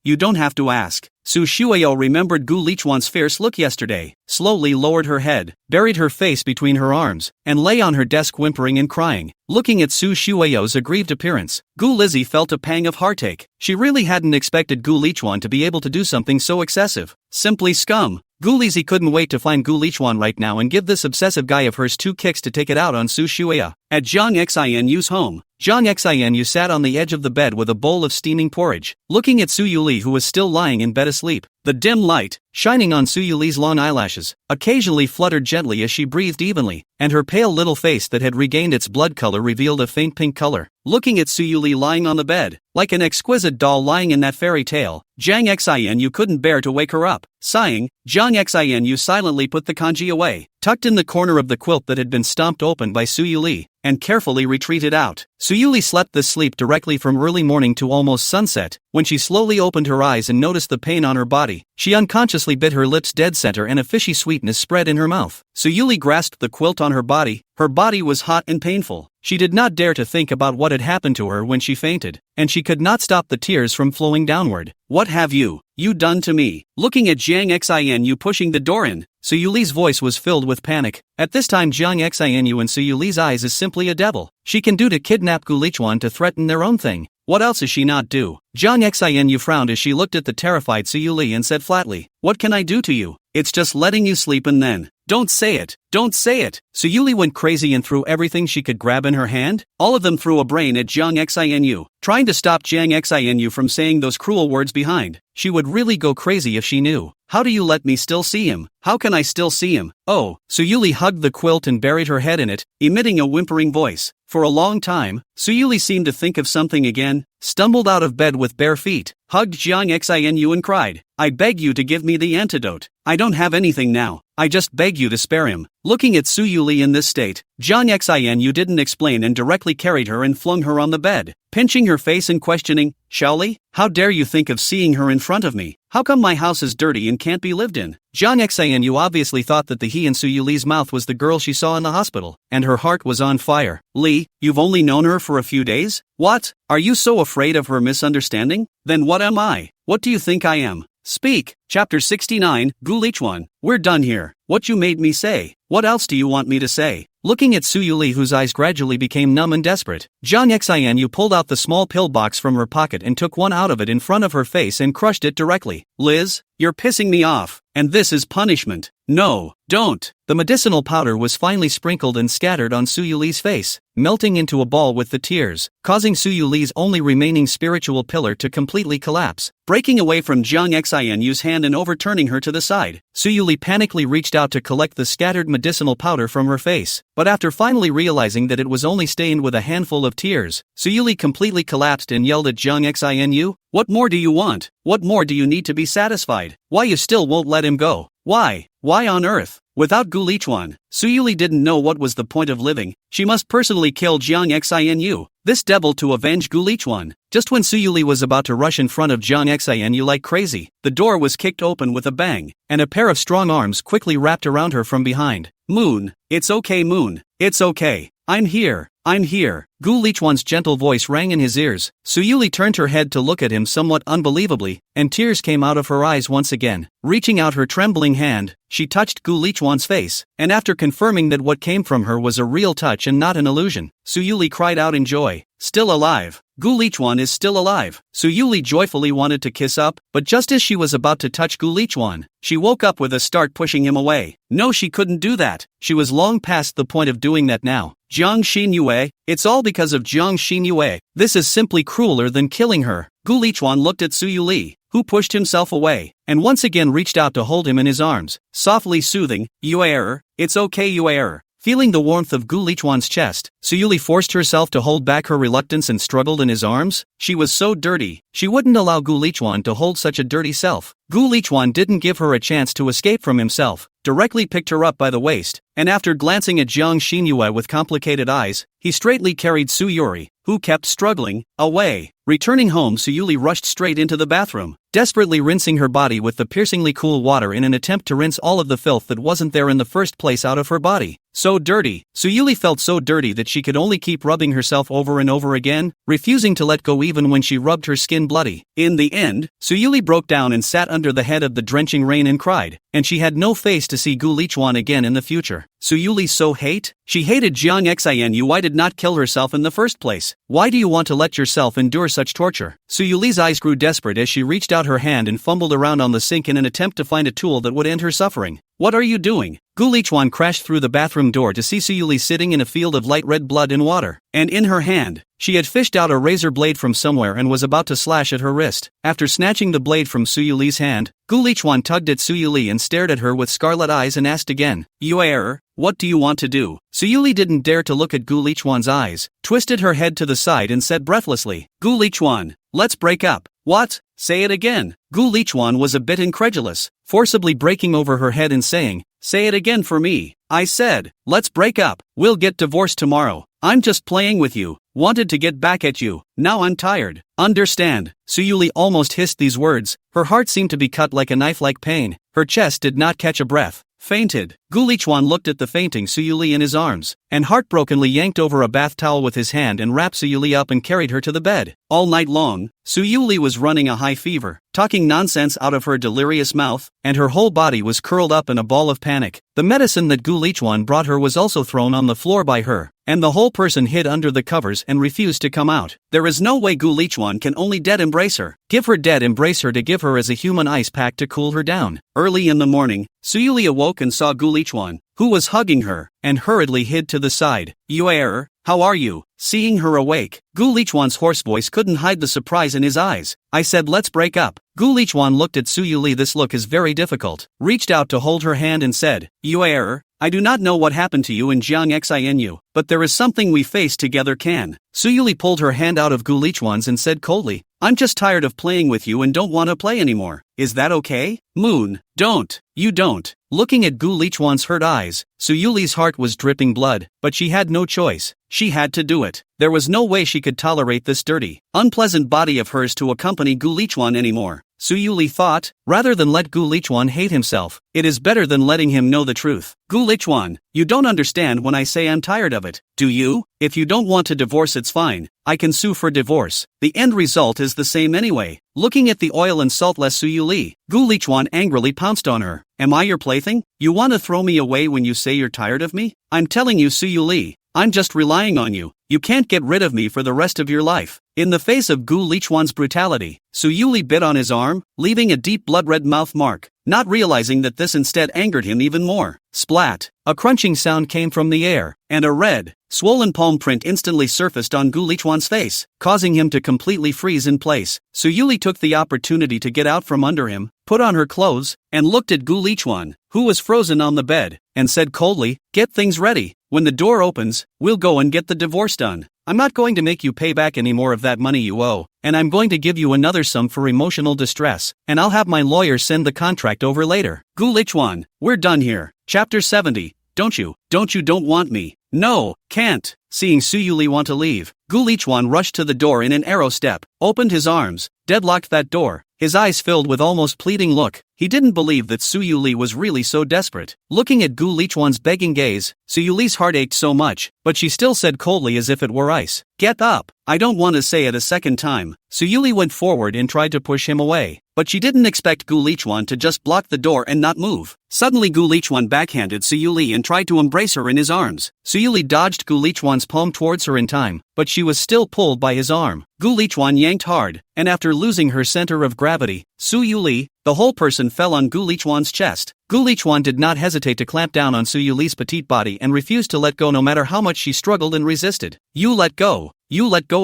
You don't have to ask. Su Shueyao remembered Gu Lichuan's fierce look yesterday, slowly lowered her head, buried her face between her arms, and lay on her desk whimpering and crying. Looking at Su Shueyao's aggrieved appearance, Gu Lizzie felt a pang of heartache. She really hadn't expected Gu Lichuan to be able to do something so excessive. Simply scum. Gu Lizzie couldn't wait to find Gu Lichuan right now and give this obsessive guy of hers 2 kicks to take it out on Su Shueyao. At Zhang Xinyu's home, Zhang Xinyue sat on the edge of the bed with a bowl of steaming porridge, looking at Su Yuli, who was still lying in bed asleep. The dim light, shining on Su Yuli's long eyelashes, occasionally fluttered gently as she breathed evenly, and her pale little face that had regained its blood color revealed a faint pink color. Looking at Su Yuli lying on the bed, like an exquisite doll lying in that fairy tale, Zhang Xinyue couldn't bear to wake her up. Sighing, Zhang Xinyue silently put the kanji away, tucked in the corner of the quilt that had been stomped open by Su Yuli, and carefully retreated out. Su Yuli slept this sleep directly from early morning to almost sunset. When she slowly opened her eyes and noticed the pain on her body, she unconsciously bit her lips dead center and a fishy sweetness spread in her mouth. Su Yuli grasped the quilt on her body. Her body was hot and painful. She did not dare to think about what had happened to her when she fainted, and she could not stop the tears from flowing downward. What have you done to me? Looking at Zhang Xinyue pushing the door in, Su Yuli's voice was filled with panic. At this time Zhang Xinyue in Su Yuli's eyes is simply a devil. She can do to kidnap Gu Lichuan to threaten their own thing. What else is she not do? Zhang Xinyue frowned as she looked at the terrified Su Yuli and said flatly, What can I do to you? It's just letting you sleep and then. Don't say it. Don't say it. Su Yuli went crazy and threw everything she could grab in her hand. All of them threw a brain at Zhang Xinyue, trying to stop Zhang Xinyue from saying those cruel words behind. She would really go crazy if she knew. How do you let me still see him? How can I still see him? Oh, Su Yuli hugged the quilt and buried her head in it, emitting a whimpering voice. For a long time, Su Yuli seemed to think of something again, stumbled out of bed with bare feet, hugged Zhang Xinyue and cried, I beg you to give me the antidote. I don't have anything now. I just beg you to spare him. Looking at Su Yuli in this state, Jiang Xin didn't explain and directly carried her and flung her on the bed, pinching her face and questioning, Shaoli, how dare you think of seeing her in front of me? How come my house is dirty and can't be lived in? Jiang Xin obviously thought that the he in Su Yuli's mouth was the girl she saw in the hospital, and her heart was on fire. Li, you've only known her for a few days? What? Are you so afraid of her misunderstanding? Then what am I? What do you think I am? Speak. Chapter 69, Gu Lichuan. We're done here. What you made me say. What else do you want me to say? Looking at Su Yuli, whose eyes gradually became numb and desperate, Jiang Xin pulled out the small pill box from her pocket and took one out of it in front of her face and crushed it directly. Liz, you're pissing me off, and this is punishment. No, don't. The medicinal powder was finally sprinkled and scattered on Su Yuli's face, melting into a ball with the tears, causing Su Yuli's only remaining spiritual pillar to completely collapse. Breaking away from Jiang Xinyu's hand and overturning her to the side, Su Yuli panically reached out to collect the scattered medicinal powder from her face, but after finally realizing that it was only stained with a handful of tears, Su Yuli completely collapsed and yelled at Jiang Xinu, "What more do you want? What more do you need to be satisfied? Why you still won't let him go? Why? Why on earth?" Without Gu Lichuan, Su Yuli didn't know what was the point of living. She must personally kill Jiang Xinu, this devil, to avenge Gu Lichuan. Just when Su Yuli was about to rush in front of Jiang Xinu like crazy, the door was kicked open with a bang, and a pair of strong arms quickly wrapped around her from behind. Moon, it's okay Moon, it's okay. I'm here. I'm here. Gu Lichuan's gentle voice rang in his ears. Su Yuli turned her head to look at him somewhat unbelievably, and tears came out of her eyes once again. Reaching out her trembling hand, she touched Gu Lichuan's face, and after confirming that what came from her was a real touch and not an illusion, Su Yuli cried out in joy. Still alive. Gu Lichuan is still alive. Su Yuli joyfully wanted to kiss up, but just as she was about to touch Gu Lichuan, she woke up with a start, pushing him away. No, she couldn't do that. She was long past the point of doing that now. Jiang Xinyue, it's all because of Jiang Xinyue. This is simply crueler than killing her. Gu Lichuan looked at Su Yuli, who pushed himself away, and once again reached out to hold him in his arms, softly soothing, Yue, it's okay Yue. Feeling the warmth of Gu Lichuan's chest, Su Yuli forced herself to hold back her reluctance and struggled in his arms. She was so dirty, she wouldn't allow Gu Lichuan to hold such a dirty self. Gu Lichuan didn't give her a chance to escape from himself, directly picked her up by the waist, and after glancing at Jiang Xinyue with complicated eyes, he straightly carried Su Yuri, who kept struggling, away. Returning home, Su Yuli rushed straight into the bathroom, desperately rinsing her body with the piercingly cool water in an attempt to rinse all of the filth that wasn't there in the first place out of her body. So dirty. Su Yuli felt so dirty that she could only keep rubbing herself over and over again, refusing to let go even when she rubbed her skin bloody. In the end, Su Yuli broke down and sat under the head of the drenching rain and cried, and she had no face to see Gu Lichuan again in the future. Su Yuli so hate? She hated Jiang Xinu. Why did not kill herself in the first place? Why do you want to let yourself endure such torture? Su Yuli's eyes grew desperate as she reached out her hand and fumbled around on the sink in an attempt to find a tool that would end her suffering. What are you doing? Gu Lichuan crashed through the bathroom door to see Su Yuli sitting in a field of light red blood and water, and in her hand, she had fished out a razor blade from somewhere and was about to slash at her wrist. After snatching the blade from Su Yuli's hand, Gu Lichuan tugged at Su Yuli and stared at her with scarlet eyes and asked again, Yue, what do you want to do? Su Yuli didn't dare to look at Gu Lichuan's eyes, twisted her head to the side and said breathlessly, Gu Lichuan, let's break up. What? Say it again. Gu Lichuan was a bit incredulous, forcibly breaking over her head and saying, say it again for me. I said, let's break up. We'll get divorced tomorrow. I'm just playing with you. Wanted to get back at you. Now I'm tired. Understand? Su Yuli almost hissed these words. Her heart seemed to be cut like a knife-like pain. Her chest did not catch a breath. Fainted. Gu Lichuan looked at the fainting Su Yuli in his arms, and heartbrokenly yanked over a bath towel with his hand and wrapped Su Yuli up and carried her to the bed. All night long, Su Yuli was running a high fever, talking nonsense out of her delirious mouth, and her whole body was curled up in a ball of panic. The medicine that Gu Lichuan brought her was also thrown on the floor by her, and the whole person hid under the covers and refused to come out. There is no way Gu Lichuan can only dead embrace her. Give her dead embrace her to give her as a human ice pack to cool her down. Early in the morning, Su Yuli awoke and saw Gu Lichuan, who was hugging her, and hurriedly hid to the side. Yue, how are you? Seeing her awake, Gu Lichuan's hoarse voice couldn't hide the surprise in his eyes. I said let's break up. Gu Lichuan looked at Su Yuli. This look is very difficult. Reached out to hold her hand and said, Yue, I do not know what happened to you in Jiang Xinu, but there is something we face together can. Su Yuli pulled her hand out of Gu Lichuan's and said coldly, I'm just tired of playing with you and don't want to play anymore. is that okay? Moon, don't. You don't. Looking at Gu Lichuan's hurt eyes, Suyuli's heart was dripping blood, but she had no choice. She had to do it. There was no way she could tolerate this dirty, unpleasant body of hers to accompany Gu Lichuan anymore. Suyuli thought, rather than let Gu Lichuan hate himself, it is better than letting him know the truth. Gu Lichuan, you don't understand when I say I'm tired of it, do you? If you don't want to divorce, it's fine. I can sue for divorce. The end result is the same anyway. Looking at the oil and saltless Suyuli, Gu Lichuan angrily pounced on her. Am I your plaything? You want to throw me away when you say you're tired of me? I'm telling you, Suyuli, I'm just relying on you. You can't get rid of me for the rest of your life. In the face of Gu Lichuan's brutality, Suyuli bit on his arm, leaving a deep blood-red mouth mark, not realizing that this instead angered him even more. Splat! A crunching sound came from the air, and a red, swollen palm print instantly surfaced on Gu Lichuan's face, causing him to completely freeze in place. Suyuli took the opportunity to get out from under him, put on her clothes, and looked at Gu Lichuan, who was frozen on the bed, and said coldly, "Get things ready. When the door opens, we'll go and get the divorce done. I'm not going to make you pay back any more of that money you owe, and I'm going to give you another sum for emotional distress, and I'll have my lawyer send the contract over later." Gu Lichuan, we're done here. Chapter 70. Don't you don't want me? No, can't. Seeing Suyuli want to leave, Gu Lichuan rushed to the door in an arrow step, opened his arms, deadlocked that door, his eyes filled with almost pleading look. He didn't believe that Suyuli was really so desperate. Looking at Gu Lichuan's begging gaze, Suyuli's heart ached so much, but she still said coldly as if it were ice, "Get up." I don't want to say it a second time. Suyuli went forward and tried to push him away, but she didn't expect Gu Lichuan to just block the door and not move. Suddenly Gu Lichuan backhanded Suyuli and tried to embrace her in his arms. Suyuli dodged Gu Lichuan's palm towards her in time, but she was still pulled by his arm. Gu Lichuan yanked hard, and after losing her center of gravity, Suyuli, the whole person fell on Gu Lichuan's chest. Gu Lichuan did not hesitate to clamp down on Suyuli's petite body and refused to let go no matter how much she struggled and resisted. You let go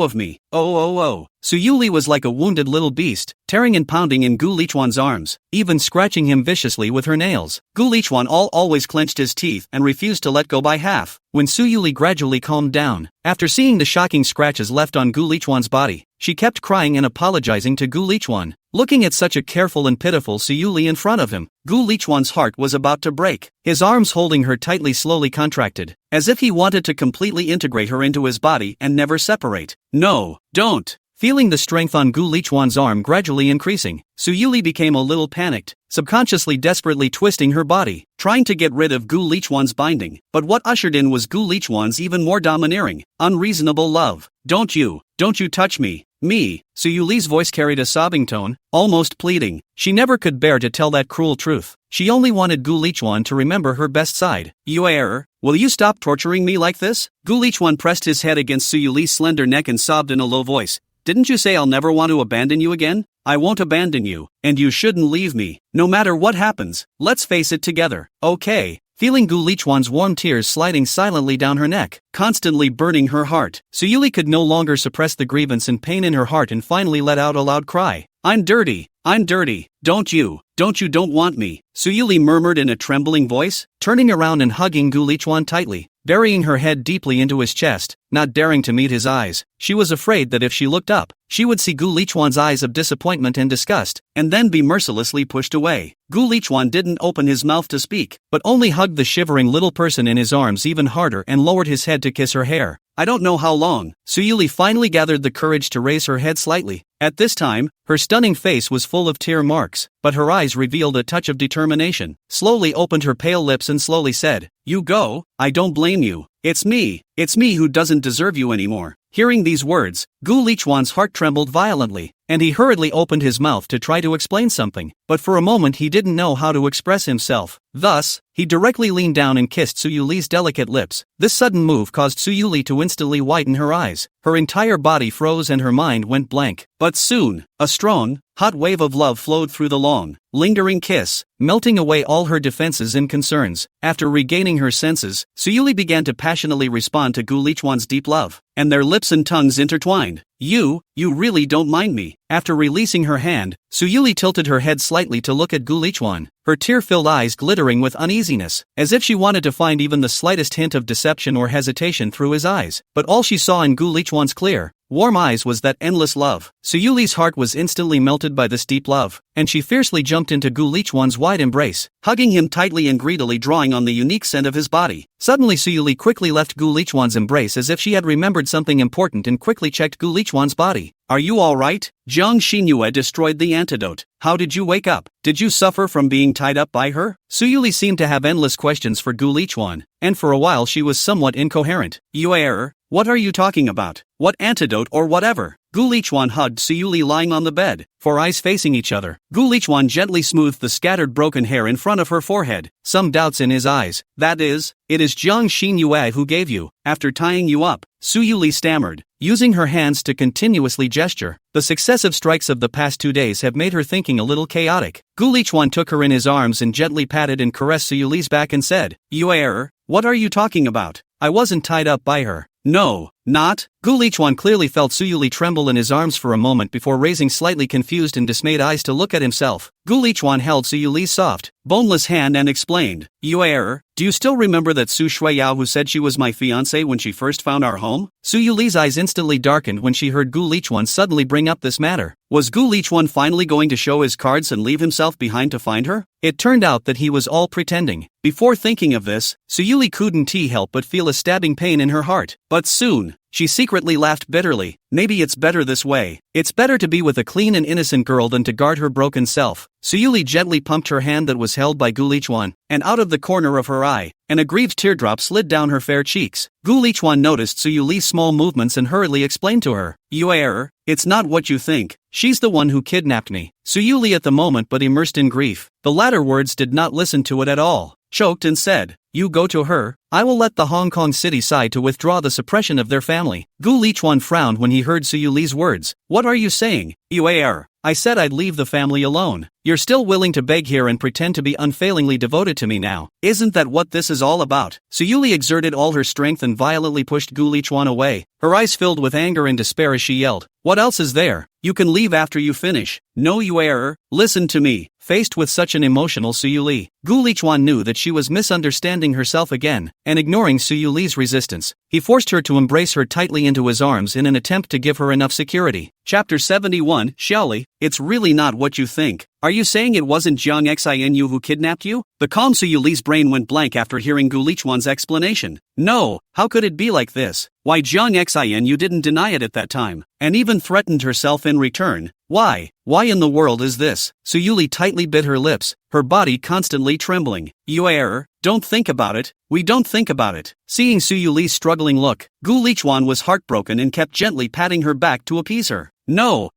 of me. Oh. Suyuli was like a wounded little beast, tearing and pounding in Gu Lichuan's arms, even scratching him viciously with her nails. Gu Lichuan always clenched his teeth and refused to let go by half. When Suyuli gradually calmed down, after seeing the shocking scratches left on Gu Lichuan's body, she kept crying and apologizing to Gu Lichuan. Looking at such a careful and pitiful Suyuli in front of him, Gu Lichuan's heart was about to break. His arms holding her tightly slowly contracted, as if he wanted to completely integrate her into his body and never separate. No, don't. Feeling the strength on Gu Lichuan's arm gradually increasing, Suyuli became a little panicked, subconsciously desperately twisting her body, trying to get rid of Gu Lichuan's binding. But what ushered in was Gu Lichuan's even more domineering, unreasonable love. Don't you touch me. Suyuli's voice carried a sobbing tone, almost pleading. She never could bear to tell that cruel truth. She only wanted Gu Lichuan to remember her best side. Will you stop torturing me like this? Gu Lichuan pressed his head against Suyuli's slender neck and sobbed in a low voice. Didn't you say I'll never want to abandon you again? I won't abandon you, and you shouldn't leave me, no matter what happens. Let's face it together, okay? Feeling Gu Lichuan's warm tears sliding silently down her neck, constantly burning her heart, Suyuli could no longer suppress the grievance and pain in her heart and finally let out a loud cry. I'm dirty. Don't you want me? Suyuli murmured in a trembling voice, turning around and hugging Gu Lichuan tightly, burying her head deeply into his chest, not daring to meet his eyes. She was afraid that if she looked up, she would see Gu Lichuan's eyes of disappointment and disgust, and then be mercilessly pushed away. Gu Lichuan didn't open his mouth to speak, but only hugged the shivering little person in his arms even harder and lowered his head to kiss her hair. I don't know how long. Suyuli finally gathered the courage to raise her head slightly. At this time, her stunning face was full of tear marks, but her eyes revealed a touch of determination. Slowly opened her pale lips and slowly said, "You go, I don't blame you. It's me who doesn't deserve you anymore." Hearing these words, Gu Lichuan's heart trembled violently, and he hurriedly opened his mouth to try to explain something, but for a moment he didn't know how to express himself. Thus, he directly leaned down and kissed Suyuli's delicate lips. This sudden move caused Suyuli to instantly whiten her eyes. Her entire body froze and her mind went blank. But soon, a strong, hot wave of love flowed through the long, lingering kiss, melting away all her defenses and concerns. After regaining her senses, Suyuli began to passionately respond to Gu Lichuan's deep love, and their lips and tongues intertwined. You really don't mind me." After releasing her hand, Suyuli tilted her head slightly to look at Gu Lichuan, her tear-filled eyes glittering with uneasiness, as if she wanted to find even the slightest hint of deception or hesitation through his eyes. But all she saw in Gu Lichuan's clear, warm eyes was that endless love. Suyuli's heart was instantly melted by this deep love, and she fiercely jumped into Gu Lichuan's wide embrace, hugging him tightly and greedily drawing on the unique scent of his body. Suddenly Suyuli quickly left Gu Lichuan's embrace as if she had remembered something important and quickly checked Gu Lichuan's body. Are you alright? Jiang Xinyue destroyed the antidote. How did you wake up? Did you suffer from being tied up by her? Suyuli seemed to have endless questions for Gu Lichuan, and for a while she was somewhat incoherent. Yue, what are you talking about? What antidote or whatever? Gu Lichuan hugged Suyuli lying on the bed, four eyes facing each other. Gu Lichuan gently smoothed the scattered broken hair in front of her forehead, some doubts in his eyes. That is, it is Jiang Xinyue who gave you, after tying you up, Suyuli stammered, using her hands to continuously gesture. The successive strikes of the past 2 days have made her thinking a little chaotic. Gu Lichuan took her in his arms and gently patted and caressed Suyuli's back and said, Yue, what are you talking about? I wasn't tied up by her. No, not. Gu Lichuan clearly felt Suyuli tremble in his arms for a moment before raising slightly confused and dismayed eyes to look at himself. Gu Lichuan held Suyuli's soft, boneless hand and explained, Yue, do you still remember that Su Shuiyao who said she was my fiancé when she first found our home? Suyuli's eyes instantly darkened when she heard Gu Lichuan suddenly bring up this matter. Was Gu Lichuan finally going to show his cards and leave himself behind to find her? It turned out that he was all pretending. Before thinking of this, Suyuli couldn't help but feel a stabbing pain in her heart. But soon, she secretly laughed bitterly. Maybe it's better this way. It's better to be with a clean and innocent girl than to guard her broken self. Suyuli gently pumped her hand that was held by Gu Lichuan, and out of the corner of her eye, an aggrieved teardrop slid down her fair cheeks. Gu Lichuan noticed Suyuli's small movements and hurriedly explained to her, Yue, it's not what you think. She's the one who kidnapped me. Suyuli at the moment but immersed in grief. The latter words did not listen to it at all. Choked and said, you go to her, I will let the Hong Kong city side to withdraw the suppression of their family. Gu Lichuan frowned when he heard Suyuli's words. What are you saying, Yue? I said I'd leave the family alone. You're still willing to beg here and pretend to be unfailingly devoted to me now. Isn't that what this is all about? Suyuli exerted all her strength and violently pushed Gu Lichuan away, her eyes filled with anger and despair as she yelled, what else is there? You can leave after you finish. No, Yue, listen to me. Faced with such an emotional Suyuli, Gu Lichuan knew that she was misunderstanding herself again, and ignoring Suyuli's resistance, he forced her to embrace her tightly into his arms in an attempt to give her enough security. Chapter 71, Xiaoli, it's really not what you think. Are you saying it wasn't Jiang Xinu who kidnapped you? The calm Suyuli's brain went blank after hearing Gu Lichuan's explanation. No, how could it be like this? Why Jiang Xinu didn't deny it at that time, and even threatened herself in return. Why in the world is this? Suyuli tightly bit her lips, her body constantly trembling. Yue, don't think about it. We don't think about it. Seeing Suyuli's struggling look, Gu Lichuan was heartbroken and kept gently patting her back to appease her. No,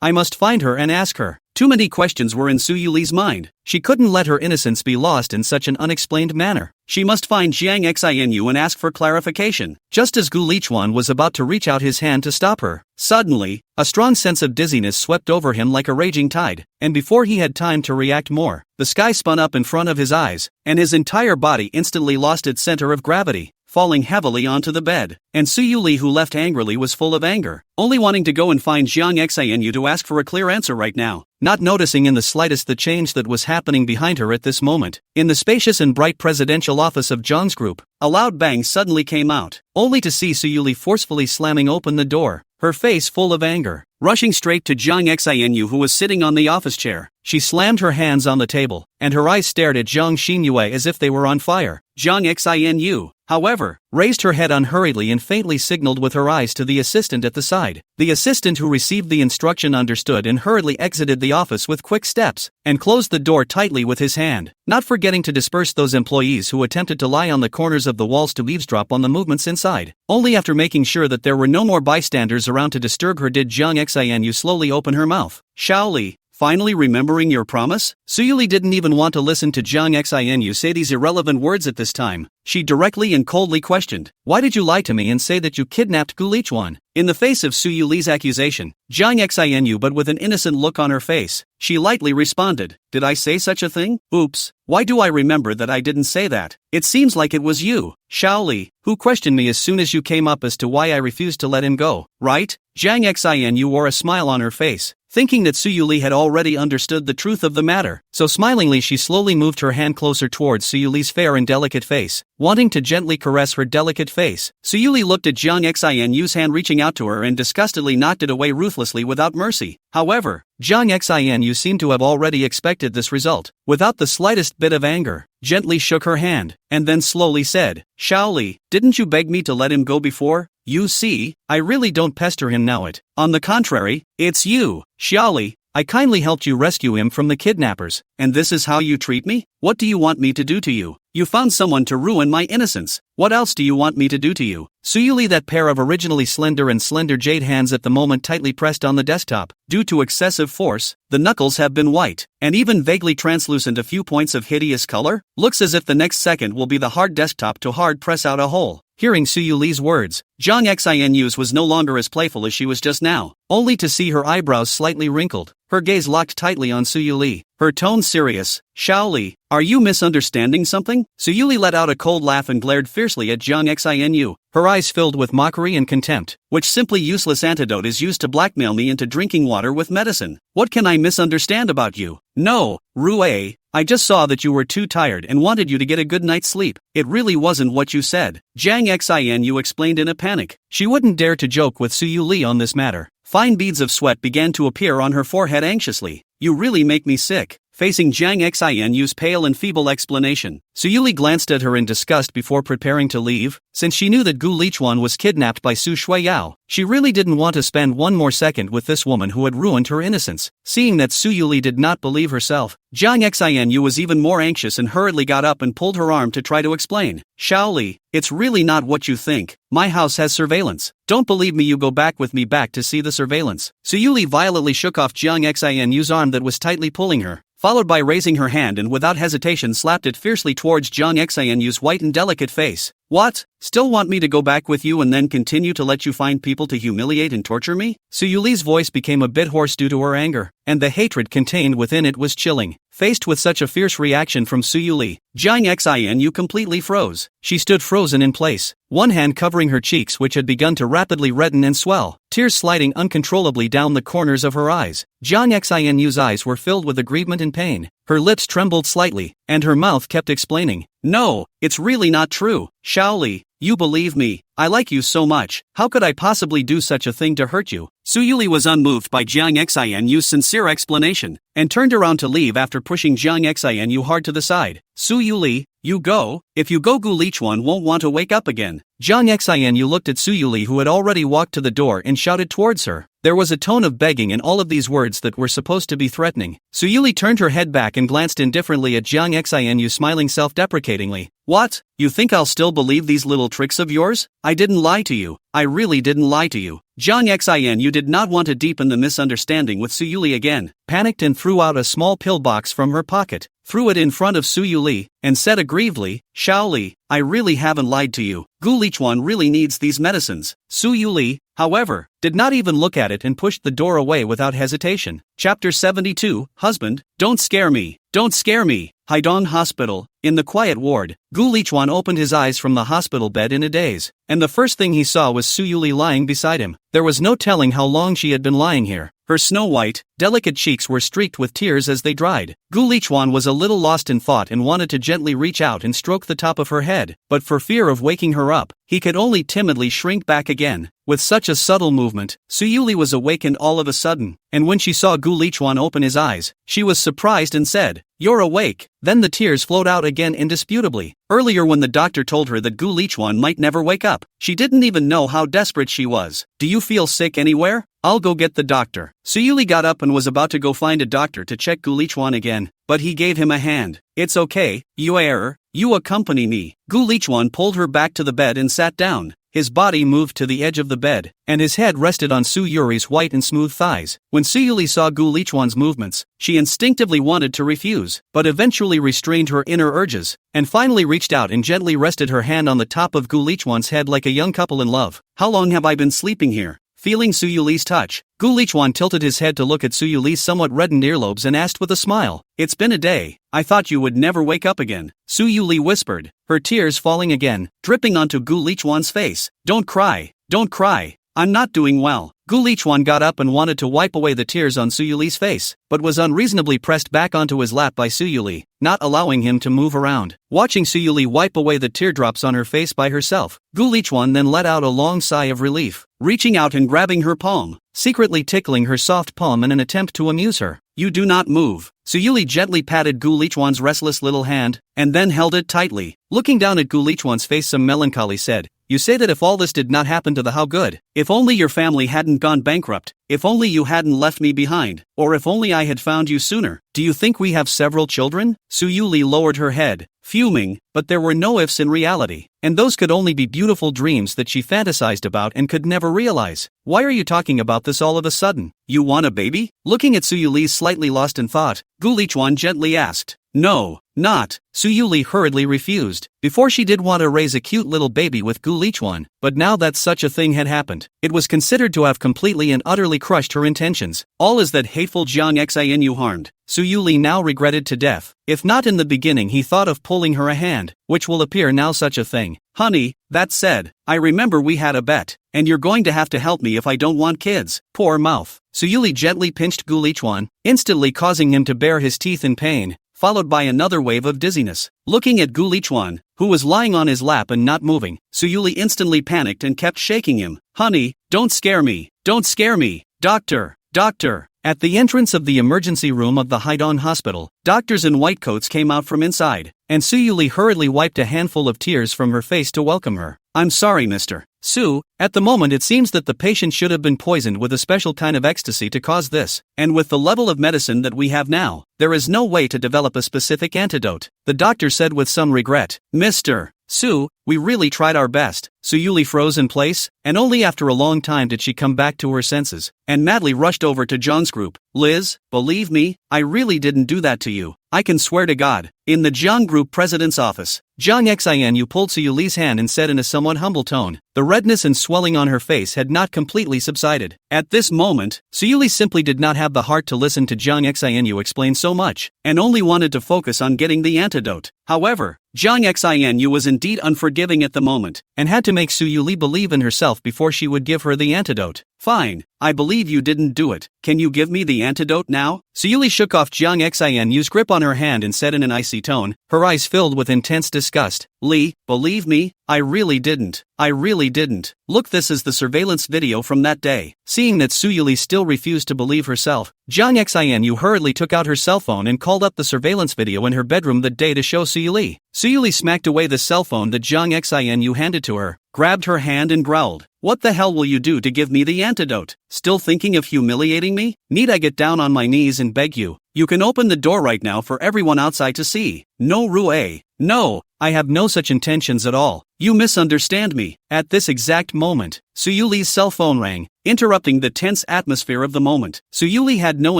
I must find her and ask her. Too many questions were in Suyuli's mind. She couldn't let her innocence be lost in such an unexplained manner. She must find Jiang Xinu and ask for clarification. Just as Gu Lichuan was about to reach out his hand to stop her, suddenly, a strong sense of dizziness swept over him like a raging tide, and before he had time to react more, the sky spun up in front of his eyes, and his entire body instantly lost its center of gravity, falling heavily onto the bed. And Suyuli, who left angrily, was full of anger, only wanting to go and find Jiang Xinu to ask for a clear answer right now, not noticing in the slightest the change that was happening behind her at this moment. In the spacious and bright presidential office of Zhang's group, a loud bang suddenly came out, only to see Suyuli forcefully slamming open the door, her face full of anger. Rushing straight to Jiang Xinu, who was sitting on the office chair, she slammed her hands on the table, and her eyes stared at Jiang Xinyue as if they were on fire. Jiang Xinu, however, raised her head unhurriedly and faintly signaled with her eyes to the assistant at the side. The assistant who received the instruction understood and hurriedly exited the office with quick steps, and closed the door tightly with his hand, not forgetting to disperse those employees who attempted to lie on the corners of the walls to eavesdrop on the movements inside. Only after making sure that there were no more bystanders around to disturb her did Jiang Xinu slowly open her mouth. Xiaoli, finally remembering your promise? Suyuli didn't even want to listen to Jiang Xinu say these irrelevant words at this time. She directly and coldly questioned, why did you lie to me and say that you kidnapped Gu Lichuan? In the face of Suyuli's accusation, Jiang Xinu, but with an innocent look on her face, she lightly responded, did I say such a thing? Oops, why do I remember that I didn't say that? It seems like it was you, Xiaoli, who questioned me as soon as you came up as to why I refused to let him go, right? Jiang Xinu wore a smile on her face, thinking that Su Yuli had already understood the truth of the matter. So smilingly she slowly moved her hand closer towards Su Yuli's fair and delicate face, wanting to gently caress her delicate face. Su Yuli looked at Jiang Xianyu's hand reaching out to her and disgustedly knocked it away ruthlessly without mercy. However, Jiang Xianyu seemed to have already expected this result. Without the slightest bit of anger, gently shook her hand, and then slowly said, Shaoli, didn't you beg me to let him go before? You see, I really don't pester him now. On the contrary, it's you, Shaoli. I kindly helped you rescue him from the kidnappers, and this is how you treat me? What do you want me to do to you? You found someone to ruin my innocence. What else do you want me to do to you? Su Yuli, that pair of originally slender jade hands at the moment tightly pressed on the desktop. Due to excessive force, the knuckles have been white, and even vaguely translucent a few points of hideous color. Looks as if the next second will be the hard desktop to hard press out a hole. Hearing Su Yuli's words, Jiang Xianyu's was no longer as playful as she was just now, only to see her eyebrows slightly wrinkled, her gaze locked tightly on Su Yuli, her tone serious. Shaoli, are you misunderstanding something? Su Yuli let out a cold laugh and glared fiercely at Jiang Xianyu, her eyes filled with mockery and contempt. Which simply useless antidote is used to blackmail me into drinking water with medicine? What can I misunderstand about you? No, Rue, I just saw that you were too tired and wanted you to get a good night's sleep. It really wasn't what you said. Jiang Xianyu explained in a panic. She wouldn't dare to joke with Su Yuli on this matter. Fine beads of sweat began to appear on her forehead anxiously. You really make me sick. Facing Jiang Xianyu's pale and feeble explanation, Su Yuli glanced at her in disgust before preparing to leave. Since she knew that Gu Lichuan was kidnapped by Su Shuiyao, she really didn't want to spend one more second with this woman who had ruined her innocence. Seeing that Su Yuli did not believe herself, Jiang Xianyu was even more anxious and hurriedly got up and pulled her arm to try to explain. Shaoli, it's really not what you think. My house has surveillance. Don't believe me, you go back with me back to see the surveillance. Su Yuli violently shook off Jiang Xianyu's arm that was tightly pulling her, followed by raising her hand and without hesitation slapped it fiercely towards Jiang Xianyu's white and delicate face. What? Still want me to go back with you and then continue to let you find people to humiliate and torture me? Su Yuli's voice became a bit hoarse due to her anger, and the hatred contained within it was chilling. Faced with such a fierce reaction from Su Yuli, Jiang Xianyu completely froze. She stood frozen in place, one hand covering her cheeks which had begun to rapidly redden and swell, tears sliding uncontrollably down the corners of her eyes. Jiang Xianyu's eyes were filled with aggrievement and pain. Her lips trembled slightly, and her mouth kept explaining. No, it's really not true. Shaoli, you believe me. I like you so much. How could I possibly do such a thing to hurt you? Su Yuli was unmoved by Jiang Xianyu's sincere explanation, and turned around to leave after pushing Jiang Xianyu hard to the side. Su Yuli, you go. If you go, Gu Lichuan won't want to wake up again. Jiang Xianyu looked at Su Yuli, who had already walked to the door, and shouted towards her. There was a tone of begging in all of these words that were supposed to be threatening. Su Yuli turned her head back and glanced indifferently at Jiang Xianyu, smiling self-deprecatingly. What? You think I'll still believe these little tricks of yours? I didn't lie to you. I really didn't lie to you. Jiang Xianyu did not want to deepen the misunderstanding with Su Yuli again, panicked and threw out a small pillbox from her pocket, threw it in front of Su Yuli, and said aggrievedly, Shaoli, I really haven't lied to you. Gu Lichuan really needs these medicines. Su Yuli, however, did not even look at it and pushed the door away without hesitation. Chapter 72, Husband, Don't Scare Me. Don't scare me. Haidong Hospital. In the quiet ward, Gu Lichuan opened his eyes from the hospital bed in a daze, and the first thing he saw was Su Yuli lying beside him. There was no telling how long she had been lying here. Her snow-white, delicate cheeks were streaked with tears as they dried. Gu Lichuan was a little lost in thought and wanted to gently reach out and stroke the top of her head, but for fear of waking her up, he could only timidly shrink back again. With such a subtle movement, Su Yuli was awakened all of a sudden, and when she saw Gu Lichuan open his eyes, she was surprised and said, You're awake. Then the tears flowed out again indisputably. Earlier, when the doctor told her that Gu Lichuan might never wake up, she didn't even know how desperate she was. Do you feel sick anywhere? I'll go get the doctor. Su Yuli got up and was about to go find a doctor to check Gu Lichuan again, but he gave him a hand. It's okay, you accompany me. Gu Lichuan pulled her back to the bed and sat down. His body moved to the edge of the bed, and his head rested on Su Yuri's white and smooth thighs. When Su Yuli saw Gu Lichuan's movements, she instinctively wanted to refuse, but eventually restrained her inner urges, and finally reached out and gently rested her hand on the top of Gu Lichuan's head like a young couple in love. How long have I been sleeping here? Feeling Su Yuli's touch, Gu Lichuan tilted his head to look at Su Yuli's somewhat reddened earlobes and asked with a smile, It's been a day. I thought you would never wake up again. Su Yuli whispered, her tears falling again, dripping onto Gu Lichuan's face. Don't cry. Don't cry. I'm not doing well. Gu Lichuan got up and wanted to wipe away the tears on Su Yuli's face, but was unreasonably pressed back onto his lap by Su Yuli, not allowing him to move around. Watching Su Yuli wipe away the teardrops on her face by herself, Gu Lichuan then let out a long sigh of relief, reaching out and grabbing her palm, secretly tickling her soft palm in an attempt to amuse her. You do not move. Su Yuli gently patted Gu Lichuan's restless little hand, and then held it tightly. Looking down at Gu Lichuan's face, some melancholy said, You say that if all this did not happen to the how good, if only your family hadn't gone bankrupt, if only you hadn't left me behind, or if only I had found you sooner. Do you think we have several children? Su Yuli lowered her head, fuming, but there were no ifs in reality, and those could only be beautiful dreams that she fantasized about and could never realize. Why are you talking about this all of a sudden? You want a baby? Looking at Su Yuli's slightly lost in thought, Gu Lichuan gently asked. No, not. Su Yuli hurriedly refused. Before she did want to raise a cute little baby with Gu Lichuan, but now that such a thing had happened, it was considered to have completely and utterly crushed her intentions. All is that hateful Jiang Xinu harmed. Su Yuli now regretted to death. If not in the beginning he thought of pulling her a hand, which will appear now such a thing. Honey, that said, I remember we had a bet, and you're going to have to help me if I don't want kids. Poor mouth. Su Yuli gently pinched Gu Lichuan, instantly causing him to bare his teeth in pain, followed by another wave of dizziness. Looking at Gu Lichuan, who was lying on his lap and not moving, Su Yuli instantly panicked and kept shaking him. Honey, don't scare me. Don't scare me. Doctor, doctor. At the entrance of the emergency room of the Haidong Hospital, doctors in white coats came out from inside, and Su Yuli hurriedly wiped a handful of tears from her face to welcome her. I'm sorry, Mr. Su, at the moment it seems that the patient should have been poisoned with a special kind of ecstasy to cause this, and with the level of medicine that we have now, there is no way to develop a specific antidote, the doctor said with some regret. Mr. Su, we really tried our best. Su Yuli froze in place, and only after a long time did she come back to her senses, and madly rushed over to Zhang's group. Liz, believe me, I really didn't do that to you. I can swear to God. In the Zhang Group president's office, Zhang Xinu pulled Su Yuli's hand and said in a somewhat humble tone. The redness and swelling on her face had not completely subsided. At this moment, Su Yuli simply did not have the heart to listen to Zhang Xinu explain so much, and only wanted to focus on getting the antidote. However, Zhang Xinu was indeed unforgiving at the moment, and had to make Su Yuli believe in herself before she would give her the antidote. Fine, I believe you didn't do it. Can you give me the antidote now? Su Yuli shook off Zhang Xinu's grip on her hand and said in an icy tone, her eyes filled with intense disgust. Li, believe me, I really didn't. I really didn't. Look, this is the surveillance video from that day. Seeing that Su Yuli still refused to believe herself, Zhang Xinu hurriedly took out her cell phone and called up the surveillance video in her bedroom that day to show Su Yuli. Su Yuli smacked away the cell phone that Zhang Xinu handed to her, grabbed her hand and growled. What the hell will you do to give me the antidote? Still thinking of humiliating me? Need I get down on my knees and beg you? You can open the door right now for everyone outside to see. No, Rue. No, I have no such intentions at all. You misunderstand me. At this exact moment, Su Yuli's cell phone rang, interrupting the tense atmosphere of the moment. Su Yuli had no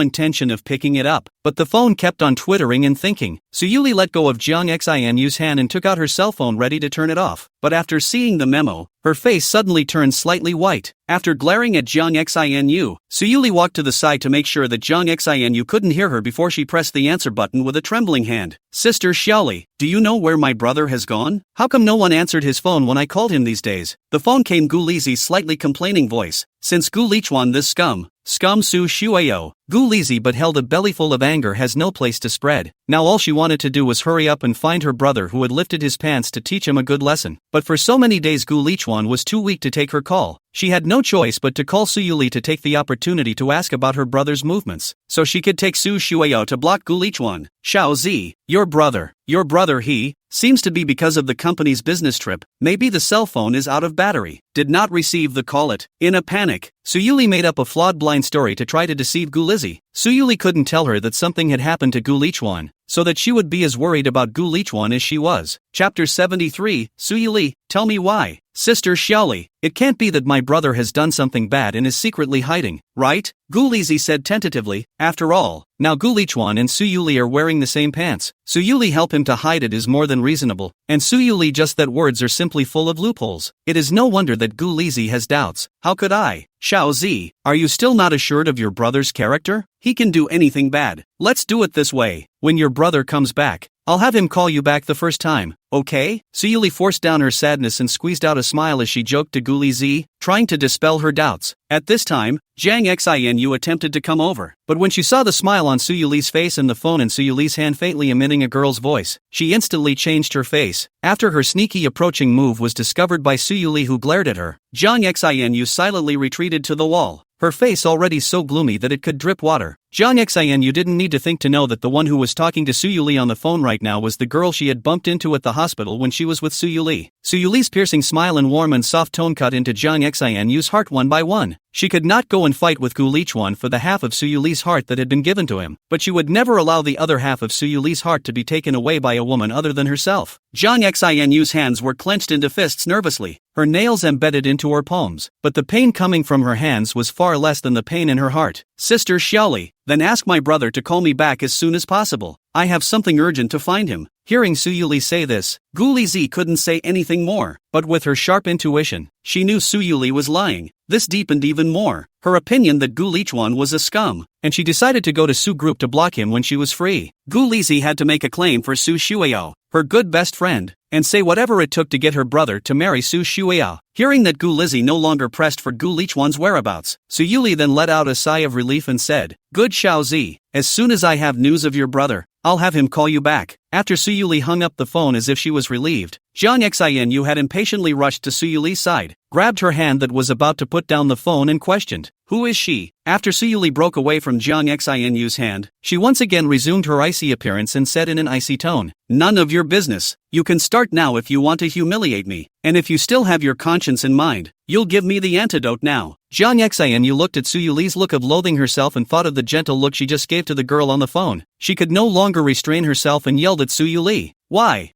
intention of picking it up, but the phone kept on twittering and thinking. Su Yuli let go of Zhang Xinu's hand and took out her cell phone ready to turn it off, but after seeing the memo, her face suddenly turned slightly white. After glaring at Zhang Xinu, Su Yuli walked to the side to make sure that Zhang Xinu couldn't hear her before she pressed the answer button with a trembling hand. Sister Xiaoli, do you know where my brother has gone? How come no one answered his phone when I called him these days? The phone came Gu Lizi's slightly complaining voice. Since Gu Lichuan this scum Su Shueo, Gu Lizi but held a bellyful of anger has no place to spread. Now all she wanted to do was hurry up and find her brother who had lifted his pants to teach him a good lesson. But for so many days Gu Lichuan was too weak to take her call. She had no choice but to call Su Yuli to take the opportunity to ask about her brother's movements, so she could take Su Shueo to block Gu Lichuan. Xiao Zi, your brother, he, seems to be because of the company's business trip, maybe the cell phone is out of battery, did not receive the call it. In a panic, Su Yuli made up a flawed blind story to try to deceive Gu Lizi. Su Yuli couldn't tell her that something had happened to Gu Lichuan, so that she would be as worried about Gu Lichuan as she was. Chapter 73, Su Yuli, tell me why. Sister Xiaoli, it can't be that my brother has done something bad and is secretly hiding, right? Gu Lizi said tentatively. After all, now Gu Lichuan and Su Yuli are wearing the same pants. Su Yuli help him to hide it is more than reasonable, and Su Yuli just that words are simply full of loopholes. It is no wonder that Gu Lizi has doubts. How could I? Xiao Zi, are you still not assured of your brother's character? He can do anything bad. Let's do it this way. When your brother comes back, I'll have him call you back the first time, okay? Suyuli forced down her sadness and squeezed out a smile as she joked to Gu Lizi, trying to dispel her doubts. At this time, Jang Xinu attempted to come over, but when she saw the smile on Suyuli's face and the phone in Suyuli's hand faintly emitting a girl's voice, she instantly changed her face. After her sneaky approaching move was discovered by Suyuli, who glared at her, Jang Xinu silently retreated to the wall, her face already so gloomy that it could drip water. Jang Xinu didn't need to think to know that the one who was talking to Suyuli on the phone right now was the girl she had bumped into at the hospital when she was with Suyuli. Suyuli's piercing smile and warm and soft tone cut into Jang Xinu's heart one by one. She could not go and fight with Gu Lichuan for the half of Suyuli's heart that had been given to him, but she would never allow the other half of Suyuli's heart to be taken away by a woman other than herself. Jang Xinu's hands were clenched into fists nervously, her nails embedded into her palms, but the pain coming from her hands was far less than the pain in her heart. Sister Xiaoli, then ask my brother to call me back as soon as possible. I have something urgent to find him. Hearing Suyuli say this, Gu Lizi couldn't say anything more, but with her sharp intuition, she knew Suyuli was lying. This deepened even more her opinion that Gu Lichuan was a scum, and she decided to go to Su Group to block him when she was free. Gu Lizi had to make a claim for Su Shuao, her good best friend, and say whatever it took to get her brother to marry Su Shuao. Hearing that Gu Lizi no longer pressed for Gu Lichuan's whereabouts, Suyuli then let out a sigh of relief and said, "Good Xiao Zi, as soon as I have news of your brother, I'll have him call you back." After Suyuli hung up the phone as if she was relieved, Jang Xinu had impatiently rushed to Suyuli's side, grabbed her hand that was about to put down the phone and questioned, "Who is she?" After Suyuli broke away from Jang Xinu's hand, she once again resumed her icy appearance and said in an icy tone, "None of your business. You can start now if you want to humiliate me, and if you still have your conscience in mind, you'll give me the antidote now." Jang Xinu looked at Suyuli's look of loathing herself and thought of the gentle look she just gave to the girl on the phone. She could no longer restrain herself and yelled at Suyuli, Why,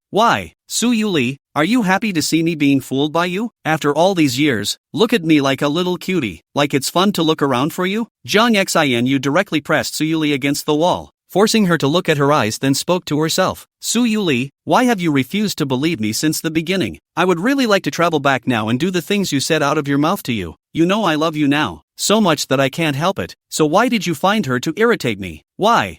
Suyuli, are you happy to see me being fooled by you? After all these years, look at me like a little cutie, like it's fun to look around for you?" Jang Xinu directly pressed Suyuli against the wall, forcing her to look at her eyes, then spoke to herself. "Suyuli, why have you refused to believe me since the beginning? I would really like to travel back now and do the things you said out of your mouth to you. You know I love you now, so much that I can't help it. So why did you find her to irritate me? Why?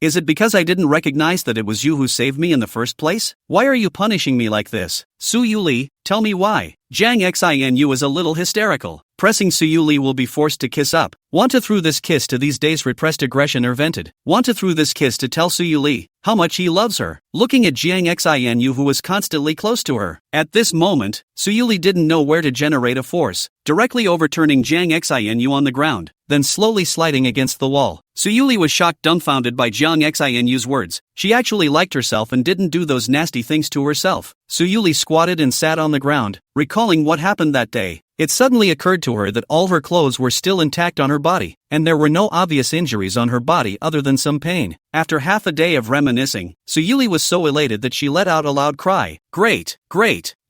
Is it because I didn't recognize that it was you who saved me in the first place? Why are you punishing me like this? Suyuli, tell me why." Jang Xinu is a little hysterical. Pressing Suyuli will be forced to kiss up. Want to through this kiss to these days repressed aggression are vented. Want to through this kiss to tell Suyuli how much he loves her. Looking at Jang Xinu, who was constantly close to her. At this moment, Suyuli didn't know where to generate a force, directly overturning Jang Xinu on the ground, then slowly sliding against the wall. Suyuli was shocked, dumbfounded by Jang Xinu's words. She actually liked herself and didn't do those nasty things to herself. Suyuli squatted and sat on the ground, recalling what happened that day. It suddenly occurred to her that all her clothes were still intact on her body, and there were no obvious injuries on her body other than some pain. After half a day of reminiscing, Suyuli was so elated that she let out a loud cry. Great!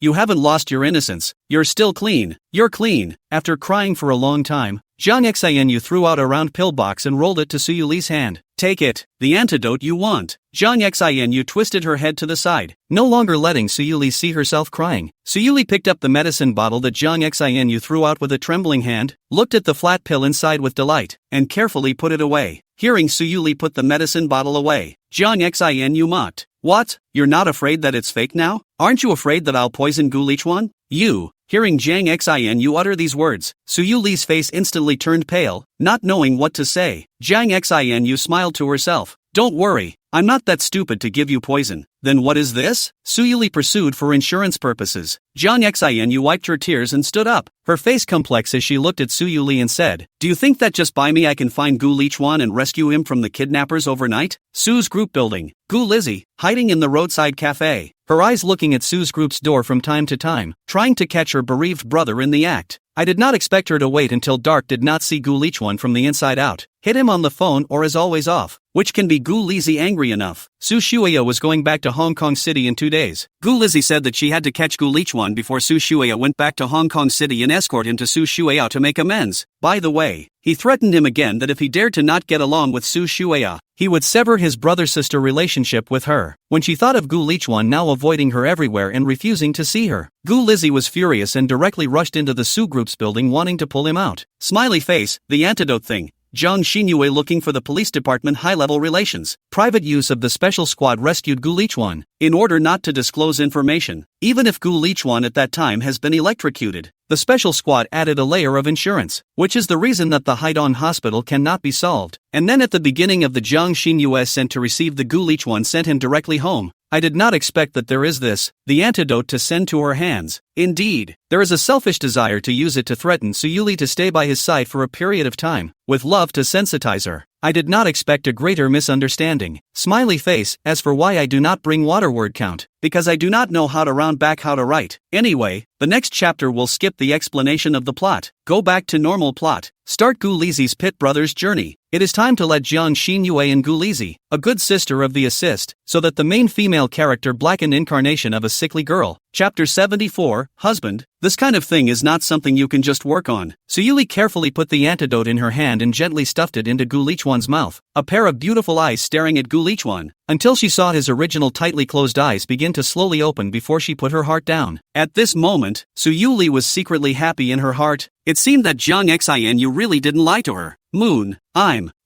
You haven't lost your innocence. You're still clean. You're clean." After crying for a long time, Jang Xinu threw out a round pill box and rolled it to Suyuli's hand. "Take it, the antidote you want." Jang Xinu twisted her head to the side, no longer letting Suyuli see herself crying. Suyuli picked up the medicine bottle that Jang Xinu threw out with a trembling hand, looked at the flat pill inside with delight, and carefully put it away. Hearing Suyuli put the medicine bottle away, Jang Xinu mocked. "What? You're not afraid that it's fake now? Aren't you afraid that I'll poison Gu Lichuan? You?" Hearing Jang Xinu utter these words, Suyuli's face instantly turned pale, not knowing what to say. Jang Xinu smiled to herself. "Don't worry, I'm not that stupid to give you poison." "Then what is this?" Suyuli pursued for insurance purposes. Jang Xinu wiped her tears and stood up, her face complex as she looked at Suyuli and said, "Do you think that just by me I can find Gu Lichuan and rescue him from the kidnappers overnight?" Su's group building. Gu Lizzie, hiding in the roadside cafe, her eyes looking at Su's group's door from time to time, trying to catch her bereaved brother in the act. I did not expect her to wait until dark, did not see Gu Lichuan from the inside out. Hit him on the phone or is always off. Which can be Gu Lizzie angry enough? Su Shuaya was going back to Hong Kong City in 2 days. Gu Lizzie said that she had to catch Gu Lichuan before Su Shuaya went back to Hong Kong City and escort him to Su Shuaya to make amends. By the way, he threatened him again that if he dared to not get along with Su Shuaya, he would sever his brother-sister relationship with her. When she thought of Gu Lichuan now avoiding her everywhere and refusing to see her, Gu Lizzie was furious and directly rushed into the Su Group's building wanting to pull him out. Smiley face, the antidote thing. Jiang Xinyue looking for the police department high-level relations. Private use of the special squad rescued Gu Lichuan, in order not to disclose information, even if Gu Lichuan at that time has been electrocuted. The special squad added a layer of insurance, which is the reason that the Haidong hospital cannot be solved. And then at the beginning of the Jiang Xinyue sent to receive the Gu Lichuan sent him directly home. I did not expect that there is this, the antidote to send to her hands. Indeed, there is a selfish desire to use it to threaten Suyuli to stay by his side for a period of time, with love to sensitize her. I did not expect a greater misunderstanding. Smiley face. As for why I do not bring water word count, because I do not know how to round back how to write. Anyway, the next chapter will skip the explanation of the plot. Go back to normal plot. Start Gu Lizi's Pit Brothers journey. It is time to let Jiang Xinyue and Gu Lizi, a good sister of the assist, so that the main female character blackened incarnation of a sickly girl. Chapter 74, Husband. This kind of thing is not something you can just work on. Suyuli carefully put the antidote in her hand and gently stuffed it into Gu Lichuan's mouth, a pair of beautiful eyes staring at Gu Lichuan, until she saw his original tightly closed eyes begin to slowly open before she put her heart down. At this moment, Suyuli was secretly happy in her heart. It seemed that Jiang Xinyue really didn't lie to her. Moon,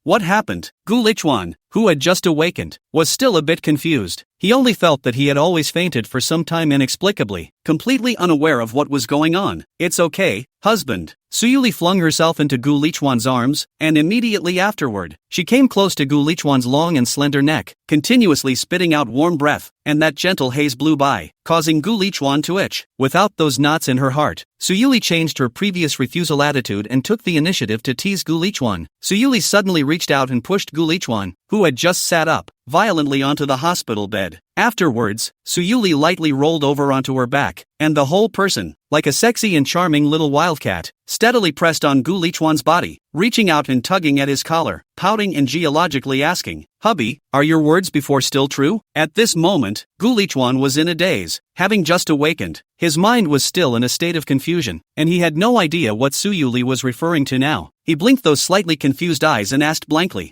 what happened? Gu Lichuan, who had just awakened, was still a bit confused. He only felt that he had always fainted for some time inexplicably, completely unaware of what was going on. It's okay, husband. Suyuli flung herself into Gu Lichuan's arms, and immediately afterward, she came close to Gu Lichuan's long and slender neck, continuously spitting out warm breath, and that gentle haze blew by, causing Gu Lichuan to itch. Without those knots in her heart, Suyuli changed her previous refusal attitude and took the initiative to tease Gu Lichuan. Suyuli suddenly reached out and pushed Gu Lichuan, who had just sat up, violently onto the hospital bed. Afterwards, Suyuli lightly rolled over onto her back, and the whole person, like a sexy and charming little wildcat, steadily pressed on Gu Lichuan's body, reaching out and tugging at his collar, pouting and geologically asking, "Hubby, are your words before still true?" At this moment, Gu Lichuan was in a daze, having just awakened. His mind was still in a state of confusion, and he had no idea what Suyuli was referring to now. He blinked those slightly confused eyes and asked blankly,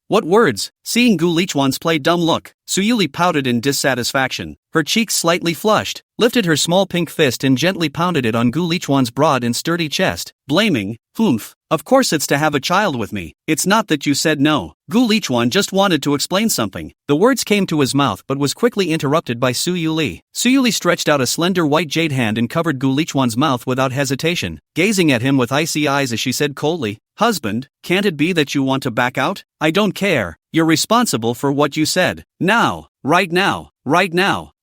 what words? Seeing Gu Lichuan's play dumb look, Suyuli pouted in dissatisfaction. Her cheeks slightly flushed, lifted her small pink fist and gently pounded it on Gu Lichuan's broad and sturdy chest, blaming, "Humph, of course it's to have a child with me. It's not that you said no." Gu Lichuan just wanted to explain something. The words came to his mouth but was quickly interrupted by Suyuli. Suyuli stretched out a slender white jade hand and covered Gu Lichuan's mouth without hesitation, gazing at him with icy eyes as she said coldly, "Husband, can't it be that you want to back out? I don't care. You're responsible for what you said. Now, right now,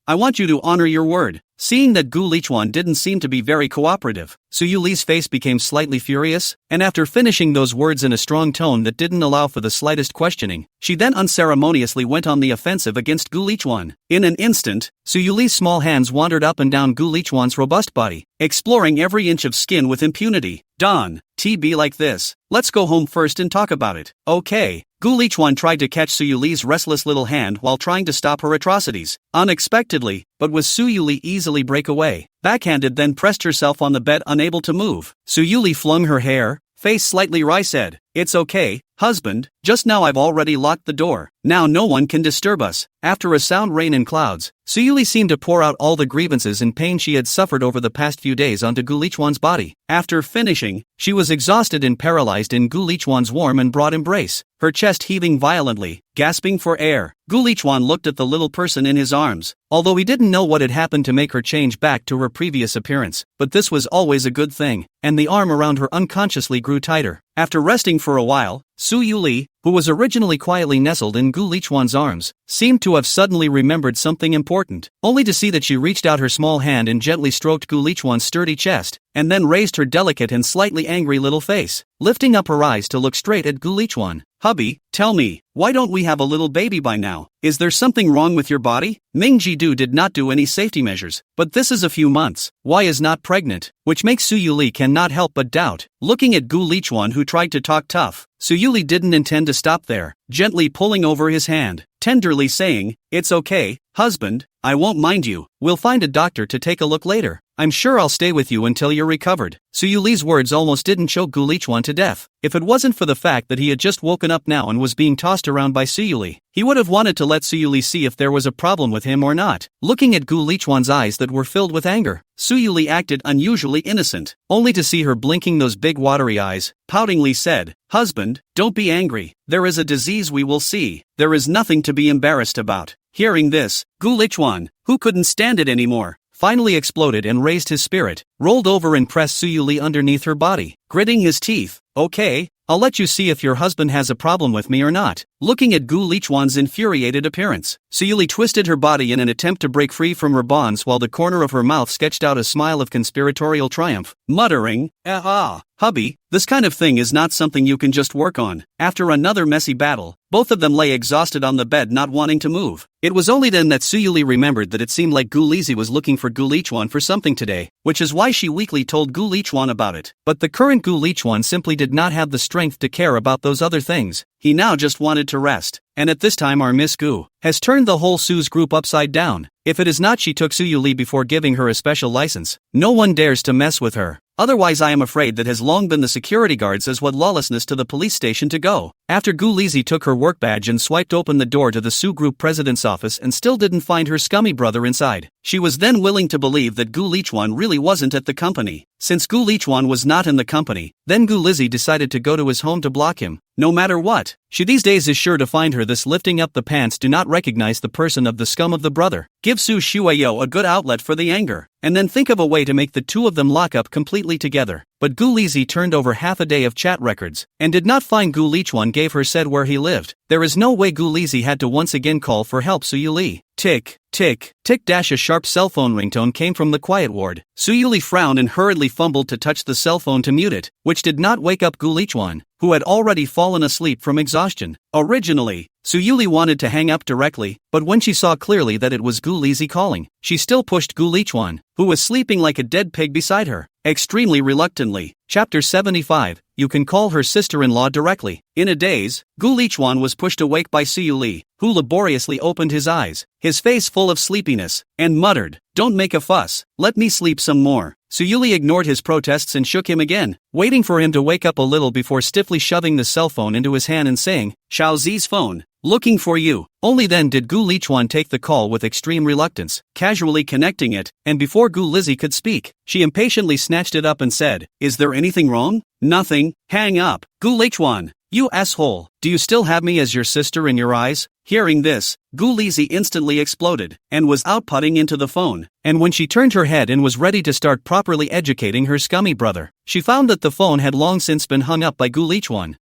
I want you to honor your word." Seeing that Gu Lichuan didn't seem to be very cooperative, Suyuli's face became slightly furious, and after finishing those words in a strong tone that didn't allow for the slightest questioning, she then unceremoniously went on the offensive against Gu Lichuan. In an instant, Suyuli's small hands wandered up and down Gu Lichuan's robust body, exploring every inch of skin with impunity. "Don, be like this. Let's go home first and talk about it." "Okay." Gu Lichuan tried to catch Suyuli's restless little hand while trying to stop her atrocities, unexpectedly, but was Suyuli easily break away. Backhanded then pressed herself on the bed unable to move. Suyuli flung her hair, face slightly wry said, "It's okay, husband, just now I've already locked the door. Now no one can disturb us." After a sound rain and clouds, Suyuli seemed to pour out all the grievances and pain she had suffered over the past few days onto Gu Lichuan's body. After finishing, she was exhausted and paralyzed in Gu Lichuan's warm and broad embrace, her chest heaving violently, gasping for air. Gu Lichuan looked at the little person in his arms, although he didn't know what had happened to make her change back to her previous appearance, but this was always a good thing, and the arm around her unconsciously grew tighter. After resting for a while, Suyuli, who was originally quietly nestled in Gu Lichuan's arms, seemed to have suddenly remembered something important, only to see that she reached out her small hand and gently stroked Gu Lichuan's sturdy chest, and then raised her delicate and slightly angry little face, lifting up her eyes to look straight at Gu Lichuan. "Hubby, tell me, why don't we have a little baby by now? Is there something wrong with your body?" Ming Jidu did not do any safety measures, but this is a few months. Why is not pregnant? Which makes Suyuli cannot help but doubt. Looking at Gu Lichuan who tried to talk tough, Suyuli didn't intend to stop there, gently pulling over his hand, tenderly saying, "It's okay, husband, I won't mind you, we'll find a doctor to take a look later. I'm sure I'll stay with you until you're recovered." Suyuli's words almost didn't choke Gu Lichuan to death. If it wasn't for the fact that he had just woken up now and was being tossed around by Suyuli, he would have wanted to let Suyuli see if there was a problem with him or not. Looking at Gu Lichuan's eyes that were filled with anger, Suyuli acted unusually innocent, only to see her blinking those big watery eyes, poutingly said, "Husband, don't be angry, there is a disease we will see, there is nothing to be embarrassed about." Hearing this, Gu Lichuan, who couldn't stand it anymore, finally exploded and raised his spirit, rolled over and pressed Suyuli underneath her body, gritting his teeth. "Okay, I'll let you see if your husband has a problem with me or not." Looking at Gu Lichuan's infuriated appearance, Suyuli twisted her body in an attempt to break free from her bonds while the corner of her mouth sketched out a smile of conspiratorial triumph, muttering, hubby, this kind of thing is not something you can just work on." After another messy battle, both of them lay exhausted on the bed not wanting to move. It was only then that Suyuli remembered that it seemed like Gu Lizi was looking for Gu Lichuan for something today, which is why she weakly told Gu Lichuan about it. But the current Gu Lichuan simply did not have the strength to care about those other things. He now just wanted to rest. And at this time our Miss Gu has turned the whole Su's group upside down. If it is not she took Suyuli before giving her a special license, no one dares to mess with her. Otherwise I am afraid that has long been the security guards as what lawlessness to the police station to go. After Gu Lizi took her work badge and swiped open the door to the Su Group president's office and still didn't find her scummy brother inside, she was then willing to believe that Gu Lichuan really wasn't at the company. Since Gu Lichuan was not in the company, then Gu Lizi decided to go to his home to block him. No matter what, she these days is sure to find her this lifting up the pants do not recognize the person of the scum of the brother. Give Su Shuayo a good outlet for the anger, and then think of a way to make the two of them lock up completely together. But Gu Lizi turned over half a day of chat records, and did not find Gu Lichuan gave her said where he lived. There is no way Gu Lizi had to once again call for help. Suyuli. Tick, tick, tick dash a sharp cell phone ringtone came from the quiet ward. Suyuli frowned and hurriedly fumbled to touch the cell phone to mute it, which did not wake up Gu Lichuan, who had already fallen asleep from exhaustion. Originally, Suyuli wanted to hang up directly, but when she saw clearly that it was Gu Lizi calling, she still pushed Gu Lichuan, who was sleeping like a dead pig beside her, extremely reluctantly. Chapter 75, you can call her sister-in-law directly. In a daze, Gu Lichuan was pushed awake by Suyuli, who laboriously opened his eyes, his face full of sleepiness, and muttered, "Don't make a fuss, let me sleep some more." Suyuli ignored his protests and shook him again, waiting for him to wake up a little before stiffly shoving the cell phone into his hand and saying, "Xiao Zi's phone. Looking for you." Only then did Gu Lichuan take the call with extreme reluctance, casually connecting it, and before Gu Lizi could speak, she impatiently snatched it up and said, "Is there anything wrong?" "Nothing, hang up." "Gu Lichuan, you asshole, do you still have me as your sister in your eyes?" Hearing this, Gu Lizi instantly exploded, and was outputting into the phone, and when she turned her head and was ready to start properly educating her scummy brother, she found that the phone had long since been hung up by Gu Lichuan.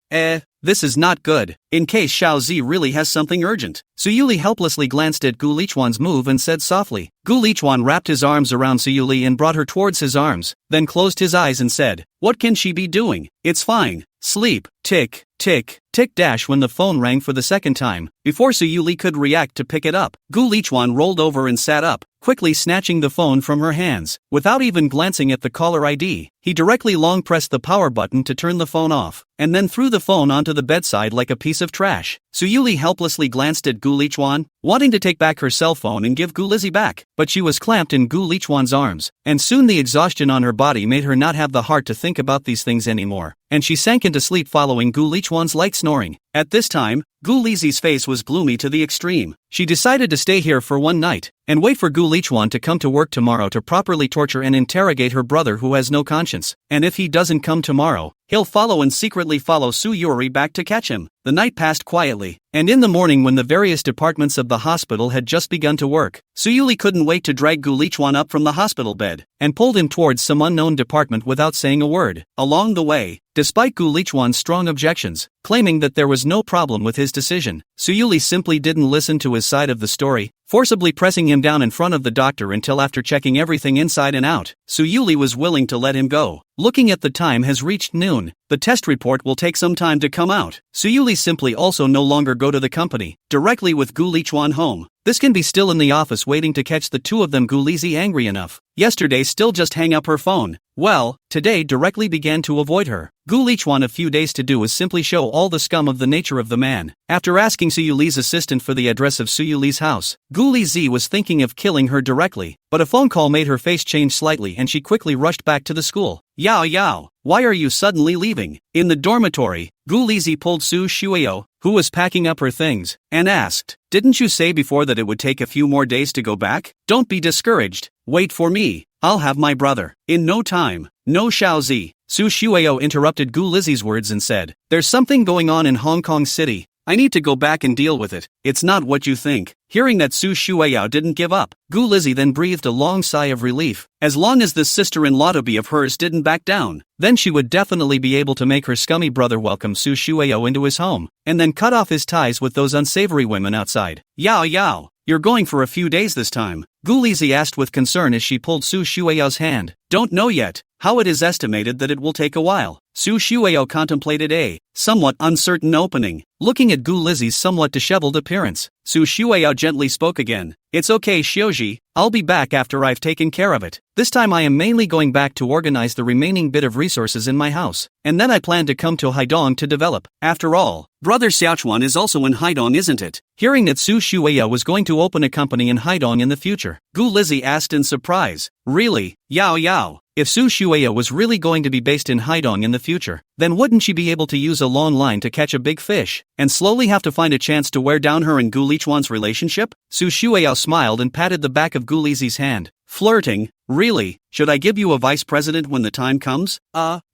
This is not good, in case Xiao Zi really has something urgent. Suyuli helplessly glanced at Gu Lichuan's move and said softly. Gu Lichuan wrapped his arms around Suyuli and brought her towards his arms, then closed his eyes and said, "What can she be doing? It's fine. Sleep." Tick, tick, tick dash when the phone rang for the second time. Before Suyuli could react to pick it up, Gu Lichuan rolled over and sat up, quickly snatching the phone from her hands. Without even glancing at the caller ID, he directly long pressed the power button to turn the phone off, and then threw the phone onto the bedside like a piece of trash. Suyuli helplessly glanced at Gu Lichuan, wanting to take back her cell phone and give Gu Lizi back, but she was clamped in Gu Lichuan's arms, and soon the exhaustion on her body made her not have the heart to think about these things anymore, and she sank into sleep following Gu Lichuan's light snoring. At this time, Gu Lizi's face was gloomy to the extreme. She decided to stay here for one night, and wait for Gu Lichuan to come to work tomorrow to properly torture and interrogate her brother who has no conscience, and if he doesn't come tomorrow, he'll follow and secretly follow Su Yuri back to catch him. The night passed quietly, and in the morning when the various departments of the hospital had just begun to work, Suyuli couldn't wait to drag Gu Lichuan up from the hospital bed, and pulled him towards some unknown department without saying a word. Along the way, despite Gu Lichuan's strong objections, claiming that there was no problem with his decision, Suyuli simply didn't listen to his side of the story, forcibly pressing him down in front of the doctor until after checking everything inside and out, Suyuli was willing to let him go. Looking at the time has reached noon, the test report will take some time to come out. Suyuli simply also no longer go to the company, directly with Gu Lichuan home. This can be still in the office waiting to catch the two of them. Gu Lizi angry enough. Yesterday still just hang up her phone. Well, today directly began to avoid her. Gu Lichuan a few days to do is simply show all the scum of the nature of the man. After asking Suyuli's assistant for the address of Suyuli's house, Gu Lizi was thinking of killing her directly, but a phone call made her face change slightly and she quickly rushed back to the school. Yao Yao, why are you suddenly leaving? In the dormitory, Gu Lizi pulled Su Shueo, who was packing up her things, and asked, "Didn't you say before that it would take a few more days to go back? Don't be discouraged. Wait for me. I'll have my brother. In no time. No Shaozi." Su Shueo interrupted Gu Lizi's words and said, "There's something going on in Hong Kong City. I need to go back and deal with it. It's not what you think." Hearing that Su Shueo didn't give up, Gu Lizi then breathed a long sigh of relief. As long as this sister-in-law to be of hers didn't back down, then she would definitely be able to make her scummy brother welcome Su Shueo into his home, and then cut off his ties with those unsavory women outside. "Yao Yao, you're going for a few days this time?" Gu Lizi asked with concern as she pulled Su Shueo's hand. "Don't know yet. How it is estimated that it will take a while." Su Shueo contemplated a somewhat uncertain opening, looking at Gu Lizi's somewhat disheveled appearance. Su Shueo gently spoke again. "It's okay, Xiuji, I'll be back after I've taken care of it. This time I am mainly going back to organize the remaining bit of resources in my house, and then I plan to come to Haidong to develop. After all, brother Xiaochuan is also in Haidong, isn't it?" Hearing that Su Shueo was going to open a company in Haidong in the future, Gu Lizi asked in surprise, "Really, Yao Yao? If Su Shueo was really going to be based in Haidong in the future, then wouldn't she be able to use a long line to catch a big fish, and slowly have to find a chance to wear down her and Gu Lichuan's relationship?" Su Shueo smiled and patted the back of Gu Lizi's hand. "Flirting? Really? Should I give you a vice president when the time comes?"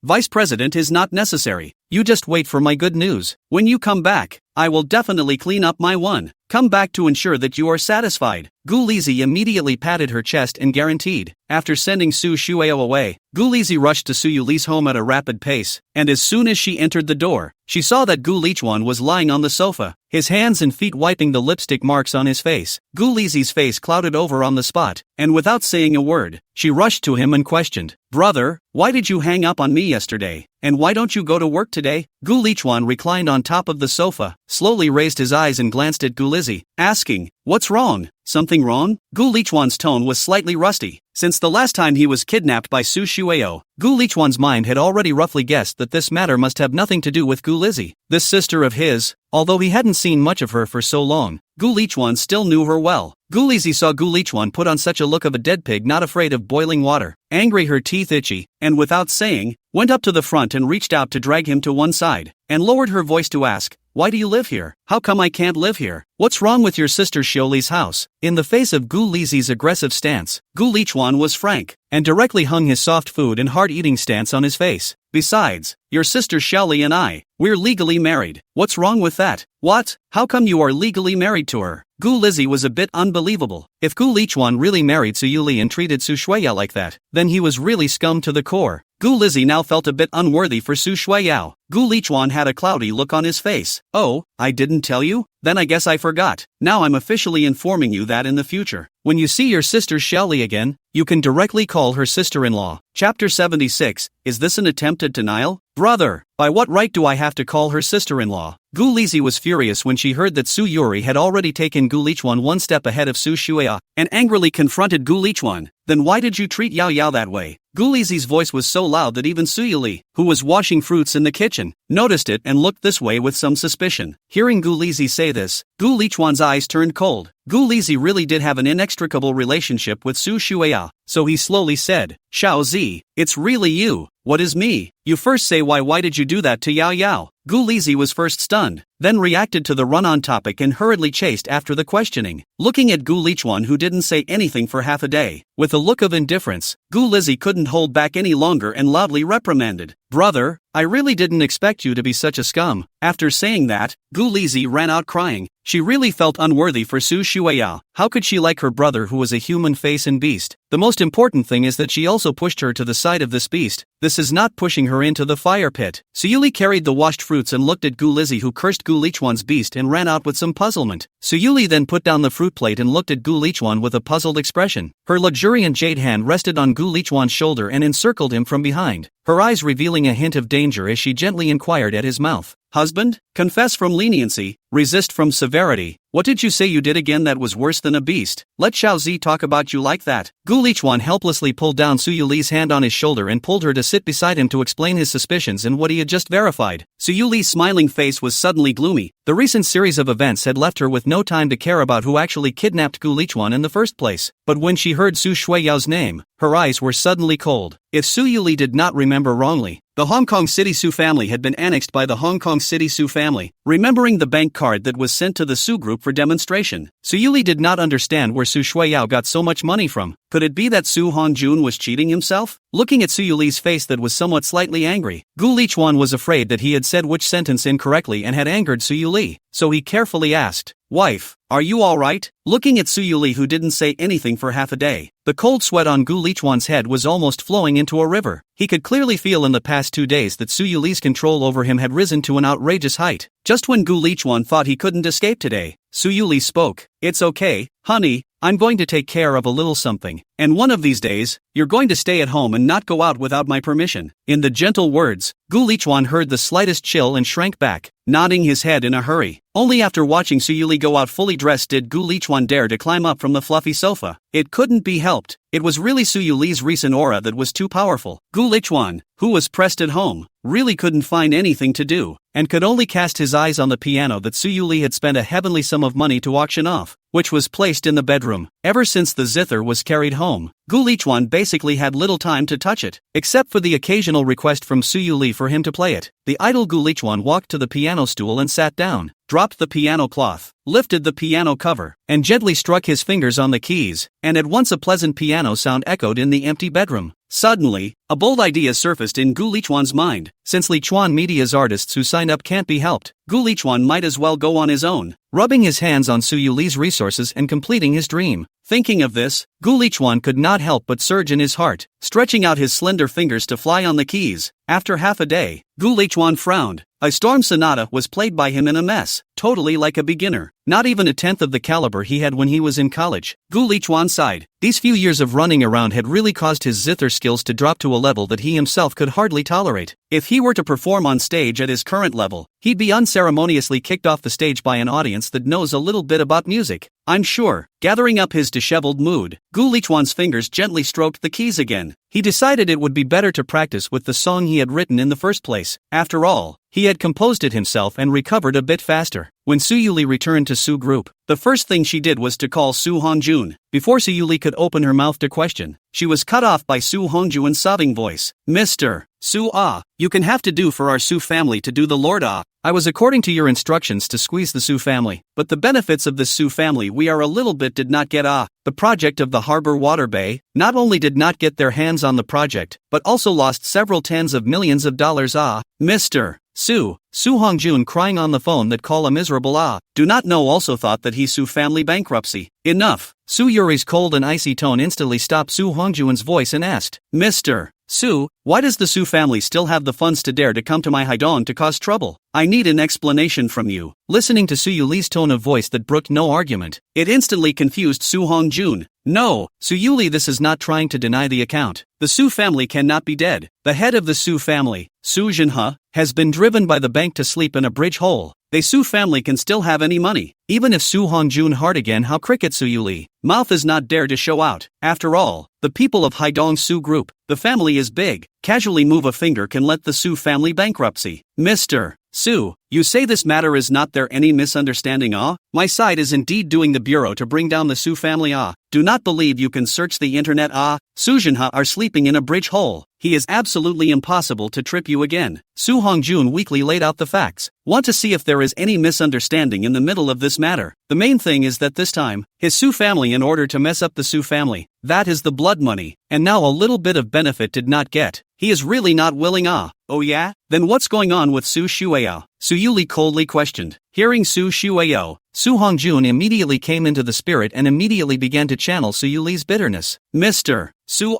Vice president is not necessary. You just wait for my good news. When you come back, I will definitely clean up my one. Come back to ensure that you are satisfied." Gu Lizi immediately patted her chest and guaranteed. After sending Su Shueo away, Gu Lizi rushed to Su Yuli's home at a rapid pace, and as soon as she entered the door, she saw that Gu Lichuan was lying on the sofa, his hands and feet wiping the lipstick marks on his face. Gu Lizi's face clouded over on the spot, and without saying a word, she rushed to him and questioned, "Brother, why did you hang up on me yesterday? And why don't you go to work today?" Gu Lichuan reclined on top of the sofa, slowly raised his eyes and glanced at Gu Lizi, asking, "What's wrong? Something wrong?" Gu Lichuan's tone was slightly rusty. Since the last time he was kidnapped by Su Shueo, Gu Lichuan's mind had already roughly guessed that this matter must have nothing to do with Gu Lizi. This sister of his, although he hadn't seen much of her for so long, Gu Lichuan still knew her well. Gu Lizi saw Gu Lichuan put on such a look of a dead pig not afraid of boiling water, angry, her teeth itchy, and without saying, went up to the front and reached out to drag him to one side, and lowered her voice to ask, "Why do you live here? How come I can't live here? What's wrong with your sister Xiuli's house?" In the face of Gu Lizi's aggressive stance, Gu Lichuan was frank, and directly hung his soft food and hard-eating stance on his face. "Besides, your sister Xiaoli and we're legally married. What's wrong with that?" "What? How come you are legally married to her?" Gu Lizi was a bit unbelievable. If Gu Lichuan really married Su Yuli and treated Su Shueyao like that, then he was really scum to the core. Gu Lizi now felt a bit unworthy for Su Shueyao. Gu Lichuan had a cloudy look on his face. "Oh, I didn't tell you? Then I guess I forgot. Now I'm officially informing you that in the future, when you see your sister Xiaoli again, you can directly call her sister-in-law." Chapter 76, Is this an attempt at denial? "Brother, by what right do I have to call her sister-in-law?" Gu Lizi was furious when she heard that Su Yuri had already taken Gu Lichuan one step ahead of Su Shueya, and angrily confronted Gu Lichuan. "Then why did you treat Yao Yao that way?" Gu Lizi's voice was so loud that even Su Yuli, who was washing fruits in the kitchen, noticed it and looked this way with some suspicion. Hearing Gu Lizi say this, Gu Lichuan's eyes turned cold. Gu Lizi really did have an inextricable relationship with Su Shueya, so he slowly said, "Xiao Zi, it's really you. What is me? You first say why did you do that to Yao Yao?" Gu Lizi was first stunned, then reacted to the run-on topic and hurriedly chased after the questioning, looking at Gu Lichuan, who didn't say anything for half a day. With a look of indifference, Gu Lizi couldn't hold back any longer and loudly reprimanded, "Brother, I really didn't expect you to be such a scum." After saying that, Gu Lizi ran out crying. She really felt unworthy for Su Shueya. How could she like her brother who was a human face and beast? The most important thing is that she also pushed her to the side of this beast. This is not pushing her into the fire pit. Su Yuli carried the washed fruits and looked at Gu Lizi, who cursed Gu Lichuan's beast and ran out with some puzzlement. Su Yuli then put down the fruit plate and looked at Gu Lichuan with a puzzled expression. Her luxuriant jade hand rested on Gu Lichuan's shoulder and encircled him from behind. her eyes revealing a hint of danger as she gently inquired at his mouth. Husband? Confess from leniency, resist from severity. What did you say you did again that was worse than a beast? Let Xiaozi talk about you like that. Gu Lichuan helplessly pulled down Su Yuli's hand on his shoulder and pulled her to sit beside him to explain his suspicions and what he had just verified. Su Yuli's smiling face was suddenly gloomy. The recent series of events had left her with no time to care about who actually kidnapped Gu Lichuan in the first place. But when she heard Su Shuiyao's name, her eyes were suddenly cold. If Su Yuli did not remember wrongly, the Hong Kong City Su family had been annexed by the Hong Kong City Su family. Remembering the bank card that was sent to the Su group for demonstration, Su Yuli did not understand where Su Shuiyao got so much money from. Could it be that Su Hongjun was cheating himself? Looking at Su Yuli's face that was somewhat slightly angry, Gu Lichuan was afraid that he had said which sentence incorrectly and had angered Su Yuli, so he carefully asked, "Wife, are you alright?" Looking at Su Yuli, who didn't say anything for half a day, the cold sweat on Gu Lichuan's head was almost flowing into a river. He could clearly feel in the past 2 days that Su Yuli's control over him had risen to an outrageous height. Just when Gu Lichuan thought he couldn't escape today, Su Yuli spoke. "It's okay, honey, I'm going to take care of a little something, and one of these days, you're going to stay at home and not go out without my permission." In the gentle words, Gu Lichuan heard the slightest chill and shrank back, nodding his head in a hurry. Only after watching Su Yuli go out fully dressed did Gu Lichuan dare to climb up from the fluffy sofa. It couldn't be helped. It was really Su Yuli's recent aura that was too powerful. Gu Lichuan, who was pressed at home, really couldn't find anything to do, and could only cast his eyes on the piano that Su Yuli had spent a heavenly sum of money to auction off, which was placed in the bedroom. Ever since the zither was carried home, Gu Lichuan basically had little time to touch it, except for the occasional request from Su Yuli for him to play it. The idle Gu Lichuan walked to the piano stool and sat down, dropped the piano cloth, lifted the piano cover, and gently struck his fingers on the keys, and at once a pleasant piano sound echoed in the empty bedroom. Suddenly, a bold idea surfaced in Gu Lichuan's mind. Since Lichuan Media's artists who signed up can't be helped, Gu Lichuan might as well go on his own, rubbing his hands on Su Yuli's resources and completing his dream. Thinking of this, Gu Lichuan could not help but surge in his heart, stretching out his slender fingers to fly on the keys. After half a day, Gu Lichuan frowned. A storm sonata was played by him in a mess, totally like a beginner, not even a tenth of the caliber he had when he was in college. Gu Lichuan sighed. These few years of running around had really caused his zither skills to drop to a level that he himself could hardly tolerate. If he were to perform on stage at his current level, he'd be unceremoniously kicked off the stage by an audience that knows a little bit about music, I'm sure. Gathering up his disheveled mood, Gu Lichuan's fingers gently stroked the keys again. He decided it would be better to practice with the song he had written in the first place. After all, he had composed it himself and recovered a bit faster. When Su Yuli returned to Su Group, the first thing she did was to call Su Hongjun. Before Su Yuli could open her mouth to question, she was cut off by Su Hongjun's sobbing voice. "Mr. Su you can have to do for our Su family to do the Lord I was according to your instructions to squeeze the Su family, but the benefits of this Su family we are a little bit did not get the project of the Harbor Water Bay, not only did not get their hands on the project, but also lost several tens of millions of dollars Mr. Su Hongjun crying on the phone that call a miserable do not know also thought that he Su family bankruptcy. Enough. Su Yuri's cold and icy tone instantly stopped Su Hongjun's voice and asked, "Mr. Su, why does the Su family still have the funds to dare to come to my Haidong to cause trouble? I need an explanation from you." Listening to Su Yuli's tone of voice that brooked no argument, it instantly confused Su Hongjun. "No, Su Yuli, this is not trying to deny the account. The Su family cannot be dead. The head of the Su family, Su Jinhe, has been driven by the bank to sleep in a bridge hole. The Su family can still have any money. Even if Su Hongjun hard again, how cricket Su Yuli mouth is not dare to show out. After all, the people of Haidong Su Group, the family is big. Casually move a finger can let the Su family bankruptcy. Mr. Su, you say this matter is not there any misunderstanding My side is indeed doing the bureau to bring down the Su family Do not believe you can search the internet Su Jinhe are sleeping in a bridge hole. He is absolutely impossible to trip you again. Su Hongjun weakly laid out the facts. Want to see if there is any misunderstanding in the middle of this matter. The main thing is that this time, his Su family in order to mess up the Su family, that is the blood money, and now a little bit of benefit did not get. He is really not willing Oh yeah? Then what's going on with Su Shuiyao? Su Yuli coldly questioned. Hearing Su Shuiyao, Su Hongjun immediately came into the spirit and immediately began to channel Su Yuli's bitterness. Mr. Su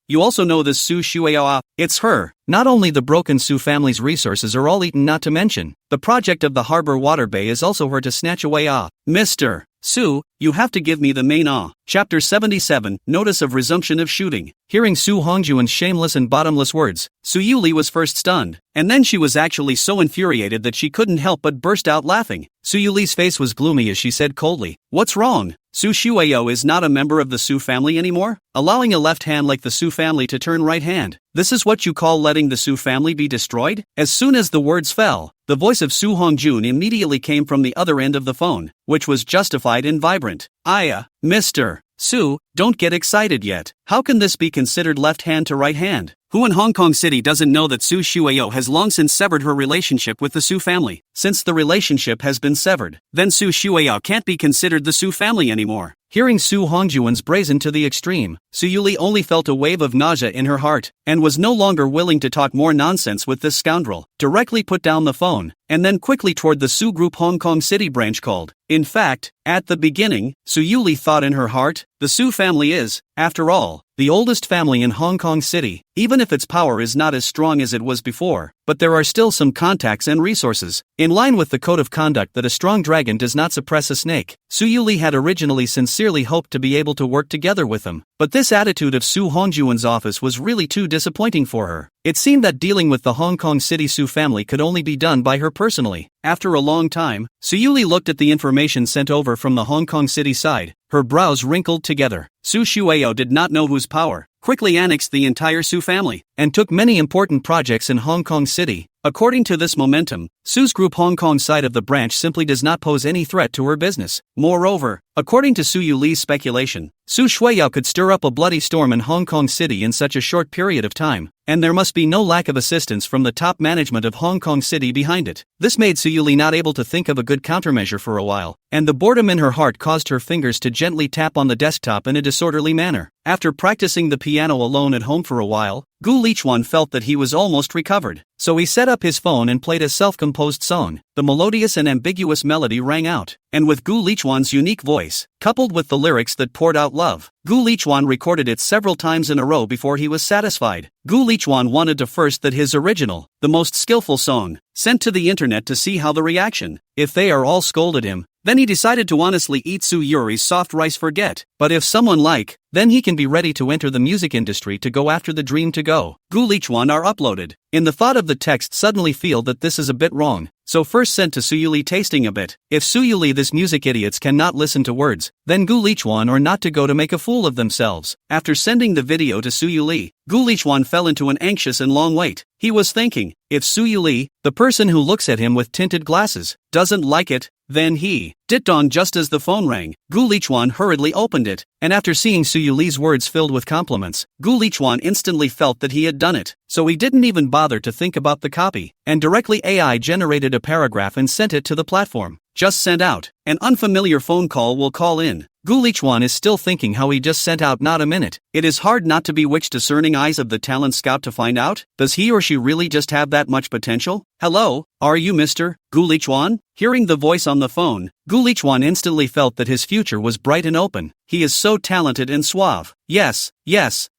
you also know this Su Shuiyao it's her. Not only the broken Su family's resources are all eaten, not to mention, the project of the Harbor Water Bay is also her to snatch away Mr. Sue, you have to give me the main Chapter 77, Notice of Resumption of Shooting. Hearing Soo Hongjuan's shameless and bottomless words, Soo Yuli was first stunned, and then she was actually so infuriated that she couldn't help but burst out laughing. Soo Yuli's face was gloomy as she said coldly, "What's wrong? Soo Shueyo is not a member of the Soo family anymore? Allowing a left hand like the Soo family to turn right hand. This is what you call letting the Soo family be destroyed?" As soon as the words fell, the voice of Soo Hongjun immediately came from the other end of the phone, which was justified and vibrant. Mr. Sue, don't get excited yet. How can this be considered left hand to right hand? Who in Hong Kong City doesn't know that Soo Shueyo has long since severed her relationship with the Soo family? Since the relationship has been severed, then Soo Shueyo can't be considered the Soo family anymore. Hearing Soo Hongjuan's brazen to the extreme, Soo Yuli only felt a wave of nausea in her heart, and was no longer willing to talk more nonsense with this scoundrel. Directly put down the phone, and then quickly toward the Soo Group Hong Kong City branch called. In fact, at the beginning, Soo Yuli thought in her heart, the Soo family is, after all, the oldest family in Hong Kong City, even if its power is not as strong as it was before, but there are still some contacts and resources. In line with the code of conduct that a strong dragon does not suppress a snake, Soo Yuli had originally sincerely hoped to be able to work together with him, but this attitude of Soo Hongjuan's office was really too disappointing for her. It seemed that dealing with the Hong Kong City Soo family could only be done by her personally. After a long time, Soo Yuli looked at the information sent over from the Hong Kong City side, her brows wrinkled together. Soo Shueyo did not know whose power, quickly annexed the entire Soo family, and took many important projects in Hong Kong City. According to this momentum, Soo's Group Hong Kong side of the branch simply does not pose any threat to her business. Moreover, according to Soo Yuli's speculation, Soo Shueyo could stir up a bloody storm in Hong Kong City in such a short period of time, and there must be no lack of assistance from the top management of Hong Kong City behind it. This made Soo Yuli not able to think of a good countermeasure for a while, and the boredom in her heart caused her fingers to gently tap on the desktop in a disorderly manner. After practicing the piano alone at home for a while, Gu Lichuan felt that he was almost recovered, so he set up his phone and played a self-composed song. The melodious and ambiguous melody rang out, and with Gu Lichuan's unique voice, coupled with the lyrics that poured out love, Gu Lichuan recorded it several times in a row before he was satisfied. Gu Lichuan wanted to first that his original, the most skillful song, sent to the internet to see how the reaction. If they are all scolded him, then he decided to honestly eat Soo Yuri's soft rice forget. But if someone like, then he can be ready to enter the music industry to go after the dream to go. Gu Lichuan are uploaded. In the thought of the text suddenly feel that this is a bit wrong, so first sent to Soo Yuli tasting a bit. If Soo Yuli this music idiots cannot listen to words, then Gu Lichuan are not to go to make a fool of themselves. After sending the video to Soo Yuli, Gu Lichuan fell into an anxious and long wait. He was thinking, if Soo Yuli, the person who looks at him with tinted glasses, doesn't like it, then he dipped on just as the phone rang. Gu Lichuan hurriedly opened it, and after seeing Soo Yuli's words filled with compliments, Gu Lichuan instantly felt that he had done it, so he didn't even bother to think about the copy, and directly AI generated a paragraph and sent it to the platform. Just sent out. An unfamiliar phone call will call in. Gu Lichuan is still thinking how he just sent out not a minute. It is hard not to bewitch discerning eyes of the talent scout to find out, does he or she really just have that much potential? Hello, are you Mr. Gu Lichuan? Hearing the voice on the phone, Gu Lichuan instantly felt that his future was bright and open. He is so talented and suave. Yes,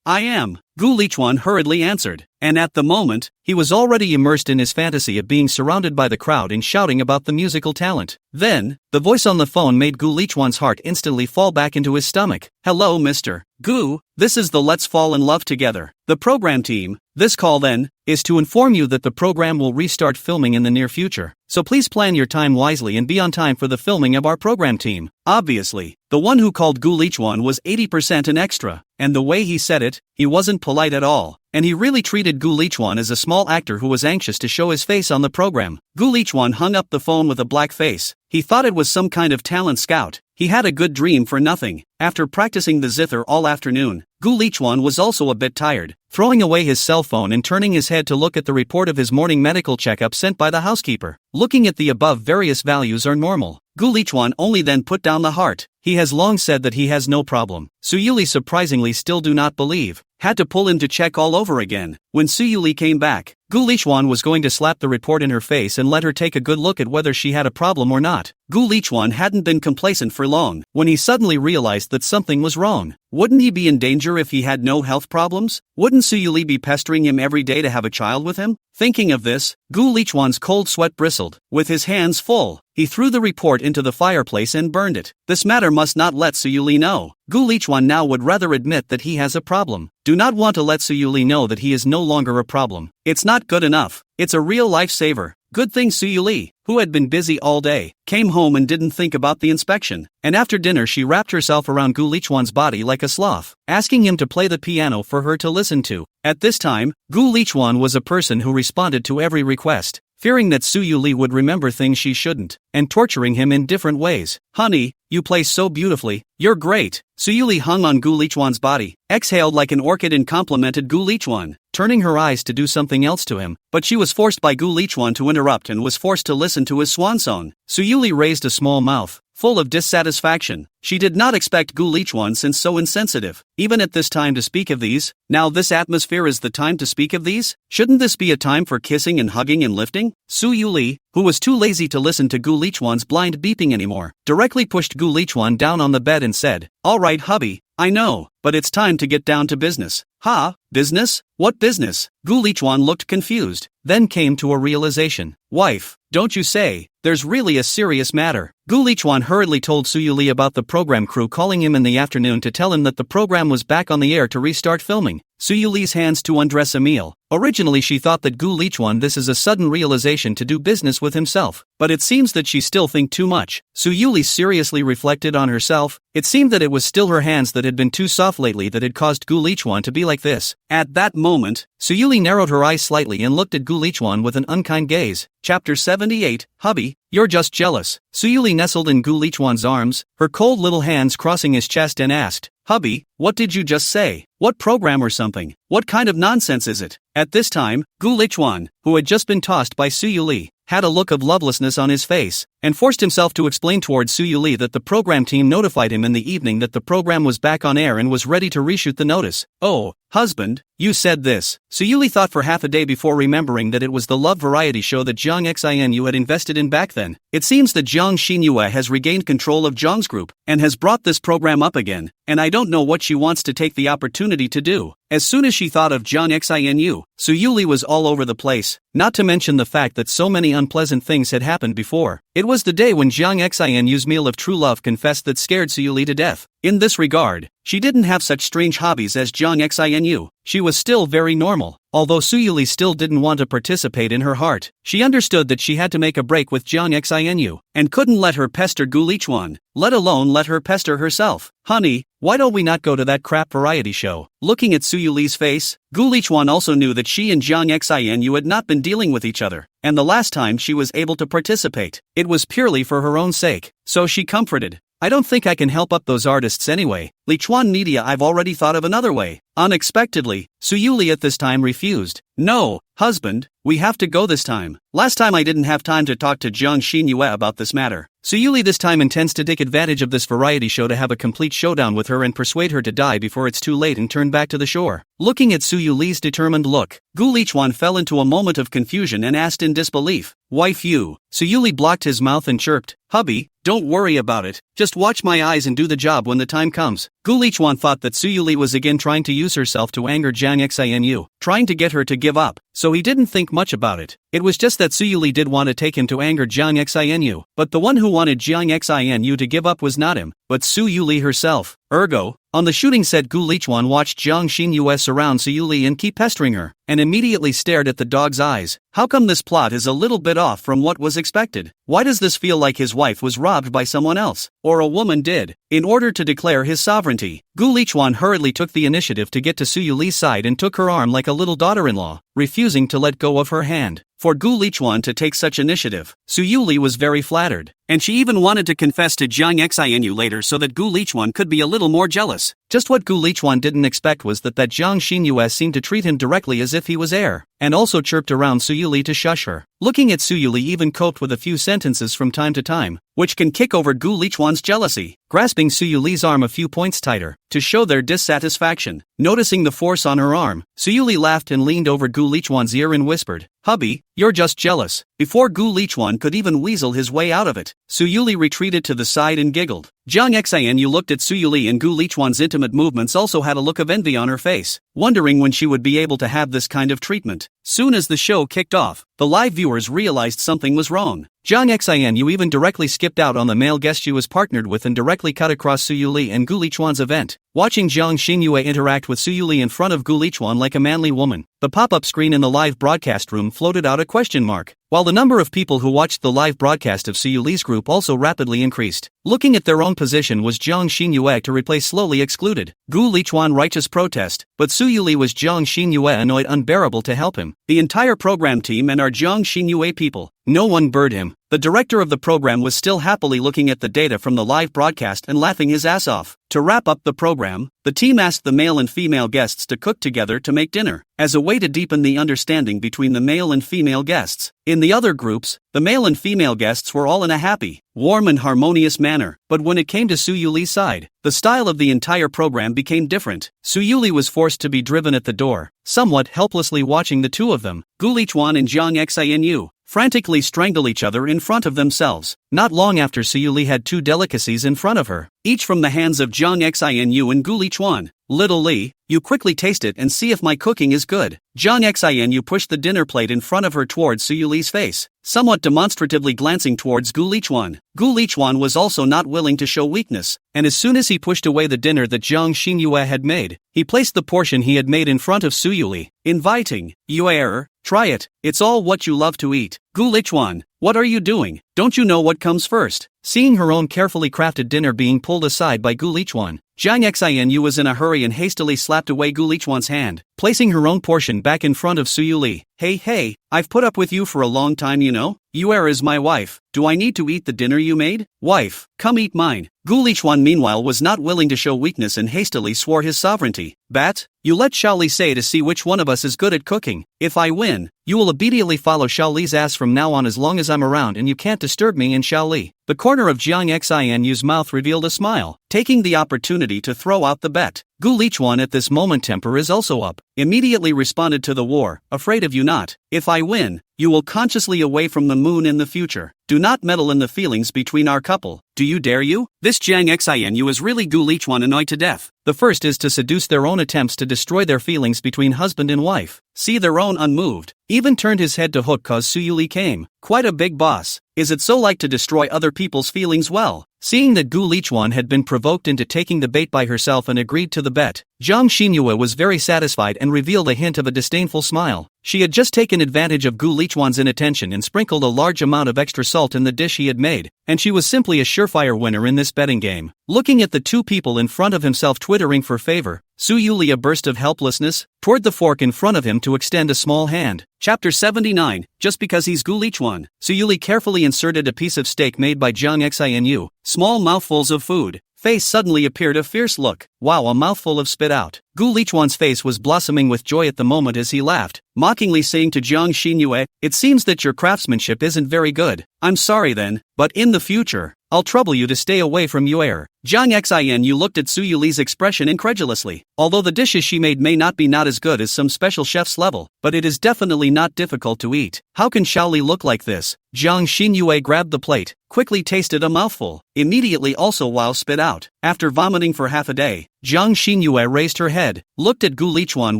I am. Gu Lichuan hurriedly answered, and at the moment, he was already immersed in his fantasy of being surrounded by the crowd and shouting about the musical talent. Then, the voice on the phone made Gu Lichuan's heart instantly fall back into his stomach. Hello Mr. Gu, this is the Let's Fall in Love Together, the program team. This call then, is to inform you that the program will restart filming in the near future, so please plan your time wisely and be on time for the filming of our program team. Obviously, the one who called Gu Lichuan was 80% an extra, and the way he said it, he wasn't polite at all, and he really treated Gu Lichuan as a small actor who was anxious to show his face on the program. Gu Lichuan hung up the phone with a black face. He thought it was some kind of talent scout. He had a good dream for nothing. After practicing the zither all afternoon, Gu Lichuan was also a bit tired. Throwing away his cell phone and turning his head to look at the report of his morning medical checkup sent by the housekeeper. Looking at the above, various values are normal. Gu Lichuan only then put down the heart. He has long said that he has no problem. Soo Yuli surprisingly still do not believe. had to pull in to check all over again. When Su Yuli came back, Gu Lichuan was going to slap the report in her face and let her take a good look at whether she had a problem or not. Gu Lichuan hadn't been complacent for long when he suddenly realized that something was wrong. Wouldn't he be in danger if he had no health problems? Wouldn't Su Yuli be pestering him every day to have a child with him? Thinking of this, Gu Lichuan's cold sweat bristled. With his hands full, he threw the report into the fireplace and burned it. This matter must not let Su Yuli know. Gu Lichuan now would rather admit that he has a problem. Do not want to let Su Yuli know that he is no longer a problem. It's not good enough. It's a real lifesaver. Good thing Su Yuli, who had been busy all day, came home and didn't think about the inspection. And after dinner she wrapped herself around Gu Lichuan's body like a sloth, asking him to play the piano for her to listen to. At this time, Gu Lichuan was a person who responded to every request, fearing that Su Yuli would remember things she shouldn't, and torturing him in different ways. Honey, you play so beautifully, you're great. Su Yuli hung on Gu Lichuan's body, exhaled like an orchid and complimented Gu Lichuan, turning her eyes to do something else to him, but she was forced by Gu Lichuan to interrupt and was forced to listen to his swan song. Su Yuli raised a small mouth, full of dissatisfaction. She did not expect Gu Lichuan since so insensitive, even at this time to speak of these. Now this atmosphere is the time to speak of these? Shouldn't this be a time for kissing and hugging and lifting? Su Yuli, who was too lazy to listen to Gu Lichuan's blind beeping anymore, directly pushed Gu Lichuan down on the bed and said, "All right, hubby, I know, but it's time to get down to business." "Ha? Business? What business?" Gu Lichuan looked confused, then came to a realization. "Wife, don't you say, there's really a serious matter." Gu Lichuan hurriedly told Su Yuli about the program crew calling him in the afternoon to tell him that the program was back on the air to restart filming. Su Yuli's hands to undress Emil. Originally she thought that Gu Lichuan this is a sudden realization to do business with himself, but it seems that she still think too much. Su Yuli seriously reflected on herself. It seemed that it was still her hands that had been too soft lately that had caused Gu Lichuan to be like this. At that moment, Su Yuli narrowed her eyes slightly and looked at Gu Lichuan with an unkind gaze. Chapter 78, Hubby, you're just jealous. Su Yuli nestled in Gu Lichuan's arms, her cold little hands crossing his chest and asked, "Hubby, what did you just say? What program or something? What kind of nonsense is it?" At this time, Gu Lichuan, who had just been tossed by Su Yuli, had a look of lovelessness on his face, and forced himself to explain towards Su Yuli that the program team notified him in the evening that the program was back on air and was ready to reshoot the notice. "Oh, husband, you said this." Su Yuli thought for half a day before remembering that it was the love variety show that Jiang Xinu had invested in back then. It seems that Jiang Xinhua has regained control of Jiang's group, and has brought this program up again, and I don't know what she wants to take the opportunity to do. As soon as she thought of Jiang Xinu, Su Yuli was all over the place, not to mention the fact that so many unpleasant things had happened before. It was the day when Jiang Xinu's meal of true love confessed that scared Su Yuli to death. In this regard, she didn't have such strange hobbies as Jiang Xinu. She was still very normal. Although Su Yuli still didn't want to participate in her heart, she understood that she had to make a break with Jiang Xinu, and couldn't let her pester Gu Lichuan, let alone let her pester herself. "Honey, why don't we not go to that crap variety show?" Looking at Su Yuli's face, Gu Lichuan also knew that she and Jiang Xinu had not been dealing with each other, and the last time she was able to participate, it was purely for her own sake. So she comforted, "I don't think I can help up those artists anyway. Lichuan Media, I've already thought of another way." Unexpectedly, Su Yuli at this time refused. "No, husband, we have to go this time. Last time I didn't have time to talk to Jiang Xinhua about this matter." Su Yuli this time intends to take advantage of this variety show to have a complete showdown with her and persuade her to die before it's too late and turn back to the shore. Looking at Su Yuli's determined look, Gu Lichuan fell into a moment of confusion and asked in disbelief, "Wife, you?" Su Yuli blocked his mouth and chirped, "Hubby, don't worry about it. Just watch my eyes and do the job when the time comes." Gu Lichuan thought that Su Yuli was again trying to use herself to anger Jiang Xinu, trying to get her to give up, so he didn't think much about it. It was just that Su Yuli did want to take him to anger Jiang Xinu, but the one who wanted Jiang Xinu to give up was not him, but Su Yuli herself. Ergo, on the shooting set, Gu Lichuan watched Jiang Xinhua surround Su Yuli and keep pestering her, and immediately stared at the dog's eyes. How come this plot is a little bit off from what was expected? Why does this feel like his wife was robbed by someone else, or a woman did, in order to declare his sovereignty? Gu Lichuan hurriedly took the initiative to get to Su Yuli's side and took her arm like a little daughter-in-law, refusing to let go of her hand. For Gu Lichuan to take such initiative, Su Yuli was very flattered. and she even wanted to confess to Jiang Xinu later so that Gu Lichuan could be a little more jealous. Just what Gu Lichuan didn't expect was that Jiang Xinyu seemed to treat him directly as if he was heir, and also chirped around Suyuli to shush her. Looking at Suyuli even coped with a few sentences from time to time, which can kick over Gu Lichuan's jealousy, grasping Suyuli's arm a few points tighter, to show their dissatisfaction. Noticing the force on her arm, Suyuli laughed and leaned over Gu Lichuan's ear and whispered, "Hubby, you're just jealous." Before Gu Lichuan could even weasel his way out of it, Suyuli retreated to the side and giggled. Jiang Xinu looked at Suyuli, and Gu Lichuan's intimate movements also had a look of envy on her face, wondering when she would be able to have this kind of treatment. Soon as the show kicked off, the live viewers realized something was wrong. Jiang Xinu even directly skipped out on the male guest she was partnered with and directly cut across Suyuli and Gu Lichuan's event. Watching Jiang Xinyu interact with Suyuli in front of Gu Lichuan like a manly woman, the pop-up screen in the live broadcast room floated out a question mark, while the number of people who watched the live broadcast of Suyuli's group also rapidly increased. Looking at their own position was Jiang Xinyu to replace slowly excluded. Gu Lichuan righteous protest, but Suyuli was Jiang Xinyu annoyed unbearable to help him. The entire program team and our Jiang Xinyu people. No one bird him. The director of the program was still happily looking at the data from the live broadcast and laughing his ass off. To wrap up the program, the team asked the male and female guests to cook together to make dinner, as a way to deepen the understanding between the male and female guests. In the other groups, the male and female guests were all in a happy, warm and harmonious manner, but when it came to Suyuli's side, the style of the entire program became different. Suyuli was forced to be driven at the door, somewhat helplessly watching the two of them, Gu Lichuan and Jiang Xinu, frantically strangle each other in front of themselves. Not long after, Suyuli had two delicacies in front of her, each from the hands of Jiang Xinu and Gu Lichuan. "Little Li, you quickly taste it and see if my cooking is good." Jiang Xinu pushed the dinner plate in front of her towards Suyuli's face, somewhat demonstratively glancing towards Gu Lichuan. Gu Lichuan was also not willing to show weakness, and as soon as he pushed away the dinner that Jiang Xinyu had made, he placed the portion he had made in front of Suyuli, inviting, "Yue, try it, it's all what you love to eat." "Gu Lichuan, what are you doing? Don't you know what comes first?" Seeing her own carefully crafted dinner being pulled aside by Gu Lichuan, Jiang Xinu was in a hurry and hastily slapped away Gu Lichuan's hand, placing her own portion back in front of Suyuli. Hey, I've put up with you for a long time, you know? Yue is my wife. Do I need to eat the dinner you made? Wife, come eat mine." Gu Lichuan meanwhile was not willing to show weakness and hastily swore his sovereignty. "Bat, you let Shaoli say to see which one of us is good at cooking. If I win, you will immediately follow Shaoli's ass from now on as long as I'm around, and you can't disturb me and Shaoli." The corner of Jiang Xinu's mouth revealed a smile, taking the opportunity to throw out the bet. Gu Lichuan at this moment temper is also up, immediately responded to the war, "Afraid of you not. If I win, you will consciously away from the moon in the future. Do not meddle in the feelings between our couple. Do you dare you?" This Jiang Xinu is really Gu Lichuan annoyed to death. The first is to seduce their own attempts to destroy their feelings between husband and wife. See their own unmoved. Even turned his head to hook cause Suyuli came. Quite a big boss. Is it so like to destroy other people's feelings? Well, seeing that Gu Lichuan had been provoked into taking the bait by herself and agreed to the bet, Jiang Xinyu was very satisfied and revealed a hint of a disdainful smile. She had just taken advantage of Gu Lichuan's inattention and sprinkled a large amount of extra salt in the dish he had made, and she was simply a surefire winner in this betting game. Looking at the two people in front of himself twittering for favor, Suyuli a burst of helplessness, toward the fork in front of him to extend a small hand. Chapter 79, just because he's Gu Lichuan. Suyuli carefully inserted a piece of steak made by Jiang Xinu, small mouthfuls of food. Face suddenly appeared a fierce look. Wow, a mouthful of spit out. Gu Lichuan's face was blossoming with joy at the moment as he laughed, mockingly saying to Jiang Xinyu, "It seems that your craftsmanship isn't very good. I'm sorry then, but in the future, I'll trouble you to stay away from Yue." Jiang Xinu looked at Suyuli's expression incredulously. Although the dishes she made may not be as good as some special chef's level, but it is definitely not difficult to eat. How can Shaoli look like this? Jiang Xinyu grabbed the plate, quickly tasted a mouthful, immediately also while spit out. After vomiting for half a day, Jiang Xinyu raised her head, looked at Gu Lichuan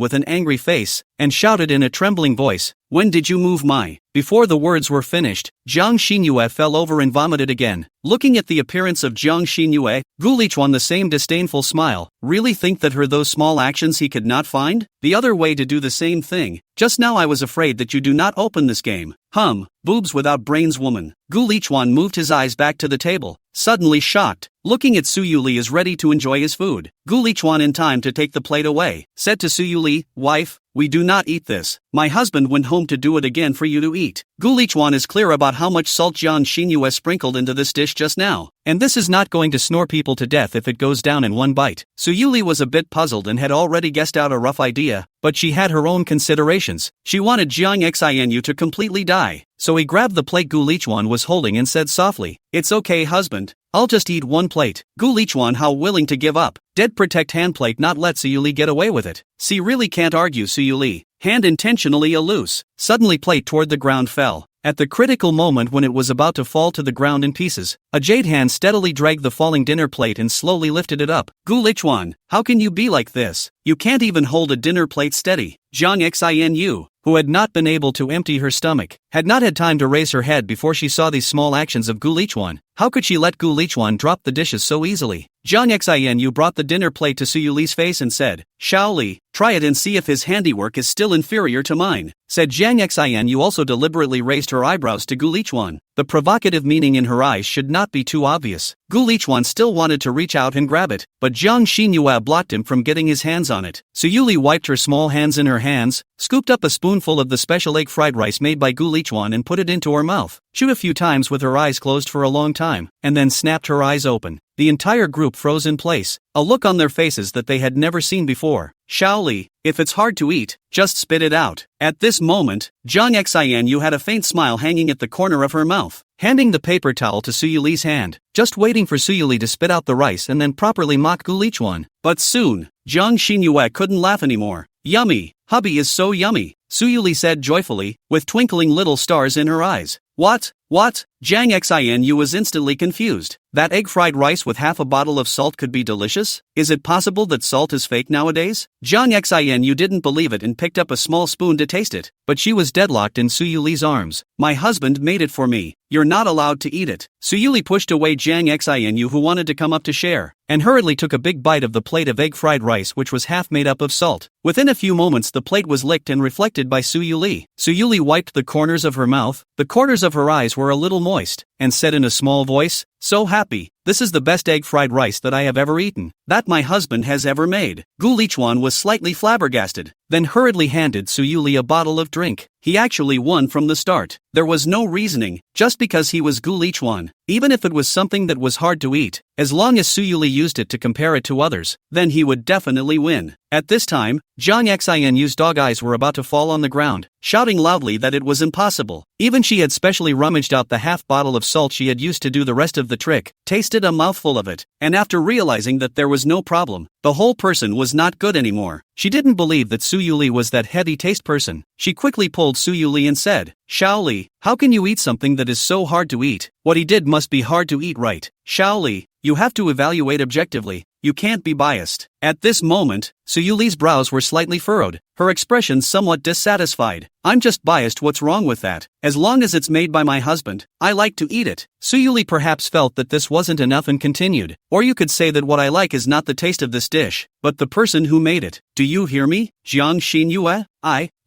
with an angry face, and shouted in a trembling voice, "When did you move my?" Before the words were finished, Jiang Xinyu fell over and vomited again. Looking at the appearance of Jiang Xinyu, Gu Lichuan the same disdainful smile. Really think that her those small actions he could not find? The other way to do the same thing. Just now I was afraid that you do not open this game. Boobs without brains woman. Gu Lichuan moved his eyes back to the table, suddenly shocked. Looking at Suyuli is ready to enjoy his food. Gu Lichuan in time to take the plate away, said to Suyuli, "Wife, we do not eat this. My husband went home to do it again for you to eat. Gu Lichuan is clear about how much salt Jiang Xinyue sprinkled into this dish just now, and this is not going to snore people to death if it goes down in one bite. Su Yuli was a bit puzzled and had already guessed out a rough idea, but she had her own considerations. She wanted Jiang Xinu to completely die, so he grabbed the plate Gu Lichuan was holding and said softly, "It's okay, husband. I'll just eat one plate." Gu Lichuan how willing to give up. Dead protect hand plate not let Su Yuli get away with it. See really can't argue Su Yuli. Hand intentionally a loose. Suddenly plate toward the ground fell. At the critical moment when it was about to fall to the ground in pieces, a jade hand steadily dragged the falling dinner plate and slowly lifted it up. Gu Lichuan, how can you be like this? You can't even hold a dinner plate steady. Jiang Xinu, who had not been able to empty her stomach, had not had time to raise her head before she saw these small actions of Gu Lichuan. How could she let Gu Lichuan drop the dishes so easily? Jiang Xinu brought the dinner plate to Su Yuli's face and said, "Shaoli, try it and see if his handiwork is still inferior to mine," said Jiang Xinu. Also deliberately raised her eyebrows to Gu Lichuan. The provocative meaning in her eyes should not be too obvious. Gu Lichuan still wanted to reach out and grab it, but Jiang Xinyue blocked him from getting his hands on it. Su Yuli wiped her small hands in her hands, scooped up a spoonful of the special egg fried rice made by Gu Lichuan and put it into her mouth. Chewed a few times with her eyes closed for a long time, and then snapped her eyes open. The entire group froze in place, a look on their faces that they had never seen before. Shaoli, if it's hard to eat, just spit it out. At this moment, Jiang Xinu had a faint smile hanging at the corner of her mouth, handing the paper towel to Su Yuli's hand, just waiting for Su Yuli to spit out the rice and then properly mock Gu Lichuan. But soon, Jiang Xinyue couldn't laugh anymore. "Yummy, hubby is so yummy," Su Yuli said joyfully, with twinkling little stars in her eyes. What? Jiang Xinu was instantly confused. That egg fried rice with half a bottle of salt could be delicious? Is it possible that salt is fake nowadays? Jiang Xinu didn't believe it and picked up a small spoon to taste it, but she was deadlocked in Su Yuli's arms. "My husband made it for me. You're not allowed to eat it." Su Yuli pushed away Jiang Xinu, who wanted to come up to share, and hurriedly took a big bite of the plate of egg fried rice, which was half made up of salt. Within a few moments the plate was licked and reflected by Su Yuli. Su Yuli wiped the corners of her mouth, the corners of her eyes were a little moist, and said in a small voice, "So happy. This is the best egg fried rice that I have ever eaten, that my husband has ever made." Gu Lichuan was slightly flabbergasted, then hurriedly handed Su Yuli a bottle of drink. He actually won from the start. There was no reasoning, just because he was Gu Lichuan. Even if it was something that was hard to eat, as long as Su Yuli used it to compare it to others, then he would definitely win. At this time, Jiang Xinu's dog eyes were about to fall on the ground, shouting loudly that it was impossible. Even she had specially rummaged out the half bottle of salt she had used to do the rest of the trick, tasted a mouthful of it, and after realizing that there was no problem, the whole person was not good anymore. She didn't believe that Su Yuli was that heady taste person. She quickly pulled Su Yuli and said, "Shaoli, how can you eat something that is so hard to eat? What he did must be hard to eat, right? Shaoli, you have to evaluate objectively. You can't be biased." At this moment, Su Yuli's brows were slightly furrowed, her expression somewhat dissatisfied. "I'm just biased, what's wrong with that? As long as it's made by my husband, I like to eat it." Su Yuli perhaps felt that this wasn't enough and continued, "Or you could say that what I like is not the taste of this dish, but the person who made it. Do you hear me, Jiang Xinyue?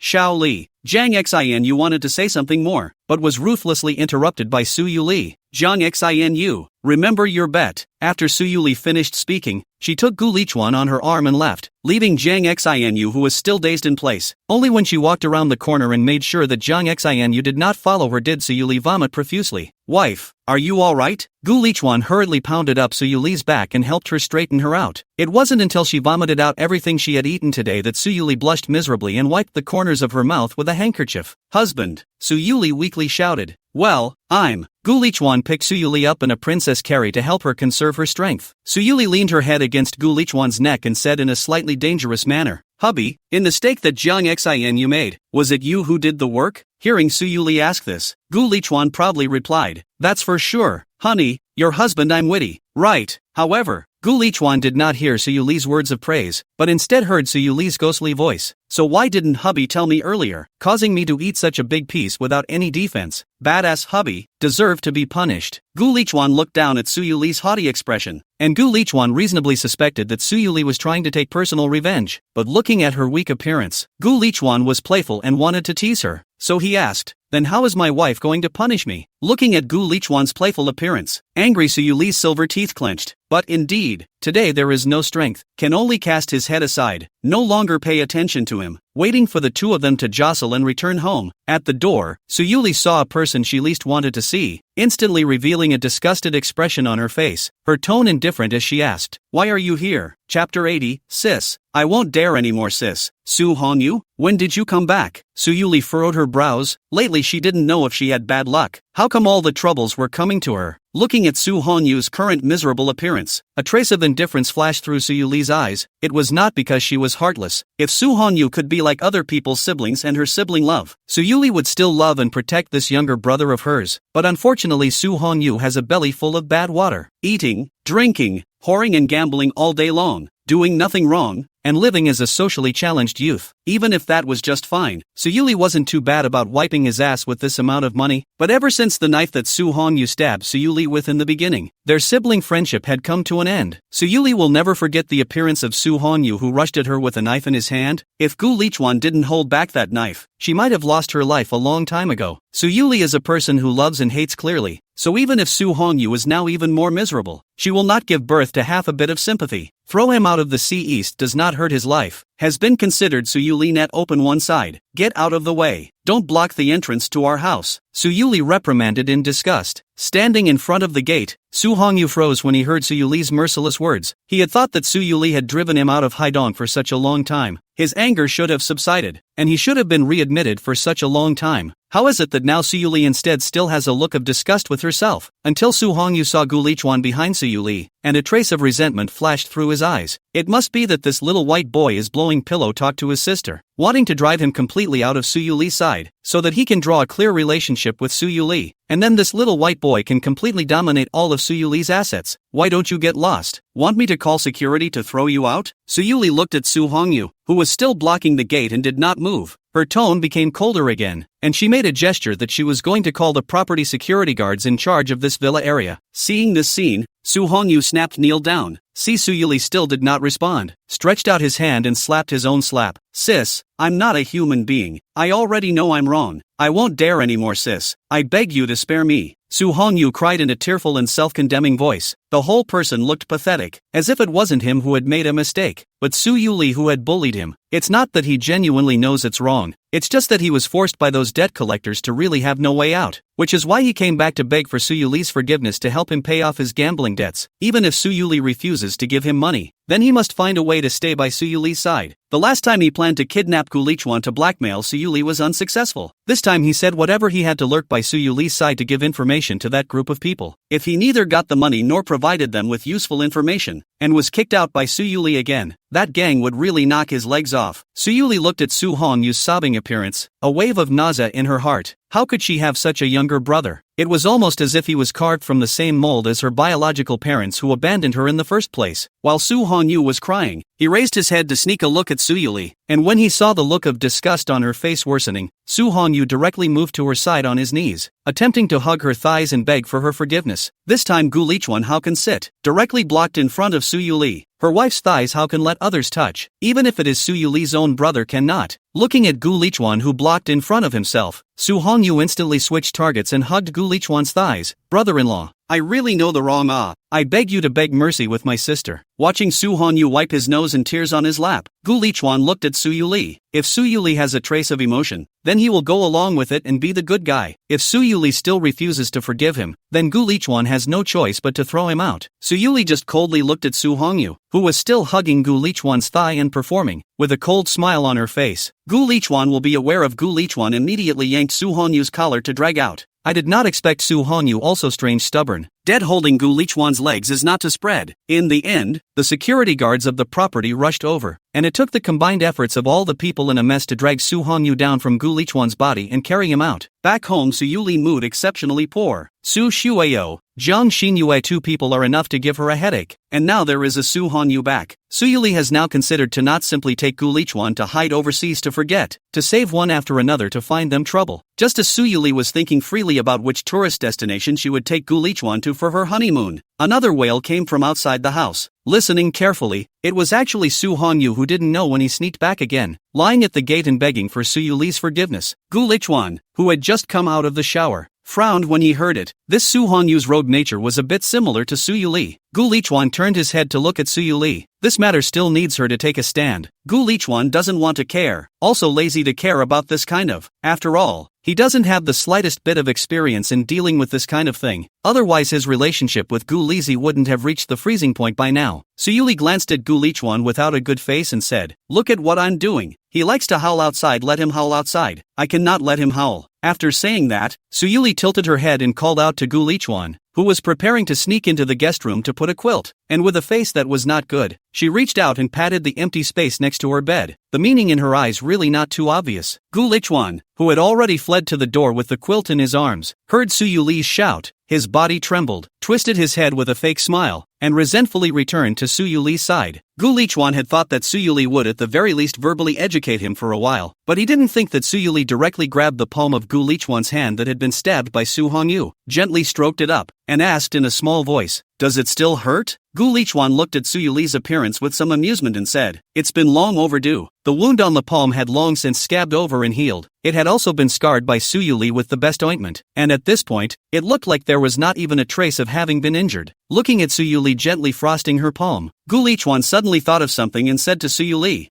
Shaoli." Jiang Xinu wanted to say something more, but was ruthlessly interrupted by Su Yuli. "Jiang Xinu, remember your bet." After Su Yuli finished speaking, she took Gu Lichuan on her arm and left, leaving Jiang Xinu, who was still dazed, in place. Only when she walked around the corner and made sure that Jiang Xinu did not follow her did Su Yuli vomit profusely. "Wife, are you alright?" Gu Lichuan hurriedly pounded up Su Yuli's back and helped her straighten her out. It wasn't until she vomited out everything she had eaten today that Su Yuli blushed miserably and wiped the corners of her mouth with a handkerchief. "Husband," Su Yuli weakly shouted. "Well, Gu Lichuan picked Su Yuli up in a princess carry to help her conserve her strength. Su Yuli leaned her head against Gu Lichuan's neck and said in a slightly dangerous manner, "Hubby, in the steak that Jiang Xinu made, was it you who did the work?" Hearing Su Yuli ask this, Gu Lichuan proudly replied, "That's for sure. Honey, your husband I'm witty, right?" However, Gu Lichuan did not hear Su Yuli's words of praise, but instead heard Su Yuli's ghostly voice. "So why didn't hubby tell me earlier, causing me to eat such a big piece without any defense? Badass hubby, deserve to be punished." Gu Lichuan looked down at Su Yuli's haughty expression, and Gu Lichuan reasonably suspected that Su Yuli was trying to take personal revenge, but looking at her weak appearance, Gu Lichuan was playful and wanted to tease her. So he asked, then how is my wife going to punish me? Looking at Gu Lichuan's playful appearance, angry Su Yuli's silver teeth clenched. But indeed, today there is no strength, can only cast his head aside, no longer pay attention to him, waiting for the two of them to jostle and return home. At the door, Su Yuli saw a person she least wanted to see, instantly revealing a disgusted expression on her face, her tone indifferent as she asked, "Why are you here?" Chapter 80, Sis. I won't dare anymore, sis. Su Hongyu, when did you come back? Su Yuli furrowed her brows. Lately she didn't know if she had bad luck. How come all the troubles were coming to her? Looking at Su Honyu's current miserable appearance, a trace of indifference flashed through Su Yuli's eyes. It was not because she was heartless. If Su Honyu could be like other people's siblings and her sibling love, Su Yuli would still love and protect this younger brother of hers. But unfortunately Su Honyu has a belly full of bad water, eating, drinking, whoring and gambling all day long, doing nothing wrong, and living as a socially challenged youth. Even if that was just fine, Su Yuli wasn't too bad about wiping his ass with this amount of money. But ever since the knife that Su Hongyu stabbed Su Yuli with in the beginning, their sibling friendship had come to an end. Su Yuli will never forget the appearance of Su Hongyu, who rushed at her with a knife in his hand. If Gu Lichuan didn't hold back that knife, she might have lost her life a long time ago. Su Yuli is a person who loves and hates clearly, so even if Su Hongyu is now even more miserable, she will not give birth to half a bit of sympathy. Throw him out of the sea east does not hurt his life, has been considered. Su Yuli net open one side, get out of the way, don't block the entrance to our house. Su Yuli reprimanded in disgust. Standing in front of the gate, Su Hongyu froze when he heard Su Yuli's merciless words. He had thought that Su Yuli had driven him out of Haidong for such a long time. His anger should have subsided, and he should have been readmitted for such a long time. How is it that now Su Yuli instead still has a look of disgust with herself? Until Su Hongyu saw Gu Lichuan behind Su Yuli, and a trace of resentment flashed through his eyes. It must be that this little white boy is blowing pillow talk to his sister, wanting to drive him completely out of Su Yuli's side, so that he can draw a clear relationship with Su Yuli, and then this little white boy can completely dominate all of Su Yuli's assets. Why don't you get lost? Want me to call security to throw you out? Su Yuli looked at Su Hongyu, who was still blocking the gate and did not move. Her tone became colder again, and she made a gesture that she was going to call the property security guards in charge of this villa area. Seeing this scene, Su Hongyu snapped, kneel down. Su Yuli still did not respond, stretched out his hand and slapped his own slap. Sis, I'm not a human being. I already know I'm wrong. I won't dare anymore, sis. I beg you to spare me. Su Hongyu cried in a tearful and self-condemning voice. The whole person looked pathetic, as if it wasn't him who had made a mistake, but Su Yuli who had bullied him. It's not that he genuinely knows it's wrong, it's just that he was forced by those debt collectors to really have no way out, which is why he came back to beg for Su Yuli's forgiveness to help him pay off his gambling debts. Even if Su Yuli refuses to give him money, then he must find a way to stay by Su Yuli's side. The last time he planned to kidnap Gu Lichuan to blackmail Su Yuli was unsuccessful. This time he said whatever he had to lurk by Su Yuli's side to give information to that group of people. If he neither got the money nor provided them with useful information, and was kicked out by Su Yuli again, that gang would really knock his legs off. Su Yuli looked at Su Hongyu's sobbing appearance, a wave of nausea in her heart. How could she have such a younger brother? It was almost as if he was carved from the same mold as her biological parents who abandoned her in the first place. While Su Hongyu was crying, he raised his head to sneak a look at Su Yuli, and when he saw the look of disgust on her face worsening, Su Hongyu directly moved to her side on his knees, attempting to hug her thighs and beg for her forgiveness. This time Gu Lichuan how can sit, directly blocked in front of Su Yuli. Her wife's thighs how can let others touch, even if it is Su Yuli's own brother cannot. Looking at Gu Lichuan who blocked in front of himself, Su Hongyu instantly switched targets and hugged Gu Lichuan's thighs. Brother-in-law, I really know the wrong I beg you to beg mercy with my sister. Watching Su Hongyu wipe his nose and tears on his lap, Gu Lichuan looked at Su Yuli. If Su Yuli has a trace of emotion, then he will go along with it and be the good guy. If Su Yuli still refuses to forgive him, then Gu Lichuan has no choice but to throw him out. Su Yuli just coldly looked at Su Hongyu, who was still hugging Gu Lichuan's thigh and performing, with a cold smile on her face. Gu Lichuan will be aware of. Gu Lichuan immediately yanked Su Hongyu's collar to drag out. I did not expect Su Hongyu also strange stubborn. Dead holding Gu Lichuan's legs is not to spread. In the end, the security guards of the property rushed over, and it took the combined efforts of all the people in a mess to drag Su Hongyu down from Gu Lichuan's body and carry him out. Back home Su Yuli mood exceptionally poor. Su Shueyo, Jiang Xinyue, two people are enough to give her a headache. And now there is a Su Hanyu back. Su Yuli has now considered to not simply take Gu Lichuan to hide overseas to forget, to save one after another to find them trouble. Just as Su Yuli was thinking freely about which tourist destination she would take Gu Lichuan to for her honeymoon, another wail came from outside the house. Listening carefully, it was actually Su Hanyu who didn't know when he sneaked back again, lying at the gate and begging for Su Yuli's forgiveness. Gu Lichuan, who had just come out of the shower, frowned when he heard it. This Su Hanyu's rogue nature was a bit similar to Su Yuli. Gu Lichuan turned his head to look at Su Yuli. This matter still needs her to take a stand. Gu Lichuan doesn't want to care, also lazy to care about this kind of. After all, he doesn't have the slightest bit of experience in dealing with this kind of thing. Otherwise his relationship with Gu Lizi wouldn't have reached the freezing point by now. Su Yuli glanced at Gu Lichuan without a good face and said, "Look at what I'm doing. He likes to howl outside, let him howl outside. I cannot let him howl." After saying that, Su Yuli tilted her head and called out to Gu Lichuan, who was preparing to sneak into the guest room to put a quilt, and with a face that was not good, she reached out and patted the empty space next to her bed, the meaning in her eyes really not too obvious. Gu Lichuan, who had already fled to the door with the quilt in his arms, heard Su Yuli's shout. His body trembled, twisted his head with a fake smile, and resentfully returned to Su Yuli's side. Gu Lichuan had thought that Su Yuli would at the very least verbally educate him for a while, but he didn't think that Su Yuli directly grabbed the palm of Gu Lichuan's hand that had been stabbed by Su Hongyu, gently stroked it up, and asked in a small voice, "Does it still hurt?" Gu Lichuan looked at Su Yuli's appearance with some amusement and said, "It's been long overdue." The wound on the palm had long since scabbed over and healed. It had also been scarred by Su Yuli with the best ointment, and at this point, it looked like there was not even a trace of having been injured. Looking at Su Yuli gently frosting her palm, Gu Lichuan suddenly thought of something and said to Su Yuli,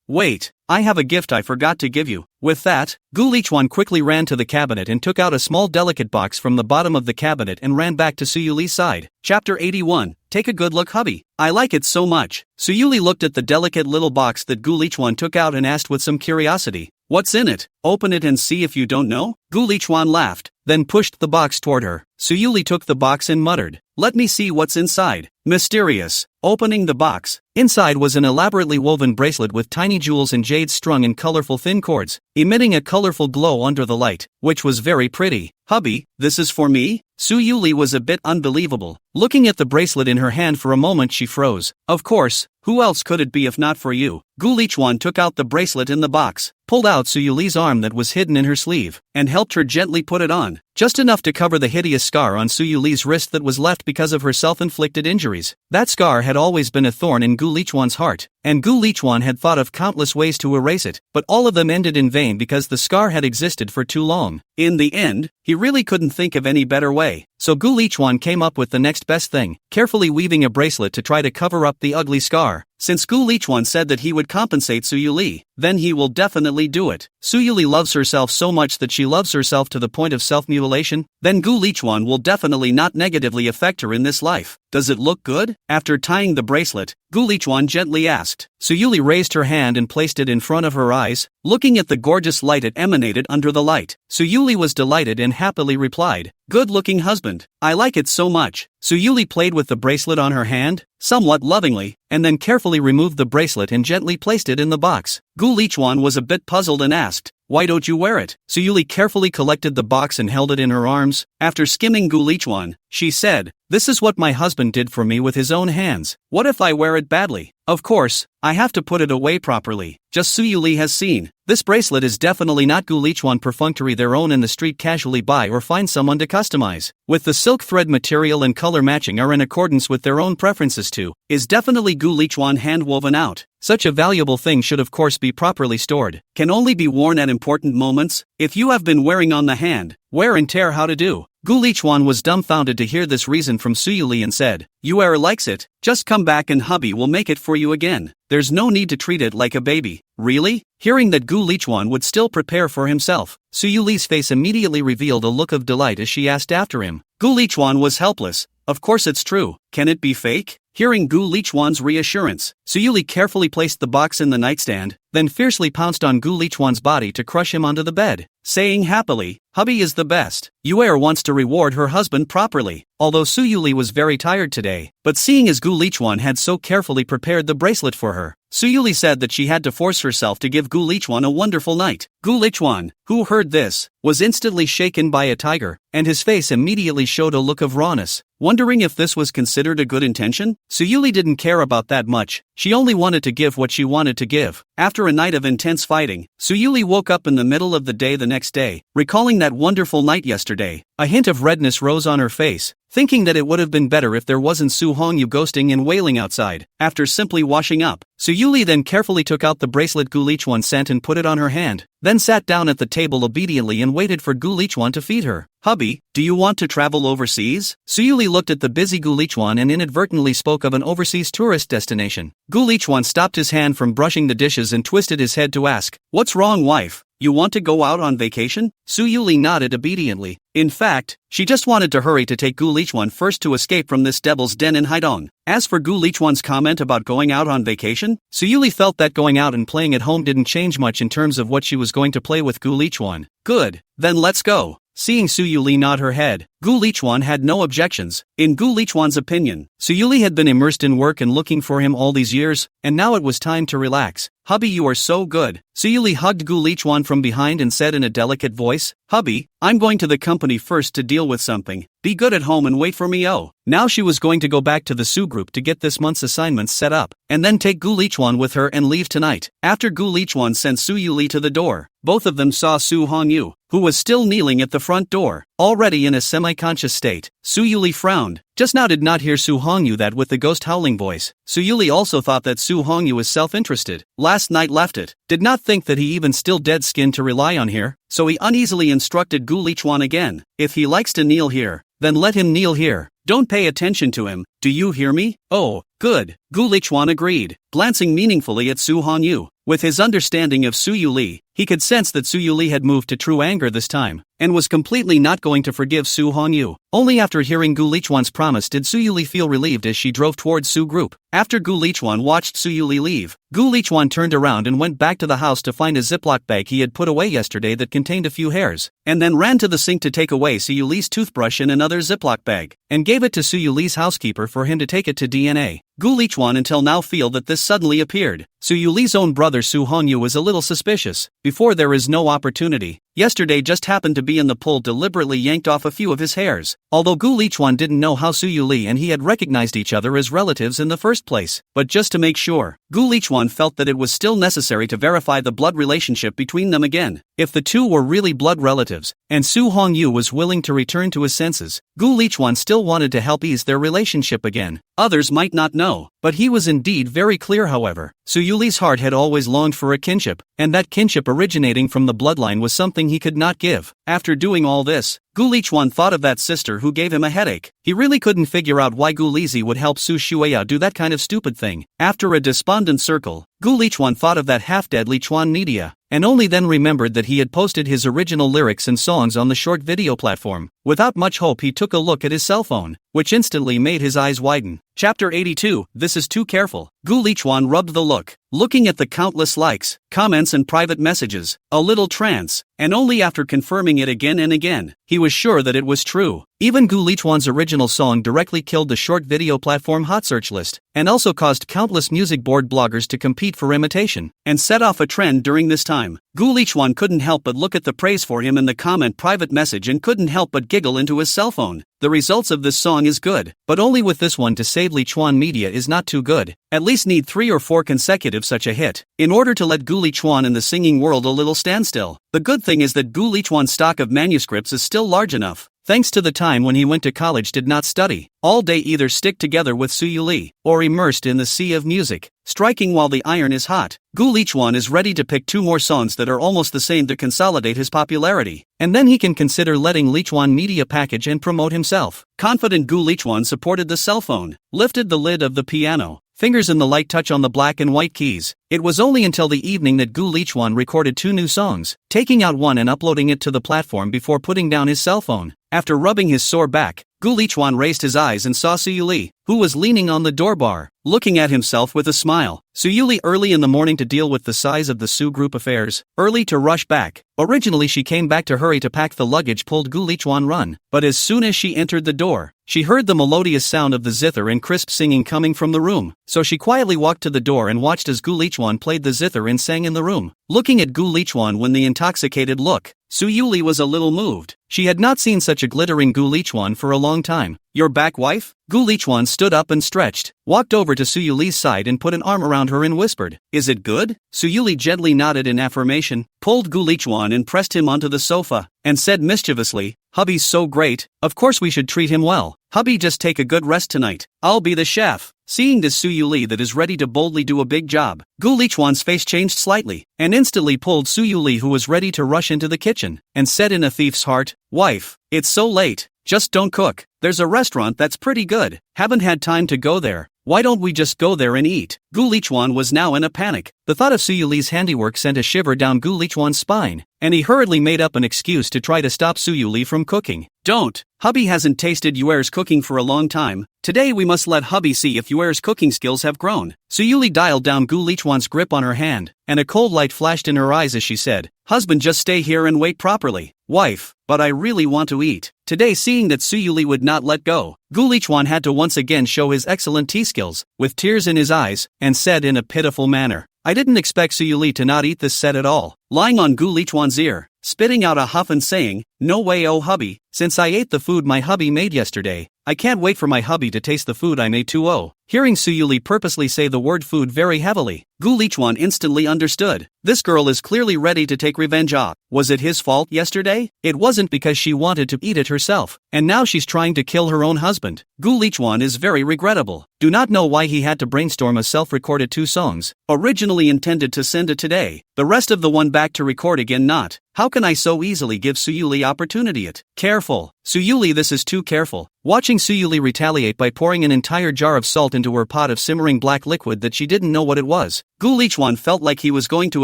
"Wait, I have a gift I forgot to give you." With that, Gu Lichuan quickly ran to the cabinet and took out a small delicate box from the bottom of the cabinet and ran back to Su Yuli's side. Chapter 81, Take a good look, hubby. I like it so much. Su Yuli looked at the delicate little box that Gu Lichuan took out and asked with some curiosity, "What's in it? Open it and see if you don't know?" Gu Lichuan laughed, then pushed the box toward her. Su Yuli took the box and muttered, "Let me see what's inside." Mysterious. Opening the box, inside was an elaborately woven bracelet with tiny jewels and jades strung in colorful thin cords, emitting a colorful glow under the light, which was very pretty. "Hubby, this is for me?" Su Yuli was a bit unbelievable. Looking at the bracelet in her hand for a moment she froze. "Of course, who else could it be if not for you?" Gu Lichuan took out the bracelet in the box, pulled out Su Yuli's arm that was hidden in her sleeve, and helped her gently put it on, just enough to cover the hideous scar on Su Yuli's wrist that was left because of her self-inflicted injuries. That scar had always been a thorn in Gu Lichuan's heart, and Gu Lichuan had thought of countless ways to erase it, but all of them ended in vain because the scar had existed for too long. In the end, he really couldn't think of any better way, so Gu Lichuan came up with the next best thing, carefully weaving a bracelet to try to cover up the ugly scar. Since Gu Lichuan said that he would compensate Su Yuli, then he will definitely do it. Su Yuli loves herself so much that she loves herself to the point of self-mutilation, then Gu Lichuan will definitely not negatively affect her in this life. "Does it look good?" After tying the bracelet, Gu Lichuan gently asked. Su Yuli raised her hand and placed it in front of her eyes, looking at the gorgeous light it emanated under the light. Su Yuli was delighted and happily replied, "Good-looking husband, I like it so much." Su Yuli played with the bracelet on her hand, somewhat lovingly, and then carefully removed the bracelet and gently placed it in the box. Gu Lichuan was a bit puzzled and asked, "Why don't you wear it?" Su Yuli carefully collected the box and held it in her arms. After skimming Gu Lichuan, she said, "This is what my husband did for me with his own hands. What if I wear it badly? Of course, I have to put it away properly, just Su Yuli has seen. This bracelet is definitely not Gu Lichuan perfunctory their own in the street casually buy or find someone to customize. With the silk thread material and color matching are in accordance with their own preferences too, is definitely Gu Lichuan hand woven out. Such a valuable thing should of course be properly stored. Can only be worn at important moments. If you have been wearing on the hand, wear and tear how to do." Gu Lichuan was dumbfounded to hear this reason from Su Yuli and said, "You likes it, just come back and hubby will make it for you again. There's no need to treat it like a baby." "Really?" Hearing that Gu Lichuan would still prepare for himself, Su Yuli's face immediately revealed a look of delight as she asked after him. Gu Lichuan was helpless. "Of course it's true, can it be fake?" Hearing Gu Lichuan's reassurance, Su Yuli carefully placed the box in the nightstand, then fiercely pounced on Gu Lichuan's body to crush him onto the bed, saying happily, "Hubby is the best." Yue wants to reward her husband properly. Although Su Yuli was very tired today, but seeing as Gu Lichuan had so carefully prepared the bracelet for her, Suyuli said that she had to force herself to give Gu Lichuan a wonderful night. Gu Lichuan, who heard this, was instantly shaken by a tiger, and his face immediately showed a look of rawness, wondering if this was considered a good intention. Suyuli didn't care about that much, she only wanted to give what she wanted to give. After a night of intense fighting, Suyuli woke up in the middle of the day the next day, recalling that wonderful night yesterday. A hint of redness rose on her face, thinking that it would have been better if there wasn't Su Hongyu ghosting and wailing outside. After simply washing up, Suyuli then carefully took out the bracelet Gu Lichuan sent and put it on her hand, then sat down at the table obediently and waited for Gu Lichuan to feed her. "Hubby, do you want to travel overseas?" Suyuli looked at the busy Gu Lichuan and inadvertently spoke of an overseas tourist destination. Gu Lichuan stopped his hand from brushing the dishes and twisted his head to ask, "What's wrong, wife? You want to go out on vacation?" Suyuli nodded obediently. In fact, she just wanted to hurry to take Gu Lichuan first to escape from this devil's den in Haidong. As for Gu Lichuan's comment about going out on vacation, Suyuli felt that going out and playing at home didn't change much in terms of what she was going to play with Gu Lichuan. "Good, then let's go." Seeing Suyuli nod her head, Gu Lichuan had no objections. In Gu Lichuan's opinion, Suyuli had been immersed in work and looking for him all these years, and now it was time to relax. "Hubby, you are so good." Suyuli hugged Gu Lichuan from behind and said in a delicate voice, "Hubby, I'm going to the company first to deal with something. Be good at home and wait for me." Oh. Now she was going to go back to the Su group to get this month's assignments set up, and then take Gu Lichuan with her and leave tonight. After Gu Lichuan sent Suyuli to the door, both of them saw Su Hongyu, who was still kneeling at the front door, already in a semi-conscious state. Suyuli frowned. Just now did not hear Su Hongyu that with the ghost howling voice. Suyuli also thought that Su Hongyu was self-interested. Last night left it. Did not think that he even still dead-skinned to rely on here, so he uneasily instructed Gu Lichuan again. "If he likes to kneel here, then let him kneel here. Don't pay attention to him, do you hear me?" "Oh, good," Gu Lichuan agreed, glancing meaningfully at Su Hongyu. With his understanding of Suyuli, he could sense that Suyuli had moved to true anger this time, and was completely not going to forgive Su Hongyu. Only after hearing Gu Lichuan's promise did Suyuli feel relieved as she drove towards Su group. After Gu Lichuan watched Suyuli leave, Gu Lichuan turned around and went back to the house to find a Ziploc bag he had put away yesterday that contained a few hairs, and then ran to the sink to take away Suyuli's toothbrush in another Ziploc bag, and gave it to Suyuli's housekeeper for him to take it to DNA. Gu Lichuan until now feel that this suddenly appeared. Suyuli's own brother Su Hongyu was a little suspicious. Before there is no opportunity. Yesterday just happened to be in the pool deliberately yanked off a few of his hairs. Although Gu Lichuan didn't know how Suyuli and he had recognized each other as relatives in the first place. But just to make sure, Gu Lichuan felt that it was still necessary to verify the blood relationship between them again. If the two were really blood relatives, and Su Hongyu was willing to return to his senses, Gu Lichuan still wanted to help ease their relationship again. Others might not know, but he was indeed very clear however. Suyuli's heart had always longed for a kinship, and that kinship originating from the bloodline was something he could not give. After doing all this, Gu Lichuan thought of that sister who gave him a headache. He really couldn't figure out why Gu Lizi would help Su Shueya do that kind of stupid thing. After a despondent circle, Gu Lichuan thought of that half-dead Lichuan Nidia, and only then remembered that he had posted his original lyrics and songs on the short video platform. Without much hope he took a look at his cell phone, which instantly made his eyes widen. Chapter 82, This is Too Careful. Gu Lichuan rubbed the look, looking at the countless likes, comments and private messages, a little trance, and only after confirming it again and again, he was sure that it was true. Even Gu Lichuan's original song directly killed the short video platform hot search list, and also caused countless music board bloggers to compete for imitation, and set off a trend during this time. Gu Lichuan couldn't help but look at the praise for him in the comment private message and couldn't help but giggle into his cell phone. The results of this song is good, but only with this one to save Lichuan Media is not too good. At least need 3 or 4 consecutive such a hit, in order to let Gu Lichuan in the singing world a little standstill. The good thing is that Gu Lichuan's stock of manuscripts is still large enough, thanks to the time when he went to college did not study. All day either stick together with Suyuli, or immersed in the sea of music, striking while the iron is hot. Gu Lichuan is ready to pick 2 more songs that are almost the same to consolidate his popularity, and then he can consider letting Lichuan Media package and promote himself. Confident Gu Lichuan supported the cell phone, lifted the lid of the piano, fingers in the light touch on the black and white keys, It was only until the evening that Gu Lichuan recorded 2 new songs, taking out one and uploading it to the platform before putting down his cell phone. After rubbing his sore back, Gu Lichuan raised his eyes and saw Suyuli, who was leaning on the door bar, looking at himself with a smile. Suyuli early in the morning to deal with the size of the Su group affairs, early to rush back. Originally she came back to hurry to pack the luggage pulled Gu Lichuan run, but as soon as she entered the door, she heard the melodious sound of the zither and crisp singing coming from the room, so she quietly walked to the door and watched as Gu Lichuan played the zither and sang in the room. Looking at Gu Lichuan with the intoxicated look, Suyuli was a little moved. She had not seen such a glittering Gu Lichuan for a long time. "You're back, wife?" Gu Lichuan stood up and stretched, walked over to Suyuli's side and put an arm around her and whispered, "Is it good?" Suyuli gently nodded in affirmation, pulled Gu Lichuan and pressed him onto the sofa, and said mischievously, "Hubby's so great, of course we should treat him well. Hubby, just take a good rest tonight. I'll be the chef." Seeing this Suyuli that is ready to boldly do a big job, Gu Lichuan's face changed slightly, and instantly pulled Suyuli, who was ready to rush into the kitchen, and said in a thief's heart, "Wife, it's so late, just don't cook. There's a restaurant that's pretty good. Haven't had time to go there. Why don't we just go there and eat?" Gu Lichuan was now in a panic. The thought of Suyuli's handiwork sent a shiver down Gu Lichuan's spine, and he hurriedly made up an excuse to try to stop Suyuli from cooking. "Don't. Hubby hasn't tasted Yuer's cooking for a long time. Today we must let hubby see if Yuer's cooking skills have grown." Suyuli dialed down Gu Lichuan's grip on her hand, and a cold light flashed in her eyes as she said, "Husband, just stay here and wait properly." "Wife, but I really want to eat." Today, seeing that Suyuli would not let go, Gu Lichuan had to once again show his excellent tea skills, with tears in his eyes, and said in a pitiful manner, "I didn't expect Suyuli to not eat this set at all." Lying on Gu Lichuan's ear, spitting out a huff and saying, "No way, oh hubby, since I ate the food my hubby made yesterday, I can't wait for my hubby to taste the food I made too." Oh. Hearing Suyuli purposely say the word food very heavily, Gu Lichuan instantly understood. This girl is clearly ready to take revenge. Was it his fault yesterday? It wasn't, because she wanted to eat it herself, and now she's trying to kill her own husband. Gu Lichuan is very regrettable. Do not know why he had to brainstorm a self-recorded 2 songs, originally intended to send it today, the rest of the one back to record again not. How can I so easily give Suyuli opportunity it? Careful. Suyuli, this is too careful. Watching Suyuli retaliate by pouring an entire jar of salt into her pot of simmering black liquid that she didn't know what it was, Gu Lichuan felt like he was going to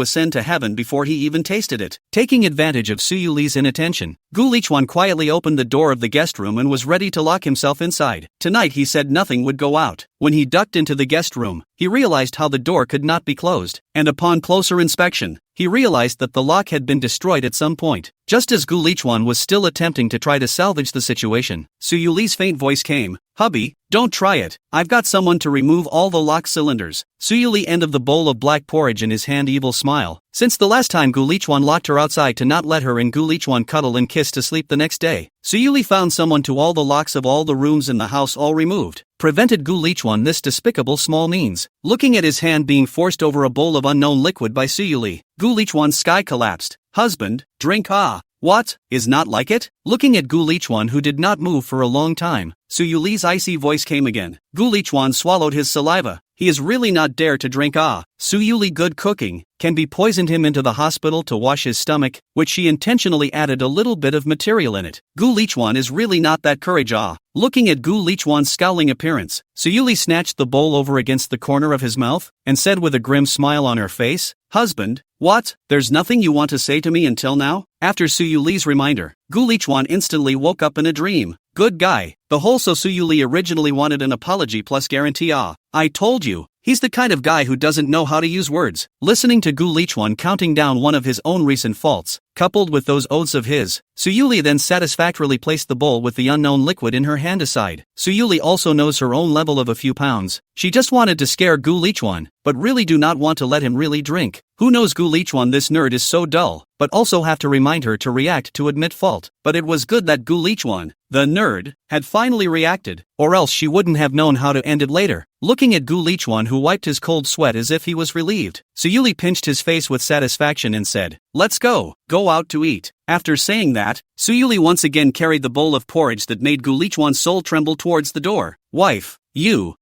ascend to heaven before he even tasted it. Taking advantage of Suyuli's inattention, Gu Lichuan quietly opened the door of the guest room and was ready to lock himself inside. Tonight he said nothing would go out. When he ducked into the guest room, he realized how the door could not be closed, and upon closer inspection, he realized that the lock had been destroyed at some point. Just as Gu Lichuan was still attempting to try to salvage the situation, Suyuli's faint voice came, "Hubby, don't try it. I've got someone to remove all the lock cylinders." Suyuli ended the bowl of black porridge in his hand, evil smile. Since the last time Gu Lichuan locked her outside to not let her and Gu Lichuan cuddle and kiss to sleep the next day, Suyuli found someone to all the locks of all the rooms in the house all removed. Prevented Gu Lichuan this despicable small means. Looking at his hand being forced over a bowl of unknown liquid by Suyuli, Gu Lichuan's sky collapsed. "Husband, drink." "What? Is not like it?" Looking at Gu Lichuan, who did not move for a long time, Suyuli's icy voice came again. Gu Lichuan swallowed his saliva. He is really not dare to drink. Suyuli good cooking, can be poisoned him into the hospital to wash his stomach, which she intentionally added a little bit of material in it. Gu Lichuan is really not that courage. Looking at Gu Lichuan's scowling appearance, Suyuli snatched the bowl over against the corner of his mouth, and said with a grim smile on her face, "Husband, what? There's nothing you want to say to me until now?" After Suyuli's reminder, Gu Lichuan instantly woke up in a dream. Good guy. The whole so Suyuli originally wanted an apology plus guarantee. I told you. He's the kind of guy who doesn't know how to use words. Listening to Gu Lichuan counting down one of his own recent faults, coupled with those oaths of his, Suyuli then satisfactorily placed the bowl with the unknown liquid in her hand aside. Suyuli also knows her own level of a few pounds. She just wanted to scare Gu Lichuan, but really do not want to let him really drink. Who knows, Gu Lichuan, this nerd is so dull, but also have to remind her to react to admit fault. But it was good that Gu Lichuan, the nerd, had finally reacted, or else she wouldn't have known how to end it later. Looking at Gu Lichuan, who wiped his cold sweat as if he was relieved, Suyuli pinched his face with satisfaction and said, "Let's go out to eat." After saying that, Suyuli once again carried the bowl of porridge that made Gu Lichuan's soul tremble towards the door. "Wife,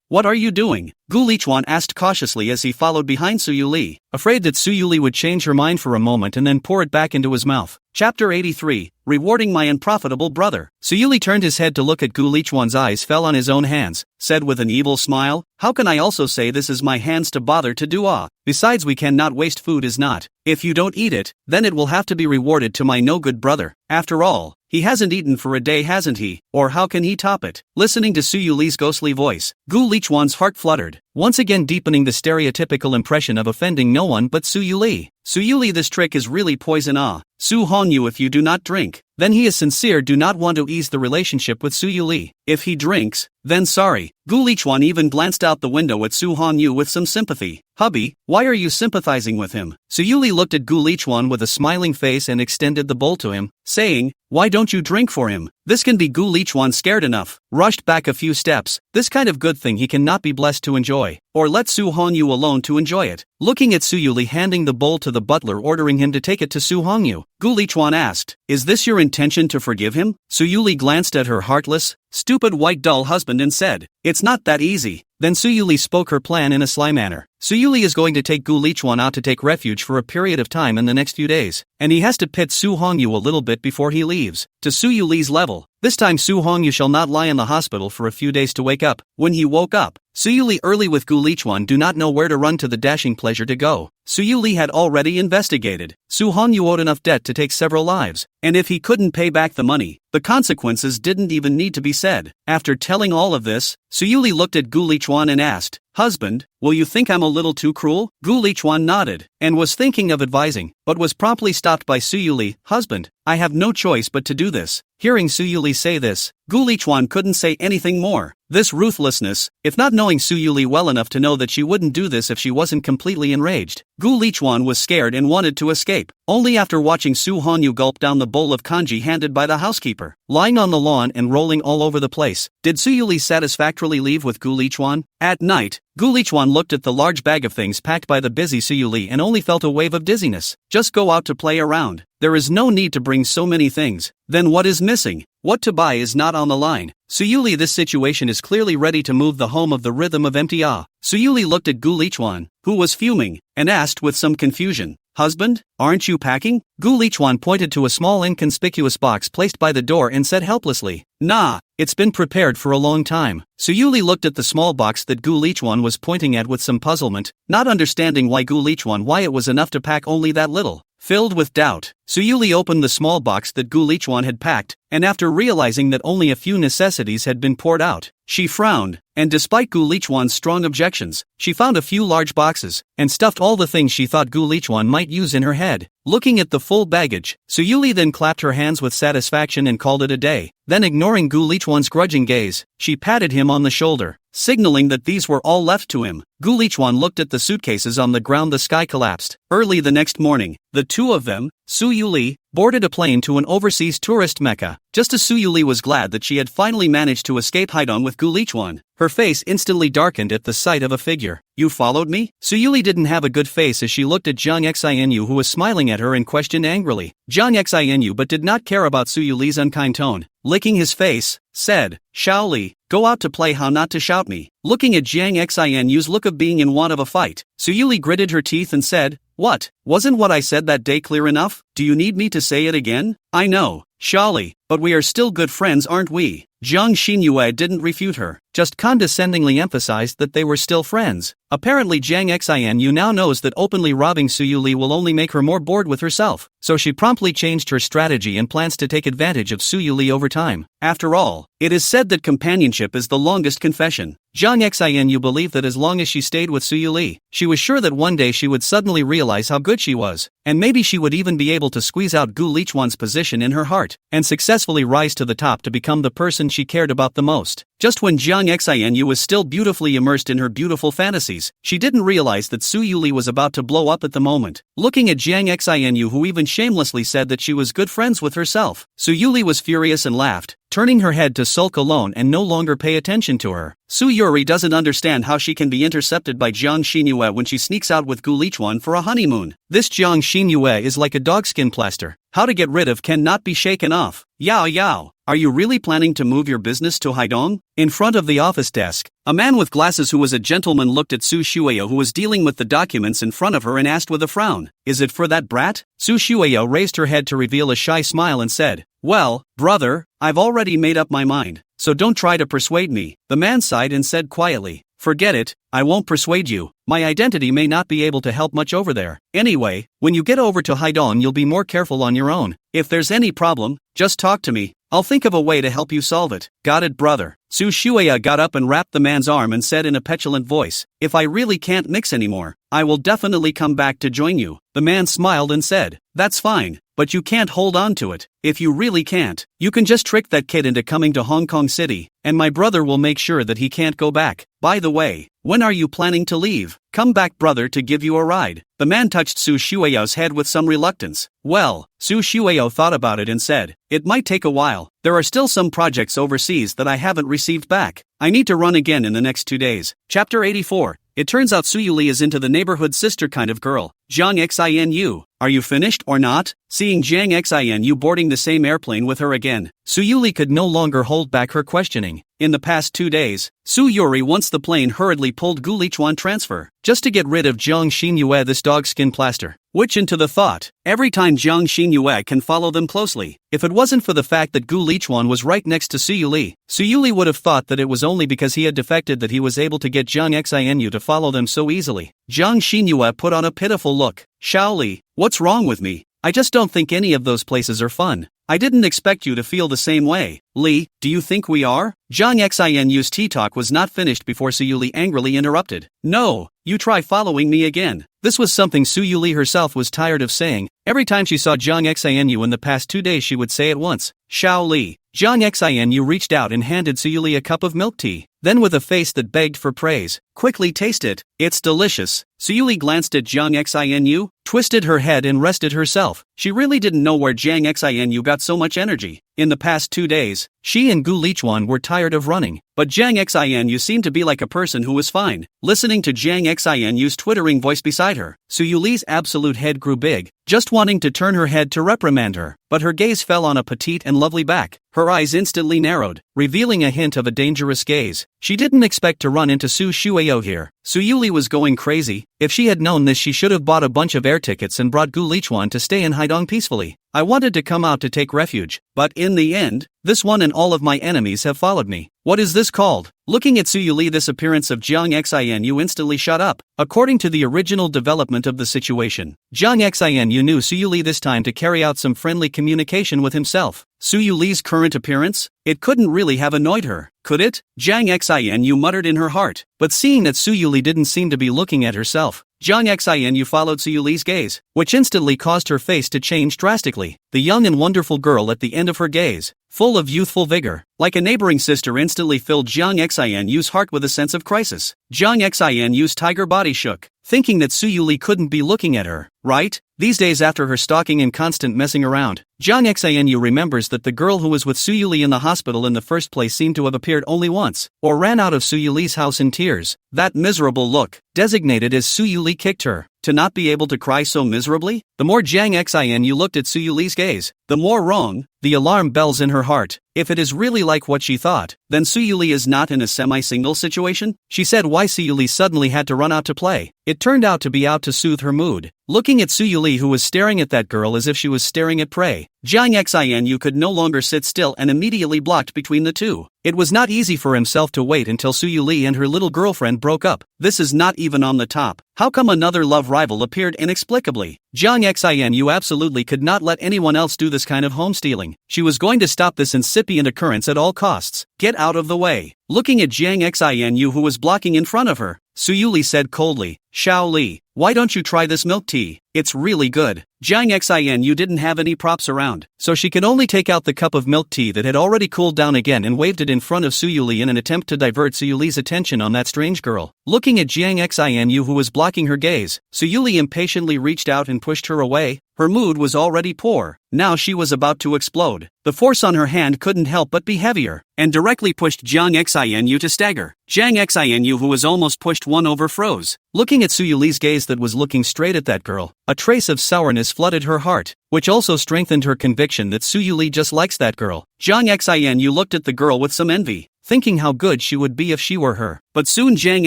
What are you doing? Gu Lichuan asked cautiously as he followed behind Su Yuli, afraid that Su Yuli would change her mind for a moment and then pour it back into his mouth. Chapter 83, Rewarding My Unprofitable Brother. Su Yuli turned his head to look at Gu Lichuan's eyes fell on his own hands, said with an evil smile, how can I also say this is my hands to bother to do Besides we cannot waste food is not. If you don't eat it, then it will have to be rewarded to my no-good brother. After all, he hasn't eaten for a day hasn't he, or how can he top it? Listening to Su Yuli's ghostly voice, Gu Lichuan's heart fluttered, once again deepening the stereotypical impression of offending no one but Su Yuli. Su Yuli, this trick is really poison Su Hongyu, if you do not drink, then he is sincere, do not want to ease the relationship with Su Yuli. If he drinks, then sorry. Gu Lichuan even glanced out the window at Su Hongyu with some sympathy. Hubby, why are you sympathizing with him? Su Yuli looked at Gu Lichuan with a smiling face and extended the bowl to him, saying, why don't you drink for him? This can be. Gu Lichuan, scared enough, rushed back a few steps. This kind of good thing he cannot be blessed to enjoy, or let Su Hongyu alone to enjoy it. Looking at Su Yuli handing the bowl to the butler ordering him to take it to Su Hongyu, Gu Lichuan asked, is this your intention to forgive him? Su Yuli glanced at her heartless, stupid white dull husband and said, it's not that easy. Then Su Yuli spoke her plan in a sly manner. Su Yuli is going to take Gu Lichuan out to take refuge for a period of time in the next few days, and he has to pit Su Hongyu a little bit before he leaves, to Su Yuli's level. This time Su Hongyu shall not lie in the hospital for a few days to wake up. When he woke up, Su Yuli early with Gu Lichuan do not know where to run to the dashing pleasure to go. Su Yuli had already investigated. Su Hongyu owed enough debt to take several lives, and if he couldn't pay back the money, the consequences didn't even need to be said. After telling all of this, Su Yuli looked at Gu Lichuan and asked, husband, will you think I'm a little too cruel? Gu Lichuan nodded, and was thinking of advising, but was promptly stopped by Su Yuli, husband, I have no choice but to do this. Hearing Su Yuli say this, Gu Lichuan couldn't say anything more. This ruthlessness, if not knowing Su Yuli well enough to know that she wouldn't do this if she wasn't completely enraged, Gu Lichuan was scared and wanted to escape. Only after watching Su Hongyu gulp down the bowl of kanji handed by the housekeeper, lying on the lawn and rolling all over the place, did Su Yuli satisfactorily leave with Gu Lichuan. At night, Gu Lichuan looked at the large bag of things packed by the busy Su Yuli and only felt a wave of dizziness. Just go out to play around. There is no need to bring so many things. Then what is missing? What to buy is not on the line. Su Yuli, this situation is clearly ready to move the home of the rhythm of empty Su Yuli looked at Gu Lichuan, who was fuming, and asked with some confusion, husband, aren't you packing? Gu Lichuan pointed to a small inconspicuous box placed by the door and said helplessly, nah, it's been prepared for a long time. Su Yuli looked at the small box that Gu Lichuan was pointing at with some puzzlement, not understanding why it was enough to pack only that little. Filled with doubt, Su Yuli opened the small box that Gu Lichuan had packed, and after realizing that only a few necessities had been poured out, she frowned, and despite Gu Lichuan's strong objections, she found a few large boxes, and stuffed all the things she thought Gu Lichuan might use in her head. Looking at the full baggage, Su Yuli then clapped her hands with satisfaction and called it a day. Then ignoring Gu Lichuan's grudging gaze, she patted him on the shoulder, signaling that these were all left to him. Gu Lichuan looked at the suitcases on the ground. The sky collapsed. Early the next morning, the two of them, Su Yuli, boarded a plane to an overseas tourist mecca. Just as Su Yuli was glad that she had finally managed to escape hide-on with Gu Lichuan, her face instantly darkened at the sight of a figure. You followed me? Su Yuli didn't have a good face as she looked at Zhang Xinu, who was smiling at her and questioned angrily. Zhang Xinu but did not care about Su Yuli's unkind tone. Licking his face, said, Shaoli, go out to play, how not to shout me. Looking at Zhang Xinu's look of being in want of a fight, Su Yuli gritted her teeth and said, what? Wasn't what I said that day clear enough? Do you need me to say it again? I know, Shaoli, but we are still good friends, aren't we? Zhang Xinyue didn't refute her, just condescendingly emphasized that they were still friends. Apparently Zhang Xinu now knows that openly robbing Su Yuli will only make her more bored with herself, so she promptly changed her strategy and plans to take advantage of Su Yuli over time. After all, it is said that companionship is the longest confession. Zhang Xinu believed that as long as she stayed with Su Yuli, she was sure that one day she would suddenly realize how good she was, and maybe she would even be able to squeeze out Gu Lichuan's position in her heart, and successfully rise to the top to become the person she cared about the most. Just when Zhang Xinu was still beautifully immersed in her beautiful fantasies, she didn't realize that Su Yuli was about to blow up at the moment. Looking at Zhang Xinu, who even shamelessly said that she was good friends with herself, Su Yuli was furious and laughed, turning her head to sulk alone and no longer pay attention to her. Su Yuri doesn't understand how she can be intercepted by Zhang Xinyue when she sneaks out with Gu Lichuan for a honeymoon. This Zhang Xinyue is like a dogskin plaster. How to get rid of cannot be shaken off. Yao yao. Are you really planning to move your business to Haidong? In front of the office desk, a man with glasses who was a gentleman looked at Su Shueyo, who was dealing with the documents in front of her, and asked with a frown, "Is it for that brat?" Su Shueyo raised her head to reveal a shy smile and said, "Well, brother, I've already made up my mind, so don't try to persuade me." The man sighed and said quietly, "Forget it, I won't persuade you. My identity may not be able to help much over there. Anyway, when you get over to Haidong, you'll be more careful on your own. If there's any problem, just talk to me. I'll think of a way to help you solve it." "Got it, brother." Su Shueya got up and wrapped the man's arm and said in a petulant voice, "If I really can't mix anymore, I will definitely come back to join you." The man smiled and said, "That's fine, but you can't hold on to it. If you really can't, you can just trick that kid into coming to Hong Kong City, and my brother will make sure that he can't go back. By the way, when are you planning to leave? Come back, brother, to give you a ride." The man touched Su Shueyo's head with some reluctance. "Well," Su Shueyo thought about it and said, "it might take a while. There are still some projects overseas that I haven't received back. I need to run again in the next 2 days." Chapter 84. It turns out Su Yuli is into the neighborhood sister kind of girl, Jiang Xinu. Are you finished or not? Seeing Jiang Xinu boarding the same airplane with her again, Su Yuli could no longer hold back her questioning. In the past 2 days, Su Yuri, once the plane hurriedly pulled Gu Lichuan transfer, just to get rid of Jiang Xinyue, this dog skin plaster. Which into the thought, every time Jiang Xinyue can follow them closely. If it wasn't for the fact that Gu Lichuan was right next to Su Yuli would have thought that it was only because he had defected that he was able to get Jiang Xinu to follow them so easily. Jiang Xinyue put on a pitiful look. "Xiao Li, what's wrong with me? I just don't think any of those places are fun. I didn't expect you to feel the same way." "Li, do you think we are?" Jiang Xinu's tea talk was not finished before Su Yuli angrily interrupted. "No, you try following me again." This was something Su Yuli herself was tired of saying. Every time she saw Jiang Xinu in the past 2 days, she would say at once, "Xiao Li." Jiang Xinu reached out and handed Su Yuli a cup of milk tea. Then with a face that begged for praise, "Quickly taste it, it's delicious." Su Yuli glanced at Jiang Xinu, twisted her head and rested herself. She really didn't know where Jiang Xinu got so much energy. In the past 2 days, she and Gu Lichuan were tired of running, but Jiang Xinu seemed to be like a person who was fine. Listening to Jiang Xinu's twittering voice beside her, Su Yuli's absolute head grew big, just wanting to turn her head to reprimand her, but her gaze fell on a petite and lovely back. Her eyes instantly narrowed, revealing a hint of a dangerous gaze. She didn't expect to run into Su Shueyo here. Su Yuli was going crazy. If she had known this, she should have bought a bunch of air tickets and brought Gu Lichuan to stay in Haidong peacefully. "I wanted to come out to take refuge, but in the end, this one and all of my enemies have followed me. What is this called?" Looking at Su Yuli, this appearance of Jiang Xinu instantly shut up. According to the original development of the situation, Jiang Xinu knew Su Yuli this time to carry out some friendly communication with himself. Su Yuli's current appearance? It couldn't really have annoyed her, could it? Jiang Xinu muttered in her heart. But seeing that Su Yuli didn't seem to be looking at herself, Jiang Xinu followed Su Yuli's gaze, which instantly caused her face to change drastically. The young and wonderful girl at the end of her gaze, full of youthful vigor, like a neighboring sister, instantly filled Jiang Xinu's heart with a sense of crisis. Jiang Xinu's tiger body shook, thinking that Su Yuli couldn't be looking at her, right? These days, after her stalking and constant messing around, Jiang Xinu remembers that the girl who was with Su Yuli in the hospital in the first place seemed to have appeared only once, or ran out of Su Yuli's house in tears. That miserable look, designated as Su Yuli, kicked her. To not be able to cry so miserably? The more Jiang Xinu looked at Su Yuli's gaze, the more wrong. The alarm bells in her heart. If it is really like what she thought, then Su Yuli is not in a semi-single situation? She said why Su Yuli suddenly had to run out to play. It turned out to be out to soothe her mood. Looking at Su Yuli, who was staring at that girl as if she was staring at prey, Jiang Xinu could no longer sit still and immediately blocked between the two. It was not easy for himself to wait until Su Yuli and her little girlfriend broke up. This is not even on the top. How come another love rival appeared inexplicably? Jiang Xinu absolutely could not let anyone else do this kind of home stealing. She was going to stop this incipient occurrence at all costs. Get out of the way. Looking at Jiang Xinu, who was blocking in front of her, Su Yuli said coldly, "Xiao Li, why don't you try this milk tea? It's really good." Jiang Xinu didn't have any props around, so she could only take out the cup of milk tea that had already cooled down again and waved it in front of Su Yuli in an attempt to divert Su Yuli's attention on that strange girl. Looking at Jiang Xinu, who was blocking her gaze, Su Yuli impatiently reached out and pushed her away. Her mood was already poor. Now she was about to explode. The force on her hand couldn't help but be heavier, and directly pushed Jiang Xinu to stagger. Jiang Xinu, who was almost pushed one over, froze. Looking at Su Yuli's gaze that was looking straight at that girl, a trace of sourness flooded her heart, which also strengthened her conviction that Su Yuli just likes that girl. Jiang Xianyu looked at the girl with some envy, thinking how good she would be if she were her. But soon Jiang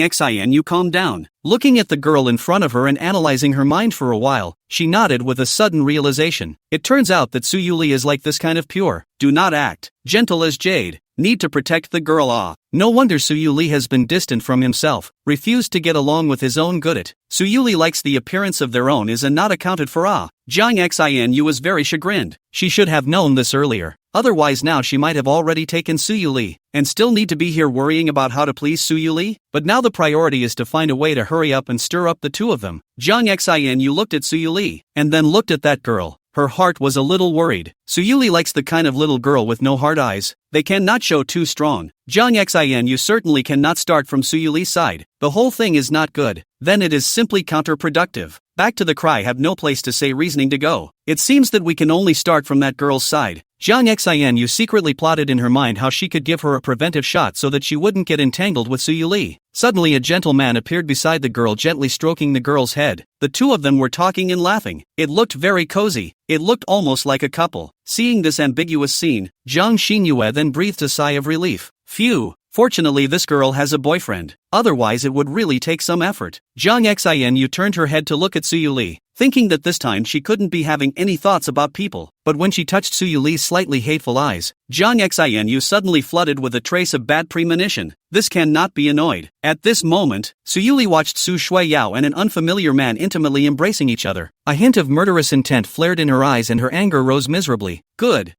Xianyu calmed down. Looking at the girl in front of her and analyzing her mind for a while, she nodded with a sudden realization. It turns out that Su Yuli is like this kind of pure, do not act, gentle as jade, need to protect the girl. No wonder Su Yuli has been distant from himself, refused to get along with his own goodit. Su Yuli likes the appearance of their own is and not accounted for. Jiang Xianyu was very chagrined. She should have known this earlier. Otherwise now she might have already taken Su Yuli, and still need to be here worrying about how to please Su Yuli? But now the priority is to find a way to hurry up and stir up the two of them. Jiang Xianyu looked at Su Yuli, and then looked at that girl. Her heart was a little worried. Su Yuli likes the kind of little girl with no hard eyes. They cannot show too strong. Jiang Xianyu certainly cannot start from Su Yuli's side. The whole thing is not good. Then it is simply counterproductive. Back to the cry have no place to say reasoning to go. It seems that we can only start from that girl's side. Jiang Xianyu secretly plotted in her mind how she could give her a preventive shot so that she wouldn't get entangled with Su Yuli. Suddenly a gentle man appeared beside the girl, gently stroking the girl's head. The two of them were talking and laughing. It looked very cozy. It looked almost like a couple. Seeing this ambiguous scene, Jiang Xinyue then breathed a sigh of relief. Phew. Fortunately this girl has a boyfriend, otherwise it would really take some effort. Jiang Xianyu turned her head to look at Su Yuli, thinking that this time she couldn't be having any thoughts about people. But when she touched Su Yuli's slightly hateful eyes, Jiang Xianyu suddenly flooded with a trace of bad premonition. This cannot be annoyed. At this moment, Su Yuli watched Su Shuiyao and an unfamiliar man intimately embracing each other. A hint of murderous intent flared in her eyes and her anger rose miserably. Good,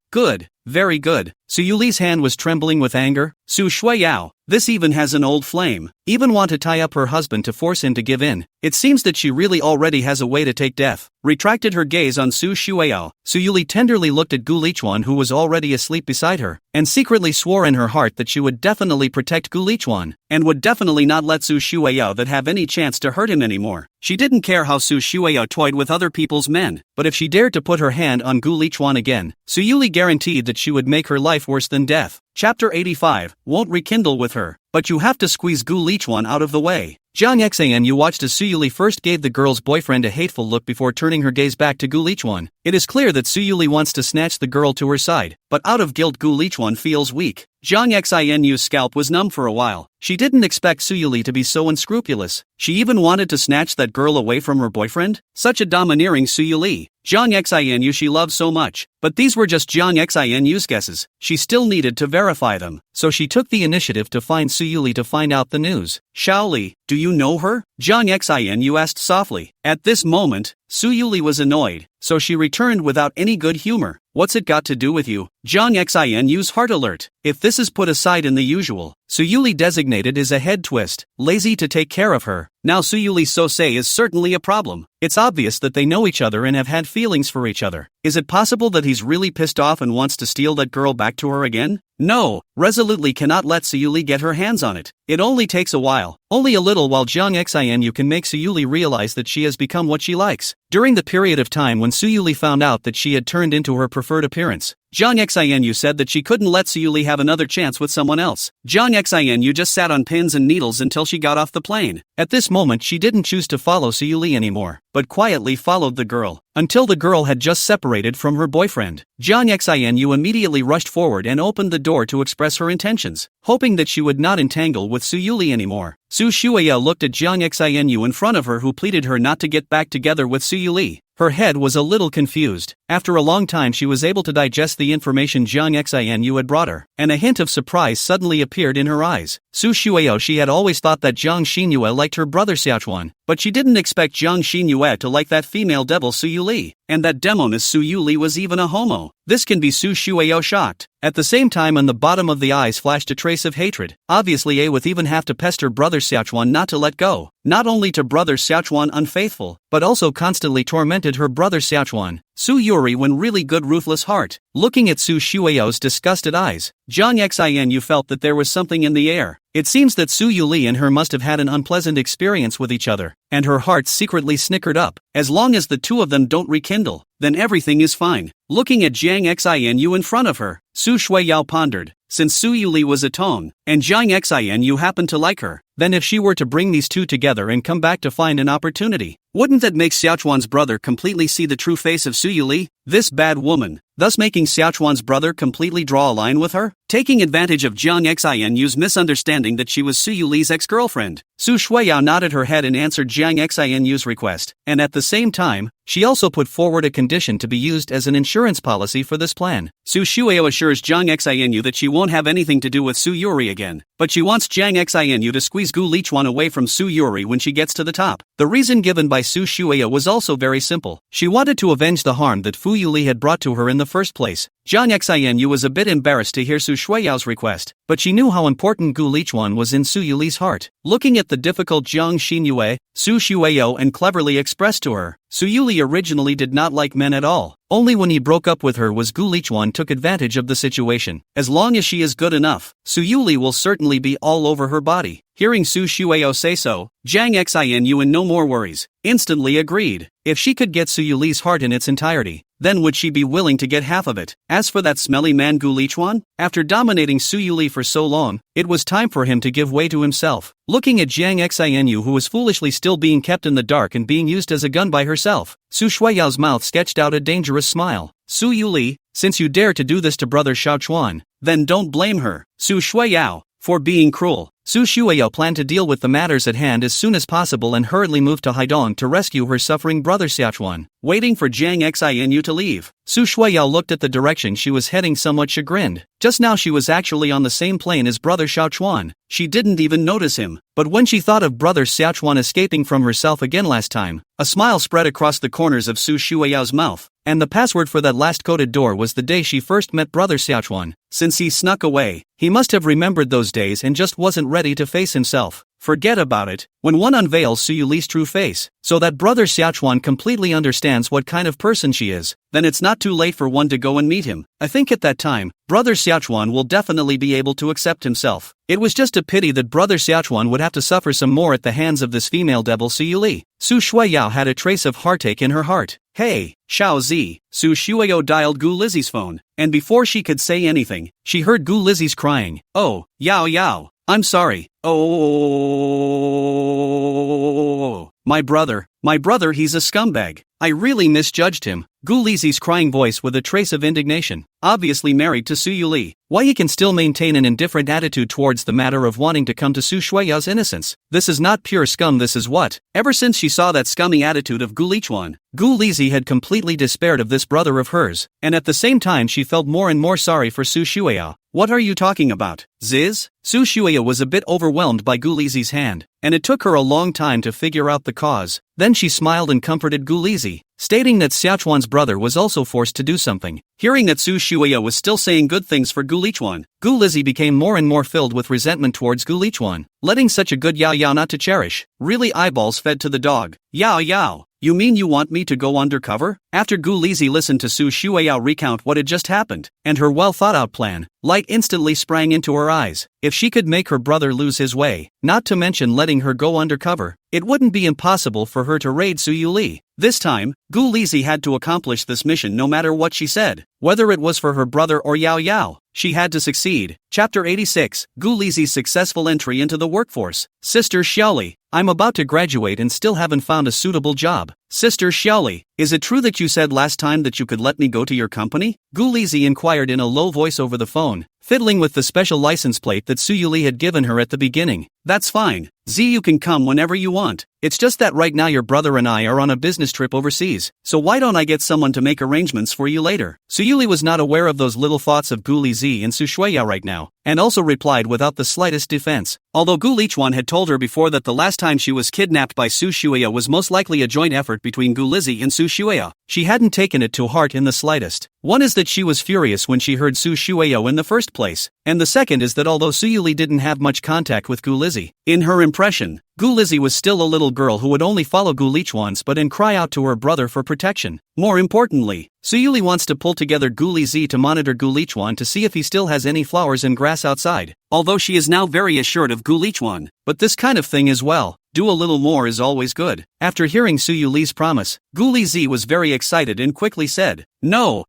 very good. Su Yuli's hand was trembling with anger. Su Shuiyao, this even has an old flame. Even want to tie up her husband to force him to give in. It seems that she really already has a way to take death. Retracted her gaze on Su Shuiyao. Su Yuli tenderly looked at Gu Lichuan, who was already asleep beside her, and secretly swore in her heart that she would definitely protect Gu Lichuan, and would definitely not let Su Shuiyao that have any chance to hurt him anymore. She didn't care how Su Shuiyao toyed with other people's men, but if she dared to put her hand on Gu Lichuan again, Su Yuli guaranteed that she would make her life worse than death. Chapter 85, won't rekindle with her, but you have to squeeze Gu Lichuan out of the way. Jiang Xianyu watched as Su Yuli first gave the girl's boyfriend a hateful look before turning her gaze back to Gu Lichuan. It is clear that Su Yuli wants to snatch the girl to her side, but out of guilt Gu Lichuan feels weak. Jiang Xianyu's scalp was numb for a while. She didn't expect Su Yuli to be so unscrupulous. She even wanted to snatch that girl away from her boyfriend? Such a domineering Su Yuli. Jiang Xianyu she loved so much. But these were just Jiang Xianyu's guesses. She still needed to verify them. So she took the initiative to find Su Yuli to find out the news. Shaoli, do you know her? Jiang Xianyu asked softly. At this moment, Su Yuli was annoyed, so she returned without any good humor. What's it got to do with you? Jiang Xianyu's heart alert. If this is put aside in the usual, Su Yuli designated is a head twist, lazy to take care of her. Now Su Yuli Sosei is certainly a problem. It's obvious that they know each other and have had feelings for each other. Is it possible that he's really pissed off and wants to steal that girl back to her again? No, resolutely cannot let Su Yuli get her hands on it. It only takes a while, only a little while Jiang Xianyu can make Su Yuli realize that she has become what she likes. During the period of time when Su Yuli found out that she had turned into her preferred appearance, Jiang Xianyu said that she couldn't let Su Yuli have another chance with someone else. Jiang Xianyu just sat on pins and needles until she got off the plane. At this moment she didn't choose to follow Su Yuli anymore, but quietly followed the girl, until the girl had just separated from her boyfriend. Jiang Xianyu immediately rushed forward and opened the door to express her intentions, hoping that she would not entangle with Su Yuli anymore. Su Shuiyao looked at Jiang Xianyu in front of her, who pleaded her not to get back together with Su Yuli. Her head was a little confused. After a long time she was able to digest the information Jiang Xianyu had brought her, and a hint of surprise suddenly appeared in her eyes. Su Shuiyao she had always thought that Jiang Xinyue liked her brother Xiaochuan, but she didn't expect Jiang Xinyue to like that female devil Su Yuli, and that demoness Su Yuli was even a homo. This can be Su Shuiyao shocked. At the same time on the bottom of the eyes flashed a trace of hatred. Obviously A with even have to pester brother Xiaochuan not to let go. Not only to brother Xiaochuan unfaithful, but also constantly tormented her brother Xiaochuan. Su Yuri when really good ruthless heart. Looking at Su Shuiyao's disgusted eyes, Jiang Xianyu felt that there was something in the air. It seems that Su Yuli and her must have had an unpleasant experience with each other, and her heart secretly snickered up. As long as the two of them don't rekindle, then everything is fine. Looking at Jiang Xianyu in front of her, Su Shuiyao pondered. Since Su Yuli was a tone, and Jiang Xianyu happened to like her, then if she were to bring these two together and come back to find an opportunity, Wouldn't that make Xiaochuan's brother completely see the true face of Su Yuli, this bad woman, thus making Xiaochuan's brother completely draw a line with her? Taking advantage of Jiang Xinyu's misunderstanding that she was Su Yuli's ex-girlfriend, Su Shuiyao nodded her head and answered Jiang Xinyu's request, and at the same time, she also put forward a condition to be used as an insurance policy for this plan. Su Shuiyao assures Jiang Xinu that she won't have anything to do with Su Yuri again, but she wants Jiang Xinu to squeeze Gu Lichuan away from Su Yuri when she gets to the top. The reason given by Su Shuiyao was also very simple. She wanted to avenge the harm that Fu Yuli had brought to her in the first place. Jiang Xinu was a bit embarrassed to hear Su Shuiyao's request, but she knew how important Gu Lichuan was in Su Yuli's heart. Looking at the difficult Jiang Xinyue, Su Shuiyao and cleverly expressed to her, Su Yuli originally did not like men at all. Only when he broke up with her was Gu Lichuan took advantage of the situation. As long as she is good enough, Su Yuli will certainly be all over her body. Hearing Su Shuiyao say so, Jiang Xinu in no more worries, instantly agreed. If she could get Su Yuli's heart in its entirety, then would she be willing to get half of it? As for that smelly man Gu Lichuan, after dominating Su Yuli for so long, it was time for him to give way to himself. Looking at Jiang Xinu, who was foolishly still being kept in the dark and being used as a gun by herself, Su Shuiyao's mouth sketched out a dangerous smile. Su Yuli, since you dare to do this to brother Xiaochuan, then don't blame her, Su Shuiyao, for being cruel. Su Shuiyao planned to deal with the matters at hand as soon as possible and hurriedly moved to Haidong to rescue her suffering brother Xiaochuan. Waiting for Jiang Xinu to leave, Su Shuiyao looked at the direction she was heading somewhat chagrined. Just now she was actually on the same plane as brother Xiaochuan. She didn't even notice him, but when she thought of brother Xiaochuan escaping from herself again last time, a smile spread across the corners of Su Shuiyao's mouth, and the password for that last coded door was the day she first met brother Xiaochuan. Since he snuck away, he must have remembered those days and just wasn't ready to face himself. Forget about it. When one unveils Su Yuli's true face, so that brother Xiaochuan completely understands what kind of person she is, then it's not too late for one to go and meet him. I think at that time, brother Xiaochuan will definitely be able to accept himself. It was just a pity that brother Xiaochuan would have to suffer some more at the hands of this female devil Su Yuli. Su Shuiyao had a trace of heartache in her heart. Hey, Xiao Zi, Su Shuiyao dialed Gu Lizzie's phone, and before she could say anything, she heard Gu Lizzie's crying. Oh, Yao Yao. I'm sorry. Oh, my brother, he's a scumbag. I really misjudged him. Gu Lizzie's crying voice with a trace of indignation. Obviously married to Su Yuli, why he can still maintain an indifferent attitude towards the matter of wanting to come to Su Shuiyao's innocence. This is not pure scum, this is what? Ever since she saw that scummy attitude of Gu Lichuan, Gu Lizzie had completely despaired of this brother of hers, and at the same time she felt more and more sorry for Su Shuiyao. What are you talking about, Ziz? Su Shuiyao was a bit overwhelmed by Gu Lizzie's hand, and it took her a long time to figure out the cause. Then she smiled and comforted Gu Lizzie, stating that Xiaochuan's brother was also forced to do something. Hearing that Su Shuiyao was still saying good things for Gu Lichuan, Gu Lizzie became more and more filled with resentment towards Gu Lichuan, letting such a good Yao Yao not to cherish. Really eyeballs fed to the dog. Yao Yao. You mean you want me to go undercover? After Gu Lizzie listened to Su Shuiyao recount what had just happened, and her well-thought-out plan, light instantly sprang into her eyes. If she could make her brother lose his way, not to mention letting her go undercover, it wouldn't be impossible for her to raid Su Yuli. This time, Gu Lizzie had to accomplish this mission no matter what she said. Whether it was for her brother or Yao Yao, she had to succeed. Chapter 86, Gu Lizzie's successful entry into the workforce. Sister Xiaoli, I'm about to graduate and still haven't found a suitable job. Sister Xiaoli, is it true that you said last time that you could let me go to your company? Gu Lizzie inquired in a low voice over the phone, fiddling with the special license plate that Su Yuli had given her at the beginning. That's fine, Z, you can come whenever you want. It's just that right now your brother and I are on a business trip overseas, so why don't I get someone to make arrangements for you later? Su Yuli was not aware of those little thoughts of Gu Lizzie and Su Shuiyao right now, and also replied without the slightest defense. Although Gu Lichuan had told her before that the last time she was kidnapped by Su Shuiyao was most likely a joint effort between Gu Lizzie and Su Shuiyao, she hadn't taken it to heart in the slightest. One is that she was furious when she heard Su Shuiyao in the first place, and the second is that although Su Yuli didn't have much contact with Gu Lizzie, in her impression, Gu Lizzie was still a little girl who would only follow Gu Lichuan's but and cry out to her brother for protection. More importantly, Su Yuli wants to pull together Gu Lizzie to monitor Gu Lichuan to see if he still has any flowers and grass outside, although she is now very assured of Gu Lichuan. But this kind of thing as well, do a little more is always good. After hearing Su Yuli's promise, Gu Lizzie was very excited and quickly said, No,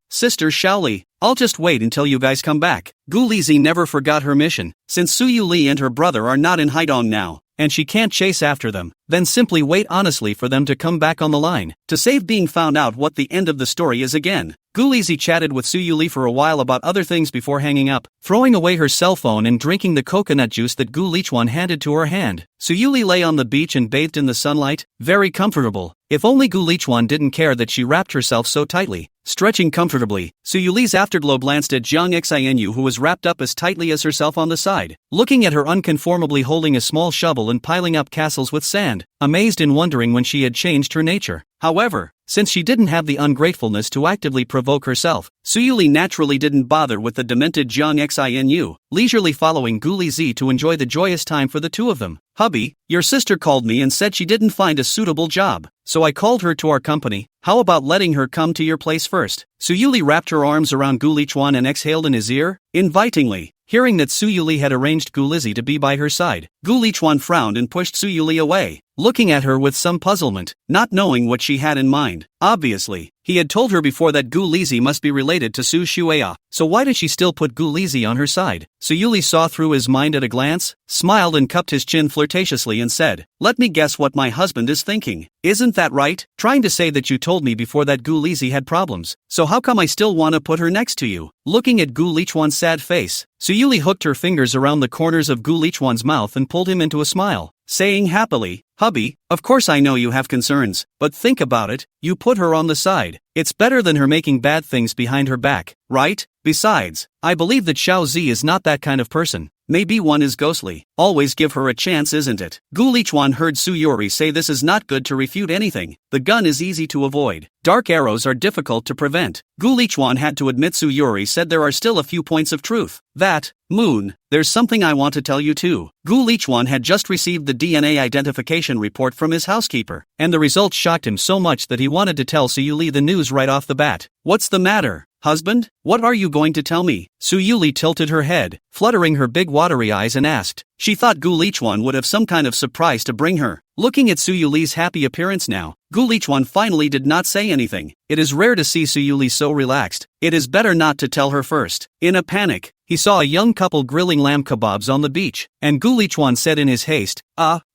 Sister Xiaoli, I'll just wait until you guys come back. Gu Lizzie never forgot her mission. Since Su Yuli and her brother are not in Haidong now, and she can't chase after them, then simply wait honestly for them to come back on the line, to save being found out what the end of the story is again. Gu Lizzie chatted with Su Yuli for a while about other things before hanging up, throwing away her cell phone and drinking the coconut juice that Gu Lichuan handed to her hand. Su Yuli lay on the beach and bathed in the sunlight, very comfortable. If only Gu Lichuan didn't care that she wrapped herself so tightly. Stretching comfortably, Su Yuli's afterglow glanced at Jiang Xinu, who was wrapped up as tightly as herself on the side, looking at her unconformably holding a small shovel and piling up castles with sand, amazed and wondering when she had changed her nature. However, since she didn't have the ungratefulness to actively provoke herself, Su Yuli naturally didn't bother with the demented Jiang Xinu, leisurely following Gu Lizzie to enjoy the joyous time for the two of them. "Hubby, your sister called me and said she didn't find a suitable job, so I called her to our company. How about letting her come to your place first?" Su Yuli wrapped her arms around Gu Lichuan and exhaled in his ear, invitingly. Hearing that Su Yuli had arranged Gu Lizzie to be by her side, Gu Lichuan frowned and pushed Su Yuli away, looking at her with some puzzlement, not knowing what she had in mind. Obviously, he had told her before that Gu Lizzie must be related to Su Shueya, so why did she still put Gu Lizzie on her side? Su Yuli saw through his mind at a glance, smiled and cupped his chin flirtatiously and said, "Let me guess what my husband is thinking. Isn't that right? Trying to say that you told me before that Gu Lizzie had problems, so how come I still want to put her next to you?" Looking at Gu Lichuan's sad face, Su Yuli hooked her fingers around the corners of Gu Lichuan's mouth and pulled him into a smile, saying happily, "Hubby, of course I know you have concerns, but think about it, you put her on the side. It's better than her making bad things behind her back, right? Besides, I believe that Xiao Zi is not that kind of person. Maybe one is ghostly. Always give her a chance, isn't it?" Gu Lichuan heard Su Yuri say this is not good to refute anything. The gun is easy to avoid. Dark arrows are difficult to prevent. Gu Lichuan had to admit Su Yuri said there are still a few points of truth. That, Moon, there's something I want to tell you too. Gu Lichuan had just received the DNA identification report from his housekeeper, and the results shocked him so much that he wanted to tell Su Yuli the news right off the bat. "What's the matter, husband? What are you going to tell me?" Su Yuli tilted her head, fluttering her big watery eyes and asked. She thought Gu Lichuan would have some kind of surprise to bring her. Looking at Su Yuli's happy appearance now, Gu Lichuan finally did not say anything. It is rare to see Su Yuli so relaxed. It is better not to tell her first. In a panic, he saw a young couple grilling lamb kebabs on the beach, and Gu Lichuan said in his haste,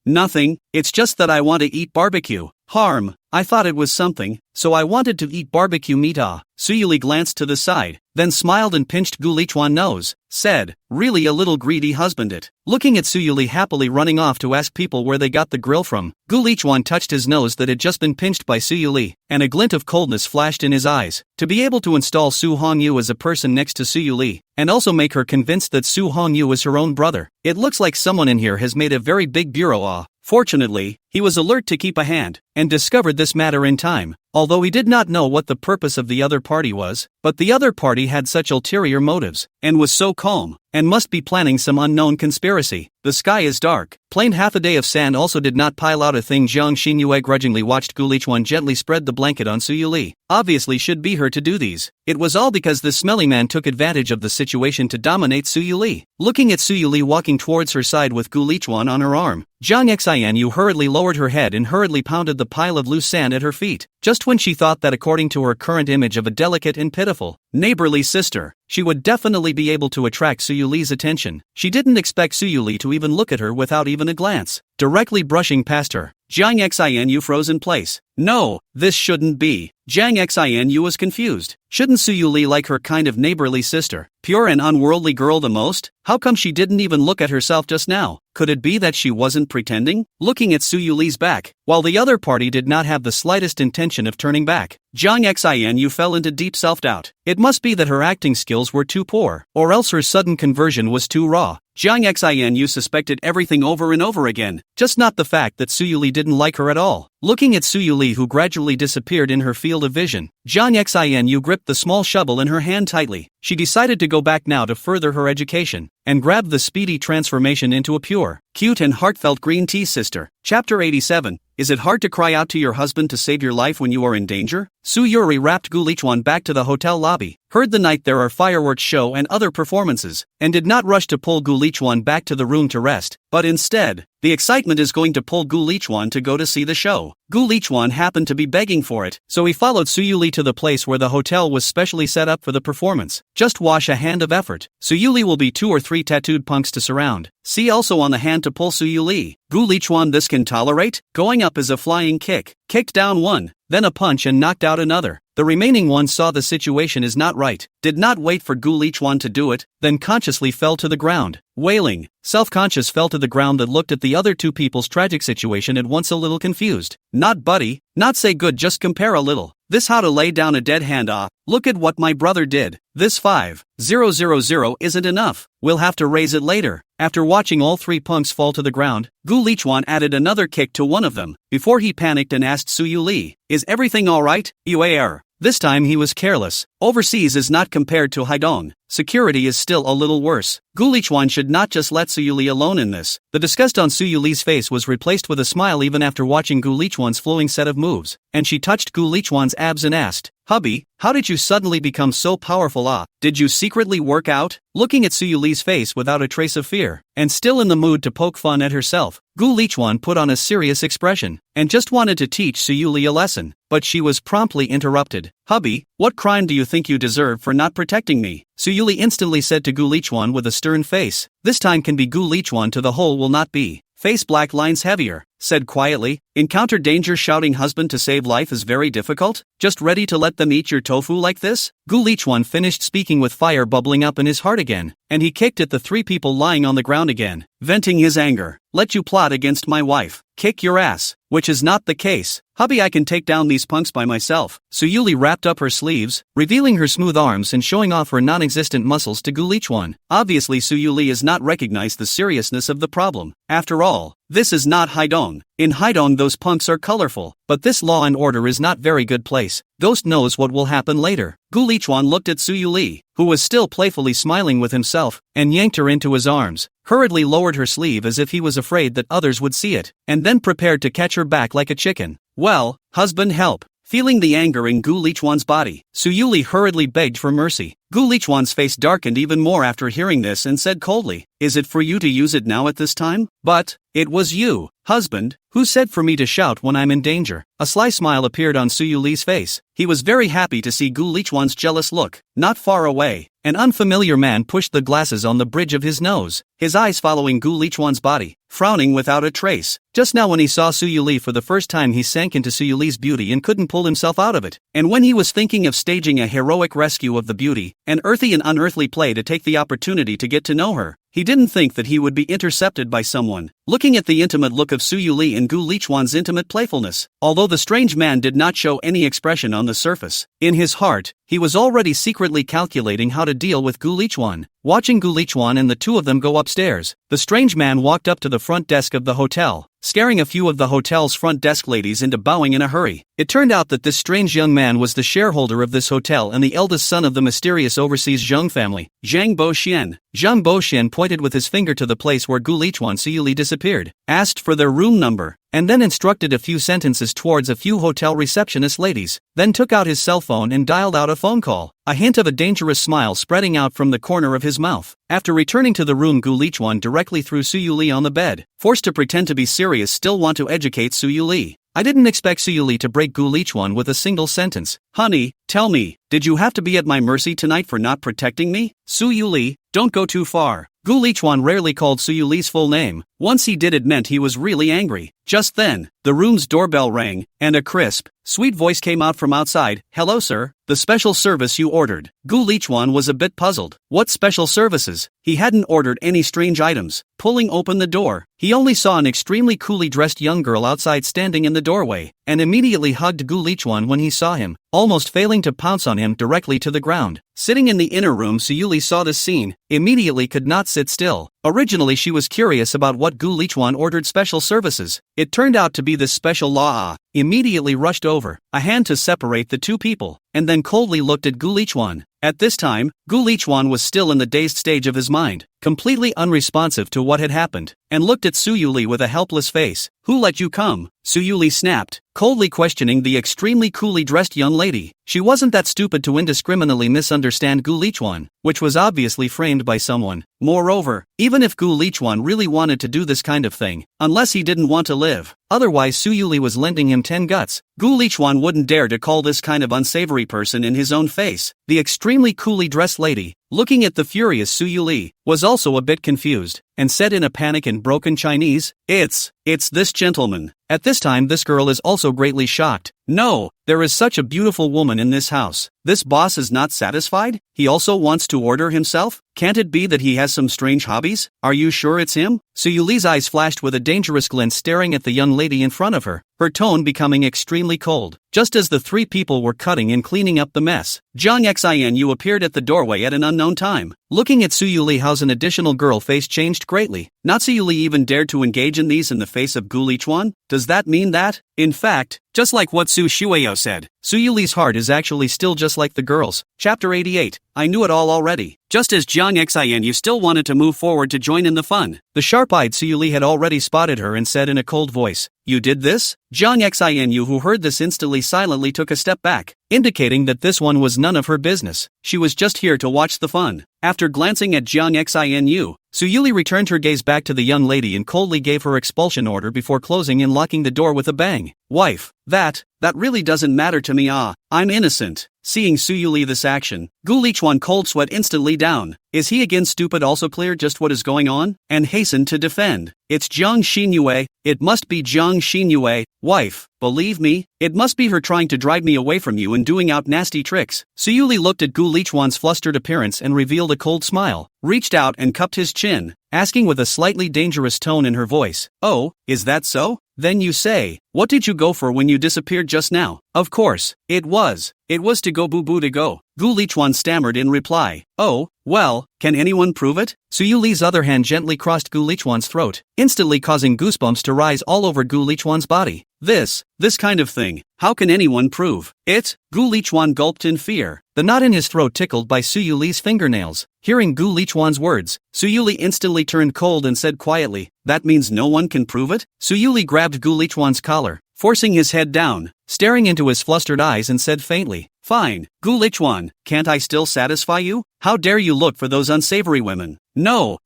nothing, it's just that I want to eat barbecue." "Harm, I thought it was something, so I wanted to eat barbecue meat." Su Yuli glanced to the side, then smiled and pinched Gu Lichuan's nose, said, "Really a little greedy husband it." Looking at Su Yuli happily running off to ask people where they got the grill from, Gu Lichuan touched his nose that had just been pinched by Su Yuli, and a glint of coldness flashed in his eyes. To be able to install Su Hongyu as a person next to Su Yuli, and also make her convinced that Su Hongyu is her own brother, it looks like someone in here has made a very big bureau. Fortunately, he was alert to keep a hand, and discovered this matter in time, although he did not know what the purpose of the other party was, but the other party had such ulterior motives, and was so calm, and must be planning some unknown conspiracy. The sky is dark. Plain half a day of sand also did not pile out a thing. Jiang Xinyue grudgingly watched Gu Lichuan gently spread the blanket on Su Yuli. Obviously should be her to do these. It was all because this smelly man took advantage of the situation to dominate Su Yuli. Looking at Su Yuli walking towards her side with Gu Lichuan on her arm, Jiang Xinu hurriedly lowered her head and hurriedly pounded the pile of loose sand at her feet, just when she thought that according to her current image of a delicate and pitiful, neighborly sister, she would definitely be able to attract Su Yuli's attention. She didn't expect Su Yuli to even look at her without even a glance. Directly brushing past her, Jiang Xinu froze in place. No, this shouldn't be. Jiang Xinu was confused. Shouldn't Su Yuli like her kind of neighborly sister, pure and unworldly girl the most? How come she didn't even look at herself just now? Could it be that she wasn't pretending? Looking at Su Yuli's back, while the other party did not have the slightest intention of turning back, Jiang Xinu fell into deep self-doubt. It must be that her acting skills were too poor, or else her sudden conversion was too raw. Jiang Xinu suspected everything over and over again, just not the fact that Su Yuli didn't like her at all. Looking at Su Yuli, who gradually disappeared in her field of vision, Jiang Xinu gripped the small shovel in her hand tightly. She decided to go back now to further her education, and grabbed the speedy transformation into a pure, cute and heartfelt green tea sister. Chapter 87. Is it hard to cry out to your husband to save your life when you are in danger? Su Yuri wrapped Gu Lichuan back to the hotel lobby, heard the night there are fireworks show and other performances, and did not rush to pull Gu Lichuan back to the room to rest, but instead, the excitement is going to pull Gu Lichuan to go to see the show. Gu Lichuan happened to be begging for it, so he followed Suyuli to the place where the hotel was specially set up for the performance. Just wash a hand of effort. Suyuli will be 2 or 3 tattooed punks to surround. See also on the hand to pull Suyuli. Gu Lichuan this can tolerate? Going up is a flying kick. Kicked down one, then a punch and knocked out another. The remaining one saw the situation is not right, did not wait for Gu Lichuan to do it, then consciously fell to the ground. Wailing, self-conscious fell to the ground that looked at the other two people's tragic situation at once a little confused. Not buddy, not say good, just compare a little. This how to lay down a dead hand look at what my brother did. This 5,000 isn't enough, we'll have to raise it later. After watching all 3 punks fall to the ground, Gu Lichuan added another kick to one of them, before he panicked and asked Suyuli, is everything alright? You are. This time he was careless. Overseas is not compared to Haidong. Security is still a little worse. Gu Lichuan should not just let Suyuli alone in this. The disgust on Suyuli's face was replaced with a smile even after watching Gu Lichuan's flowing set of moves, and she touched Gu Lichuan's abs and asked, hubby, how did you suddenly become so powerful? Did you secretly work out? Looking at Suyuli's face without a trace of fear, and still in the mood to poke fun at herself, Gu Lichuan put on a serious expression, and just wanted to teach Suyuli a lesson, but she was promptly interrupted. Hubby, what crime do you think you deserve for not protecting me? Suyuli instantly said to Gu Lichuan with a stern face. This time can be Gu Lichuan to the whole will not be. Face black lines heavier, said quietly, encounter danger shouting husband to save life is very difficult? Just ready to let them eat your tofu like this? Gu Lichuan finished speaking with fire bubbling up in his heart again, and he kicked at the 3 people lying on the ground again, venting his anger. Let you plot against my wife, kick your ass, which is not the case. Hubby, I can take down these punks by myself. Suyuli wrapped up her sleeves, revealing her smooth arms and showing off her non-existent muscles to Gu Lichuan. Obviously Suyuli has not recognized the seriousness of the problem. After all, this is not Haidong. In Haidong those punks are colorful, but this law and order is not very good place. Ghost knows what will happen later. Gu Lichuan looked at Suyuli, who was still playfully smiling with himself, and yanked her into his arms, hurriedly lowered her sleeve as if he was afraid that others would see it, and then prepared to catch her back like a chicken. Well, husband, help. Feeling the anger in Gu Lichuan's body, Suyuli hurriedly begged for mercy. Gu Lichuan's face darkened even more after hearing this and said coldly, is it for you to use it now at this time? But, it was you, husband, who said for me to shout when I'm in danger. A sly smile appeared on Suyuli's face. He was very happy to see Gu Lichuan's jealous look. Not far away, an unfamiliar man pushed the glasses on the bridge of his nose, his eyes following Gu Lichuan's body, frowning without a trace. Just now when he saw Suyuli for the first time he sank into Suyuli's beauty and couldn't pull himself out of it. And when he was thinking of staging a heroic rescue of the beauty, an earthy and unearthly play to take the opportunity to get to know her, he didn't think that he would be intercepted by someone. Looking at the intimate look of Suyuli and Gu Lichuan's intimate playfulness, although the strange man did not show any expression on the surface, in his heart, he was already secretly calculating how to deal with Gu Lichuan. Watching Gu Lichuan and the 2 of them go upstairs, the strange man walked up to the front desk of the hotel, scaring a few of the hotel's front desk ladies into bowing in a hurry. It turned out that this strange young man was the shareholder of this hotel and the eldest son of the mysterious overseas Zheng family, Zhang Boxian. Zhang Boxian pointed with his finger to the place where Gu Lichuan Suyuli disappeared, asked for their room number, and then instructed a few sentences towards a few hotel receptionist ladies, then took out his cell phone and dialed out a phone call, a hint of a dangerous smile spreading out from the corner of his mouth. After returning to the room, Gu Lichuan directly threw Suyuli on the bed, forced to pretend to be serious, still want to educate Suyuli. I didn't expect Suyuli to break Gu Lichuan with a single sentence. Honey, tell me, did you have to be at my mercy tonight for not protecting me? Suyuli, don't go too far. Gu Lichuan rarely called Suyuli's full name. Once he did, it meant he was really angry. Just then, the room's doorbell rang, and a crisp, sweet voice came out from outside. Hello sir, the special service you ordered. Gu Lichuan was a bit puzzled. What special services? He hadn't ordered any strange items. Pulling open the door, he only saw an extremely coolly dressed young girl outside standing in the doorway, and immediately hugged Gu Lichuan when he saw him, almost failing to pounce on him directly to the ground. Sitting in the inner room, Suyuli saw this scene, immediately could not sit still. Originally she was curious about what Gu Lichuan ordered special services. It turned out to be this special law. Immediately rushed over, a hand to separate the 2 people, and then coldly looked at Gu Lichuan. At this time, Gu Lichuan was still in the dazed stage of his mind, completely unresponsive to what had happened, and looked at Suyuli with a helpless face. Who let you come? Suyuli snapped, coldly questioning the extremely coolly dressed young lady. She wasn't that stupid to indiscriminately misunderstand Gu Lichuan, which was obviously framed by someone. Moreover, even if Gu Lichuan really wanted to do this kind of thing, unless he didn't want to live, otherwise Su Yuli was lending him 10 guts, Gu Lichuan wouldn't dare to call this kind of unsavory person in his own face. The extremely coolly dressed lady, looking at the furious Su Yuli, was also a bit confused, and said in a panic in broken Chinese, It's this gentleman. At this time this girl is also greatly shocked. No, there is such a beautiful woman in this house. This boss is not satisfied? He also wants to order himself? Can't it be that he has some strange hobbies? Are you sure it's him? Su Yuli's eyes flashed with a dangerous glint staring at the young lady in front of her, her tone becoming extremely cold. Just as the three people were cutting and cleaning up the mess, Zhang Xinu appeared at the doorway at an unknown time. Looking at Su Yuli, how's an additional girl face changed greatly. Not Su Yuli even dared to engage in these in the face of Gu Lichuan? Does that mean that? In fact, just like what Su Shueyo said, Su Yuli's heart is actually still just like the girl's. Chapter 88. I knew it all already. Just as Zhang Xinu still wanted to move forward to join in the fun, the sharp-eyed Su Yuli had already spotted her and said in a cold voice, You did this? Zhang Xinu, who heard this, instantly silently took a step back, indicating that this one was none of her business. She was just here to watch the fun. After glancing at Zhang Xinu, Su Yuli returned her gaze back to the young lady and coldly gave her expulsion order before closing and locking the door with a bang. Wife, that really doesn't matter to me. I'm innocent. Seeing Su Yuli this action, Gu Lichuan cold sweat instantly down. Is he again stupid? Also clear just what is going on? And hastened to defend. It's Zhang Xinyue. It must be Zhang Xinyue. Wife, believe me, it must be her trying to drive me away from you and doing out nasty tricks. Su Yuli looked at Gu Lichuan's flustered appearance and revealed a cold smile, reached out and cupped his chin, asking with a slightly dangerous tone in her voice, Oh, is that so? Then you say, what did you go for when you disappeared just now? Of course, it was to go boo to go. Gu Lichuan stammered in reply. Oh, well, can anyone prove it? Su Yuli's other hand gently crossed Gu Lichuan's throat, instantly causing goosebumps to rise all over Gu Lichuan's body. This kind of thing, how can anyone prove it? Gu Lichuan gulped in fear, the knot in his throat tickled by Su Yuli's fingernails. Hearing Gu Lichuan's words, Su Yuli instantly turned cold and said quietly, That means no one can prove it? Su Yuli grabbed Gu Lichuan's collar, forcing his head down, staring into his flustered eyes and said faintly, Fine, Gu Lichuan, can't I still satisfy you? How dare you look for those unsavory women? No,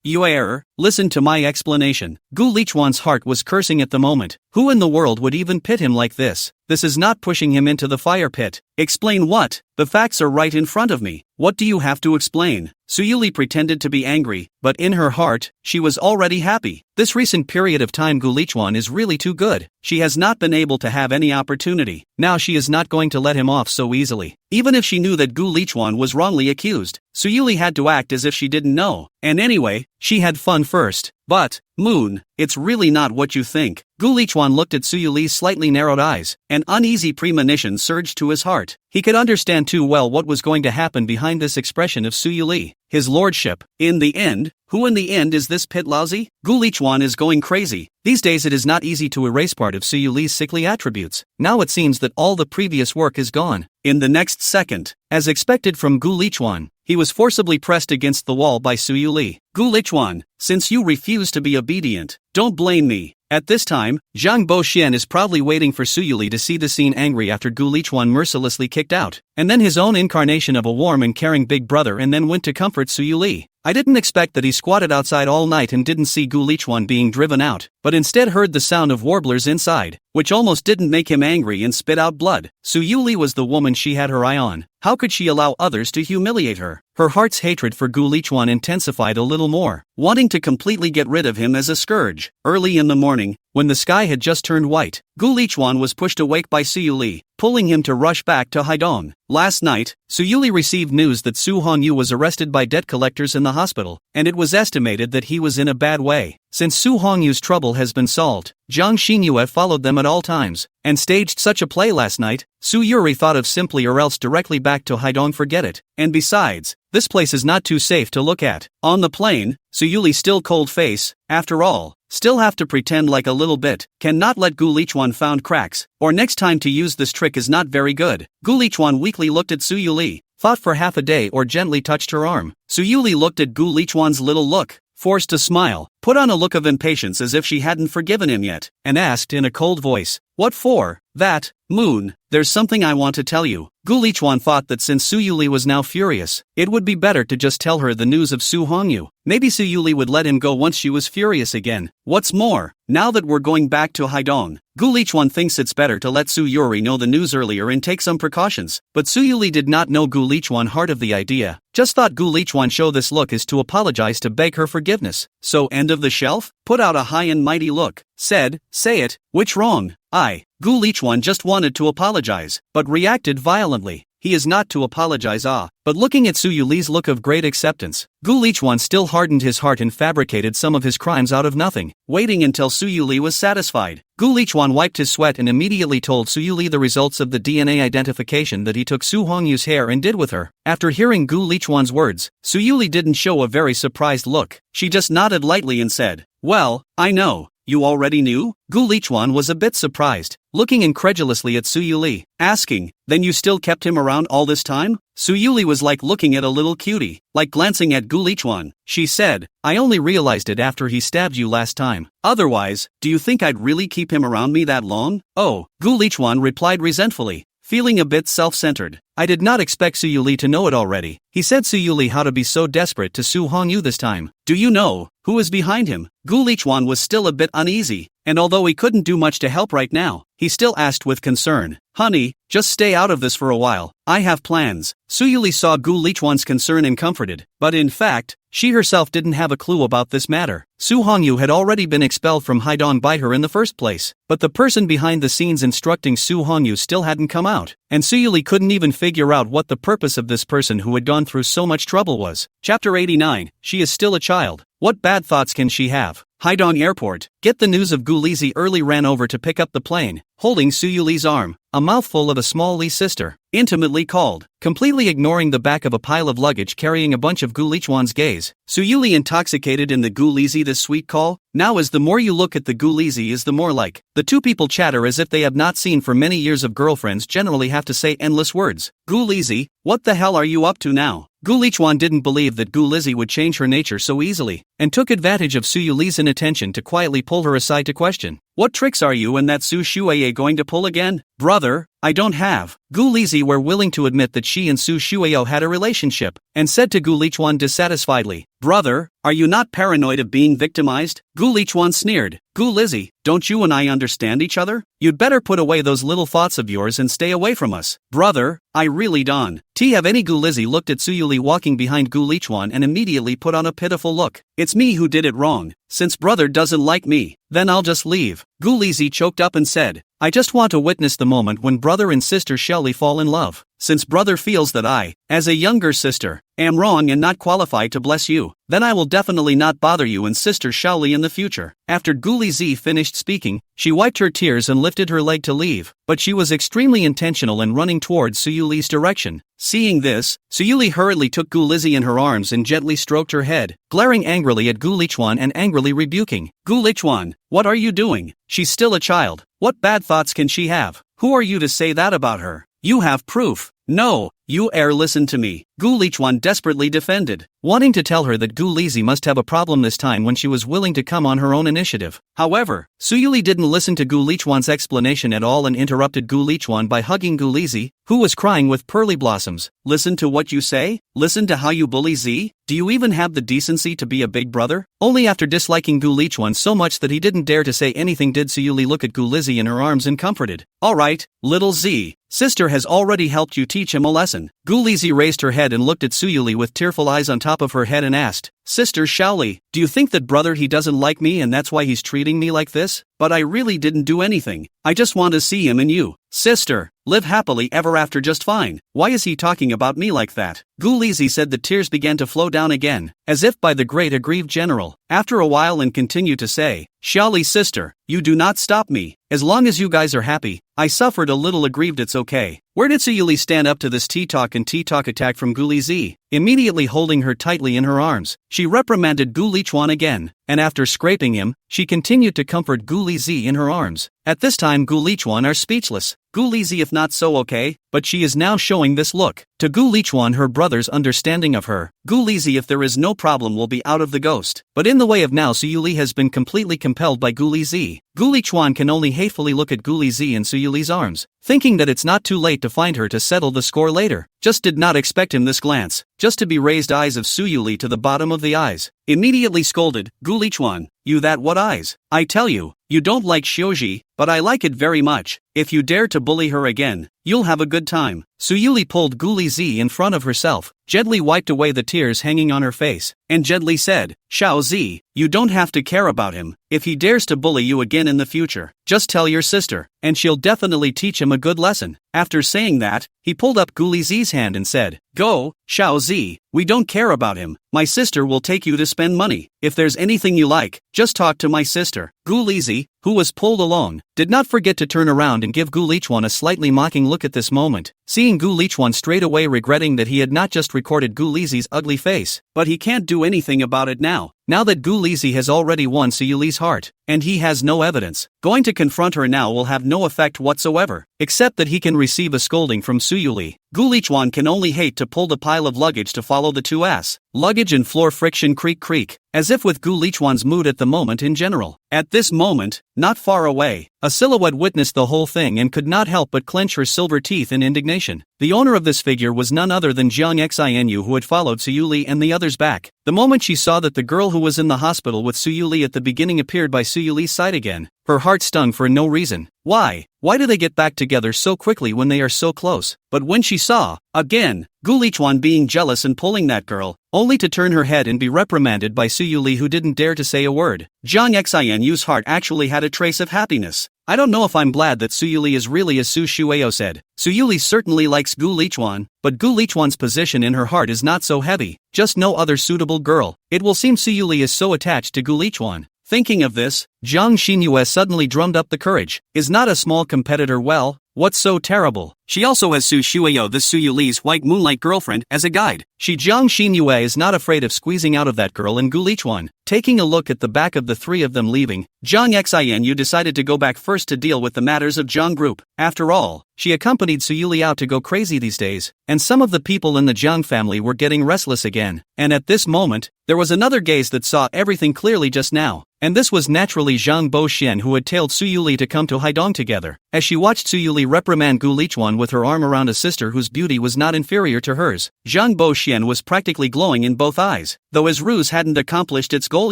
you err, listen to my explanation. Gu Lichuan's heart was cursing at the moment. Who in the world would even pit him like this? This is not pushing him into the fire pit. Explain what? The facts are right in front of me. What do you have to explain? Su Yuli pretended to be angry, but in her heart, she was already happy. This recent period of time Gu Lichuan is really too good. She has not been able to have any opportunity. Now she is not going to let him off so easily. Even if she knew that Gu Lichuan was wrongly accused, Su Yuli had to act as if she didn't know. And anyway, she had fun first. But, Moon, it's really not what you think. Gu Lichuan looked at Su Yuli's slightly narrowed eyes. An uneasy premonition surged to his heart. He could understand too well what was going to happen behind this expression of Su Yuli. His lordship. In the end, who in the end is this pit lousy? Gu Lichuan is going crazy. These days it is not easy to erase part of Su Yuli's sickly attributes. Now it seems that all the previous work is gone. In the next second, as expected from Gu Lichuan, he was forcibly pressed against the wall by Su Yuli. Gu Lichuan, since you refuse to be obedient, don't blame me. At this time, Zhang Boxian is proudly waiting for Su Yuli to see the scene, angry after Gu Lichuan mercilessly kicked out, and then his own incarnation of a warm and caring big brother, and then went to comfort Su Yuli. I didn't expect that he squatted outside all night and didn't see Gu Lichuan being driven out, but instead heard the sound of warblers inside, which almost didn't make him angry and spit out blood. Su Yuli was the woman she had her eye on. How could she allow others to humiliate her? Her heart's hatred for Gu Lichuan intensified a little more, wanting to completely get rid of him as a scourge. Early in the morning, when the sky had just turned white, Gu Lichuan was pushed awake by Su Yuli, pulling him to rush back to Haidong. Last night, Su Yuli received news that Su Hongyu was arrested by debt collectors in the hospital, and it was estimated that he was in a bad way. Since Su Hongyu's trouble has been solved, Zhang Xinyue followed them at all times, and staged such a play last night. Su Yuri thought of simply or else directly back to Haidong. Forget it. And besides, this place is not too safe to look at. On the plane, Su Yuli still cold face, after all, still have to pretend like a little bit, can not let Gu Lichuan found cracks, or next time to use this trick is not very good. Gu Lichuan weakly looked at Su Yuli, thought for half a day or gently touched her arm. Su Yuli looked at Gu Lichuan's little look, forced a smile, put on a look of impatience as if she hadn't forgiven him yet, and asked in a cold voice, "What for?" "That, Moon, there's something I want to tell you." Gu Lichuan thought that since Su Yuli was now furious, it would be better to just tell her the news of Su Hongyu. Maybe Su Yuli would let him go once she was furious again. What's more, now that we're going back to Haidong, Gu Lichuan thinks it's better to let Su Yuri know the news earlier and take some precautions. But Su Yuli did not know Gu Lichuan heart of the idea, just thought Gu Lichuan show this look is to apologize to beg her forgiveness. So end of the shelf? Put out a high and mighty look. Said, say it, which wrong? Gu Lichuan just wanted to apologize, but reacted violently. He is not to apologize but looking at Su Yuli's look of great acceptance, Gu Lichuan still hardened his heart and fabricated some of his crimes out of nothing, waiting until Su Yuli was satisfied. Gu Lichuan wiped his sweat and immediately told Su Yuli the results of the DNA identification that he took Su Hongyu's hair and did with her. After hearing Gu Lichuan's words, Su Yuli didn't show a very surprised look. She just nodded lightly and said, "Well, I know. You already knew?" Gu Lichuan was a bit surprised, looking incredulously at Su Yuli, asking, "Then you still kept him around all this time?" Su Yuli was like looking at a little cutie, like glancing at Gu Lichuan. She said, "I only realized it after he stabbed you last time. Otherwise, do you think I'd really keep him around me that long?" "Oh," Gu Lichuan replied resentfully, feeling a bit self-centered. "I did not expect Su Yuli to know it already." He said Su Yuli how to be so desperate to Su Hongyu this time. "Do you know who is behind him?" Gu Lichuan was still a bit uneasy, and although he couldn't do much to help right now, he still asked with concern, "Honey, just stay out of this for a while. I have plans." Su Yuli saw Gu Lichuan's concern and comforted, but in fact, she herself didn't have a clue about this matter. Su Hongyu had already been expelled from Haidong by her in the first place, but the person behind the scenes instructing Su Hongyu still hadn't come out, and Su Yuli couldn't even figure out what the purpose of this person who had gone through so much trouble was. Chapter 89, She is still a child. What bad thoughts can she have? Haidong Airport. Get the news of Gu Lizi early ran over to pick up the plane, holding Su Yuli's arm, a mouthful of a small Li sister, intimately called, completely ignoring the back of a pile of luggage carrying a bunch of Gu Lichuan's gaze. Su Yuli intoxicated in the Gu Lizi this sweet call? Now as the more you look at the Gu Lizi is the more like, the two people chatter as if they have not seen for many years of girlfriends generally have to say endless words. Gu Lizi, what the hell are you up to now? Gu Lichuan didn't believe that Gu Lizi would change her nature so easily, and took advantage of Su Yuli's inattention to quietly pull her aside to question. What tricks are you and that Su Shueye going to pull again? Brother, I don't have. Gu Lizi were willing to admit that she and Su Shueo had a relationship, and said to Gu Lichuan dissatisfiedly, "Brother, are you not paranoid of being victimized?" Gu Lichuan sneered, "Gu Lizi, don't you and I understand each other? You'd better put away those little thoughts of yours and stay away from us." "Brother, I really don't." Have any Gu Lizi looked at Su Yuli walking behind Gu Lichuan and immediately put on a pitiful look. "It's me who did it wrong. Since brother doesn't like me, then I'll just leave." Gu Lizi choked up and said, "I just want to witness the moment when brother and sister Shelly fall in love. Since brother feels that I, as a younger sister, am wrong and not qualified to bless you, then I will definitely not bother you and sister Shaoli in the future." After Gu Lizi finished speaking, she wiped her tears and lifted her leg to leave, but she was extremely intentional in running towards Su Yuli's direction. Seeing this, Su Yuli hurriedly took Gu Lizi in her arms and gently stroked her head, glaring angrily at Gu Lichuan and angrily rebuking, "Gu Lichuan, what are you doing? She's still a child. What bad thoughts can she have? Who are you to say that about her? You have proof." "No, you listen to me," Gu Lichuan desperately defended, wanting to tell her that Gu Lizi must have a problem this time when she was willing to come on her own initiative. However, Su Yuli didn't listen to Gu Lichuan's explanation at all and interrupted Gu Lichuan by hugging Gu Lizi, who was crying with pearly blossoms. "Listen to what you say? Listen to how you bully Z? Do you even have the decency to be a big brother?" Only after disliking Gu Lichuan so much that he didn't dare to say anything did Su Yuli look at Gu Lizi in her arms and comforted. "Alright, little Z, sister has already helped you teach him a lesson." Gu Lizi raised her head and looked at Su Yuli with tearful eyes on top of her head and asked, "Sister Shaoli, do you think that brother he doesn't like me and that's why he's treating me like this? But I really didn't do anything. I just want to see him and you, sister, live happily ever after just fine. Why is he talking about me like that?" Gu Lizi said the tears began to flow down again, as if by the great aggrieved general, after a while and continued to say, "Shaoli sister, you do not stop me. As long as you guys are happy, I suffered a little aggrieved it's okay. Where did Suyuli stand up to this tea-talk and tea-talk attack from Gu Lizi? Immediately holding her tightly in her arms, she reprimanded Gu Lichuan again, and after scraping him, she continued to comfort Gu Lizi in her arms. At this time Gu Lichuan are speechless. Gu Lizi if not so okay, but she is now showing this look. To Gu Lichuan her brother's understanding of her, Gu Lizi if there is no problem will be out of the ghost. But in the way of now Suyuli has been completely compelled by Gu Lizi. Gu Lichuan can only hatefully look at Gu Lizi in Suyuli's arms, thinking that it's not too late to find her to settle the score later. Just did not expect him this glance, just to be raised eyes of Suyuli to the bottom of the eyes. Immediately scolded, Gu Lichuan, you that what eyes? I tell you, you don't like Shioji, but I like it very much. If you dare to bully her again, you'll have a good time. Suyuli pulled Gu Lizi in front of herself, gently wiped away the tears hanging on her face, and gently said, Xiao Zi, you don't have to care about him. If he dares to bully you again in the future, just tell your sister, and she'll definitely teach him a good lesson. After saying that, he pulled up Gu Lizi's hand and said, Go, Xiao Zi, we don't care about him. My sister will take you to spend money. If there's anything you like, just talk to my sister. Gu Lizi, who was pulled along, did not forget to turn around and give Gu Lichuan a slightly mocking look at this moment, seeing Gu Lichuan straight away regretting that he had not just recorded Gu Lizi's ugly face, but he can't do anything about it now. Now that Gu Lizi has already won Suyuli's heart, and he has no evidence, going to confront her now will have no effect whatsoever, except that he can receive a scolding from Suyuli. Gu Lichuan can only hate to pull the pile of luggage to follow the two ass. Luggage and floor friction creak, as if with Gu Lichuan's mood at the moment in general. At this moment, not far away, a silhouette witnessed the whole thing and could not help but clench her silver teeth in indignation. The owner of this figure was none other than Jiang Xinu, who had followed Suyuli and the others back. The moment she saw that the girl who was in the hospital with Suyuli at the beginning appeared by Suyuli's side again, her heart stung for no reason. Why do they get back together so quickly when they are so close? But when she saw, again, Gu Lichuan being jealous and pulling that girl, only to turn her head and be reprimanded by Suyuli, who didn't dare to say a word, Jiang Xinu's heart actually had a trace of happiness. I don't know if I'm glad that Suyuli is really as Su Shueo said. Suyuli certainly likes Gu Lichuan, but Gu Lichuan's position in her heart is not so heavy, just no other suitable girl. It will seem Suyuli is so attached to Gu Lichuan. Thinking of this, Jiang Xinyu suddenly drummed up the courage. Is not a small competitor well? What's so terrible? She also has Su Shueo, the Suyuli's white moonlight girlfriend, as a guide. Jiang Xinyu is not afraid of squeezing out of that girl and Gu Lichuan. Taking a look at the back of the three of them leaving, Jiang Xinu decided to go back first to deal with the matters of Jiang Group. After all, she accompanied Suyuli out to go crazy these days, and some of the people in the Jiang family were getting restless again. And at this moment, there was another gaze that saw everything clearly just now. And this was naturally Zhang Boxian, who had tailed Suyuli to come to Haidong together. As she watched Suyuli reprimand Gu Lichuan with her arm around a sister whose beauty was not inferior to hers, Zhang Boxian was practically glowing in both eyes. Though his ruse hadn't accomplished its goal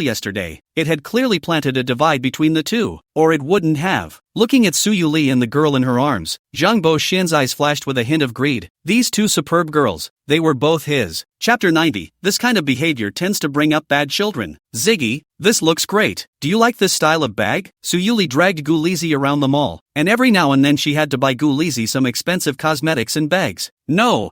yesterday, it had clearly planted a divide between the two, or it wouldn't have. Looking at Suyuli and the girl in her arms, Zhang Boxian's eyes flashed with a hint of greed. These two superb girls, they were both his. Chapter 90. This kind of behavior tends to bring up bad children. Ziggy, this looks great. Do you like this style of bag? Suyuli dragged Gu Lizi around the mall, and every now and then she had to buy Gu Lizi some expensive cosmetics and bags. No,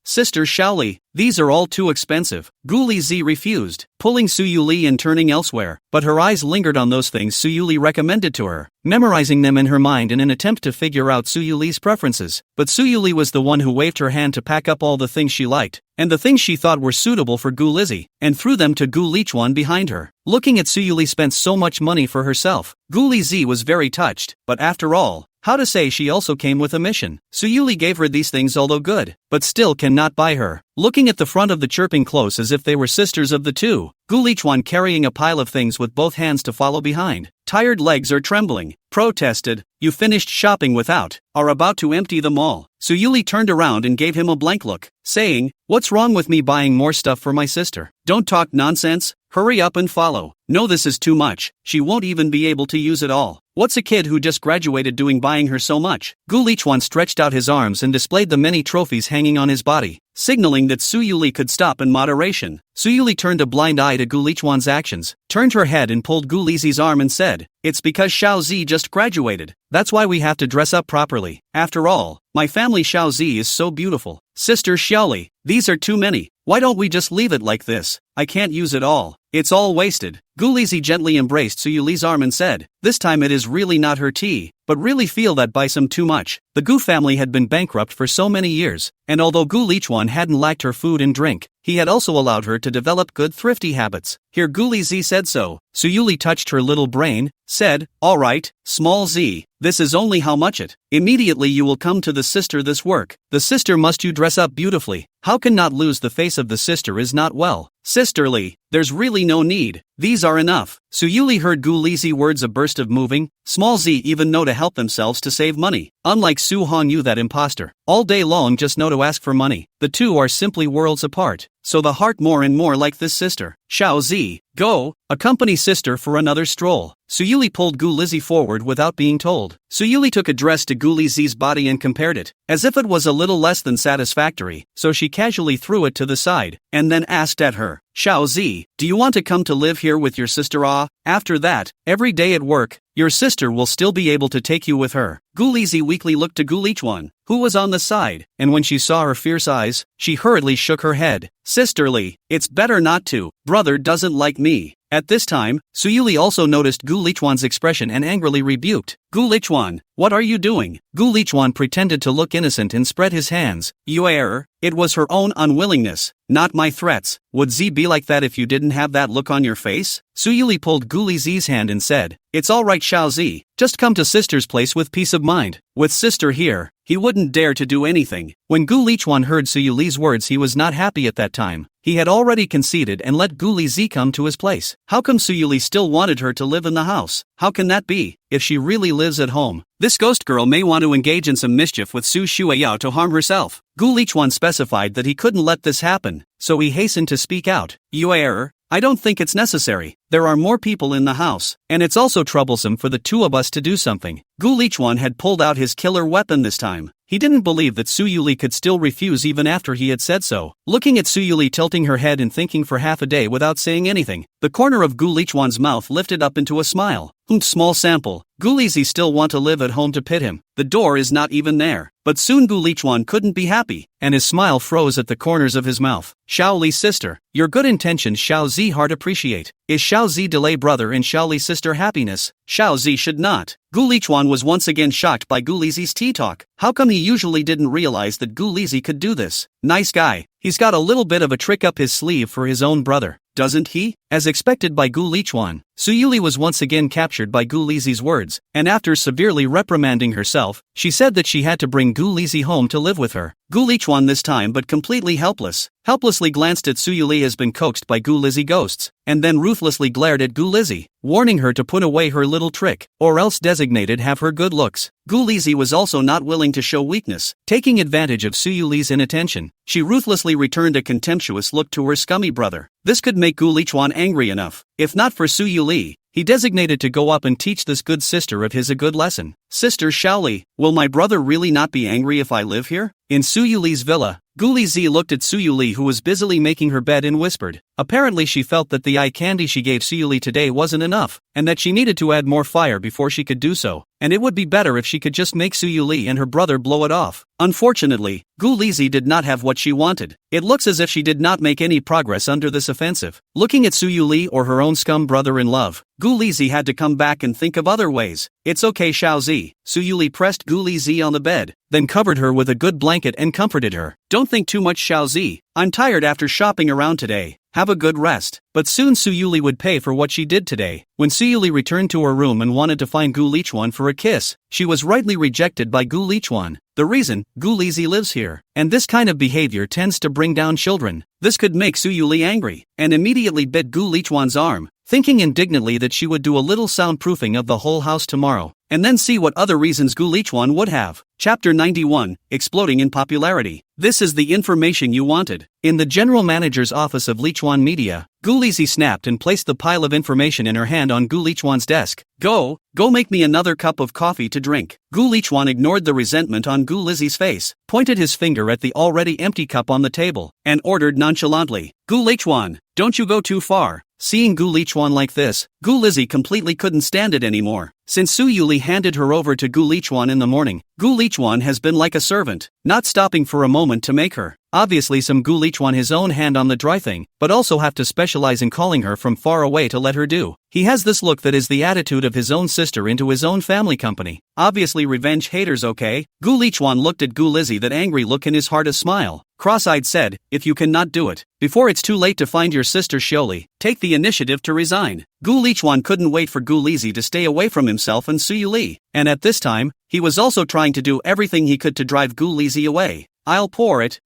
Sister Shaoli, these are all too expensive. Gu Lizi refused, pulling Suyuli and turning elsewhere, but her eyes lingered on those things Suyuli recommended to her, memorizing them in her mind in an attempt to figure out Suyuli's preferences. But Suyuli was the one who waved her hand to pack up all the things she liked, and the things she thought were suitable for Gu Lizi, and threw them to Gu Lichuan behind her. Looking at Suyuli spent so much money for herself, Gu Lizi was very touched, but after all, how to say she also came with a mission. Suyuli gave her these things although good, but still cannot buy her. Looking at the front of the chirping close as if they were sisters of the two, Gu Lichuan carrying a pile of things with both hands to follow behind. Tired legs are trembling, protested. You finished shopping without, are about to empty them all. Suyuli turned around and gave him a blank look, saying, what's wrong with me buying more stuff for my sister? Don't talk nonsense, hurry up and follow. No, this is too much, she won't even be able to use it all. What's a kid who just graduated doing buying her so much? Gu Lichuan stretched out his arms and displayed the many trophies hanging on his body, signaling that Suyuli could stop in moderation. Suyuli turned a blind eye to Gu Lichuan's actions, turned her head and pulled Gu Lizi's arm and said, it's because Xiao Zi just graduated. That's why we have to dress up properly. After all, my family Xiao Zi is so beautiful. Sister Xiaoli, these are too many. Why don't we just leave it like this? I can't use it all. It's all wasted. Gu Lizzie gently embraced Su Yuli's arm and said, this time it is really not her tea, but really feel that by some too much. The Gu family had been bankrupt for so many years, and although Gu Lichuan hadn't lacked her food and drink, he had also allowed her to develop good thrifty habits. Here Gu Lizzie said so. Su Yuli touched her little brain, said, alright, small Z, this is only how much it. Immediately you will come to the sister this work. The sister must you dress up beautifully. How can not lose the face of the sister is not well. Sisterly, there's really no need. These are enough. Su Yuli heard Gu Lizzie words a burst of moving, small Z even know to help themselves to save money. Unlike Su Han Yu that imposter, all day long just know to ask for money. The two are simply worlds apart. So the heart more and more like this sister. Xiao Zi, go, accompany sister for another stroll. Su Yuli pulled Gu Lizzie forward without being told. Su Yuli took a dress to Gu Lizzie's body and compared it, as if it was a little less than satisfactory, so she casually threw it to the side, and then asked at her, Xiao Zi, do you want to come to live here with your sister? After that, every day at work, your sister will still be able to take you with her. Gu Lizzie weakly looked to Gu Lichuan, who was on the side, and when she saw her fierce eyes, she hurriedly shook her head. Sisterly, it's better not to. Brother doesn't like me. At this time, Su Yuli also noticed Gu Lichuan's expression and angrily rebuked. Gu Lichuan, what are you doing? Gu Lichuan pretended to look innocent and spread his hands. You err, it was her own unwillingness, not my threats. Would Z be like that if you didn't have that look on your face? Su Yuli pulled Gu Lizzie's hand and said, it's alright Xiao Zi, just come to sister's place with peace of mind. With sister here, he wouldn't dare to do anything. When Gu Lichuan heard Su Yuli's words he was not happy at that time. He had already conceded and let Gu Lizzie come to his place. How come Su Yuli still wanted her to live in the house? How can that be, if she really lives at home? This ghost girl may want to engage in some mischief with Su Shueyao to harm herself. Gu Lichuan specified that he couldn't let this happen, so he hastened to speak out. You err, I don't think it's necessary. There are more people in the house, and it's also troublesome for the two of us to do something. Gu Lichuan had pulled out his killer weapon this time. He didn't believe that Su Yuli could still refuse even after he had said so. Looking at Su Yuli tilting her head and thinking for half a day without saying anything, the corner of Gu Lichuan's mouth lifted up into a smile. Small sample. Gu Lizzie still want to live at home to pit him. The door is not even there. But soon Gu Lichuan couldn't be happy, and his smile froze at the corners of his mouth. Xiao Li's sister, your good intentions Xiao Zi heart appreciate. Is Xiao Zi delay brother and Xiao Li's sister happiness? Xiao Zi should not. Gu Lichuan was once again shocked by Gu Lizzie's tea talk. How come he usually didn't realize that Gu Lizzie could do this? Nice guy. He's got a little bit of a trick up his sleeve for his own brother, doesn't he? As expected by Gu Lichuan, Su Yuli was once again captured by Gu Lizzie's words, and after severely reprimanding herself, she said that she had to bring Gu Lizzie home to live with her. Gu Lichuan this time but completely helplessly glanced at Su Yuli as been coaxed by Gu Lizzie ghosts, and then ruthlessly glared at Gu Lizzie, warning her to put away her little trick, or else designated have her good looks. Gu Lizzie was also not willing to show weakness. Taking advantage of Su Yuli's inattention, she ruthlessly returned a contemptuous look to her scummy brother. This could make Gu Lichuan angry enough. If not for Su Yuli, he designated to go up and teach this good sister of his a good lesson. Sister Xiaoli, will my brother really not be angry if I live here? In Su Yuli's villa, Gu Lizzie looked at Su Yuli who was busily making her bed and whispered. Apparently she felt that the eye candy she gave Su Yuli today wasn't enough, and that she needed to add more fire before she could do so, and it would be better if she could just make Su Yuli and her brother blow it off. Unfortunately, Gu Lizzie did not have what she wanted. It looks as if she did not make any progress under this offensive. Looking at Su Yuli or her own scum brother in love, Gu Lizzie had to come back and think of other ways. It's okay Xiao Zi. Su Yuli pressed Gu Lizzie on the bed, then covered her with a good blanket and comforted her. Don't think too much Xiao Zi. I'm tired after shopping around today. Have a good rest. But soon Su Yuli would pay for what she did today. When Su Yuli returned to her room and wanted to find Gu Lichuan for a kiss, she was rightly rejected by Gu Lichuan. The reason, Gu Lizzie lives here, and this kind of behavior tends to bring down children. This could make Su Yuli angry, and immediately bit Gu Lichuan's arm, thinking indignantly that she would do a little soundproofing of the whole house tomorrow, and then see what other reasons Gu Lichuan would have. Chapter 91, Exploding in Popularity. This is the information you wanted. In the general manager's office of Lichuan Media, Gu Lizzie snapped and placed the pile of information in her hand on Gu Lichuan's desk. Go make me another cup of coffee to drink. Gu Lichuan ignored the resentment on Gu Lizzie's face, pointed his finger at the already empty cup on the table, and ordered nonchalantly, Gu Lichuan, don't you go too far. Seeing Gu Lichuan like this, Gu Lizzie completely couldn't stand it anymore. Since Su Yuli handed her over to Gu Lichuan in the morning, Gu Lichuan has been like a servant. not stopping for a moment to make her. Obviously some Gu Lichuan his own hand on the dry thing, but also have to specialize in calling her from far away to let her do. He has this look that is the attitude of his own sister into his own family company. Obviously revenge haters, okay? Gu Lichuan looked at Gu Lizzie, that angry look in his heart a smile. Cross-eyed said, if you cannot do it, before it's too late to find your sister Xioli, take the initiative to resign. Gu Lichuan couldn't wait for Gu Lizzie to stay away from himself and Suyu Li, and at this time, he was also trying to do everything he could to drive Gu Lizzie away. I'll pour it.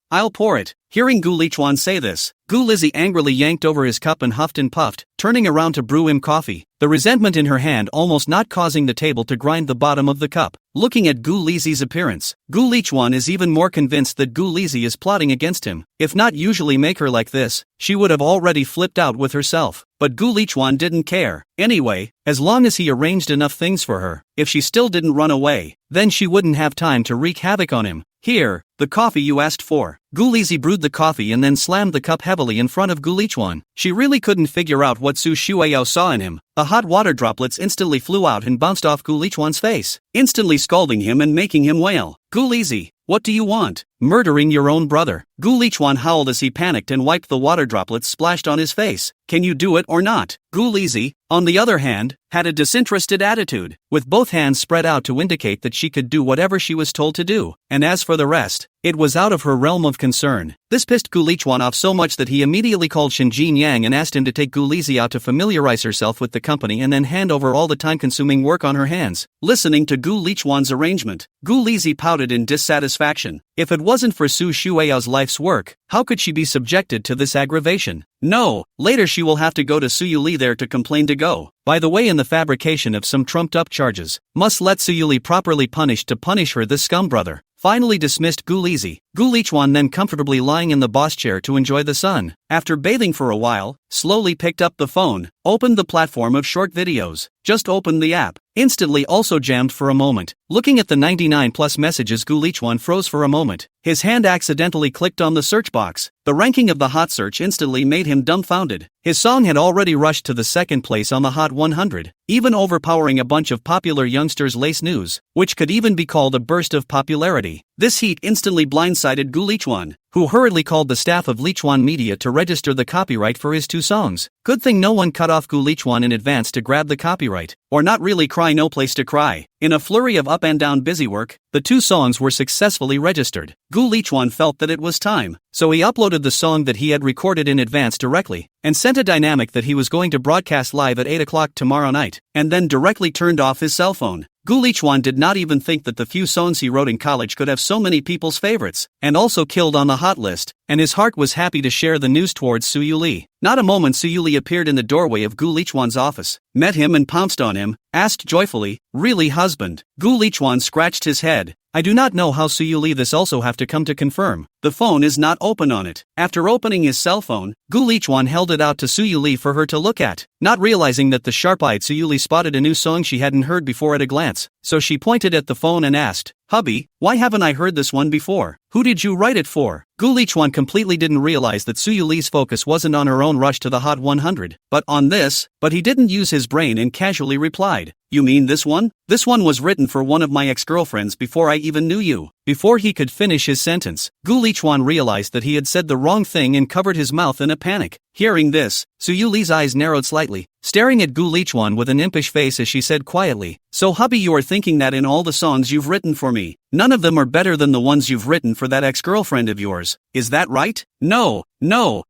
Hearing Gu Lichuan say this, Gu Lizzie angrily yanked over his cup and huffed and puffed, turning around to brew him coffee, the resentment in her hand almost not causing the table to grind the bottom of the cup. Looking at Gu Lizzie's appearance, Gu Lichuan is even more convinced that Gu Lizzie is plotting against him. If not usually make her like this, she would have already flipped out with herself. But Gu Lichuan didn't care. Anyway, as long as he arranged enough things for her, if she still didn't run away, then she wouldn't have time to wreak havoc on him. Here, the coffee you asked for. Gu Lizzie brewed the coffee and then slammed the cup heavily in front of Gu Lichuan. She really couldn't figure out what Su Shueyao saw in him. The hot water droplets instantly flew out and bounced off Gu Lichuan's face, instantly scalding him and making him wail. Gu Lizzie, what do you want? Murdering your own brother. Gu Lichuan howled as he panicked and wiped the water droplets splashed on his face. Can you do it or not? Gu Lizzie, on the other hand, had a disinterested attitude, with both hands spread out to indicate that she could do whatever she was told to do, and as for the rest, it was out of her realm of concern. This pissed Gu Lichuan off so much that he immediately called Shinjin Yang and asked him to take Gu Lizzie out to familiarize herself with the company and then hand over all the time-consuming work on her hands. Listening to Gu Lichuan's arrangement, Gu Lizzie pouted in dissatisfaction. If it wasn't for Su Shueyao's life's work, how could she be subjected to this aggravation? No, later she will have to go to Suyu Li there to complain to Go. By the way, in the fabrication of some trumped-up charges, must let Suyu Li properly punished to punish her, this scum brother. Finally dismissed Gu Lizzie. Gu Lichuan then comfortably lying in the boss chair to enjoy the sun. After bathing for a while, slowly picked up the phone, opened the platform of short videos, just opened the app, instantly also jammed for a moment. Looking at the 99 plus messages, Gu Lichuan froze for a moment. His hand accidentally clicked on the search box. The ranking of the hot search instantly made him dumbfounded. His song had already rushed to the second place on the Hot 100, even overpowering a bunch of popular youngsters' lace news, which could even be called a burst of popularity. This heat instantly blindsided Gu Lichuan, who hurriedly called the staff of Lichuan Media to register the copyright for his two songs. Good thing no one cut off Gu Lichuan in advance to grab the copyright, or not really cry, no place to cry. In a flurry of up and down busywork, the two songs were successfully registered. Gu Lichuan felt that it was time, so he uploaded the song that he had recorded in advance directly, and sent a dynamic that he was going to broadcast live at 8 o'clock tomorrow night, and then directly turned off his cell phone. Gu Lichuan did not even think that the few songs he wrote in college could have so many people's favorites, and also killed on the hot list, and his heart was happy to share the news towards Suyu Li. Not a moment Suyu Li appeared in the doorway of Gu Lichuan's office, met him and pounced on him, asked joyfully, "Really, husband?" Gu Lichuan scratched his head. I do not know how Suyu Li this also have to come to confirm. The phone is not open on it. After opening his cell phone, Gu Lichuan held it out to Suyu Li for her to look at, not realizing that the sharp-eyed Suyu Li spotted a new song she hadn't heard before at a glance, so she pointed at the phone and asked, "Hubby, why haven't I heard this one before? Who did you write it for?" Gu Lichuan completely didn't realize that Suyu Li's focus wasn't on her own rush to the Hot 100, but on this, but he didn't use his brain and casually replied, "You mean this one? This one was written for one of my ex-girlfriends before I even knew you." Before he could finish his sentence, Gu Lichuan realized that he had said the wrong thing and covered his mouth in a panic. Hearing this, Suyu Li's eyes narrowed slightly, staring at Gu Lichuan with an impish face as she said quietly, "So hubby, you are thinking that in all the songs you've written for me, none of them are better than the ones you've written for that ex-girlfriend of yours, is that right?" No,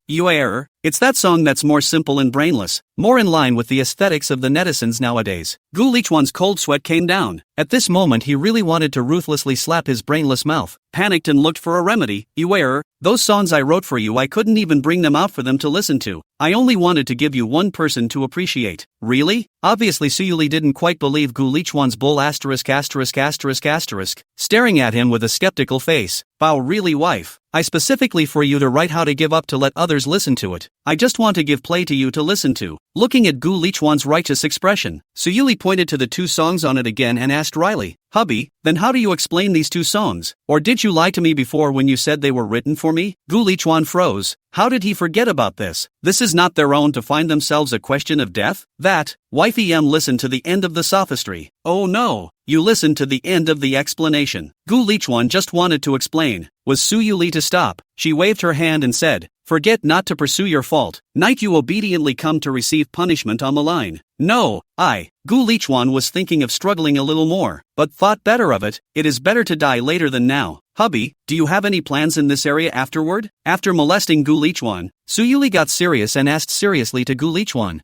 you error. It's that song that's more simple and brainless, more in line with the aesthetics of the netizens nowadays. Gu Lichuan's cold sweat came down. At this moment he really wanted to ruthlessly slap his brainless mouth. Panicked and looked for a remedy. "You error. Those songs I wrote for you, I couldn't even bring them out for them to listen to. I only wanted to give you one person to appreciate." Really? Obviously Suyu Li didn't quite believe Gu Lichuan's bull ******, staring at him with a skeptical face. "Bow, really, wife? I specifically for you to write how to give up to let others listen to it. I just want to give play to you to listen to. looking at Gu Lichuan's righteous expression. Suyuli pointed to the 2 songs on it again and asked wryly, "Hubby, then how do you explain these 2 songs? Or did you lie to me before when you said they were written for me?" Gu Lichuan froze. How did he forget about this? This is not their own to find themselves a question of death? That, wifey M listened to the end of the sophistry. Oh no, you listened to the end of the explanation. Gu Lichuan just wanted to explain. Was Suyuli to stop? She waved her hand and said, "Forget not to pursue your fault. Night you obediently come to receive punishment on the line." No, Gu Lichuan was thinking of struggling a little more, but thought better of it. It is better to die later than now. Hubby, do you have any plans in this area afterward? After molesting Gu Lichuan, Suyuli got serious and asked seriously to Gu Lichuan.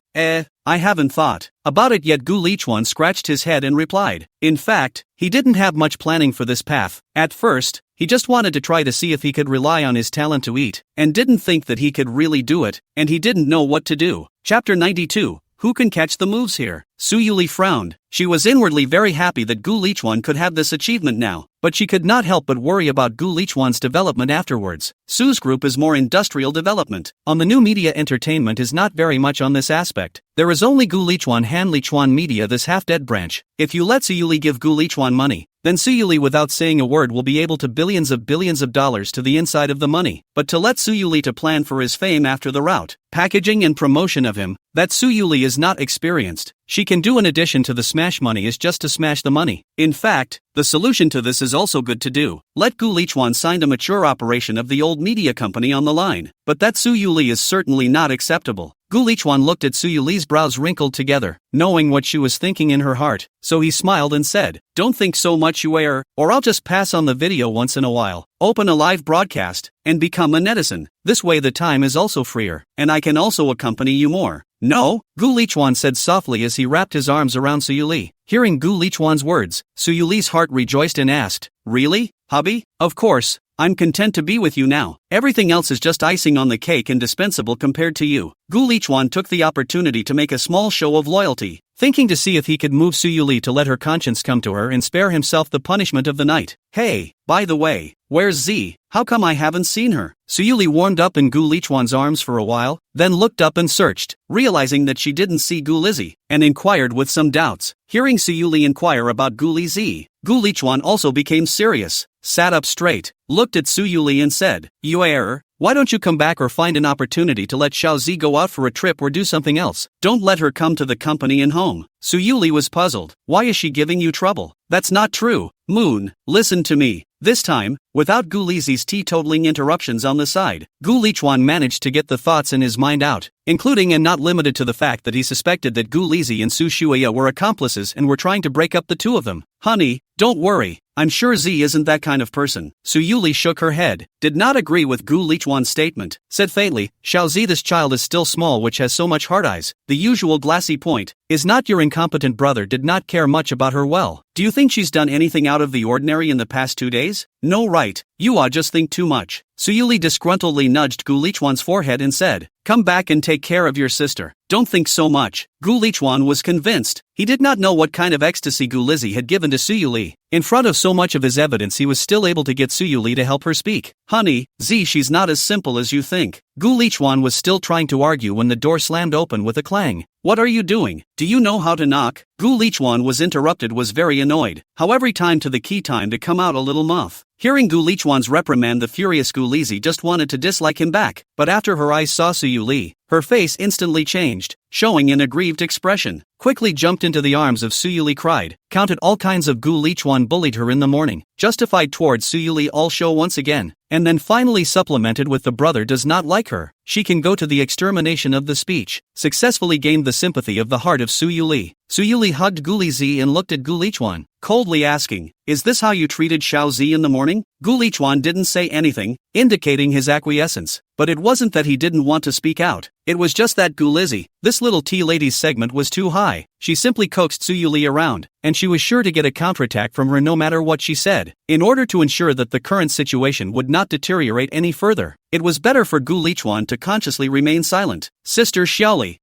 I haven't thought about it yet. Gu Lichuan scratched his head and replied. In fact, he didn't have much planning for this path. At first, he just wanted to try to see if he could rely on his talent to eat, and didn't think that he could really do it, and he didn't know what to do. Chapter 92. Who can catch the moves here? Suyuli frowned. She was inwardly very happy that Gu Lichuan could have this achievement now, but she could not help but worry about Gu Lichuan's development afterwards. Su's group is more industrial development. On the new media entertainment is not very much on this aspect. There is only Gu Lichuan Han Lichuan Media, this half-dead branch. If you let Suyuli give Gu Lichuan money, then Suyuli without saying a word will be able to billions of dollars to the inside of the money. But to let Suyuli to plan for his fame after the route, packaging and promotion of him, that Suyuli is not experienced. She can do in addition to the smash money is just to smash the money. In fact, the solution to this is also good to do. Let Gu Lichuan sign a mature operation of the old media company on the line. But that Suyuli is certainly not acceptable. Gu Lichuan looked at Suyuli's brows wrinkled together, knowing what she was thinking in her heart, so he smiled and said, "Don't think so much, or I'll just pass on the video once in a while, open a live broadcast, and become a netizen. This way the time is also freer, and I can also accompany you more." "No," Gu Lichuan said softly as he wrapped his arms around Suyuli. Hearing Gu Lichuan's words, Suyuli's heart rejoiced and asked, "Really, hubby? Of course. I'm content to be with you now. Everything else is just icing on the cake and dispensable compared to you." Gu Lichuan took the opportunity to make a small show of loyalty, thinking to see if he could move Suyuli to let her conscience come to her and spare himself the punishment of the night. "Hey, by the way, where's Z? How come I haven't seen her?" Suyuli warmed up in Gu Lichuan's arms for a while, then looked up and searched, realizing that she didn't see Gu Lizzie, and inquired with some doubts. Hearing Suyuli inquire about Gu Lizzie, Gu Lichuan also became serious, sat up straight, looked at Suyuli and said, "Why don't you come back or find an opportunity to let Xiaozi go out for a trip or do something else? Don't let her come to the company and home." Suyuli was puzzled. Why is she giving you trouble? That's not true. Moon, listen to me. This time, without Gu Lizi's teetotaling interruptions on the side, Gu Lichuan managed to get the thoughts in his mind out, including and not limited to the fact that he suspected that Gu Lizi and Su Shuya were accomplices and were trying to break up the two of them. "Honey, don't worry. I'm sure Z isn't that kind of person." Suyuli shook her head, did not agree with Gu Lichuan's statement, said faintly, "Xiaozi, this child is still small, which has so much hard eyes. The usual glassy point. Is not your incompetent brother did not care much about her well. Do you think she's done anything out of the ordinary in the past 2 days? No, right. You just think too much." Suyuli disgruntledly nudged Gu Lichuan's forehead and said, "Come back and take care of your sister. Don't think so much." Gu Lichuan was convinced. He did not know what kind of ecstasy Gu Lizzie had given to Suyuli. In front of so much of his evidence, he was still able to get Suyuli to help her speak. "Honey, Z, she's not as simple as you think." Gu Lichuan was still trying to argue when the door slammed open with a clang. "What are you doing? Do you know how to knock?" Gu Lichuan was interrupted, was very annoyed. How every time to the key time to come out a little muff. Hearing Gu Lichuan's reprimand, the furious Gu Lizzie just wanted to dislike him back, but after her eyes saw Suyuli, her face instantly changed, showing an aggrieved expression. Quickly jumped into the arms of Suyuli, cried, counted all kinds of Gu Lichuan bullied her in the morning, justified towards Suyuli all show once again, and then finally supplemented with the brother does not like her. She can go to the extermination of the speech. Successfully gained the sympathy of the heart of Suyuli. Suyuli hugged Gu Lizi and looked at Gu Lichuan, coldly asking, "Is this how you treated Xiaozi in the morning?" Gu Lichuan didn't say anything, indicating his acquiescence, but it wasn't that he didn't want to speak out. It was just that Gu Lizzie, this little tea lady's segment was too high. She simply coaxed Suyuli around, and she was sure to get a counterattack from her no matter what she said. In order to ensure that the current situation would not deteriorate any further, it was better for Gu Lichuan to consciously remain silent. "Sister Xiaoli,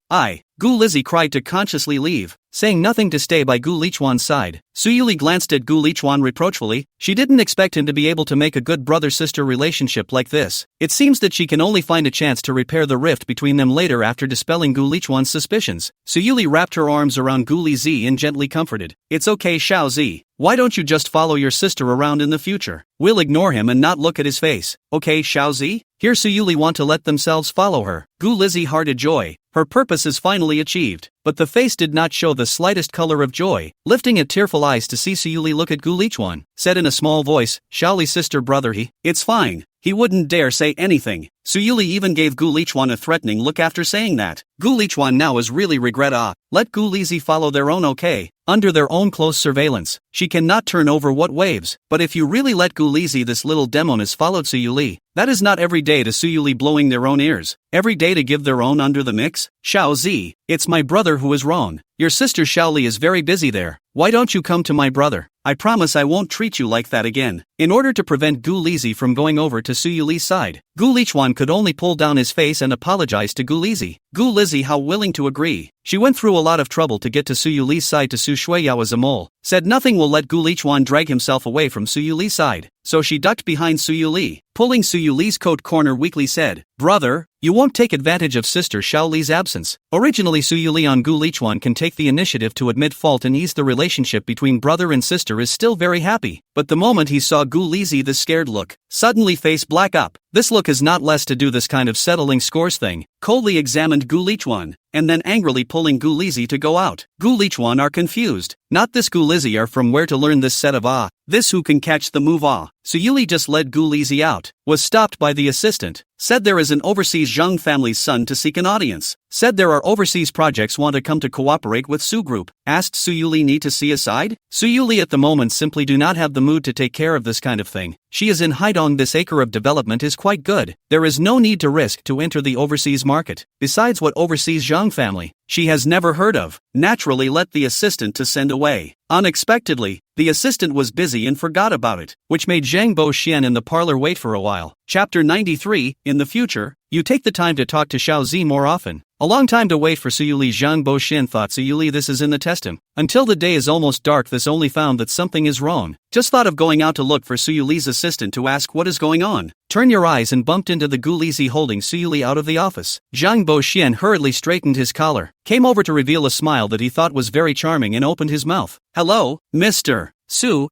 Gu Lizzie cried to consciously leave. saying nothing to stay by Gu Lichuan's side. Suyuli glanced at Gu Lichuan reproachfully. She didn't expect him to be able to make a good brother-sister relationship like this. It seems that she can only find a chance to repair the rift between them later after dispelling Gu Lichuan's suspicions. Suyuli wrapped her arms around Gu Lizi and gently comforted. It's okay, Xiao Zi. Why don't you just follow your sister around in the future? We'll ignore him and not look at his face. Okay, Xiao Zi? Here Suyuli want to let themselves follow her. Gu Lizi hearted joy. Her purpose is finally achieved. But the face did not show the slightest color of joy. Lifting at tearful eyes to see Suyuli look at Gu Lichuan, said in a small voice, Xiaoli's sister brother it's fine. He wouldn't dare say anything. Suyuli even gave Gu Lichuan a threatening look after saying that. Gu Lichuan now is really regret let Gu Lizi follow their own under their own close surveillance. She cannot turn over what waves, but if you really let Gu Lizi this little demoness followed Suyuli, that is not every day to Suyuli blowing their own ears, every day to give their own under the mix. Xiao Zi, it's my brother who is wrong. Your sister Xiaoli is very busy there. Why don't you come to my brother? I promise I won't treat you like that again. In order to prevent Gu Lizi from going over to Suyuli's side, Gu Lichuan could only pull down his face and apologize to Gu Lizi. Gu Lizi how willing to agree. She went through a lot of trouble to get to Suyuli's side to Su Shuiyao as a mole, said nothing will let Gu Lichuan drag himself away from Suyuli's side, so she ducked behind Suyuli. Pulling Suyuli's coat corner weakly said, Brother, you won't take advantage of sister Xiaoli's absence. Originally Suyuli on Gu Lichuan can take the initiative to admit fault and ease the relationship between brother and sister is still very happy, but the moment he saw Gu Lizi the scared look, suddenly face black up. This look is not less to do this kind of settling scores thing, coldly examined Gu Lichuan, and then angrily pulling Gu Lizi to go out. Gu Lichuan are confused. Not this Gu Lizi are from where to learn this set of this who can catch the move Suyuli just led Gu Lizi out, was stopped by the assistant, said there is an overseas Zhang family's son to seek an audience, said there are overseas projects want to come to cooperate with Su Group, asked Suyuli need to see a side? Suyuli at the moment simply do not have the mood to take care of this kind of thing. She is in Haidong, this acre of development is quite good, there is no need to risk to enter the overseas market, besides what overseas Zhang family, she has never heard of, naturally let the assistant to send away. Unexpectedly, the assistant was busy and forgot about it, which made Zhang Boxian in the parlor wait for a while. Chapter 93, in the future, you take the time to talk to Xiao Zi more often. A long time to wait for Suyuli. Zhang Boxian thought Suyuli this is in the testim. Until the day is almost dark this only found that something is wrong. Just thought of going out to look for Suyuli's assistant to ask what is going on. Turn your eyes and bumped into the Gu Lizi holding Suyuli out of the office. Zhang Boxian hurriedly straightened his collar, came over to reveal a smile that he thought was very charming and opened his mouth. Hello, Mr. Su,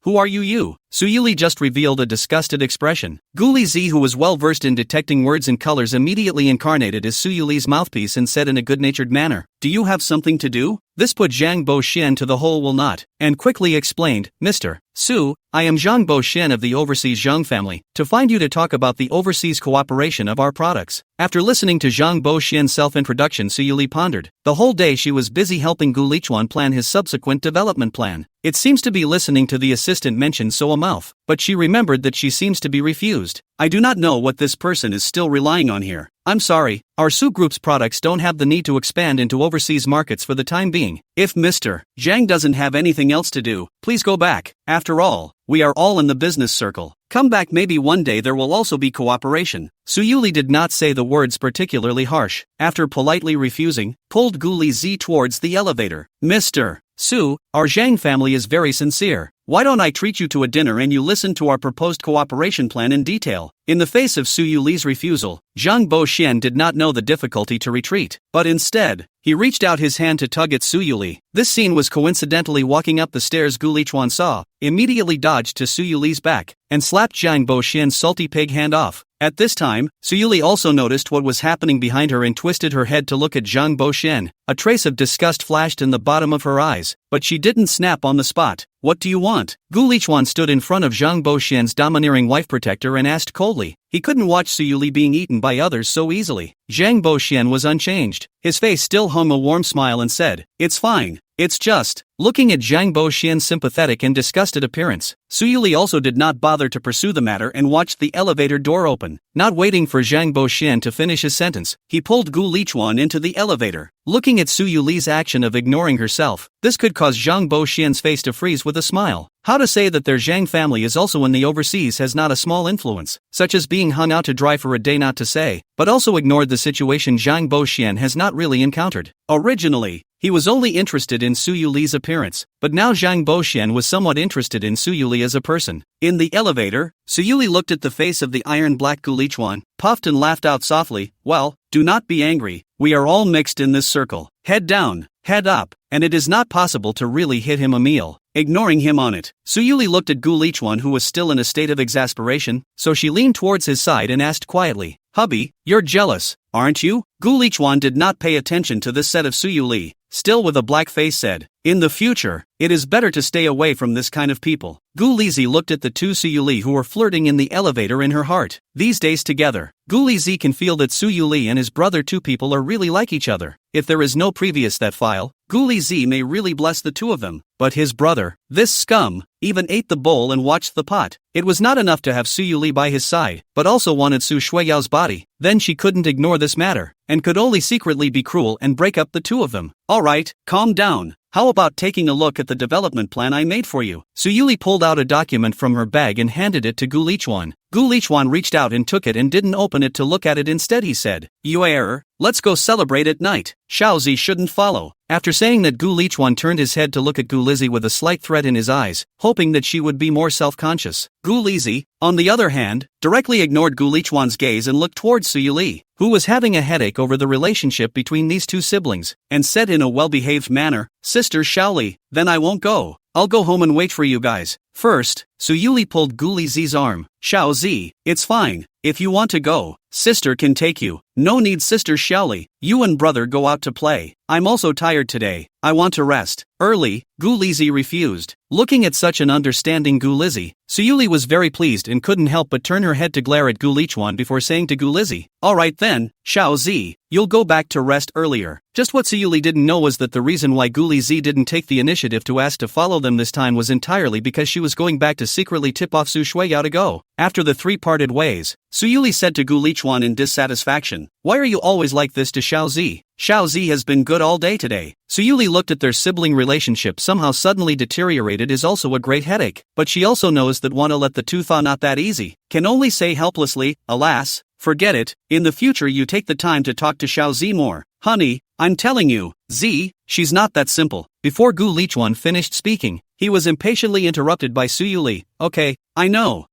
who are you? Suyuli just revealed a disgusted expression. Gu Lizi, who was well versed in detecting words and colors, immediately incarnated as Suyuli's mouthpiece and said in a good-natured manner, Do you have something to do? This put Zhang Boxian to the whole will not, and quickly explained, Mr. Su, I am Zhang Boxian of the overseas Zhang family, to find you to talk about the overseas cooperation of our products. After listening to Zhang Boxian's self-introduction, Suyuli pondered. The whole day she was busy helping Gu Lichuan plan his subsequent development plan. It seems to be listening to the assistant mention so a mouth, but she remembered that she seems to be refused. I do not know what this person is still relying on here. I'm sorry, our Su Group's products don't have the need to expand into overseas markets for the time being. If Mr. Zhang doesn't have anything else to do, please go back. After all, we are all in the business circle. Come back, maybe one day there will also be cooperation. Suyuli did not say the words particularly harsh. After politely refusing, pulled Gu Lizi towards the elevator. Mr. Su, our Zhang family is very sincere. Why don't I treat you to a dinner and you listen to our proposed cooperation plan in detail? In the face of Suyuli's refusal, Zhang Boxian did not know the difficulty to retreat, but instead, he reached out his hand to tug at Suyuli. This scene was coincidentally walking up the stairs. Gu Lichuan saw, immediately dodged to Suyuli's back, and slapped Zhang Boxian's salty pig hand off. At this time, Suyuli also noticed what was happening behind her and twisted her head to look at Zhang Boxian. A trace of disgust flashed in the bottom of her eyes, but she didn't snap on the spot. What do you want? Gu Lichuan stood in front of Zhang Boxian's domineering wife protector and asked coldly. He couldn't watch Suyuli being eaten by others so easily. Zhang Boxian was unchanged. His face still hung a warm smile and said, It's fine. It's just. Looking at Zhang Boxian's sympathetic and disgusted appearance, Suyuli also did not bother to pursue the matter and watched the elevator door open. Not waiting for Zhang Boxian to finish his sentence, he pulled Gu Lichuan into the elevator. Looking at Suyuli's action of ignoring herself, this could cause Zhang Boxian's face to freeze with a smile. How to say that their Zhang family is also in the overseas has not a small influence, such as being hung out to dry for a day, not to say, but also ignored the situation Zhang Boxian has not really encountered. Originally, He was only interested in Su Yuli's appearance, but now Zhang Boxian was somewhat interested in Su Yuli as a person. In the elevator, Su Yuli looked at the face of the iron-black Gu Lichuan, puffed and laughed out softly. Well, do not be angry, we are all mixed in this circle. Head down, head up, and it is not possible to really hit him a meal. Ignoring him on it, Su Yuli looked at Gu Lichuan, who was still in a state of exasperation, so she leaned towards his side and asked quietly, "Hubby, you're jealous, aren't you?" Gu Lichuan did not pay attention to this set of Su Yuli, still with a black face said, "In the future, it is better to stay away from this kind of people." Gu Lizi looked at the two Su Yuli who were flirting in the elevator in her heart. These days together, Gu Lizi can feel that Su Yuli and his brother two people are really like each other. If there is no previous that file, Gu Lizi may really bless the two of them, but his brother, this scum, even ate the bowl and watched the pot. It was not enough to have Su Yuli by his side, but also wanted Su Shuiyao's body. Then she couldn't ignore this matter, and could only secretly be cruel and break up the two of them. Alright, calm down. How about taking a look at the development plan I made for you? Su Yuli pulled out a document from her bag and handed it to Gu Lichuan. Gu Lichuan reached out and took it and didn't open it to look at it. Instead he said, "You error, let's go celebrate at night. Xiaozi shouldn't follow." After saying that, Gu Lichuan turned his head to look at Gu Lizi with a slight threat in his eyes, hoping that she would be more self-conscious. Gu Lizi, on the other hand, directly ignored Gu Lichuan's gaze and looked towards Su Yuli, who was having a headache over the relationship between these two siblings, and said in a well-behaved manner, "Sister Xiaoli, then I won't go. I'll go home and wait for you guys." First, Su Yuli pulled Gu Lizi's arm. "Xiaozi, it's fine. If you want to go, sister can take you. No need, Sister Xiaoli. You and brother go out to play. I'm also tired today. I want to rest early." Gu Lizi refused. Looking at such an understanding Gu Lizi, Su Yuli was very pleased and couldn't help but turn her head to glare at Gu Lichuan before saying to Gu Lizi, "Alright then, Xiaozi, you'll go back to rest earlier." Just what Su Yuli didn't know was that the reason why Gu Lizi didn't take the initiative to ask to follow them this time was entirely because she was going back to secretly tip off Su Shuiyao to go. After the three parted ways, Su Yuli said to Gu Lichuan in dissatisfaction, "Why are you always like this to Xiaozi? Xiaozi has been good all day today." Su Yuli looked at their sibling relationship somehow suddenly deteriorated is also a great headache, but she also knows that wanna let the two thaw not that easy. Can only say helplessly, "Alas, forget it. In the future you take the time to talk to Xiaozi more. Honey, I'm telling you, Z, she's not that simple." Before Gu Lichuan finished speaking, he was impatiently interrupted by Su Yuli. "Okay, I know.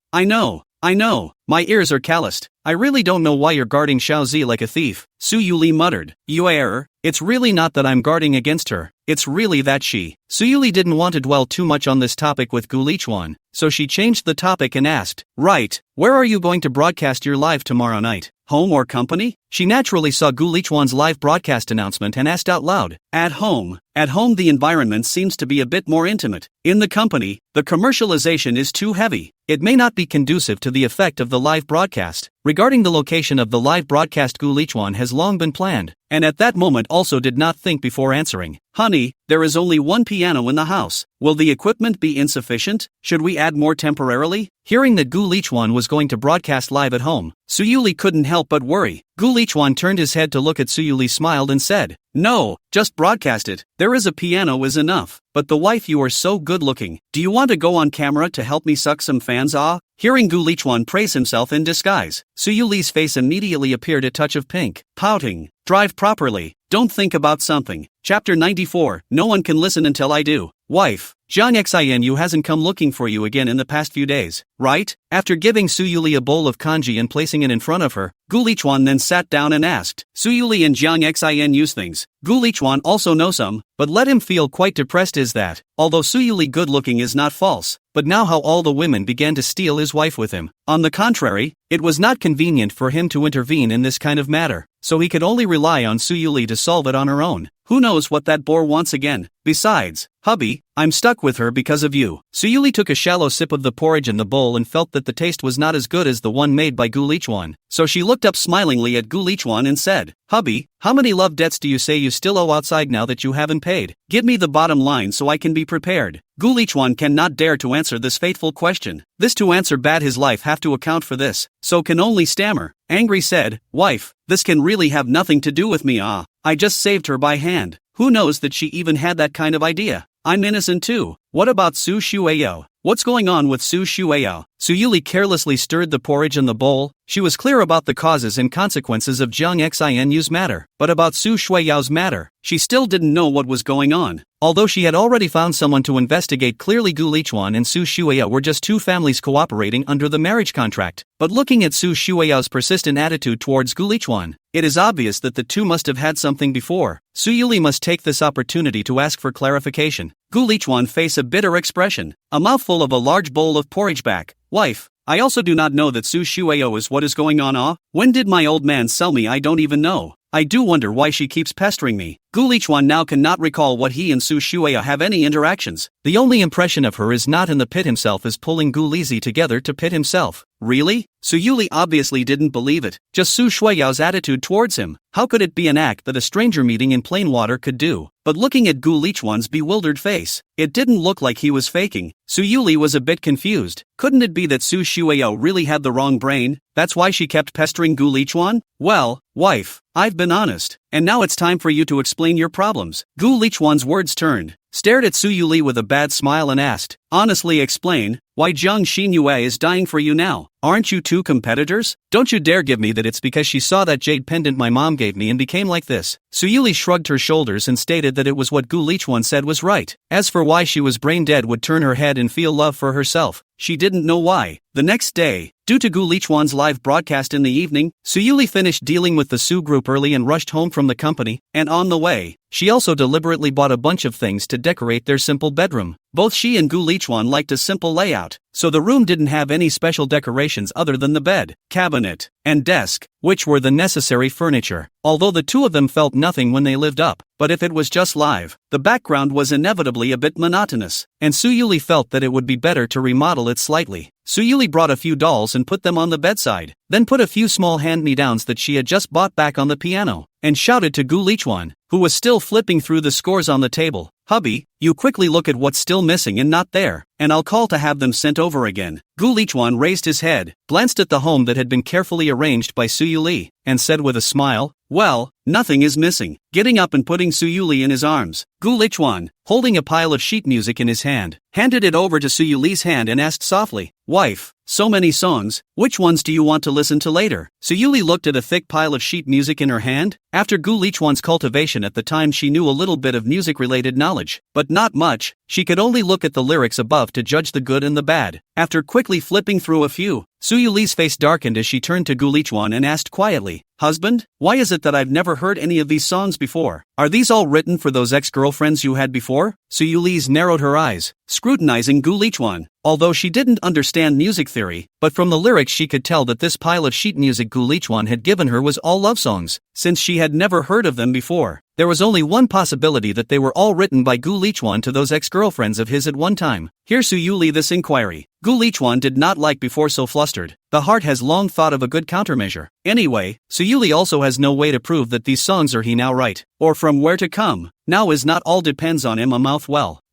My ears are calloused. I really don't know why you're guarding Xiaozi like a thief." Su Yuli muttered, "You error, it's really not that I'm guarding against her, it's really that she." Su Yuli didn't want to dwell too much on this topic with Gu Lichuan, so she changed the topic and asked, "Right, where are you going to broadcast your live tomorrow night? Home or company?" She naturally saw Gu Lichuan's live broadcast announcement and asked out loud, "At home. At home the environment seems to be a bit more intimate. In the company, the commercialization is too heavy. It may not be conducive to the effect of the live broadcast." Regarding the location of the live broadcast, Gu Lichuan has long been planned, and at that moment also did not think before answering. "Honey, there is only one piano in the house. Will the equipment be insufficient? Should we add more temporarily?" Hearing that Gu Lichuan was going to broadcast live at home, Su Yuli couldn't help but worry. Gu Lichuan turned his head to look at Su Yuli, smiled and said, "No, just broadcast it. There is a piano is enough. But the wife, you are so good looking. Do you want to go on camera to help me suck some fans ah?" Hearing Gu Lichuan praise himself in disguise, Su Yuli's face immediately appeared a touch of pink. Pouting, "Drive properly. Don't think about something." Chapter 94, No one can listen until I do. "Wife, Zhang Xin hasn't come looking for you again in the past few days, right?" After giving Su Yuli a bowl of kanji and placing it in front of her, Gu Lichuan then sat down and asked, "Su Yuli and Zhang Xin use things. Gu Lichuan also knows some, but let him feel quite depressed is that, although Su Yuli good looking is not false, but now how all the women began to steal his wife with him. On the contrary, it was not convenient for him to intervene in this kind of matter, so he could only rely on Su Yuli to solve it on her own. Who knows what that bore wants again? Besides, hubby, I'm stuck with her because of you." Su Yuli took a shallow sip of the porridge in the bowl and felt that the taste was not as good as the one made by Gu Lichuan, so she looked up smilingly at Gu Lichuan and said, "Hubby, how many love debts do you say you still owe outside now that you haven't paid? Give me the bottom line so I can be prepared." Gu Lichuan cannot dare to answer this fateful question. This to answer bad his life have to account for this, so can only stammer. Angry said, "Wife, this can really have nothing to do with me ah. I just saved her by hand. Who knows that she even had that kind of idea? I'm innocent too. What about Su Shuiao? What's going on with Su Shueao? Su Yuli carelessly stirred the porridge in the bowl. She was clear about the causes and consequences of Jiang Xinu's matter, but about Su Shueao's matter, she still didn't know what was going on. Although she had already found someone to investigate, clearly Gu Lichuan and Su Shueao were just two families cooperating under the marriage contract. But looking at Su Shueao's persistent attitude towards Gu Lichuan, it is obvious that the two must have had something before. Su Yuli must take this opportunity to ask for clarification. Gu Lichuan faced a bitter expression, a mouthful of a large bowl of porridge back. Wife, I also do not know that Su Shueao is what is going on. When did my old man sell me? I don't even know. I do wonder why she keeps pestering me. Gu Lichuan now cannot recall what he and Su Shueao have any interactions. The only impression of her is not in the pit himself is pulling Gu Lizi together to pit himself. Really? Su Yuli obviously didn't believe it, just Su Shueao's attitude towards him. How could it be an act that a stranger meeting in plain water could do? But looking at Gu Lichuan's bewildered face, it didn't look like he was faking. Su Yuli was a bit confused. Couldn't it be that Su Shueao really had the wrong brain? That's why she kept pestering Gu Lichuan? Well, wife, I've been honest, and now it's time for you to explain your problems. Gu Lichuan's words turned, stared at Su Yuli with a bad smile and asked, honestly explain, why Jiang Xinyu is dying for you now? Aren't you two competitors? Don't you dare give me that it's because she saw that jade pendant my mom gave me and became like this. Su Yuli shrugged her shoulders and stated that it was what Gu Lichuan said was right. As for why she was brain dead would turn her head and feel love for herself, she didn't know why. The next day, due to Gu Lichuan's live broadcast in the evening, Su Yuli finished dealing with the Su group early and rushed home from the company, and on the way, she also deliberately bought a bunch of things to decorate their simple bedroom. Both she and Gu Lichuan liked a simple layout, so the room didn't have any special decorations other than the bed, cabinet, and desk, which were the necessary furniture. Although the two of them felt nothing when they lived up, but if it was just live, the background was inevitably a bit monotonous, and Su Yuli felt that it would be better to remodel it slightly. Su Yuli brought a few dolls and put them on the bedside, then put a few small hand-me-downs that she had just bought back on the piano, and shouted to Gu Lichuan, who was still flipping through the scores on the table, hubby, you quickly look at what's still missing and not there, and I'll call to have them sent over again. Gu Lichuan raised his head, glanced at the home that had been carefully arranged by Su Yuli, and said with a smile, well, nothing is missing. Getting up and putting Su Yuli in his arms, Gu Lichuan, holding a pile of sheet music in his hand, handed it over to Su Yuli's hand and asked softly, wife, so many songs, which ones do you want to listen to later? Su Yuli looked at a thick pile of sheet music in her hand. After Gu Lichuan's cultivation at the time, she knew a little bit of music-related knowledge, but not much. She could only look at the lyrics above to judge the good and the bad. After quickly flipping through a few, Su Yuli's face darkened as she turned to Gu Lichuan and asked quietly, husband, why is it that I've never heard any of these songs before? Are these all written for those ex-girlfriends you had before? Su Yuli's narrowed her eyes, scrutinizing Gu Lichuan. Although she didn't understand music theory, but from the lyrics she could tell that this pile of sheet music Gu Lichuan had given her was all love songs. Since she had never heard of them before, there was only one possibility that they were all written by Gu Lichuan to those ex-girlfriends of his at one time. Hear Su Yuli this inquiry. Gu Lichuan did not like before so flustered. The heart has long thought of a good countermeasure. Anyway, Su Yuli also has no way to prove that these songs are he now right, or from where to come. Now is not all depends on him a mouth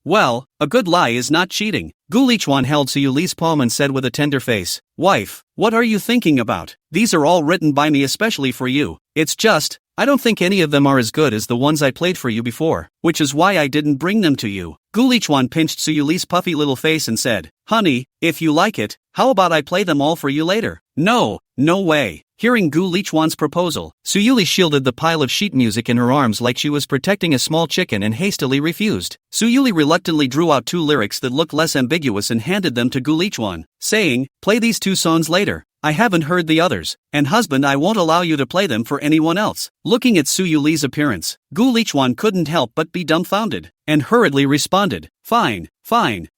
well, a good lie is not cheating. Gu Lichuan held Su Yuli's palm and said with a tender face, wife, what are you thinking about? These are all written by me especially for you. It's just, I don't think any of them are as good as the ones I played for you before, which is why I didn't bring them to you. Gu Lichuan pinched Su Yuli's puffy little face and said, honey, if you like it, how about I play them all for you later? No way. Hearing Gu Lichuan's proposal, Su Yuli shielded the pile of sheet music in her arms like she was protecting a small chicken and hastily refused. Su Yuli reluctantly drew out two lyrics that looked less ambiguous and handed them to Gu Lichuan, saying, play these two songs later. I haven't heard the others, and husband, I won't allow you to play them for anyone else. Looking at Su Yuli's appearance, Gu Lichuan couldn't help but be dumbfounded, and hurriedly responded, fine,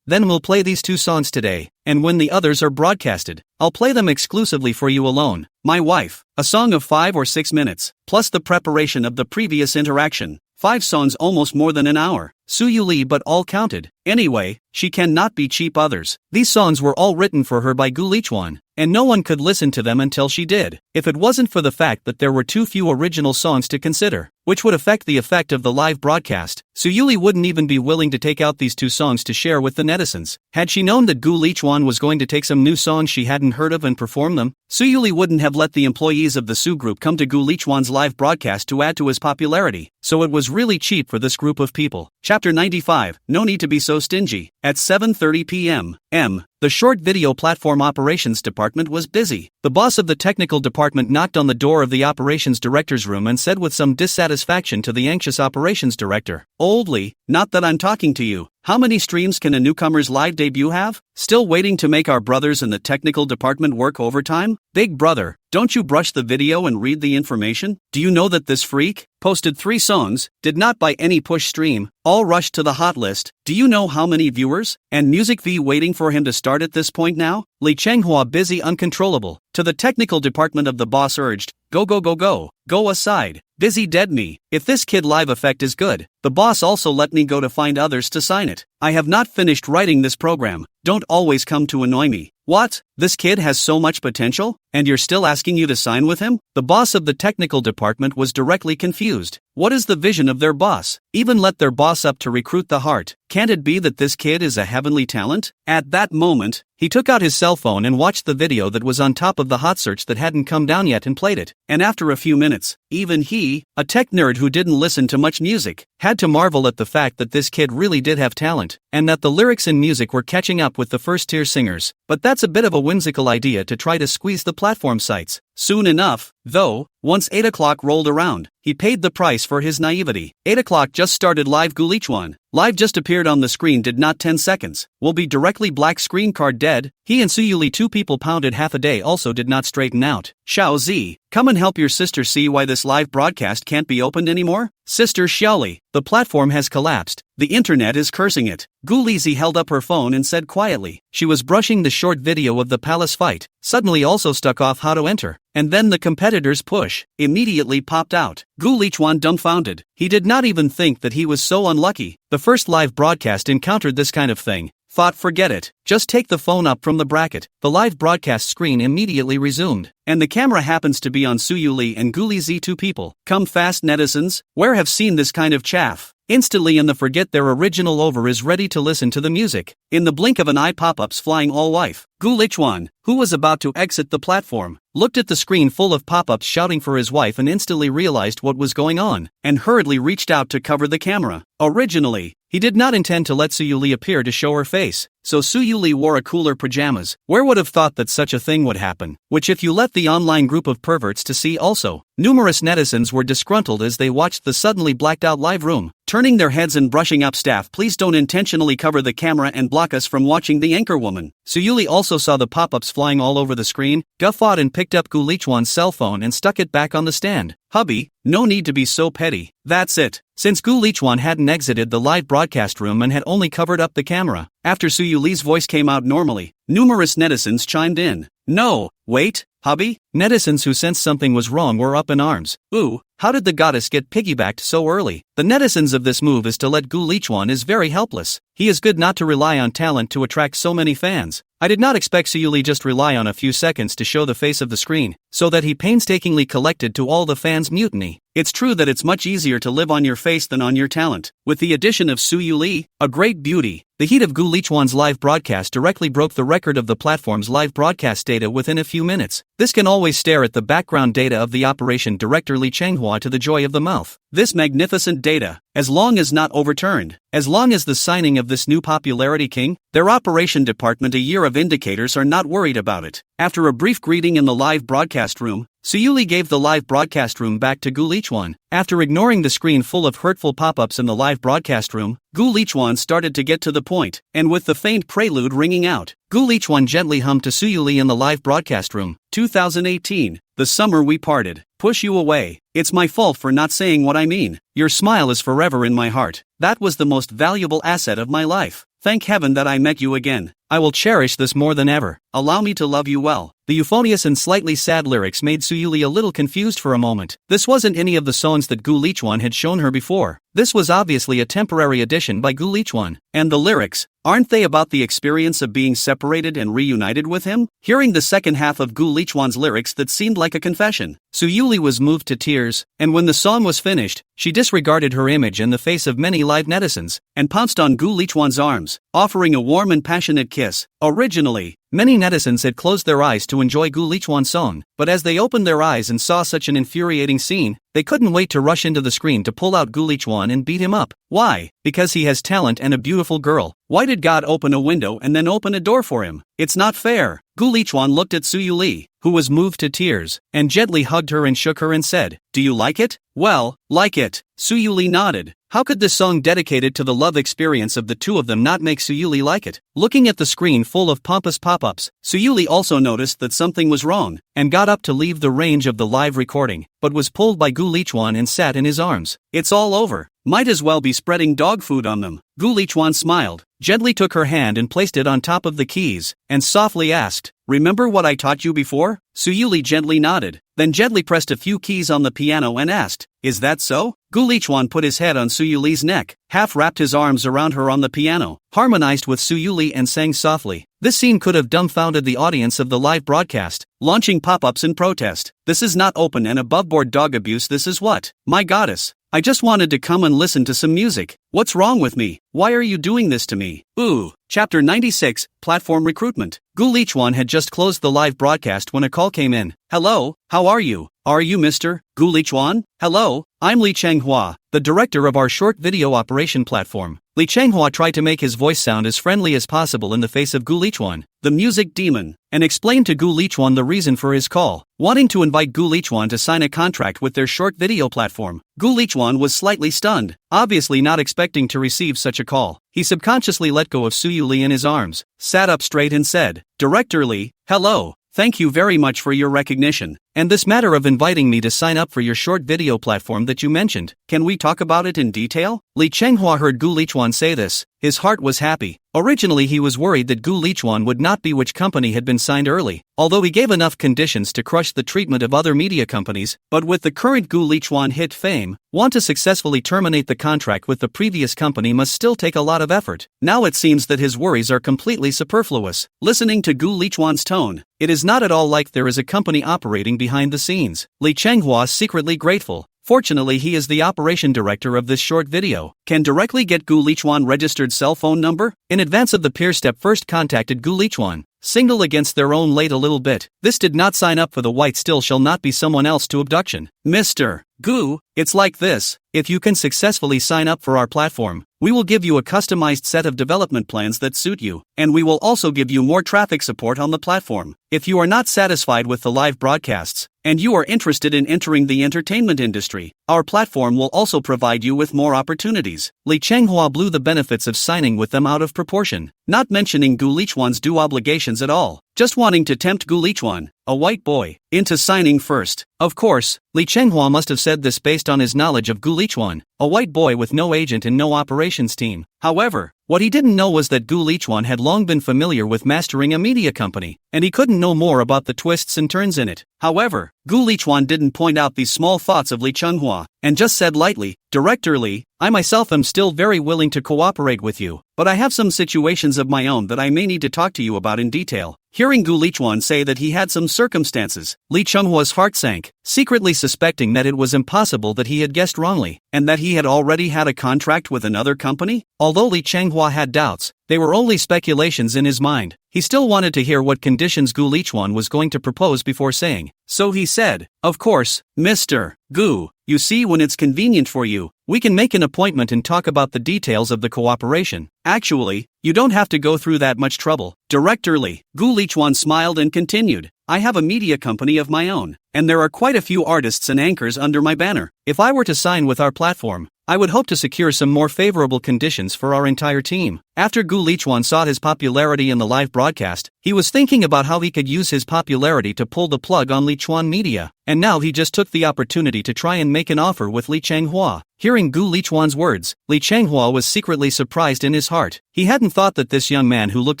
then we'll play these two songs today, and when the others are broadcasted, I'll play them exclusively for you alone, my wife. A song of 5 or 6 minutes, plus the preparation of the previous interaction. 5 songs, almost more than an hour. Su Yuli, but all counted. Anyway, she cannot be cheap others. These songs were all written for her by Gu Lichuan, and no one could listen to them until she did, if it wasn't for the fact that there were too few original songs to consider, which would affect the effect of the live broadcast. Suyuli wouldn't even be willing to take out these 2 songs to share with the netizens. Had she known that Gu Lichuan was going to take some new songs she hadn't heard of and perform them, Suyuli wouldn't have let the employees of the Su group come to Gu Lichuan's live broadcast to add to his popularity, so it was really cheap for this group of people. Chapter 95, No Need to Be So Stingy. At 7:30 p.m. The short video platform operations department was busy. The boss of the technical department knocked on the door of the operations director's room and said with some dissatisfaction to the anxious operations director, "Oldly, not that I'm talking to you. How many streams can a newcomer's live debut have? Still waiting to make our brothers in the technical department work overtime? Big brother, don't you brush the video and read the information? Do you know that this freak posted 3 songs, did not by any push stream, all rushed to the hot list? Do you know how many viewers and music v waiting for him to start at this point now?" Li Chenghua, busy uncontrollable, to the technical department of the boss urged, Go aside, busy dead me. If this kid live effect is good, the boss also let me go to find others to sign it. I have not finished writing this program, don't always come to annoy me. What? This kid has so much potential, and you're still asking you to sign with him? The boss of the technical department was directly confused. What is the vision of their boss? Even let their boss up to recruit the heart. Can't it be that this kid is a heavenly talent? At that moment, he took out his cell phone and watched the video that was on top of the hot search that hadn't come down yet and played it. And after a few minutes, even he, a tech nerd who didn't listen to much music, had to marvel at the fact that this kid really did have talent, and that the lyrics and music were catching up with the first-tier singers. But that's a bit of a whimsical idea to try to squeeze the platform sites. Soon enough, though, once 8 o'clock rolled around, he paid the price for his naivety. 8 o'clock just started live Gu Lichuan. Live just appeared on the screen, did not 10 seconds. Will be directly black screen card dead. He and Suyuli, 2 people pounded half a day, also did not straighten out. Xiao Zi, come and help your sister see why this live broadcast can't be opened anymore? Sister Xiaoli, the platform has collapsed. The internet is cursing it. Gu Lizi held up her phone and said quietly. She was brushing the short video of the palace fight, suddenly also stuck off how to enter. And then the competitor's push immediately popped out. Gu Lichuan dumbfounded. He did not even think that he was so unlucky. The first live broadcast encountered this kind of thing. Thought forget it, just take the phone up from the bracket. The live broadcast screen immediately resumed, and the camera happens to be on Suyuli and Gu Lizi, 2 people. Come fast netizens, where have seen this kind of chaff? Instantly in the forget their original over is ready to listen to the music. In the blink of an eye, pop-ups flying all wife. Gu Lichuan, who was about to exit the platform, looked at the screen full of pop-ups shouting for his wife and instantly realized what was going on, and hurriedly reached out to cover the camera. Originally, he did not intend to let Suyuli appear to show her face, so Suyuli wore a cooler pajamas. Where would have thought that such a thing would happen? Which if you let the online group of perverts to see also. Numerous netizens were disgruntled as they watched the suddenly blacked out live room, turning their heads and brushing up. Staff, please don't intentionally cover the camera and block us from watching the anchor woman. Suyuli also saw the pop-ups flying all over the screen, guffawed and picked up Gu Lichuan's cell phone and stuck it back on the stand. Hubby, no need to be so petty. That's it. Since Gu Lichuan hadn't exited the live broadcast room and had only covered up the camera, after Suyuli's voice came out normally, numerous netizens chimed in. No, wait, hubby? Netizens who sensed something was wrong were up in arms. Ooh, how did the goddess get piggybacked so early? The netizens of this move is to let Gu Lichuan is very helpless. He is good not to rely on talent to attract so many fans. I did not expect Suyuli just rely on a few seconds to show the face of the screen, so that he painstakingly collected to all the fans' mutiny. It's true that it's much easier to live on your face than on your talent. With the addition of Suyuli, a great beauty, the heat of Gu Lichuan's live broadcast directly broke the record of the platform's live broadcast data within a few minutes. This can always stare at the background data of the operation director Li Chenghua to the joy of the mouth. This magnificent data, as long as not overturned, as long as the signing of this new popularity king, their operation department a year of indicators are not worried about it. After a brief greeting in the live broadcast room, Suyuli gave the live broadcast room back to Gu Lichuan. After ignoring the screen full of hurtful pop-ups in the live broadcast room, Gu Lichuan started to get to the point, and with the faint prelude ringing out, Gu Lichuan gently hummed to Suyuli in the live broadcast room. 2018, the summer we parted. Push you away. It's my fault for not saying what I mean. Your smile is forever in my heart. That was the most valuable asset of my life. Thank heaven that I met you again. I will cherish this more than ever. Allow me to love you well. The euphonious and slightly sad lyrics made Suyuli a little confused for a moment. This wasn't any of the songs that Gu Lichuan had shown her before. This was obviously a temporary addition by Gu Lichuan. And the lyrics, aren't they about the experience of being separated and reunited with him? Hearing the second half of Gu Lichuan's lyrics that seemed like a confession, Suyuli was moved to tears, and when the song was finished, she disregarded her image in the face of many live netizens, and pounced on Gu Lichuan's arms, offering a warm and passionate kiss. Originally, many netizens had closed their eyes to enjoy Gu Lichuan's song, but as they opened their eyes and saw such an infuriating scene, they couldn't wait to rush into the screen to pull out Gu Lichuan and beat him up. Why? Because he has talent and a beautiful girl. Why did God open a window and then open a door for him? It's not fair. Gu Lichuan looked at Suyuli, who was moved to tears, and gently hugged her and shook her and said, "Do you like it?" "Well, like it." Suyuli nodded. How could this song dedicated to the love experience of the two of them not make Suyuli like it? Looking at the screen full of pompous pop-ups, Suyuli also noticed that something was wrong, and got up to leave the range of the live recording, but was pulled by Gu Lichuan and sat in his arms. "It's all over. Might as well be spreading dog food on them." Gu Lichuan smiled, gently took her hand and placed it on top of the keys, and softly asked, "Remember what I taught you before?" Suyuli gently nodded, then gently pressed a few keys on the piano and asked, "Is that so?" Gu Lichuan put his head on Suyuli's neck, half wrapped his arms around her on the piano, harmonized with Suyuli and sang softly. This scene could have dumbfounded the audience of the live broadcast, launching pop-ups in protest. "This is not open and above-board dog abuse, this is what? My goddess. I just wanted to come and listen to some music. What's wrong with me? Why are you doing this to me?" Ooh. Chapter 96, Platform Recruitment. Gu Lichuan had just closed the live broadcast when a call came in. "Hello, how are you? Are you Mr. Gu Lichuan?" "Hello, I'm Li Chenghua, the director of our short video operation platform." Li Chenghua tried to make his voice sound as friendly as possible in the face of Gu Lichuan, the music demon, and explained to Gu Lichuan the reason for his call, wanting to invite Gu Lichuan to sign a contract with their short video platform. Gu Lichuan was slightly stunned, obviously not expecting to receive such a call. He subconsciously let go of Suyuli in his arms, sat up straight and said, "Director Li, hello. Thank you very much for your recognition, and this matter of inviting me to sign up for your short video platform that you mentioned. Can we talk about it in detail?" Li Chenghua heard Gu Lichuan say this. His heart was happy. Originally he was worried that Gu Lichuan would not be which company had been signed early, although he gave enough conditions to crush the treatment of other media companies, but with the current Gu Lichuan hit fame, want to successfully terminate the contract with the previous company must still take a lot of effort. Now it seems that his worries are completely superfluous. Listening to Gu Lichuan's tone, it is not at all like there is a company operating behind the scenes. Li Chenghua is secretly grateful. Fortunately he is the operation director of this short video, can directly get Gu Lichuan registered cell phone number. In advance of the peer step first contacted Gu Lichuan, signal against their own late a little bit. This did not sign up for the white still shall not be someone else to abduction. "Mr. Gu, it's like this. If you can successfully sign up for our platform, we will give you a customized set of development plans that suit you, and we will also give you more traffic support on the platform. If you are not satisfied with the live broadcasts, and you are interested in entering the entertainment industry, our platform will also provide you with more opportunities." Li Chenghua blew the benefits of signing with them out of proportion, not mentioning Gu Lichuan's due obligations at all, just wanting to tempt Gu Lichuan, a white boy, into signing first. Of course, Li Chenghua must have said this based on his knowledge of Gu Lichuan, a white boy with no agent and no operations team. However, what he didn't know was that Gu Lichuan had long been familiar with mastering a media company, and he couldn't know more about the twists and turns in it. However, Gu Lichuan didn't point out these small thoughts of Li Chenghua, and just said lightly, "Director Li, I myself am still very willing to cooperate with you, but I have some situations of my own that I may need to talk to you about in detail." Hearing Gu Lichuan say that he had some circumstances, Li Chenghua's heart sank, secretly suspecting that it was impossible that he had guessed wrongly, and that he had already had a contract with another company. Although Li Chenghua had doubts, they were only speculations in his mind. He still wanted to hear what conditions Gu Lichuan was going to propose before saying. So he said, "Of course, Mr. Gu, you see, when it's convenient for you, we can make an appointment and talk about the details of the cooperation. Actually, you don't have to go through that much trouble." Director Li. Gu Lichuan smiled and continued, "I have a media company of my own, and there are quite a few artists and anchors under my banner. If I were to sign with our platform, I would hope to secure some more favorable conditions for our entire team." After Gu Lichuan saw his popularity in the live broadcast, he was thinking about how he could use his popularity to pull the plug on Lichuan Media, and now he just took the opportunity to try and make an offer with Lee Changhua. Hearing Gu Lichuan's words, Lee Changhua was secretly surprised in his heart. He hadn't thought that this young man who looked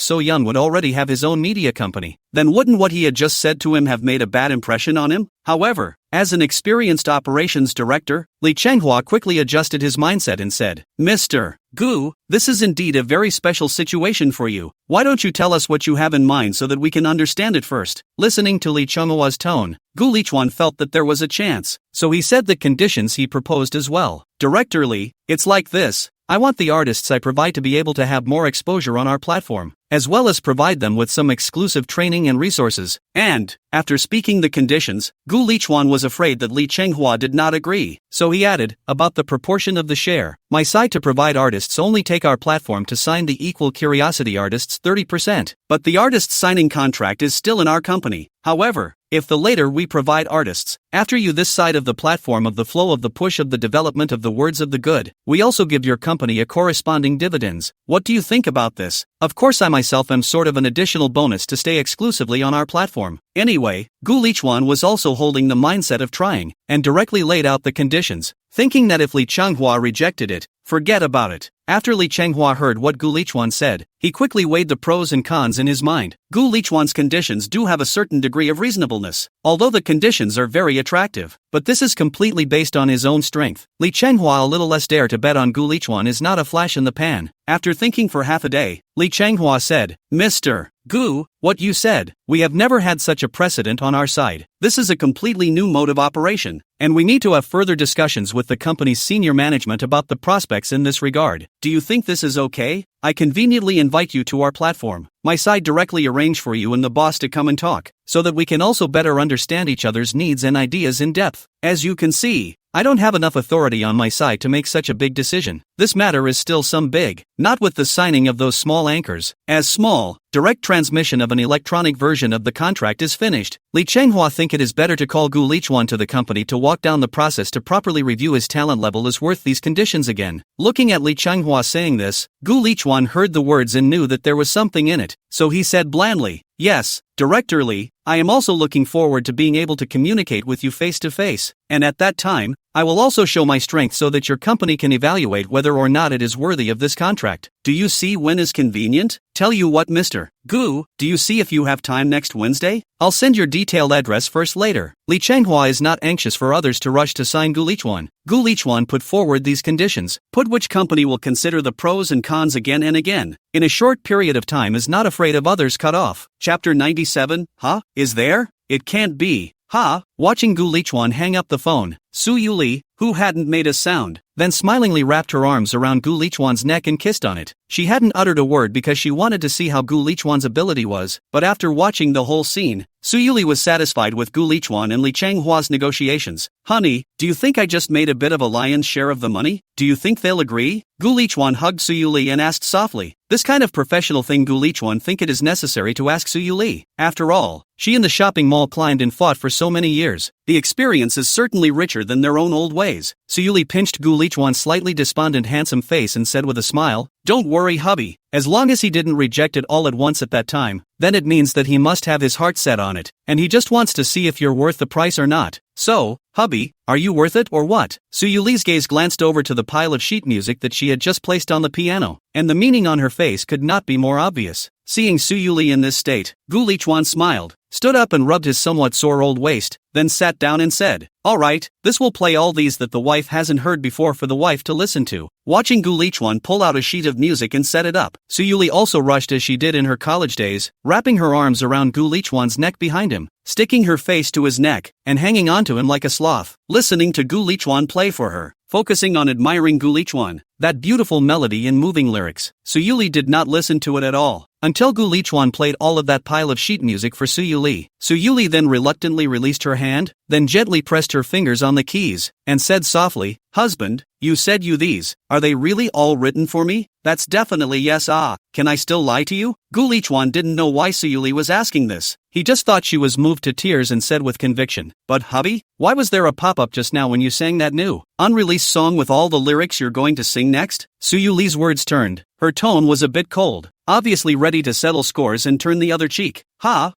so young would already have his own media company. Then wouldn't what he had just said to him have made a bad impression on him? However, as an experienced operations director, Lee Changhua quickly adjusted his mindset and said, "Mr. Gu, this is indeed a very special situation for you. Why don't you tell us what you have in mind so that we can understand it first?" Listening to Lee Chenghua's tone, Gu Lichuan felt that there was a chance, so he said the conditions he proposed as well. "Director Lee, it's like this. I want the artists I provide to be able to have more exposure on our platform, as well as provide them with some exclusive training and resources." And, after speaking the conditions, Gu Lichuan was afraid that Lee Changhua did not agree, so he added, about the proportion of the share. "My side to provide artists only take our platform to sign the equal curiosity artists 30%, but the artist's signing contract is still in our company. However, if the later we provide artists, after you this side of the platform of the flow of the push of the development of the words of the good, we also give your company a corresponding dividends. What do you think about this? Of course I myself am sort of an additional bonus to stay exclusively on our platform." Anyway, Gu Lichuan was also holding the mindset of trying, and directly laid out the conditions, thinking that if Lee Changhua rejected it, forget about it. After Lee Changhua heard what Gu Lichuan said, he quickly weighed the pros and cons in his mind. Gu Lichuan's conditions do have a certain degree of reasonableness, although the conditions are very attractive, but this is completely based on his own strength. Lee Changhua a little less dare to bet on Gu Lichuan is not a flash in the pan. After thinking for half a day, Lee Changhua said, "Mr. Gu, what you said, we have never had such a precedent on our side. This is a completely new mode of operation, and we need to have further discussions with the company's senior management about the prospects in this regard. Do you think this is okay? I conveniently invite you to our platform. My side directly arrange for you and the boss to come and talk, so that we can also better understand each other's needs and ideas in depth. As you can see, I don't have enough authority on my side to make such a big decision. This matter is still some big, not with the signing of those small anchors. As small, direct transmission of an electronic version of the contract is finished, Lee Changhua think it is better to call Gu Lichuan to the company to walk down the process to properly review his talent level is worth these conditions again." Looking at Lee Changhua saying this, Gu Lichuan heard the words and knew that there was something in it, so he said blandly, "Yes, Director Lee, I am also looking forward to being able to communicate with you face to face, and at that time, I will also show my strength so that your company can evaluate whether or not it is worthy of this contract. Do you see when is convenient? Tell you what, Mr. Gu, do you see if you have time next Wednesday? I'll send your detailed address first later." Lee Changhua is not anxious for others to rush to sign Gu Lichuan. Gu Lichuan put forward these conditions, put which company will consider the pros and cons again and again, in a short period of time, is not afraid of others cut off. Chapter 97, Huh? Is there? It can't be. Ha! Watching Gu Lichuan hang up the phone, Su Yuli, who hadn't made a sound, then smilingly wrapped her arms around Gu Lichuan's neck and kissed on it. She hadn't uttered a word because she wanted to see how Gu Lichuan's ability was, but after watching the whole scene, Su Yuli was satisfied with Gu Lichuan and Lee Changhua's negotiations. "Honey, do you think I just made a bit of a lion's share of the money? Do you think they'll agree?" Gu Lichuan hugged Su Yuli and asked softly. This kind of professional thing Gu Lichuan think it is necessary to ask Su Yuli. After all, she and the shopping mall climbed and fought for so many years. The experience is certainly richer than their own old ways. Su Yuli pinched Gu Lichuan's slightly despondent handsome face and said with a smile, "Don't worry, hubby. As long as he didn't reject it all at once at that time, then it means that he must have his heart set on it, and he just wants to see if you're worth the price or not. So, hubby, are you worth it or what?" Su Yuli's gaze glanced over to the pile of sheet music that she had just placed on the piano, and the meaning on her face could not be more obvious. Seeing Su Yuli in this state, Gu Lichuan smiled, stood up and rubbed his somewhat sore old waist, then sat down and said, "All right, this will play all these that the wife hasn't heard before for the wife to listen to." Watching Gu Lichuan pull out a sheet of music and set it up, Su Yuli also rushed as she did in her college days, wrapping her arms around Gu Lichuan's neck behind him, sticking her face to his neck, and hanging onto him like a sloth, listening to Gu Lichuan play for her, focusing on admiring Gu Lichuan, that beautiful melody and moving lyrics. Su Yuli did not listen to it at all, until Gu Lichuan played all of that pile of sheet music for Su Yuli. Su Yuli then reluctantly released her hand, then gently pressed her fingers on the keys, and said softly, "Husband, you said you these, are they really all written for me?" "That's definitely yes. Can I still lie to you?" Gu Lichuan didn't know why Su Yuli was asking this. He just thought she was moved to tears and said with conviction, "But hubby, why was there a pop-up just now when you sang that new, unreleased song with all the lyrics you're going to sing next?" Su Yuli's words turned. Her tone was a bit cold, obviously ready to settle scores and turn the other cheek.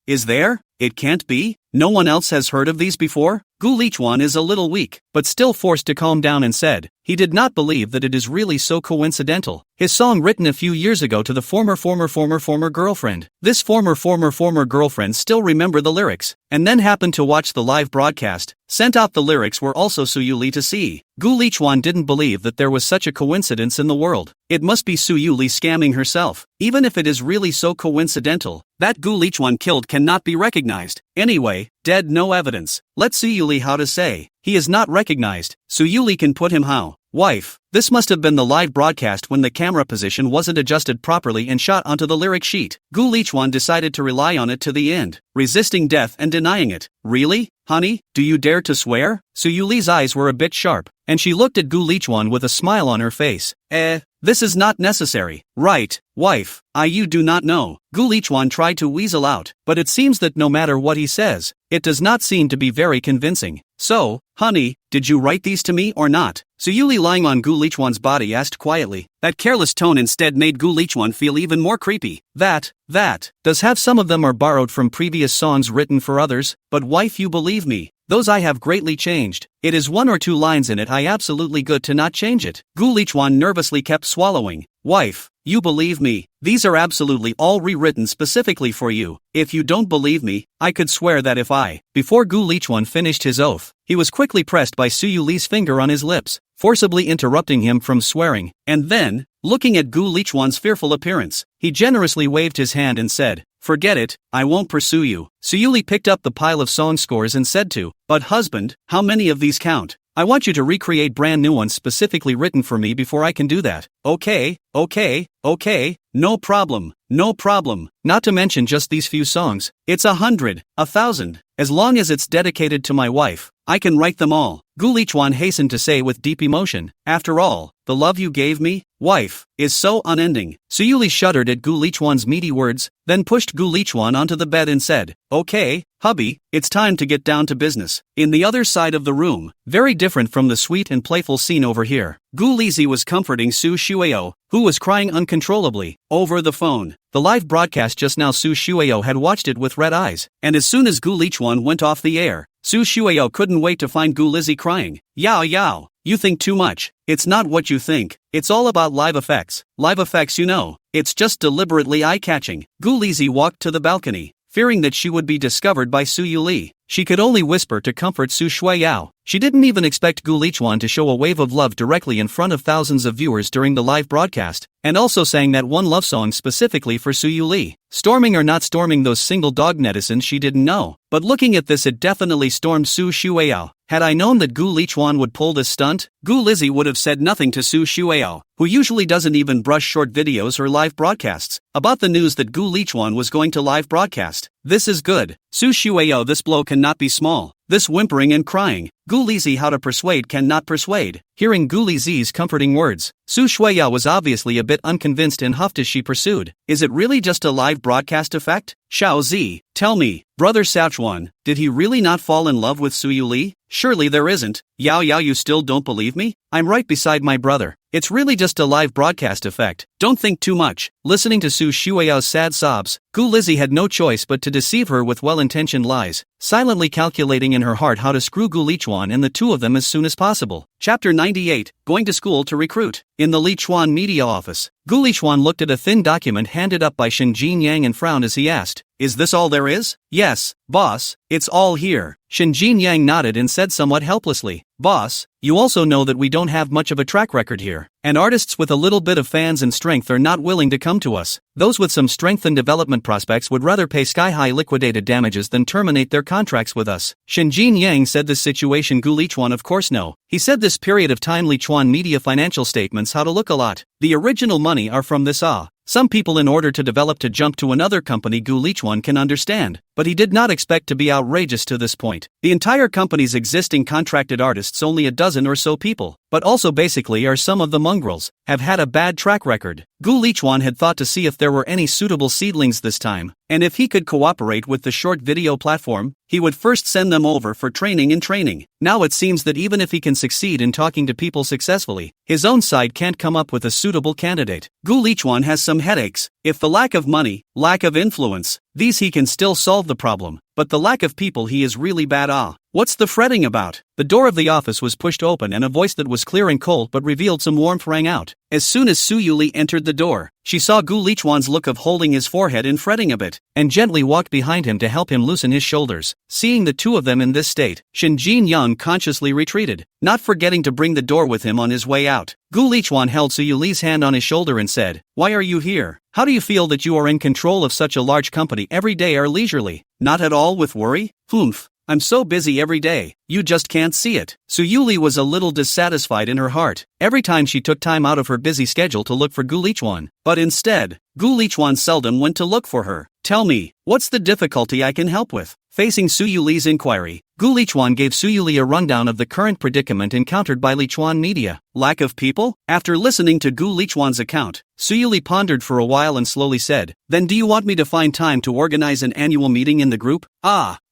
"Is there? It can't be? No one else has heard of these before?" Gu Lichuan is a little weak, but still forced to calm down and said, he did not believe that it is really so coincidental. His song written a few years ago to the former girlfriend. This former girlfriend still remember the lyrics, and then happened to watch the live broadcast, sent out the lyrics were also Suyuli to see. Gu Lichuan didn't believe that there was such a coincidence in the world. It must be Suyuli scamming herself. Even if it is really so coincidental, that Gu Lichuan killed cannot be recognized. Anyway, dead no evidence. Let Suyuli how to say. He is not recognized. Suyuli can put him how. Wife. This must have been the live broadcast when the camera position wasn't adjusted properly and shot onto the lyric sheet. Gu Lichuan decided to rely on it to the end, resisting death and denying it. Really? Honey, do you dare to swear? Suyuli's eyes were a bit sharp, and she looked at Gu Lichuan with a smile on her face. This is not necessary. Right, wife, you do not know. Gu Lichuan tried to weasel out, but it seems that no matter what he says, it does not seem to be very convincing. So, honey, did you write these to me or not? Suyuli lying on Gu Lichuan's body asked quietly. That careless tone instead made Gu Lichuan feel even more creepy. That does have some of them are borrowed from previous songs written for others, but wife you believe me. Those I have greatly changed. It is 1 or 2 lines in it I absolutely good to not change it. Gu Lichuan nervously kept swallowing. Wife, you believe me. These are absolutely all rewritten specifically for you. If you don't believe me, I could swear that if I. Before Gu Lichuan finished his oath, he was quickly pressed by Suyuli's finger on his lips, forcibly interrupting him from swearing, and then, looking at Gu Lichuan's fearful appearance, he generously waved his hand and said, forget it, I won't pursue you. Suyuli picked up the pile of song scores and said to, but husband, how many of these count? I want you to recreate brand new ones specifically written for me before I can do that. Okay, no problem. Not to mention just these few songs. It's 100, 1,000. As long as it's dedicated to my wife, I can write them all. Gu Lichuan hastened to say with deep emotion. After all, the love you gave me, wife, is so unending. Suyuli shuddered at Gu Lichuan's meaty words, then pushed Gu Lichuan onto the bed and said, okay, hubby, it's time to get down to business. In the other side of the room, very different from the sweet and playful scene over here, Gu Lizi was comforting Su Shueo, who was crying uncontrollably, over the phone. The live broadcast just now Su Shueo had watched it with red eyes, and as soon as Gu Lichuan went off the air, Su Shueo couldn't wait to find Gu Lizi crying. Yao, you think too much. It's not what you think. It's all about live effects. Live effects you know. It's just deliberately eye-catching. Gu Lizi walked to the balcony, fearing that she would be discovered by Suyuli. She could only whisper to comfort Su Shueyao. She didn't even expect Gu Lichuan to show a wave of love directly in front of thousands of viewers during the live broadcast, and also sang that one love song specifically for Suyuli. Storming or not storming those single dog netizens she didn't know, but looking at this it definitely stormed Su Shueyao. Had I known that Gu Lichuan would pull this stunt, Gu Lizzy would have said nothing to Su Shueyao, who usually doesn't even brush short videos or live broadcasts, about the news that Gu Lichuan was going to live broadcast. This is good. Su Shueyao, this blow cannot be small. This whimpering and crying. Gu Lizi how to persuade cannot persuade. Hearing Gu Lizi's comforting words, Su Shueyao was obviously a bit unconvinced and huffed as she pursued. Is it really just a live broadcast effect? Xiao Zi, tell me, brother Xiaochuan, did he really not fall in love with Suyuli? Surely there isn't. Yao, you still don't believe me? I'm right beside my brother. It's really just a live broadcast effect. Don't think too much. Listening to Su Shueyao's sad sobs, Gu Lizzy had no choice but to deceive her with well-intentioned lies, silently calculating in her heart how to screw Gu Lichuan and the two of them as soon as possible. Chapter 98, Going to School to Recruit. In the Lichuan media office, Gu Lichuan looked at a thin document handed up by Shinjin Yang and frowned as he asked, "Is this all there is?" "Yes, boss, it's all here." Shinjin Yang nodded and said somewhat helplessly, "Boss, you also know that we don't have much of a track record here, and artists with a little bit of fans and strength are not willing to come to us. Those with some strength and development prospects would rather pay sky-high liquidated damages than terminate their contracts with us." Shinjin Yang said this situation Gu Lichuan of course know. He said this period of time Lichuan media financial statements how to look a lot. The original money are from this Some people in order to develop to jump to another company Gu Lichuan can understand, but he did not expect to be outrageous to this point. The entire company's existing contracted artists only a dozen or so people, but also basically are some of the mongrels, have had a bad track record. Gu Lichuan had thought to see if there were any suitable seedlings this time, and if he could cooperate with the short video platform, he would first send them over for training. Now it seems that even if he can succeed in talking to people successfully, his own side can't come up with a suitable candidate. Gu Lichuan has some headaches. If the lack of money, lack of influence, these he can still solve the problem, but the lack of people he is really bad What's the fretting about? The door of the office was pushed open and a voice that was clear and cold but revealed some warmth rang out. As soon as Su Yuli entered the door, she saw Gu Lichuan's look of holding his forehead and fretting a bit, and gently walked behind him to help him loosen his shoulders. Seeing the two of them in this state, Shin Jin Young consciously retreated, not forgetting to bring the door with him on his way out. Gu Lichuan held Su Yuli's hand on his shoulder and said, "Why are you here? How do you feel that you are in control of such a large company every day are leisurely? Not at all with worry? Humph. I'm so busy every day, you just can't see it." Su Yuli was a little dissatisfied in her heart, every time she took time out of her busy schedule to look for Gu Lichuan. But instead, Gu Lichuan seldom went to look for her. "Tell me, what's the difficulty I can help with?" Facing Su Yuli's inquiry, Gu Lichuan gave Su Yuli a rundown of the current predicament encountered by Lichuan media. Lack of people? After listening to Gu Lichuan's account, Su Yuli pondered for a while and slowly said, "Then do you want me to find time to organize an annual meeting in the group?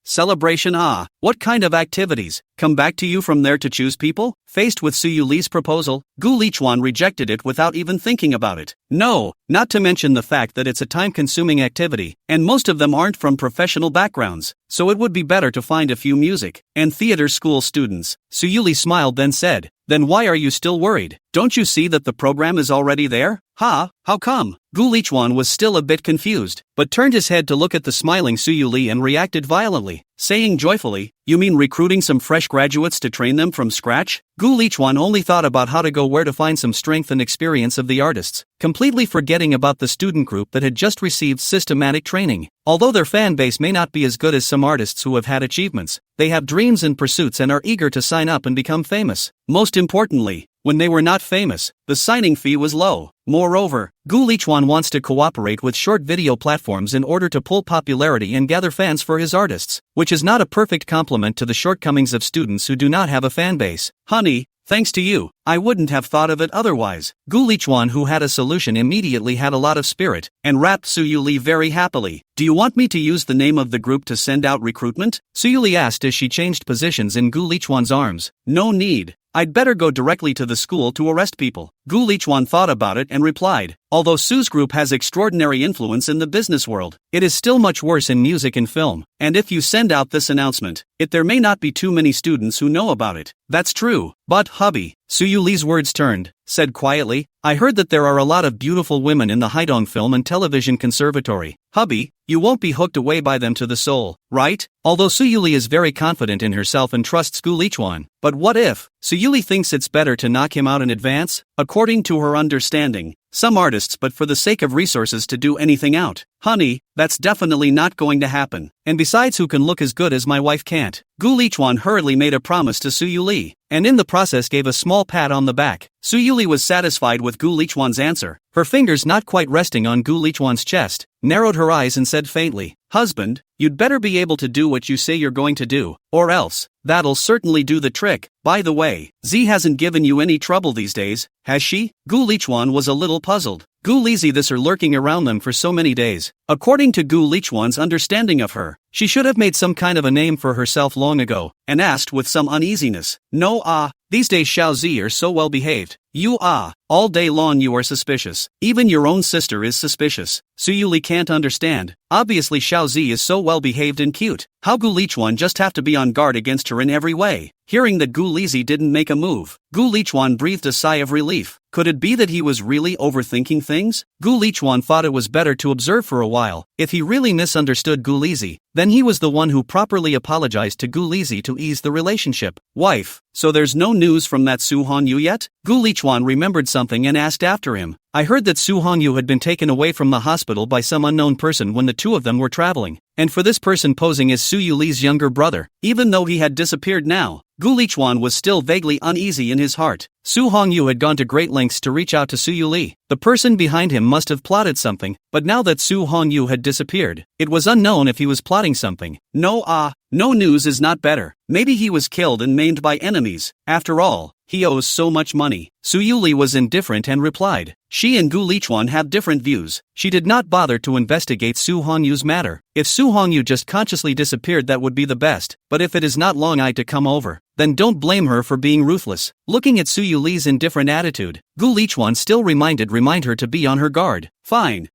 Celebration. What kind of activities? Come back to you from there to choose people?" Faced with Su Yuli's proposal, Gu Lichuan rejected it without even thinking about it. No, not to mention the fact that it's a time-consuming activity, and most of them aren't from professional backgrounds, so it would be better to find a few music and theater school students. Su Yuli smiled then said, "Then why are you still worried? Don't you see that the program is already there?" How come? Gu Lichuan was still a bit confused, but turned his head to look at the smiling Su Yuli and reacted violently, saying joyfully, "You mean recruiting some fresh graduates to train them from scratch?" Gu Lichuan only thought about how to go where to find some strength and experience of the artists, completely forgetting about the student group that had just received systematic training. Although their fan base may not be as good as some artists who have had achievements, they have dreams and pursuits and are eager to sign up and become famous. Most importantly, when they were not famous, the signing fee was low. Moreover, Gu Lichuan wants to cooperate with short video platforms in order to pull popularity and gather fans for his artists, which is not a perfect complement to the shortcomings of students who do not have a fan base. "Honey, thanks to you, I wouldn't have thought of it otherwise." Gu Lichuan, who had a solution, immediately had a lot of spirit, and rapped Su Yuli very happily. "Do you want me to use the name of the group to send out recruitment?" Su Yuli asked as she changed positions in Gu Lichuan's arms. "No need. I'd better go directly to the school to arrest people." Gu Lichuan thought about it and replied, "Although Su's group has extraordinary influence in the business world, it is still much worse in music and film, and if you send out this announcement, there may not be too many students who know about it." "That's true, but hubby," Su Yuli's words turned, said quietly, "I heard that there are a lot of beautiful women in the Haidong Film and Television Conservatory. Hubby, you won't be hooked away by them to the soul, right?" Although Su Yuli is very confident in herself and trusts Gu Lichuan, but what if Su Yuli thinks it's better to knock him out in advance? According to her understanding, some artists but for the sake of resources to do anything out. "Honey, that's definitely not going to happen. And besides, who can look as good as my wife can't?" Gu Lichuan hurriedly made a promise to Su Yuli, and in the process gave a small pat on the back. Su Yuli was satisfied with Gu Lichuan's answer. Her fingers not quite resting on Gu Lichuan's chest, narrowed her eyes and said faintly, "Husband, you'd better be able to do what you say you're going to do, or else, that'll certainly do the trick. By the way, Z hasn't given you any trouble these days, has she?" Gu Lichuan was a little puzzled. Gu Lizi this are lurking around them for so many days. According to Gu Lichuan's understanding of her, she should have made some kind of a name for herself long ago, and asked with some uneasiness, "No, these days Xiao Zi are so well behaved. You all day long you are suspicious. Even your own sister is suspicious." Su Yuli can't understand. Obviously Xiao Zi is so well behaved and cute. How Gu Lichuan just have to be on guard against her in every way? Hearing that Gu Lizi didn't make a move, Gu Lichuan breathed a sigh of relief. Could it be that he was really overthinking things? Gu Lichuan thought it was better to observe for a while. If he really misunderstood Gu Lizi, then he was the one who properly apologized to Gu Lizi to ease the relationship. "Wife, so there's no news from that Su Hongyu yet?" Gu Lichuan remembered something and asked after him. "I heard that Su Hongyu had been taken away from the hospital by some unknown person when the two of them were traveling, and for this person posing as Su Yuli's younger brother, even though he had disappeared now." Gu Lichuan was still vaguely uneasy in his heart. Su Hongyu had gone to great lengths to reach out to Su Yuli. The person behind him must have plotted something, but now that Su Hongyu had disappeared, it was unknown if he was plotting something. No news is not better. Maybe he was killed and maimed by enemies. After all, he owes so much money. Su Yuli was indifferent and replied. She and Gu Lichuan have different views. She did not bother to investigate Su Hongyu's matter. If Su Hongyu just consciously disappeared, that would be the best, but if it is not Long-Eye to come over, then don't blame her for being ruthless. Looking at Su Yuli's indifferent attitude, Gu Lichuan still remind her to be on her guard. Fine,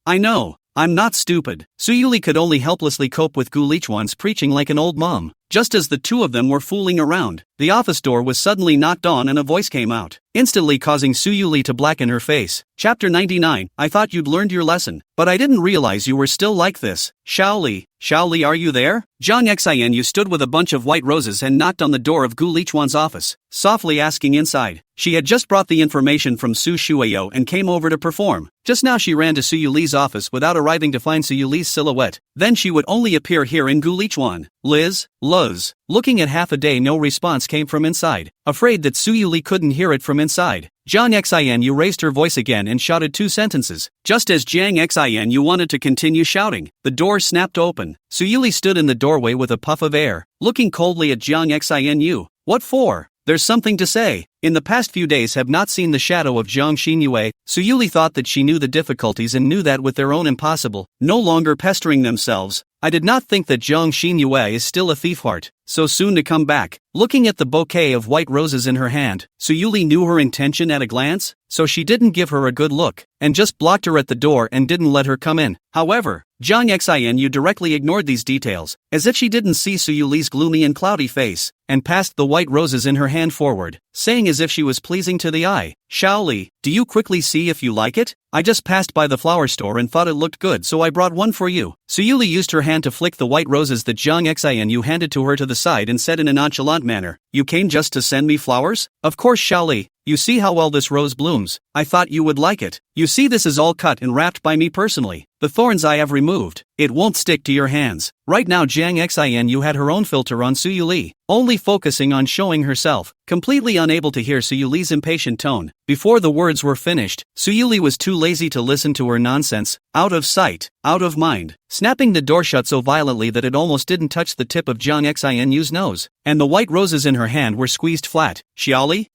I know. I'm not stupid. Suyuli could only helplessly cope with Gu Lichuan's preaching like an old mom. Just as the two of them were fooling around, the office door was suddenly knocked on and a voice came out, instantly causing Suyuli to blacken her face. Chapter 99, I thought you'd learned your lesson, but I didn't realize you were still like this. Xiaoli, are you there? Zhang Xianyu stood with a bunch of white roses and knocked on the door of Gu Lichuan's office, softly asking inside. She had just brought the information from Su Shueyo and came over to perform. Just now she ran to Suyuli's office without arriving to find Suyuli's silhouette. Then she would only appear here in Gu Lichuan. Luz. Looking at half a day, no response came from inside. Afraid that Suyuli couldn't hear it from inside, Zhang Xianyu raised her voice again and shouted two sentences. Just as Zhang Xianyu wanted to continue shouting, the door snapped open. Suyuli stood in the doorway with a puff of air, looking coldly at Zhang Xianyu. What for? There's something to say. In the past few days have not seen the shadow of Zhang Xinyue. Suyuli thought that she knew the difficulties and knew that with their own impossible, no longer pestering themselves. I did not think that Zhang Xinyue is still a thief heart, so soon to come back. Looking at the bouquet of white roses in her hand, Suyuli knew her intention at a glance, so she didn't give her a good look, and just blocked her at the door and didn't let her come in. However, Zhang Xianyu directly ignored these details, as if she didn't see Suyuli's gloomy and cloudy face, and passed the white roses in her hand forward, saying as if she was pleasing to the eye, Xiaoli, do you quickly see if you like it? I just passed by the flower store and thought it looked good, so I brought one for you. Suyuli used her hand to flick the white roses that Zhang Xianyu handed to her to the side and said in a nonchalant manner, You came just to send me flowers? Of course, Xiaoli. You see how well this rose blooms. I thought you would like it. You see, this is all cut and wrapped by me personally. The thorns I have removed. It won't stick to your hands. Right now Zhang Xianyu had her own filter on Suyuli, only focusing on showing herself, completely unable to hear Suyuli's impatient tone. Before the words were finished, Suyuli was too lazy to listen to her nonsense. Out of sight, out of mind, snapping the door shut so violently that it almost didn't touch the tip of Zhang Xianyu's nose, and the white roses in her hand were squeezed flat. Xiaoli?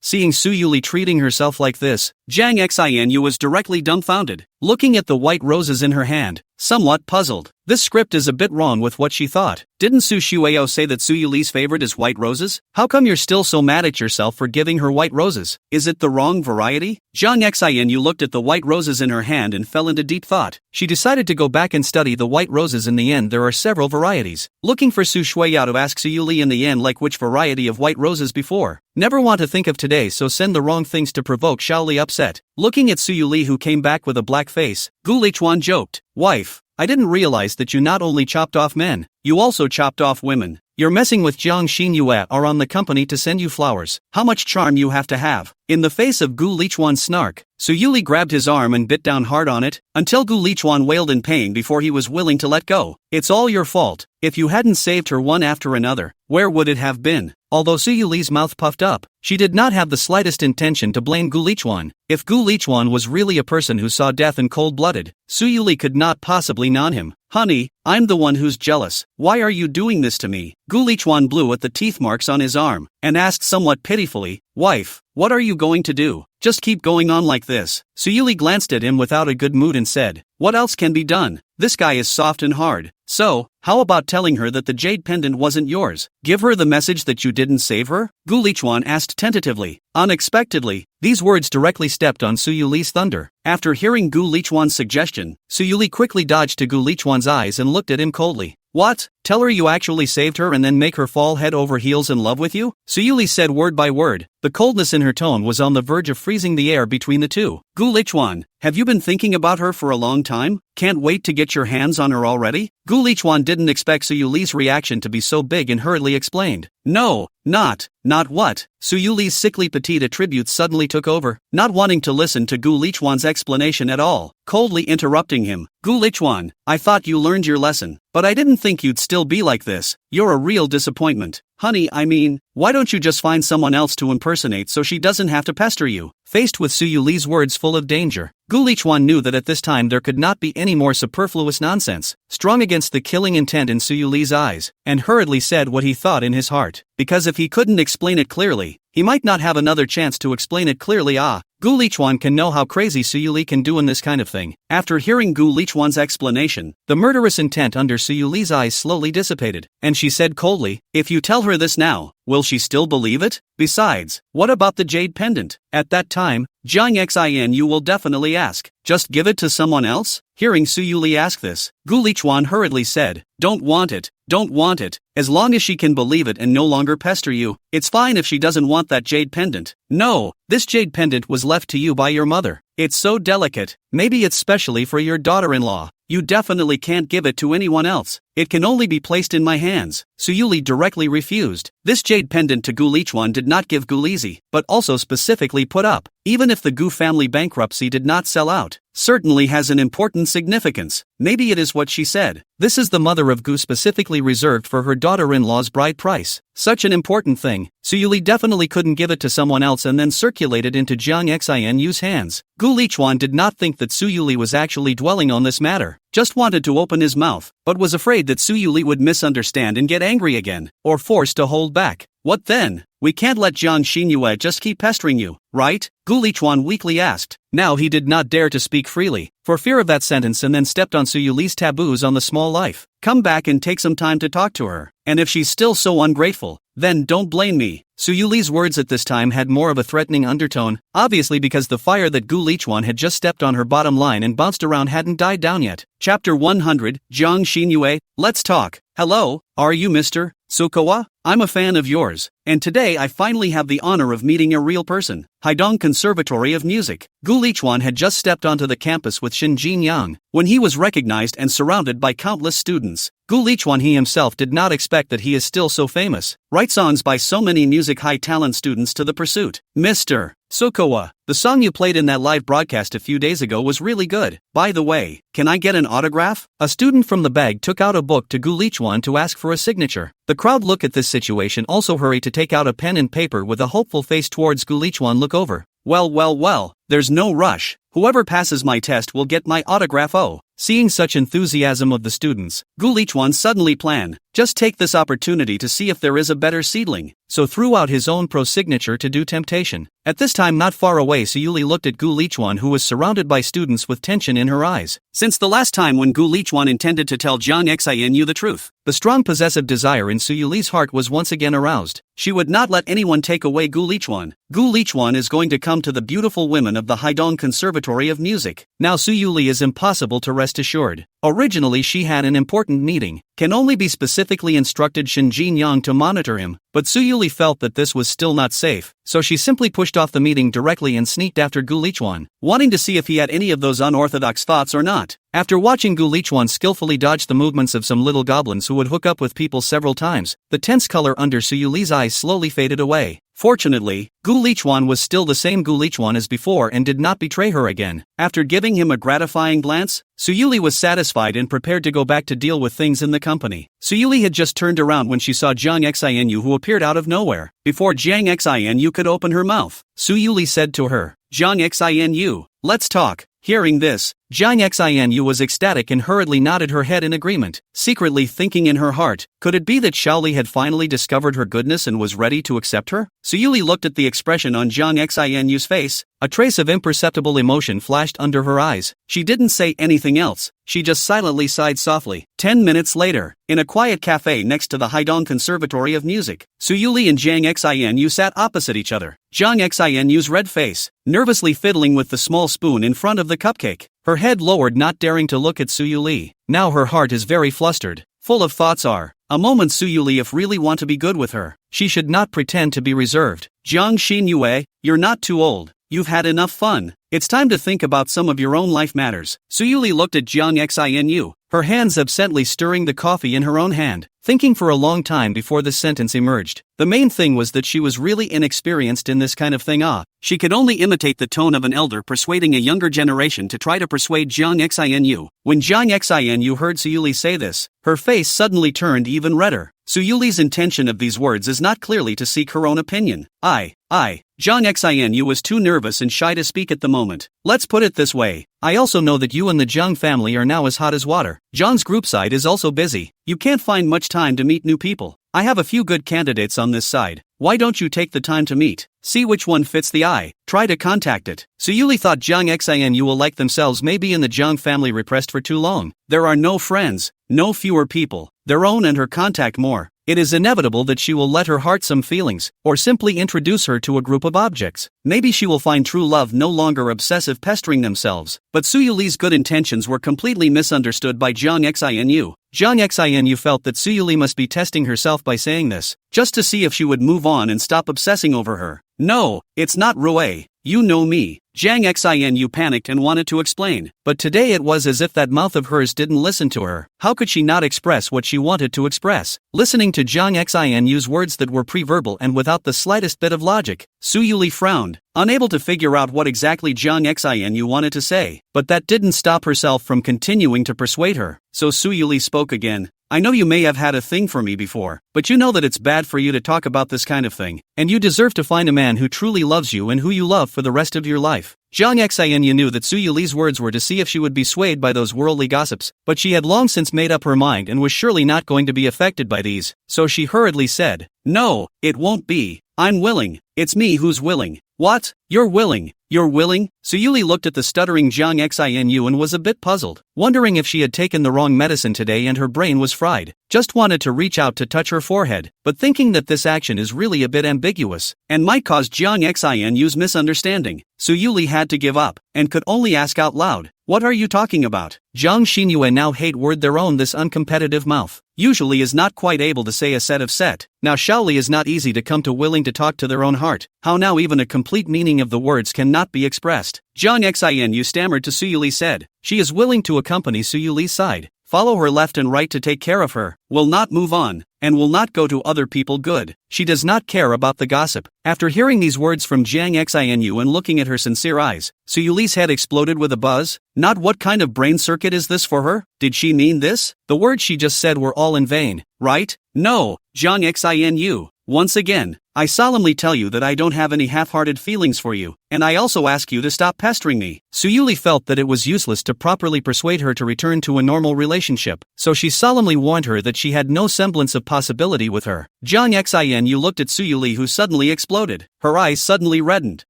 Seeing Suyuli treating herself like this, Zhang Xianyu was directly dumbfounded, looking at the white roses in her hand, somewhat puzzled. This script is a bit wrong with what she thought. Didn't Su Shueyo say that Suyuli's favorite is white roses? How come you're still so mad at yourself for giving her white roses? Is it the wrong variety? Zhang Xianyu looked at the white roses in her hand and fell into deep thought. She decided to go back and study the white roses. In the end, there are several varieties. Looking for Su Shueyo to ask Suyuli in the end like which variety of white roses before. Never want to think of today, so send the wrong things to provoke Xiaoli upset. Looking at Suyuli, who came back with a black face, Gu Lichuan joked, Wife, I didn't realize that you not only chopped off men, you also chopped off women. You're messing with Zhang Xinyue or on the company to send you flowers. How much charm you have to have. In the face of Gu Lichuan's snark, Suyuli grabbed his arm and bit down hard on it, until Gu Lichuan wailed in pain before he was willing to let go. It's all your fault. If you hadn't saved her one after another, where would it have been? Although Suyuli's mouth puffed up, she did not have the slightest intention to blame Gu Lichuan. If Gu Lichuan was really a person who saw death in cold-blooded, Suyuli could not possibly non him. Honey, I'm the one who's jealous. Why are you doing this to me? Gu Lichuan blew at the teeth marks on his arm, and asked somewhat pitifully, Wife, what are you going to do? Just keep going on like this. Suyuli glanced at him without a good mood and said, What else can be done? This guy is soft and hard. So, how about telling her that the jade pendant wasn't yours? Give her the message that you didn't save her? Gu Lichuan asked tentatively. Unexpectedly, these words directly stepped on Suyuli's thunder. After hearing Gu Lichuan's suggestion, Suyuli quickly dodged to Gu Lichuan's eyes and looked at him coldly. What? Tell her you actually saved her and then make her fall head over heels in love with you? Suyuli said word by word. The coldness in her tone was on the verge of freezing the air between the two. Gu Lichuan, have you been thinking about her for a long time? Can't wait to get your hands on her already? Gu Lichuan didn't expect Suyuli's reaction to be so big and hurriedly explained. No, not what? Suyuli's sickly petite attributes suddenly took over, not wanting to listen to Gu Lichuan's explanation at all, coldly interrupting him. Gu Lichuan, I thought you learned your lesson, but I didn't think you'd still be like this. You're a real disappointment. Honey, I mean, why don't you just find someone else to impersonate so she doesn't have to pester you? Faced with Suyuli's words full of danger, Gu Lichuan knew that at this time there could not be any more superfluous nonsense, strong against the killing intent in Suyuli's eyes, and hurriedly said what he thought in his heart, because if he couldn't explain it clearly, he might not have another chance to explain it clearly. Gu Lichuan can know how crazy Suyuli can do in this kind of thing. After hearing Gu Lichuan's explanation, the murderous intent under Suyuli's eyes slowly dissipated, and she said coldly, If you tell her this now, will she still believe it? Besides, what about the jade pendant? At that time, Jiang Xinu will definitely ask, just give it to someone else? Hearing Su Yuli ask this, Gu Lichuan hurriedly said, don't want it, don't want it, as long as she can believe it and no longer pester you. It's fine if she doesn't want that jade pendant. No, this jade pendant was left to you by your mother. It's so delicate, maybe it's specially for your daughter-in-law. You definitely can't give it to anyone else. It can only be placed in my hands. Su Yuli directly refused. This jade pendant to Gu Lichuan did not give Gu Lizi, but also specifically put up, even if the Gu family bankruptcy did not sell out, certainly has an important significance. Maybe it is what she said. This is the mother of Gu specifically reserved for her daughter-in-law's bride price. Such an important thing, Su Yuli definitely couldn't give it to someone else and then circulate it into Jiang Xinu's hands. Gu Lichuan did not think that Su Yuli was actually dwelling on this matter, just wanted to open his mouth, but was afraid that Su Yuli would misunderstand and get angry again, or forced to hold back. What then? We can't let Jiang Xinyu just keep pestering you, right? Gu Lichuan weakly asked. Now he did not dare to speak freely, for fear of that sentence, and then stepped on Su Yuli's taboos on the small life. Come back and take some time to talk to her, and if she's still so ungrateful, then don't blame me. Su Yuli's words at this time had more of a threatening undertone, obviously because the fire that Gu Lichuan had just stepped on her bottom line and bounced around hadn't died down yet. Chapter 100, Jiang Xinyu, let's talk. Hello, are you Mr. Sukawa? I'm a fan of yours, and today I finally have the honor of meeting a real person. Haidong Conservatory of Music. Gu Lichuan had just stepped onto the campus with Shin Jinyang, when he was recognized and surrounded by countless students. Gu Lichuan he himself did not expect that he is still so famous, writes on by so many music high-talent students to the pursuit. Mr. Sukawa, the song you played in that live broadcast a few days ago was really good. By the way, can I get an autograph? A student from the bag took out a book to Gu Lichuan to ask for a signature. The crowd look at this situation also hurry to take out a pen and paper with a hopeful face towards Gu Lichuan look over. Well, there's no rush. Whoever passes my test will get my autograph. Oh. Seeing such enthusiasm of the students, Gu Lichuan suddenly planned, just take this opportunity to see if there is a better seedling, so threw out his own pro-signature to do temptation. At this time not far away Su Yuli looked at Gu Lichuan who was surrounded by students with tension in her eyes. Since the last time when Gu Lichuan intended to tell Jiang Xinu the truth, the strong possessive desire in Su Yuli's heart was once again aroused. She would not let anyone take away Gu Lichuan. Gu Lichuan is going to come to the beautiful women of the Haidong Conservatory of Music. Now Su Yuli is impossible to rest assured. Originally she had an important meeting, can only be specifically instructed Shin Jinyang to monitor him, but Su Yuli felt that this was still not safe, so she simply pushed off the meeting directly and sneaked after Gu Lichuan, wanting to see if he had any of those unorthodox thoughts or not. After watching Gu Lichuan skillfully dodge the movements of some little goblins who would hook up with people several times, the tense color under Su Yuli's eyes slowly faded away. Fortunately, Gu Lichuan was still the same Gu Lichuan as before and did not betray her again. After giving him a gratifying glance, Su Yuli was satisfied and prepared to go back to deal with things in the company. Su Yuli had just turned around when she saw Jiang Xinu who appeared out of nowhere. Before Jiang Xinu could open her mouth, Su Yuli said to her, Jiang Xinu, let's talk. Hearing this, Jiang Xinu was ecstatic and hurriedly nodded her head in agreement, secretly thinking in her heart, could it be that Shaoli had finally discovered her goodness and was ready to accept her? Su Yuli looked at the expression on Jiang Xinu's face. A trace of imperceptible emotion flashed under her eyes. She didn't say anything else, she just silently sighed softly. 10 minutes later, in a quiet cafe next to the Haidong Conservatory of Music, Su Yuli and Jiang Xinu sat opposite each other. Jiang Xinu's red face, nervously fiddling with the small spoon in front of the cupcake, her head lowered not daring to look at Su Yuli. Now her heart is very flustered, full of thoughts are, a moment Su Yuli if really want to be good with her, she should not pretend to be reserved. Jiang Xinyu, you're not too old. You've had enough fun. It's time to think about some of your own life matters. Su Yuli looked at Jiang Xinu, her hands absently stirring the coffee in her own hand, thinking for a long time before this sentence emerged. The main thing was that she was really inexperienced in this kind of thing. She could only imitate the tone of an elder persuading a younger generation to try to persuade Jiang Xinu. When Jiang Xinu heard Su Yuli say this, her face suddenly turned even redder. Su Yuli's intention of these words is not clearly to seek her own opinion. Jiang Xinu was too nervous and shy to speak at the moment. Let's put it this way, I also know that you and the Jiang family are now as hot as water. Jiang's group side is also busy. You can't find much time to meet new people. I have a few good candidates on this side. Why don't you take the time to meet? See which one fits the eye. Try to contact it. Su Yuli thought Jiang Xinu will like themselves maybe in the Jiang family repressed for too long. There are no friends, no fewer people, their own and her contact more. it is inevitable that she will let her heart some feelings, or simply introduce her to a group of objects. Maybe she will find true love no longer obsessive pestering themselves. But Suyuli's good intentions were completely misunderstood by Jiang Xinu. Jiang Xinu felt that Suyuli must be testing herself by saying this, just to see if she would move on and stop obsessing over her. No, it's not Rue. You know me. Jiang Xinu panicked and wanted to explain, but today it was as if that mouth of hers didn't listen to her. How could she not express what she wanted to express? Listening to Jiang Xinu's words that were pre-verbal and without the slightest bit of logic, Suyuli frowned, unable to figure out what exactly Jiang Xinu wanted to say. But that didn't stop herself from continuing to persuade her. So Suyuli spoke again. I know you may have had a thing for me before, but you know that it's bad for you to talk about this kind of thing, and you deserve to find a man who truly loves you and who you love for the rest of your life. Jiang Xinu knew that Suyuli's words were to see if she would be swayed by those worldly gossips, but she had long since made up her mind and was surely not going to be affected by these, so she hurriedly said, No, it won't be. I'm willing. It's me who's willing. What? You're willing? You're willing? Suyuli looked at the stuttering Jiang Xinu and was a bit puzzled, wondering if she had taken the wrong medicine today and her brain was fried. Just wanted to reach out to touch her forehead, but thinking that this action is really a bit ambiguous, and might cause Jiang Xinu's misunderstanding, Suyuli had to give up, and could only ask out loud, What are you talking about? Jiang Xinyu now hate word their own this uncompetitive mouth. Usually is not quite able to say a set of set. Now Shaoli is not easy to come to willing to talk to their own heart. How now even a complete meaning of the words cannot be expressed. Jiang Xinu stammered to Suyuli said, She is willing to accompany Suyuli's side, follow her left and right to take care of her, will not move on, and will not go to other people good. She does not care about the gossip. After hearing these words from Jiang Xinu and looking at her sincere eyes, Suyuli's head exploded with a buzz. Not what kind of brain circuit is this for her? Did she mean this? The words she just said were all in vain, right? No, Jiang Xinu. Once again, I solemnly tell you that I don't have any half-hearted feelings for you, and I also ask you to stop pestering me. Suyuli felt that it was useless to properly persuade her to return to a normal relationship, so she solemnly warned her that she had no semblance of possibility with her. Jiang Xinu looked at Suyuli, who suddenly exploded. Her eyes suddenly reddened,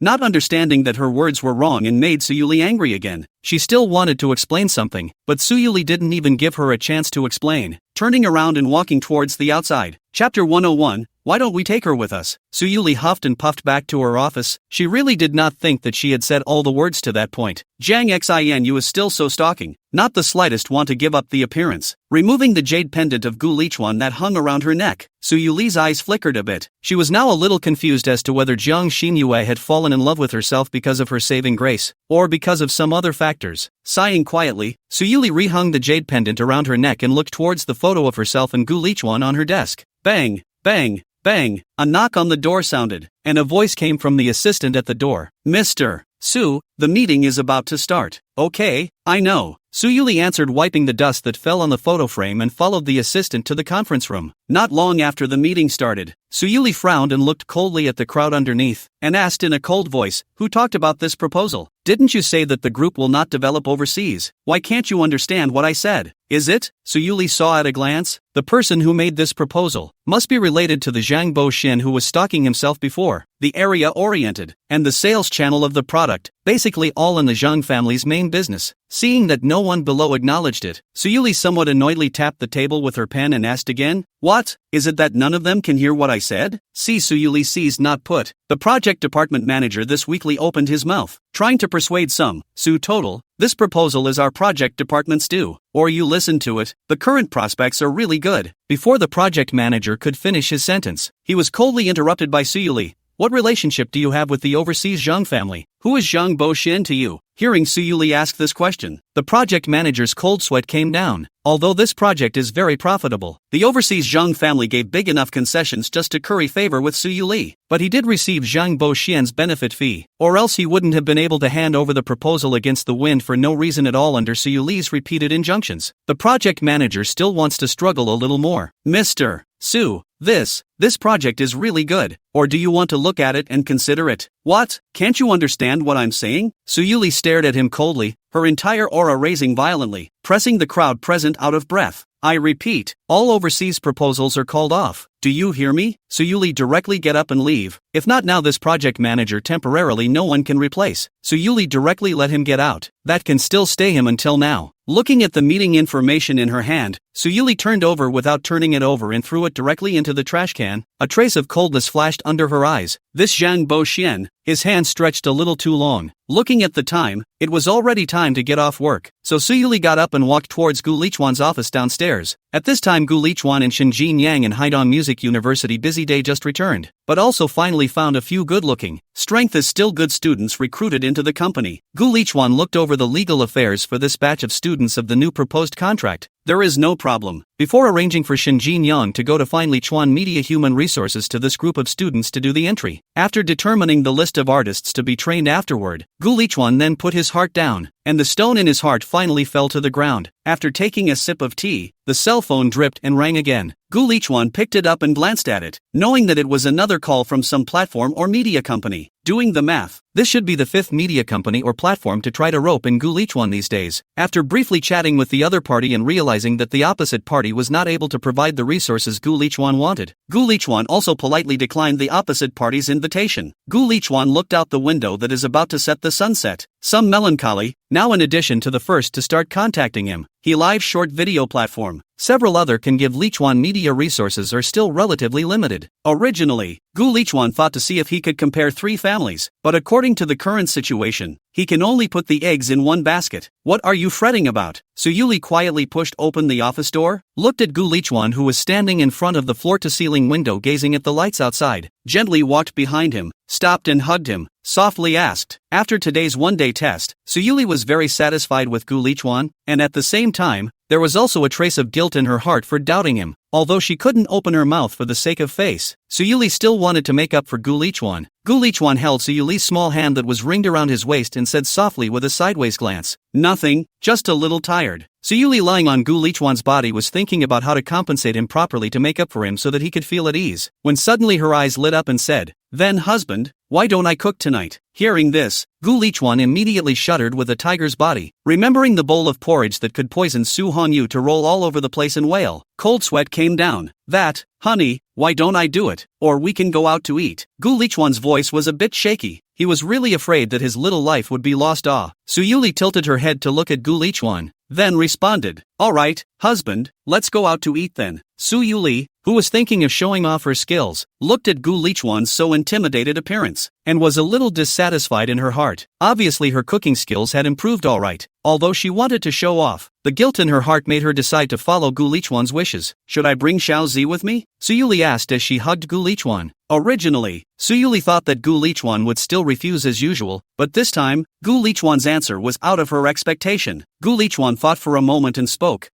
not understanding that her words were wrong and made Suyuli angry again. She still wanted to explain something, but Suyuli didn't even give her a chance to explain, turning around and walking towards the outside. Chapter 101, Why don't we take her with us? Suyuli huffed and puffed back to her office. She really did not think that she had said all the words to that point. Jiang Xinu is still so stalking, not the slightest want to give up the appearance. Removing the jade pendant of Gu Lichuan that hung around her neck, Suyuli's eyes flickered a bit. She was now a little confused as to whether Jiang Xinyue had fallen in love with herself because of her saving grace, or because of some other factors. Sighing quietly, Suyuli rehung the jade pendant around her neck and looked towards the photo of herself and Gu Lichuan on her desk. Bang, bang, bang, a knock on the door sounded, and a voice came from the assistant at the door. Mr. Su, the meeting is about to start. Okay, I know. Suyuli answered, wiping the dust that fell on the photo frame, and followed the assistant to the conference room. Not long after the meeting started, Suyuli frowned and looked coldly at the crowd underneath, and asked in a cold voice, Who talked about this proposal? Didn't you say that the group will not develop overseas? Why can't you understand what I said? Is it? Suyuli saw at a glance. The person who made this proposal must be related to the Zhang Bo Xin who was stalking himself before, the area-oriented, and the sales channel of the product, basically all in the Zhang family's main business. Seeing that no one below acknowledged it, Suyuli somewhat annoyedly tapped the table with her pen and asked again, What? Is it that none of them can hear what I said? See, Suyuli seized not put. The project department manager this weekly opened his mouth, trying to persuade some. Su total, this proposal is our project department's due. Or you listen to it, the current prospects are really good. Before the project manager could finish his sentence, he was coldly interrupted by Suyuli. What relationship do you have with the overseas Zhang family? Who is Zhang Bo Xin to you? Hearing Suyuli ask this question, the project manager's cold sweat came down. Although this project is very profitable, the overseas Zhang family gave big enough concessions just to curry favor with Suyuli. But he did receive Zhang Bo Xian's benefit fee, or else he wouldn't have been able to hand over the proposal against the wind for no reason at all under Suyuli's repeated injunctions. The project manager still wants to struggle a little more. Mr. Su, this project is really good, or do you want to look at it and consider it? What? Can't you understand what I'm saying? Suyuli stared at him coldly, her entire aura raising violently, pressing the crowd present out of breath. I repeat, all overseas proposals are called off. do you hear me? So Yuli directly get up and leave. If not now, this project manager temporarily no one can replace. So Yuli directly let him get out. That can still stay him until now. Looking at the meeting information in her hand, Suyuli turned over without turning it over and threw it directly into the trash can. A trace of coldness flashed under her eyes. This Zhang Bo Xian, his hand stretched a little too long. Looking at the time, it was already time to get off work. So Suyuli got up and walked towards Gu Lichuan's office downstairs. At this time, Gu Lichuan and Shinjin Yang and Haidong Music University busy day just returned, but also finally found a few good-looking, strength is still good students recruited into the company. Gu Lichuan looked over the legal affairs for this batch of students of the new proposed contract. There is no problem. Before arranging for Shinjin Yang to go to find Lichuan Media Human Resources to this group of students to do the entry. After determining the list of artists to be trained afterward, Gu Lichuan then put his heart down, and the stone in his heart finally fell to the ground. After taking a sip of tea, the cell phone dripped and rang again. Gu Lichuan picked it up and glanced at it, knowing that it was another call from some platform or media company. Doing the math, this should be the fifth media company or platform to try to rope in Gu Lichuan these days. After briefly chatting with the other party and realizing that the opposite party was not able to provide the resources Gu Lichuan wanted, Gu Lichuan also politely declined the opposite party's invitation. Gu Lichuan looked out the window that is about to set the sunset. Some melancholy, now in addition to the first to start contacting him. He live short video platform. Several other can give Lichuan media resources are still relatively limited. Originally, Gu Lichuan thought to see if he could compare 3 families, but according to the current situation, he can only put the eggs in one basket. What are you fretting about? Suyuli quietly pushed open the office door, looked at Gu Lichuan who was standing in front of the floor-to-ceiling window gazing at the lights outside, gently walked behind him, stopped and hugged him, softly asked. After today's one-day test, Suyuli was very satisfied with Gu Lichuan, and at the same time, there was also a trace of guilt in her heart for doubting him. Although she couldn't open her mouth for the sake of face, Suyuli still wanted to make up for Gu Lichuan. Gu Lichuan held Suyuli's small hand that was ringed around his waist and said softly with a sideways glance, "Nothing, just a little tired." Suyuli lying on Gu Lichuan's body was thinking about how to compensate him properly to make up for him so that he could feel at ease, when suddenly her eyes lit up and said, "Then husband, why don't I cook tonight?" Hearing this, Gu Lichuan immediately shuddered with a tiger's body, remembering the bowl of porridge that could poison Su Hanyu to roll all over the place and wail. Cold sweat came down. "That, honey, why don't I do it? Or we can go out to eat." Gu Lichuan's voice was a bit shaky. He was really afraid that his little life would be lost. Suyuli tilted her head to look at Gu Lichuan, then responded, "All right, husband, let's go out to eat then." Suyuli, who was thinking of showing off her skills, looked at Gu Lichuan's so intimidated appearance, and was a little dissatisfied in her heart. Obviously her cooking skills had improved alright, although she wanted to show off. The guilt in her heart made her decide to follow Gu Lichuan's wishes. "Should I bring Xiaozi with me?" Suyuli asked as she hugged Gu Lichuan. Originally, Suyuli thought that Gu Lichuan would still refuse as usual, but this time, Gu Lichuan's answer was out of her expectation. Gu Lichuan thought for a moment and spoke,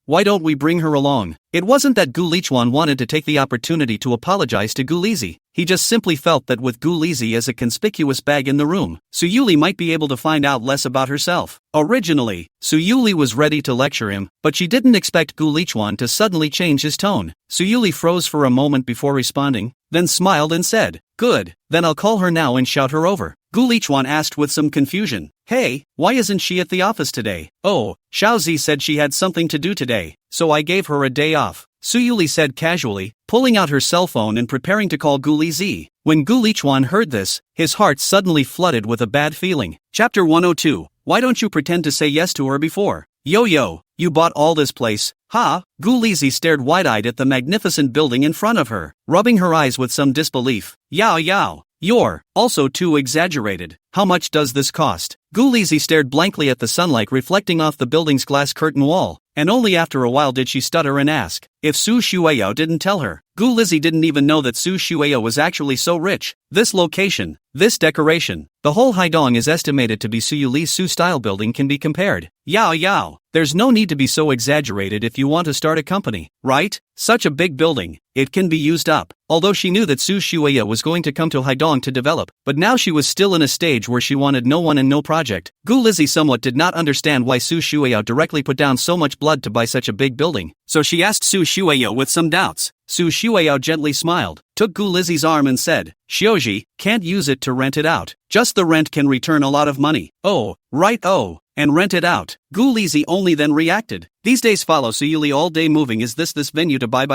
why don't we bring her along?" It wasn't that Gu Lichuan wanted to take the opportunity to apologize to Gu Lizi. He just simply felt that with Gu Lizi as a conspicuous bag in the room, Suyuli might be able to find out less about herself. Originally, Suyuli was ready to lecture him, but she didn't expect Gu Lichuan to suddenly change his tone. Suyuli froze for a moment before responding, then smiled and said, "Good, then I'll call her now and shout her over." Gu Lichuan asked with some confusion, "Hey, why isn't she at the office today?" "Oh, Xiaozi said she had something to do today, so I gave her a day off," Suyuli said casually, pulling out her cell phone and preparing to call Gu Lizi. When Gu Lichuan heard this, his heart suddenly flooded with a bad feeling. Chapter 102, Why don't you pretend to say yes to her before? Yo, you bought all this place, huh? Gu Lizi stared wide-eyed at the magnificent building in front of her, rubbing her eyes with some disbelief. Yao, you're also too exaggerated. How much does this cost? Gu Lizi stared blankly at the sunlight reflecting off the building's glass curtain wall, and only after a while did she stutter and ask if Su Shueyo didn't tell her. Gu Lizi didn't even know that Su Shueyo was actually so rich. This location, this decoration, the whole Haidong is estimated to be Suyuli's Su-style building can be compared. Yao, there's no need to be so exaggerated if you want to start a company, right? Such a big building, it can be used up. Although she knew that Su Shueya was going to come to Haidong to develop, but now she was still in a stage where she wanted no one and no project. Gu Lizi somewhat did not understand why Su Shueya directly put down so much blood to buy such a big building, so she asked Su Shueya with some doubts. Su Shueya gently smiled, took Gu Lizi's arm and said, "Xiaoji, can't use it to rent it out. Just the rent can return a lot of money." "Oh, right. and rent it out. Gu Lizzie only then reacted. These days follow Suyuli all day moving is this venue to buy.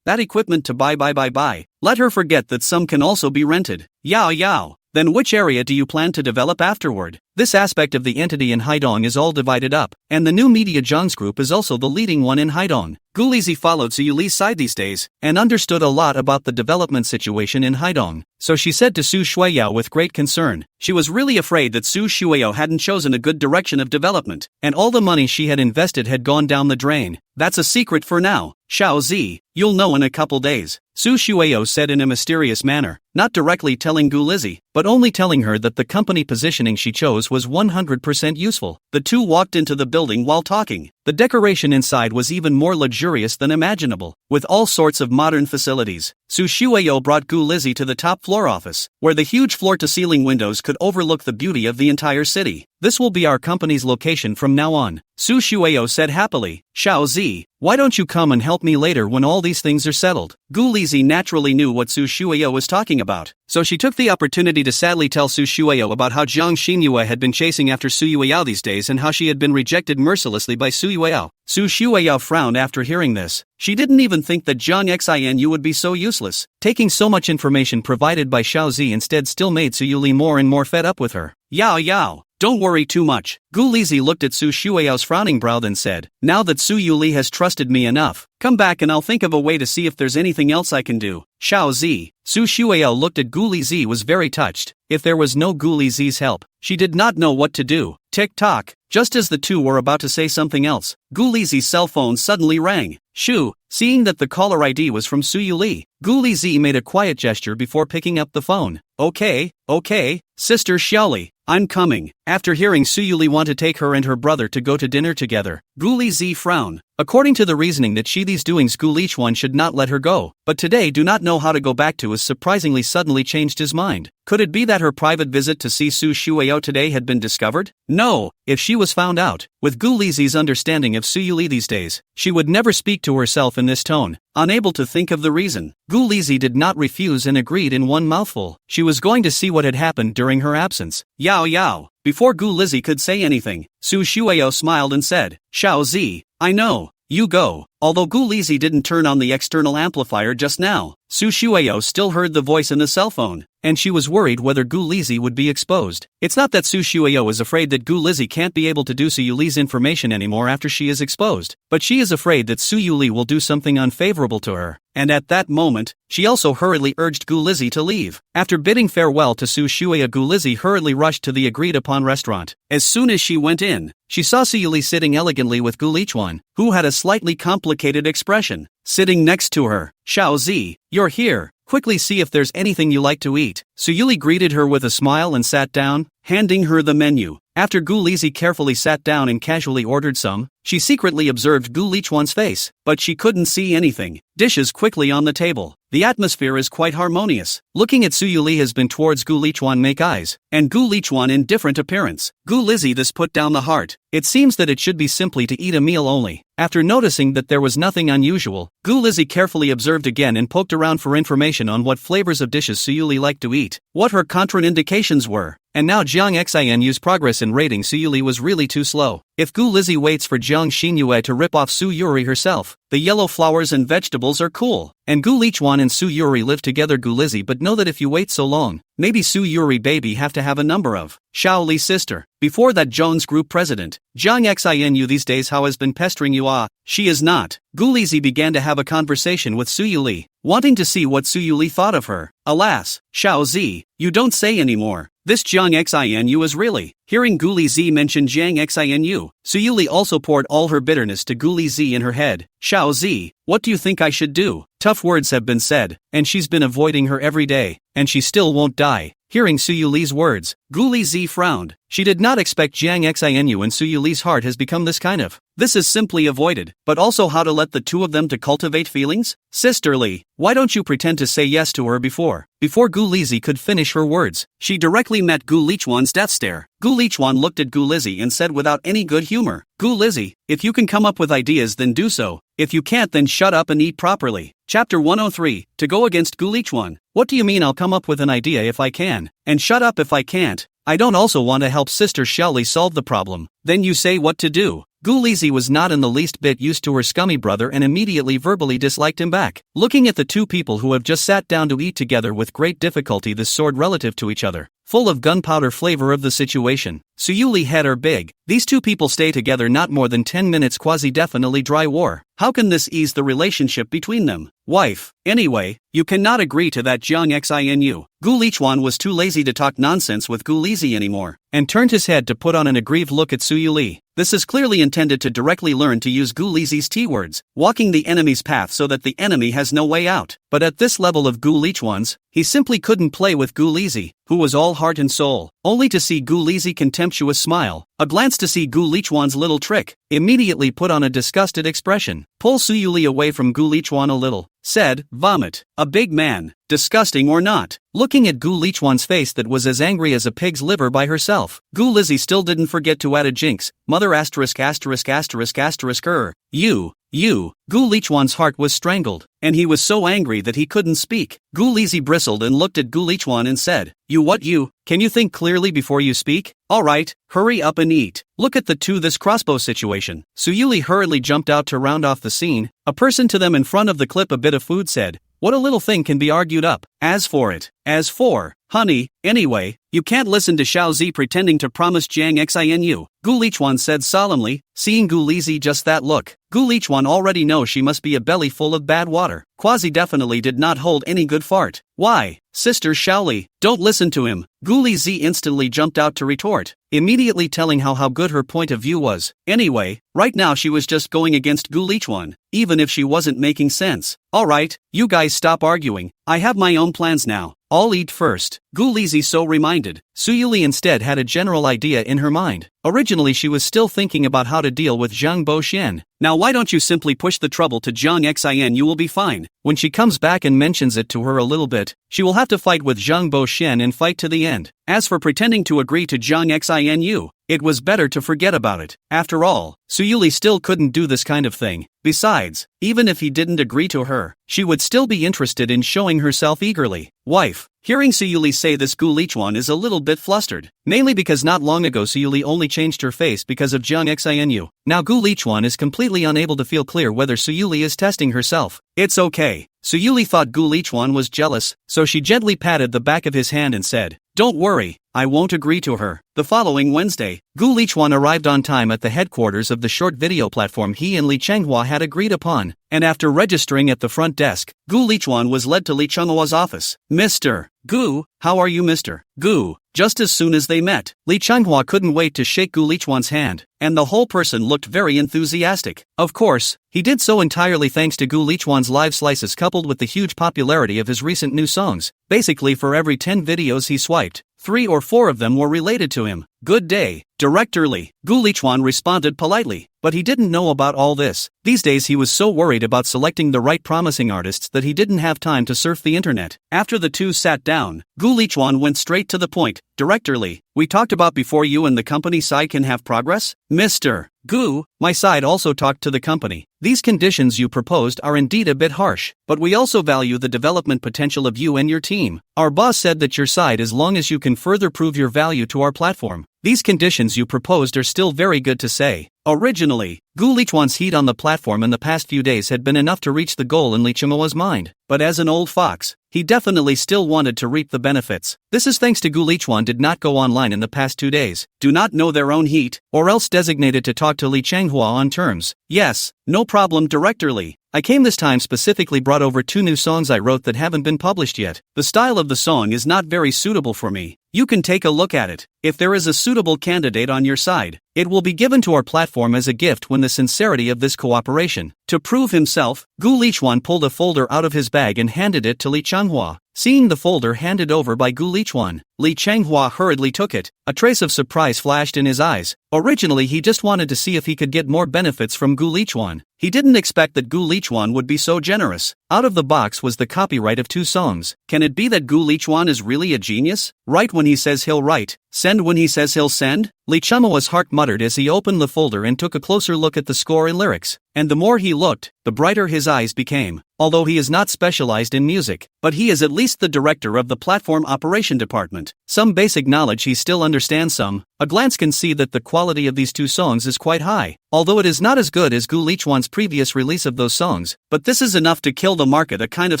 That equipment to buy. Let her forget that some can also be rented. Yao. Then which area do you plan to develop afterward? This aspect of the entity in Haidong is all divided up, and the new media Zhang's group is also the leading one in Haidong. Gu Lizzie followed Suyuli's side these days, and understood a lot about the development situation in Haidong, so she said to Su Shuiyao with great concern. She was really afraid that Su Shuiyao hadn't chosen a good direction of development, and all the money she had invested had gone down the drain. That's a secret for now, Xiao Zi, you'll know in a couple days, Su Shuiyao said in a mysterious manner, not directly telling Gu Lizzie, but only telling her that the company positioning she chose was 100% useful. The two walked into the building while talking. The decoration inside was even more luxurious than imaginable, with all sorts of modern facilities. Su Shuiyao brought Gu Lizzie to the top floor office, where the huge floor-to-ceiling windows could overlook the beauty of the entire city. This will be our company's location from now on, Su Shuiyao said happily. Xiao Zi, why don't you come and help me later when all these things are settled? Gu Lizzie naturally knew what Su Shuiyao was talking about, so she took the opportunity to sadly tell Su Shuiyao about how Jiang Xinyue had been chasing after Su Yueyao these days and how she had been rejected mercilessly by Su Yueyao. Su Shuiyao frowned after hearing this. She didn't even think that Jiang Xinu would be so useless. Taking so much information provided by Xiao Zi instead still made Su Yuli more and more fed up with her. Yao. Don't worry too much. Gu Lizzie looked at Su Shuiyao's frowning brow then said, now that Su Yuli has trusted me enough, come back and I'll think of a way to see if there's anything else I can do. Xiao Zi, Su Shuiyao looked at Gu Lizzie was very touched. If there was no Gu Lizzie's help, she did not know what to do. Tick-tock. Just as the two were about to say something else, Gu Lizzie's cell phone suddenly rang. Shu, seeing that the caller ID was from Su Yuli, Gu Lizzie made a quiet gesture before picking up the phone. Okay, Sister Xiaoli, I'm coming. After hearing Su Yuli want to take her and her brother to go to dinner together, Gu Lizzie frowned. According to the reasoning that these doings Gu Lichuan should not let her go, but today do not know how to go back to is surprisingly suddenly changed his mind. Could it be that her private visit to see Su Shuiyao today had been discovered? No, if she was found out, with Gu Lizzie's understanding of Su Yuli these days, she would never speak to herself in this tone. Unable to think of the reason, Gu Lizzie did not refuse and agreed in one mouthful. She was going to see what had happened during her absence. Yao. Before Gu Lizzie could say anything, Su Shuiyao smiled and said, Xiao Zi, I know, you go. Although Gu Lizzie didn't turn on the external amplifier just now, Su Shuiyao still heard the voice in the cell phone, and she was worried whether Gu Lizzie would be exposed. It's not that Su Shuiyao is afraid that Gu Lizzie can't be able to do Su Yuli's information anymore after she is exposed, but she is afraid that Su Yuli will do something unfavorable to her. And at that moment, she also hurriedly urged Gu Lizzie to leave. After bidding farewell to Su Shuiyao, Gu Lizzie hurriedly rushed to the agreed-upon restaurant. As soon as she went in, she saw Su Yuli sitting elegantly with Gu Lichuan, who had a slightly complicated expression. Sitting next to her, Xiao Zi, you're here. Quickly see if there's anything you like to eat. Su Yuli greeted her with a smile and sat down, handing her the menu. After Gu Lizzie carefully sat down and casually ordered some, she secretly observed Gu Lichuan's face, but she couldn't see anything. Dishes quickly on the table. The atmosphere is quite harmonious. Looking at Su Yuli has been towards Gu Lichuan make eyes, and Gu Lichuan in different appearance. Gu Lizzie this put down the heart. It seems that it should be simply to eat a meal only. After noticing that there was nothing unusual, Gu Lizzie carefully observed again and poked around for information on what flavors of dishes Su Yuli liked to eat, what her contraindications were. And now Jiang Xinu's progress in rating Su Yuli was really too slow. If Gu Lizzie waits for Jiang Xinyue to rip off Su Yuri herself, the yellow flowers and vegetables are cool. And Gu Lichuan and Su Yuri live together Gu Lizzie, but know that if you wait so long, maybe Su Yuri baby have to have a number of. Xiao Li's sister. Before that Jones group president, Jiang Xinu these days how has been pestering you she is not. Gu Lizzie began to have a conversation with Su Yuli, wanting to see what Su Yuli thought of her. Alas, Xiao Zi, you don't say anymore. This Jiang Xinu is really. Hearing Gu Lizzie mention Jiang Xinu, Su Yuli also poured all her bitterness to Gu Lizzie in her head. Xiao Zi, what do you think I should do? Tough words have been said, and she's been avoiding her every day, and she still won't die. Hearing Su Yuli's words, Gu Lizzie frowned. She did not expect Jiang Xinu and Su Yuli's heart has become this kind of. This is simply avoided, but also how to let the two of them to cultivate feelings? Sisterly, why don't you pretend to say yes to her before Gu Lizzie could finish her words, she directly met Gu Lichuan's death stare. Gu Lichuan looked at Gu Lizzie and said without any good humor, Gu Lizzie, if you can come up with ideas then do so, if you can't then shut up and eat properly. Chapter 103, to go against Gu Lichuan. What do you mean I'll come up with an idea if I can, and shut up if I can't? I don't also want to help Sister Xiaoli solve the problem. Then you say what to do. Gu Lizzie was not in the least bit used to her scummy brother and immediately verbally disliked him back. Looking at the two people who have just sat down to eat together with great difficulty, the sword relative to each other, full of gunpowder flavor of the situation. Suyuli head are big. These two people stay together not more than 10 minutes, quasi-definitely dry war. How can this ease the relationship between them? Wife. Anyway, you cannot agree to that, Jiang Xinu. Gu Lichuan was too lazy to talk nonsense with Gu Lizzie anymore, and turned his head to put on an aggrieved look at Suyuli. This is clearly intended to directly learn to use Gu Lizzie's T-words, walking the enemy's path so that the enemy has no way out. But at this level of Gu Lichuan's, he simply couldn't play with Gu Lizzie, who was all heart and soul, only to see Gu Lizzie contemptuous smile, a glance to see Gu Lichuan's little trick, immediately put on a disgusted expression, pull Suyuli away from Gu Lichuan a little, said, vomit, a big man, disgusting or not. Looking at Gu Lichuan's face that was as angry as a pig's liver by herself, Gu Lizzie still didn't forget to add a jinx, mother asterisk asterisk asterisk asterisk you. Gu Lichuan's heart was strangled, and he was so angry that he couldn't speak. Gu Lizzie bristled and looked at Gu Lichuan and said, you what you? Can you think clearly before you speak? Alright, hurry up and eat. Look at the two this crossbow situation. Suyuli hurriedly jumped out to round off the scene. A person to them in front of the clip a bit of food said, what a little thing can be argued up. As for, honey, anyway, you can't listen to Xiao Zi pretending to promise Jiang Xinu, Gu Lichuan said solemnly, seeing Gu Lizzie just that look. Gu Lichuan already knows she must be a belly full of bad water. Quasi definitely did not hold any good fart. Why, Sister Xiaoli, don't listen to him. Gu Lizzie instantly jumped out to retort, immediately telling how good her point of view was. Anyway, right now she was just going against Gu Lichuan, even if she wasn't making sense. Alright, you guys stop arguing, I have my own plans now. I'll eat first. Gu Lizzie so reminded. Suyuli instead had a general idea in her mind. Originally she was still thinking about how to deal with Zhang Boxian. Now why don't you simply push the trouble to Jiang Xin, you will be fine. When she comes back and mentions it to her a little bit, she will have to fight with Zhang Boxian and fight to the end. As for pretending to agree to Jiang Xinu, it was better to forget about it. After all, Suyuli still couldn't do this kind of thing. Besides, even if he didn't agree to her, she would still be interested in showing herself eagerly. Wife. Hearing Suyuli say this, Gu Lichuan is a little bit flustered, mainly because not long ago Suyuli only changed her face because of Jiang Xinu. Now Gu Lichuan is completely unable to feel clear whether Suyuli is testing herself. It's okay. Suyuli thought Gu Lichuan was jealous, so she gently patted the back of his hand and said, don't worry, I won't agree to her. The following Wednesday, Gu Lichuan arrived on time at the headquarters of the short video platform he and Li Changhua had agreed upon, and after registering at the front desk, Gu Lichuan was led to Li Chenghua's office. Mr. Gu, how are you, Mr. Gu? Just as soon as they met, Li Changhua couldn't wait to shake Gu Lichuan's hand, and the whole person looked very enthusiastic. Of course, he did so entirely thanks to Gu Lichuan's live slices coupled with the huge popularity of his recent new songs. Basically for every 10 videos he swiped, 3 or 4 of them were related to him. Good day, Director Li. Gu Lichuan responded politely, but he didn't know about all this. These days he was so worried about selecting the right promising artists that he didn't have time to surf the internet. After the two sat down, Gu Lichuan went straight to the point. Director Li, we talked about before you and the company side can have progress? Mr. Gu, my side also talked to the company. These conditions you proposed are indeed a bit harsh, but we also value the development potential of you and your team. Our boss said that your side, as long as you can further prove your value to our platform. These conditions you proposed are still very good to say. Originally, Gu Lichuan's heat on the platform in the past few days had been enough to reach the goal in Li Chenghua's mind, but as an old fox, he definitely still wanted to reap the benefits. This is thanks to Gu Lichuan did not go online in the past 2 days, do not know their own heat, or else designated to talk to Li Changhua on terms. Yes, no problem, Director Li. I came this time specifically brought over 2 new songs I wrote that haven't been published yet. The style of the song is not very suitable for me. You can take a look at it. If there is a suitable candidate on your side, it will be given to our platform as a gift when the sincerity of this cooperation. To prove himself, Gu Lichuan pulled a folder out of his bag and handed it to Li Changhua. Seeing the folder handed over by Gu Lichuan, Li Changhua hurriedly took it. A trace of surprise flashed in his eyes. Originally he just wanted to see if he could get more benefits from Gu Lichuan. He didn't expect that Gu Lichuan would be so generous. Out of the box was the copyright of 2 songs. Can it be that Gu Lichuan is really a genius? Write when he says he'll write, send when he says he'll send? Li Chenghua's heart muttered as he opened the folder and took a closer look at the score and lyrics. And the more he looked, the brighter his eyes became. Although he is not specialized in music, but he is at least the director of the platform operation department. doesn't. Some basic knowledge he still understands some. A glance can see that the quality of these two songs is quite high, although it is not as good as Gu Lichuan's previous release of those songs, but this is enough to kill the market, a kind of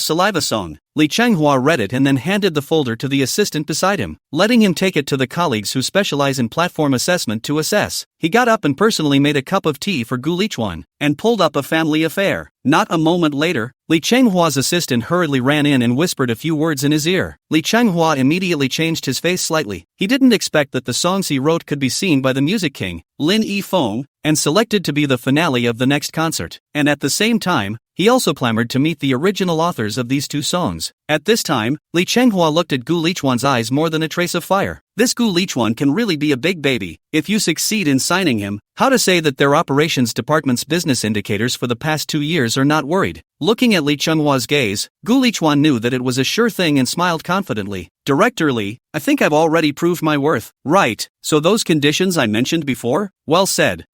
saliva song. Li Changhua read it and then handed the folder to the assistant beside him, letting him take it to the colleagues who specialize in platform assessment to assess. He got up and personally made a cup of tea for Gu Lichuan, and pulled up a family affair. Not a moment later, Li Chenghua's assistant hurriedly ran in and whispered a few words in his ear. Li Chenghua immediately changed his face slightly. He didn't expect that the songs he wrote could be seen by the music king, Lin Yifeng, and selected to be the finale of the next concert. And at the same time, he also clamored to meet the original authors of these two songs. At this time, Li Chenghua looked at Gu Lichuan's eyes more than a trace of fire. This Gu Lichuan can really be a big baby. If you succeed in signing him, how to say that their operations department's business indicators for the past 2 years are not worried? Looking at Li Chenghua's gaze, Gu Lichuan knew that it was a sure thing and smiled confidently. Director Li, I think I've already proved my worth. Right, so those conditions I mentioned before? Well said,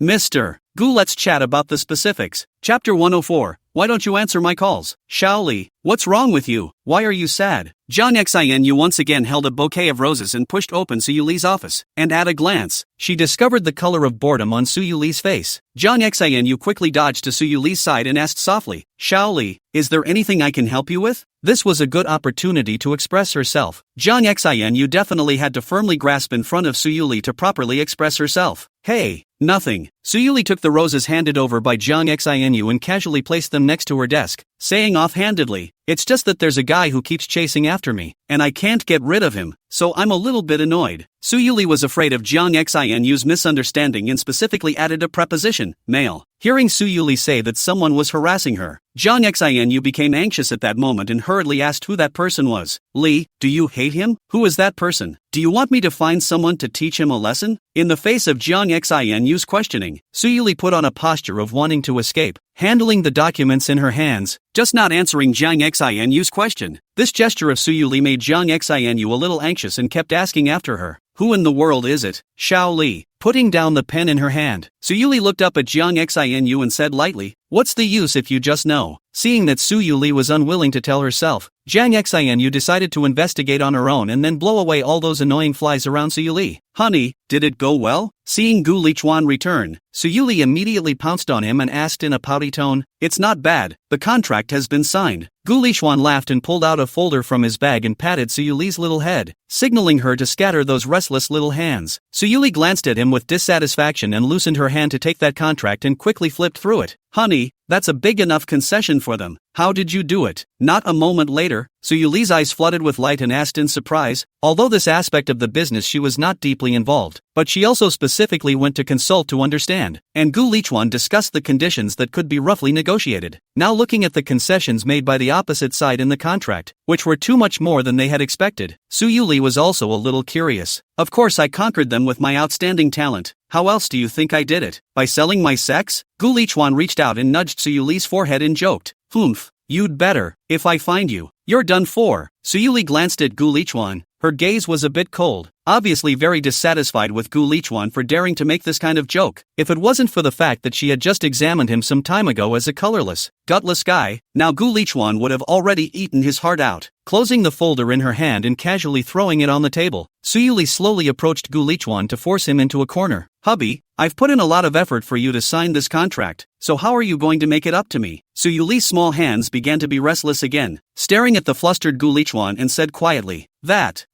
Mr. Gu. Let's chat about the specifics. Chapter 104. Why don't you answer my calls? Xiao Li, what's wrong with you? Why are you sad? Zhang Xianyu once again held a bouquet of roses and pushed open Su Yuli's office, and at a glance, she discovered the color of boredom on Su Yuli's face. Zhang Xianyu quickly dodged to Su Yuli's side and asked softly, Xiao Li, is there anything I can help you with? This was a good opportunity to express herself. Zhang Xianyu definitely had to firmly grasp in front of Su Yuli to properly express herself. Hey, nothing. Su Yuli took the roses handed over by Zhang Xianyu and casually placed them next to her desk, saying offhandedly, it's just that there's a guy who keeps chasing after me, and I can't get rid of him, so I'm a little bit annoyed. Su Yuli was afraid of Zhang Xianyu's misunderstanding and specifically added a preposition, male. Hearing Su Yuli say that someone was harassing her, Zhang Xianyu became anxious at that moment and hurriedly asked who that person was. Li, do you hate him? Who is that person? Do you want me to find someone to teach him a lesson? In the face of Zhang Xianyu's questioning, Su Yuli put on a posture of wanting to escape, handling the documents in her hands, just not answering Zhang Xianyu's question. This gesture of Su Yuli made Zhang Xianyu a little anxious and kept asking after her. Who in the world is it? Xiao Li, putting down the pen in her hand. Su Yuli looked up at Zhang Xianyu and said lightly, what's the use if you just know? Seeing that Su Yuli was unwilling to tell herself, Zhang Xianyu decided to investigate on her own and then blow away all those annoying flies around Su Yuli. Honey, did it go well? Seeing Gu Lichuan return, Su Yuli immediately pounced on him and asked in a pouty tone, it's not bad, the contract has been signed. Gu Lichuan laughed and pulled out a folder from his bag and patted Su Yuli's little head, signaling her to scatter those restless little hands. Su Yuli glanced at him with dissatisfaction and loosened her hand to take that contract and quickly flipped through it. Honey, that's a big enough concession for them. How did you do it? Not a moment later, Su Yuli's eyes flooded with light and asked in surprise, although this aspect of the business she was not deeply involved, but she also specifically went to consult to understand, and Gu Lichuan discussed the conditions that could be roughly negotiated. Now looking at the concessions made by the opposite side in the contract, which were too much more than they had expected, Su Yuli was also a little curious. Of course I conquered them with my outstanding talent. How else do you think I did it? By selling my sex? Gu Lichuan reached out and nudged Su Yuli's forehead and joked, Humph, you'd better. If I find you, you're done for. Su Yuli glanced at Gu Lichuan. Her gaze was a bit cold, obviously very dissatisfied with Gu Lichuan for daring to make this kind of joke. If it wasn't for the fact that she had just examined him some time ago as a colorless, gutless guy, now Gu Lichuan would have already eaten his heart out. Closing the folder in her hand and casually throwing it on the table, Su Yuli slowly approached Gu Lichuan to force him into a corner. Hubby, I've put in a lot of effort for you to sign this contract, so how are you going to make it up to me? Su Yuli's small hands began to be restless again, staring at the flustered Gu Lichuan and said quietly, that.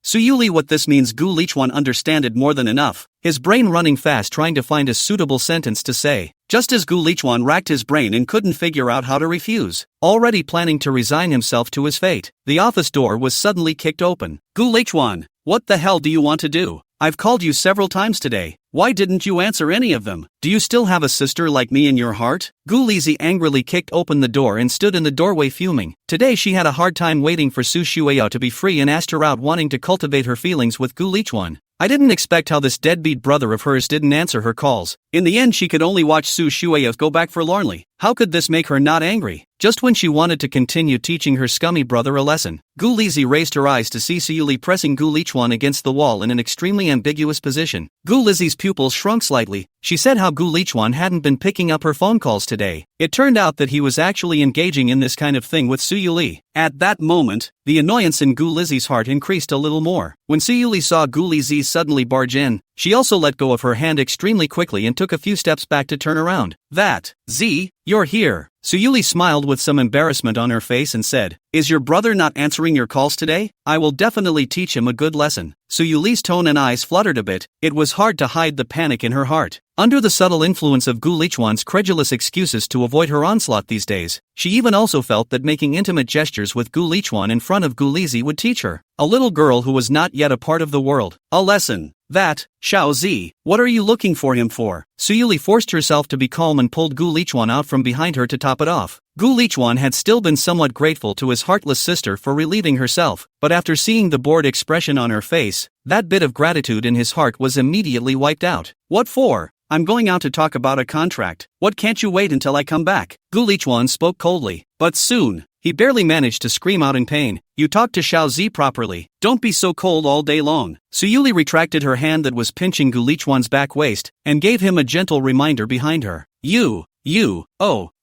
Su Yuli, what this means? Gu Lichuan understood more than enough, his brain running fast trying to find a suitable sentence to say. Just as Gu Lichuan racked his brain and couldn't figure out how to refuse, already planning to resign himself to his fate, the office door was suddenly kicked open. Gu Lichuan, what the hell do you want to do? I've called you several times today. Why didn't you answer any of them? Do you still have a sister like me in your heart? Gu Lizi angrily kicked open the door and stood in the doorway fuming. Today she had a hard time waiting for Su Shueyo to be free and asked her out, wanting to cultivate her feelings with Gu Lichuan. I didn't expect how this deadbeat brother of hers didn't answer her calls. In the end she could only watch Su Shueyo go back forlornly. How could this make her not angry? Just when she wanted to continue teaching her scummy brother a lesson, Gu Lizzie raised her eyes to see Suyuli pressing Gu Lichuan against the wall in an extremely ambiguous position. Gu Lizzie's pupils shrunk slightly. She said how Gu Lichuan hadn't been picking up her phone calls today. It turned out that he was actually engaging in this kind of thing with Suyuli. At that moment, the annoyance in Gu Lizzie's heart increased a little more. When Suyuli saw Gu Lizzie suddenly barge in, she also let go of her hand extremely quickly and took a few steps back to turn around. Z, you're here. Suyuli smiled with some embarrassment on her face and said, "Is your brother not answering your calls today? I will definitely teach him a good lesson." Suyuli's tone and eyes fluttered a bit. It was hard to hide the panic in her heart. Under the subtle influence of Gu Lichuan's credulous excuses to avoid her onslaught these days, she even also felt that making intimate gestures with Gu Lichuan in front of Gu Lizzie would teach her, a little girl who was not yet a part of the world, a lesson. Xiao Zi, what are you looking for him for? Suyuli forced herself to be calm and pulled Gu Lichuan out from behind her to top it off. Gu Lichuan had still been somewhat grateful to his heartless sister for relieving herself, but after seeing the bored expression on her face, that bit of gratitude in his heart was immediately wiped out. What for? I'm going out to talk about a contract. What, can't you wait until I come back? Gu Lichuan spoke coldly. But soon, he barely managed to scream out in pain. You talk to Xiao Zi properly. Don't be so cold all day long. Suyuli retracted her hand that was pinching Gu Lichuan's back waist, and gave him a gentle reminder behind her.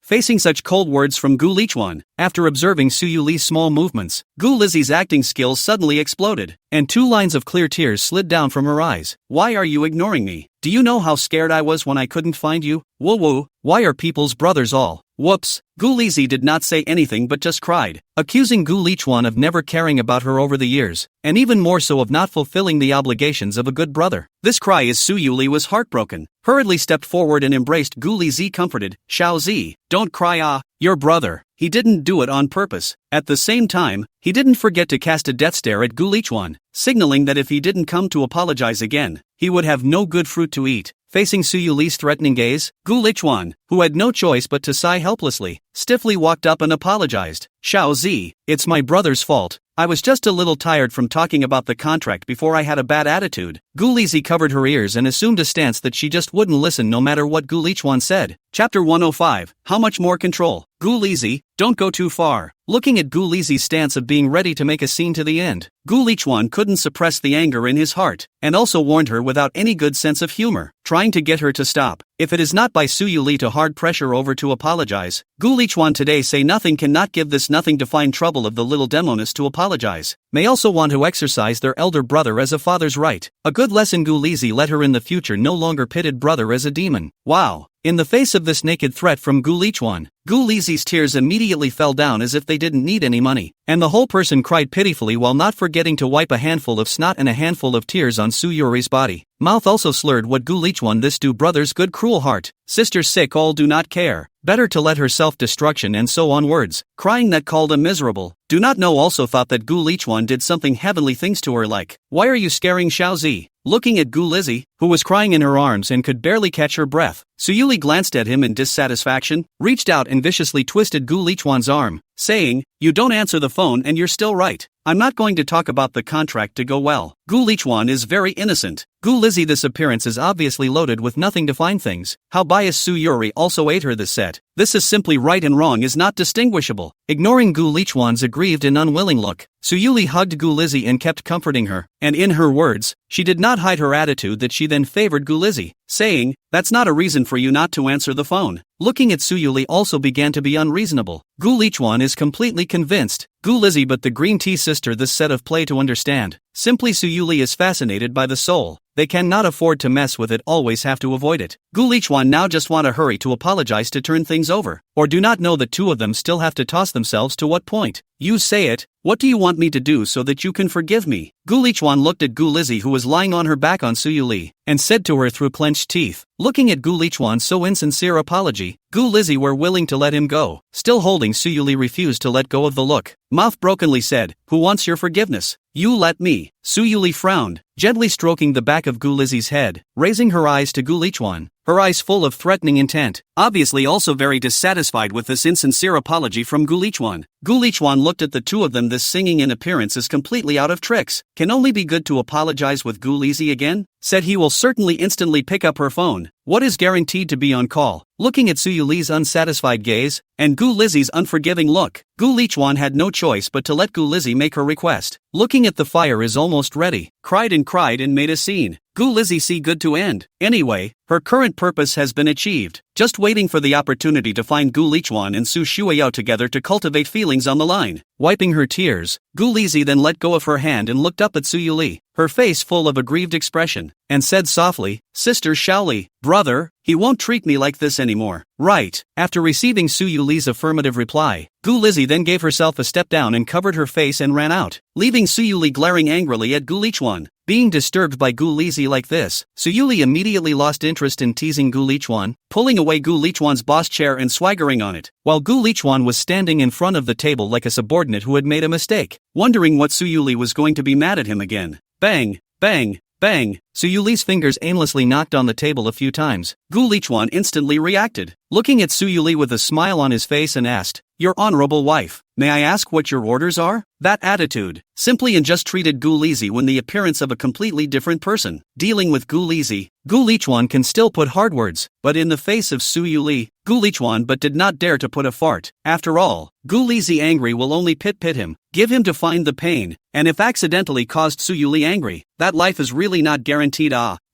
Facing such cold words from Gu Lichuan, after observing Suyuli's small movements, Gu Lizzie's acting skills suddenly exploded, and 2 lines of clear tears slid down from her eyes. Why are you ignoring me? Do you know how scared I was when I couldn't find you? Woo, why are people's brothers all? Whoops. Gu Lizzie did not say anything but just cried, accusing Gu Lichuan of never caring about her over the years, and even more so of not fulfilling the obligations of a good brother. This cry as Suyuli was heartbroken, hurriedly stepped forward and embraced Gu Lizzie comforted. Xiao Zi, don't cry, your brother. He didn't do it on purpose. At the same time, he didn't forget to cast a death stare at Gu Lichuan, signaling that if he didn't come to apologize again, he would have no good fruit to eat. Facing Suyuli's threatening gaze, Gu Lichuan, who had no choice but to sigh helplessly, stiffly walked up and apologized. Xiao Zi, it's my brother's fault. I was just a little tired from talking about the contract before I had a bad attitude. Gu Lizzie covered her ears and assumed a stance that she just wouldn't listen no matter what Gu Lichuan said. Chapter 105, How Much More Control? Gu Lizzie, don't go too far. Looking at Gu Lizzie's stance of being ready to make a scene to the end, Gu Lichuan couldn't suppress the anger in his heart, and also warned her without any good sense of humor, trying to get her to stop. If it is not by Suyuli to hard pressure over to apologize, Gu Lichuan today say nothing cannot give this nothing to find trouble of the little demoness to apologize. May also want to exercise their elder brother as a father's right. A good lesson Gu Lizzie let her in the future no longer pitted brother as a demon. Wow. In the face of this naked threat from Gu Lichuan, Gu Lizzie's tears immediately fell down as if they didn't need any money, and the whole person cried pitifully while not forgetting to wipe a handful of snot and a handful of tears on Suyuri's body. Mouth also slurred what Gu Lichuan this do brother's good cruel heart. Sister sick all do not care. Better to let her self-destruction and so on words, crying that called a miserable. Do not know also thought that Gu Lichuan did something heavenly things to her like, why are you scaring Xiao Zi? Looking at Gu Lizzie, who was crying in her arms and could barely catch her breath, Suyuli glanced at him in dissatisfaction, reached out and viciously twisted Gu Lichuan's arm, saying, you don't answer the phone and you're still right. I'm not going to talk about the contract to go well. Gu Lichuan is very innocent. Gu Lizzie this appearance is obviously loaded with nothing to find things. How biased Suyuri also ate her this set. This is simply right and wrong is not distinguishable. Ignoring Gu Lichuan's aggrieved and unwilling look, Suyuli hugged Gu Lizzie and kept comforting her, and in her words, she did not hide her attitude that she then favored Gu Lizzie, saying, that's not a reason for you not to answer the phone. Looking at Suyuli also began to be unreasonable. Gu Lichuan is completely convinced. Gu Lizzie but the green tea sister this set of play to understand. Simply Suyuli is fascinated by the soul. They cannot afford to mess with it, always have to avoid it. Gu Lichuan now just want to hurry to apologize to turn things over, or do not know that two of them still have to toss themselves to what point. You say it, what do you want me to do so that you can forgive me? Gu Lichuan looked at Gu Lizzie who was lying on her back on Suyuli, and said to her through clenched teeth. Looking at Gu Lichuan's so insincere apology, Gu Lizzie were willing to let him go. Still holding Suyuli refused to let go of the look. Mouth brokenly said, who wants your forgiveness? You let me. Suyuli frowned, gently stroking the back of Gu Lizzie's head, raising her eyes to Gu Lichuan. her eyes full of threatening intent, obviously also very dissatisfied with this insincere apology from Gu Lichuan. Gu Lichuan looked at the two of them. This singing in appearance is completely out of tricks. Can only be good to apologize with Gu Lizzie again? Said he will certainly instantly pick up her phone. What is guaranteed to be on call? Looking at Su Yuli's unsatisfied gaze, and Gu Lizzie's unforgiving look, Gu Lichuan had no choice but to let Gu Lizzie make her request. Looking at the fire is almost ready. Cried and made a scene. Gu Lizzie see good to end. Anyway, her current purpose has been achieved. Just waiting for the opportunity to find Gu Lichuan and Su Shuiyao together to cultivate feelings on the line. Wiping her tears, Gu Lizzie then let go of her hand and looked up at Su Yuli, her face full of a grieved expression, and said softly, "Sister Shaoli, brother, he won't treat me like this anymore, right?" After receiving Su Yuli's affirmative reply, Gu Lizzie then gave herself a step down and covered her face and ran out, leaving Su Yuli glaring angrily at Gu Lichuan. Being disturbed by Gu Lizzie like this, Su Yuli immediately lost interest in teasing Gu Lichuan, pulling away Gu Lichuan's boss chair and swaggering on it, while Gu Lichuan was standing in front of the table like a subordinate who had made a mistake, wondering what Su Yuli was going to be mad at him again. Bang, bang, bang. Su Yuli's fingers aimlessly knocked on the table a few times. Gu Lichuan instantly reacted, looking at Su Yuli with a smile on his face and asked, "Your honorable wife, may I ask what your orders are?" That attitude, simply and just treated Gu Lizzie when the appearance of a completely different person. Dealing with Gu Lizzie, Gu Lichuan can still put hard words, but in the face of Su Yuli, Gu Lichuan but did not dare to put a fart. After all, Gu Lizzie angry will only pit him, give him to find the pain, and if accidentally caused Su Yuli angry, that life is really not guaranteed.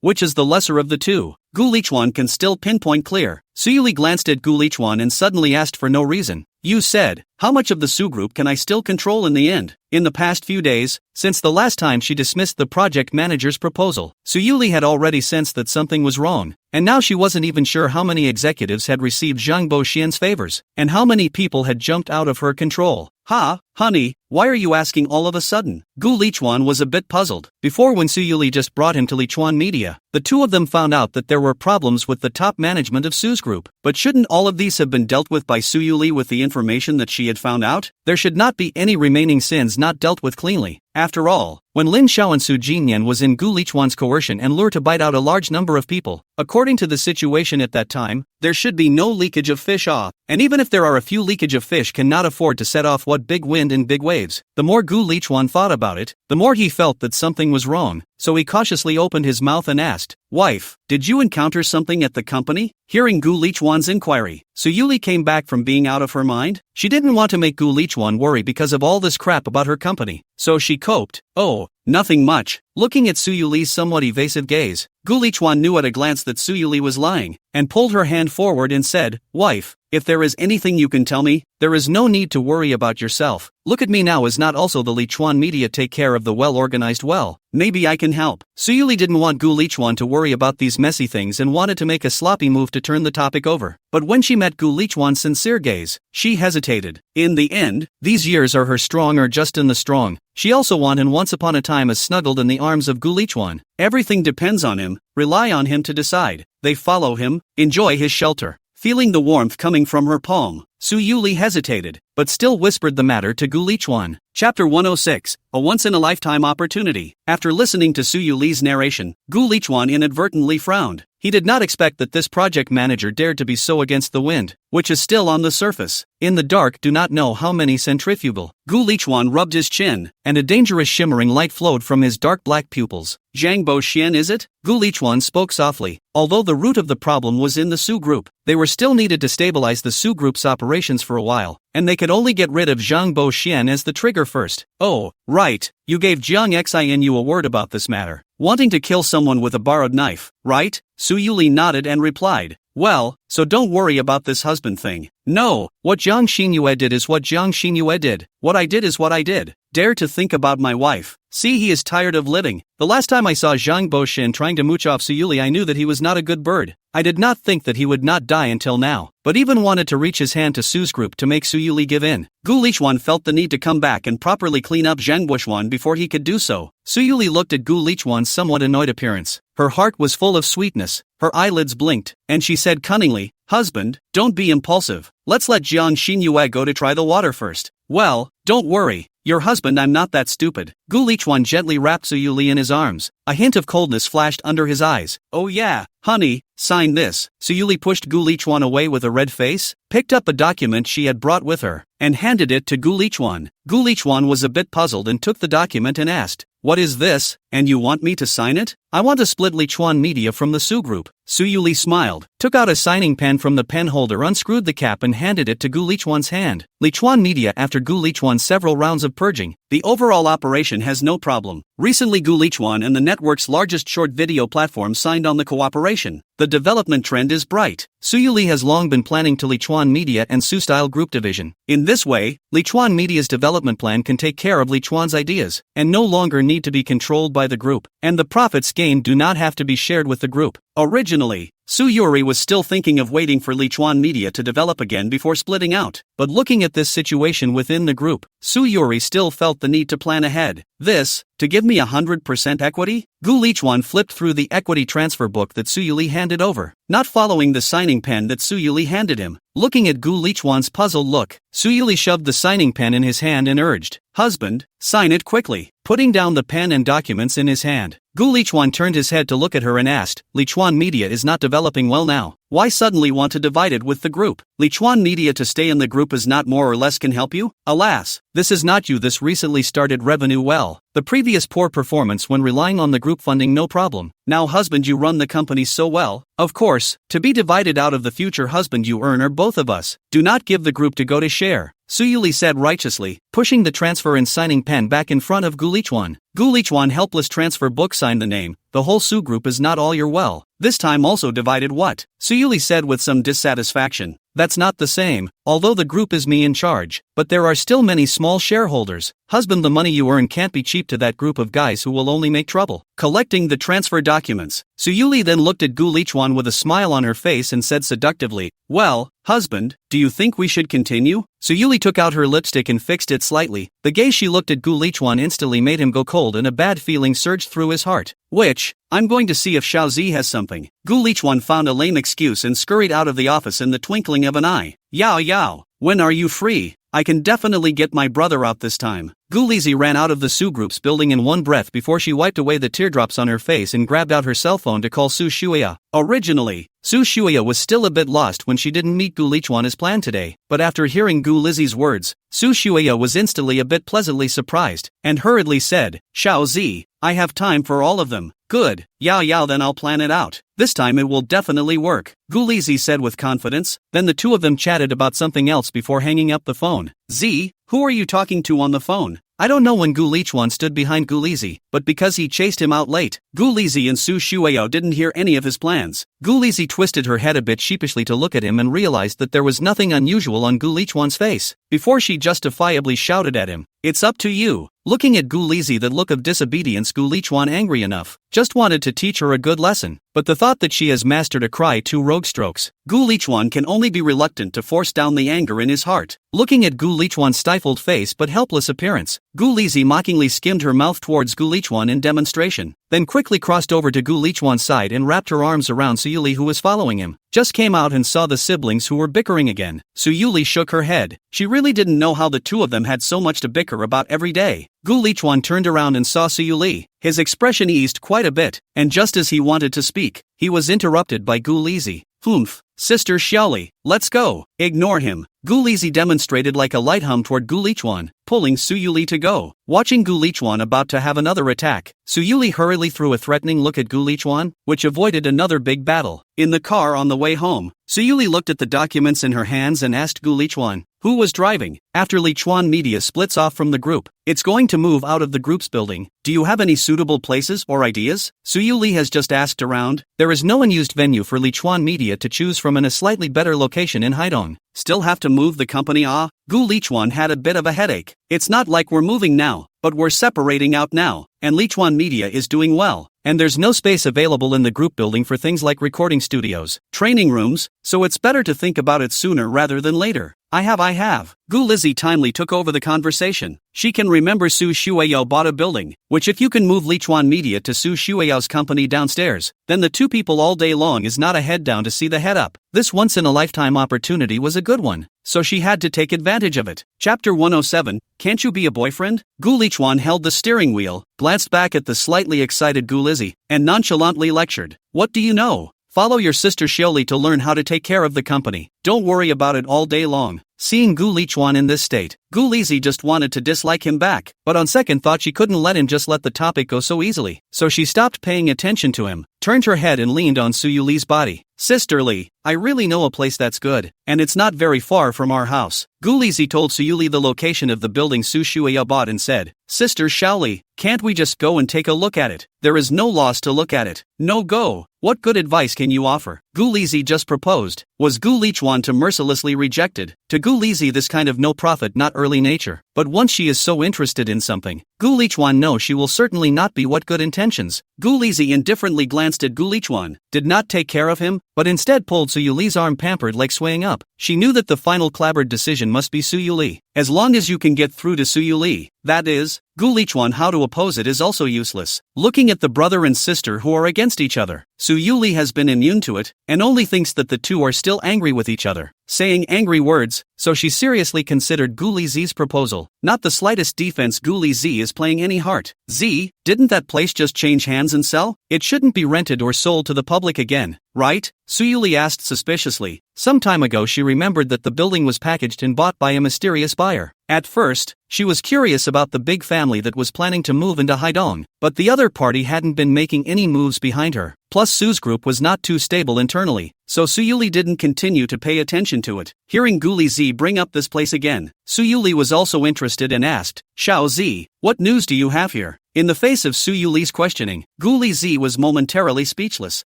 Which is the lesser of the two? Gu Lichuan can still pinpoint clear. Su Yuli glanced at Gu Lichuan and suddenly asked for no reason, "You said, how much of the Su group can I still control in the end?" In the past few days, since the last time she dismissed the project manager's proposal, Su Yuli had already sensed that something was wrong, and now she wasn't even sure how many executives had received Zhang Boxian's favors, and how many people had jumped out of her control. "Ha, honey, why are you asking all of a sudden?" Gu Lichuan was a bit puzzled. Before, when Su Yuli just brought him to Lichuan Media, the two of them found out that there were problems with the top management of Su's group. But shouldn't all of these have been dealt with by Su Yuli with the information that she had found out? There should not be any remaining sins not dealt with cleanly. After all, when Lin Xiao and Su Jinyan was in Gu Lichuan's coercion and lure to bite out a large number of people, according to the situation at that time, there should be no leakage of fish off, and even if there are a few leakage of fish cannot afford to set off what big wind and big waves. The more Gu Lichuan thought about it, the more he felt that something was wrong, so he cautiously opened his mouth and asked, "Wife, did you encounter something at the company?" Hearing Gu Lichuan's inquiry, Su Yuli came back from being out of her mind. She didn't want to make Gu Lichuan worry because of all this crap about her company, so she coped, "Oh, nothing much." Looking at Su Yuli's somewhat evasive gaze, Gu Lichuan knew at a glance that Su Yuli was lying, and pulled her hand forward and said, "Wife, if there is anything you can tell me, there is no need to worry about yourself. Look at me now, as not also the Lichuan Media take care of the well-organized well. Maybe I can help." Su Yuli didn't want Gu Lichuan to worry about these messy things and wanted to make a sloppy move to turn the topic over. But when she met Gu Lichuan's sincere gaze, she hesitated. In the end, these years are her strong or just in the strong. She also wanted and once upon a time is snuggled in the arms of Gu Lichuan. Everything depends on him, rely on him to decide. They follow him, enjoy his shelter. Feeling the warmth coming from her palm, Su Yuli hesitated, but still whispered the matter to Gu Lichuan. Chapter 106, A Once-in-a-Lifetime Opportunity. After listening to Su Yuli's narration, Gu Lichuan inadvertently frowned. He did not expect that this project manager dared to be so against the wind, which is still on the surface. In the dark, do not know how many centrifugal. Gu Lichuan rubbed his chin, and a dangerous shimmering light flowed from his dark black pupils. "Zhang Boxian, is it?" Gu Lichuan spoke softly. Although the root of the problem was in the Su group, they were still needed to stabilize the Su group's operations for a while, and they could only get rid of Zhang Boxian as the trigger first. "Oh, right, you gave Jiang Xinu a word about this matter. Wanting to kill someone with a borrowed knife, right?" Su Yuli nodded and replied, "Well, so don't worry about this husband thing. No, what Jiang Xinyue did is what Jiang Xinyue did. What I did is what I did. Dare to think about my wife. See, he is tired of living. The last time I saw Zhang Boxian trying to mooch off Su Yuli, I knew that he was not a good bird. I did not think that he would not die until now, but even wanted to reach his hand to Su's group to make Su Yuli give in." Gu Lichuan felt the need to come back and properly clean up Zhang Boxian before he could do so. Su Yuli looked at Gu Lichuan's somewhat annoyed appearance. Her heart was full of sweetness, her eyelids blinked, and she said cunningly, "Husband, don't be impulsive. Let's let Jiang Xinyue go to try the water first." "Well, don't worry. Your husband, I'm not that stupid." Gu Lichuan gently wrapped Su Yuli in his arms. A hint of coldness flashed under his eyes. "Oh yeah, honey, sign this. Suyuli pushed Gu Lichuan away with a red face, picked up a document she had brought with her, and handed it to Gu Lichuan. Gu Lichuan was a bit puzzled and took the document and asked, "What is this, and you want me to sign it?" "I want to split Lichuan Media from the Su Group." Suyuli smiled, took out a signing pen from the pen holder, unscrewed the cap and handed it to Gu Lichuan's hand. Lichuan Media. After Gu Lichuan's several rounds of purging, the overall operation has no problem. Recently Gu Lichuan and the network's largest short video platform signed on the cooperation. The development trend is bright. Suyuli has long been planning to Lichuan Media and Su Style Group division. In this way, Lichuan Media's development plan can take care of Lichuan's ideas, and no longer need to be controlled by the group, and the profits gained do not have to be shared with the group. Originally, Suyuri was still thinking of waiting for Lichuan Media to develop again before splitting out, but looking at this situation within the group, Suyuri still felt the need to plan ahead. "This, to give me 100% equity?" Gu Lichuan flipped through the equity transfer book that Suyuli handed over, not following the signing pen that Suyuli handed him. Looking at Gu Lichuan's puzzled look, Suyuli shoved the signing pen in his hand and urged, "Husband, sign it quickly." Putting down the pen and documents in his hand, Gu Lichuan turned his head to look at her and asked, "Lichuan Media is not developing well now. Why suddenly want to divide it with the group? Lichuan Media to stay in the group is not more or less can help you? Alas, this is not you. This recently started revenue well. The previous poor performance when relying on the group funding no problem. Now husband you run the company so well. Of course, to be divided out of the future husband you earn are both of us. Do not give the group to go to share." Suyuli said righteously, pushing the transfer and signing pen back in front of Gu Lichuan. Gu Lichuan helpless transfer book signed the name. "The whole Su Group is not all your well. This time also divided what?" Suyuli said with some dissatisfaction. "That's not the same, although the group is me in charge, but there are still many small shareholders. Husband the money you earn can't be cheap to that group of guys who will only make trouble." Collecting the transfer documents, Suyuli then looked at Gu Lichuan with a smile on her face and said seductively, "Well, husband, do you think we should continue?" Suyuli took out her lipstick and fixed it slightly. The gaze she looked at Gu Lichuan instantly made him go cold and a bad feeling surged through his heart. "Which, I'm going to see if Xiaozi has something." Gu Lichuan found a lame excuse and scurried out of the office in the twinkling of an eye. "Yao Yao, when are you free? I can definitely get my brother out this time." Gu Lizi ran out of the Su Group's building in one breath before she wiped away the teardrops on her face and grabbed out her cell phone to call Su Shuya. Originally, Su Shuya was still a bit lost when she didn't meet Gu Lichuan as planned today, but after hearing Gu Lizi's words, Su Shuya was instantly a bit pleasantly surprised, and hurriedly said, "Xiaozi, I have time for all of them." "Good, Yao Yao, then I'll plan it out. This time it will definitely work," Gu Lizi said with confidence. Then the two of them chatted about something else before hanging up the phone. "Z, who are you talking to on the phone?" I don't know when Gu Lichuan stood behind Gu Lizi, but because he chased him out late, Gu Lizi and Su Shuyo didn't hear any of his plans. Gu Lizi twisted her head a bit sheepishly to look at him and realized that there was nothing unusual on Gu Lichuan's face, before she justifiably shouted at him, "It's up to you." Looking at Gu Lizi, the look of disobedience, Gu Lichuan angry enough, just wanted to teach her a good lesson, but the thought that she has mastered a cry 2 rogue strokes, Gu Lichuan can only be reluctant to force down the anger in his heart. Looking at Gu Lichuan's stifled face but helpless appearance, Gu Lizi mockingly skimmed her mouth towards Gu Lichuan in demonstration, then quickly crossed over to Gu Lichuan's side and wrapped her arms around Suyuli, who was following him. Just came out and saw the siblings who were bickering again. Suyuli shook her head. She really didn't know how the two of them had so much to bicker about every day. Gu Lichuan turned around and saw Suyuli. His expression eased quite a bit, and just as he wanted to speak, he was interrupted by Gu Lizi. "Humph, Sister Xiaoli, let's go." Ignore him. Gu Lizi demonstrated like a light hum toward Gu Lichuan, pulling Suyuli to go. Watching Gu Lichuan about to have another attack, Suyuli hurriedly threw a threatening look at Gu Lichuan, which avoided another big battle. In the car on the way home, Suyuli looked at the documents in her hands and asked Gu Lichuan, who was driving. After Lichuan Media splits off from the group, it's going to move out of the group's building. Do you have any suitable places or ideas? Suyuli has just asked around. There is no unused venue for Lichuan Media to choose from in a slightly better location in Haidong. Still have to move the company? Gu Lichuan had a bit of a headache. It's not like we're moving now, but we're separating out now, and Lichuan Media is doing well, and there's no space available in the group building for things like recording studios, training rooms, so it's better to think about it sooner rather than later. I have. Gu Lizi timely took over the conversation. She can remember Su Shueyo bought a building, which if you can move Lichuan Media to Su Shueyo's company downstairs, then the two people all day long is not a head down to see the head up. This once-in-a-lifetime opportunity was a good one, so she had to take advantage of it. Chapter 107, Can't You Be a Boyfriend? Gu Lichuan held the steering wheel, glanced back at the slightly excited Gu Lizi, and nonchalantly lectured. What do you know? Follow your sister Xiaoli to learn how to take care of the company. Don't worry about it all day long. Seeing Gu Lichuan in this state, Gu Lizi just wanted to dislike him back, but on second thought she couldn't let him just let the topic go so easily. So she stopped paying attention to him, turned her head and leaned on Su Yuli's body. Sisterly, I really know a place that's good, and it's not very far from our house. Gu Lizi told Su Yuli the location of the building Su Shuya bought and said, Sister Xiaoli, can't we just go and take a look at it? There is no loss to look at it. No go. What good advice can you offer? Gu Lizi just proposed. Was Gu Lichuan to mercilessly rejected? To Gu Lizi this kind of no profit not early nature. But once she is so interested in something, Gu Lichuan knows she will certainly not be what good intentions. Gu Lizi indifferently glanced at Gu Lichuan, did not take care of him, but instead pulled Su Yuli's arm pampered like swaying up. She knew that the final clabbered decision must be Su Yuli. As long as you can get through to Su Yuli, that is, Gu Lichuan, how to oppose it is also useless. Looking at the brother and sister who are against each other, Su Yuli has been immune to it, and only thinks that the two are still angry with each other, saying angry words, so she seriously considered Gu Lizi's proposal. Not the slightest defense Gu Lizi is playing any heart. Z, didn't that place just change hands and sell? It shouldn't be rented or sold to the public again, right? Su Yuli asked suspiciously. Some time ago she remembered that the building was packaged and bought by a mysterious buyer. At first, she was curious about the big family that was planning to move into Haidong, but the other party hadn't been making any moves behind her. Plus Su's group was not too stable internally, so Su Yuli didn't continue to pay attention to it. Hearing Gu Lizi bring up this place again, Su Yuli was also interested and asked, Xiao Zi, what news do you have here? In the face of Su Yuli's questioning, Gu Lizi was momentarily speechless.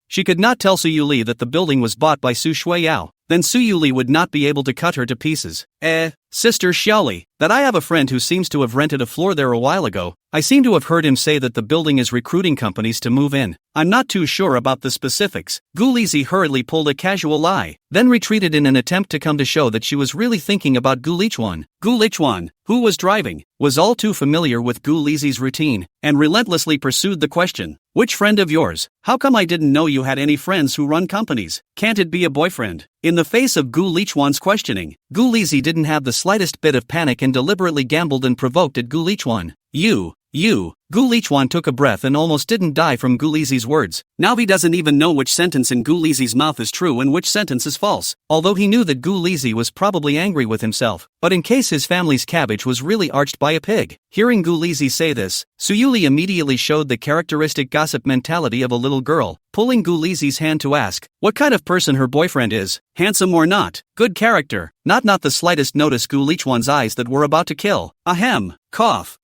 She could not tell Su Yuli that the building was bought by Su Shuiyao. Then Su Yuli would not be able to cut her to pieces. Sister Xiaoli, that I have a friend who seems to have rented a floor there a while ago. I seem to have heard him say that the building is recruiting companies to move in. I'm not too sure about the specifics. Gu Lizi hurriedly pulled a casual lie, then retreated in an attempt to come to show that she was really thinking about Gu Lichuan. Gu Lichuan, who was driving, was all too familiar with Gu Lizi's routine, and relentlessly pursued the question. Which friend of yours? How come I didn't know you had any friends who run companies? Can't it be a boyfriend? In the face of Gu Lichuan's questioning, Gu Lizi didn't have the slightest bit of panic and deliberately gambled and provoked at Gu Lichuan. Gu Lichuan took a breath and almost didn't die from Gu Lizi's words. Now he doesn't even know which sentence in Gu Lizi's mouth is true and which sentence is false, although he knew that Gu Lizi was probably angry with himself, but in case his family's cabbage was really arched by a pig. Hearing Gu Lizi say this, Su Yuli immediately showed the characteristic gossip mentality of a little girl, pulling Gu Lizi's hand to ask what kind of person her boyfriend is, handsome or not, good character, not the slightest notice Gu Lichuan's eyes that were about to kill. Ahem, cough.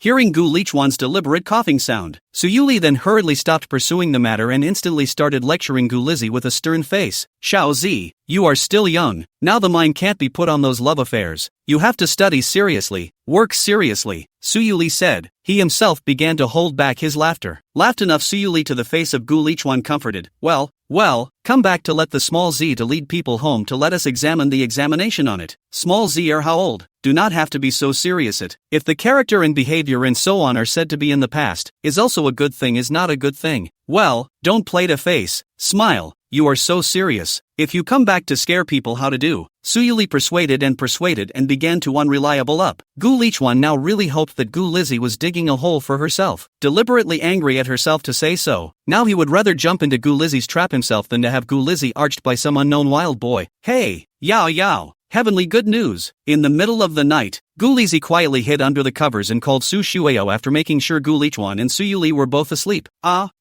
Hearing Gu Lichuan's deliberate coughing sound, Su Yuli then hurriedly stopped pursuing the matter and instantly started lecturing Gu Lizi with a stern face. Xiao Zi, you are still young, now the mind can't be put on those love affairs. You have to study seriously, work seriously, Su Yuli said. He himself began to hold back his laughter. Laughed enough Su Yuli to the face of Gu Lichuan comforted. Well, come back to let the small Z to lead people home to let us examine the examination on it. Small Z are how old? Do not have to be so serious it. If the character and behavior and so on are said to be in the past, is also a good thing is not a good thing. Well, don't play to face, smile, you are so serious. If you come back to scare people how to do. Su Yuli persuaded and began to unreliable up. Gu Lichuan now really hoped that Gu Lizi was digging a hole for herself, deliberately angry at herself to say so. Now he would rather jump into Gu Lizi's trap himself than to have Gu Lizi arched by some unknown wild boy. Hey, Yao. Heavenly good news. In the middle of the night, Gu Lizi quietly hid under the covers and called Su Shuio after making sure Gu Lichuan and Su Yuli were both asleep.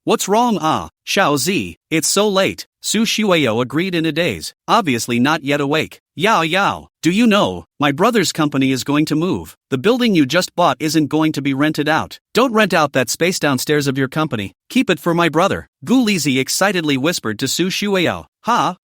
What's wrong? Xiao Zi, it's so late. Su Shuio agreed in a daze, obviously not yet awake. Yao, do you know, my brother's company is going to move. The building you just bought isn't going to be rented out. Don't rent out that space downstairs of your company. Keep it for my brother. Gu Lizi excitedly whispered to Su Shuio.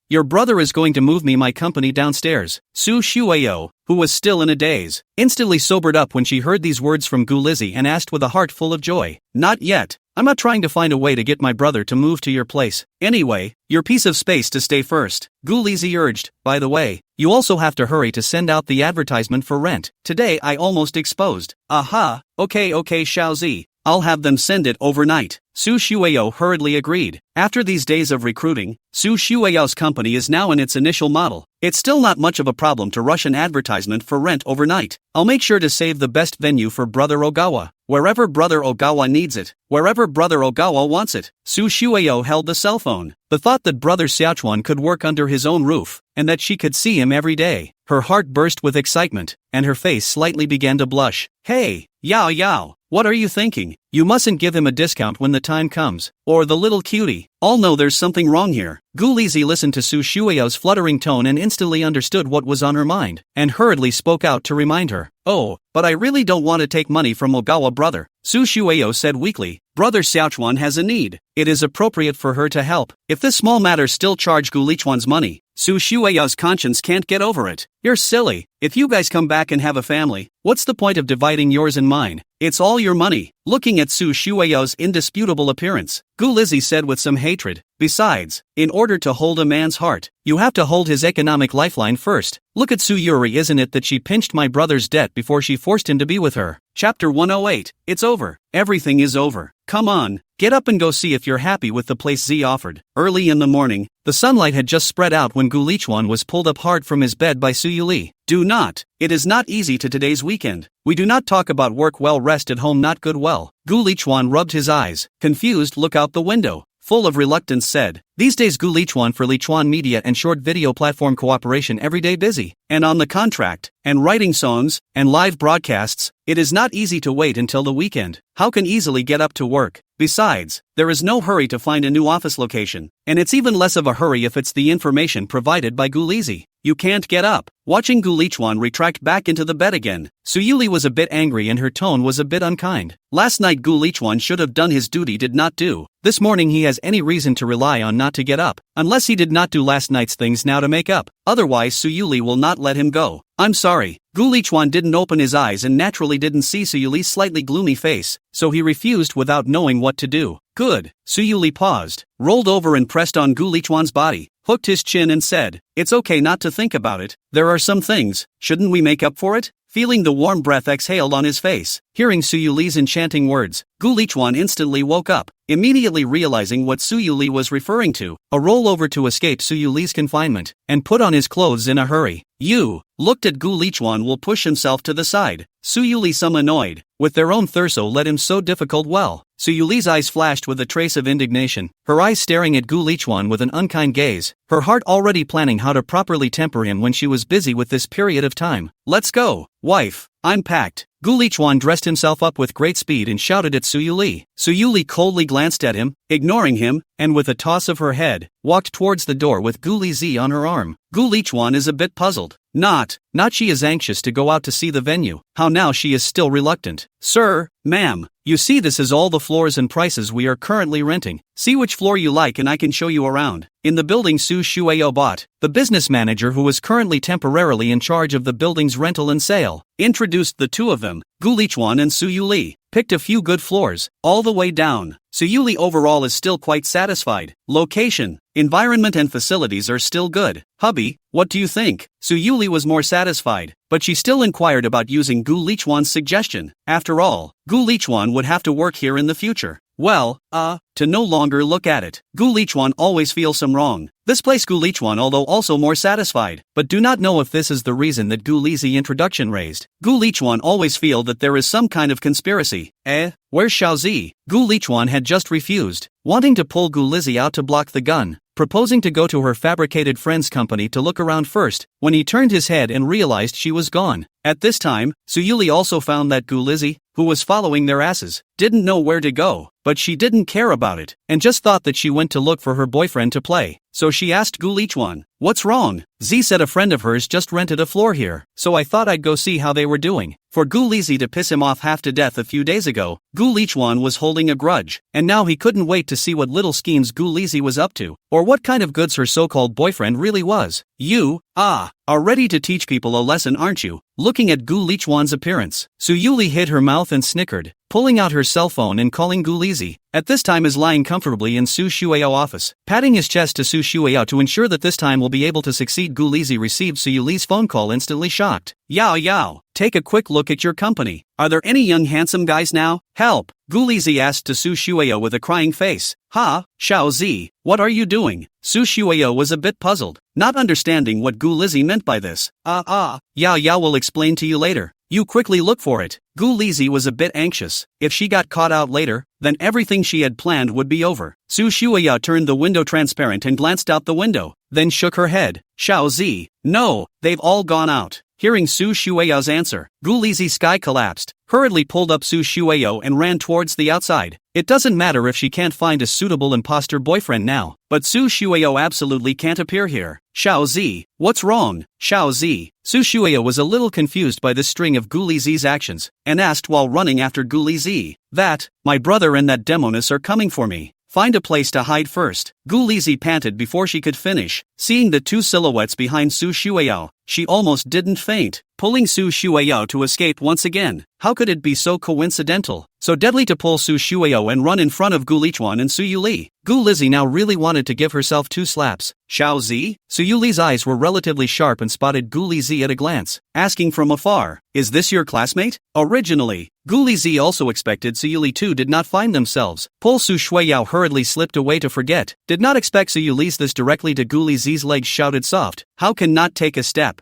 Your brother is going to move my company downstairs. Su Shuio, who was still in a daze, instantly sobered up when she heard these words from Gu Lizi and asked with a heart full of joy. Not yet. I'm not trying to find a way to get my brother to move to your place. Anyway, your piece of space to stay first. Gu Lizi urged. By the way, you also have to hurry to send out the advertisement for rent. Today I almost exposed. Okay, Xiao Zi. I'll have them send it overnight. Su Shueyo hurriedly agreed. After these days of recruiting, Su Shueyo's company is now in its initial model. It's still not much of a problem to rush an advertisement for rent overnight. I'll make sure to save the best venue for Brother Ogawa. Wherever Brother Ogawa needs it. Wherever Brother Ogawa wants it. Su Shueyo held the cell phone. The thought that Brother Xiaochuan could work under his own roof, and that she could see him every day. Her heart burst with excitement, and her face slightly began to blush. Hey, Yao Yao, what are you thinking? You mustn't give him a discount when the time comes. Or the little cutie. All know there's something wrong here. Gu Lizzie listened to Su Shueyo's fluttering tone and instantly understood what was on her mind, and hurriedly spoke out to remind her. Oh, but I really don't want to take money from Ogawa brother. Su Shueyo said weakly. Brother Xiaochuan has a need. It is appropriate for her to help. If this small matter still charge Gu Lichuan's money, Su Shueyo's conscience can't get over it. You're silly. If you guys come back and have a family, what's the point of dividing yours and mine? It's all your money. Looking at Su Shueyo's indisputable appearance, Gu Lizzie said with some hatred. Besides, in order to hold a man's heart, you have to hold his economic lifeline first. Look at Su Yuri, isn't it that she pinched my brother's debt before she forced him to be with her? Chapter 108. It's over. Everything is over. Come on, get up and go see if you're happy with the place Z offered. Early in the morning, the sunlight had just spread out when Gu Lichuan was pulled up hard from his bed by Su Yuli. Do not. It is not easy to today's weekend. We do not talk about work well, rest at home not good well. Gu Lichuan rubbed his eyes. Confused look out the window. Full of reluctance said, these days Gu Lichuan for Lichuan Media and short video platform cooperation everyday busy, and on the contract, and writing songs, and live broadcasts, it is not easy to wait until the weekend. How can easily get up to work? Besides, there is no hurry to find a new office location, and it's even less of a hurry if it's the information provided by Gu Lizzie. You can't get up. Watching Gu Lichuan retract back into the bed again, Su Yuli was a bit angry and her tone was a bit unkind. Last night Gu Lichuan should have done his duty, did not do. This morning he has any reason to rely on not to get up, unless he did not do last night's things now to make up. Otherwise Su Yuli will not let him go. I'm sorry. Gu Lichuan didn't open his eyes and naturally didn't see Su Yuli's slightly gloomy face, so he refused without knowing what to do. Good. Su Yuli paused, rolled over and pressed on Gu Lichuan's body, hooked his chin and said, it's okay not to think about it. There are some things, shouldn't we make up for it? Feeling the warm breath exhaled on his face, hearing Su Yuli's enchanting words, Gu Lichuan instantly woke up, immediately realizing what Su Yuli was referring to, a rollover to escape Su Yuli's confinement, and put on his clothes in a hurry. You looked at Gu Lichuan will push himself to the side. Su Yuli some annoyed, with their own thurso let him so difficult well. Su Yuli's eyes flashed with a trace of indignation, her eyes staring at Gu Lichuan with an unkind gaze, her heart already planning how to properly temper him when she was busy with this period of time. Let's go, wife, I'm packed. Gu Lichuan dressed himself up with great speed and shouted at Su Yuli. Su Yuli coldly glanced at him, ignoring him, and with a toss of her head, walked towards the door with Gu Lizzie on her arm. Gu Lichuan is a bit puzzled. Not she is anxious to go out to see the venue. How now she is still reluctant. Sir, ma'am, you see this is all the floors and prices we are currently renting. See which floor you like and I can show you around. In the building Su Shueyo bought, the business manager who was currently temporarily in charge of the building's rental and sale, introduced the two of them, Gu Lichuan and Su Yuli, picked a few good floors, all the way down. Su Yuli overall is still quite satisfied. Location, environment and facilities are still good. Hubby, what do you think? Su Yuli was more satisfied, but she still inquired about using Gu Lichuan's suggestion. After all, Gu Lichuan would have to work here in the future. Well, to no longer look at it. Gu Lichuan always feels some wrong. This place Gu Lichuan although also more satisfied, but do not know if this is the reason that Gu Lizzie introduction raised. Gu Lichuan always feel that there is some kind of conspiracy. Where's Xiaozi? Gu Lichuan had just refused, wanting to pull Gu Lizzie out to block the gun, proposing to go to her fabricated friend's company to look around first, when he turned his head and realized she was gone. At this time, Su Yuli also found that Gu Lizzie, who was following their asses, didn't know where to go, but she didn't care about it, and just thought that she went to look for her boyfriend to play. So she asked Gu Lichuan, what's wrong? Z said a friend of hers just rented a floor here, so I thought I'd go see how they were doing. For Gu Lizzie to piss him off half to death a few days ago, Gu Lichuan was holding a grudge, and now he couldn't wait to see what little schemes Gu Lizzie was up to, or what kind of goods her so-called boyfriend really was. You, are ready to teach people a lesson, aren't you? Looking at Gu Lichuan's appearance, Su Yuli hid her mouth and snickered, pulling out her cell phone and calling Gu Lizzie. At this time is lying comfortably in Su Shueyo office, patting his chest to Su Shueyo to ensure that this time will be able to succeed. Gu Lizzie received Su Yuli's phone call instantly shocked. Yao Yao, take a quick look at your company. Are there any young handsome guys now? Help! Gu Lizi asked to Su Shueyo with a crying face. Ha, Xiao Zi, what are you doing? Su Shueyo was a bit puzzled, not understanding what Gu Lizi meant by this. Yao Yao will explain to you later. You quickly look for it. Gu Lizi was a bit anxious. If she got caught out later, then everything she had planned would be over. Su Shueyo turned the window transparent and glanced out the window, then shook her head. Xiao Zi, no, they've all gone out. Hearing Su Shueyo's answer, Gu Lizi's sky collapsed, hurriedly pulled up Su Shueyo and ran towards the outside. It doesn't matter if she can't find a suitable imposter boyfriend now, but Su Shueyo absolutely can't appear here. Xiao Zi, what's wrong? Xiao Zi. Su Shueyo was a little confused by this string of Gu Lizi's actions, and asked while running after Gu Lizi, that, my brother and that demoness are coming for me. Find a place to hide first. Gu Lizi panted before she could finish. Seeing the two silhouettes behind Su Shueyo, she almost didn't faint, pulling Su Shueyo to escape once again. How could it be so coincidental, so deadly to pull Su Shueyo and run in front of Gu Lichuan and Su Yuli? Gu Lizi now really wanted to give herself 2 slaps. Xiao Zi? Su Yuli's eyes were relatively sharp and spotted Gu Lizi at a glance, asking from afar, is this your classmate? Originally, Gu Lizi also expected Su Yuli too did not find themselves. Pull Su Shueyo hurriedly slipped away to forget. Did not expect Su Yuli's this directly to Gu Lizi's legs shouted soft. How can not take a step?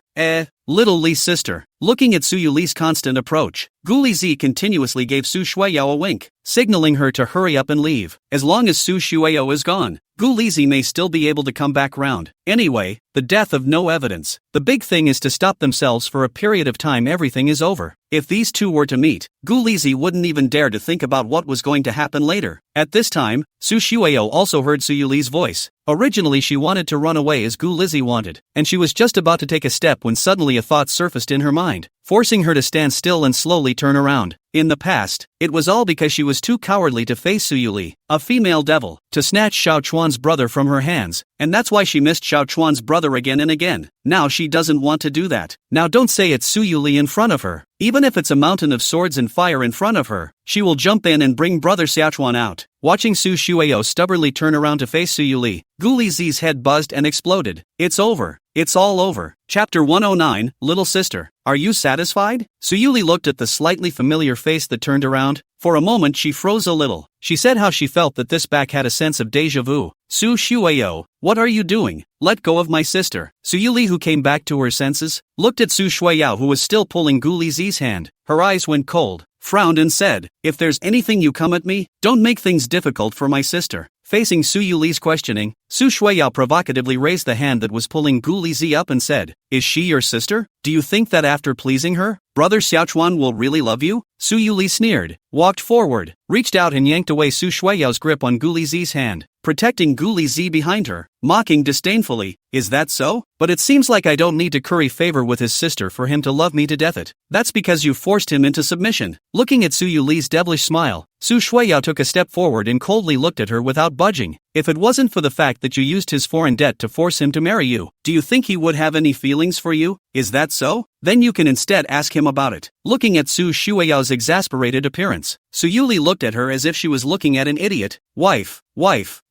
Little Li's sister. Looking at Su Yuli's constant approach, Gu Lizi continuously gave Su Shueyo a wink, signaling her to hurry up and leave. As long as Su Shueyo is gone, Gu Lizi may still be able to come back round. Anyway, the death of no evidence. The big thing is to stop themselves for a period of time everything is over. If these two were to meet, Gu Lizi wouldn't even dare to think about what was going to happen later. At this time, Su Shueyo also heard Su Yuli's voice. Originally she wanted to run away as Gu Lizi wanted, and she was just about to take a step when suddenly a thought surfaced in her mind, forcing her to stand still and slowly turn around. In the past, it was all because she was too cowardly to face Su Yuli, a female devil, to snatch Xiao Chuan's brother from her hands, and that's why she missed Xiao Chuan's brother again and again. Now she doesn't want to do that. Now don't say it's Su Yuli in front of her. Even if it's a mountain of swords and fire in front of her, she will jump in and bring brother Xiaochuan out. Watching Su Shueyo stubbornly turn around to face Su Yuli, Gu Lizi's head buzzed and exploded. It's over. It's all over. Chapter 109, Little Sister. Are you satisfied? Su Yuli looked at the slightly familiar face that turned around. For a moment she froze a little. She said how she felt that this back had a sense of deja vu. Su Shueyo, what are you doing? Let go of my sister. Su Yuli, who came back to her senses, looked at Su Shueyo, who was still pulling Gu Lizi's hand. Her eyes went cold, frowned and said, if there's anything you come at me, don't make things difficult for my sister. Facing Su Yuli's questioning, Su Shueyo provocatively raised the hand that was pulling Gu Lizi up and said, is she your sister? Do you think that after pleasing her, brother Xiaochuan will really love you? Su Yuli sneered, walked forward, reached out and yanked away Su Shueyo's grip on Gu Lizi's hand, protecting Gu Lizi behind her, mocking disdainfully, is that so? But it seems like I don't need to curry favor with his sister for him to love me to death. That's because you forced him into submission. Looking at Su Yuli's devilish smile, Su Shueyo took a step forward and coldly looked at her without budging. If it wasn't for the fact that you used his foreign debt to force him to marry you, do you think he would have any feelings for you? Is that so? Then you can instead ask him about it. Looking at Su Shueyo's exasperated appearance, Su Yuli looked at her as if she was looking at an idiot. Wife,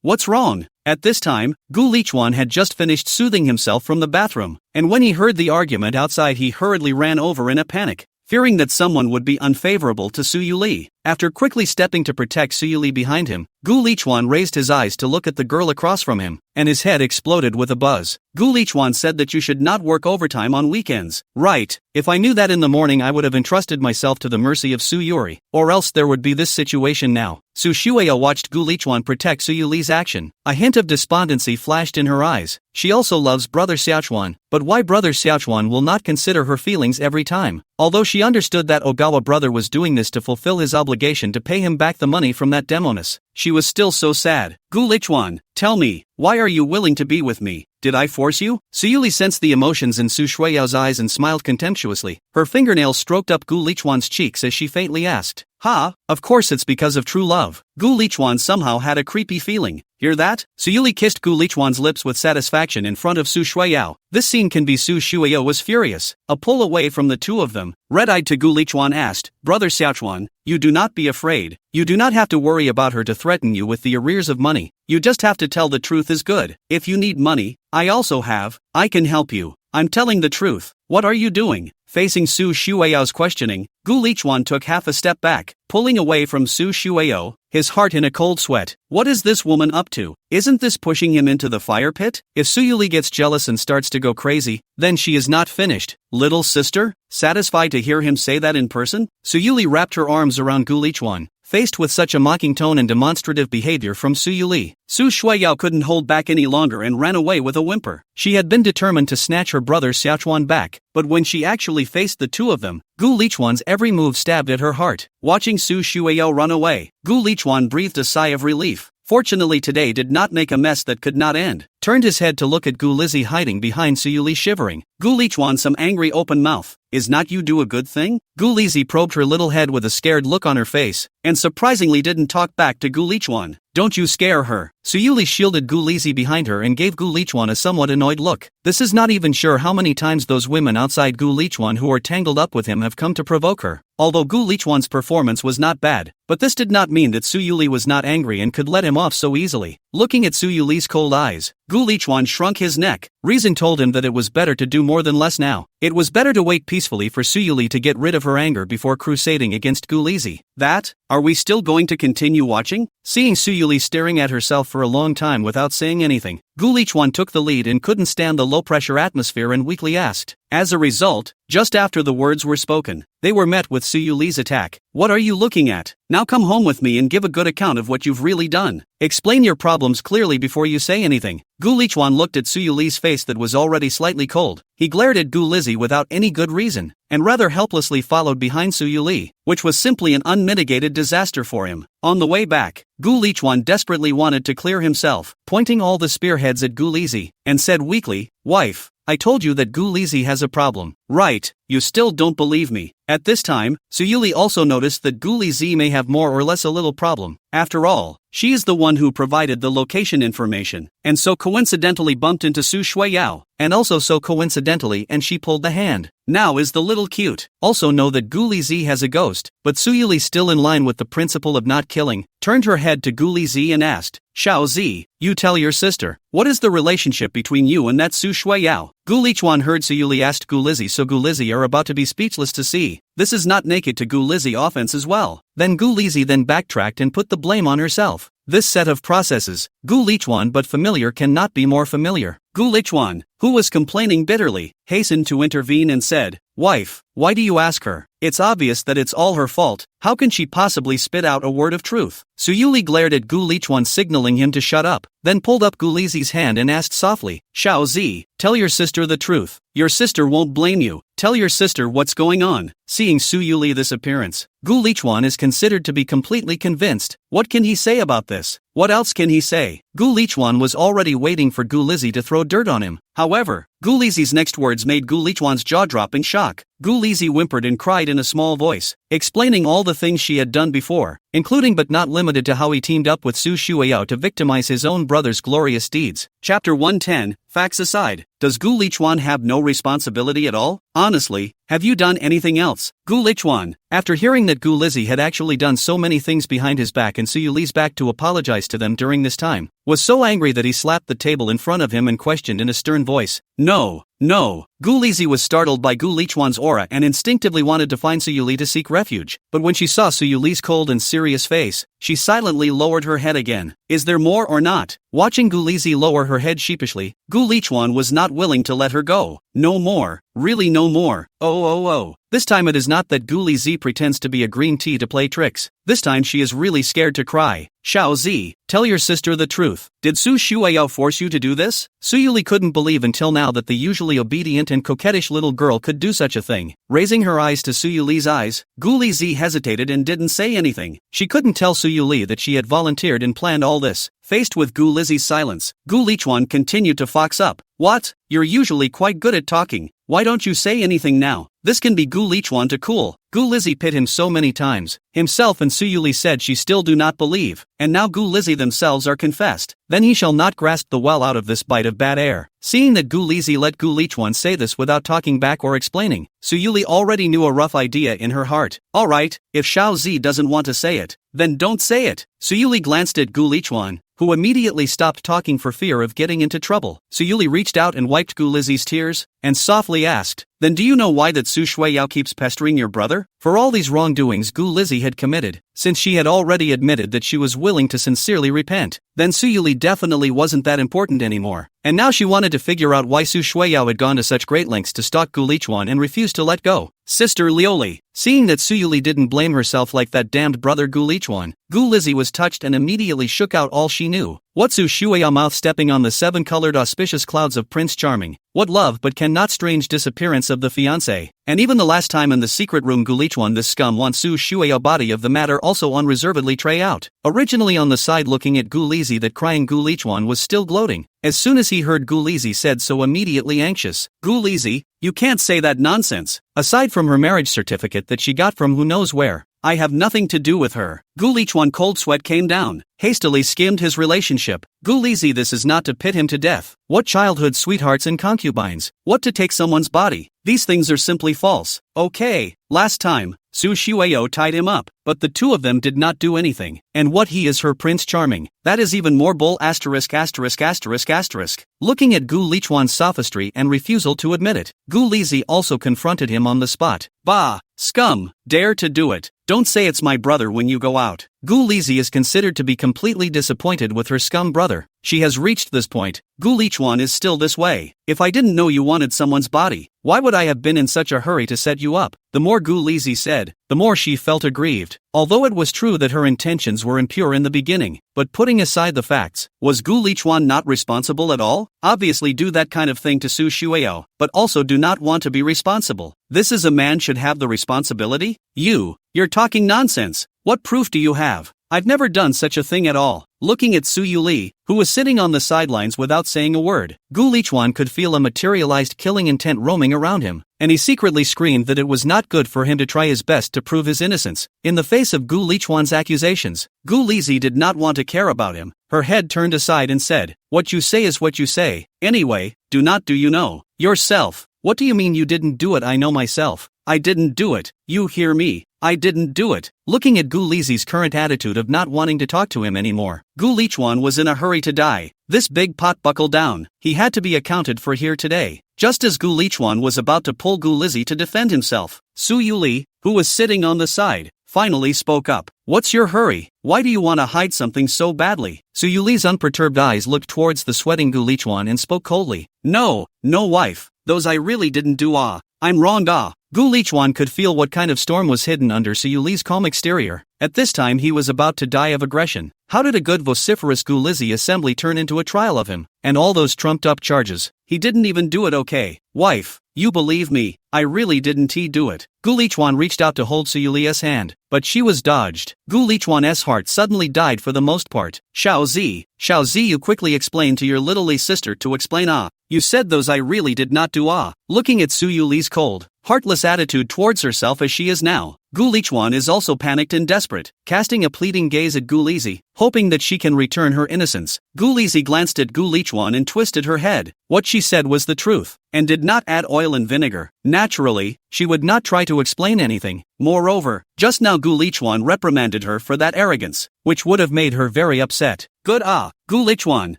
what's wrong? At this time, Gu Lichuan had just finished soothing himself from the bathroom, and when he heard the argument outside he hurriedly ran over in a panic, fearing that someone would be unfavorable to Su Yuli. After quickly stepping to protect Su Yuli behind him, Gu Lichuan raised his eyes to look at the girl across from him, and his head exploded with a buzz. Gu Lichuan said that you should not work overtime on weekends. Right, if I knew that in the morning I would have entrusted myself to the mercy of Su Yuri, or else there would be this situation now. Su Shueyo watched Gu Lichuan protect Su Yuli's action. A hint of despondency flashed in her eyes. She also loves brother Xiaochuan, but why brother Xiaochuan will not consider her feelings every time? Although she understood that Ogawa brother was doing this to fulfill his obligation to pay him back the money from that demoness, she was still so sad. Gu Lichuan, tell me, why are you willing to be with me? Did I force you? Su Yuli sensed the emotions in Su Shueyo's eyes and smiled contemptuously. Her fingernails stroked up Gu Lichuan's cheeks as she faintly asked, of course it's because of true love. Gu Lichuan somehow had a creepy feeling. Hear that? Su Yuli kissed Gu Lichuan's lips with satisfaction in front of Su Shueyo. This scene can be Su Shueyo was furious. A pull away from the two of them, red-eyed to Gu Lichuan asked, brother Xiaochuan, you do not be afraid. You do not have to worry about her to threaten you with the arrears of money. You just have to tell the truth is good. If you need money, I also have. I can help you. I'm telling the truth. What are you doing? Facing Su Shuiao's questioning, Gu Lichuan took half a step back, pulling away from Su Shuiao, his heart in a cold sweat. What is this woman up to? Isn't this pushing him into the fire pit? If Su Yuli gets jealous and starts to go crazy, then she is not finished. Little sister? Satisfied to hear him say that in person? Su Yuli wrapped her arms around Gu Lichuan. Faced with such a mocking tone and demonstrative behavior from Su Yuli, Su Shuiao couldn't hold back any longer and ran away with a whimper. She had been determined to snatch her brother Xiaochuan back, but when she actually faced the two of them, Gu Lichuan's every move stabbed at her heart. Watching Su Shuiao run away, Gu Lichuan breathed a sigh of relief. Fortunately today did not make a mess that could not end. Turned his head to look at Gu Lizzie hiding behind Su Yuli shivering. Gu Lichuan some angry open mouth. Is not you do a good thing? Gu Lizzie probed her little head with a scared look on her face, and surprisingly didn't talk back to Gu Lichuan. Don't you scare her. Su Yuli shielded Gu Lizzie behind her and gave Gu Lichuan a somewhat annoyed look. This is not even sure how many times those women outside Gu Lichuan who are tangled up with him have come to provoke her. Although Gu Lichuan's performance was not bad, but this did not mean that Su Yuli was not angry and could let him off so easily. Looking at Su Yuli's cold eyes, Gu Lichuan shrunk his neck. Reason told him that it was better to do more than less now. It was better to wait peacefully for Su Yuli to get rid of her anger before crusading against Gu Lizzie. That? Are we still going to continue watching? Seeing Su Yuli staring at herself for a long time without saying anything, Gu Lichuan took the lead and couldn't stand the low-pressure atmosphere and weakly asked. As a result, just after the words were spoken, they were met with Su Yuli's attack. What are you looking at? Now come home with me and give a good account of what you've really done. Explain your problems clearly before you say anything. Gu Lichuan looked at Su Yuli's face that was already slightly cold. He glared at Gu Lizzie without any good reason, and rather helplessly followed behind Su Yuli, which was simply an unmitigated disaster for him. On the way back, Gu Lichuan desperately wanted to clear himself, pointing all the spearheads at Gu Lizzie, and said weakly, "Wife, I told you that Gu Lizzie has a problem. Right, you still don't believe me." At this time, Su Yuli also noticed that Gu Lizzie may have more or less a little problem. After all, she is the one who provided the location information, and so coincidentally bumped into Su Shuiao, and also so coincidentally and she pulled the hand. Now is the little cute. Also know that Gu Lizzie has a ghost, but Su Yuli, still in line with the principle of not killing, turned her head to Gu Lizzie and asked, "Xiao Zi, you tell your sister, what is the relationship between you and that Su Shuiao?" Gu Lichuan heard Su Yuli asked Gu Lizzie, so Gu Lizzie are about to be speechless to see. This is not naked to Gu Lizzie offense as well. Then Gu Lizzie then backtracked and put the blame on herself. This set of processes, Gu Lichuan but familiar cannot be more familiar. Gu Lichuan, who was complaining bitterly, hastened to intervene and said, "Wife, why do you ask her? It's obvious that it's all her fault. How can she possibly spit out a word of truth?" Su Yuli glared at Gu Lichuan, signaling him to shut up, then pulled up Gu Lizzie's hand and asked softly, "Xiao Zi, tell your sister the truth. Your sister won't blame you. Tell your sister what's going on." Seeing Su Yuli this appearance, Gu Lichuan is considered to be completely convinced. What can he say about this? What else can he say? Gu Lichuan was already waiting for Gu Lizzie to throw dirt on him. However, Gu Lizzie's next words made Gu Lichuan's jaw drop in shock. Gu Lizzie whimpered and cried in a small voice, explaining all the things she had done before, including but not limited to how he teamed up with Su Shuiao to victimize his own brother's glorious deeds. Chapter 110, Facts aside, does Gu Lichuan have no responsibility at all? Honestly, have you done anything else? Gu Lichuan, after hearing that Gu Lizzie had actually done so many things behind his back and Su Yuli's back to apologize to them during this time, was so angry that he slapped the table in front of him and questioned in a stern voice, "No, no." Gu Lizzie was startled by Gu Lichuan's aura and instinctively wanted to find Su Yuli to seek refuge, but when she saw Su Yuli's cold and serious face, she silently lowered her head again. Is there more or not? Watching Gu Lizzie lower her head sheepishly, Gu Lichuan was not willing to let her go. No more, really no more. Oh. This time it is not that Gu Lizzie pretends to be a green tea to play tricks. This time she is really scared to cry. "Xiao Zi, tell your sister the truth. Did Su Shuiao force you to do this?" Su Yuli couldn't believe until now that the usually obedient and coquettish little girl could do such a thing. Raising her eyes to Su Yuli's eyes, Gu Lizzie hesitated and didn't say anything. She couldn't tell Su Yuli that she had volunteered and planned all this. Faced with Gu Lizzie's silence, Gu Lichuan continued to fox up. "What? You're usually quite good at talking. Why don't you say anything now? This can be Gu Lichuan to cool. Gu Lizzie pit him so many times. Himself and Su Yuli said she still do not believe, and now Gu Lizzie themselves are confessed. Then he shall not grasp the well out of this bite of bad air. Seeing that Gu Lizzie let Gu Lichuan say this without talking back or explaining, Su Yuli already knew a rough idea in her heart. Alright, if Xiao Zi doesn't want to say it, then don't say it. Su Yuli glanced at Gu Lichuan, who immediately stopped talking for fear of getting into trouble. Su Yuli reached out and wiped Gu Lizzie's tears, and softly asked, "Then do you know why that Su Shuiyao keeps pestering your brother?" For all these wrongdoings Gu Lizzie had committed, since she had already admitted that she was willing to sincerely repent, then Su Yuli definitely wasn't that important anymore. And now she wanted to figure out why Su Shuiyao had gone to such great lengths to stalk Gu Lichuan and refused to let go. Sister Lioli. Seeing that Su Yuli didn't blame herself like that damned brother Gu Lichuan, Gu Lizzie was touched and immediately shook out all she knew. What Su Shuiyao mouth stepping on the seven-colored auspicious clouds of Prince Charming? What love but cannot strange disappearance of the fiancé? And even the last time in the secret room Gu Lichuan this scum wants Su Shuiyao body of the matter also unreservedly tray out. Originally on the side looking at Gu Lizzie that crying Gu Lichuan was still gloating. As soon as he heard Gu Lizzie said so immediately anxious. Gu Lizzie, you can't say that nonsense. Aside from her marriage certificate that she got from who knows where, I have nothing to do with her. Gu Lichuan cold sweat came down, hastily skimmed his relationship. Gu Lizzie, this is not to pit him to death. What childhood sweethearts and concubines? What to take someone's body? These things are simply false. Okay, last time, Su Shuiyao tied him up, but the two of them did not do anything. And what he is her Prince Charming? That is even more bull asterisk asterisk asterisk asterisk. Looking at Gu Lichuan's sophistry and refusal to admit it, Gu Lizzie also confronted him on the spot. Bah, scum, dare to do it. Don't say it's my brother when you go out. Gu Lizzie is considered to be completely disappointed with her scum brother. She has reached this point. Gu Lichuan is still this way. If I didn't know you wanted someone's body, why would I have been in such a hurry to set you up? The more Gu Lizzie said, the more she felt aggrieved. Although it was true that her intentions were impure in the beginning, but putting aside the facts, was Gu Lichuan not responsible at all? Obviously do that kind of thing to Su Shuiyao, but also do not want to be responsible. This is a man should have the responsibility? You're talking nonsense. What proof do you have? I've never done such a thing at all. Looking at Su Yuli, who was sitting on the sidelines without saying a word, Gu Lichuan could feel a materialized killing intent roaming around him, and he secretly screamed that it was not good for him to try his best to prove his innocence. In the face of Gu Lichuan's accusations, Gu Lizzie did not want to care about him. Her head turned aside and said, "What you say is what you say. Anyway, do not do you know yourself? What do you mean you didn't do it? I know myself. I didn't do it. You hear me? I didn't do it." Looking at Gu Lizzie's current attitude of not wanting to talk to him anymore, Gu Lichuan was in a hurry to die. This big pot buckled down. He had to be accounted for here today. Just as Gu Lichuan was about to pull Gu Lizzie to defend himself, Su Yuli, who was sitting on the side, finally spoke up. "What's your hurry? Why do you want to hide something so badly?" Su Yuli's unperturbed eyes looked towards the sweating Gu Lichuan and spoke coldly. No, wife. Those I really didn't do. I'm wrong. Gu Lichuan could feel what kind of storm was hidden under Su Yuli's calm exterior. At this time he was about to die of aggression. How did a good vociferous Gu Lizzie assembly turn into a trial of him? And all those trumped-up charges. He didn't even do it. Okay, wife, you believe me, I really didn't do it. Gu Lichuan reached out to hold Su Yuli's hand, but she was dodged. Gu Lichuan's heart suddenly died for the most part. Xiao Zi, you quickly explained to your little sister to explain. You said those I really did not do. Looking at Su Yuli's cold, heartless attitude towards herself as she is now, Gu Lichuan is also panicked and desperate, casting a pleading gaze at Gu Lizzie, hoping that she can return her innocence. Gu Lizzie glanced at Gu Lichuan and twisted her head. What she said was the truth, and did not add oil and vinegar. Naturally, she would not try to explain anything. Moreover, just now Gu Lichuan reprimanded her for that arrogance, which would have made her very upset. Good. Gu Lichuan,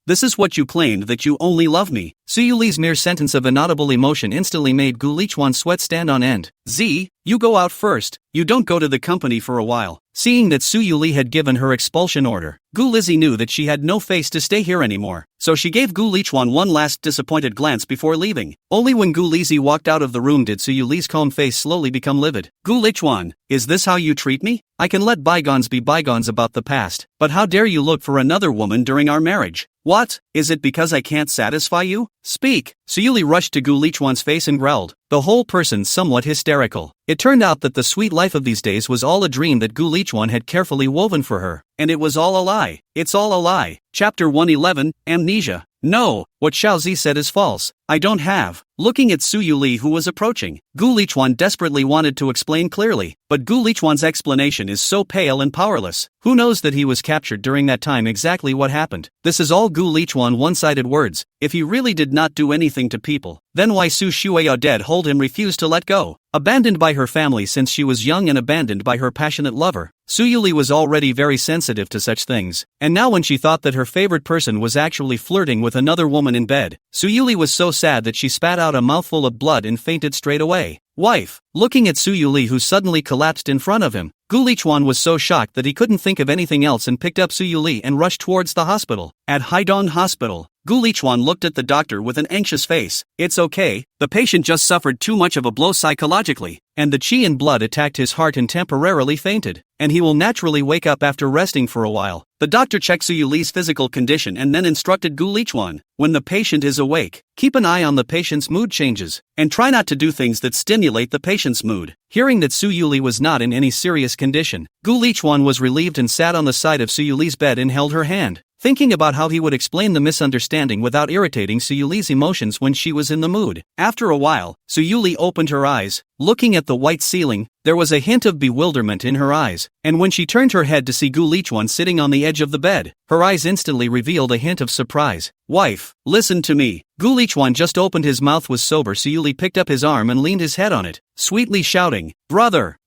this is what you claimed, that you only love me. Su Yuli's mere sentence of inaudible emotion instantly made Gu Lichuan's sweat stand on end. You go out first. You don't go to the company for a while. Seeing that Su Yuli had given her expulsion order, Gu Lizzie knew that she had no face to stay here anymore, so she gave Gu Lichuan one last disappointed glance before leaving. Only when Gu Lizzie walked out of the room did Su Yuli's calm face slowly become livid. Gu Lichuan, is this how you treat me? I can let bygones be bygones about the past, but how dare you look for another woman during our marriage? What? Is it because I can't satisfy you? Speak. Su Yuli rushed to Gu Lichuan's face and growled, the whole person somewhat hysterical. It turned out that the sweet life of these days was all a dream that Gu Lichuan had carefully woven for her, and it was all a lie. It's all a lie. Chapter 111, Amnesia. No, what Xiaozi said is false. I don't have. Looking at Su Yuli who was approaching, Gu Lichuan desperately wanted to explain clearly, but Gu Lichuan's explanation is so pale and powerless. Who knows that he was captured during that time exactly what happened? This is all Gu Lichuan one-sided words. If he really did not do anything to people, then why Su Shuya dead hold him refused to let go? Abandoned by her family since she was young and abandoned by her passionate lover, Su Yuli was already very sensitive to such things, and now when she thought that her favorite person was actually flirting with another woman in bed, Su Yuli was so sad that she spat out a mouthful of blood and fainted straight away. Wife. Looking at Su Yuli who suddenly collapsed in front of him, Gu Lichuan was so shocked that he couldn't think of anything else and picked up Su Yuli and rushed towards the hospital. At Haidong Hospital, Gu Lichuan looked at the doctor with an anxious face. It's okay, the patient just suffered too much of a blow psychologically, and the qi and blood attacked his heart and temporarily fainted, and he will naturally wake up after resting for a while. The doctor checked Su Yuli's physical condition and then instructed Gu Lichuan, when the patient is awake, keep an eye on the patient's mood changes, and try not to do things that stimulate the patient's mood. Hearing that Su Yuli was not in any serious condition, Gu Lichuan was relieved and sat on the side of Su Yuli's bed and held her hand, thinking about how he would explain the misunderstanding without irritating Su Yuli's emotions when she was in the mood. After a while, Su Yuli opened her eyes. Looking at the white ceiling, there was a hint of bewilderment in her eyes, and when she turned her head to see Gu Lichuan sitting on the edge of the bed, her eyes instantly revealed a hint of surprise. Wife, listen to me. Gu Lichuan just opened his mouth was sober. Su Yuli picked up his arm and leaned his head on it, sweetly shouting, brother,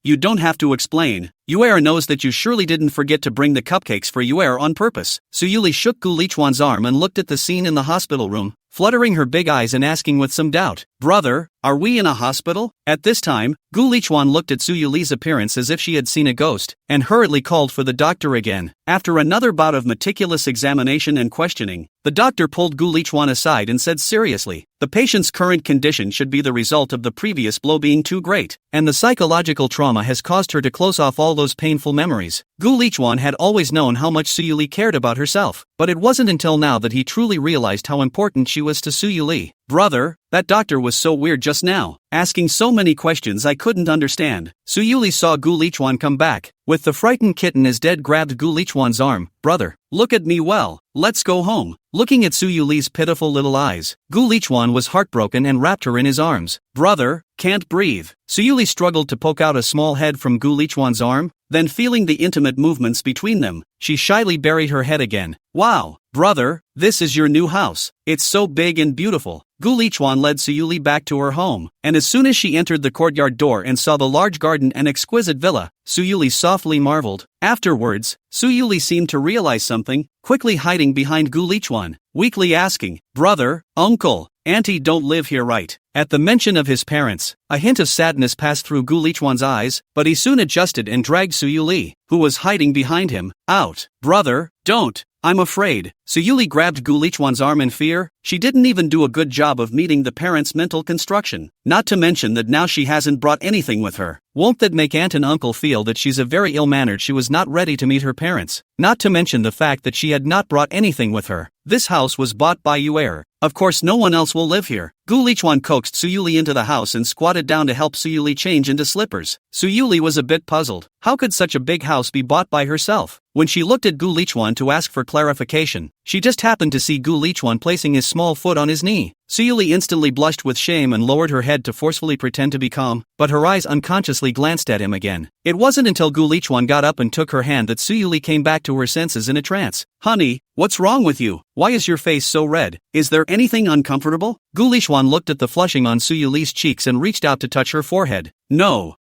you don't have to explain. Yuer knows that you surely didn't forget to bring the cupcakes for Yuer on purpose. Su Yuli shook Gu Lichuan's arm and looked at the scene in the hospital room, fluttering her big eyes and asking with some doubt, brother, are we in a hospital? At this time, Gu Lichuan looked at Su Yuli's appearance as if she had seen a ghost, and hurriedly called for the doctor again. After another bout of meticulous examination and questioning, the doctor pulled Gu Lichuan aside and said seriously, the patient's current condition should be the result of the previous blow being too great, and the psychological trauma has caused her to close off all those painful memories. Gu Lichuan had always known how much Su Yuli cared about herself, but it wasn't until now that he truly realized how important she was to Su Yuli. Brother, that doctor was so weird just now, asking so many questions I couldn't understand. Su Yuli saw Gu Lichuan come back, with the frightened kitten as dead grabbed Gu Lichuan's arm. Brother, look at me well, let's go home. Looking at Su Yuli's pitiful little eyes, Gu Lichuan was heartbroken and wrapped her in his arms. Brother, can't breathe. Su Yuli struggled to poke out a small head from Gu Lichuan's arm, then feeling the intimate movements between them, she shyly buried her head again. Wow, brother, this is your new house. It's so big and beautiful. Gu Lichuan led Su Yuli back to her home, and as soon as she entered the courtyard door and saw the large garden and exquisite villa, Su Yuli softly marveled. Afterwards, Su Yuli seemed to realize something, quickly hiding behind Gu Lichuan, weakly asking, brother, uncle, auntie don't live here right? At the mention of his parents, a hint of sadness passed through Gu Lichuan's eyes, but he soon adjusted and dragged Su Yuli, who was hiding behind him, out. Brother, don't. I'm afraid. Su Yuli grabbed Gu Lichuan's arm in fear. She didn't even do a good job of meeting the parents' mental construction. Not to mention that now she hasn't brought anything with her. Won't that make aunt and uncle feel that she's a very ill-mannered? She was not ready to meet her parents. Not to mention the fact that she had not brought anything with her. This house was bought by Yuer. Of course no one else will live here. Gu Lichuan coaxed Su Yuli into the house and squatted down to help Su Yuli change into slippers. Su Yuli was a bit puzzled. How could such a big house be bought by herself? When she looked at Gu Lichuan to ask for clarification, she just happened to see Gu Lichuan placing his small foot on his knee. Su Yuli instantly blushed with shame and lowered her head to forcefully pretend to be calm, but her eyes unconsciously glanced at him again. It wasn't until Gu Lichuan got up and took her hand that Su Yuli came back to her senses in a trance. Honey, what's wrong with you? Why is your face so red? Is there anything uncomfortable? Gu Lichuan looked at the flushing on Su Yuli's cheeks and reached out to touch her forehead. No.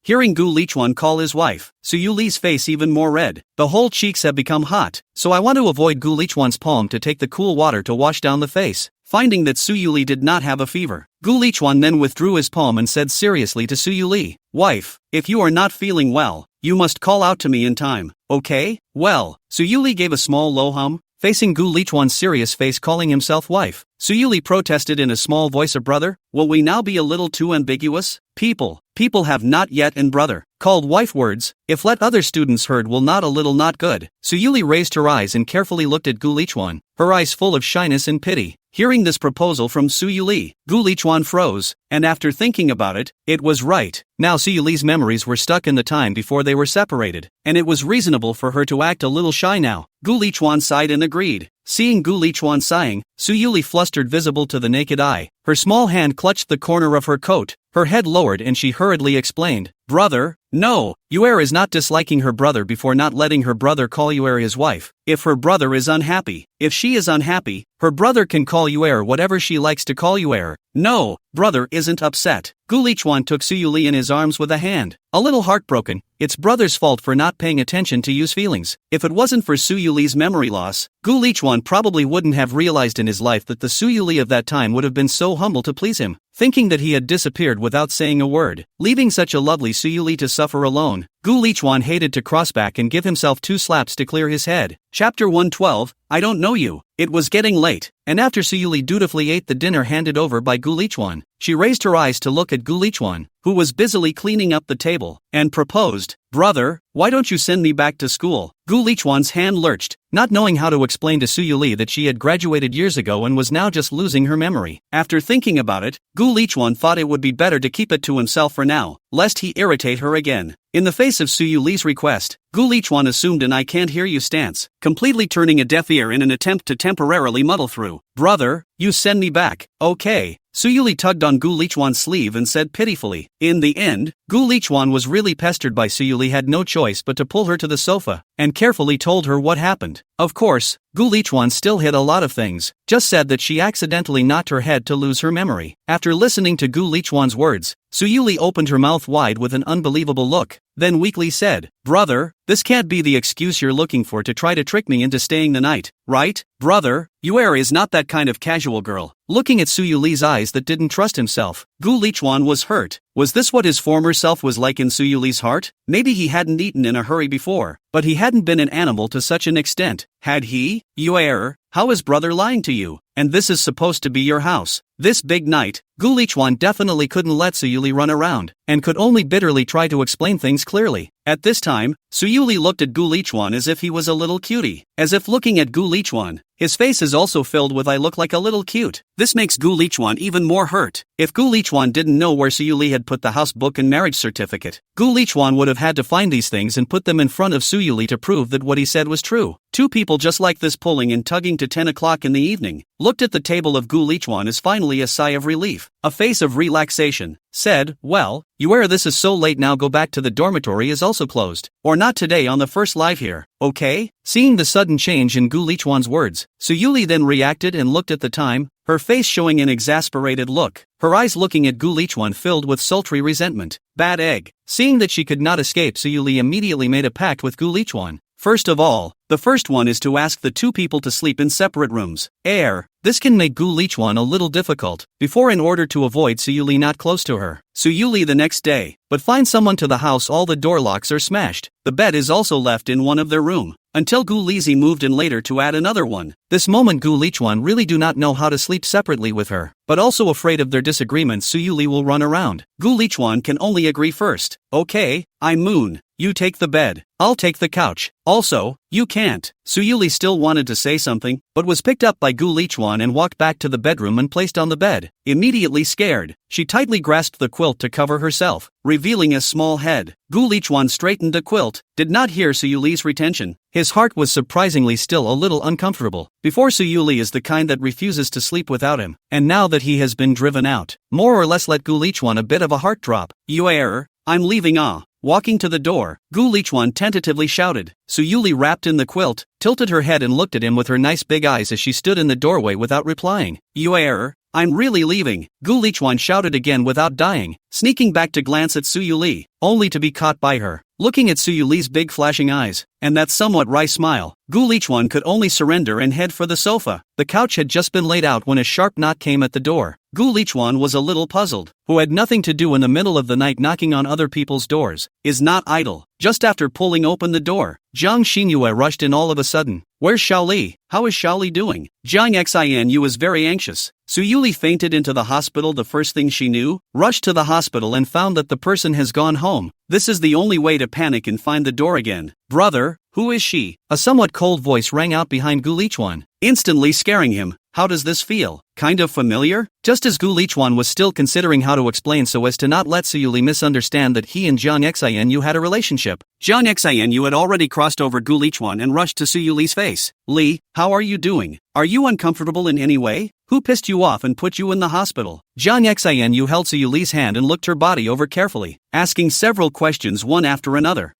Hearing Gu Lichuan call his wife, Su Yuli's face even more red. The whole cheeks have become hot, so I want to avoid Gu Lichuan's palm to take the cool water to wash down the face. Finding that Su Yuli did not have a fever, Gu Lichuan then withdrew his palm and said seriously to Su Yuli, wife, if you are not feeling well, you must call out to me in time, okay? Well, Su Yuli gave a small low hum, facing Gu Lichuan's serious face calling himself wife. Su Yuli protested in a small voice, brother, will we now be a little too ambiguous? People have not yet and brother, called wife words, if let other students heard will not a little not good. Su Yuli raised her eyes and carefully looked at Gu Lichuan, her eyes full of shyness and pity. Hearing this proposal from Su Yuli, Gu Lichuan froze, and after thinking about it, it was right. Now Su Yuli's memories were stuck in the time before they were separated, and it was reasonable for her to act a little shy now. Gu Lichuan sighed and agreed. Seeing Gu Lichuan sighing, Su Yuli flustered visible to the naked eye. Her small hand clutched the corner of her coat, her head lowered and she hurriedly explained, "Brother, no, Yuer is not disliking her brother before not letting her brother call Yuer his wife. If her brother is unhappy, if she is unhappy, her brother can call Yuer whatever she likes to call Yuer. No, brother isn't upset." Gu Lichuan took Su Yuli in his arms with a hand. A little heartbroken, it's brother's fault for not paying attention to Yu's feelings. If it wasn't for Su Yuli's memory loss, Gu Lichuan probably wouldn't have realized in his life that the Su Yuli of that time would have been so humble to please him. Thinking that he had disappeared without saying a word, leaving such a lovely Su Yuli to suffer alone, Gu Lichuan hated to cross back and give himself 2 slaps to clear his head. Chapter 112, I don't know you. It was getting late, and after Su Yuli dutifully ate the dinner handed over by Gu Lichuan, she raised her eyes to look at Gu Lichuan, who was busily cleaning up the table, and proposed, "Brother, why don't you send me back to school?" Gu Lichuan's hand lurched, not knowing how to explain to Su Yuli that she had graduated years ago and was now just losing her memory. After thinking about it, Gu Lichuan thought it would be better to keep it to himself for now, lest he irritate her again. In the face of Su Yuli's request, Gu Lichuan assumed an "I can't hear you" stance, completely turning a deaf ear in an attempt to temporarily muddle through. "Brother, you send me back, okay?" Su Yuli tugged on Gu Lichuan's sleeve and said pitifully. In the end, Gu Lichuan was really pestered by Su Yuli, had no choice but to pull her to the sofa, and carefully told her what happened. Of course, Gu Lichuan still hid a lot of things, just said that she accidentally knocked her head to lose her memory. After listening to Gu Lichuan's words, Su Yuli opened her mouth wide with an unbelievable look, then weakly said, "Brother, this can't be the excuse you're looking for to try to trick me into staying the night, right? Brother, Yuer is not that kind of casual girl." Looking at Su Yuli's eyes that didn't trust himself, Gu Lichuan was hurt. Was this what his former self was like in Su Yuli's heart? Maybe he hadn't eaten in a hurry before, but he hadn't been an animal to such an extent, had he? "Yuer, how is brother lying to you? And this is supposed to be your house." This big night, Gu Lichuan definitely couldn't let Su Yuli run around, and could only bitterly try to explain things clearly. At this time, Su Yuli looked at Gu Lichuan as if he was a little cutie. As if looking at Gu Lichuan, his face is also filled with "I look like a little cute." This makes Gu Lichuan even more hurt. If Gu Lichuan didn't know where Su Yuli had put the house book and marriage certificate, Gu Lichuan would have had to find these things and put them in front of Su Yuli to prove that what he said was true. Two people just like this pulling and tugging to 10 o'clock in the evening, looked at the table of Gu Lichuan as finally a sigh of relief, a face of relaxation, said, "Well, Yuer, this is so late now, go back to the dormitory is also closed. Or not today on the first live here, okay?" Seeing the sudden change in Gu Lichuan's words, Su Yuli then reacted and looked at the time, her face showing an exasperated look, her eyes looking at Gu Lichuan filled with sultry resentment. Bad egg. Seeing that she could not escape, Su Yuli immediately made a pact with Gu Lichuan. First of all, the first one is to ask the two people to sleep in separate rooms. This can make Gu Lichuan a little difficult, before in order to avoid Su Yuli not close to her. Su Yuli the next day, but find someone to the house, all the door locks are smashed. The bed is also left in one of their room, until Gu Lizi moved in later to add another one. This moment Gu Lichuan really do not know how to sleep separately with her, but also afraid of their disagreements Su Yuli will run around. Gu Lichuan can only agree first. "Okay, I'm Moon. You take the bed. I'll take the couch. Also, you can't." Su Yuli still wanted to say something, but was picked up by Gu Lichuan and walked back to the bedroom and placed on the bed. Immediately scared, she tightly grasped the quilt to cover herself, revealing a small head. Gu Lichuan straightened the quilt, did not hear Su Yuli's retention. His heart was surprisingly still a little uncomfortable. Before, Su Yuli is the kind that refuses to sleep without him, and now that he has been driven out, more or less let Gu Lichuan a bit of a heart drop. "Yuer, I'm leaving Walking to the door, Gu Lichuan tentatively shouted. Su Yuli wrapped in the quilt, tilted her head and looked at him with her nice big eyes as she stood in the doorway without replying. "Yuer, I'm really leaving," Gu Lichuan shouted again without dying, sneaking back to glance at Su Yuli, only to be caught by her. Looking at Su Yuli's big flashing eyes, and that somewhat wry smile, Gu Lichuan could only surrender and head for the sofa. The couch had just been laid out when a sharp knock came at the door. Gu Lichuan was a little puzzled. Who had nothing to do in the middle of the night knocking on other people's doors, is not idle. Just after pulling open the door, Jiang Xinyue rushed in all of a sudden. "Where's Shaoli? How is Shaoli doing?" Jiang Xinu was very anxious. Su Yuli fainted into the hospital. The first thing she knew, rushed to the hospital and found that the person has gone home. This is the only way to panic and find the door again. "Brother, who is she?" A somewhat cold voice rang out behind Gu Lichuan, instantly scaring him. how does this feel? Kind of familiar? Just as Gu Lichuan was still considering how to explain so as to not let Suyuli misunderstand that he and Jiang Xinu had a relationship, Jiang Xinu had already crossed over Gu Lichuan and rushed to Suyuli's face. Li, how are you doing? Are you uncomfortable in any way? Who pissed you off and put you in the hospital? Jiang Xinu held Suyuli's hand and looked her body over carefully, asking several questions one after another.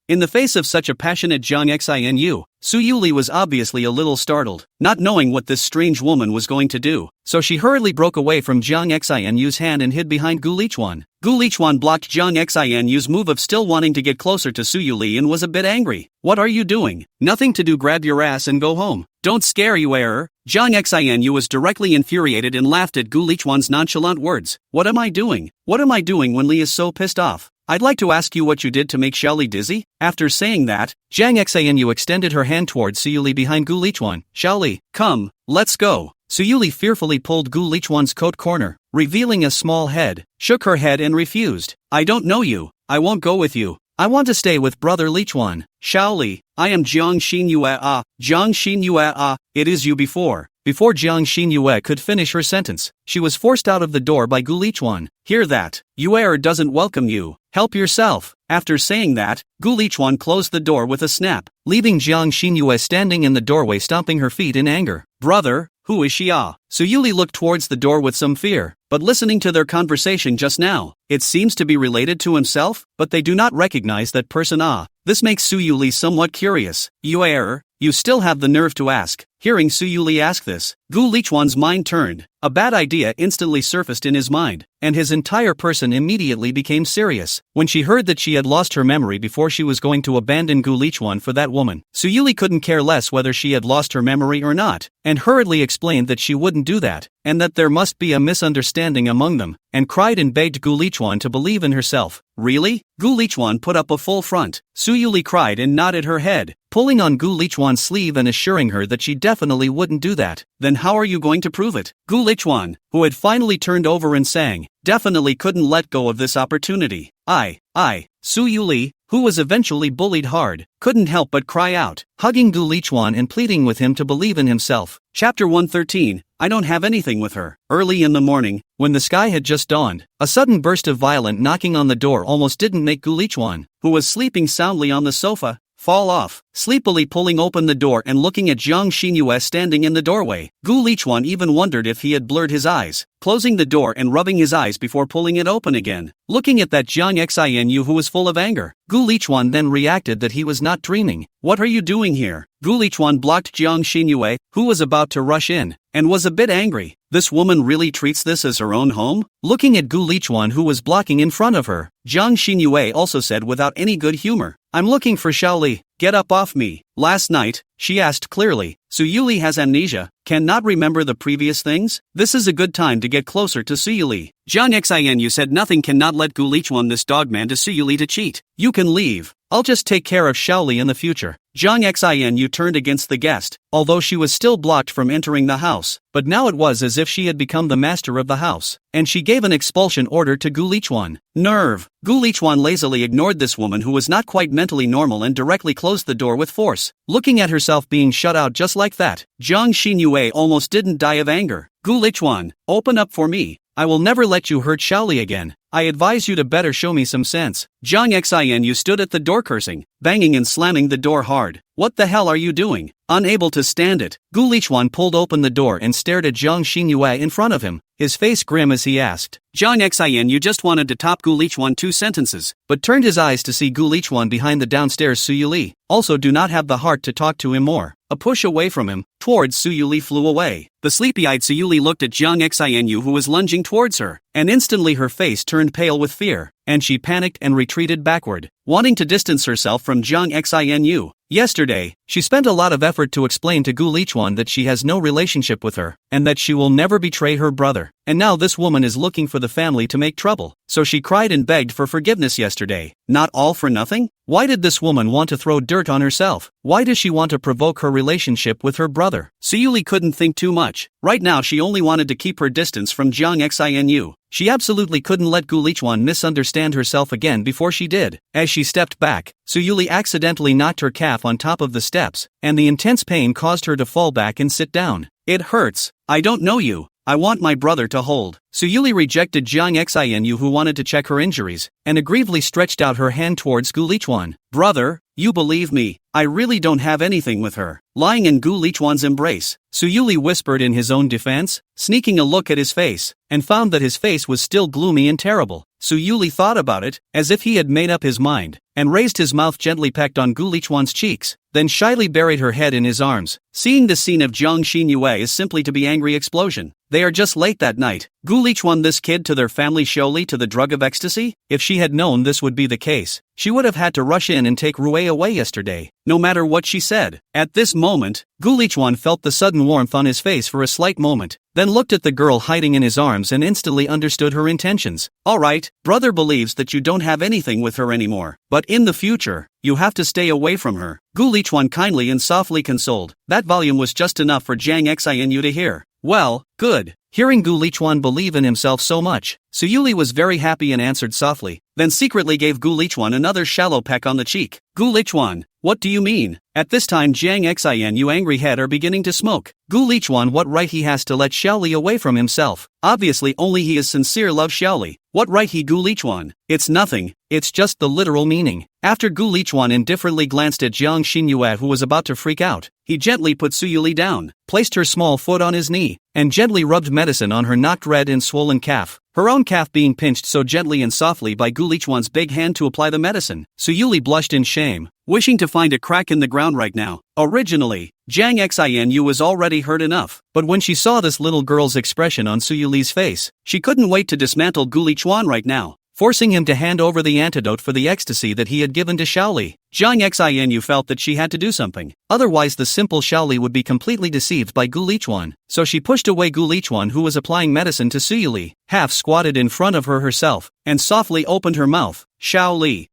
In the face of such a passionate Jiang Xinu, Suyuli was obviously a little startled, not knowing what this strange woman was going to do, so she hurriedly broke away from Jiang Xinu's hand and hid behind Gu Lichuan. Gu Lichuan blocked Jiang Xinu's move of still wanting to get closer to Suyuli and was a bit angry. What are you doing? Nothing to do, grab your ass and go home. Don't scare you, error. Jiang Xinu was directly infuriated and laughed at Gu Lichuan's nonchalant words. What am I doing? What am I doing when Li is so pissed off? I'd like to ask you what you did to make Xiaoli dizzy? After saying that, Jiang Xinu extended her hand towards Suyuli behind Gu Lichuan. Xiaoli, come, let's go. Suyuli fearfully pulled Gu Lichuan's coat corner, revealing a small head, shook her head and refused. I don't know you. I won't go with you. I want to stay with brother Lichuan. Xiaoli, I am Jiang Xinyue. Jiang Xinyue. It is you before. Before Jiang Xinyue could finish her sentence, she was forced out of the door by Gu Lichuan. Hear that? Yuer doesn't welcome you. Help yourself. After saying that, Gu Lichuan closed the door with a snap, leaving Jiang Xinyue standing in the doorway stomping her feet in anger. Brother, who is she? Suyuli looked towards the door with some fear, but listening to their conversation just now, it seems to be related to himself, but they do not recognize that person. This makes Suyuli somewhat curious. Yuer, you still have the nerve to ask. Hearing Suyuli ask this, Gu Lichuan's mind turned. A bad idea instantly surfaced in his mind, and his entire person immediately became serious. When she heard that she had lost her memory before she was going to abandon Gu Lichuan for that woman, Suyuli couldn't care less whether she had lost her memory or not, and hurriedly explained that she wouldn't do that, and that there must be a misunderstanding among them, and cried and begged Gu Lichuan to believe in herself. Really? Gu Lichuan put up a full front. Suyuli cried and nodded her head, pulling on Gu Lichuan's sleeve and assuring her that she definitely wouldn't do that. Then how are you going to prove it? Gu Lichuan, who had finally turned over and sang, definitely couldn't let go of this opportunity. Suyuli, who was eventually bullied hard, couldn't help but cry out, hugging Gu Lichuan and pleading with him to believe in himself. Chapter 113, I don't have anything with her. Early in the morning, when the sky had just dawned, a sudden burst of violent knocking on the door almost didn't make Gu Lichuan, who was sleeping soundly on the sofa, fall off. Sleepily pulling open the door and looking at Jiang Xinyue standing in the doorway, Gu Lichuan even wondered if he had blurred his eyes, closing the door and rubbing his eyes before pulling it open again. Looking at that Jiang Xinu who was full of anger, Gu Lichuan then reacted that he was not dreaming. What are you doing here? Gu Lichuan blocked Jiang Xinyue, who was about to rush in, and was a bit angry. This woman really treats this as her own home? Looking at Gu Lichuan who was blocking in front of her, Jiang Xinyue also said without any good humor, I'm looking for Xiaoli. Get up off me. Last night, she asked clearly. Suyuli has amnesia, cannot remember the previous things? This is a good time to get closer to Suyuli. Jiang Xinu said nothing cannot let Gu Lichuan this dogman to Suyuli to cheat. You can leave. I'll just take care of Xiaoli in the future. Jiang Xinu turned against the guest, although she was still blocked from entering the house, but now it was as if she had become the master of the house, and she gave an expulsion order to Gu Lichuan. Nerve! Gu Lichuan lazily ignored this woman who was not quite mentally normal and directly closed the door with force. Looking at herself being shut out just like that, Jiang Xinyue almost didn't die of anger. Gu Lichuan, open up for me. I will never let you hurt Xiaoli again. I advise you to better show me some sense. Jiang Xinu stood at the door cursing, banging and slamming the door hard. What the hell are you doing? Unable to stand it, Gu Lichuan pulled open the door and stared at Jiang Xinyue in front of him, his face grim as he asked. Jiang Xinu just wanted to top Gu Lichuan 2 sentences, but turned his eyes to see Gu Lichuan behind the downstairs Suyuli, also do not have the heart to talk to him more. A push away from him, towards Suyuli flew away. The sleepy-eyed Suyuli looked at Jiang Xinu who was lunging towards her, and instantly her face turned pale with fear, and she panicked and retreated backward, wanting to distance herself from Jiang Xinu. Yesterday, she spent a lot of effort to explain to Gu Lichuan that she has no relationship with her, and that she will never betray her brother, and now this woman is looking for the family to make trouble, so she cried and begged for forgiveness yesterday. Not all for nothing? Why did this woman want to throw dirt on herself? Why does she want to provoke her relationship with her brother? Suyuli couldn't think too much. Right now she only wanted to keep her distance from Jiang Xinu. She absolutely couldn't let Gu Lichuan misunderstand herself again before she did. As she stepped back, Suyuli accidentally knocked her calf on top of the steps, and the intense pain caused her to fall back and sit down. It hurts. I don't know you. I want my brother to hold. Suyuli rejected Jiang Xinu, who wanted to check her injuries, and aggressively stretched out her hand towards Gu Lichuan. Brother, you believe me, I really don't have anything with her. Lying in Gu Lichuan's embrace, Suyuli whispered in his own defense, sneaking a look at his face, and found that his face was still gloomy and terrible. Suyuli thought about it, as if he had made up his mind, and raised his mouth, gently pecked on Gu Lichuan's cheeks, then shyly buried her head in his arms. Seeing the scene of Jiang Xinyue is simply to be angry explosion. They are just late that night. Gu Lichuan this kid to their family, surely to the drug of ecstasy? If she had known this would be the case, she would have had to rush in and take Rue away yesterday, no matter what she said. At this moment, Gu Lichuan felt the sudden warmth on his face for a slight moment, then looked at the girl hiding in his arms and instantly understood her intentions. Alright, brother believes that you don't have anything with her anymore, but in the future, you have to stay away from her. Gu Lichuan kindly and softly consoled. That volume was just enough for Jiang Xinu to hear. Well, good. Hearing Gu Lichuan believe in himself so much, Suyuli was very happy and answered softly, then secretly gave Gu Lichuan another shallow peck on the cheek. Gu Lichuan, what do you mean? At this time Jiang Xinu angry head are beginning to smoke. Gu Lichuan, what right he has to let Xiaoli away from himself? Obviously only he is sincere love Xiaoli. What right he Gu Lichuan? It's nothing, it's just the literal meaning. After Gu Lichuan indifferently glanced at Jiang Xinyue, who was about to freak out, he gently put Suyuli down, placed her small foot on his knee, and gently rubbed medicine on her knocked red and swollen calf, her own calf being pinched so gently and softly by Gu Lichuan's big hand to apply the medicine. Suyuli blushed in shame, wishing to find a crack in the ground right now. Originally, Jiang Xinu was already hurt enough, but when she saw this little girl's expression on Suyuli's face, she couldn't wait to dismantle Gu Lichuan right now, forcing him to hand over the antidote for the ecstasy that he had given to Xiaoli. Jiang Xinu felt that she had to do something, otherwise the simple Xiaoli would be completely deceived by Gu Lichuan, so she pushed away Gu Lichuan, who was applying medicine to Suyuli, half squatted in front of her herself, and softly opened her mouth. Xiaoli.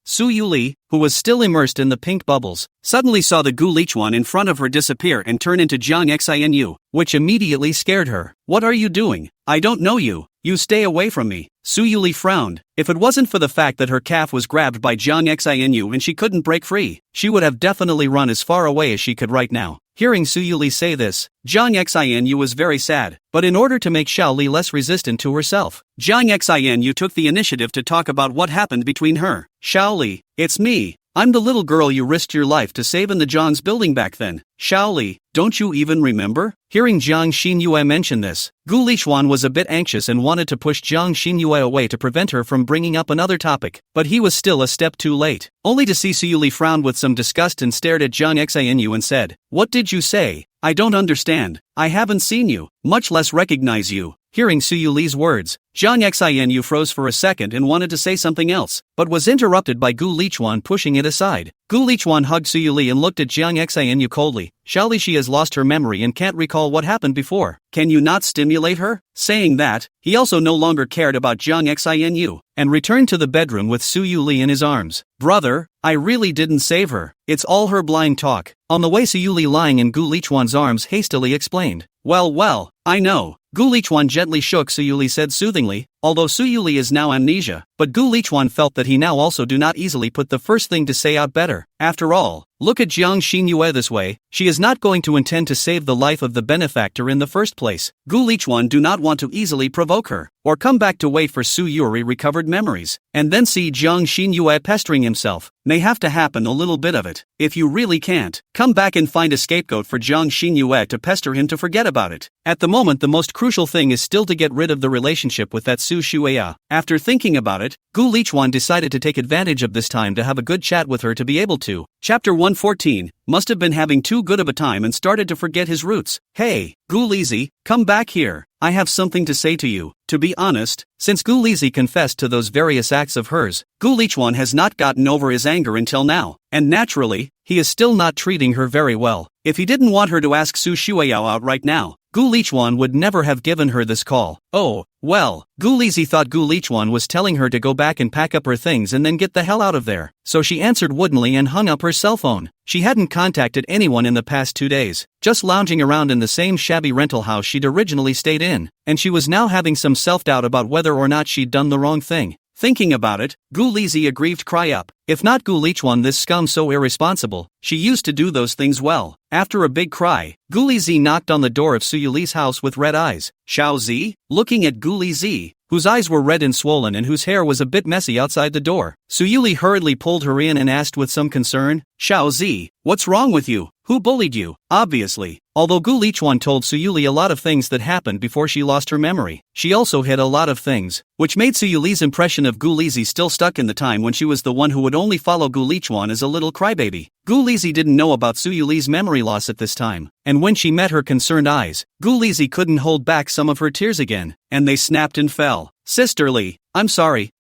Suyuli, who was still immersed in the pink bubbles, suddenly saw the Gu Lichuan in front of her disappear and turn into Jiang Xinu, which immediately scared her. What are you doing? I don't know you. You stay away from me. Suyuli frowned. If it wasn't for the fact that her calf was grabbed by Jiang Xinu and she couldn't break free, she would have definitely run as far away as she could right now. Hearing Suyuli say this, Jiang Xinu was very sad, but in order to make Xiaoli less resistant to herself, Jiang Xinu took the initiative to talk about what happened between her. Xiaoli, it's me. I'm the little girl you risked your life to save in the Zhang's building back then. Xiaoli, don't you even remember? Hearing Jiang Xinyue mention this, Gu Lichuan was a bit anxious and wanted to push Jiang Xinyue away to prevent her from bringing up another topic, but he was still a step too late, only to see Suyuli frown with some disgust and stared at Jiang Xinu and said, "What did you say? I don't understand. I haven't seen you, much less recognize you." Hearing Suyuli's words, Jiang Xinu froze for a second and wanted to say something else, but was interrupted by Gu Lichuan pushing it aside. Gu Lichuan hugged Suyuli and looked at Jiang Xinu coldly. Surely she has lost her memory and can't recall what happened before. Can you not stimulate her? Saying that, he also no longer cared about Jiang Xinu, and returned to the bedroom with Suyuli in his arms. Brother, I really didn't save her. It's all her blind talk. On the way, Suyuli, lying in Gu Lichuan's arms, hastily explained. Well, I know. Gu Lichuan gently shook Suyuli, said soothingly, although Suyuli is now amnesia, but Gu Lichuan felt that he now also do not easily put the first thing to say out better. After all, look at Jiang Xinyue this way, she is not going to intend to save the life of the benefactor in the first place. Gu Lichuan do not want to easily provoke her, or come back to wait for Suyuri recovered memories, and then see Jiang Xinyue pestering himself. May have to happen a little bit of it. If you really can't, come back and find a scapegoat for Jiang Xinyue to pester him to forget about it. At the moment the most crucial thing is still to get rid of the relationship with that Su Shueya. After thinking about it, Gu Lichuan decided to take advantage of this time to have a good chat with her to be able to. Chapter 114, must have been having too good of a time and started to forget his roots. Hey, Gu Lizi, come back here. I have something to say to you. To be honest, since Gu Lizi confessed to those various acts of hers, Gu Lichuan has not gotten over his anger until now, and naturally, he is still not treating her very well. If he didn't want her to ask Su Shueyao out right now, Gu Lichuan would never have given her this call. Oh, well, Gu Lizi thought Gu Lichuan was telling her to go back and pack up her things and then get the hell out of there, so she answered woodenly and hung up her cell phone. She hadn't contacted anyone in the past 2 days, just lounging around in the same shabby rental house she'd originally stayed in, and she was now having some self-doubt about whether or not she'd done the wrong thing. Thinking about it, Gu Lizi aggrieved cry up. If not Gu Lichuan, this scum so irresponsible, she used to do those things well. After a big cry, Gu Lizi knocked on the door of Su Yuli's house with red eyes. Xiao Zi? Looking at Gu Lizi, whose eyes were red and swollen and whose hair was a bit messy outside the door, Su Yuli hurriedly pulled her in and asked with some concern, Xiao Zi, what's wrong with you? Who bullied you? Obviously. Although Gu Lichuan told Su Yuli a lot of things that happened before she lost her memory, she also hid a lot of things, which made Su Yuli's impression of Gu Lizi still stuck in the time when she was the one who would only follow Gu Lichuan as a little crybaby. Gu Lizi didn't know about Su Yuli's memory loss at this time, and when she met her concerned eyes, Gu Lizi couldn't hold back some of her tears again, and they snapped and fell. Sisterly, I'm sorry.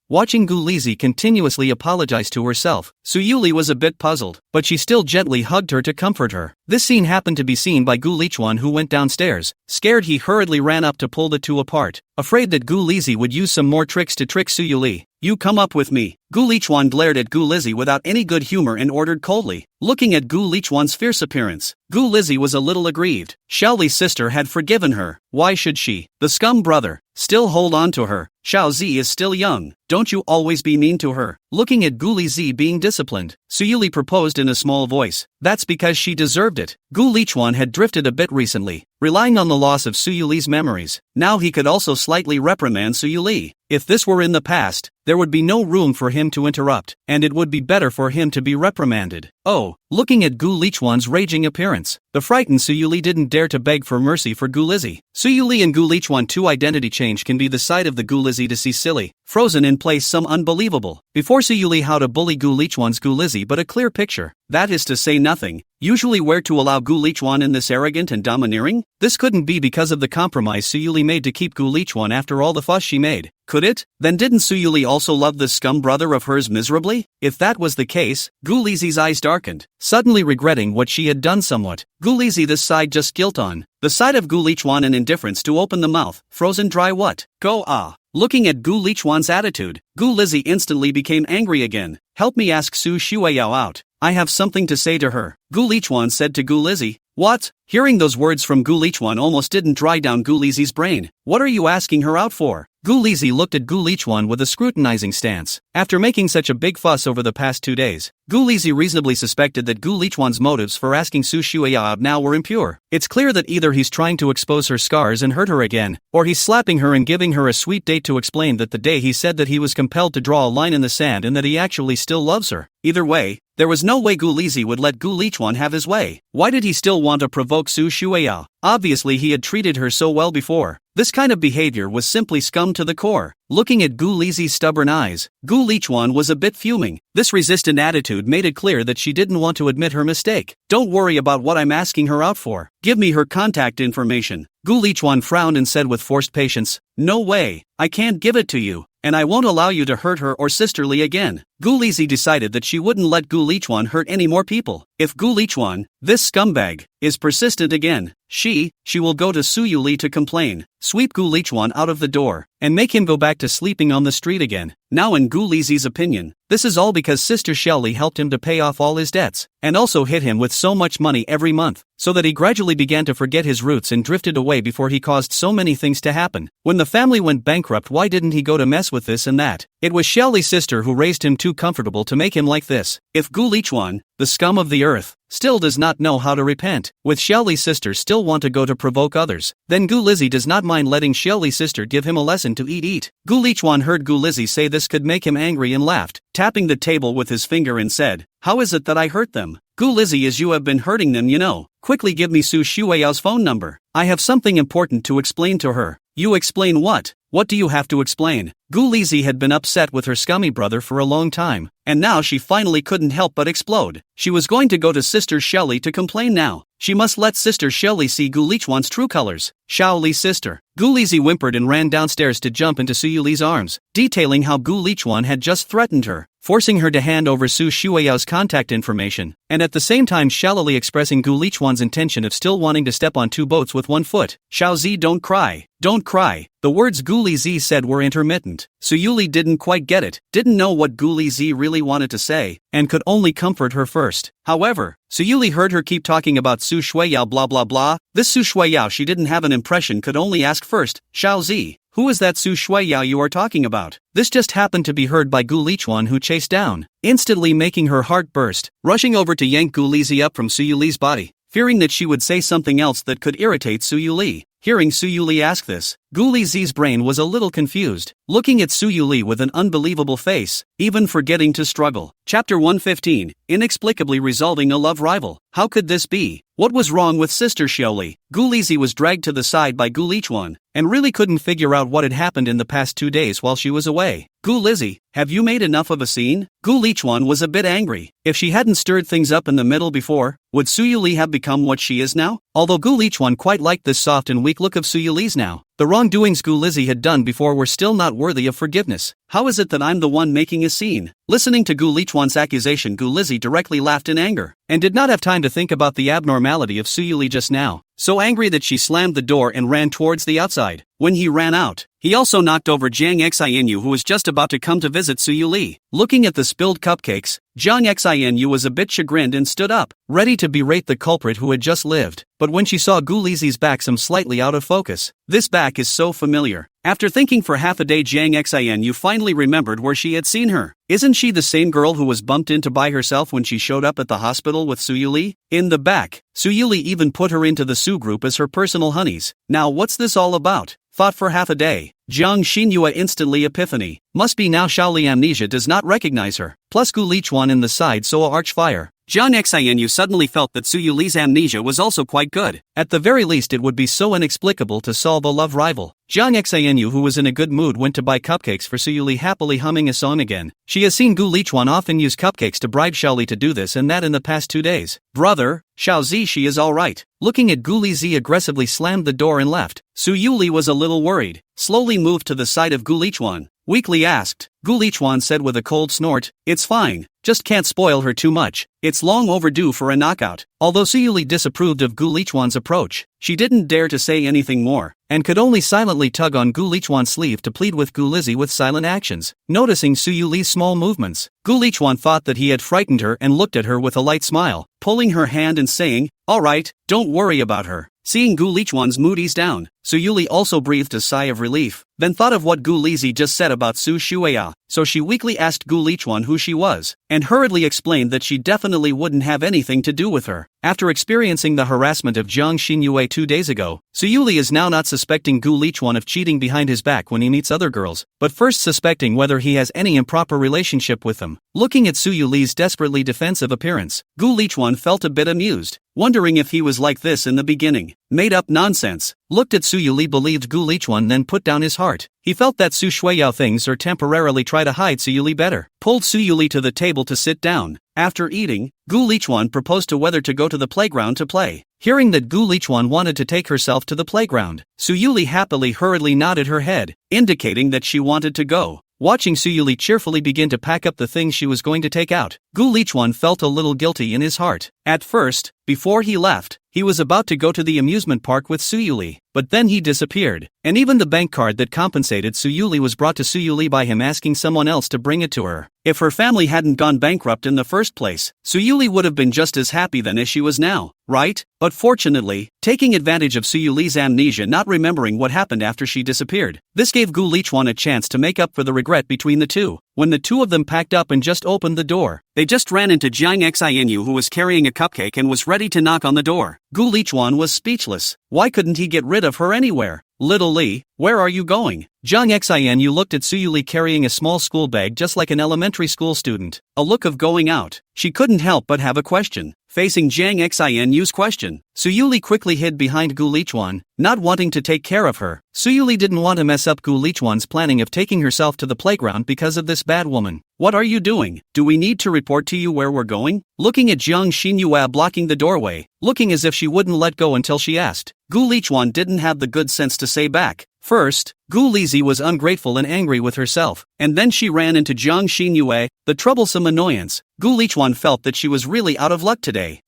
Watching Gu Lizi continuously apologize to herself, Su Yuli was a bit puzzled, but she still gently hugged her to comfort her. This scene happened to be seen by Gu Lichuan, who went downstairs. Scared, he hurriedly ran up to pull the two apart, afraid that Gu Lizi would use some more tricks to trick Su Yuli. You come up with me. Gu Lichuan glared at Gu Lizi without any good humor and ordered coldly. Looking at Gu Lichuan's fierce appearance, Gu Lizi was a little aggrieved. Xiaoli's sister had forgiven her. Why should she? The scum brother still hold on to her. Xiao Zi is still young. Don't you always be mean to her? Looking at Gu Lizi being disciplined, Su Yuli proposed in a small voice. That's because she deserved it. Gu Lichuan had drifted a bit recently, relying on the loss of Su Yuli's memories. Now he could also slightly reprimand Su Yuli. If this were in the past, there would be no room for him to interrupt, and it would be better for him to be reprimanded. Oh, looking at Gu Lichuan's raging appearance, the frightened Su Yuli didn't dare to beg for mercy for Gu Lizi. Su Yuli and Gu Lichuan, two identity change can be the side of the Gu Lizi to see silly, frozen in place, some unbelievable. Before Su Yuli how to bully Gu Lichuan's Gu Lizi, but a clear picture. That is to say nothing. Usually where to allow Gu Lichuan in this arrogant and domineering? This couldn't be because of the compromise Su Yuli made to keep Gu Lichuan after all the fuss she made. Could it? Then didn't Su Yuli also love this scum brother of hers miserably? If that was the case, Gu Lizi's eyes darkened, suddenly regretting what she had done somewhat. Gu Lizi this side just guilt on. The side of Gu Lichuan and indifference to open the mouth, frozen dry what? Go ah. Looking at Gu Lichuan's attitude, Gu Lizi instantly became angry again. Help me ask Su Shueyao out. I have something to say to her. Gu Lichuan said to Gu Lizi. What? Hearing those words from Gu Lichuan almost didn't dry down Gu Lizi's brain. What are you asking her out for? Gu Lizi looked at Gu Lichuan with a scrutinizing stance. After making such a big fuss over the past 2 days, Gu Lizi reasonably suspected that Gu Lichuan's motives for asking Su Shueyao out now were impure. It's clear that either he's trying to expose her scars and hurt her again, or he's slapping her and giving her a sweet date to explain that the day he said that he was compelled to draw a line in the sand and that he actually still loves her. Either way, there was no way Gu Lizi would let Gu Lichuan have his way. Why did he still want to provoke Su Shueyao? Obviously he had treated her so well before. This kind of behavior was simply scum to the core. Looking at Gu Lizi's stubborn eyes, Gu Lichuan was a bit fuming. This resistant attitude made it clear that she didn't want to admit her mistake. Don't worry about what I'm asking her out for. Give me her contact information. Gu Lichuan frowned and said with forced patience, No way, I can't give it to you, and I won't allow you to hurt her or sisterly again. Gu Lizi decided that she wouldn't let Gu Lichuan hurt any more people. If Gu Lichuan, this scumbag, is persistent again, she will go to Su Yuli to complain, sweep Gu Lichuan out of the door, and make him go back to sleeping on the street again. Now in Gu Lizi's opinion, this is all because Sister Shelly helped him to pay off all his debts, and also hit him with so much money every month, so that he gradually began to forget his roots and drifted away before he caused so many things to happen. When the family went bankrupt, why didn't he go to mess with this and that? It was Shelly's sister who raised him too comfortable to make him like this. If Gu Lichuan, the scum of the earth, still does not know how to repent, with Shelly's sister still want to go to provoke others, then Gu Lizi does not mind letting Shelly's sister give him a lesson to eat. Gu Lichuan heard Gu Lizi say this could make him angry and laughed, tapping the table with his finger and said, How is it that I hurt them? Gu Lizi, as you have been hurting them, you know. Quickly give me Su Shueyao's phone number. I have something important to explain to her. You explain what? What do you have to explain? Gu Lizi had been upset with her scummy brother for a long time, and now she finally couldn't help but explode. She was going to go to Sister Shelly to complain now. She must let Sister Shelly see Gu Lichuan's true colors. Xiao Li's sister. Gu Lizi whimpered and ran downstairs to jump into Su Yuli's arms, detailing how Gu Lichuan had just threatened her, forcing her to hand over Su Shueyao's contact information, and at the same time shallowly expressing Gu Lichuan's intention of still wanting to step on 2 boats with 1 foot. Xiao Zi, don't cry. Don't cry. The words Gu Lizi said were intermittent. Su Yuli didn't quite get it, didn't know what Gu Lizi really wanted to say, and could only comfort her first. However, Su Yuli heard her keep talking about Su Shueyao blah blah blah. This Su Shueyao she didn't have an impression could only ask first, Xiao Zi, who is that Su Shuiyao you are talking about? This just happened to be heard by Gu Lichuan, who chased down, instantly making her heart burst, rushing over to yank Gu Lizi up from Su Yuli's body, fearing that she would say something else that could irritate Su Yuli. Hearing Su Yuli ask this, Gu Lizi's brain was a little confused, looking at Su Yuli with an unbelievable face, even forgetting to struggle. Chapter 115, Inexplicably Resolving a Love Rival. How could this be? What was wrong with Sister Xiaoli? Gu Lizi was dragged to the side by Gu Lichuan, and really couldn't figure out what had happened in the past 2 days while she was away. Gu Lizi, have you made enough of a scene? Gu Lichuan was a bit angry. If she hadn't stirred things up in the middle before, would Su Yuli have become what she is now? Although Gu Lichuan quite liked this soft and weak look of Su Yuli's now, the wrongdoings Gu Lizi had done before were still not worthy of forgiveness. How is it that I'm the one making a scene? Listening to Gu Lichuan's accusation, Gu Lizi directly laughed in anger, and did not have time to think about the abnormality of Su Yuli just now, so angry that she slammed the door and ran towards the outside. When he ran out, he also knocked over Jiang Xianyu, who was just about to come to visit Su Yuli. Looking at the spilled cupcakes, Jiang Xianyu was a bit chagrined and stood up, ready to berate the culprit who had just lived. But when she saw Gu Lizi's back slightly out of focus, this back is so familiar. After thinking for half a day, Jiang Xianyu finally remembered where she had seen her. Isn't she the same girl who was bumped into by herself when she showed up at the hospital with Su Yuli? In the back, Su Yuli even put her into the Su group as her personal honeys. Now what's this all about? Thought for half a day. Jiang Xinyue instantly epiphany. Must be now Shaoli amnesia does not recognize her. Plus Gu Lichuan in the side so a arch fire. Jiang Xianyu suddenly felt that Su Yuli's amnesia was also quite good. At the very least it would be so inexplicable to solve a love rival. Jiang Xianyu, who was in a good mood, went to buy cupcakes for Su Yuli, happily humming a song again. She has seen Gu Lichuan often use cupcakes to bribe Shaoli to do this and that in the past 2 days. Brother, Xiaozi, she is alright. Looking at Gu Lizi aggressively slammed the door and left. Su Yuli was a little worried, slowly moved to the side of Gu Lichuan. Weakly asked, Gu Lichuan said with a cold snort, "It's fine, just can't spoil her too much. It's long overdue for a knockout." Although Su Yuli disapproved of Gu Lichuan's approach, she didn't dare to say anything more, and could only silently tug on Gu Lichuan's sleeve to plead with Gu Lizi with silent actions. Noticing Su Yuli's small movements, Gu Lichuan thought that he had frightened her and looked at her with a light smile, pulling her hand and saying, "Alright, don't worry about her." Seeing Gu Lichuan's mood ease down, Su Yuli also breathed a sigh of relief, then thought of what Gu Lizi just said about Su Shuiyao, so she weakly asked Gu Lichuan who she was, and hurriedly explained that she definitely wouldn't have anything to do with her. After experiencing the harassment of Jiang Xinyue 2 days ago, Su Yuli is now not suspecting Gu Lichuan of cheating behind his back when he meets other girls, but first suspecting whether he has any improper relationship with them. Looking at Su Yuli's desperately defensive appearance, Gu Lichuan felt a bit amused, wondering if he was like this in the beginning. Made up nonsense. Looked at Su Yuli, believed Gu Lichuan, then put down his heart. He felt that Su Shuiyao things or temporarily try to hide Su Yuli better. Pulled Su Yuli to the table to sit down. After eating, Gu Lichuan proposed to whether to go to the playground to play. Hearing that Gu Lichuan wanted to take herself to the playground, Su Yuli hurriedly nodded her head, indicating that she wanted to go. Watching Su Yuli cheerfully begin to pack up the things she was going to take out, Gu Lichuan felt a little guilty in his heart. At first, before he left, he was about to go to the amusement park with Su Yuli, but then he disappeared, and even the bank card that compensated Su Yuli was brought to Su Yuli by him asking someone else to bring it to her. If her family hadn't gone bankrupt in the first place, Su Yuli would have been just as happy then as she was now, right? But fortunately, taking advantage of Su Yuli's amnesia, not remembering what happened after she disappeared, this gave Gu Lichuan a chance to make up for the regret between the two. When the two of them packed up and just opened the door, they just ran into Jiang Xianyu, who was carrying a cupcake and was ready to knock on the door. Gu Lichuan was speechless. Why couldn't he get rid of her anywhere? "Little Li, where are you going?" Jiang Xianyu looked at Su Yuli carrying a small school bag just like an elementary school student, a look of going out. She couldn't help but have a question. Facing Jiang Xianyu's question, Su Yuli quickly hid behind Gu Lichuan, not wanting to take care of her. Su Yuli didn't want to mess up Gu Lichuan's planning of taking herself to the playground because of this bad woman. "What are you doing? Do we need to report to you where we're going?" Looking at Jiang Xinyue blocking the doorway, looking as if she wouldn't let go until she asked, Gu Lichuan didn't have the good sense to say back. First, Gu Lizi was ungrateful and angry with herself, and then she ran into Jiang Xinyue, the troublesome annoyance. Gu Lichuan felt that she was really out of luck today.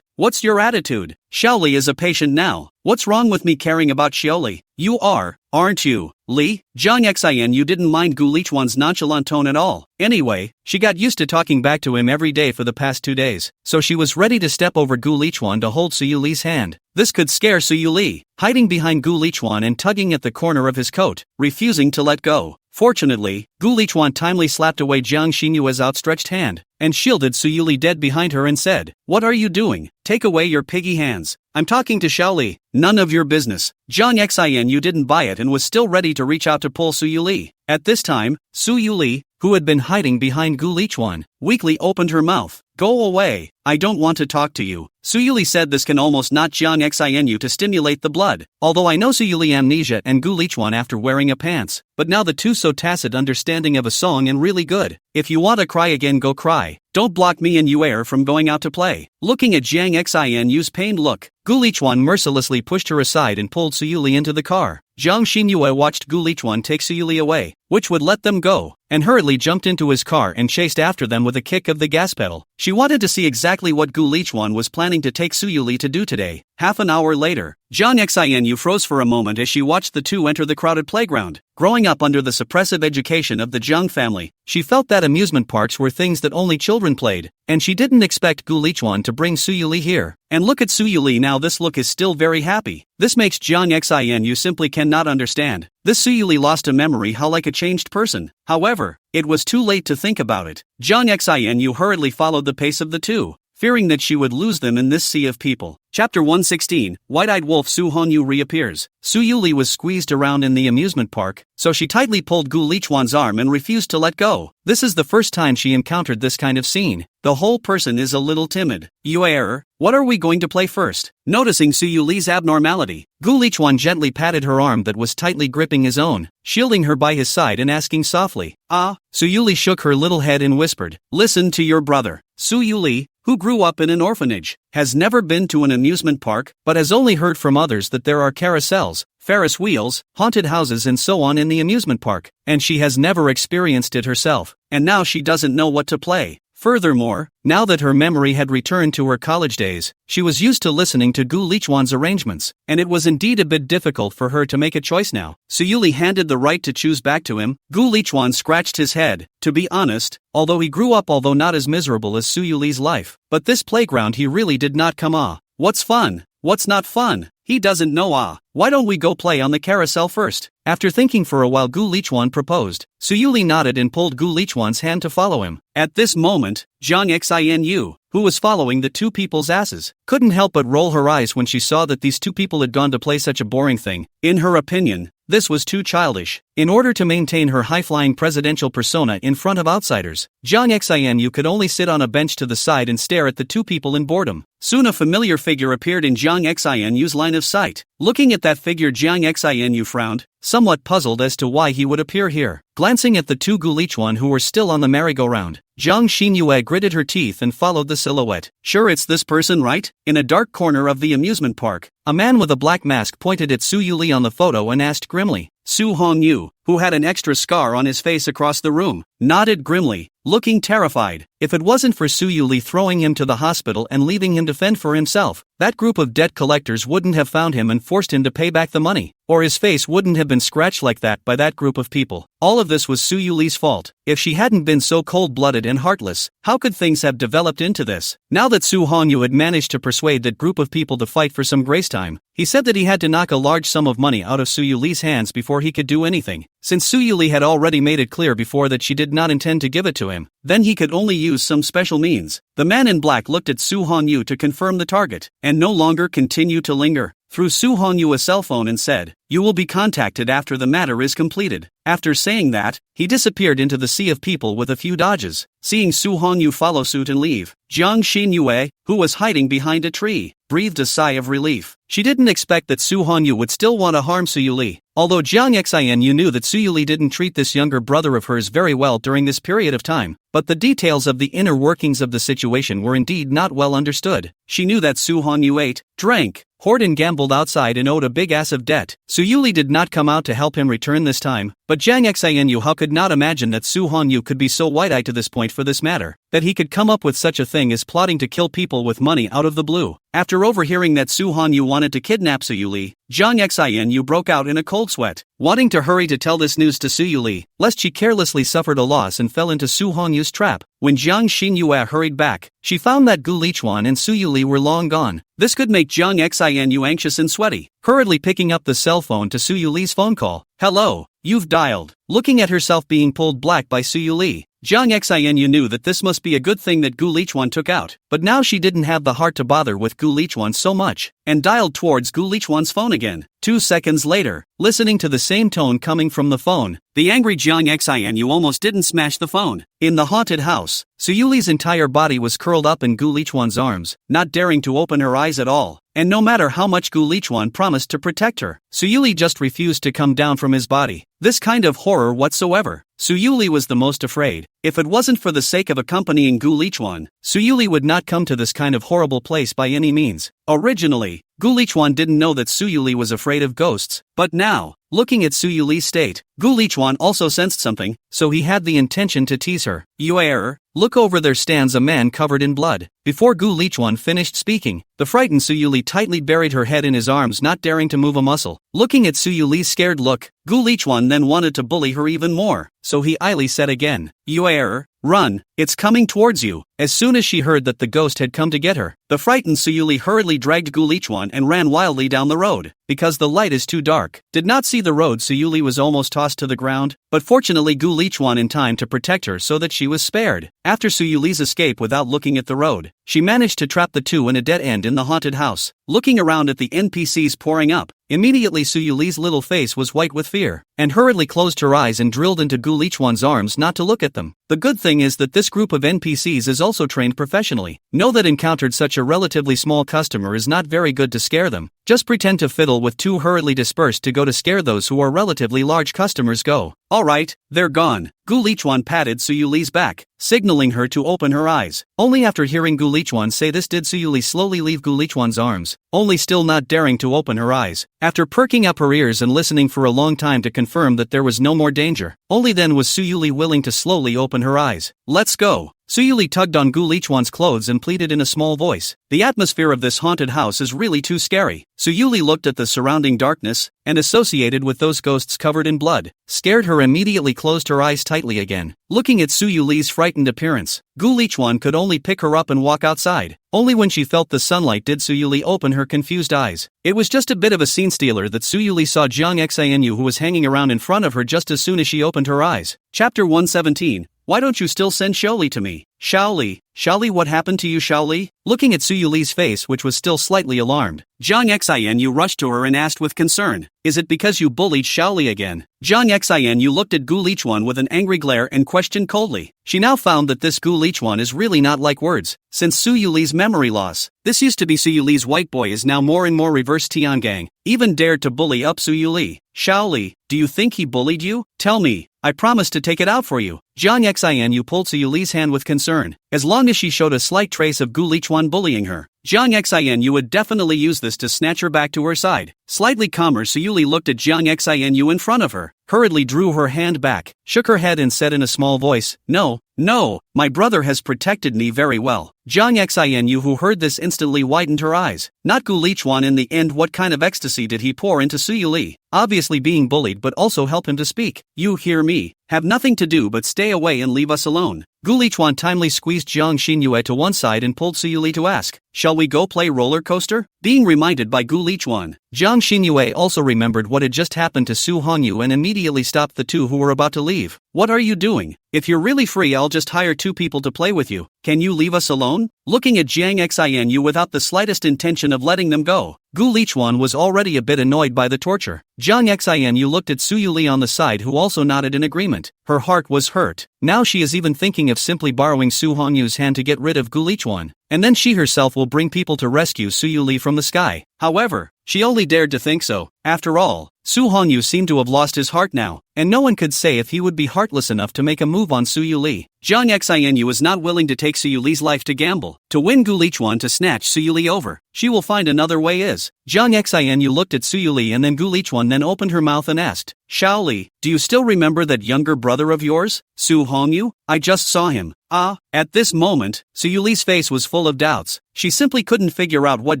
What's your attitude? Xiaoli is a patient now. What's wrong with me caring about Xiaoli? You are, aren't you, Li? Jiang Xianyu didn't mind Gu Lichuan's nonchalant tone at all. Anyway, she got used to talking back to him every day for the past 2 days, so she was ready to step over Gu Lichuan to hold Su Yuli's hand. This could scare Su Yuli, hiding behind Gu Lichuan and tugging at the corner of his coat, refusing to let go. Fortunately, Gu Lichuan timely slapped away Jiang Xinyue's outstretched hand, and shielded Su Yuli dead behind her and said, "What are you doing? Take away your piggy hands. I'm talking to Xiaoli." "None of your business." Jiang Xinyue didn't buy it and was still ready to reach out to pull Su Yuli. At this time, Su Yuli, who had been hiding behind Gu Lichuan, weakly opened her mouth. "Go away, I don't want to talk to you." Su Yuli said this can almost not Jiang Xinyue to stimulate the blood. Although I know Su Yuli amnesia and Gu Lichuan after wearing a pants, but now the two so tacit understanding of a song and really good. If you want to cry again, go cry. Don't block me and Yuer from going out to play. Looking at Jiang Xinyue's pained look, Gu Lichuan mercilessly pushed her aside and pulled Su Yuli into the car. Jiang Xinyue watched Gu Lichuan take Su Yuli away, which would let them go, and hurriedly jumped into his car and chased after them with a kick of the gas pedal. She wanted to see exactly what Gu Lichuan was planning to take Su Yuli to do today. Half an hour later, Jiang Xinyue froze for a moment as she watched the two enter the crowded playground. Growing up under the suppressive education of the Jiang family, she felt that amusement parks were things that only children played, and she didn't expect Gu Lichuan to bring Su Yuli here. And look at Su Yuli now, this look is still very happy. This makes Jiang Xinyue simply cannot understand. This Su Yuli lost a memory how like a changed person. However, it was too late to think about it. Jiang Xinyue hurriedly followed the pace of the two, fearing that she would lose them in this sea of people. Chapter 116, White-Eyed Wolf Su Honyu reappears. Su Yuli was squeezed around in the amusement park, so she tightly pulled Gu Lichuan's arm and refused to let go. This is the first time she encountered this kind of scene. The whole person is a little timid. "Yuer, what are we going to play first?" Noticing Su Yuli's abnormality, Gu Lichuan gently patted her arm that was tightly gripping his own, shielding her by his side and asking softly, "Ah?" Su Yuli shook her little head and whispered, "Listen to your brother." Su Yuli, who grew up in an orphanage, has never been to an amusement park, but has only heard from others that there are carousels, Ferris wheels, haunted houses and so on in the amusement park, and she has never experienced it herself, and now she doesn't know what to play. Furthermore, now that her memory had returned to her college days, she was used to listening to Gu Lichuan's arrangements, and it was indeed a bit difficult for her to make a choice now. Su Yuli handed the right to choose back to him. Gu Lichuan scratched his head. To be honest, although he grew up not as miserable as Su Yuli's life, but this playground he really did not come What's fun? What's not fun? He doesn't know Why don't we go play on the carousel first? After thinking for a while, Gu Lichuan proposed. Su Yuli nodded and pulled Gu Lichuan's hand to follow him. At this moment, Jiang Xinyue, who was following the two people's asses, couldn't help but roll her eyes when she saw that these two people had gone to play such a boring thing. In her opinion, this was too childish. In order to maintain her high-flying presidential persona in front of outsiders, Jiang Xinyue could only sit on a bench to the side and stare at the two people in boredom. Soon a familiar figure appeared in Jiang Xinyue's line of sight. Looking at that figure, Jiang Xinyue frowned, somewhat puzzled as to why he would appear here. Glancing at the two Gu Lichuan who were still on the merry-go-round, Jiang Xinyue gritted her teeth and followed the silhouette. "Sure, it's this person, right?" In a dark corner of the amusement park, a man with a black mask pointed at Su Yuli on the photo and asked grimly. Su Honyu, who had an extra scar on his face across the room, nodded grimly, looking terrified. If it wasn't for Su Yuli throwing him to the hospital and leaving him to fend for himself, that group of debt collectors wouldn't have found him and forced him to pay back the money, or his face wouldn't have been scratched like that by that group of people. All of this was Su Yuli's fault. If she hadn't been so cold-blooded and heartless, how could things have developed into this? Now that Su Honyu had managed to persuade that group of people to fight for some grace time, he said that he had to knock a large sum of money out of Su Yuli's hands before he could do anything. Since Su Yuli had already made it clear before that she did not intend to give it to him, then he could only use some special means. The man in black looked at Su Honyu to confirm the target, and no longer continued to linger. Threw Su Honyu a cell phone and said, "You will be contacted after the matter is completed." After saying that, he disappeared into the sea of people with a few dodges. Seeing Su Honyu follow suit and leave, Jiang Xinyue, who was hiding behind a tree, breathed a sigh of relief. She didn't expect that Su Honyu would still want to harm Su Yuli. Although Jiang Xinyue knew that Su Yuli didn't treat this younger brother of hers very well during this period of time, but the details of the inner workings of the situation were indeed not well understood. She knew that Su Honyu ate, drank, hoarded and gambled outside and owed a big ass of debt. Su Yuli did not come out to help him return this time, but Jiang Xinyue could not imagine that Su Honyu could be so wide-eyed to this point for this matter. that he could come up with such a thing as plotting to kill people with money out of the blue. After overhearing that Soo Han-yu wanted to kidnap Soo Lee, Jang Xin-yu broke out in a cold sweat, wanting to hurry to tell this news to Soo Lee, lest she carelessly suffered a loss and fell into Soo Han-yu's trap. When Jiang Xin-yue hurried back, she found that Gu Lichuan and Soo Lee were long gone. This could make Jang Xin-yu anxious and sweaty, hurriedly picking up the cell phone to Soo Lee's phone call. "Hello, you've dialed." Looking at herself being pulled black by Soo Lee, Jang Xin-yu knew that this must be a good thing that Gu Lichuan took out, but now she didn't have the heart to bother with Gu Lichuan so much, and dialed towards Gu Lichuan's phone again. 2 seconds later, listening to the same tone coming from the phone, the angry Jang Xin-yu almost didn't smash the phone. In the haunted house, Soo Lee's entire body was curled up in Gu Lichuan's arms, not daring to open her eyes at all, and no matter how much Gu Lichuan promised to protect her, Soo Lee just refused to come down from his body. This kind of horror whatsoever. Soo Lee was the most afraid. If it wasn't for the sake of accompanying Gu Lichuan, Soo Lee would not come to this kind of horrible place by any means. Originally, Gu Lichuan didn't know that Soo Lee was afraid of ghosts, but now, looking at Soo Lee's state, Gu Lichuan also sensed something, so he had the intention to tease her. "Yuer, look over there stands a man covered in blood." Before Gu Lichuan finished speaking, the frightened Soo Lee tightly buried her head in his arms, not daring to move a muscle. Looking at Soo Lee's scared look, Gu Lichuan then wanted to bully her even more, so he idly said again, "Yuer, run, it's coming towards you." As soon as she heard that the ghost had come to get her, the frightened Soo Lee hurriedly dragged Gu Lichuan and ran wildly down the road. Because the light is too dark, did not see the road, Soo Lee was almost tossed to the ground, but fortunately Gu Lichuan in time to protect her so that she was spared. After Soo Lee's escape without looking at the road, she managed to trap the two in a dead end in the haunted house. Looking around at the NPCs pouring up, immediately Soo Lee's little face was white with fear, and hurriedly closed her eyes and drilled into Gu Lichuan's arms not to look at them. The good thing is that this group of NPCs is also trained professionally. Know that encountered such a relatively small customer is not very good to scare them. Just pretend to fiddle with two hurriedly dispersed to go to scare those who are relatively large customers. Go. Alright, they're gone. Gu Lichuan patted Soo Lee's back, signaling her to open her eyes. Only after hearing Gu Lichuan say this did Soo Lee slowly leave Gu Lichuan's arms, only still not daring to open her eyes. After perking up her ears and listening for a long time to confirm that there was no more danger, only then was Soo Lee willing to slowly open her eyes. "Let's go." Soo Lee tugged on Gu Lichuan's clothes and pleaded in a small voice. The atmosphere of this haunted house is really too scary. Soo Lee looked at the surrounding darkness, and associated with those ghosts covered in blood, scared her immediately closed her eyes tightly again. Looking at Soo Lee's frightened appearance, Gu Lichuan could only pick her up and walk outside. Only when she felt the sunlight did Soo Lee open her confused eyes. It was just a bit of a scene stealer that Soo Lee saw Jiang Xin-yu who was hanging around in front of her just as soon as she opened her eyes. Chapter 117. Why don't you still send Xiaoli to me? Xiaoli, what happened to you, Xiaoli? Looking at Soo Lee's face, which was still slightly alarmed, Jiang Xin-yu rushed to her and asked with concern, "Is it because you bullied Xiaoli again?" Jiang Xin-yu looked at Gu Lichuan with an angry glare and questioned coldly. She now found that this Gu Lichuan is really not like words. Since Soo Lee's memory loss, this used to be Soo Lee's white boy is now more and more reverse Tiangang, even dared to bully up Soo Lee. "Xiaoli, do you think he bullied you? Tell me, I promise to take it out for you." Jiang Xin-yu pulled Soo Lee's hand with concern. As long as she showed a slight trace of Gu Lichuan bullying her, Jiang Xin-yu would definitely use this to snatch her back to her side. Slightly calmer, Soo Lee looked at Jiang Xin-yu in front of her, hurriedly drew her hand back, shook her head and said in a small voice, No, my brother has protected me very well." Jiang Xin-yu who heard this instantly widened her eyes. Not Gu Lichuan in the end. What kind of ecstasy did he pour into Soo Lee? Obviously being bullied but also help him to speak. "You hear me? Have nothing to do but stay away and leave us alone." Gu Lichuan timely squeezed Jiang Xin-yue to one side and pulled Soo Lee to ask, "Shall we go play roller coaster?" Being reminded by Gu Lichuan, Jiang Xin-yue also remembered what had just happened to Soo Han-yu and immediately stopped the two who were about to leave. "What are you doing? If you're really free, I'll just hire 2 people to play with you. Can you leave us alone?" Looking at Jiang Xin-yu without the slightest intention of letting them go, Gu Lichuan was already a bit annoyed by the torture. Jiang Xin-yu looked at Soo Lee on the side who also nodded in agreement. Her heart was hurt. Now she is even thinking of simply borrowing Soo Han-yu's hand to get rid of Gu Lichuan, and then she herself will bring people to rescue Soo Lee from the sky. However, she only dared to think so, After all, Su Hongyu seemed to have lost his heart now, and no one could say if he would be heartless enough to make a move on Su Yuli. Jiang Xinu is not willing to take Su Yuli's life to gamble. To win Gu Lichuan to snatch Su Yuli over, she will find another way is. Jiang Xinu looked at Su Yuli and then Gu Lichuan, then opened her mouth and asked, Shao Li, do you still remember that younger brother of yours, Su Hongyu? I just saw him. At this moment, Su Yuli's face was full of doubts. She simply couldn't figure out what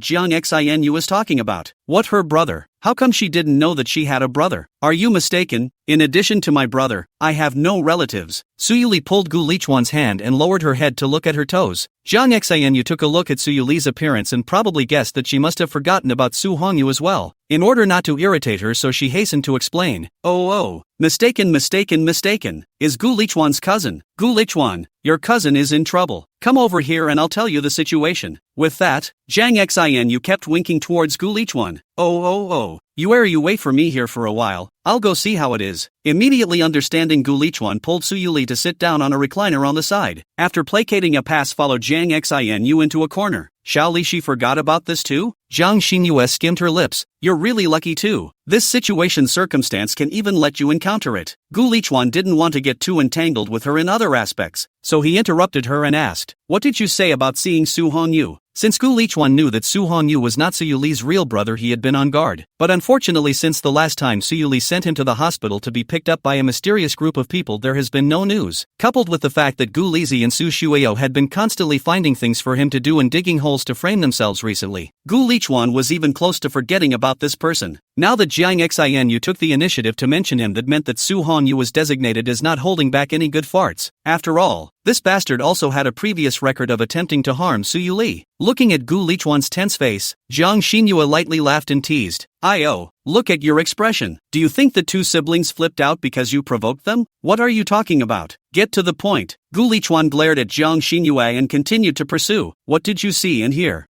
Jiang Xinu was talking about. What, her brother? How come she didn't know that she had a brother? Are you mistaken? In addition to my brother, I have no relatives. Su Yuli pulled Gu Lichuan's hand and lowered her head to look at her toes. Jiang Xinu took a look at Su Yuli's appearance and probably guessed that she must have forgotten about Su Hongyu as well. In order not to irritate her, so she hastened to explain. Mistaken. Is Gu Lichuan's cousin. Gu Lichuan, your cousin is in trouble. Come over here and I'll tell you the situation. With that, Jiang Xinu kept winking towards Gu Lichuan. You wait for me here for a while, I'll go see how it is. Immediately understanding, Gu Lichuan pulled Su Yuli to sit down on a recliner on the side. After placating a pass, followed Jiang Xinu into a corner. Shao Li, she forgot about this too? Jiang Xinyu skimmed her lips. You're really lucky too. This situation circumstance can even let you encounter it. Gu Lichuan didn't want to get too entangled with her in other aspects, so he interrupted her and asked, what did you say about seeing Su Hongyu? Since Gu Lichuan knew that Su Hongyu was not Su Yuli's real brother, he had been on guard. But unfortunately, since the last time Su Yuli sent him to the hospital to be picked up by a mysterious group of people, there has been no news. Coupled with the fact that Gu Lizi and Su Shueo had been constantly finding things for him to do and digging holes to frame themselves recently, Gu Lichuan was even close to forgetting about this person. Now that Jiang Xinu took the initiative to mention him, that meant that Su Hongyu was designated as not holding back any good farts. After all, this bastard also had a previous record of attempting to harm Su Yuli. Looking at Gu Lichuan's tense face, Jiang Xinyu lightly laughed and teased. Look at your expression. Do you think the two siblings flipped out because you provoked them? What are you talking about? Get to the point. Gu Lichuan glared at Jiang Xinyu and continued to pursue. What did you see and hear?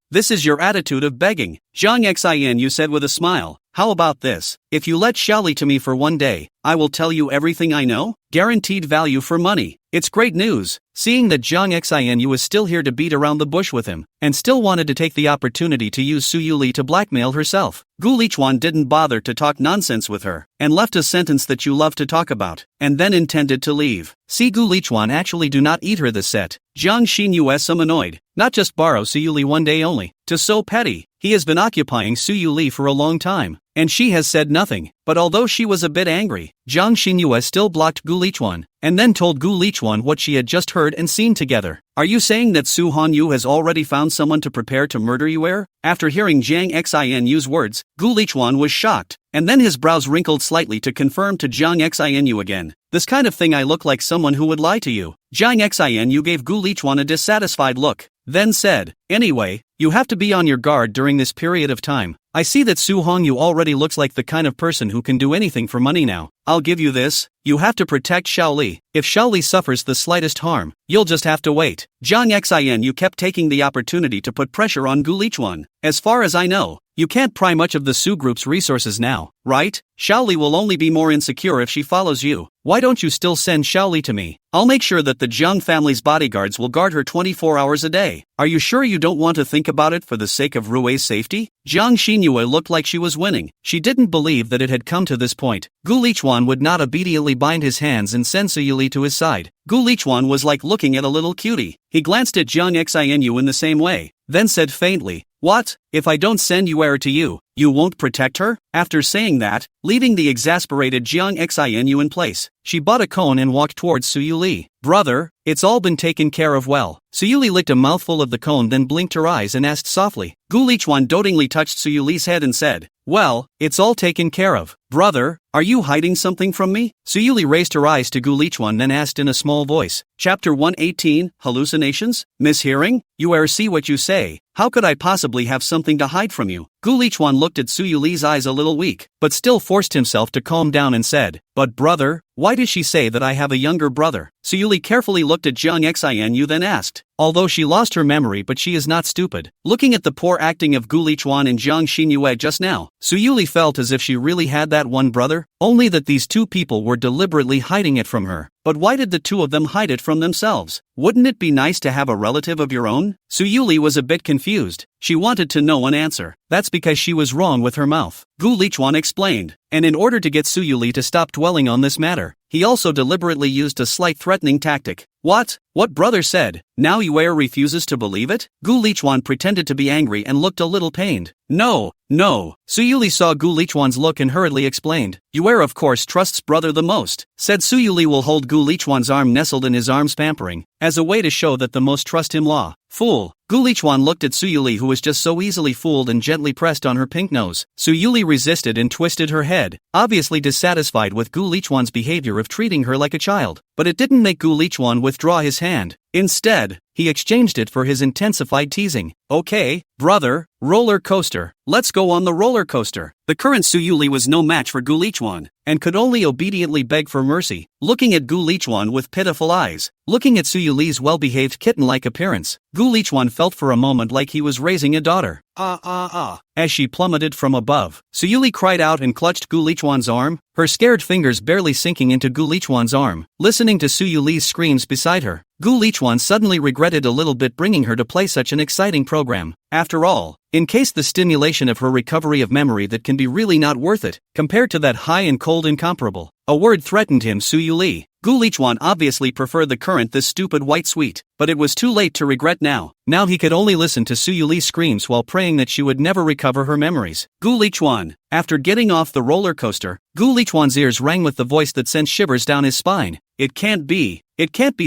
This is your attitude of begging. Jiang Xinu said with a smile. How about this? If you let Shao Li to me for one day, I will tell you everything I know. Guaranteed value for money. It's great news. Seeing that Jiang Xinu was still here to beat around the bush with him, and still wanted to take the opportunity to use Su Yuli to blackmail herself, Gu Lichuan didn't bother to talk nonsense with her, and left a sentence that you love to talk about, and then intended to leave. See, Gu Lichuan actually do not eat her this set. Jiang Xinyu some annoyed. Not just borrow Su Yuli one day only. To so petty. He has been occupying Su Yuli for a long time, and she has said nothing. But although she was a bit angry, Jiang Xinyu still blocked Gu Lichuan, and then told Gu Lichuan what she had just heard and seen together. Are you saying that Su Hongyu has already found someone to prepare to murder you? After hearing Jiang Xinu's words, Gu Lichuan was shocked, and then his brows wrinkled slightly to confirm to Jiang Xinu again. This kind of thing, I look like someone who would lie to you. Jiang Xinu gave Gu Lichuan a dissatisfied look, then said, anyway, you have to be on your guard during this period of time. I see that Su Hongyu already looks like the kind of person who can do anything for money now. I'll give you this, you have to protect Shao Li. If Shao Li suffers the slightest harm, you'll just have to wait. Jiang Xinu kept taking the opportunity to put pressure on Gu Lichuan. As far as I know, you can't pry much of the Su group's resources now, right? Shao Li will only be more insecure if she follows you. Why don't you still send Shao Li to me? I'll make sure that the Jiang family's bodyguards will guard her 24 hours a day. Are you sure you don't want to think about it for the sake of Rui's safety? Jiang Xinyu looked like she was winning. She didn't believe that it had come to this point. Gu Lichuan would not obediently bind his hands and send Su Yuli to his side. Gu Lichuan was like looking at a little cutie. He glanced at Jiang Xinu in the same way, then said faintly, what, if I don't send Yuer to you, you won't protect her? After saying that, leaving the exasperated Jiang Xinu in place, she bought a cone and walked towards Su Yuli. Brother, it's all been taken care of well. Su Yuli licked a mouthful of the cone, then blinked her eyes and asked softly. Gu Lichuan dotingly touched Su Yuli's head and said, well, it's all taken care of. Brother, are you hiding something from me? Su Yuli raised her eyes to Gu Lichuan, then asked in a small voice. Chapter 118, Hallucinations? Mishearing? You see what you say. How could I possibly have something to hide from you? Gu Lichuan looked at Su Yuli's eyes a little weak, but still forced himself to calm down and said, but brother, why does she say that I have a younger brother? Su Yuli carefully looked at Jiang Xinu then asked, although she lost her memory, but she is not stupid. Looking at the poor acting of Gu Lichuan and Jiang Xinyu just now, Su Yuli felt as if she really had that one brother, only that these two people were deliberately hiding it from her. But why did the two of them hide it from themselves? Wouldn't it be nice to have a relative of your own? Suyuli was a bit confused. She wanted to know an answer. That's because she was wrong with her mouth. Gu Lichuan explained. And in order to get Suyuli to stop dwelling on this matter, he also deliberately used a slight threatening tactic. What? What brother said? Now Yue refuses to believe it? Gu Lichuan pretended to be angry and looked a little pained. No. Suyuli saw Gu Lichuan's look and hurriedly explained. Yue of course trusts brother the most. Said Suyuli will hold Gu Lichuan's arm nestled in his arms pampering, as a way to show that the most trust him law. Fool. Gu Lichuan looked at Suyuli who was just so easily fooled and gently pressed on her pink nose. Suyuli resisted and twisted her head, obviously dissatisfied with Gu Lichuan's behavior of treating her like a child. But it didn't make Gu Lichuan withdraw his hand. Instead, he exchanged it for his intensified teasing. Okay, brother, roller coaster. Let's go on the roller coaster. The current Suyuli was no match for Gu Lichuan, and could only obediently beg for mercy, looking at Gu Lichuan with pitiful eyes. Looking at Suyuli's well-behaved kitten-like appearance, Gu Lichuan felt for a moment like he was raising a daughter. As she plummeted from above, Suyuli cried out and clutched Gu Lichuan's arm, her scared fingers barely sinking into Gu Lichuan's arm. Listening to Suyuli's screams beside her, Gu Lichuan suddenly regretted a little bit bringing her to play such an exciting program. After all, in case the stimulation of her recovery of memory that can be really not worth it, compared to that high and cold incomparable. A word threatened him. Suyuli. Gu Lichuan obviously preferred the current this stupid white sweet, but it was too late to regret now. Now he could only listen to Suyuli's screams while praying that she would never recover her memories. Gu Lichuan. After getting off the roller coaster, Gu Lichuan's ears rang with the voice that sent shivers down his spine. It can't be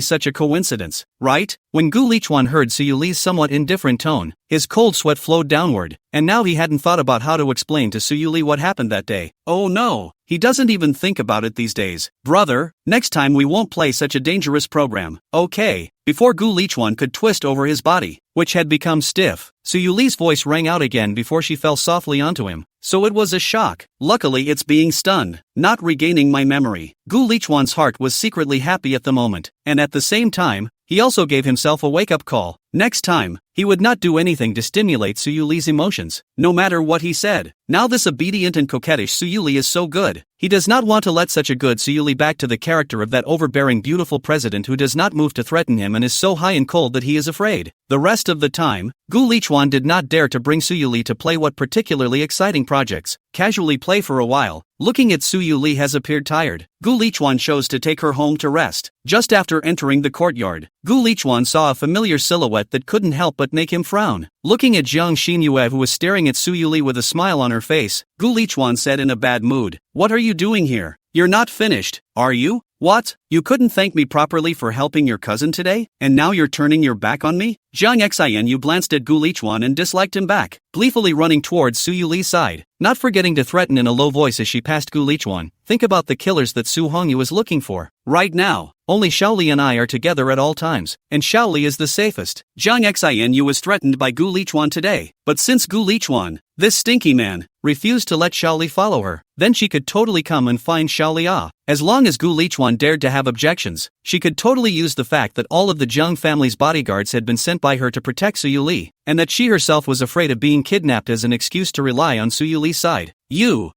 such a coincidence, right? When Gu Lichuan heard Suyuli's somewhat indifferent tone, his cold sweat flowed downward, and now he hadn't thought about how to explain to Suyuli what happened that day. Oh no, he doesn't even think about it these days. Brother, next time we won't play such a dangerous program, okay? Before Gu Lichuan could twist over his body, which had become stiff, Suyuli's voice rang out again before she fell softly onto him. So it was a shock. Luckily it's being stunned, not regaining my memory. Gu Lichuan's heart was secretly happy at the moment, and at the same time, he also gave himself a wake-up call. Next time, he would not do anything to stimulate Suyuli's emotions, no matter what he said. Now this obedient and coquettish Suyuli is so good. He does not want to let such a good Suyuli back to the character of that overbearing beautiful president who does not move to threaten him and is so high and cold that he is afraid. The rest of the time, Gu Lichuan did not dare to bring Suyuli to play what particularly exciting projects. Casually play for a while. Looking at Suyuli has appeared tired. Gu Lichuan chose to take her home to rest. Just after entering the courtyard, Gu Lichuan saw a familiar silhouette that couldn't help but make him frown. Looking at Jiang Xinyue who was staring at Suyuli with a smile on her face, Gu Lichuan said in a bad mood, "What are you doing here? You're not finished, are you? What? You couldn't thank me properly for helping your cousin today, and now you're turning your back on me?" Jiang Xinyue glanced at Gu Lichuan and disliked him back, gleefully running towards Suyuli's side, not forgetting to threaten in a low voice as she passed Gu Lichuan. Think about the killers that Su Hongyu was looking for. Right now, only Shaoli and I are together at all times, and Shaoli is the safest. Jiang Xinyue was threatened by Gu Lichuan today, but since Gu Lichuan, this stinky man, refused to let Shaoli follow her, then she could totally come and find Shaoli. As long as Gu Lichuan dared to have objections, she could totally use the fact that all of the Jiang family's bodyguards had been sent by her to protect Suyuli, and that she herself was afraid of being kidnapped as an excuse to rely on Suyuli's side.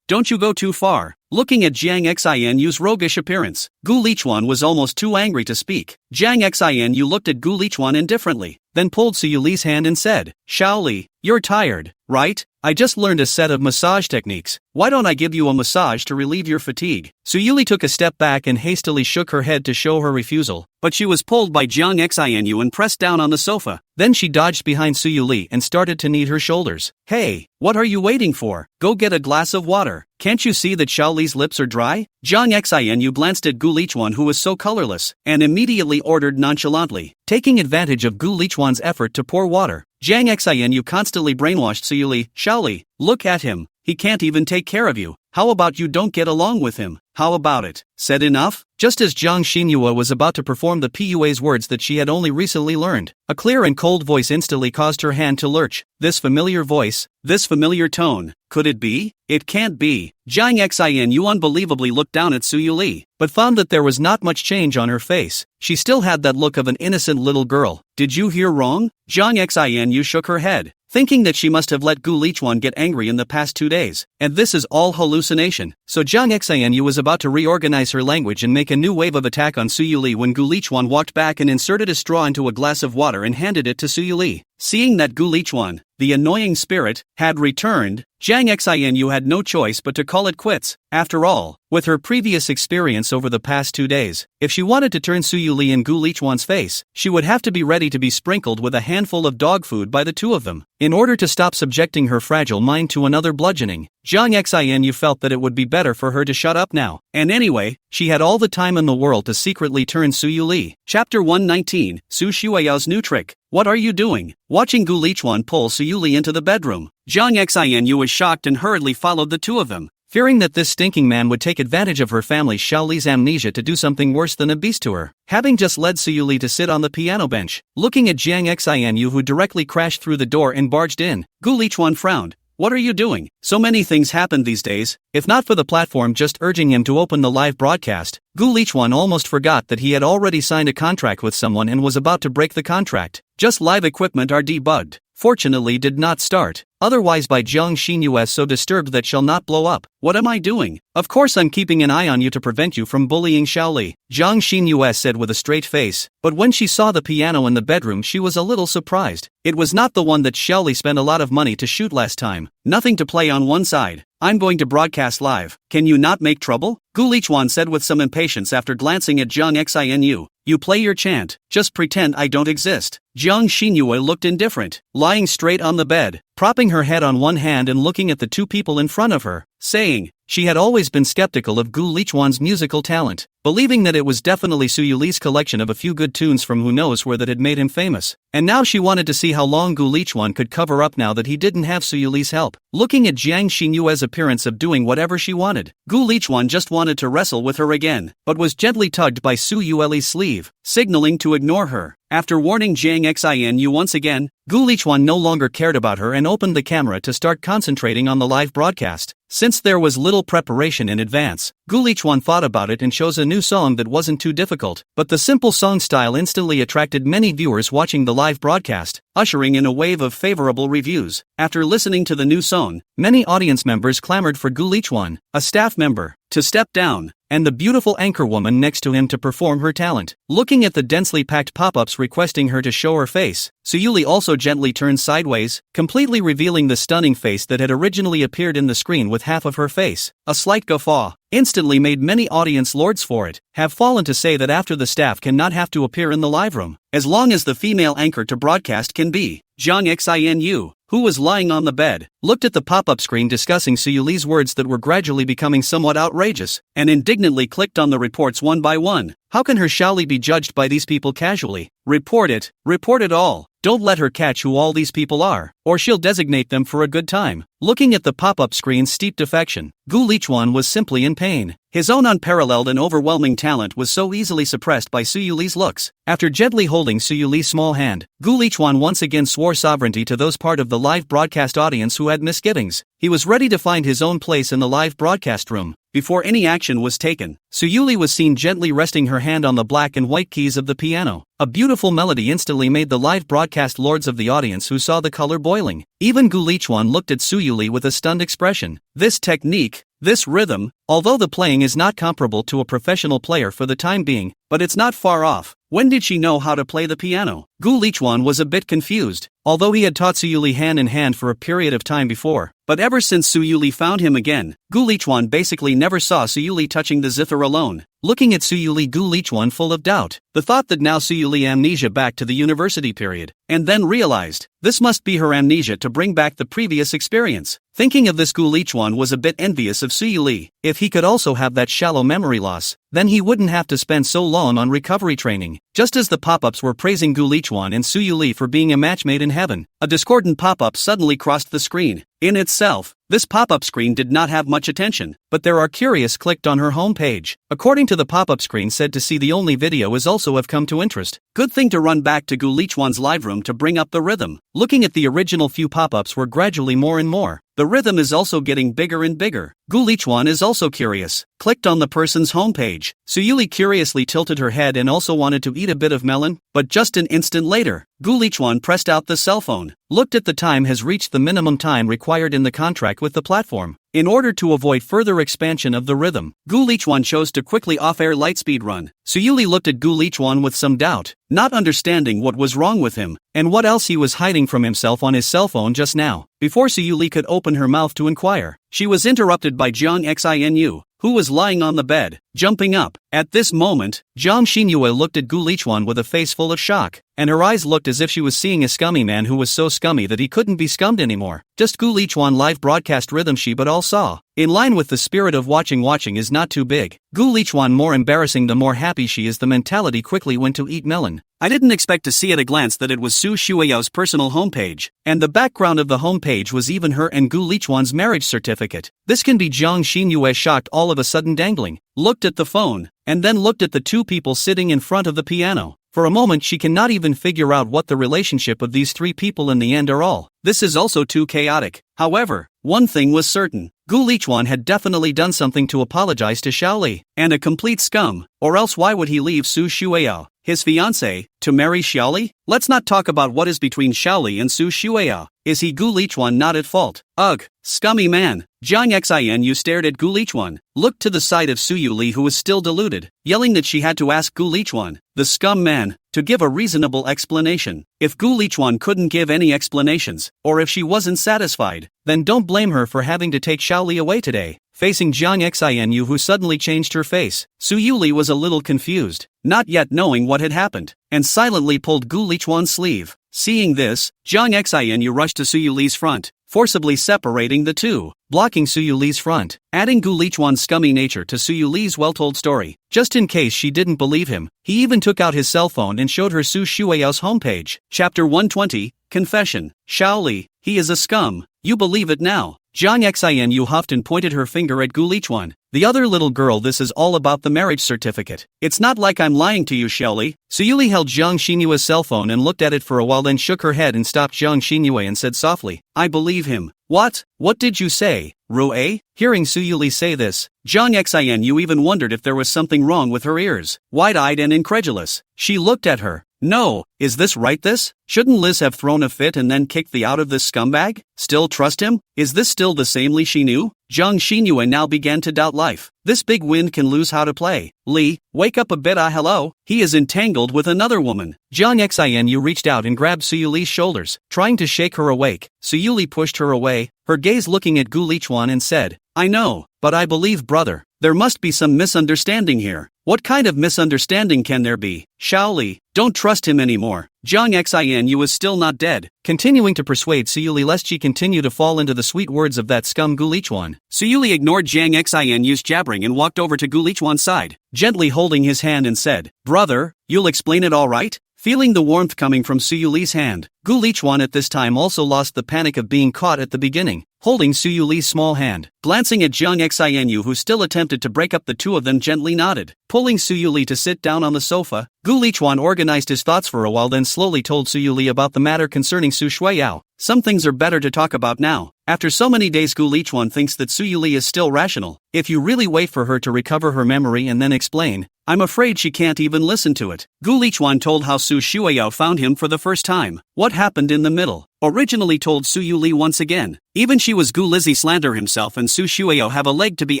Don't you go too far. Looking at Jiang Xinyue's roguish appearance, Gu Lichuan was almost too angry to speak. Jiang Xinyue looked at Gu Lichuan indifferently, then pulled Suyuli's hand and said, "Shaoli, you're tired, right? I just learned a set of massage techniques. Why don't I give you a massage to relieve your fatigue?" Suyuli took a step back and hastily shook her head to show her refusal, but she was pulled by Jiang Xinyue and pressed down on the sofa. Then she dodged behind Suyuli and started to knead her shoulders. "Hey, what are you waiting for? Go get a glass of water. Can't you see that Shaoli's lips are dry?" Jiang Xinyue glanced at Gu Lichuan who was so colorless, and immediately ordered nonchalantly, taking advantage of Gu Lichuan's effort to pour water. Jiang Xinyue constantly brainwashed Suyuli. "Shaoli, look at him. He can't even take care of you. How about you don't get along with him? How about it?" Said enough? Just as Jiang Xinyue was about to perform the Pua's words that she had only recently learned, a clear and cold voice instantly caused her hand to lurch. This familiar voice, this familiar tone, could it be? It can't be. Jiang Xinyue unbelievably looked down at Suyuli, but found that there was not much change on her face. She still had that look of an innocent little girl. "Did you hear wrong?" Jiang Xinyue shook her head. thinking that she must have let Gu Lichuan get angry in the past 2 days, and this is all hallucination. So Jiang Xinu was about to reorganize her language and make a new wave of attack on Su Yuli when Gu Lichuan walked back and inserted a straw into a glass of water and handed it to Su Yuli. Seeing that Gu Lichuan, the annoying spirit, had returned, Jiang Xinu had no choice but to call it quits. After all, with her previous experience over the past 2 days, if she wanted to turn Su Yuli in Gu Lichuan's face, she would have to be ready to be sprinkled with a handful of dog food by the two of them. In order to stop subjecting her fragile mind to another bludgeoning, Jiang Xinu felt that it would be better for her to shut up now. And anyway, she had all the time in the world to secretly turn Su Yuli. Chapter 119, Su Shuiyao's New Trick. What are you doing? Watching Gu Lichuan pull Su Yuli into the bedroom, Jiang Xinu was shocked and hurriedly followed the two of them, fearing that this stinking man would take advantage of her family Shaoli's amnesia to do something worse than a beast to her. Having just led Su Yuli to sit on the piano bench, looking at Jiang Xinu who directly crashed through the door and barged in, Gu Lichuan frowned. What are you doing? So many things happen these days. If not for the platform just urging him to open the live broadcast, Gu Lichuan almost forgot that he had already signed a contract with someone and was about to break the contract. Just live equipment are debugged. Fortunately did not start, otherwise by Jiang Xinyu so disturbed that shall not blow up. What am I doing? Of course I'm keeping an eye on you to prevent you from bullying Shaoli, Jiang Xinyu said with a straight face, but when she saw the piano in the bedroom she was a little surprised. It was not the one that Shaoli spent a lot of money to shoot last time, nothing to play on one side. I'm going to broadcast live, can you not make trouble? Gu Lichuan said with some impatience after glancing at Jiang Xinu. You play your chant, just pretend I don't exist. Jiang Xinyu looked indifferent, lying straight on the bed, propping her head on one hand and looking at the two people in front of her, saying, she had always been skeptical of Gu Lichuan's musical talent, believing that it was definitely Su Yuli's collection of a few good tunes from who knows where that had made him famous. And now she wanted to see how long Gu Lichuan could cover up now that he didn't have Su Yuli's help. Looking at Jiang Xinyue's appearance of doing whatever she wanted, Gu Lichuan just wanted to wrestle with her again, but was gently tugged by Su Yuli's sleeve, signaling to ignore her. After warning Jiang Xinu once again, Gu Lichuan no longer cared about her and opened the camera to start concentrating on the live broadcast. Since there was little preparation in advance, Gu Lichuan thought about it and chose a new song that wasn't too difficult, but the simple song style instantly attracted many viewers watching the live broadcast, ushering in a wave of favorable reviews. After listening to the new song, many audience members clamored for Gu Lichuan, a staff member, to step down, and the beautiful anchor woman next to him to perform her talent. Looking at the densely packed pop-ups requesting her to show her face, Su Yuli also gently turned sideways, completely revealing the stunning face that had originally appeared in the screen with half of her face. A slight guffaw instantly made many audience lords for it have fallen to say that after the staff cannot have to appear in the live room, as long as the female anchor to broadcast can be. Jiang Xinu, who was lying on the bed, looked at the pop-up screen discussing Su Yuli's words that were gradually becoming somewhat outrageous, and indignantly clicked on the reports one by one. How can her Shaoli be judged by these people casually? Report it all. Don't let her catch who all these people are, or she'll designate them for a good time. Looking at the pop-up screen's steeped affection, Gu Lichuan was simply in pain. His own unparalleled and overwhelming talent was so easily suppressed by Su Yuli's looks. After gently holding Su Yuli's small hand, Gu Lichuan once again swore sovereignty to those part of the live broadcast audience who had misgivings. He was ready to find his own place in the live broadcast room. Before any action was taken, Su Yuli was seen gently resting her hand on the black and white keys of the piano. A beautiful melody instantly made the live broadcast lords of the audience who saw the color boiling. Even Gu Lichuan looked at Su Yuli with a stunned expression. This technique, this rhythm, although the playing is not comparable to a professional player for the time being, but it's not far off. When did she know how to play the piano? Gu Lichuan was a bit confused, although he had taught Su Yuli hand in hand for a period of time before. But ever since Su Yuli found him again, Gu Lichuan basically never saw Su Yuli touching the zither alone. Looking at Su Yuli, Gu Lichuan full of doubt. The thought that now Su Yuli amnesia back to the university period, and then realized, this must be her amnesia to bring back the previous experience. Thinking of this, Gu Lichuan was a bit envious of Su Yuli. If he could also have that shallow memory loss, then he wouldn't have to spend so long on recovery training. Just as the pop-ups were praising Gu Lichuan and Su Yuli for being a match made in heaven, a discordant pop-up suddenly crossed the screen. In itself, this pop-up screen did not have much attention, but there are curious clicked on her homepage. According to the pop-up screen said to see the only video is also have come to interest. Good thing to run back to Gu Lichuan's live room to bring up the rhythm. Looking at the original few pop-ups were gradually more and more. The rhythm is also getting bigger and bigger. Gu Lichuan is also curious. Clicked on the person's homepage. Suyuli curiously tilted her head and also wanted to eat a bit of melon, but just an instant later, Gu Lichuan pressed out the cell phone. Looked at the time has reached the minimum time required in the contract with the platform. In order to avoid further expansion of the rhythm, Gu Lichuan chose to quickly off-air lightspeed run. Suyuli looked at Gu Lichuan with some doubt, not understanding what was wrong with him, and what else he was hiding from himself on his cell phone just now. Before Suyuli could open her mouth to inquire, she was interrupted by Jiang Xinu, who was lying on the bed, jumping up. At this moment, Jiang Xinyu looked at Gu Lichuan with a face full of shock, and her eyes looked as if she was seeing a scummy man who was so scummy that he couldn't be scummed anymore. Just Gu Lichuan live broadcast rhythm she but all saw. In line with the spirit of watching is not too big. Gu Lichuan more embarrassing the more happy she is the mentality quickly went to eat melon. I didn't expect to see at a glance that it was Su Shueyao's personal homepage, and the background of the homepage was even her and Gu Lichuan's marriage certificate. This can be Jiang Xinyu shocked all of a sudden dangling, looked at the phone, and then looked at the two people sitting in front of the piano. For a moment she cannot even figure out what the relationship of these three people in the end are all. This is also too chaotic. However, one thing was certain. Gu Lichuan had definitely done something to apologize to Xiaoli, and a complete scum, or else why would he leave Su Shueyao, his fiancée, to marry Xiaoli? Let's not talk about what is between Xiaoli and Su Shueyao. Is he Gu Lichuan not at fault? Ugh, scummy man. Jiang Xinu stared at Gu Lichuan, looked to the side of Su Yuli who was still deluded, yelling that she had to ask Gu Lichuan, the scum man, to give a reasonable explanation. If Gu Lichuan couldn't give any explanations, or if she wasn't satisfied, then don't blame her for having to take Xiaoli away today. Facing Jiang Xinu who suddenly changed her face, Su Yuli was a little confused, not yet knowing what had happened, and silently pulled Gu Lichuan's sleeve. Seeing this, Jiang Xinu rushed to Su Yuli's front, forcibly separating the two, blocking Su Yuli's front, adding Gu Lichuan's scummy nature to Su Yuli's well-told story. Just in case she didn't believe him, he even took out his cell phone and showed her Su Shueyao's homepage. Chapter 120, Confession. Xiaoli, he is a scum. You believe it now. Jiang Xinu huffed and pointed her finger at Gu Lichuan. The other little girl, this is all about the marriage certificate. It's not like I'm lying to you, Xiaoli. Suyuli held Jiang Xinyue's cell phone and looked at it for a while, then shook her head and stopped Jiang Xinyue and said softly, I believe him. What? What did you say, Rue? Hearing Suyuli say this, Jiang Xinu even wondered if there was something wrong with her ears. Wide-eyed and incredulous, she looked at her. No, is this right this? Shouldn't Liz have thrown a fit and then kicked the out of this scumbag? Still trust him? Is this still the same Li she knew? Jiang Xinyue now began to doubt life. This big wind can lose how to play. Li, wake up a bit, hello? He is entangled with another woman. Jiang Xinu reached out and grabbed Suyuli's shoulders, trying to shake her awake. Suyuli pushed her away, her gaze looking at Gu Lichuan and said, I know, but I believe brother. There must be some misunderstanding here. What kind of misunderstanding can there be? Xiaoli, don't trust him anymore. Jiang Xinu is still not dead, continuing to persuade Suyuli lest she continue to fall into the sweet words of that scum Gu Lichuan. Suyuli ignored Jiang Xinu's jabbering and walked over to Gu Lichuan's side, gently holding his hand and said, Brother, you'll explain it all right? Feeling the warmth coming from Suyuli's hand, Gu Lichuan at this time also lost the panic of being caught at the beginning, holding Suyuli's small hand. Glancing at Jiang Xinu who still attempted to break up the two of them, gently nodded. Pulling Suyuli to sit down on the sofa, Gu Lichuan organized his thoughts for a while, then slowly told Suyuli about the matter concerning Su Shueyao. Some things are better to talk about now. After so many days, Gu Lichuan thinks that Suyuli is still rational. If you really wait for her to recover her memory and then explain, I'm afraid she can't even listen to it. Gu Lichuan told how Su Shueyao found him for the first time, what happened in the middle. Originally told Suyuli once again. Even she was Gu Lizzie slander himself and Su Shueyao have a leg to be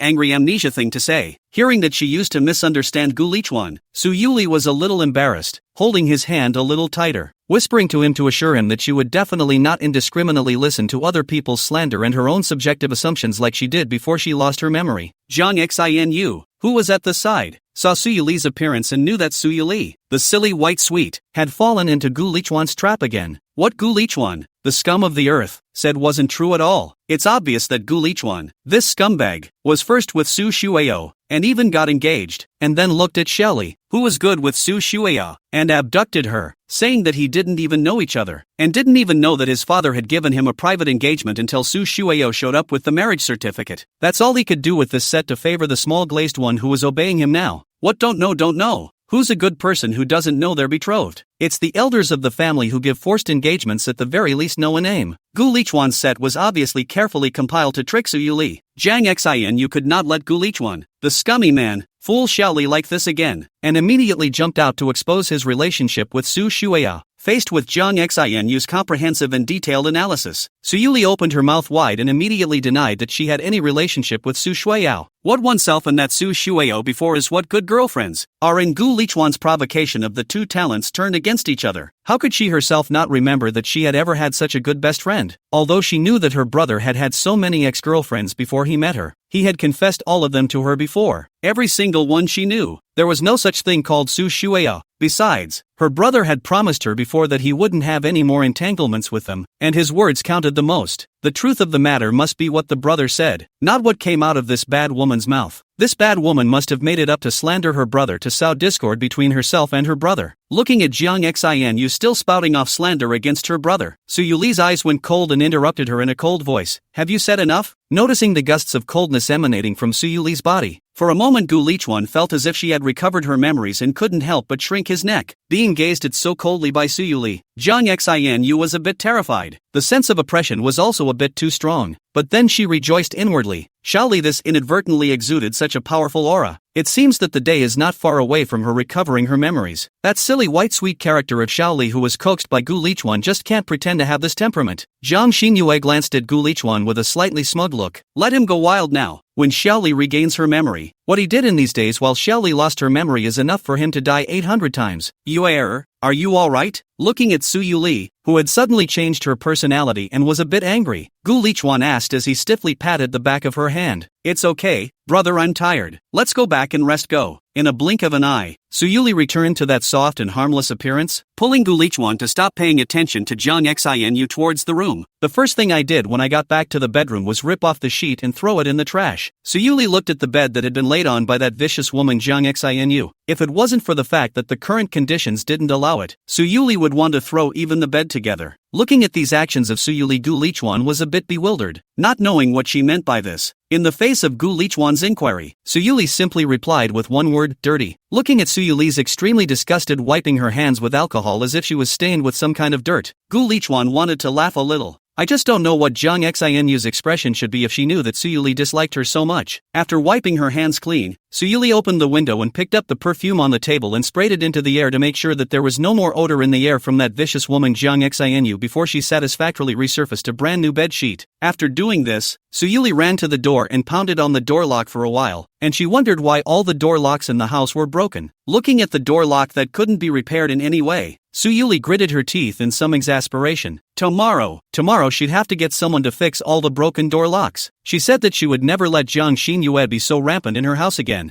angry amnesia thing to say. Hearing that she used to misunderstand Gu Lichuan, Suyuli was a little embarrassed, holding his hand a little tighter, whispering to him to assure him that she would definitely not indiscriminately listen to other people's slander and her own subjective assumptions like she did before she lost her memory. Jiang Xinu, who was at the side, saw Suyuli's appearance and knew that Suyuli, the silly white sweet, had fallen into Gu Lichuan's trap again. What Gu Lichuan, the scum of the earth, said wasn't true at all. It's obvious that Gu Lichuan, this scumbag, was first with Su Shueyao, and even got engaged, and then looked at Xiaoli, who was good with Su Shueyao, and abducted her, saying that he didn't even know each other, and didn't even know that his father had given him a private engagement until Su Shueyao showed up with the marriage certificate. That's all he could do with this set to favor the small glazed one who was obeying him now. What don't know, don't know. Who's a good person who doesn't know they're betrothed? It's the elders of the family who give forced engagements at the very least know a name. Gu Lichuan's set was obviously carefully compiled to trick Su Yuli. Jiang Xin you could not let Gu Lichuan, the scummy man, fool Xiaoli like this again, and immediately jumped out to expose his relationship with Su Shueya. Faced with Jiang Xinyu's comprehensive and detailed analysis, Su Yuli opened her mouth wide and immediately denied that she had any relationship with Su Shueyao. What oneself and that Su Shueyao before is what good girlfriends are in. Gu Lichuan's provocation of the two talents turned against each other. How could she herself not remember that she had ever had such a good best friend? Although she knew that her brother had had so many ex-girlfriends before he met her, he had confessed all of them to her before. Every single one she knew. There was no such thing called Su Shueya. Besides, her brother had promised her before that he wouldn't have any more entanglements with them, and his words counted the most. The truth of the matter must be what the brother said, not what came out of this bad woman's mouth. This bad woman must have made it up to slander her brother to sow discord between herself and her brother. Looking at Jiang Xinu still spouting off slander against her brother, Su Yuli's eyes went cold and interrupted her in a cold voice. Have you said enough? Noticing the gusts of coldness emanating from Su Yuli's body, for a moment Gu Lichuan felt as if she had recovered her memories and couldn't help but shrink his neck. Being gazed at so coldly by Su Yuli, Jiang Xinu was a bit terrified. The sense of oppression was also a bit too strong, but then she rejoiced inwardly. Surely this inadvertently exuded such a powerful aura. It seems that the day is not far away from her recovering her memories. That silly white sweet character of Xiaoli who was coaxed by Gu Lichuan just can't pretend to have this temperament. Jiang Xinyue glanced at Gu Lichuan with a slightly smug look. Let him go wild now, when Xiaoli regains her memory. What he did in these days while Xiaoli lost her memory is enough for him to die 800 times. Yue, are you alright? Looking at Su Yuli, who had suddenly changed her personality and was a bit angry, Gu Lichuan asked as he stiffly patted the back of her hand. It's okay, brother, I'm tired. Let's go back and rest. Go. In a blink of an eye, Su Yuli returned to that soft and harmless appearance, pulling Gu Lichuan to stop paying attention to Jiang Xinu towards the room. The first thing I did when I got back to the bedroom was rip off the sheet and throw it in the trash. Su Yuli looked at the bed that had been laid on by that vicious woman Jiang Xinu. If it wasn't for the fact that the current conditions didn't allow it, Su Yuli would want to throw even the bed together. Looking at these actions of Su Yuli, Gu Lichuan was a bit bewildered, not knowing what she meant by this. In the face of Gu Lichuan's inquiry, Su Yuli simply replied with one word, dirty. Looking at Su Yuli's extremely disgusted wiping her hands with alcohol as if she was stained with some kind of dirt, Gu Lichuan wanted to laugh a little. I just don't know what Jiang Xinu's expression should be if she knew that Su Yuli disliked her so much. After wiping her hands clean, Su Yuli opened the window and picked up the perfume on the table and sprayed it into the air to make sure that there was no more odor in the air from that vicious woman Jiang Xinu before she satisfactorily resurfaced a brand new bed sheet. After doing this, Su Yuli ran to the door and pounded on the door lock for a while, and she wondered why all the door locks in the house were broken. Looking at the door lock that couldn't be repaired in any way, Su Yuli gritted her teeth in some exasperation. Tomorrow she'd have to get someone to fix all the broken door locks. She said that she would never let Jiang Xinyue be so rampant in her house again.